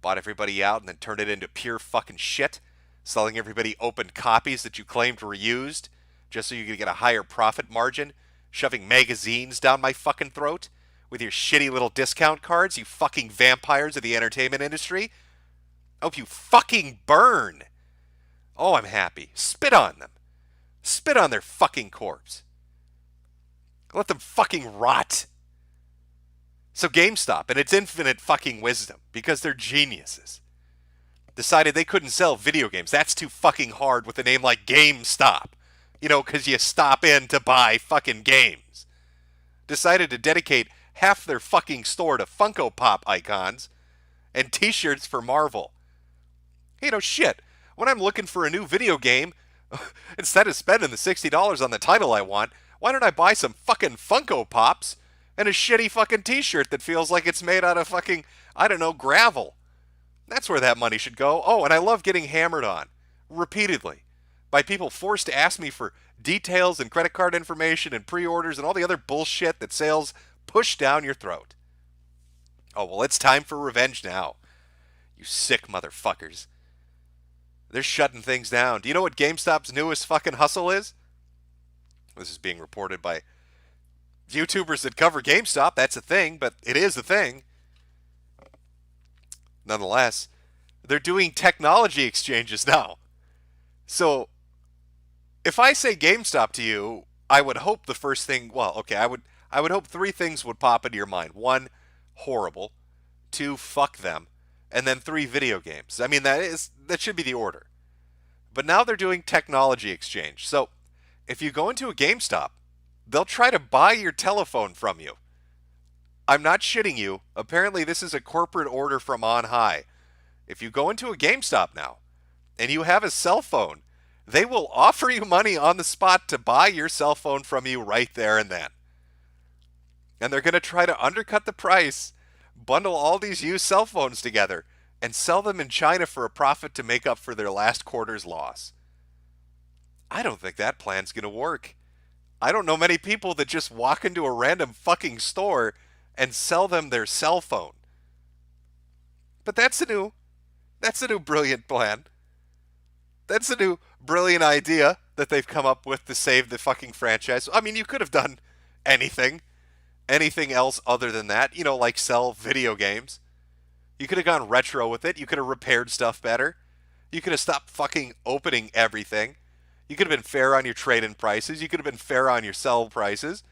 Bought everybody out and then turned it into pure fucking shit, selling everybody opened copies that you claimed were used, just so you could get a higher profit margin, shoving magazines down my fucking throat with your shitty little discount cards, you fucking vampires of the entertainment industry. I hope you fucking burn. Oh, I'm happy. Spit on them. Spit on their fucking corpse. Let them fucking rot. So GameStop, in its infinite fucking wisdom, because they're geniuses, decided they couldn't sell video games. That's too fucking hard with a name like GameStop. You know, because you stop in to buy fucking games. Decided to dedicate half their fucking store to Funko Pop icons and t-shirts for Marvel. You know, shit. When I'm looking for a new video game, instead of spending the $60 on the title I want, why don't I buy some fucking Funko Pops and a shitty fucking t-shirt that feels like it's made out of fucking, I don't know, gravel? That's where that money should go. Oh, and I love getting hammered on. Repeatedly. by people forced to ask me for details and credit card information and pre-orders and all the other bullshit that sales push down your throat. Oh, well, it's time for revenge now. You sick motherfuckers. They're shutting things down. Do you know what GameStop's newest fucking hustle is? This is being reported by YouTubers that cover GameStop. That's a thing, but it is a thing. Nonetheless, they're doing technology exchanges now. So, if I say GameStop to you, I would hope the first thing, well, okay, I would hope three things would pop into your mind. One, horrible. Two, fuck them. And then three, video games. I mean, that should be the order. But now they're doing technology exchange. So, if you go into a GameStop, they'll try to buy your telephone from you. I'm not shitting you. Apparently, this is a corporate order from on high. If you go into a GameStop now, and you have a cell phone, they will offer you money on the spot to buy your cell phone from you right there and then. And they're going to try to undercut the price, bundle all these used cell phones together, and sell them in China for a profit to make up for their last quarter's loss. I don't think that plan's going to work. I don't know many people that just walk into a random fucking store and sell them their cell phone. But that's a new brilliant plan. That's a new brilliant idea that they've come up with to save the fucking franchise. I mean, you could have done anything else other than that, like sell video games. You could have gone retro with it. You could have repaired stuff better. You could have stopped fucking opening everything. You could have been fair on your trade-in prices. You could have been fair on your sell prices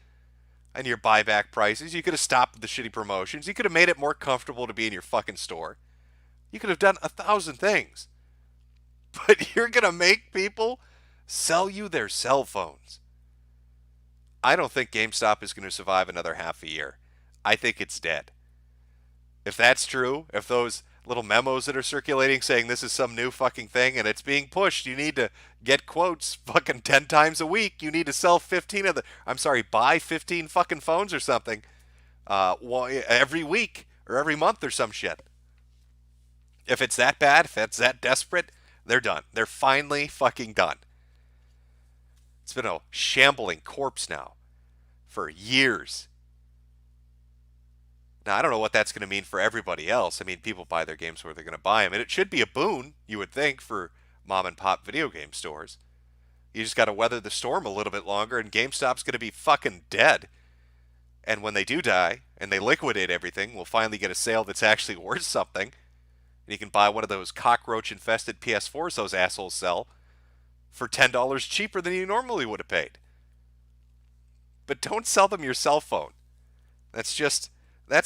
and your buyback prices. You could have stopped the shitty promotions. You could have made it more comfortable to be in your fucking store. You could have done 1,000 things. But you're going to make people sell you their cell phones. I don't think GameStop is going to survive another half a year. I think it's dead. If that's true, if those little memos that are circulating saying this is some new fucking thing and it's being pushed, you need to get quotes fucking 10 times a week. You need to sell 15 of the, buy 15 fucking phones or something every week or every month or some shit. If it's that bad, if it's that desperate, they're done. They're finally fucking done. It's been a shambling corpse now for years. Now, I don't know what that's going to mean for everybody else. I mean, people buy their games where they're going to buy them. And it should be a boon, you would think, for mom and pop video game stores. You just got to weather the storm a little bit longer, and GameStop's going to be fucking dead. And when they do die, and they liquidate everything, we'll finally get a sale that's actually worth something. And you can buy one of those cockroach-infested PS4s those assholes sell for $10 cheaper than you normally would have paid. But don't sell them your cell phone. That's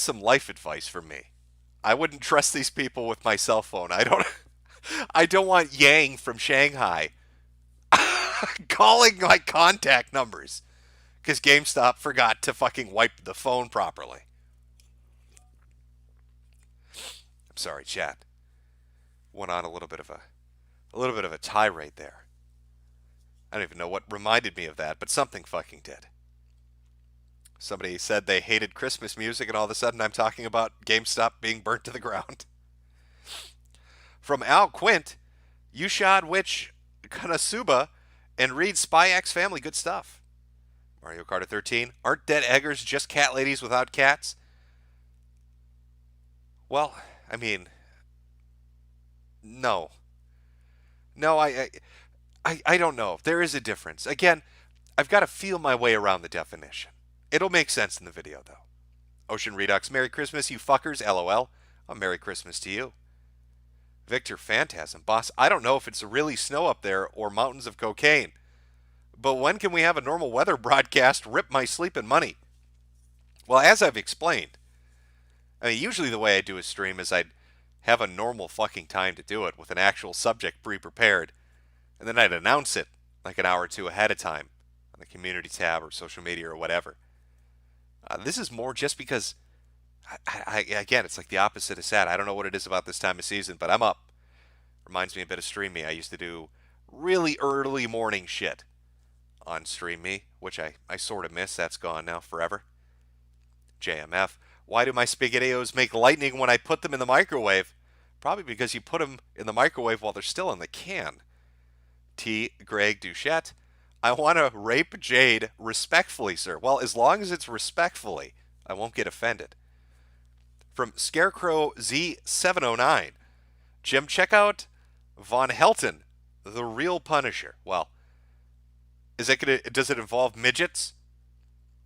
some life advice from me. I wouldn't trust these people with my cell phone. I don't want Yang from Shanghai calling my contact numbers because GameStop forgot to fucking wipe the phone properly. I'm sorry, chat. Went on a little bit of a tirade there. I don't even know what reminded me of that, but something fucking did. Somebody said they hated Christmas music, and all of a sudden I'm talking about GameStop being burnt to the ground. From Al Quint, Yushad Witch Kanasuba, and read Spy X Family. Good stuff. Mario Kart 13. Aren't dead eggers just cat ladies without cats? Well, I mean, no. No, I don't know. There is a difference. Again, I've got to feel my way around the definition. It'll make sense in the video, though. Ocean Redux, Merry Christmas, you fuckers, LOL. Oh, Merry Christmas to you. Victor Phantasm, boss, I don't know if it's really snow up there or mountains of cocaine, but when can we have a normal weather broadcast? Rip my sleeping money. Well, as I've explained, I mean, usually the way I do a stream is I'd have a normal fucking time to do it with an actual subject pre-prepared, and then I'd announce it like an hour or two ahead of time on the community tab or social media or whatever. This is more just because, again, it's like the opposite of sad. I don't know what it is about this time of season, but I'm up. Reminds me a bit of Stream Me. I used to do really early morning shit on Stream Me, which I sort of miss. That's gone now forever. JMF. Why do my SpaghettiOs make lightning when I put them in the microwave? Probably because you put them in the microwave while they're still in the can. T. Greg Duchette. I want to rape Jade respectfully, sir. Well, as long as it's respectfully, I won't get offended. From Scarecrow Z709. Jim, check out Von Helton, the real Punisher. Well, does it involve midgets?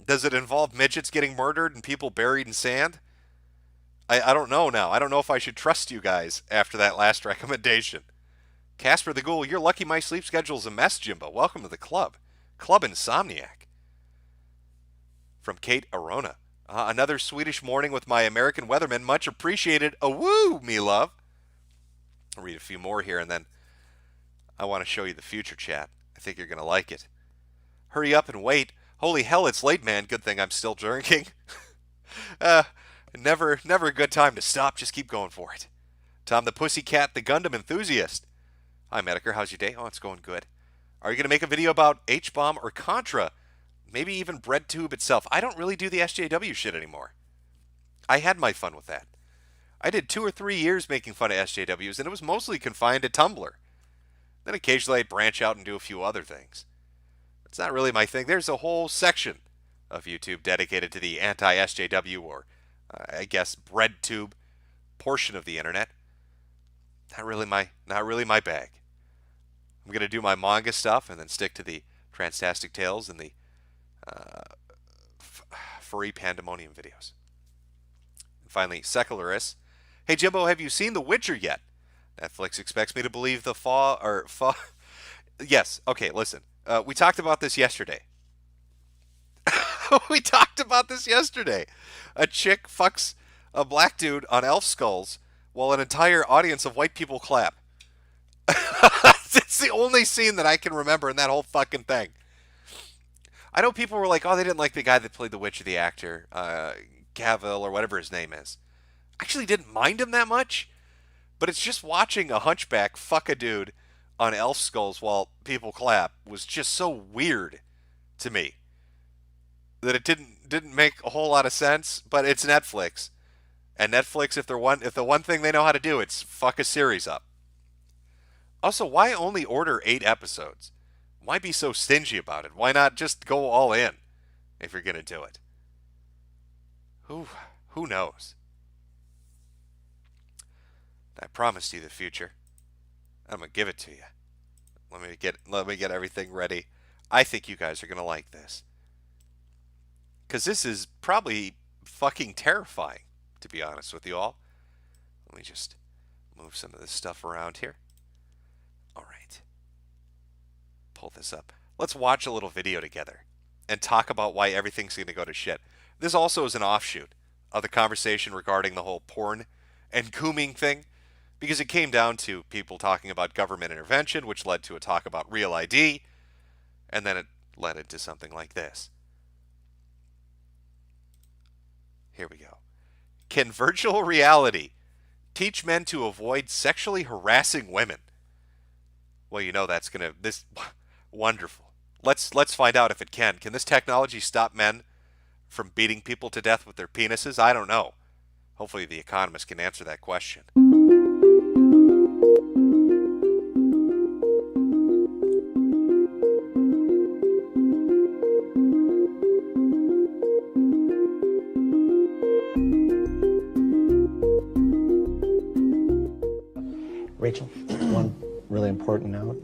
Does it involve midgets getting murdered and people buried in sand? I don't know now. I don't know if I should trust you guys after that last recommendation. Casper the Ghoul, you're lucky my sleep schedule's a mess, Jimbo. Welcome to the club. Club Insomniac. From Kate Arona. Another Swedish morning with my American weatherman. Much appreciated. A woo, me love. I'll read a few more here, and then I want to show you the future chat. I think you're going to like it. Hurry up and wait. Holy hell, it's late, man. Good thing I'm still drinking. Never a good time to stop. Just keep going for it. Tom the Pussycat, the Gundam enthusiast. Hi, Metokur. How's your day? Oh, it's going good. Are you going to make a video about H-Bomb or Contra? Maybe even BreadTube itself. I don't really do the SJW shit anymore. I had my fun with that. I did 2 or 3 years making fun of SJWs, and it was mostly confined to Tumblr. Then occasionally I'd branch out and do a few other things. It's not really my thing. There's a whole section of YouTube dedicated to the anti-SJW or, I guess, BreadTube portion of the internet. Not really my bag. I'm going to do my manga stuff and then stick to the Transtastic Tales and the furry pandemonium videos. And finally, Secularis. Hey Jimbo, have you seen The Witcher yet? Netflix expects me to believe the Yes, okay, listen. We talked about this yesterday. We talked about this yesterday. A chick fucks a black dude on elf skulls while an entire audience of white people clap. It's the only scene that I can remember in that whole fucking thing. I know people were like, oh, they didn't like the guy that played the Witcher, the actor, Cavill, or whatever his name is. I actually didn't mind him that much, but it's just watching a hunchback fuck a dude on elf skulls while people clap was just so weird to me that it didn't make a whole lot of sense. But it's Netflix, and Netflix, if the one thing they know how to do, it's fuck a series up. Also, why only order 8 episodes? Why be so stingy about it? Why not just go all in if you're gonna do it? Who knows? I promised you the future. I'm gonna give it to you. Let me get everything ready. I think you guys are gonna like this, because this is probably fucking terrifying, to be honest with you all. Let me just move some of this stuff around here. All right. Pull this up. Let's watch a little video together and talk about why everything's gonna go to shit. This also is an offshoot of the conversation regarding the whole porn and cooming thing, because it came down to people talking about government intervention, which led to a talk about Real ID, and then it led into something like this. Here we go. Can virtual reality teach men to avoid sexually harassing women? Well, you know that's wonderful. Let's find out if it can. Can this technology stop men from beating people to death with their penises? I don't know. Hopefully The Economist can answer that question. Rachel, one really important note.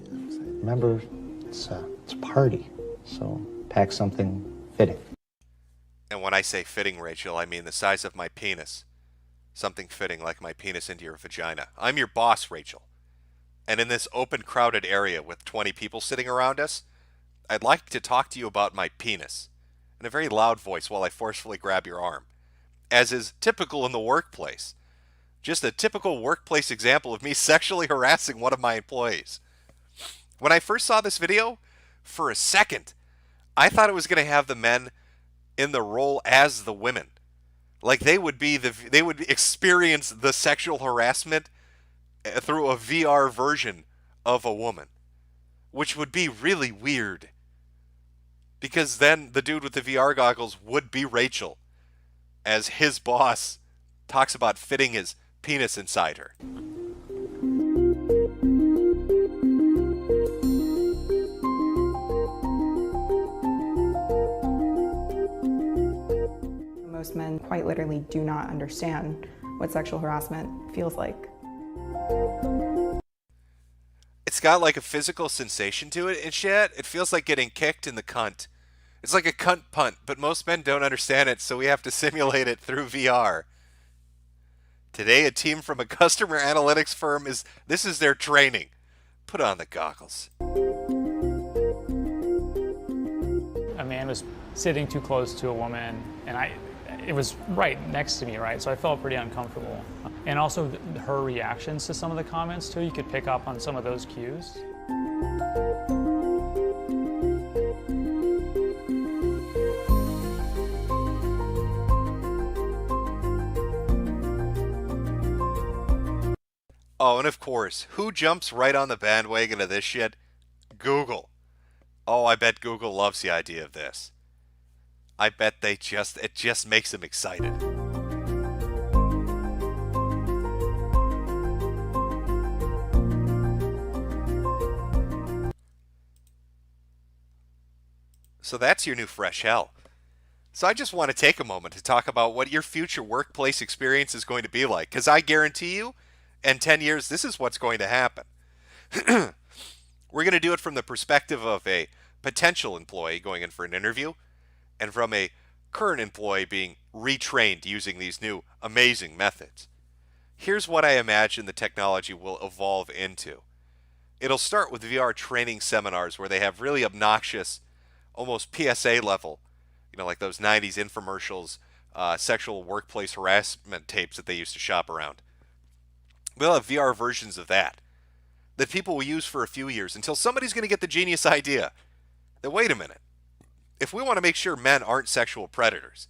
Remember, it's a party, so pack something fitting. And when I say fitting, Rachel, I mean the size of my penis. Something fitting like my penis into your vagina. I'm your boss, Rachel. And in this open, crowded area with 20 people sitting around us, I'd like to talk to you about my penis in a very loud voice while I forcefully grab your arm, as is typical in the workplace. Just a typical workplace example of me sexually harassing one of my employees. When I first saw this video, for a second, I thought it was going to have the men in the role as the women. Like they would experience the sexual harassment through a VR version of a woman, which would be really weird. Because then the dude with the VR goggles would be Rachel, as his boss talks about fitting his penis inside her. most men quite literally do not understand what sexual harassment feels like. It's got like a physical sensation to it and shit. It feels like getting kicked in the cunt. It's like a cunt punt, but most men don't understand it, so we have to simulate it through VR. Today, a team from a customer analytics firm this is their training. Put on the goggles. A man was sitting too close to a woman, and it was right next to me, right? So I felt pretty uncomfortable. And also her reactions to some of the comments too, you could pick up on some of those cues. Oh, and of course, who jumps right on the bandwagon of this shit? Google. Oh, I bet Google loves the idea of this. I bet it just makes them excited. So that's your new fresh hell. So I just want to take a moment to talk about what your future workplace experience is going to be like, because I guarantee you, in 10 years, this is what's going to happen. We're going to do it from the perspective of a potential employee going in for an interview, and from a current employee being retrained using these new amazing methods. Here's what I imagine the technology will evolve into. It'll start with VR training seminars where they have really obnoxious, almost PSA level, like those 90s infomercials, sexual workplace harassment tapes that they used to shop around. We'll have VR versions of that people will use for a few years until somebody's going to get the genius idea that, wait a minute, if we want to make sure men aren't sexual predators,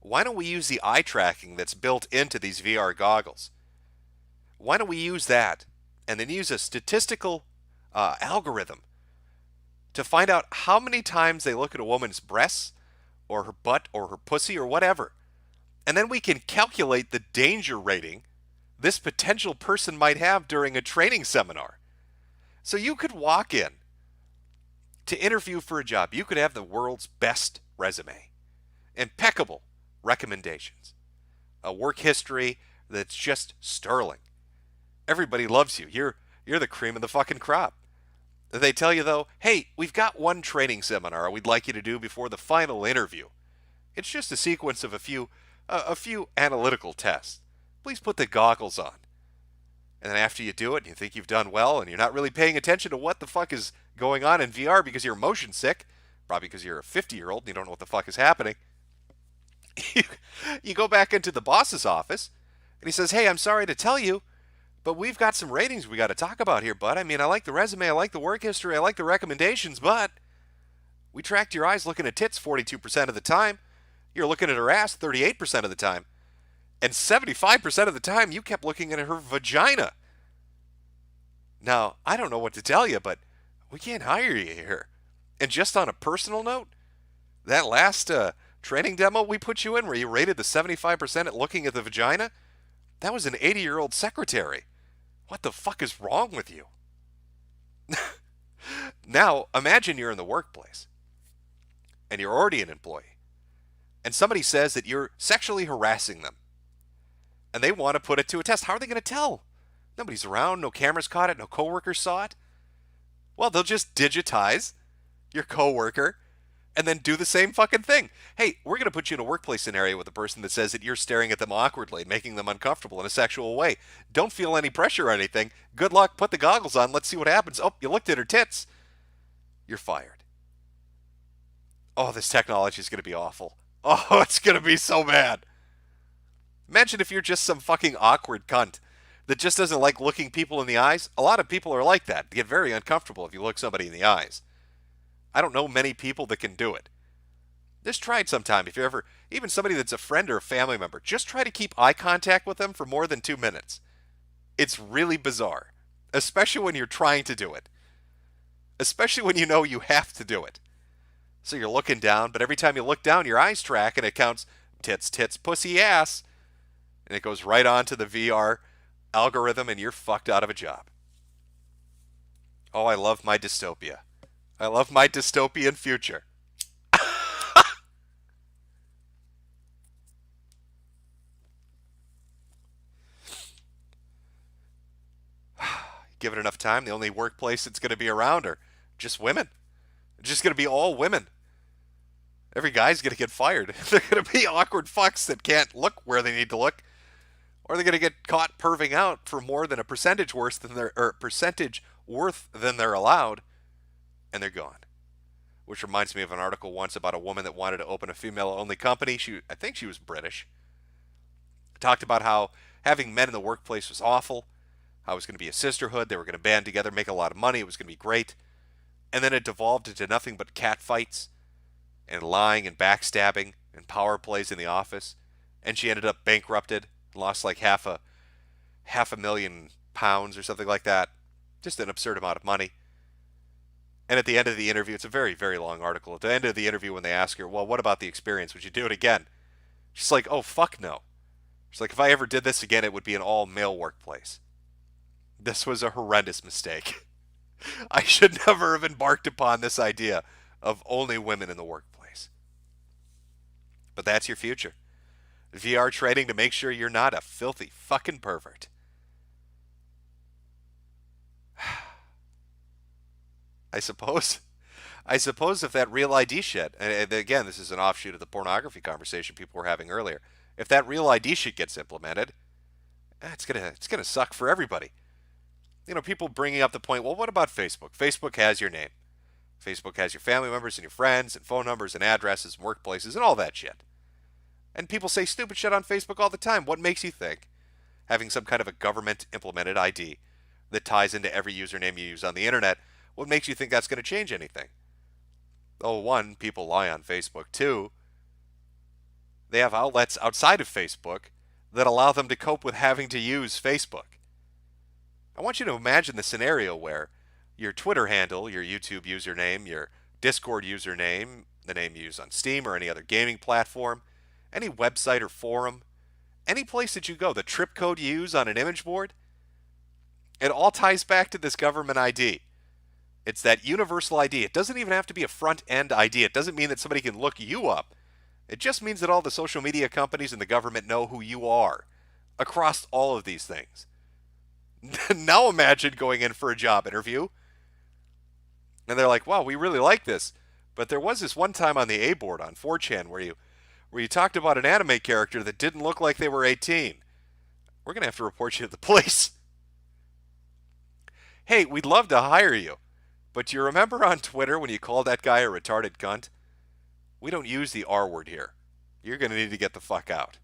why don't we use the eye tracking that's built into these VR goggles? Why don't we use that and then use a statistical algorithm to find out how many times they look at a woman's breasts or her butt or her pussy or whatever. And then we can calculate the danger rating this potential person might have during a training seminar. So you could walk in to interview for a job. You could have the world's best resume, impeccable recommendations, a work history that's just sterling. Everybody loves you. You're the cream of the fucking crop. They tell you, though, hey, we've got one training seminar we'd like you to do before the final interview. It's just a sequence of a few analytical tests. Please put the goggles on. And then after you do it and you think you've done well and you're not really paying attention to what the fuck is going on in VR because you're motion sick, probably because you're a 50-year-old and you don't know what the fuck is happening, you go back into the boss's office and he says, hey, I'm sorry to tell you, but we've got some ratings we got to talk about here, bud. I mean, I like the resume, I like the work history, I like the recommendations, but we tracked your eyes looking at tits 42% of the time. You're looking at her ass 38% of the time. And 75% of the time, you kept looking at her vagina. Now, I don't know what to tell you, but we can't hire you here. And just on a personal note, that last training demo we put you in where you rated the 75% at looking at the vagina, that was an 80-year-old secretary. What the fuck is wrong with you? Now, imagine you're in the workplace, and you're already an employee, and somebody says that you're sexually harassing them. And they want to put it to a test. How are they going to tell? Nobody's around, no cameras caught it, no coworkers saw it. Well, they'll just digitize your coworker and then do the same fucking thing. Hey, we're going to put you in a workplace scenario with a person that says that you're staring at them awkwardly, making them uncomfortable in a sexual way. Don't feel any pressure or anything. Good luck. Put the goggles on. Let's see what happens. Oh, you looked at her tits. You're fired. Oh, this technology is going to be awful. Oh, it's going to be so bad. Imagine if you're just some fucking awkward cunt that just doesn't like looking people in the eyes. A lot of people are like that. They get very uncomfortable if you look somebody in the eyes. I don't know many people that can do it. Just try it sometime. If you're ever, even somebody that's a friend or a family member, just try to keep eye contact with them for more than 2 minutes. It's really bizarre, especially when you're trying to do it. Especially when you know you have to do it. So you're looking down, but every time you look down, your eyes track and it counts tits, tits, pussy, ass. And it goes right on to the VR algorithm and you're fucked out of a job. Oh, I love my dystopia. I love my dystopian future. give it enough time, the only workplace that's going to be around are just women. It's just going to be all women. Every guy's going to get fired. They're going to be awkward fucks that can't look where they need to look, or they're going to get caught perving out for more than a percentage worth than they're allowed, and they're gone. Which reminds me of an article once about a woman that wanted to open a female-only company. I think she was British. Talked about how having men in the workplace was awful, how it was going to be a sisterhood, they were going to band together, make a lot of money, it was going to be great. And then it devolved into nothing but cat fights and lying and backstabbing and power plays in the office. And she ended up bankrupted, lost like half a £1,000,000 or something like that. Just an absurd amount of money. And at the end of the interview, it's a very, very long article. At the end of the interview, when they ask her, well, what about the experience? Would you do it again? She's like, oh, fuck no. She's like, if I ever did this again, it would be an all-male workplace. This was a horrendous mistake. I should never have embarked upon this idea of only women in the workplace. But that's your future. VR training to make sure you're not a filthy fucking pervert. I suppose if that Real ID shit, and again, this is an offshoot of the pornography conversation people were having earlier, if that Real ID shit gets implemented, it's gonna suck for everybody. You know, people bringing up the point, well, what about Facebook? Facebook has your name. Facebook has your family members and your friends and phone numbers and addresses and workplaces and all that shit. And people say stupid shit on Facebook all the time. What makes you think having some kind of a government-implemented ID that ties into every username you use on the internet, what makes you think that's going to change anything? Oh, one, people lie on Facebook. Two, they have outlets outside of Facebook that allow them to cope with having to use Facebook. I want you to imagine the scenario where your Twitter handle, your YouTube username, your Discord username, the name you use on Steam or any other gaming platform, any website or forum, any place that you go, the trip code you use on an image board, it all ties back to this government ID. It's that universal ID. It doesn't even have to be a front-end ID. It doesn't mean that somebody can look you up. It just means that all the social media companies and the government know who you are across all of these things. Now imagine going in for a job interview, and they're like, wow, we really like this, but there was this one time on the A board on 4chan where you talked about an anime character that didn't look like they were 18. We're going to have to report you to the police. Hey, we'd love to hire you, but you remember on Twitter when you called that guy a retarded cunt? We don't use the R word here. You're going to need to get the fuck out.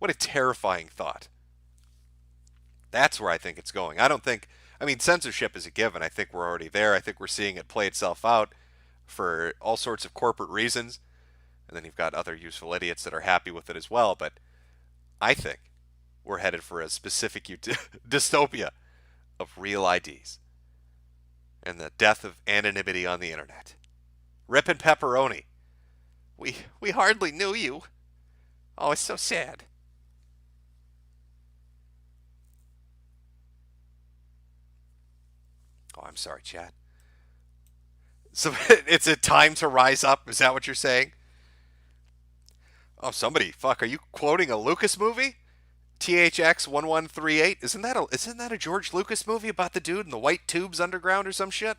What a terrifying thought. That's where I think it's going. Censorship is a given. I think we're already there. I think we're seeing it play itself out for all sorts of corporate reasons. And then you've got other useful idiots that are happy with it as well. But I think we're headed for a specific dystopia of real IDs and the death of anonymity on the internet. Rip and pepperoni. We hardly knew you. Oh, it's so sad. Oh, I'm sorry, Chad. So it's a time to rise up. Is that what you're saying? Oh, somebody, are you quoting a Lucas movie? THX 1138. Isn't that a George Lucas movie about the dude in the white tubes underground or some shit?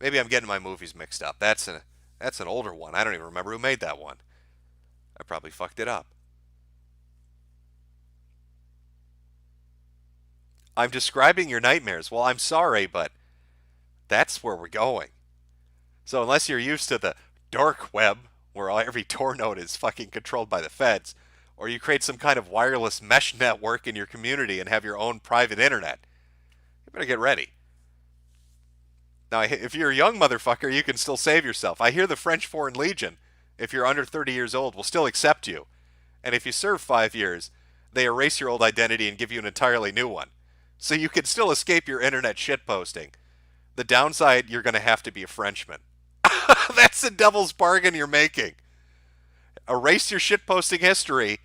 Maybe I'm getting my movies mixed up. That's an older one. I don't even remember who made that one. I probably fucked it up. I'm describing your nightmares. Well, I'm sorry, but that's where we're going. So unless you're used to the dark web, where every Tor node is fucking controlled by the feds, or you create some kind of wireless mesh network in your community and have your own private internet, you better get ready. Now, if you're a young motherfucker, you can still save yourself. I hear the French Foreign Legion, if you're under 30 years old, will still accept you. And if you serve 5 years, they erase your old identity and give you an entirely new one. So you can still escape your internet shitposting. The downside, you're going to have to be a Frenchman. That's the devil's bargain you're making. Erase your shitposting history,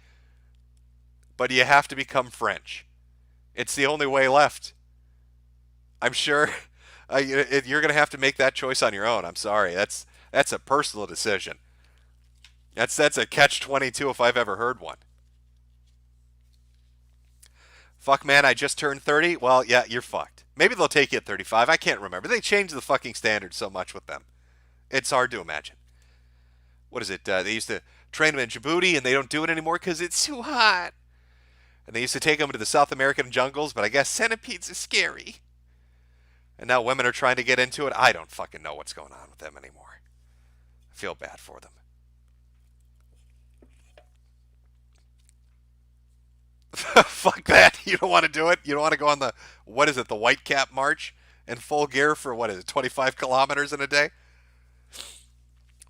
but you have to become French. It's the only way left. I'm sure you're going to have to make that choice on your own. I'm sorry. That's a personal decision. That's a catch-22 if I've ever heard one. Fuck, man, I just turned 30. Well, yeah, you're fucked. Maybe they'll take you at 35. I can't remember. They changed the fucking standard so much with them. It's hard to imagine. What is it? They used to train them in Djibouti, and they don't do it anymore because it's too hot. And they used to take them to the South American jungles, but I guess centipedes are scary. And now women are trying to get into it. I don't fucking know what's going on with them anymore. I feel bad for them. Fuck that. You don't want to do it? You don't want to go on the, what is it, the White Cap March in full gear for, what is it, 25 kilometers in a day?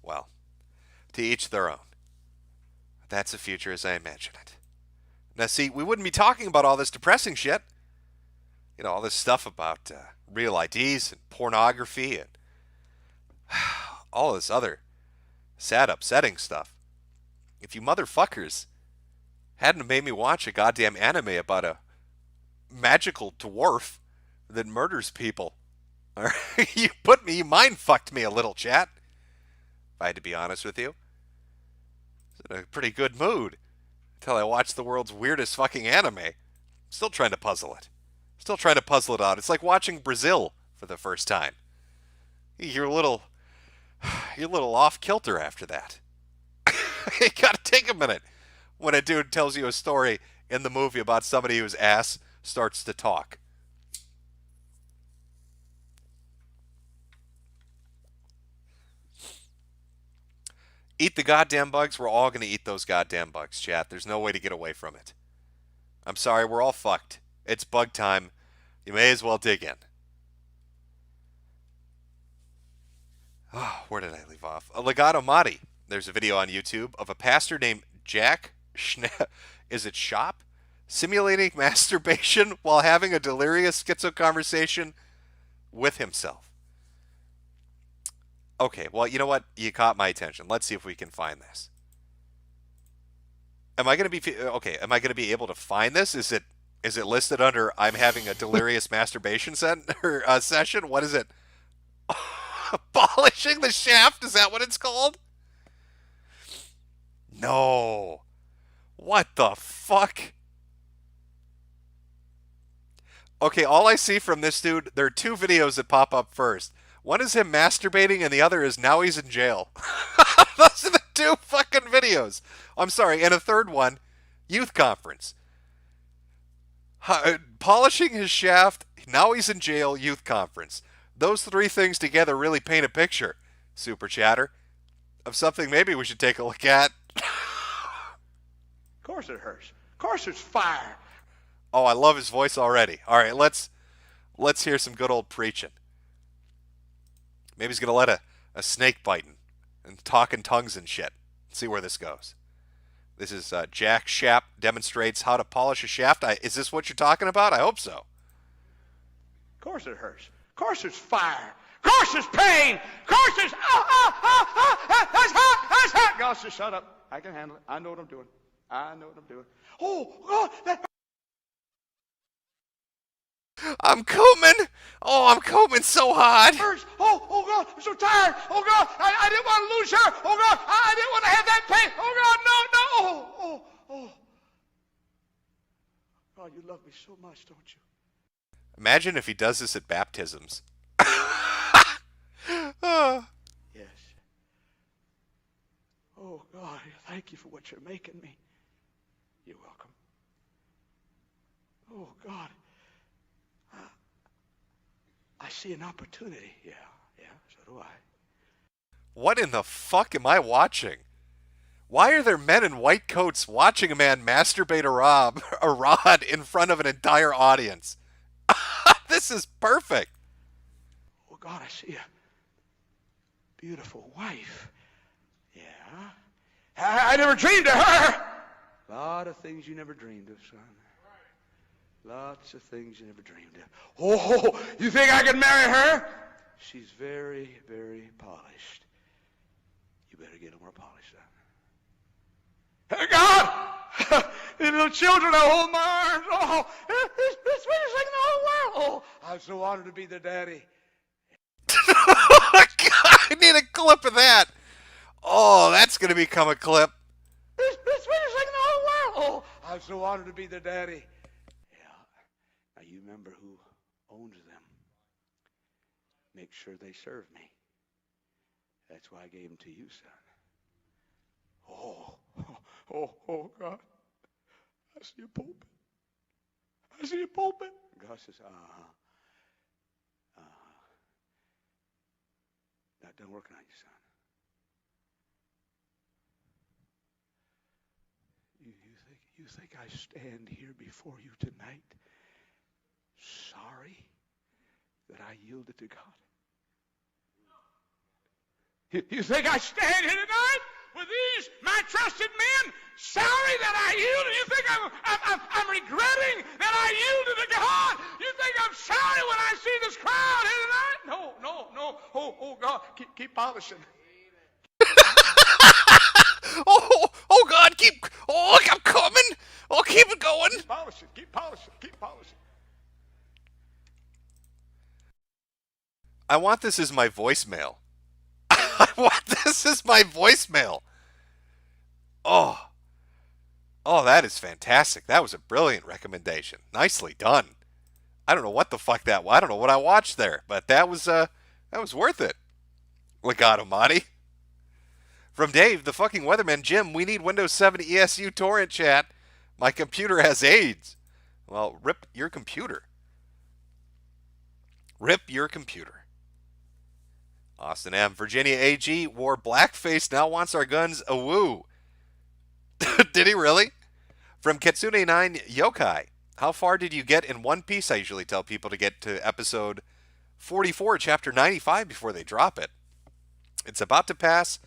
Well, to each their own. That's the future as I imagine it. Now, see, we wouldn't be talking about all this depressing shit. You know, all this stuff about real IDs and pornography and all this other sad, upsetting stuff. If you motherfuckers hadn't made me watch a goddamn anime about a magical dwarf that murders people. You mind fucked me a little, chat. If I had to be honest with you. I was in a pretty good mood until I watched the world's weirdest fucking anime. Still trying to puzzle it. Still trying to puzzle it out. It's like watching Brazil for the first time. You're a little off kilter after that. You gotta take a minute when a dude tells you a story in the movie about somebody whose ass starts to talk. Eat the goddamn bugs. We're all going to eat those goddamn bugs, chat. There's no way to get away from it. I'm sorry, we're all fucked. It's bug time. You may as well dig in. Oh, where did I leave off? A Legato Madi. There's a video on YouTube of a pastor named Jack is it Shop? Simulating masturbation while having a delirious schizo conversation with himself. Okay, well, you know what? You caught my attention. Let's see if we can find this. Am I going to be able to find this? Is it listed under I'm having a delirious masturbation session? What is it? Polishing the shaft? Is that what it's called? No. What the fuck? Okay, all I see from this dude, there are two videos that pop up first. One is him masturbating, and the other is now he's in jail. Those are the two fucking videos. I'm sorry, and a third one, youth conference. Polishing his shaft, now he's in jail, youth conference. Those three things together really paint a picture, Super Chatter, of something maybe we should take a look at. Of course it hurts. Of course it's fire. Oh, I love his voice already. All right, let's hear some good old preaching. Maybe he's going to let a snake biting and talk in tongues and shit. See where this goes. This is Jack Shapp demonstrates how to polish a shaft. Is this what you're talking about? I hope so. Of course it hurts. Of course it's fire. Of course it's pain. Of course it's that's hot. That's hot. Gosh, just shut up. I can handle it. I know what I'm doing. I know what I'm doing. Oh, God, that. I'm coming. Oh, I'm coming so hard. Oh, God, I'm so tired. Oh, God, I didn't want to lose her. Oh, God, I didn't want to have that pain. Oh, God, no. Oh. God, you love me so much, don't you? Imagine if he does this at baptisms. Yes. Oh, God, thank you for what you're making me. You're welcome. Oh, God. I see an opportunity. Yeah, so do I. What in the fuck am I watching? Why are there men in white coats watching a man masturbate a rod in front of an entire audience? This is perfect. Oh, God, I see a beautiful wife. Yeah. I never dreamed of her. A lot of things you never dreamed of, son. Lots of things you never dreamed of. Oh, you think I can marry her? She's very, very polished. You better get more polished, son. Hey, God! The little children, I hold my arms. Oh, it's the sweetest thing in the whole world. Oh, I'm so honored to be their daddy. God, I need a clip of that. Oh, that's going to become a clip. It's the sweetest thing in the whole world. Oh, I'm so honored to be their daddy. Now you remember who owns them. Make sure they serve me. That's why I gave them to you, son. Oh, God. I see a pulpit. I see a pulpit. God says, Not done working on you, son. You think I stand here before you tonight sorry that I yielded to God? You think I stand here tonight with these, my trusted men, sorry that I yielded? You think I'm regretting that I yielded to God? You think I'm sorry when I see this crowd here tonight? No. Oh, God, keep polishing. Oh God, I'm coming. Oh, keep it going. Keep polishing. I want this as my voicemail. I want this as my voicemail. Oh, that is fantastic. That was a brilliant recommendation. Nicely done. I don't know what the fuck that was. I don't know what I watched there, but that was worth it. Legato Madi. From Dave, the fucking weatherman, Jim, we need Windows 7 ESU torrent chat. My computer has AIDS. Well, rip your computer. Rip your computer. Austin M. Virginia AG wore blackface, now wants our guns a woo. Did he really? From Kitsune9 Yokai. How far did you get in One Piece? I usually tell people to get to episode 44, chapter 95 before they drop it. It's about to pass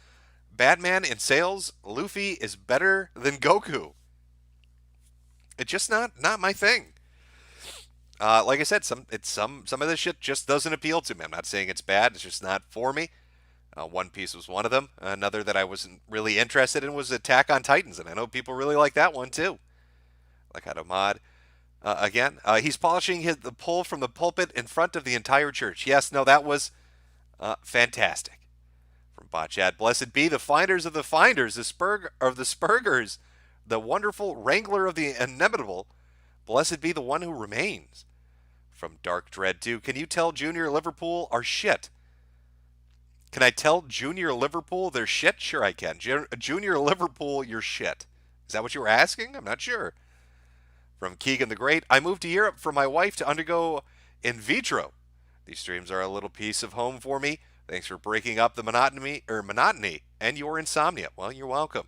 Batman in sales. Luffy is better than Goku. It's just not my thing. Like I said, some of this shit just doesn't appeal to me. I'm not saying it's bad. It's just not for me. One Piece was one of them. Another that I wasn't really interested in was Attack on Titans, and I know people really like that one too. Like Adomad. Again, he's polishing the pull from the pulpit in front of the entire church. Yes, no, that was fantastic. From Botchad, blessed be the finders of the finders, the Spurgers, the wonderful wrangler of the inevitable. Blessed be the one who remains. From Dark Dread 2, can you tell Junior Liverpool our shit? Can I tell Junior Liverpool their shit? Sure I can. Junior Liverpool your shit. Is that what you were asking? I'm not sure. From Keegan the Great, I moved to Europe for my wife to undergo in vitro. These streams are a little piece of home for me. Thanks for breaking up the monotony and your insomnia. Well, you're welcome.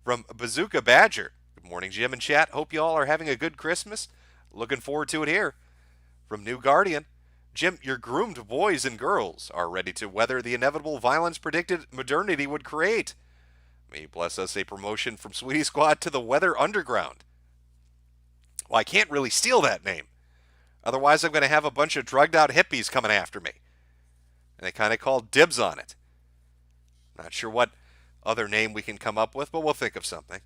From Bazooka Badger, good morning, Jim and chat. Hope you all are having a good Christmas. Looking forward to it here. From New Guardian, Jim, your groomed boys and girls are ready to weather the inevitable violence predicted modernity would create. May you bless us a promotion from Sweetie Squad to the Weather Underground. Well, I can't really steal that name. Otherwise, I'm going to have a bunch of drugged out hippies coming after me. And they kind of called dibs on it. Not sure what other name we can come up with, but we'll think of something.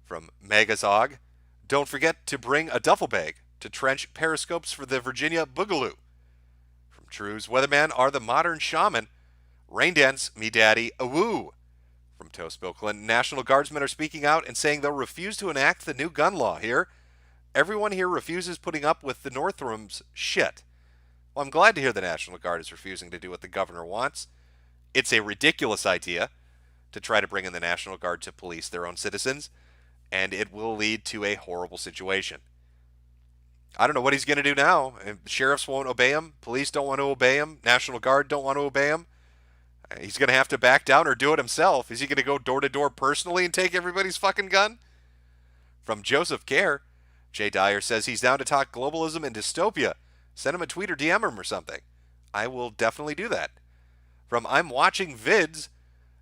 From Megazog, don't forget to bring a duffel bag to trench periscopes for the Virginia Boogaloo. From True's Weatherman are the modern shaman. Rain dance, me daddy, a woo. From Toast Bill Clinton, National Guardsmen are speaking out and saying they'll refuse to enact the new gun law here. Everyone here refuses putting up with the Northrum's shit. Well, I'm glad to hear the National Guard is refusing to do what the governor wants. It's a ridiculous idea to try to bring in the National Guard to police their own citizens, and it will lead to a horrible situation. I don't know what he's going to do now. Sheriffs won't obey him. Police don't want to obey him. National Guard don't want to obey him. He's going to have to back down or do it himself. Is he going to go door to door personally and take everybody's fucking gun? From Joseph Kerr, Jay Dyer says he's down to talk globalism and dystopia. Send him a tweet or DM him or something. I will definitely do that. From I'm watching vids.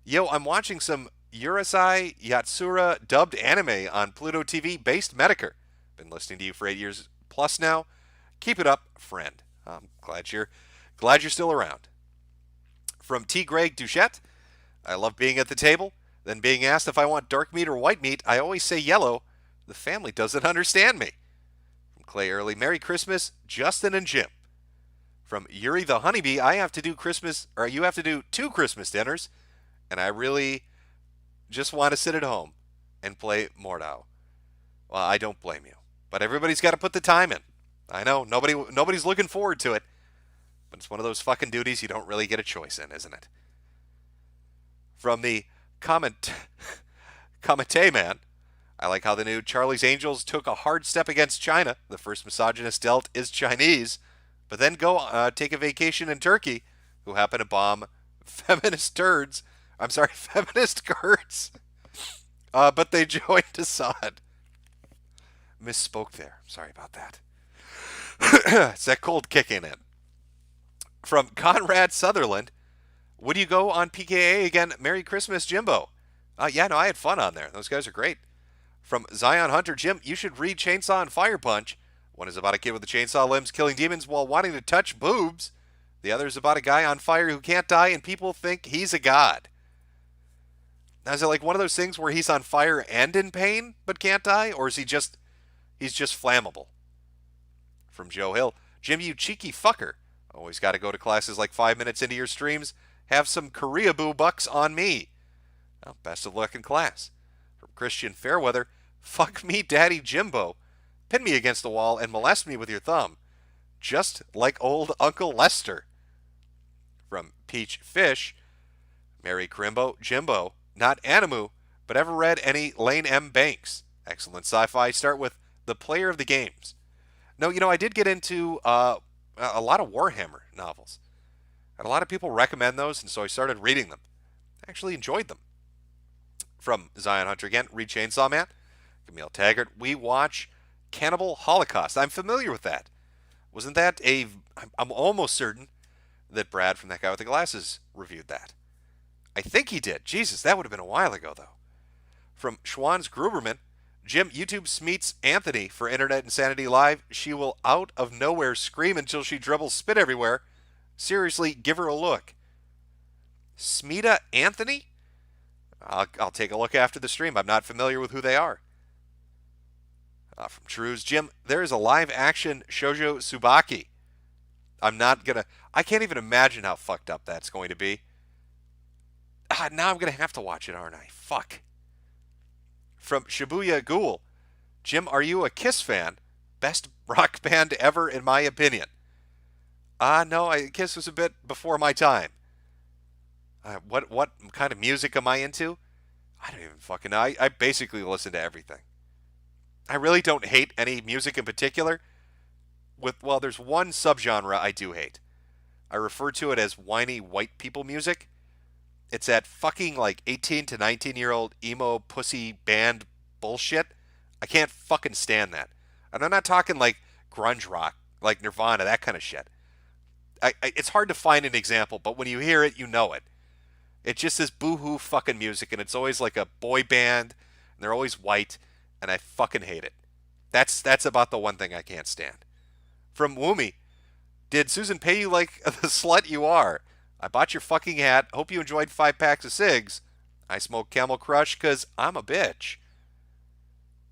Yo, I'm watching some Urusei Yatsura dubbed anime on Pluto TV based Metokur. Been listening to you for 8 years plus now. Keep it up, friend. I'm glad you're still around. From T. Greg Duchette, I love being at the table. Then being asked if I want dark meat or white meat, I always say yellow. The family doesn't understand me. From Clay Early, Merry Christmas, Justin and Jim. From Yuri the Honeybee, you have to do 2 Christmas dinners, and I really just want to sit at home and play Mordau. Well, I don't blame you, but everybody's got to put the time in. I know, nobody's looking forward to it. But it's one of those fucking duties you don't really get a choice in, isn't it? From the Comite man, I like how the new Charlie's Angels took a hard step against China. The first misogynist dealt is Chinese, but then go take a vacation in Turkey, who happen to bomb feminist turds. I'm sorry, feminist Kurds. But they joined Assad. Misspoke there. Sorry about that. It's that cold kicking in. From Conrad Sutherland, would you go on PKA again? Merry Christmas, Jimbo. Yeah, no, I had fun on there. Those guys are great. From Zion Hunter, Jim, you should read Chainsaw and Fire Punch. One is about a kid with a chainsaw limbs killing demons while wanting to touch boobs. The other is about a guy on fire who can't die and people think he's a god. Now, is it like one of those things where he's on fire and in pain but can't die? Or is he's just flammable? From Joe Hill, Jim, you cheeky fucker. Always got to go to classes like 5 minutes into your streams. Have some Korea boo bucks on me. Well, best of luck in class. From Christian Fairweather, fuck me, Daddy Jimbo. Pin me against the wall and molest me with your thumb. Just like old Uncle Lester. From Peach Fish, Mary Crimbo, Jimbo, not Animu, but ever read any Lane M. Banks? Excellent sci-fi. Start with The Player of the Games. No, I did get into a lot of Warhammer novels. And a lot of people recommend those, and so I started reading them. I actually enjoyed them. From Zion Hunter again, read Chainsaw Man. Camille Taggart, we watch Cannibal Holocaust. I'm familiar with that. Wasn't that I'm almost certain that Brad from That Guy with the Glasses reviewed that. I think he did. Jesus, that would have been a while ago, though. From Schwann's Gruberman, Jim, YouTube smeets Anthony for Internet Insanity Live. She will out of nowhere scream until she dribbles spit everywhere. Seriously, give her a look. Smeeta Anthony? I'll take a look after the stream. I'm not familiar with who they are. From Trues, Jim, there is a live-action Shoujo Tsubaki. I can't even imagine how fucked up that's going to be. Now I'm going to have to watch it, aren't I? Fuck. From Shibuya Ghoul, Jim, are you a Kiss fan? Best rock band ever, in my opinion. No, Kiss was a bit before my time. What kind of music am I into? I don't even fucking know. I basically listen to everything. I really don't hate any music in particular. There's one subgenre I do hate. I refer to it as whiny white people music. It's that fucking 18 to 19-year-old emo pussy band bullshit. I can't fucking stand that. And I'm not talking grunge rock, like Nirvana, that kind of shit. It's hard to find an example, but when you hear it, you know it. It's just this boo-hoo fucking music, and it's always like a boy band, and they're always white, and I fucking hate it. That's about the one thing I can't stand. From Woomy, did Susan pay you like the slut you are? I bought your fucking hat. Hope you enjoyed 5 packs of cigs. I smoke Camel Crush because I'm a bitch.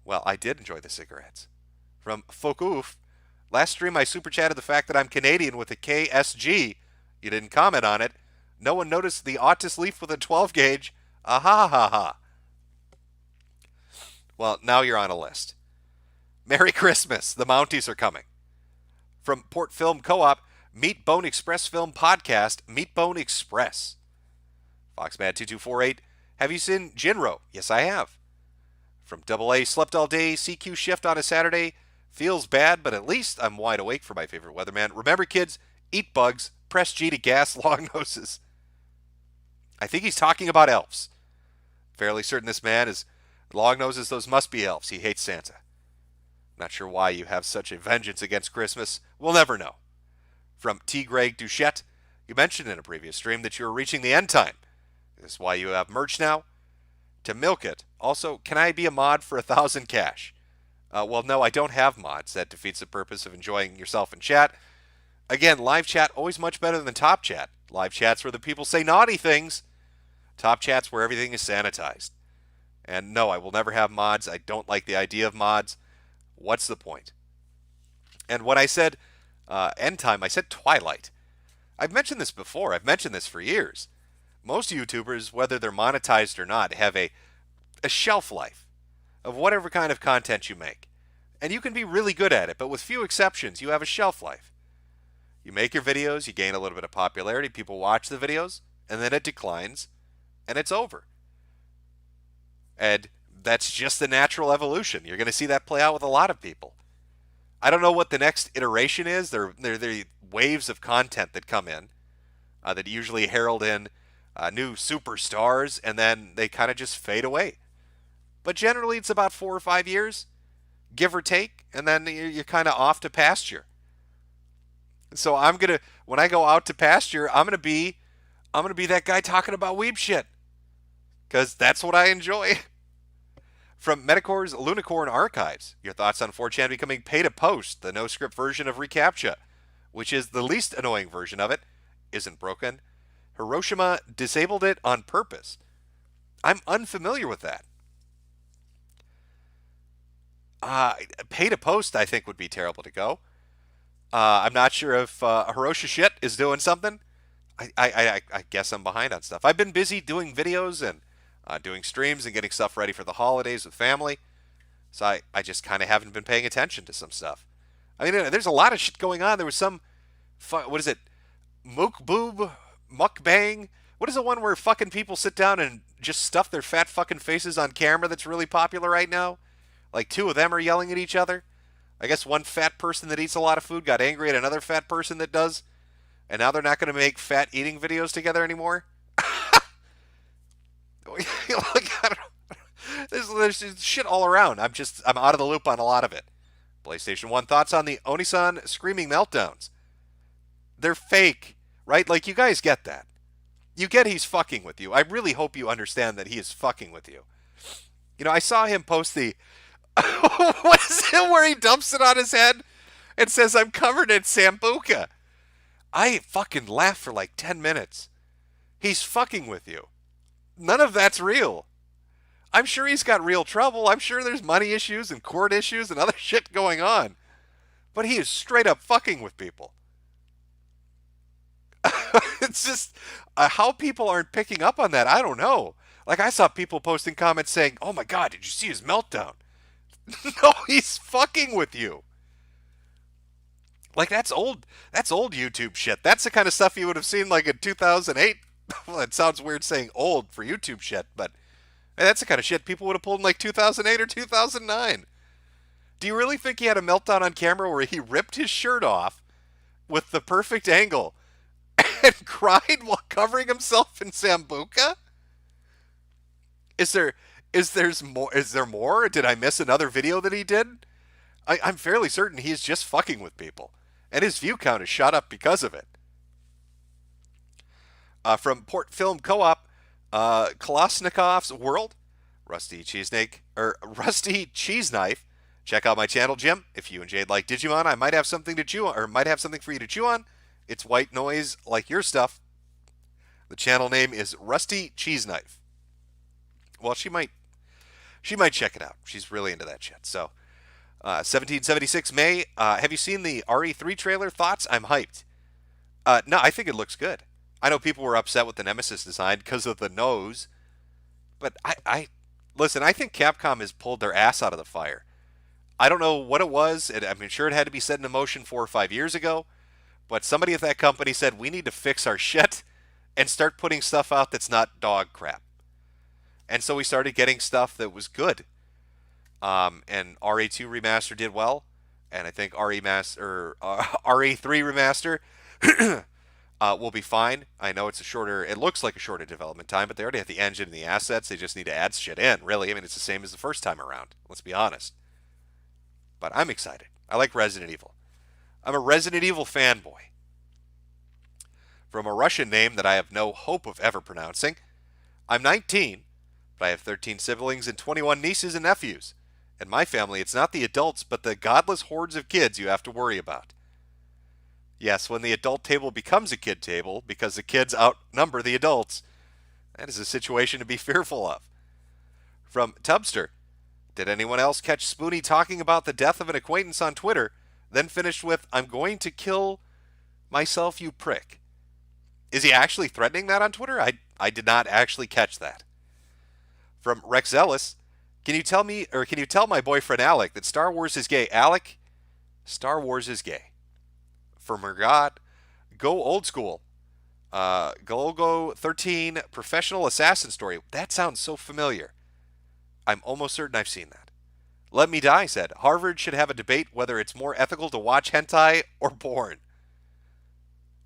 Well, I did enjoy the cigarettes. From Fokoof, last stream I super chatted the fact that I'm Canadian with a KSG. You didn't comment on it. No one noticed the Autis Leaf with a 12 gauge. Ah ha ha ha. Well, now you're on a list. Merry Christmas. The Mounties are coming. From Port Film Co-op, Meat Bone Express Film Podcast, Meat Bone Express. Foxman2248, have you seen Jinro? Yes, I have. From AA, slept all day, CQ shift on a Saturday. Feels bad, but at least I'm wide awake for my favorite weatherman. Remember, kids, eat bugs, press G to gas long noses. I think he's talking about elves. Fairly certain this man is long noses, those must be elves. He hates Santa. Not sure why you have such a vengeance against Christmas. We'll never know. From T. Greg Duchette, you mentioned in a previous stream that you were reaching the end time. Is this why you have merch now? To milk it. Also, can I be a mod for 1,000 cash? Well, no, I don't have mods. That defeats the purpose of enjoying yourself in chat. Again, live chat always much better than top chat. Live chat's where the people say naughty things. Top chat's where everything is sanitized. And no, I will never have mods. I don't like the idea of mods. What's the point? And when I said end time, I said twilight. I've mentioned this before. I've mentioned this for years. Most YouTubers, whether they're monetized or not, have a shelf life of whatever kind of content you make. And you can be really good at it, but with few exceptions, you have a shelf life. You make your videos, you gain a little bit of popularity, people watch the videos, and then it declines, and it's over. And that's just the natural evolution. You're going to see that play out with a lot of people. I don't know what the next iteration is. They're the waves of content that come in that usually herald in new superstars, and then they kind of just fade away. But generally, it's about 4 or 5 years, give or take, and then you're kind of off to pasture. So when I go out to pasture, I'm gonna be that guy talking about weeb shit, because that's what I enjoy. From Metokur's Lunicorn Archives, your thoughts on 4chan becoming pay-to-post, the no-script version of reCAPTCHA, which is the least annoying version of it, isn't broken. Hiroshima disabled it on purpose. I'm unfamiliar with that. Pay-to-post, I think, would be terrible to go. I'm not sure if Hiroshima shit is doing something. I guess I'm behind on stuff. I've been busy doing videos and doing streams and getting stuff ready for the holidays with family. So I just kind of haven't been paying attention to some stuff. I mean, there's a lot of shit going on. There was some, what is it, mukbang? What is the one where fucking people sit down and just stuff their fat fucking faces on camera that's really popular right now? Like 2 of them are yelling at each other. I guess one fat person that eats a lot of food got angry at another fat person that does. And now they're not going to make fat eating videos together anymore. There's shit all around. I'm out of the loop on a lot of it. PlayStation 1 thoughts on the Onisan screaming meltdowns. They're fake, right? Like, you guys get that. You get he's fucking with you. I really hope you understand that he is fucking with you. You know, I saw him post the what is it where he dumps it on his head and says, "I'm covered in sambuca." I fucking laughed for like 10 minutes. He's fucking with you. None of that's real. I'm sure he's got real trouble. I'm sure there's money issues and court issues and other shit going on. But he is straight up fucking with people. It's just how people aren't picking up on that. I don't know. Like, I saw people posting comments saying, "Oh my God, did you see his meltdown?" No, he's fucking with you. Like, that's old YouTube shit. That's the kind of stuff you would have seen like in 2008. Well, it sounds weird saying old for YouTube shit, but that's the kind of shit people would have pulled in like 2008 or 2009. Do you really think he had a meltdown on camera where he ripped his shirt off with the perfect angle and cried while covering himself in sambuca? Is there more? Did I miss another video that he did? I'm fairly certain he's just fucking with people. And his view count is shot up because of it. From Port Film Co-op, Kolosnikov's World, Rusty Cheese Knife. Check out my channel, Jim. If you and Jade like Digimon, I might have something to chew on, or might have something for you to chew on. It's white noise like your stuff. The channel name is Rusty Cheese Knife. Well, she might check it out. She's really into that shit. So, 1776 May. Have you seen the RE3 trailer? Thoughts? I'm hyped. No, I think it looks good. I know people were upset with the Nemesis design because of the nose, but I listen. I think Capcom has pulled their ass out of the fire. I don't know what it was. I'm sure it had to be set into motion 4 or 5 years ago, but somebody at that company said we need to fix our shit and start putting stuff out that's not dog crap. And so we started getting stuff that was good. And RE2 Remaster did well. And I think RE3 Remaster will be fine. I know it looks like a shorter development time, but they already have the engine and the assets. They just need to add shit in, really. I mean, it's the same as the first time around. Let's be honest. But I'm excited. I like Resident Evil. I'm a Resident Evil fanboy. From a Russian name that I have no hope of ever pronouncing, I'm 19. But I have 13 siblings and 21 nieces and nephews. In my family, it's not the adults, but the godless hordes of kids you have to worry about. Yes, when the adult table becomes a kid table, because the kids outnumber the adults, that is a situation to be fearful of. From Tubster, did anyone else catch Spoonie talking about the death of an acquaintance on Twitter, then finished with, "I'm going to kill myself, you prick"? Is he actually threatening that on Twitter? I did not actually catch that. From Rex Ellis, Can you tell me, or can you tell my boyfriend Alec that Star Wars is gay? Alec, Star Wars is gay. For Murgat, go old school. Golgo 13 professional assassin story. That sounds so familiar. I'm almost certain I've seen that. Let Me Die said, Harvard should have a debate whether it's more ethical to watch hentai or porn.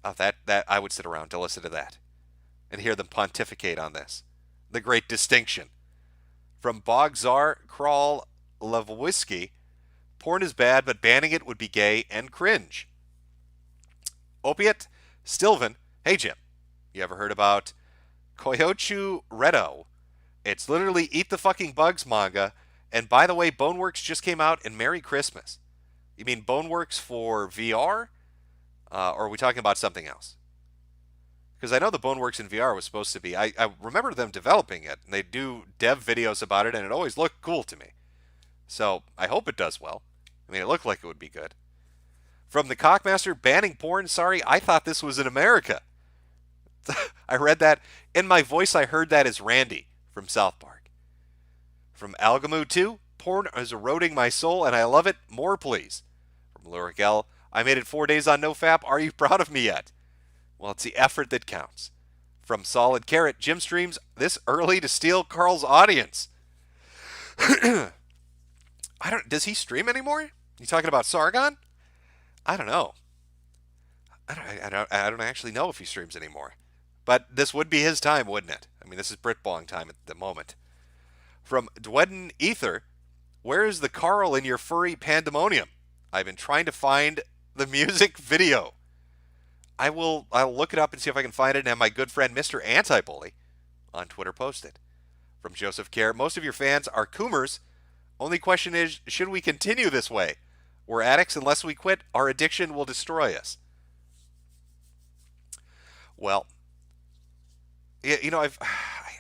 Oh, that I would sit around to listen to that and hear them pontificate on this. The great distinction. From Bogzar Kral Levwisky, porn is bad, but banning it would be gay and cringe. Opiate Stilvan, hey Jim, you ever heard about Koyochu Redo? It's literally Eat the Fucking Bugs manga. And by the way, Boneworks just came out, and Merry Christmas. You mean Boneworks for VR? Or are we talking about something else? Because I know the Boneworks in VR was supposed to be. I remember them developing it, and they do dev videos about it, and it always looked cool to me. So I hope it does well. I mean, it looked like it would be good. From the Cockmaster, banning porn. Sorry, I thought this was in America. I read that. In my voice, I heard that as Randy from South Park. From Algamu 2, porn is eroding my soul, and I love it. More, please. From Lyric L, I made it 4 days on NoFap. Are you proud of me yet? Well, it's the effort that counts. From Solid Carrot, Jim streams this early to steal Carl's audience. Does he stream anymore? You talking about Sargon? I don't know. I don't actually know if he streams anymore. But this would be his time, wouldn't it? I mean, this is Britbong time at the moment. From Dwedden Ether, where is the Carl in your furry pandemonium? I've been trying to find the music video. I'll look it up and see if I can find it and have my good friend Mr. Antibully on Twitter post it. From Joseph Kerr, most of your fans are Coomers. Only question is, should we continue this way? We're addicts. Unless we quit, our addiction will destroy us. Well, you know,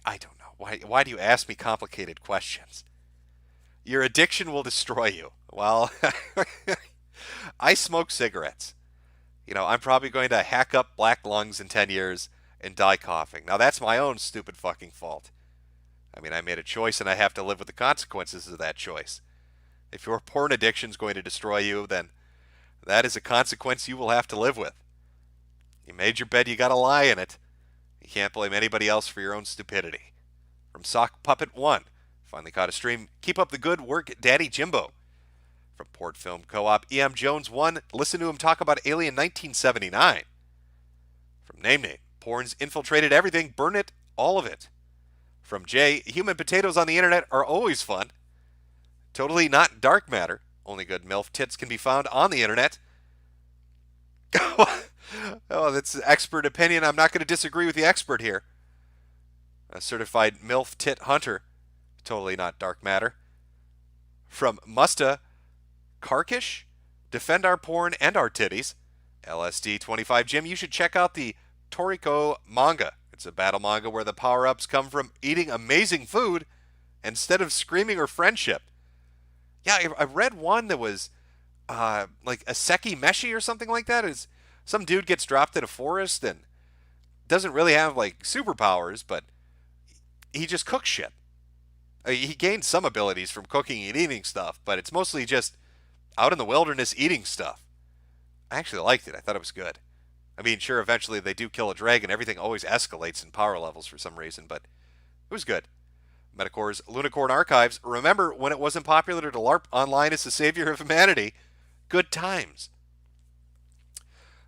I don't know. Why do you ask me complicated questions? Your addiction will destroy you. Well, I smoke cigarettes. You know, I'm probably going to hack up black lungs in 10 years and die coughing. Now, that's my own stupid fucking fault. I mean, I made a choice and I have to live with the consequences of that choice. If your porn addiction is going to destroy you, then that is a consequence you will have to live with. You made your bed, you gotta lie in it. You can't blame anybody else for your own stupidity. From Sock Puppet 1, finally caught a stream. Keep up the good work, Daddy Jimbo. From Port Film Co-op, E.M. Jones 1, listen to him talk about Alien 1979. From Name, porn's infiltrated everything, burn it, all of it. From Jay, human potatoes on the internet are always fun. Totally not dark matter. Only good MILF tits can be found on the internet. Oh, that's expert opinion. I'm not going to disagree with the expert here. A certified MILF tit hunter. Totally not dark matter. From Musta Karkish, defend our porn and our titties. LSD25 Jim, you should check out the Toriko manga. It's a battle manga where the power-ups come from eating amazing food instead of screaming or friendship. Yeah, I read one that was like a Seki Meshi or something like that. Is some dude gets dropped in a forest and doesn't really have like superpowers, but he just cooks shit. He gains some abilities from cooking and eating stuff, but it's mostly just out in the wilderness eating stuff. I actually liked it. I thought it was good. I mean, sure, eventually they do kill a dragon. Everything always escalates in power levels for some reason, but it was good. Metacor's Lunicorn Archives. Remember when it wasn't popular to LARP online as the savior of humanity? Good times.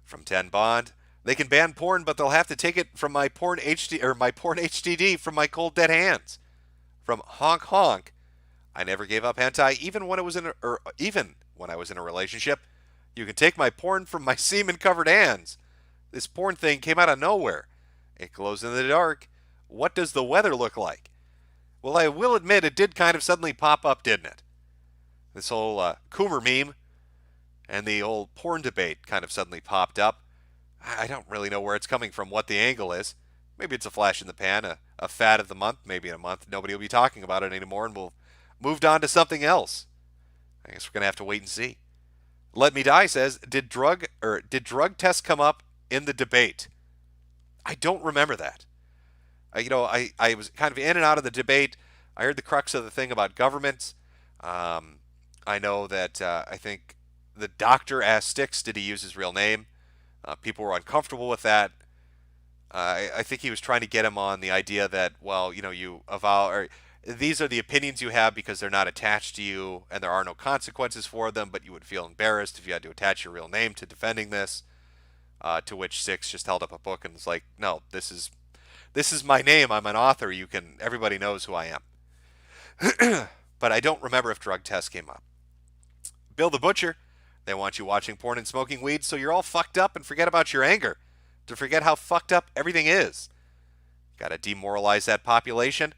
From 10 Bond. They can ban porn, but they'll have to take it from my porn HDD from my cold dead hands. From Honk Honk. I never gave up hentai even when I was in a relationship. You can take my porn from my semen covered hands. This porn thing came out of nowhere. It glows in the dark. What does the weather look like? Well, I will admit it did kind of suddenly pop up, didn't it? This whole Coomer meme and the old porn debate kind of suddenly popped up. I don't really know where it's coming from, what the angle is. Maybe it's a flash in the pan, a fad of the month. Maybe in a month nobody will be talking about it anymore and we'll moved on to something else. I guess we're going to have to wait and see. Let Me Die says, did drug tests come up in the debate? I don't remember that. I was kind of in and out of the debate. I heard the crux of the thing about government. I know that I think the doctor asked Styx, did he use his real name? People were uncomfortable with that. I think he was trying to get him on the idea that, well, you avow, or these are the opinions you have because they're not attached to you and there are no consequences for them, but you would feel embarrassed if you had to attach your real name to defending this. To which Styx just held up a book and was like, no, this is my name. I'm an author. Everybody knows who I am. But I don't remember if drug tests came up. Bill the Butcher, they want you watching porn and smoking weed so you're all fucked up and forget about your anger. To forget how fucked up everything is. Got to demoralize that population.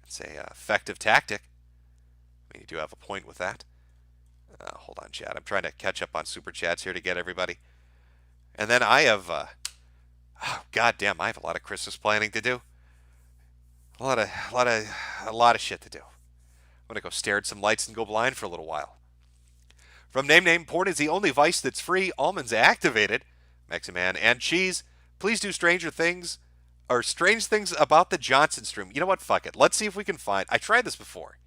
It's a effective tactic. I mean, you do have a point with that. Hold on, chat. I'm trying to catch up on super chats here to get everybody. And then I have, goddamn, I have a lot of Christmas planning to do. A lot of shit to do. I'm gonna go stare at some lights and go blind for a little while. From Name, porn is the only vice that's free. Almonds activated. Meximan and cheese. Please do strange things about the Johnson stream. You know what? Fuck it. Let's see if we can find. I tried this before.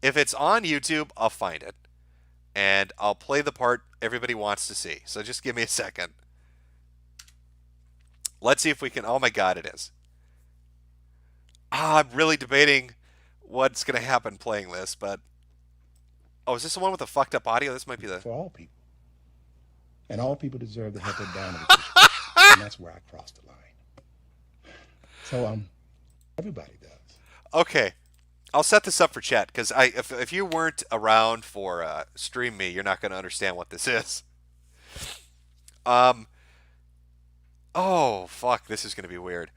If it's on YouTube, I'll find it. And I'll play the part everybody wants to see. So just give me a second. Let's see if we can. Oh my God, it is. I'm really debating what's going to happen playing this, but. Oh, is this the one with the fucked up audio? This might be the. For all people. And all people deserve to have their boundaries respected. And that's where I crossed the line. So, everybody does. Okay. I'll set this up for chat, because if you weren't around for Stream Me, you're not going to understand what this is. Oh, fuck. This is going to be weird.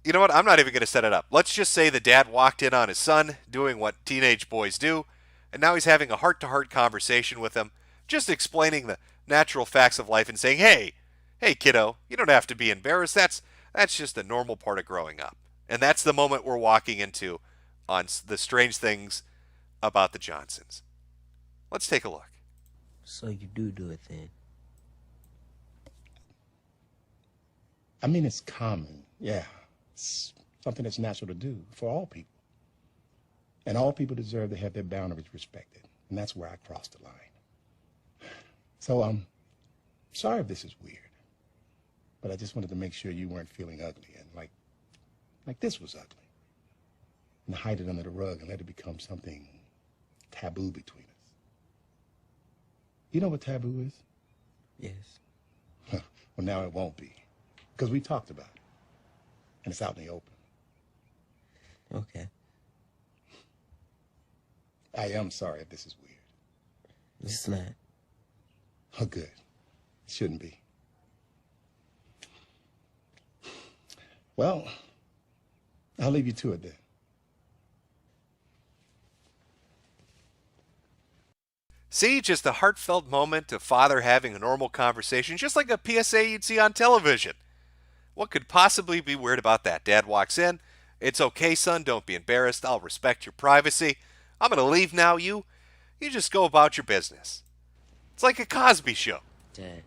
You know what? I'm not even going to set it up. Let's just say the dad walked in on his son doing what teenage boys do, and now he's having a heart-to-heart conversation with him, just explaining the natural facts of life and saying, hey, kiddo, you don't have to be embarrassed. That's just a normal part of growing up. And that's the moment we're walking into on the strange things about the Johnsons. Let's take a look. So you do it then? I mean, it's common. Yeah. It's something that's natural to do for all people. And all people deserve to have their boundaries respected. And that's where I crossed the line. So, sorry if this is weird, but I just wanted to make sure you weren't feeling ugly and like this was ugly. And hide it under the rug and let it become something taboo between us. You know what taboo is? Yes. Well, now it won't be, because we talked about it, and it's out in the open. Okay. I am sorry if this is weird. It's not. Oh, good. It shouldn't be. Well, I'll leave you to it then. See, just a heartfelt moment of father having a normal conversation, just like a PSA you'd see on television. What could possibly be weird about that? Dad walks in. It's okay, son. Don't be embarrassed. I'll respect your privacy. I'm going to leave now. You just go about your business. It's like a Cosby show. Dad.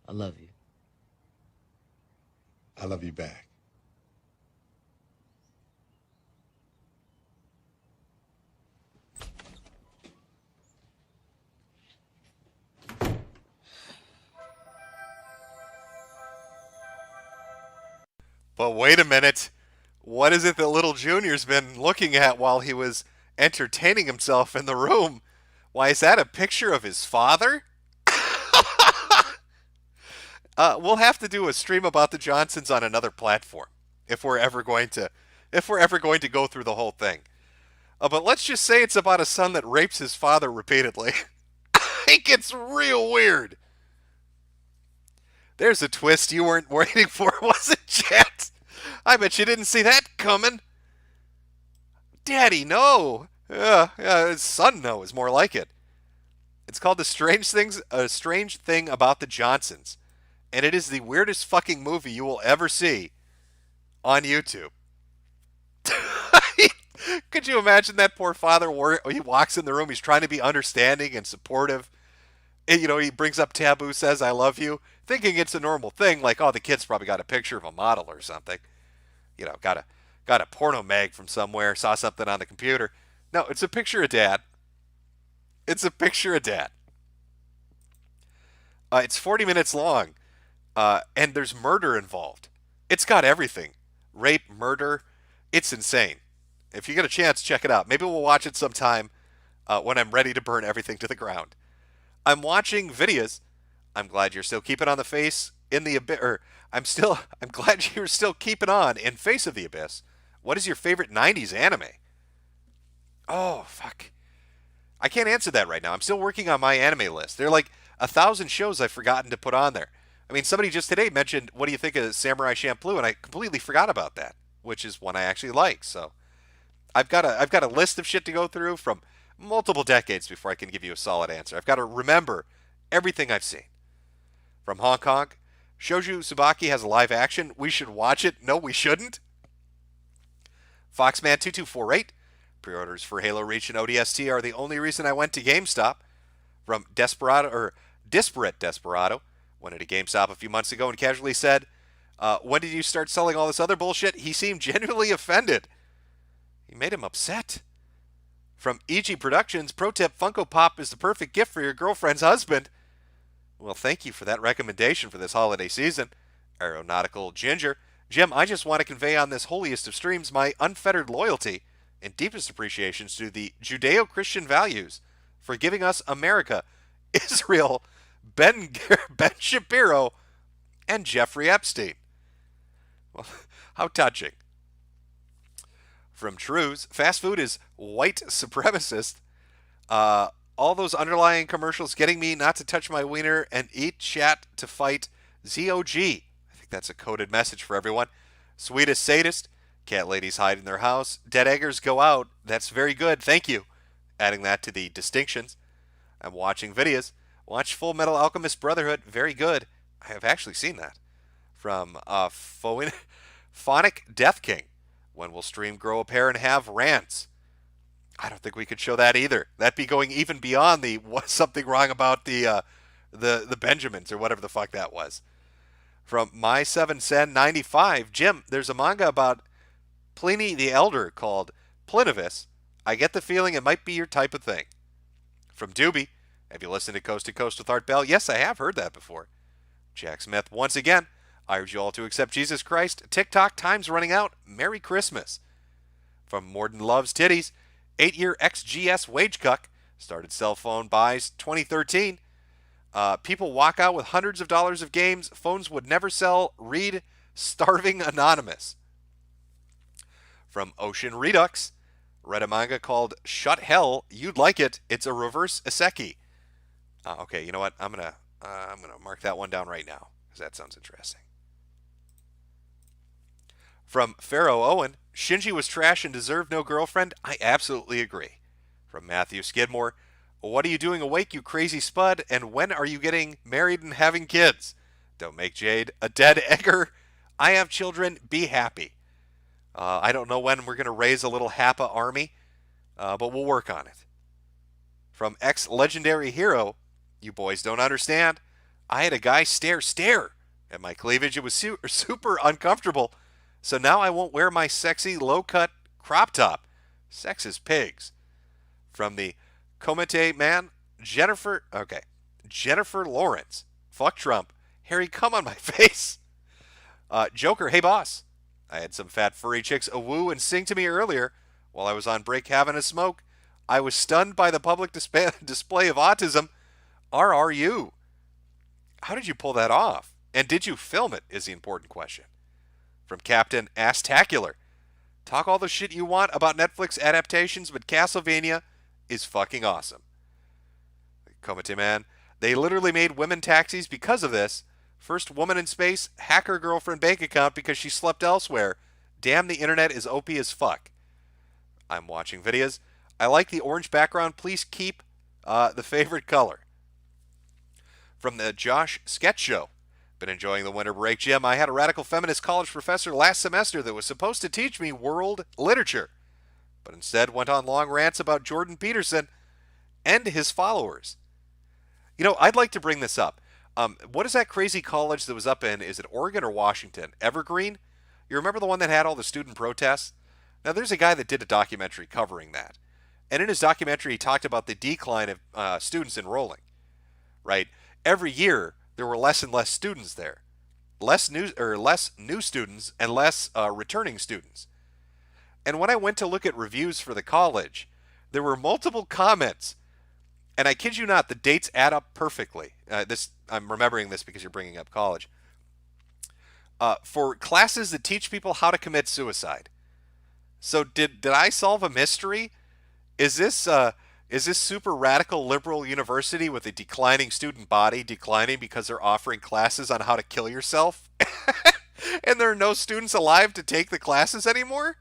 I love you. I love you back. But wait a minute. What is it that little Junior's been looking at while he was entertaining himself in the room? Why, is that a picture of his father? We'll have to do a stream about the Johnsons on another platform if we're ever going to go through the whole thing. But let's just say it's about a son that rapes his father repeatedly. It gets real weird. There's a twist you weren't waiting for, was it, Jet? I bet you didn't see that coming. Daddy, no. His son, no, is more like it. It's called A Strange Thing About the Johnsons. And it is the weirdest fucking movie you will ever see on YouTube. Could you imagine that poor father where he walks in the room, he's trying to be understanding and supportive. And, he brings up taboo, says, I love you, thinking it's a normal thing, like, oh, the kid's probably got a picture of a model or something. got a porno mag from somewhere, saw something on the computer. No, it's a picture of Dad. It's a picture of Dad. It's 40 minutes long, and there's murder involved. It's got everything. Rape, murder. It's insane. If you get a chance, check it out. Maybe we'll watch it sometime when I'm ready to burn everything to the ground. I'm watching videos. I'm glad you're still keeping on the face in the abyss. I'm glad you're still keeping on in Face of the Abyss. What is your favorite 90s anime? Oh, fuck. I can't answer that right now. I'm still working on my anime list. There are like 1,000 shows I've forgotten to put on there. I mean, somebody just today mentioned, what do you think of Samurai Champloo? And I completely forgot about that, which is one I actually like. So I've got a list of shit to go through from multiple decades before I can give you a solid answer. I've got to remember everything I've seen. From Hong Kong, Shoujo Tsubaki has a live action. We should watch it. No, we shouldn't. Foxman2248. Pre-orders for Halo Reach and ODST are the only reason I went to GameStop. From Disparate Desperado. Went into GameStop a few months ago and casually said, when did you start selling all this other bullshit? He seemed genuinely offended. He made him upset. From EG Productions, pro tip, Funko Pop is the perfect gift for your girlfriend's husband. Well, thank you for that recommendation for this holiday season. Aeronautical Ginger. Jim, I just want to convey on this holiest of streams my unfettered loyalty and deepest appreciations to the Judeo-Christian values for giving us America, Israel, Ben Shapiro, and Jeffrey Epstein. Well, how touching. From Trues, fast food is white supremacist. All those underlying commercials getting me not to touch my wiener and eat chat to fight ZOG. I think that's a coded message for everyone. Sweetest sadist. Cat ladies hide in their house. Dead eggers go out. That's very good. Thank you. Adding that to the distinctions. I'm watching videos. Watch Full Metal Alchemist Brotherhood. Very good. I have actually seen that. From Phonic Death King. When will stream grow a pair and have rants? I don't think we could show that either. That'd be going even beyond the what's something wrong about the Benjamins or whatever the fuck that was. From My7Sen95, Jim, there's a manga about Pliny the Elder called Plinivis. I get the feeling it might be your type of thing. From Doobie, have you listened to Coast with Art Bell? Yes, I have heard that before. Jack Smith, once again, I urge you all to accept Jesus Christ. TikTok, time's running out. Merry Christmas. From Morden Loves Titties, 8-year XGS wage cuck, started cell phone buys 2013. People walk out with hundreds of dollars of games. Phones would never sell. Read Starving Anonymous. From Ocean Redux, read a manga called Shut Hell. You'd like it. It's a reverse isekai. Okay, you know what? I'm gonna mark that one down right now because that sounds interesting. From Pharaoh Owen, Shinji was trash and deserved no girlfriend. I absolutely agree. From Matthew Skidmore, what are you doing awake, you crazy spud? And when are you getting married and having kids? Don't make Jade a dead egger. I have children. Be happy. I don't know when we're going to raise a little Happa army, but we'll work on it. From ex-legendary hero, you boys don't understand. I had a guy stare at my cleavage. It was super uncomfortable. So now I won't wear my sexy low-cut crop top. Sex is pigs. From the Comite Man, Jennifer Lawrence. Fuck Trump. Harry, come on my face. Joker, hey boss. I had some fat furry chicks woo and sing to me earlier while I was on break having a smoke. I was stunned by the public display of autism. RRU. How did you pull that off? And did you film it is the important question. From Captain Astacular. Talk all the shit you want about Netflix adaptations, but Castlevania is fucking awesome. Komite Man. They literally made women taxis because of this. First woman in space, hack her girlfriend bank account because she slept elsewhere. Damn, the internet is OP as fuck. I'm watching videos. I like the orange background. Please keep the favorite color. From the Josh Sketch Show. Been enjoying the winter break, Jim. I had a radical feminist college professor last semester that was supposed to teach me world literature, but instead went on long rants about Jordan Peterson and his followers. You know, I'd like to bring this up. What is that crazy college that was up in, is it Oregon or Washington? Evergreen? You remember the one that had all the student protests? Now, there's a guy that did a documentary covering that. And in his documentary, he talked about the decline of students enrolling, right? Every year, there were less and less students there. Less new students and less returning students. And when I went to look at reviews for the college, there were multiple comments. And I kid you not, the dates add up perfectly. I'm remembering this because you're bringing up college. For classes that teach people how to commit suicide. So did I solve a mystery? Is this super radical liberal university with a declining student body declining because they're offering classes on how to kill yourself? And there are no students alive to take the classes anymore?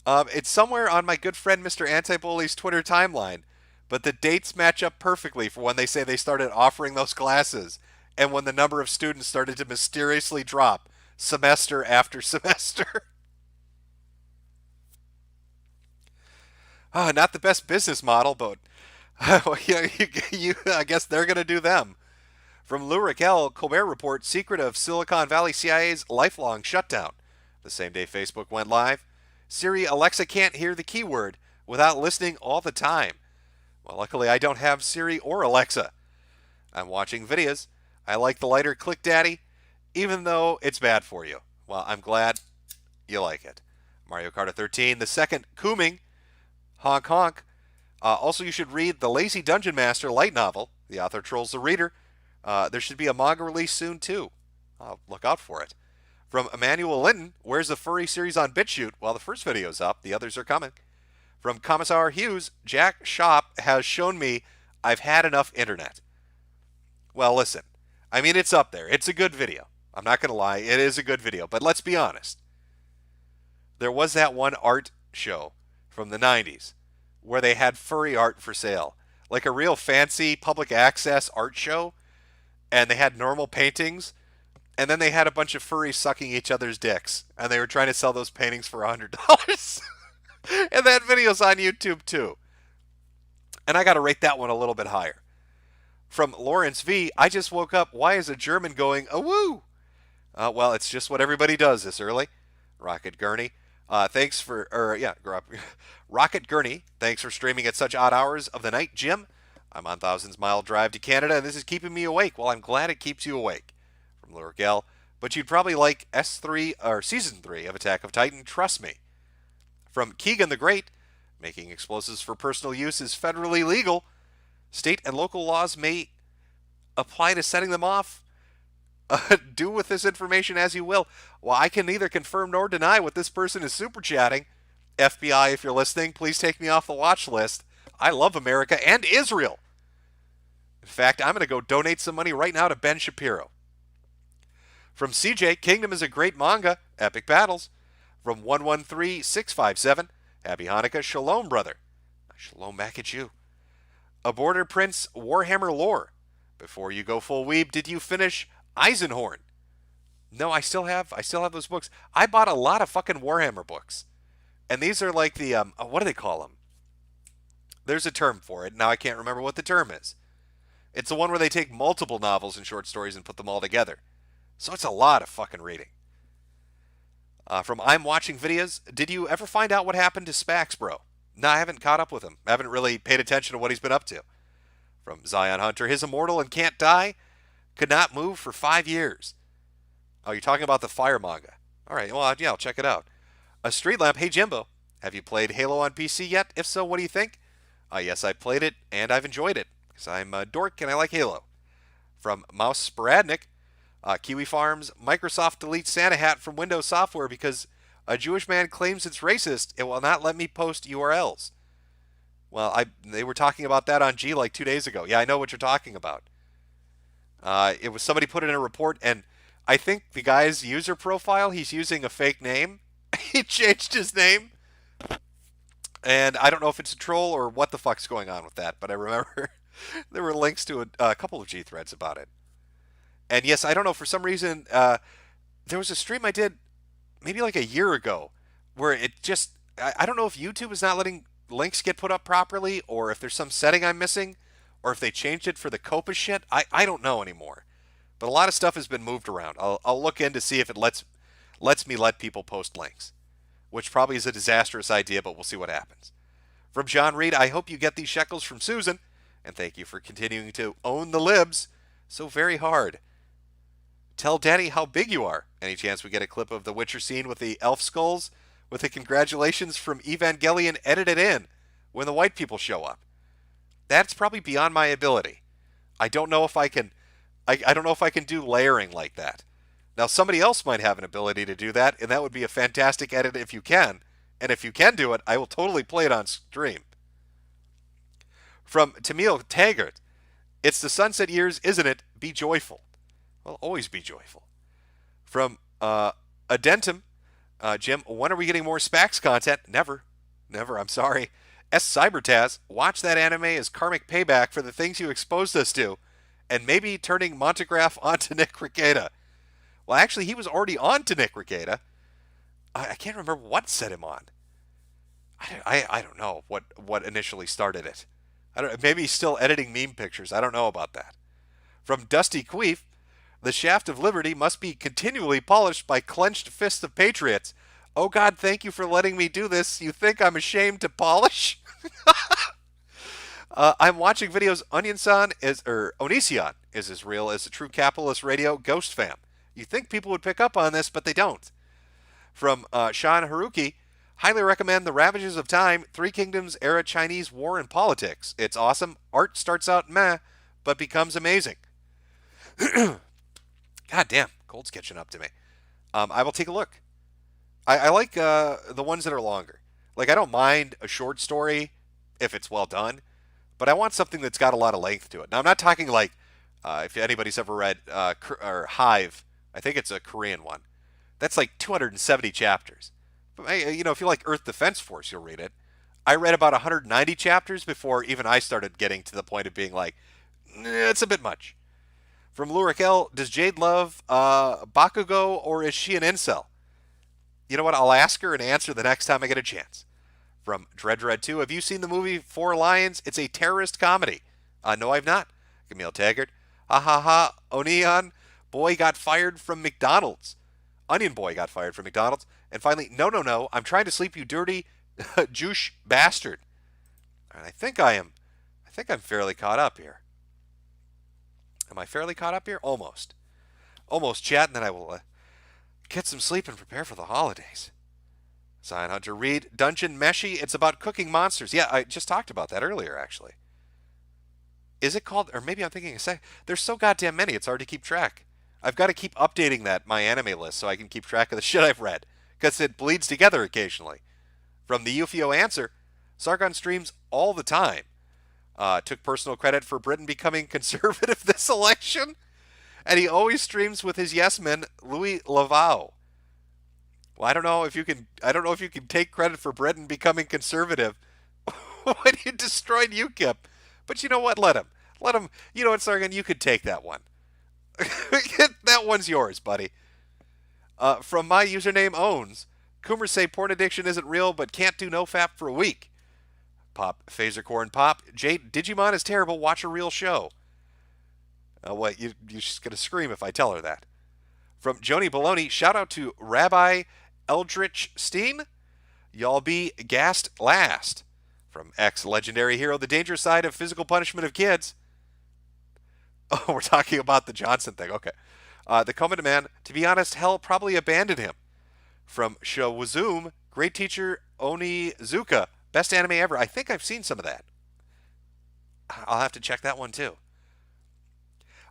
It's somewhere on my good friend Mr. Antibully's Twitter timeline, but the dates match up perfectly for when they say they started offering those classes and when the number of students started to mysteriously drop semester after semester. Not the best business model, but I guess they're going to do them. From Lou Raquel, Colbert Report, secret of Silicon Valley CIA's lifelong shutdown. The same day Facebook went live. Siri, Alexa can't hear the keyword without listening all the time. Well, luckily I don't have Siri or Alexa. I'm watching videos. I like the lighter Click Daddy, even though it's bad for you. Well, I'm glad you like it. Mario Kart 13, the second Kooming. Honk honk. Also, you should read The Lazy Dungeon Master light novel. The author trolls the reader. There should be a manga release soon, too. Look out for it. From Emmanuel Linton, where's the furry series on BitChute? Well, the first video's up. The others are coming. From Commissar Hughes, Jack Shop has shown me I've had enough internet. Well, listen. I mean, it's up there. It's a good video. I'm not going to lie. It is a good video. But let's be honest. There was that one art show from the 90s where they had furry art for sale. Like a real fancy public access art show. And they had normal paintings. And then they had a bunch of furries sucking each other's dicks. And they were trying to sell those paintings for $100. And that video's on YouTube too. And I got to rate that one a little bit higher. From Lawrence V, I just woke up. Why is a German going, a-woo? Well, it's just what everybody does this early. Rocket Gurney. Rocket Gurney, thanks for streaming at such odd hours of the night, Jim. I'm on Thousands Mile Drive to Canada, and this is keeping me awake. Well, I'm glad it keeps you awake. From Lurkel, but you'd probably like S3 or Season 3 of Attack of Titan, trust me. From Keegan the Great, making explosives for personal use is federally legal. State and local laws may apply to setting them off. Do with this information as you will. Well, I can neither confirm nor deny what this person is super chatting. FBI, if you're listening, please take me off the watch list. I love America and Israel. In fact, I'm going to go donate some money right now to Ben Shapiro. From CJ, Kingdom is a great manga. Epic battles. From 113657, Happy Hanukkah, Shalom, brother. Shalom back at you. A Border Prince Warhammer lore. Before you go full weeb, did you finish Eisenhorn? No, I still have those books. I bought a lot of fucking Warhammer books. And these are like the, what do they call them? There's a term for it. Now I can't remember what the term is. It's the one where they take multiple novels and short stories and put them all together. So it's a lot of fucking reading. From I'm Watching Videos, did you ever find out what happened to Spax, bro? No, I haven't caught up with him. I haven't really paid attention to what he's been up to. From Zion Hunter, his immortal and can't die, could not move for 5 years. Oh, you're talking about the Fire manga. All right, well, yeah, I'll check it out. A Street Lamp, hey Jimbo, have you played Halo on PC yet? If so, what do you think? Yes, I played it, and I've enjoyed it, because I'm a dork and I like Halo. From Mouse Sporadnik, Kiwi Farms, Microsoft deletes Santa Hat from Windows software because a Jewish man claims it's racist. It will not let me post URLs. Well, they were talking about that on G like 2 days ago. Yeah, I know what you're talking about. It was somebody put in a report, and I think the guy's user profile, he's using a fake name. He changed his name. And I don't know if it's a troll or what the fuck's going on with that, but I remember there were links to a couple of G threads about it. And yes, I don't know, for some reason, there was a stream I did maybe like a year ago where it just, I don't know if YouTube is not letting links get put up properly, or if there's some setting I'm missing, or if they changed it for the COPA shit. I don't know anymore. But a lot of stuff has been moved around. I'll look in to see if it lets lets me let people post links, which probably is a disastrous idea, but we'll see what happens. From John Reed, I hope you get these shekels from Susan, and thank you for continuing to own the libs so very hard. Tell Danny how big you are. Any chance we get a clip of the Witcher scene with the elf skulls with the congratulations from Evangelion edited in when the white people show up? That's probably beyond my ability. I don't know if I can I don't know if I can do layering like that. Now somebody else might have an ability to do that, and that would be a fantastic edit if you can. And if you can do it, I will totally play it on stream. From Tamil Taggart, it's the sunset years, isn't it? Be joyful. Well, always be joyful. From Adentum, Jim, when are we getting more Spax content? Never. Never, I'm sorry. S. Cybertaz, watch that anime as karmic payback for the things you exposed us to, and maybe turning Montegraph onto Nick Rekieta. Well, actually, he was already on to Nick Rekieta. I can't remember what set him on. I don't know what initially started it. Maybe he's still editing meme pictures. I don't know about that. From Dusty Queef, the shaft of liberty must be continually polished by clenched fists of patriots. Oh God, thank you for letting me do this. You think I'm ashamed to polish? I'm watching videos. Onision is as real as a true capitalist radio ghost fam. You think people would pick up on this, but they don't. From Sean Haruki, highly recommend The Ravages of Time, Three Kingdoms era Chinese war and politics. It's awesome. Art starts out meh, but becomes amazing. God damn, cold's catching up to me. I will take a look. I like the ones that are longer. Like, I don't mind a short story if it's well done, but I want something that's got a lot of length to it. Now, I'm not talking like, if anybody's ever read or Hive, I think it's a Korean one. That's like 270 chapters. But, if you like Earth Defense Force, you'll read it. I read about 190 chapters before even I started getting to the point of being like, it's a bit much. From Lurik L, does Jade love Bakugo, or is she an incel? You know what? I'll ask her and answer the next time I get a chance. From Dread 2, have you seen the movie Four Lions? It's a terrorist comedy. No, I've not. Camille Taggart. Ha ha ha. Onion boy got fired from McDonald's. Onion boy got fired from McDonald's. And finally, no. I'm trying to sleep, you dirty Juice bastard. And I think I'm fairly caught up here. Am I fairly caught up here? Almost. Almost, chat, and then I will get some sleep and prepare for the holidays. Zion Hunter Reed, Dungeon Meshi, it's about cooking monsters. Yeah, I just talked about that earlier, actually. Is it called, or maybe I'm thinking a sec. There's so goddamn many, it's hard to keep track. I've got to keep updating my anime list so I can keep track of the shit I've read, because it bleeds together occasionally. From the UFO answer, Sargon streams all the time. Took personal credit for Britain becoming conservative this election, and he always streams with his yes man Louis Lavaux. Well, I don't know if you can take credit for Britain becoming conservative when you destroyed UKIP. But you know what? Let him. You know what, Sargon? You could take that one. That one's yours, buddy. From my username owns, Coomers say porn addiction isn't real, but can't do nofap for a week. Pop, Phaser Corn Pop, Jade, Digimon is terrible, watch a real show. What, you're just going to scream if I tell her that. From Joni Baloney, shout out to Rabbi Eldritch Steen. Y'all be gassed last. From ex-legendary hero, the dangerous side of physical punishment of kids. Oh, we're talking about the Johnson thing, okay. The Common Man, to be honest, hell probably abandoned him. From Shawazum, great teacher Onizuka. Best anime ever. I think I've seen some of that. I'll have to check that one too.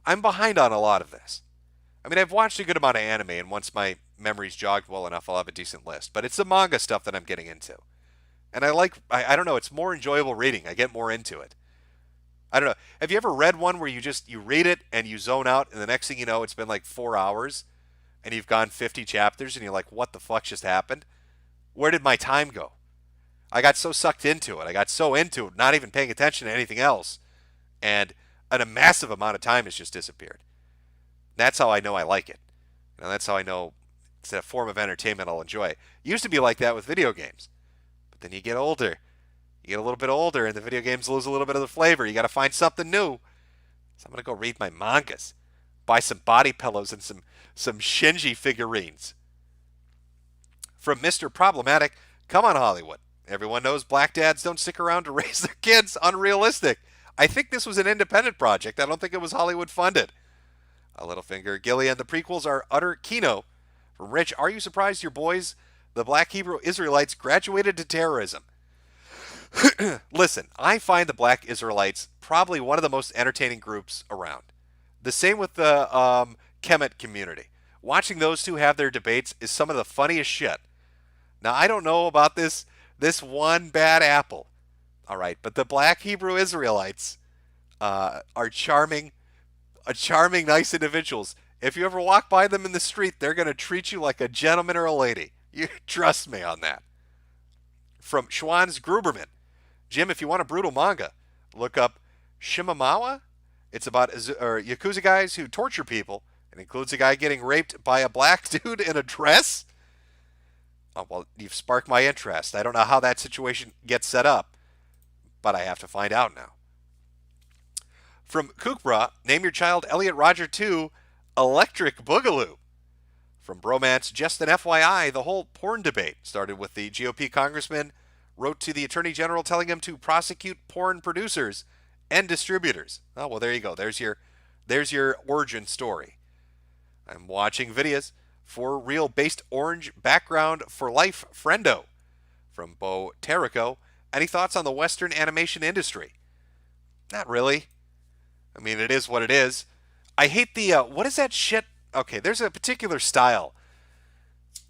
I'm behind on a lot of this. I mean, I've watched a good amount of anime, and once my memory's jogged well enough, I'll have a decent list. But it's the manga stuff that I'm getting into. And I don't know, it's more enjoyable reading. I get more into it. I don't know. Have you ever read one where you read it and you zone out, and the next thing you know, it's been like 4 hours, and you've gone 50 chapters, and you're like, what the fuck just happened? Where did my time go? I got so sucked into it. I got so into it, not even paying attention to anything else. And a massive amount of time has just disappeared. That's how I know I like it. That's how I know it's a form of entertainment I'll enjoy. It used to be like that with video games. But then you get older. You get a little bit older, and the video games lose a little bit of the flavor. You got to find something new. So I'm going to go read my mangas. Buy some body pillows and some Shinji figurines. From Mr. Problematic, come on, Hollywood. Everyone knows black dads don't stick around to raise their kids. Unrealistic. I think this was an independent project. I don't think it was Hollywood funded. A Littlefinger, Gillian, the prequels are utter kino. From Rich, are you surprised your boys, the Black Hebrew Israelites, graduated to terrorism? Listen, I find the Black Israelites probably one of the most entertaining groups around. The same with the Kemet community. Watching those two have their debates is some of the funniest shit. Now, I don't know about this one bad apple, all right, but the Black Hebrew Israelites are charming, nice individuals. If you ever walk by them in the street, they're going to treat you like a gentleman or a lady. You trust me on that. From Schwann's Gruberman, Jim, if you want a brutal manga, look up Shimamawa. It's about Yakuza guys who torture people. It includes a guy getting raped by a black dude in a dress. Oh, well, you've sparked my interest. I don't know how that situation gets set up, but I have to find out now. From Kukbra, name your child Elliot Roger 2, Electric Boogaloo. From Bromance, just an FYI, the whole porn debate started with the GOP congressman wrote to the Attorney General telling him to prosecute porn producers and distributors. Oh, well, there you go. There's your origin story. I'm watching videos for real based orange background for life friendo. From Bo Terrico, any thoughts on the Western animation industry? Not really. I mean, it is what it is. I hate the, what is that shit? Okay, there's a particular style.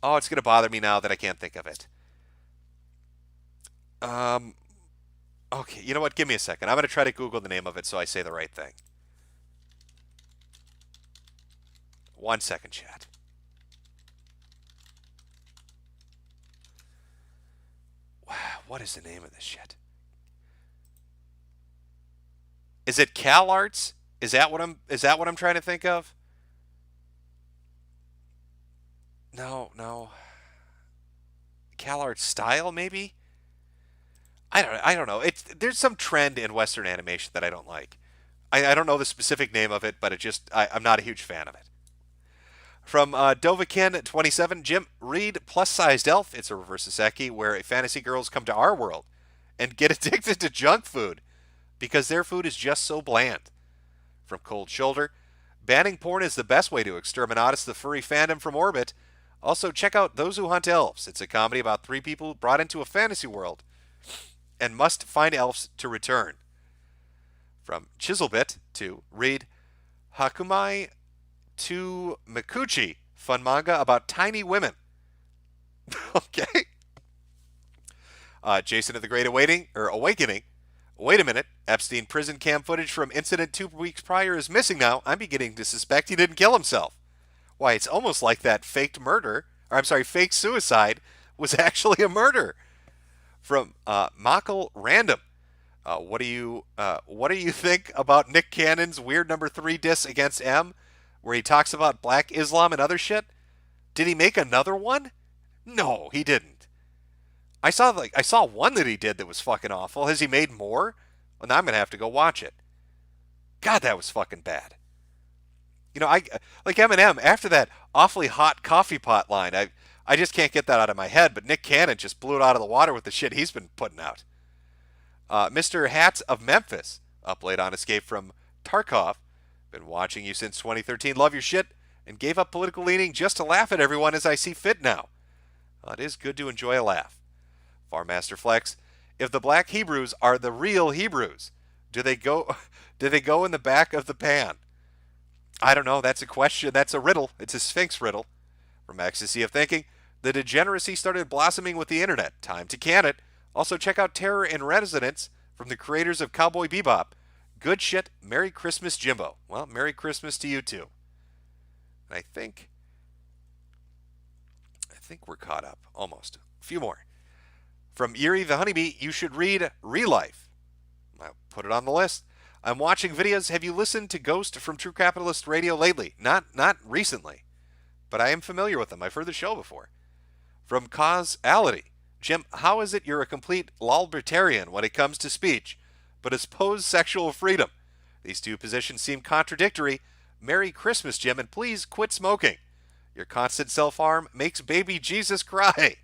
Oh, it's going to bother me now that I can't think of it. Okay, you know what? Give me a second. I'm going to try to Google the name of it so I say the right thing. 1 second, chat. What is the name of this shit? Is it CalArts? Is that what I'm trying to think of? No. CalArts style, maybe? I don't know. There's some trend in Western animation that I don't like. I don't know the specific name of it, but I'm not a huge fan of it. From Dovakin27, Jim, read Plus Sized Elf. It's a reverse Seki where fantasy girls come to our world and get addicted to junk food because their food is just so bland. From Cold Shoulder, banning porn is the best way to exterminate the furry fandom from orbit. Also, check out Those Who Hunt Elves. It's a comedy about 3 people brought into a fantasy world and must find elves to return. From Chiselbit to read Hakumai to Mikuchi, fun manga about tiny women. Okay. Jason of the Great Awakening. Wait a minute. Epstein prison cam footage from incident 2 weeks prior is missing now. I'm beginning to suspect he didn't kill himself. Why, it's almost like that fake suicide was actually a murder. From Machel Random. What do you think about Nick Cannon's weird number 3 diss against M, where he talks about black Islam and other shit? Did he make another one? No, he didn't. I saw one that he did that was fucking awful. Has he made more? Well, now I'm gonna have to go watch it. God, that was fucking bad. You know, I like Eminem after that awfully hot coffee pot line. I just can't get that out of my head. But Nick Cannon just blew it out of the water with the shit he's been putting out. Mr. Hats of Memphis, up late on Escape from Tarkov. Been watching you since 2013. Love your shit and gave up political leaning just to laugh at everyone as I see fit now. It is good to enjoy a laugh. Farmaster Flex, if the black Hebrews are the real Hebrews, do they go in the back of the pan? I don't know. That's a question. That's a riddle. It's a Sphinx riddle. From Ecstasy of Thinking, the degeneracy started blossoming with the internet. Time to can it. Also, check out Terror in Resonance from the creators of Cowboy Bebop. Good shit. Merry Christmas, Jimbo. Well, Merry Christmas to you too. And I think we're caught up. Almost. A few more. From Eerie the Honeybee, you should read Real Life. I'll put it on the list. I'm watching videos. Have you listened to Ghost from True Capitalist Radio lately? Not recently, but I am familiar with them. I've heard the show before. From Causality, Jim, how is it you're a complete libertarian when it comes to speech, but oppose sexual freedom? These two positions seem contradictory. Merry Christmas, Jim, and please quit smoking. Your constant self-harm makes baby Jesus cry.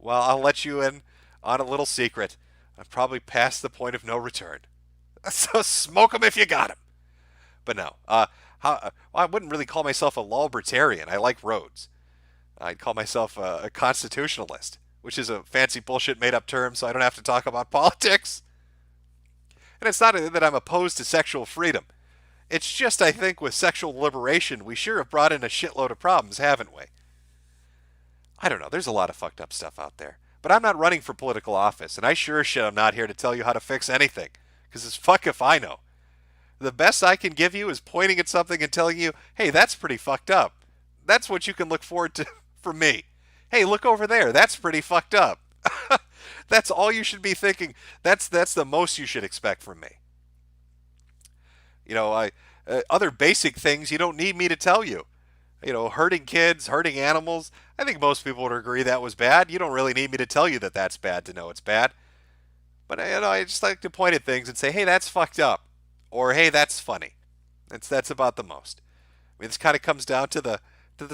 Well, I'll let you in on a little secret. I'm probably past the point of no return. So smoke 'em if you got 'em. But no, I wouldn't really call myself a lawbertarian. I like roads. I'd call myself a constitutionalist, which is a fancy bullshit made-up term, so I don't have to talk about politics. And it's not that I'm opposed to sexual freedom. It's just, I think, with sexual liberation, we sure have brought in a shitload of problems, haven't we? I don't know. There's a lot of fucked up stuff out there. But I'm not running for political office, and I sure as shit I'm not here to tell you how to fix anything, because it's fuck if I know. The best I can give you is pointing at something and telling you, hey, that's pretty fucked up. That's what you can look forward to from me. Hey, look over there. That's pretty fucked up. That's all you should be thinking. That's the most you should expect from me. You know, other basic things you don't need me to tell you. You know, hurting kids, hurting animals. I think most people would agree that was bad. You don't really need me to tell you that that's bad to know it's bad. But you know, I just like to point at things and say, hey, that's fucked up. Or, hey, that's funny. That's about the most. I mean, this kind of comes down to the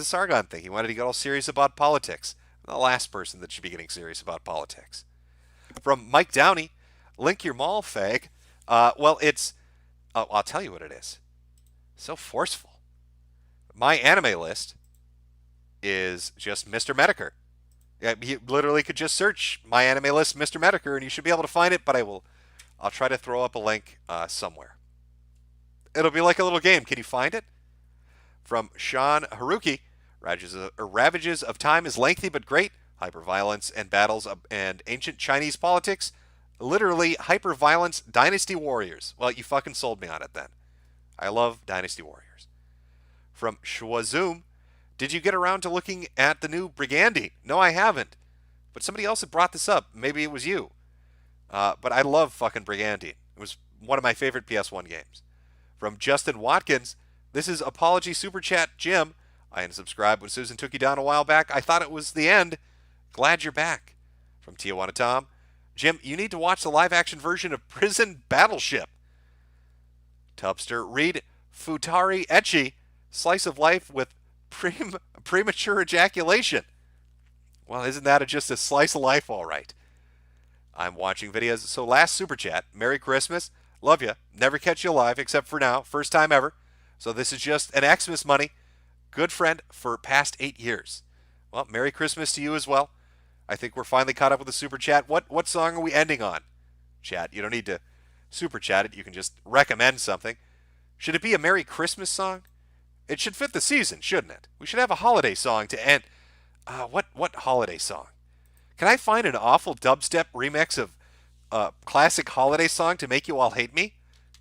Sargon thing. He wanted to get all serious about politics. I'm the last person that should be getting serious about politics. From Mike Downey, link your mall, fag. Well, it's... I'll tell you what it is. So forceful. My anime list is just Mr. Metokur. You literally could just search my anime list, Mr. Metokur, and you should be able to find it, but I'll try to throw up a link somewhere. It'll be like a little game. Can you find it? From Sean Haruki, Ravages of Time is lengthy but great. Hyperviolence and battles and ancient Chinese politics. Literally, hyperviolence Dynasty Warriors. Well, you fucking sold me on it then. I love Dynasty Warriors. From Schwazoom, did you get around to looking at the new Brigandine? No, I haven't. But somebody else had brought this up. Maybe it was you. But I love fucking Brigandine. It was one of my favorite PS1 games. From Justin Watkins, this is Apology Super Chat Jim. I unsubscribed when Susan took you down a while back. I thought it was the end. Glad you're back. From Tijuana Tom, Jim, you need to watch the live-action version of Prison Battleship. Tubster, read Futari Ecchi, Slice of Life with Premature Ejaculation. Well, isn't that just a slice of life, all right? I'm watching videos. So last Super Chat, Merry Christmas. Love you. Never catch you alive except for now. First time ever. So this is just an Xmas money. Good friend for past 8 years. Well, Merry Christmas to you as well. I think we're finally caught up with the Super Chat. What song are we ending on? Chat, you don't need to Super Chat it. You can just recommend something. Should it be a Merry Christmas song? It should fit the season, shouldn't it? We should have a holiday song to end. What holiday song? Can I find an awful dubstep remix of a classic holiday song to make you all hate me?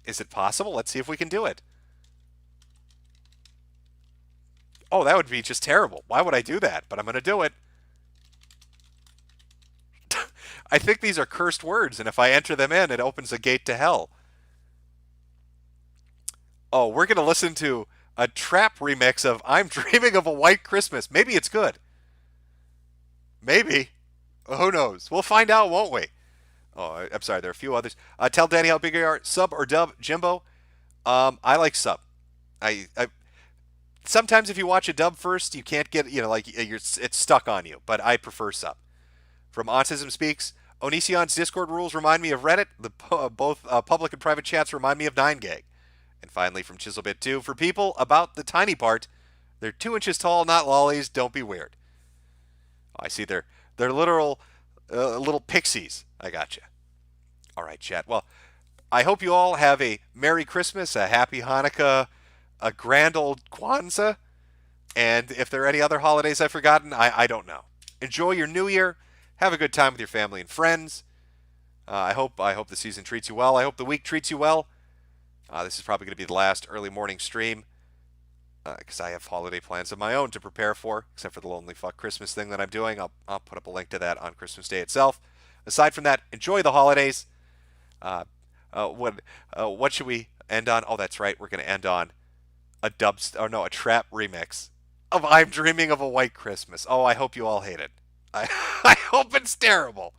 Is it possible? Let's see if we can do it. Oh, that would be just terrible. Why would I do that? But I'm going to do it. I think these are cursed words, and if I enter them in, it opens a gate to hell. Oh, we're going to listen to a trap remix of I'm Dreaming of a White Christmas. Maybe it's good. Maybe. Who knows? We'll find out, won't we? Oh, I'm sorry. There are a few others. Tell Danny how big you are. Sub or dub, Jimbo? I like sub. I sometimes if you watch a dub first, you can't get, it's stuck on you. But I prefer sub. From Autism Speaks, Onision's Discord rules remind me of Reddit. Both public and private chats remind me of 9gag. And finally, from Chiselbit 2, for people about the tiny part, they're 2 inches tall, not lollies. Don't be weird. Oh, I see they're literal little pixies. I gotcha. All right, chat. Well, I hope you all have a Merry Christmas, a Happy Hanukkah, a grand old Kwanzaa, and if there are any other holidays I've forgotten, I don't know. Enjoy your New Year. Have a good time with your family and friends. I hope the season treats you well. I hope the week treats you well. This is probably going to be the last early morning stream because I have holiday plans of my own to prepare for, except for the Lonely Fuck Christmas thing that I'm doing. I'll put up a link to that on Christmas Day itself. Aside from that, enjoy the holidays. What should we end on? Oh, that's right. We're going to end on a trap remix of I'm Dreaming of a White Christmas. Oh, I hope you all hate it. I hope it's terrible.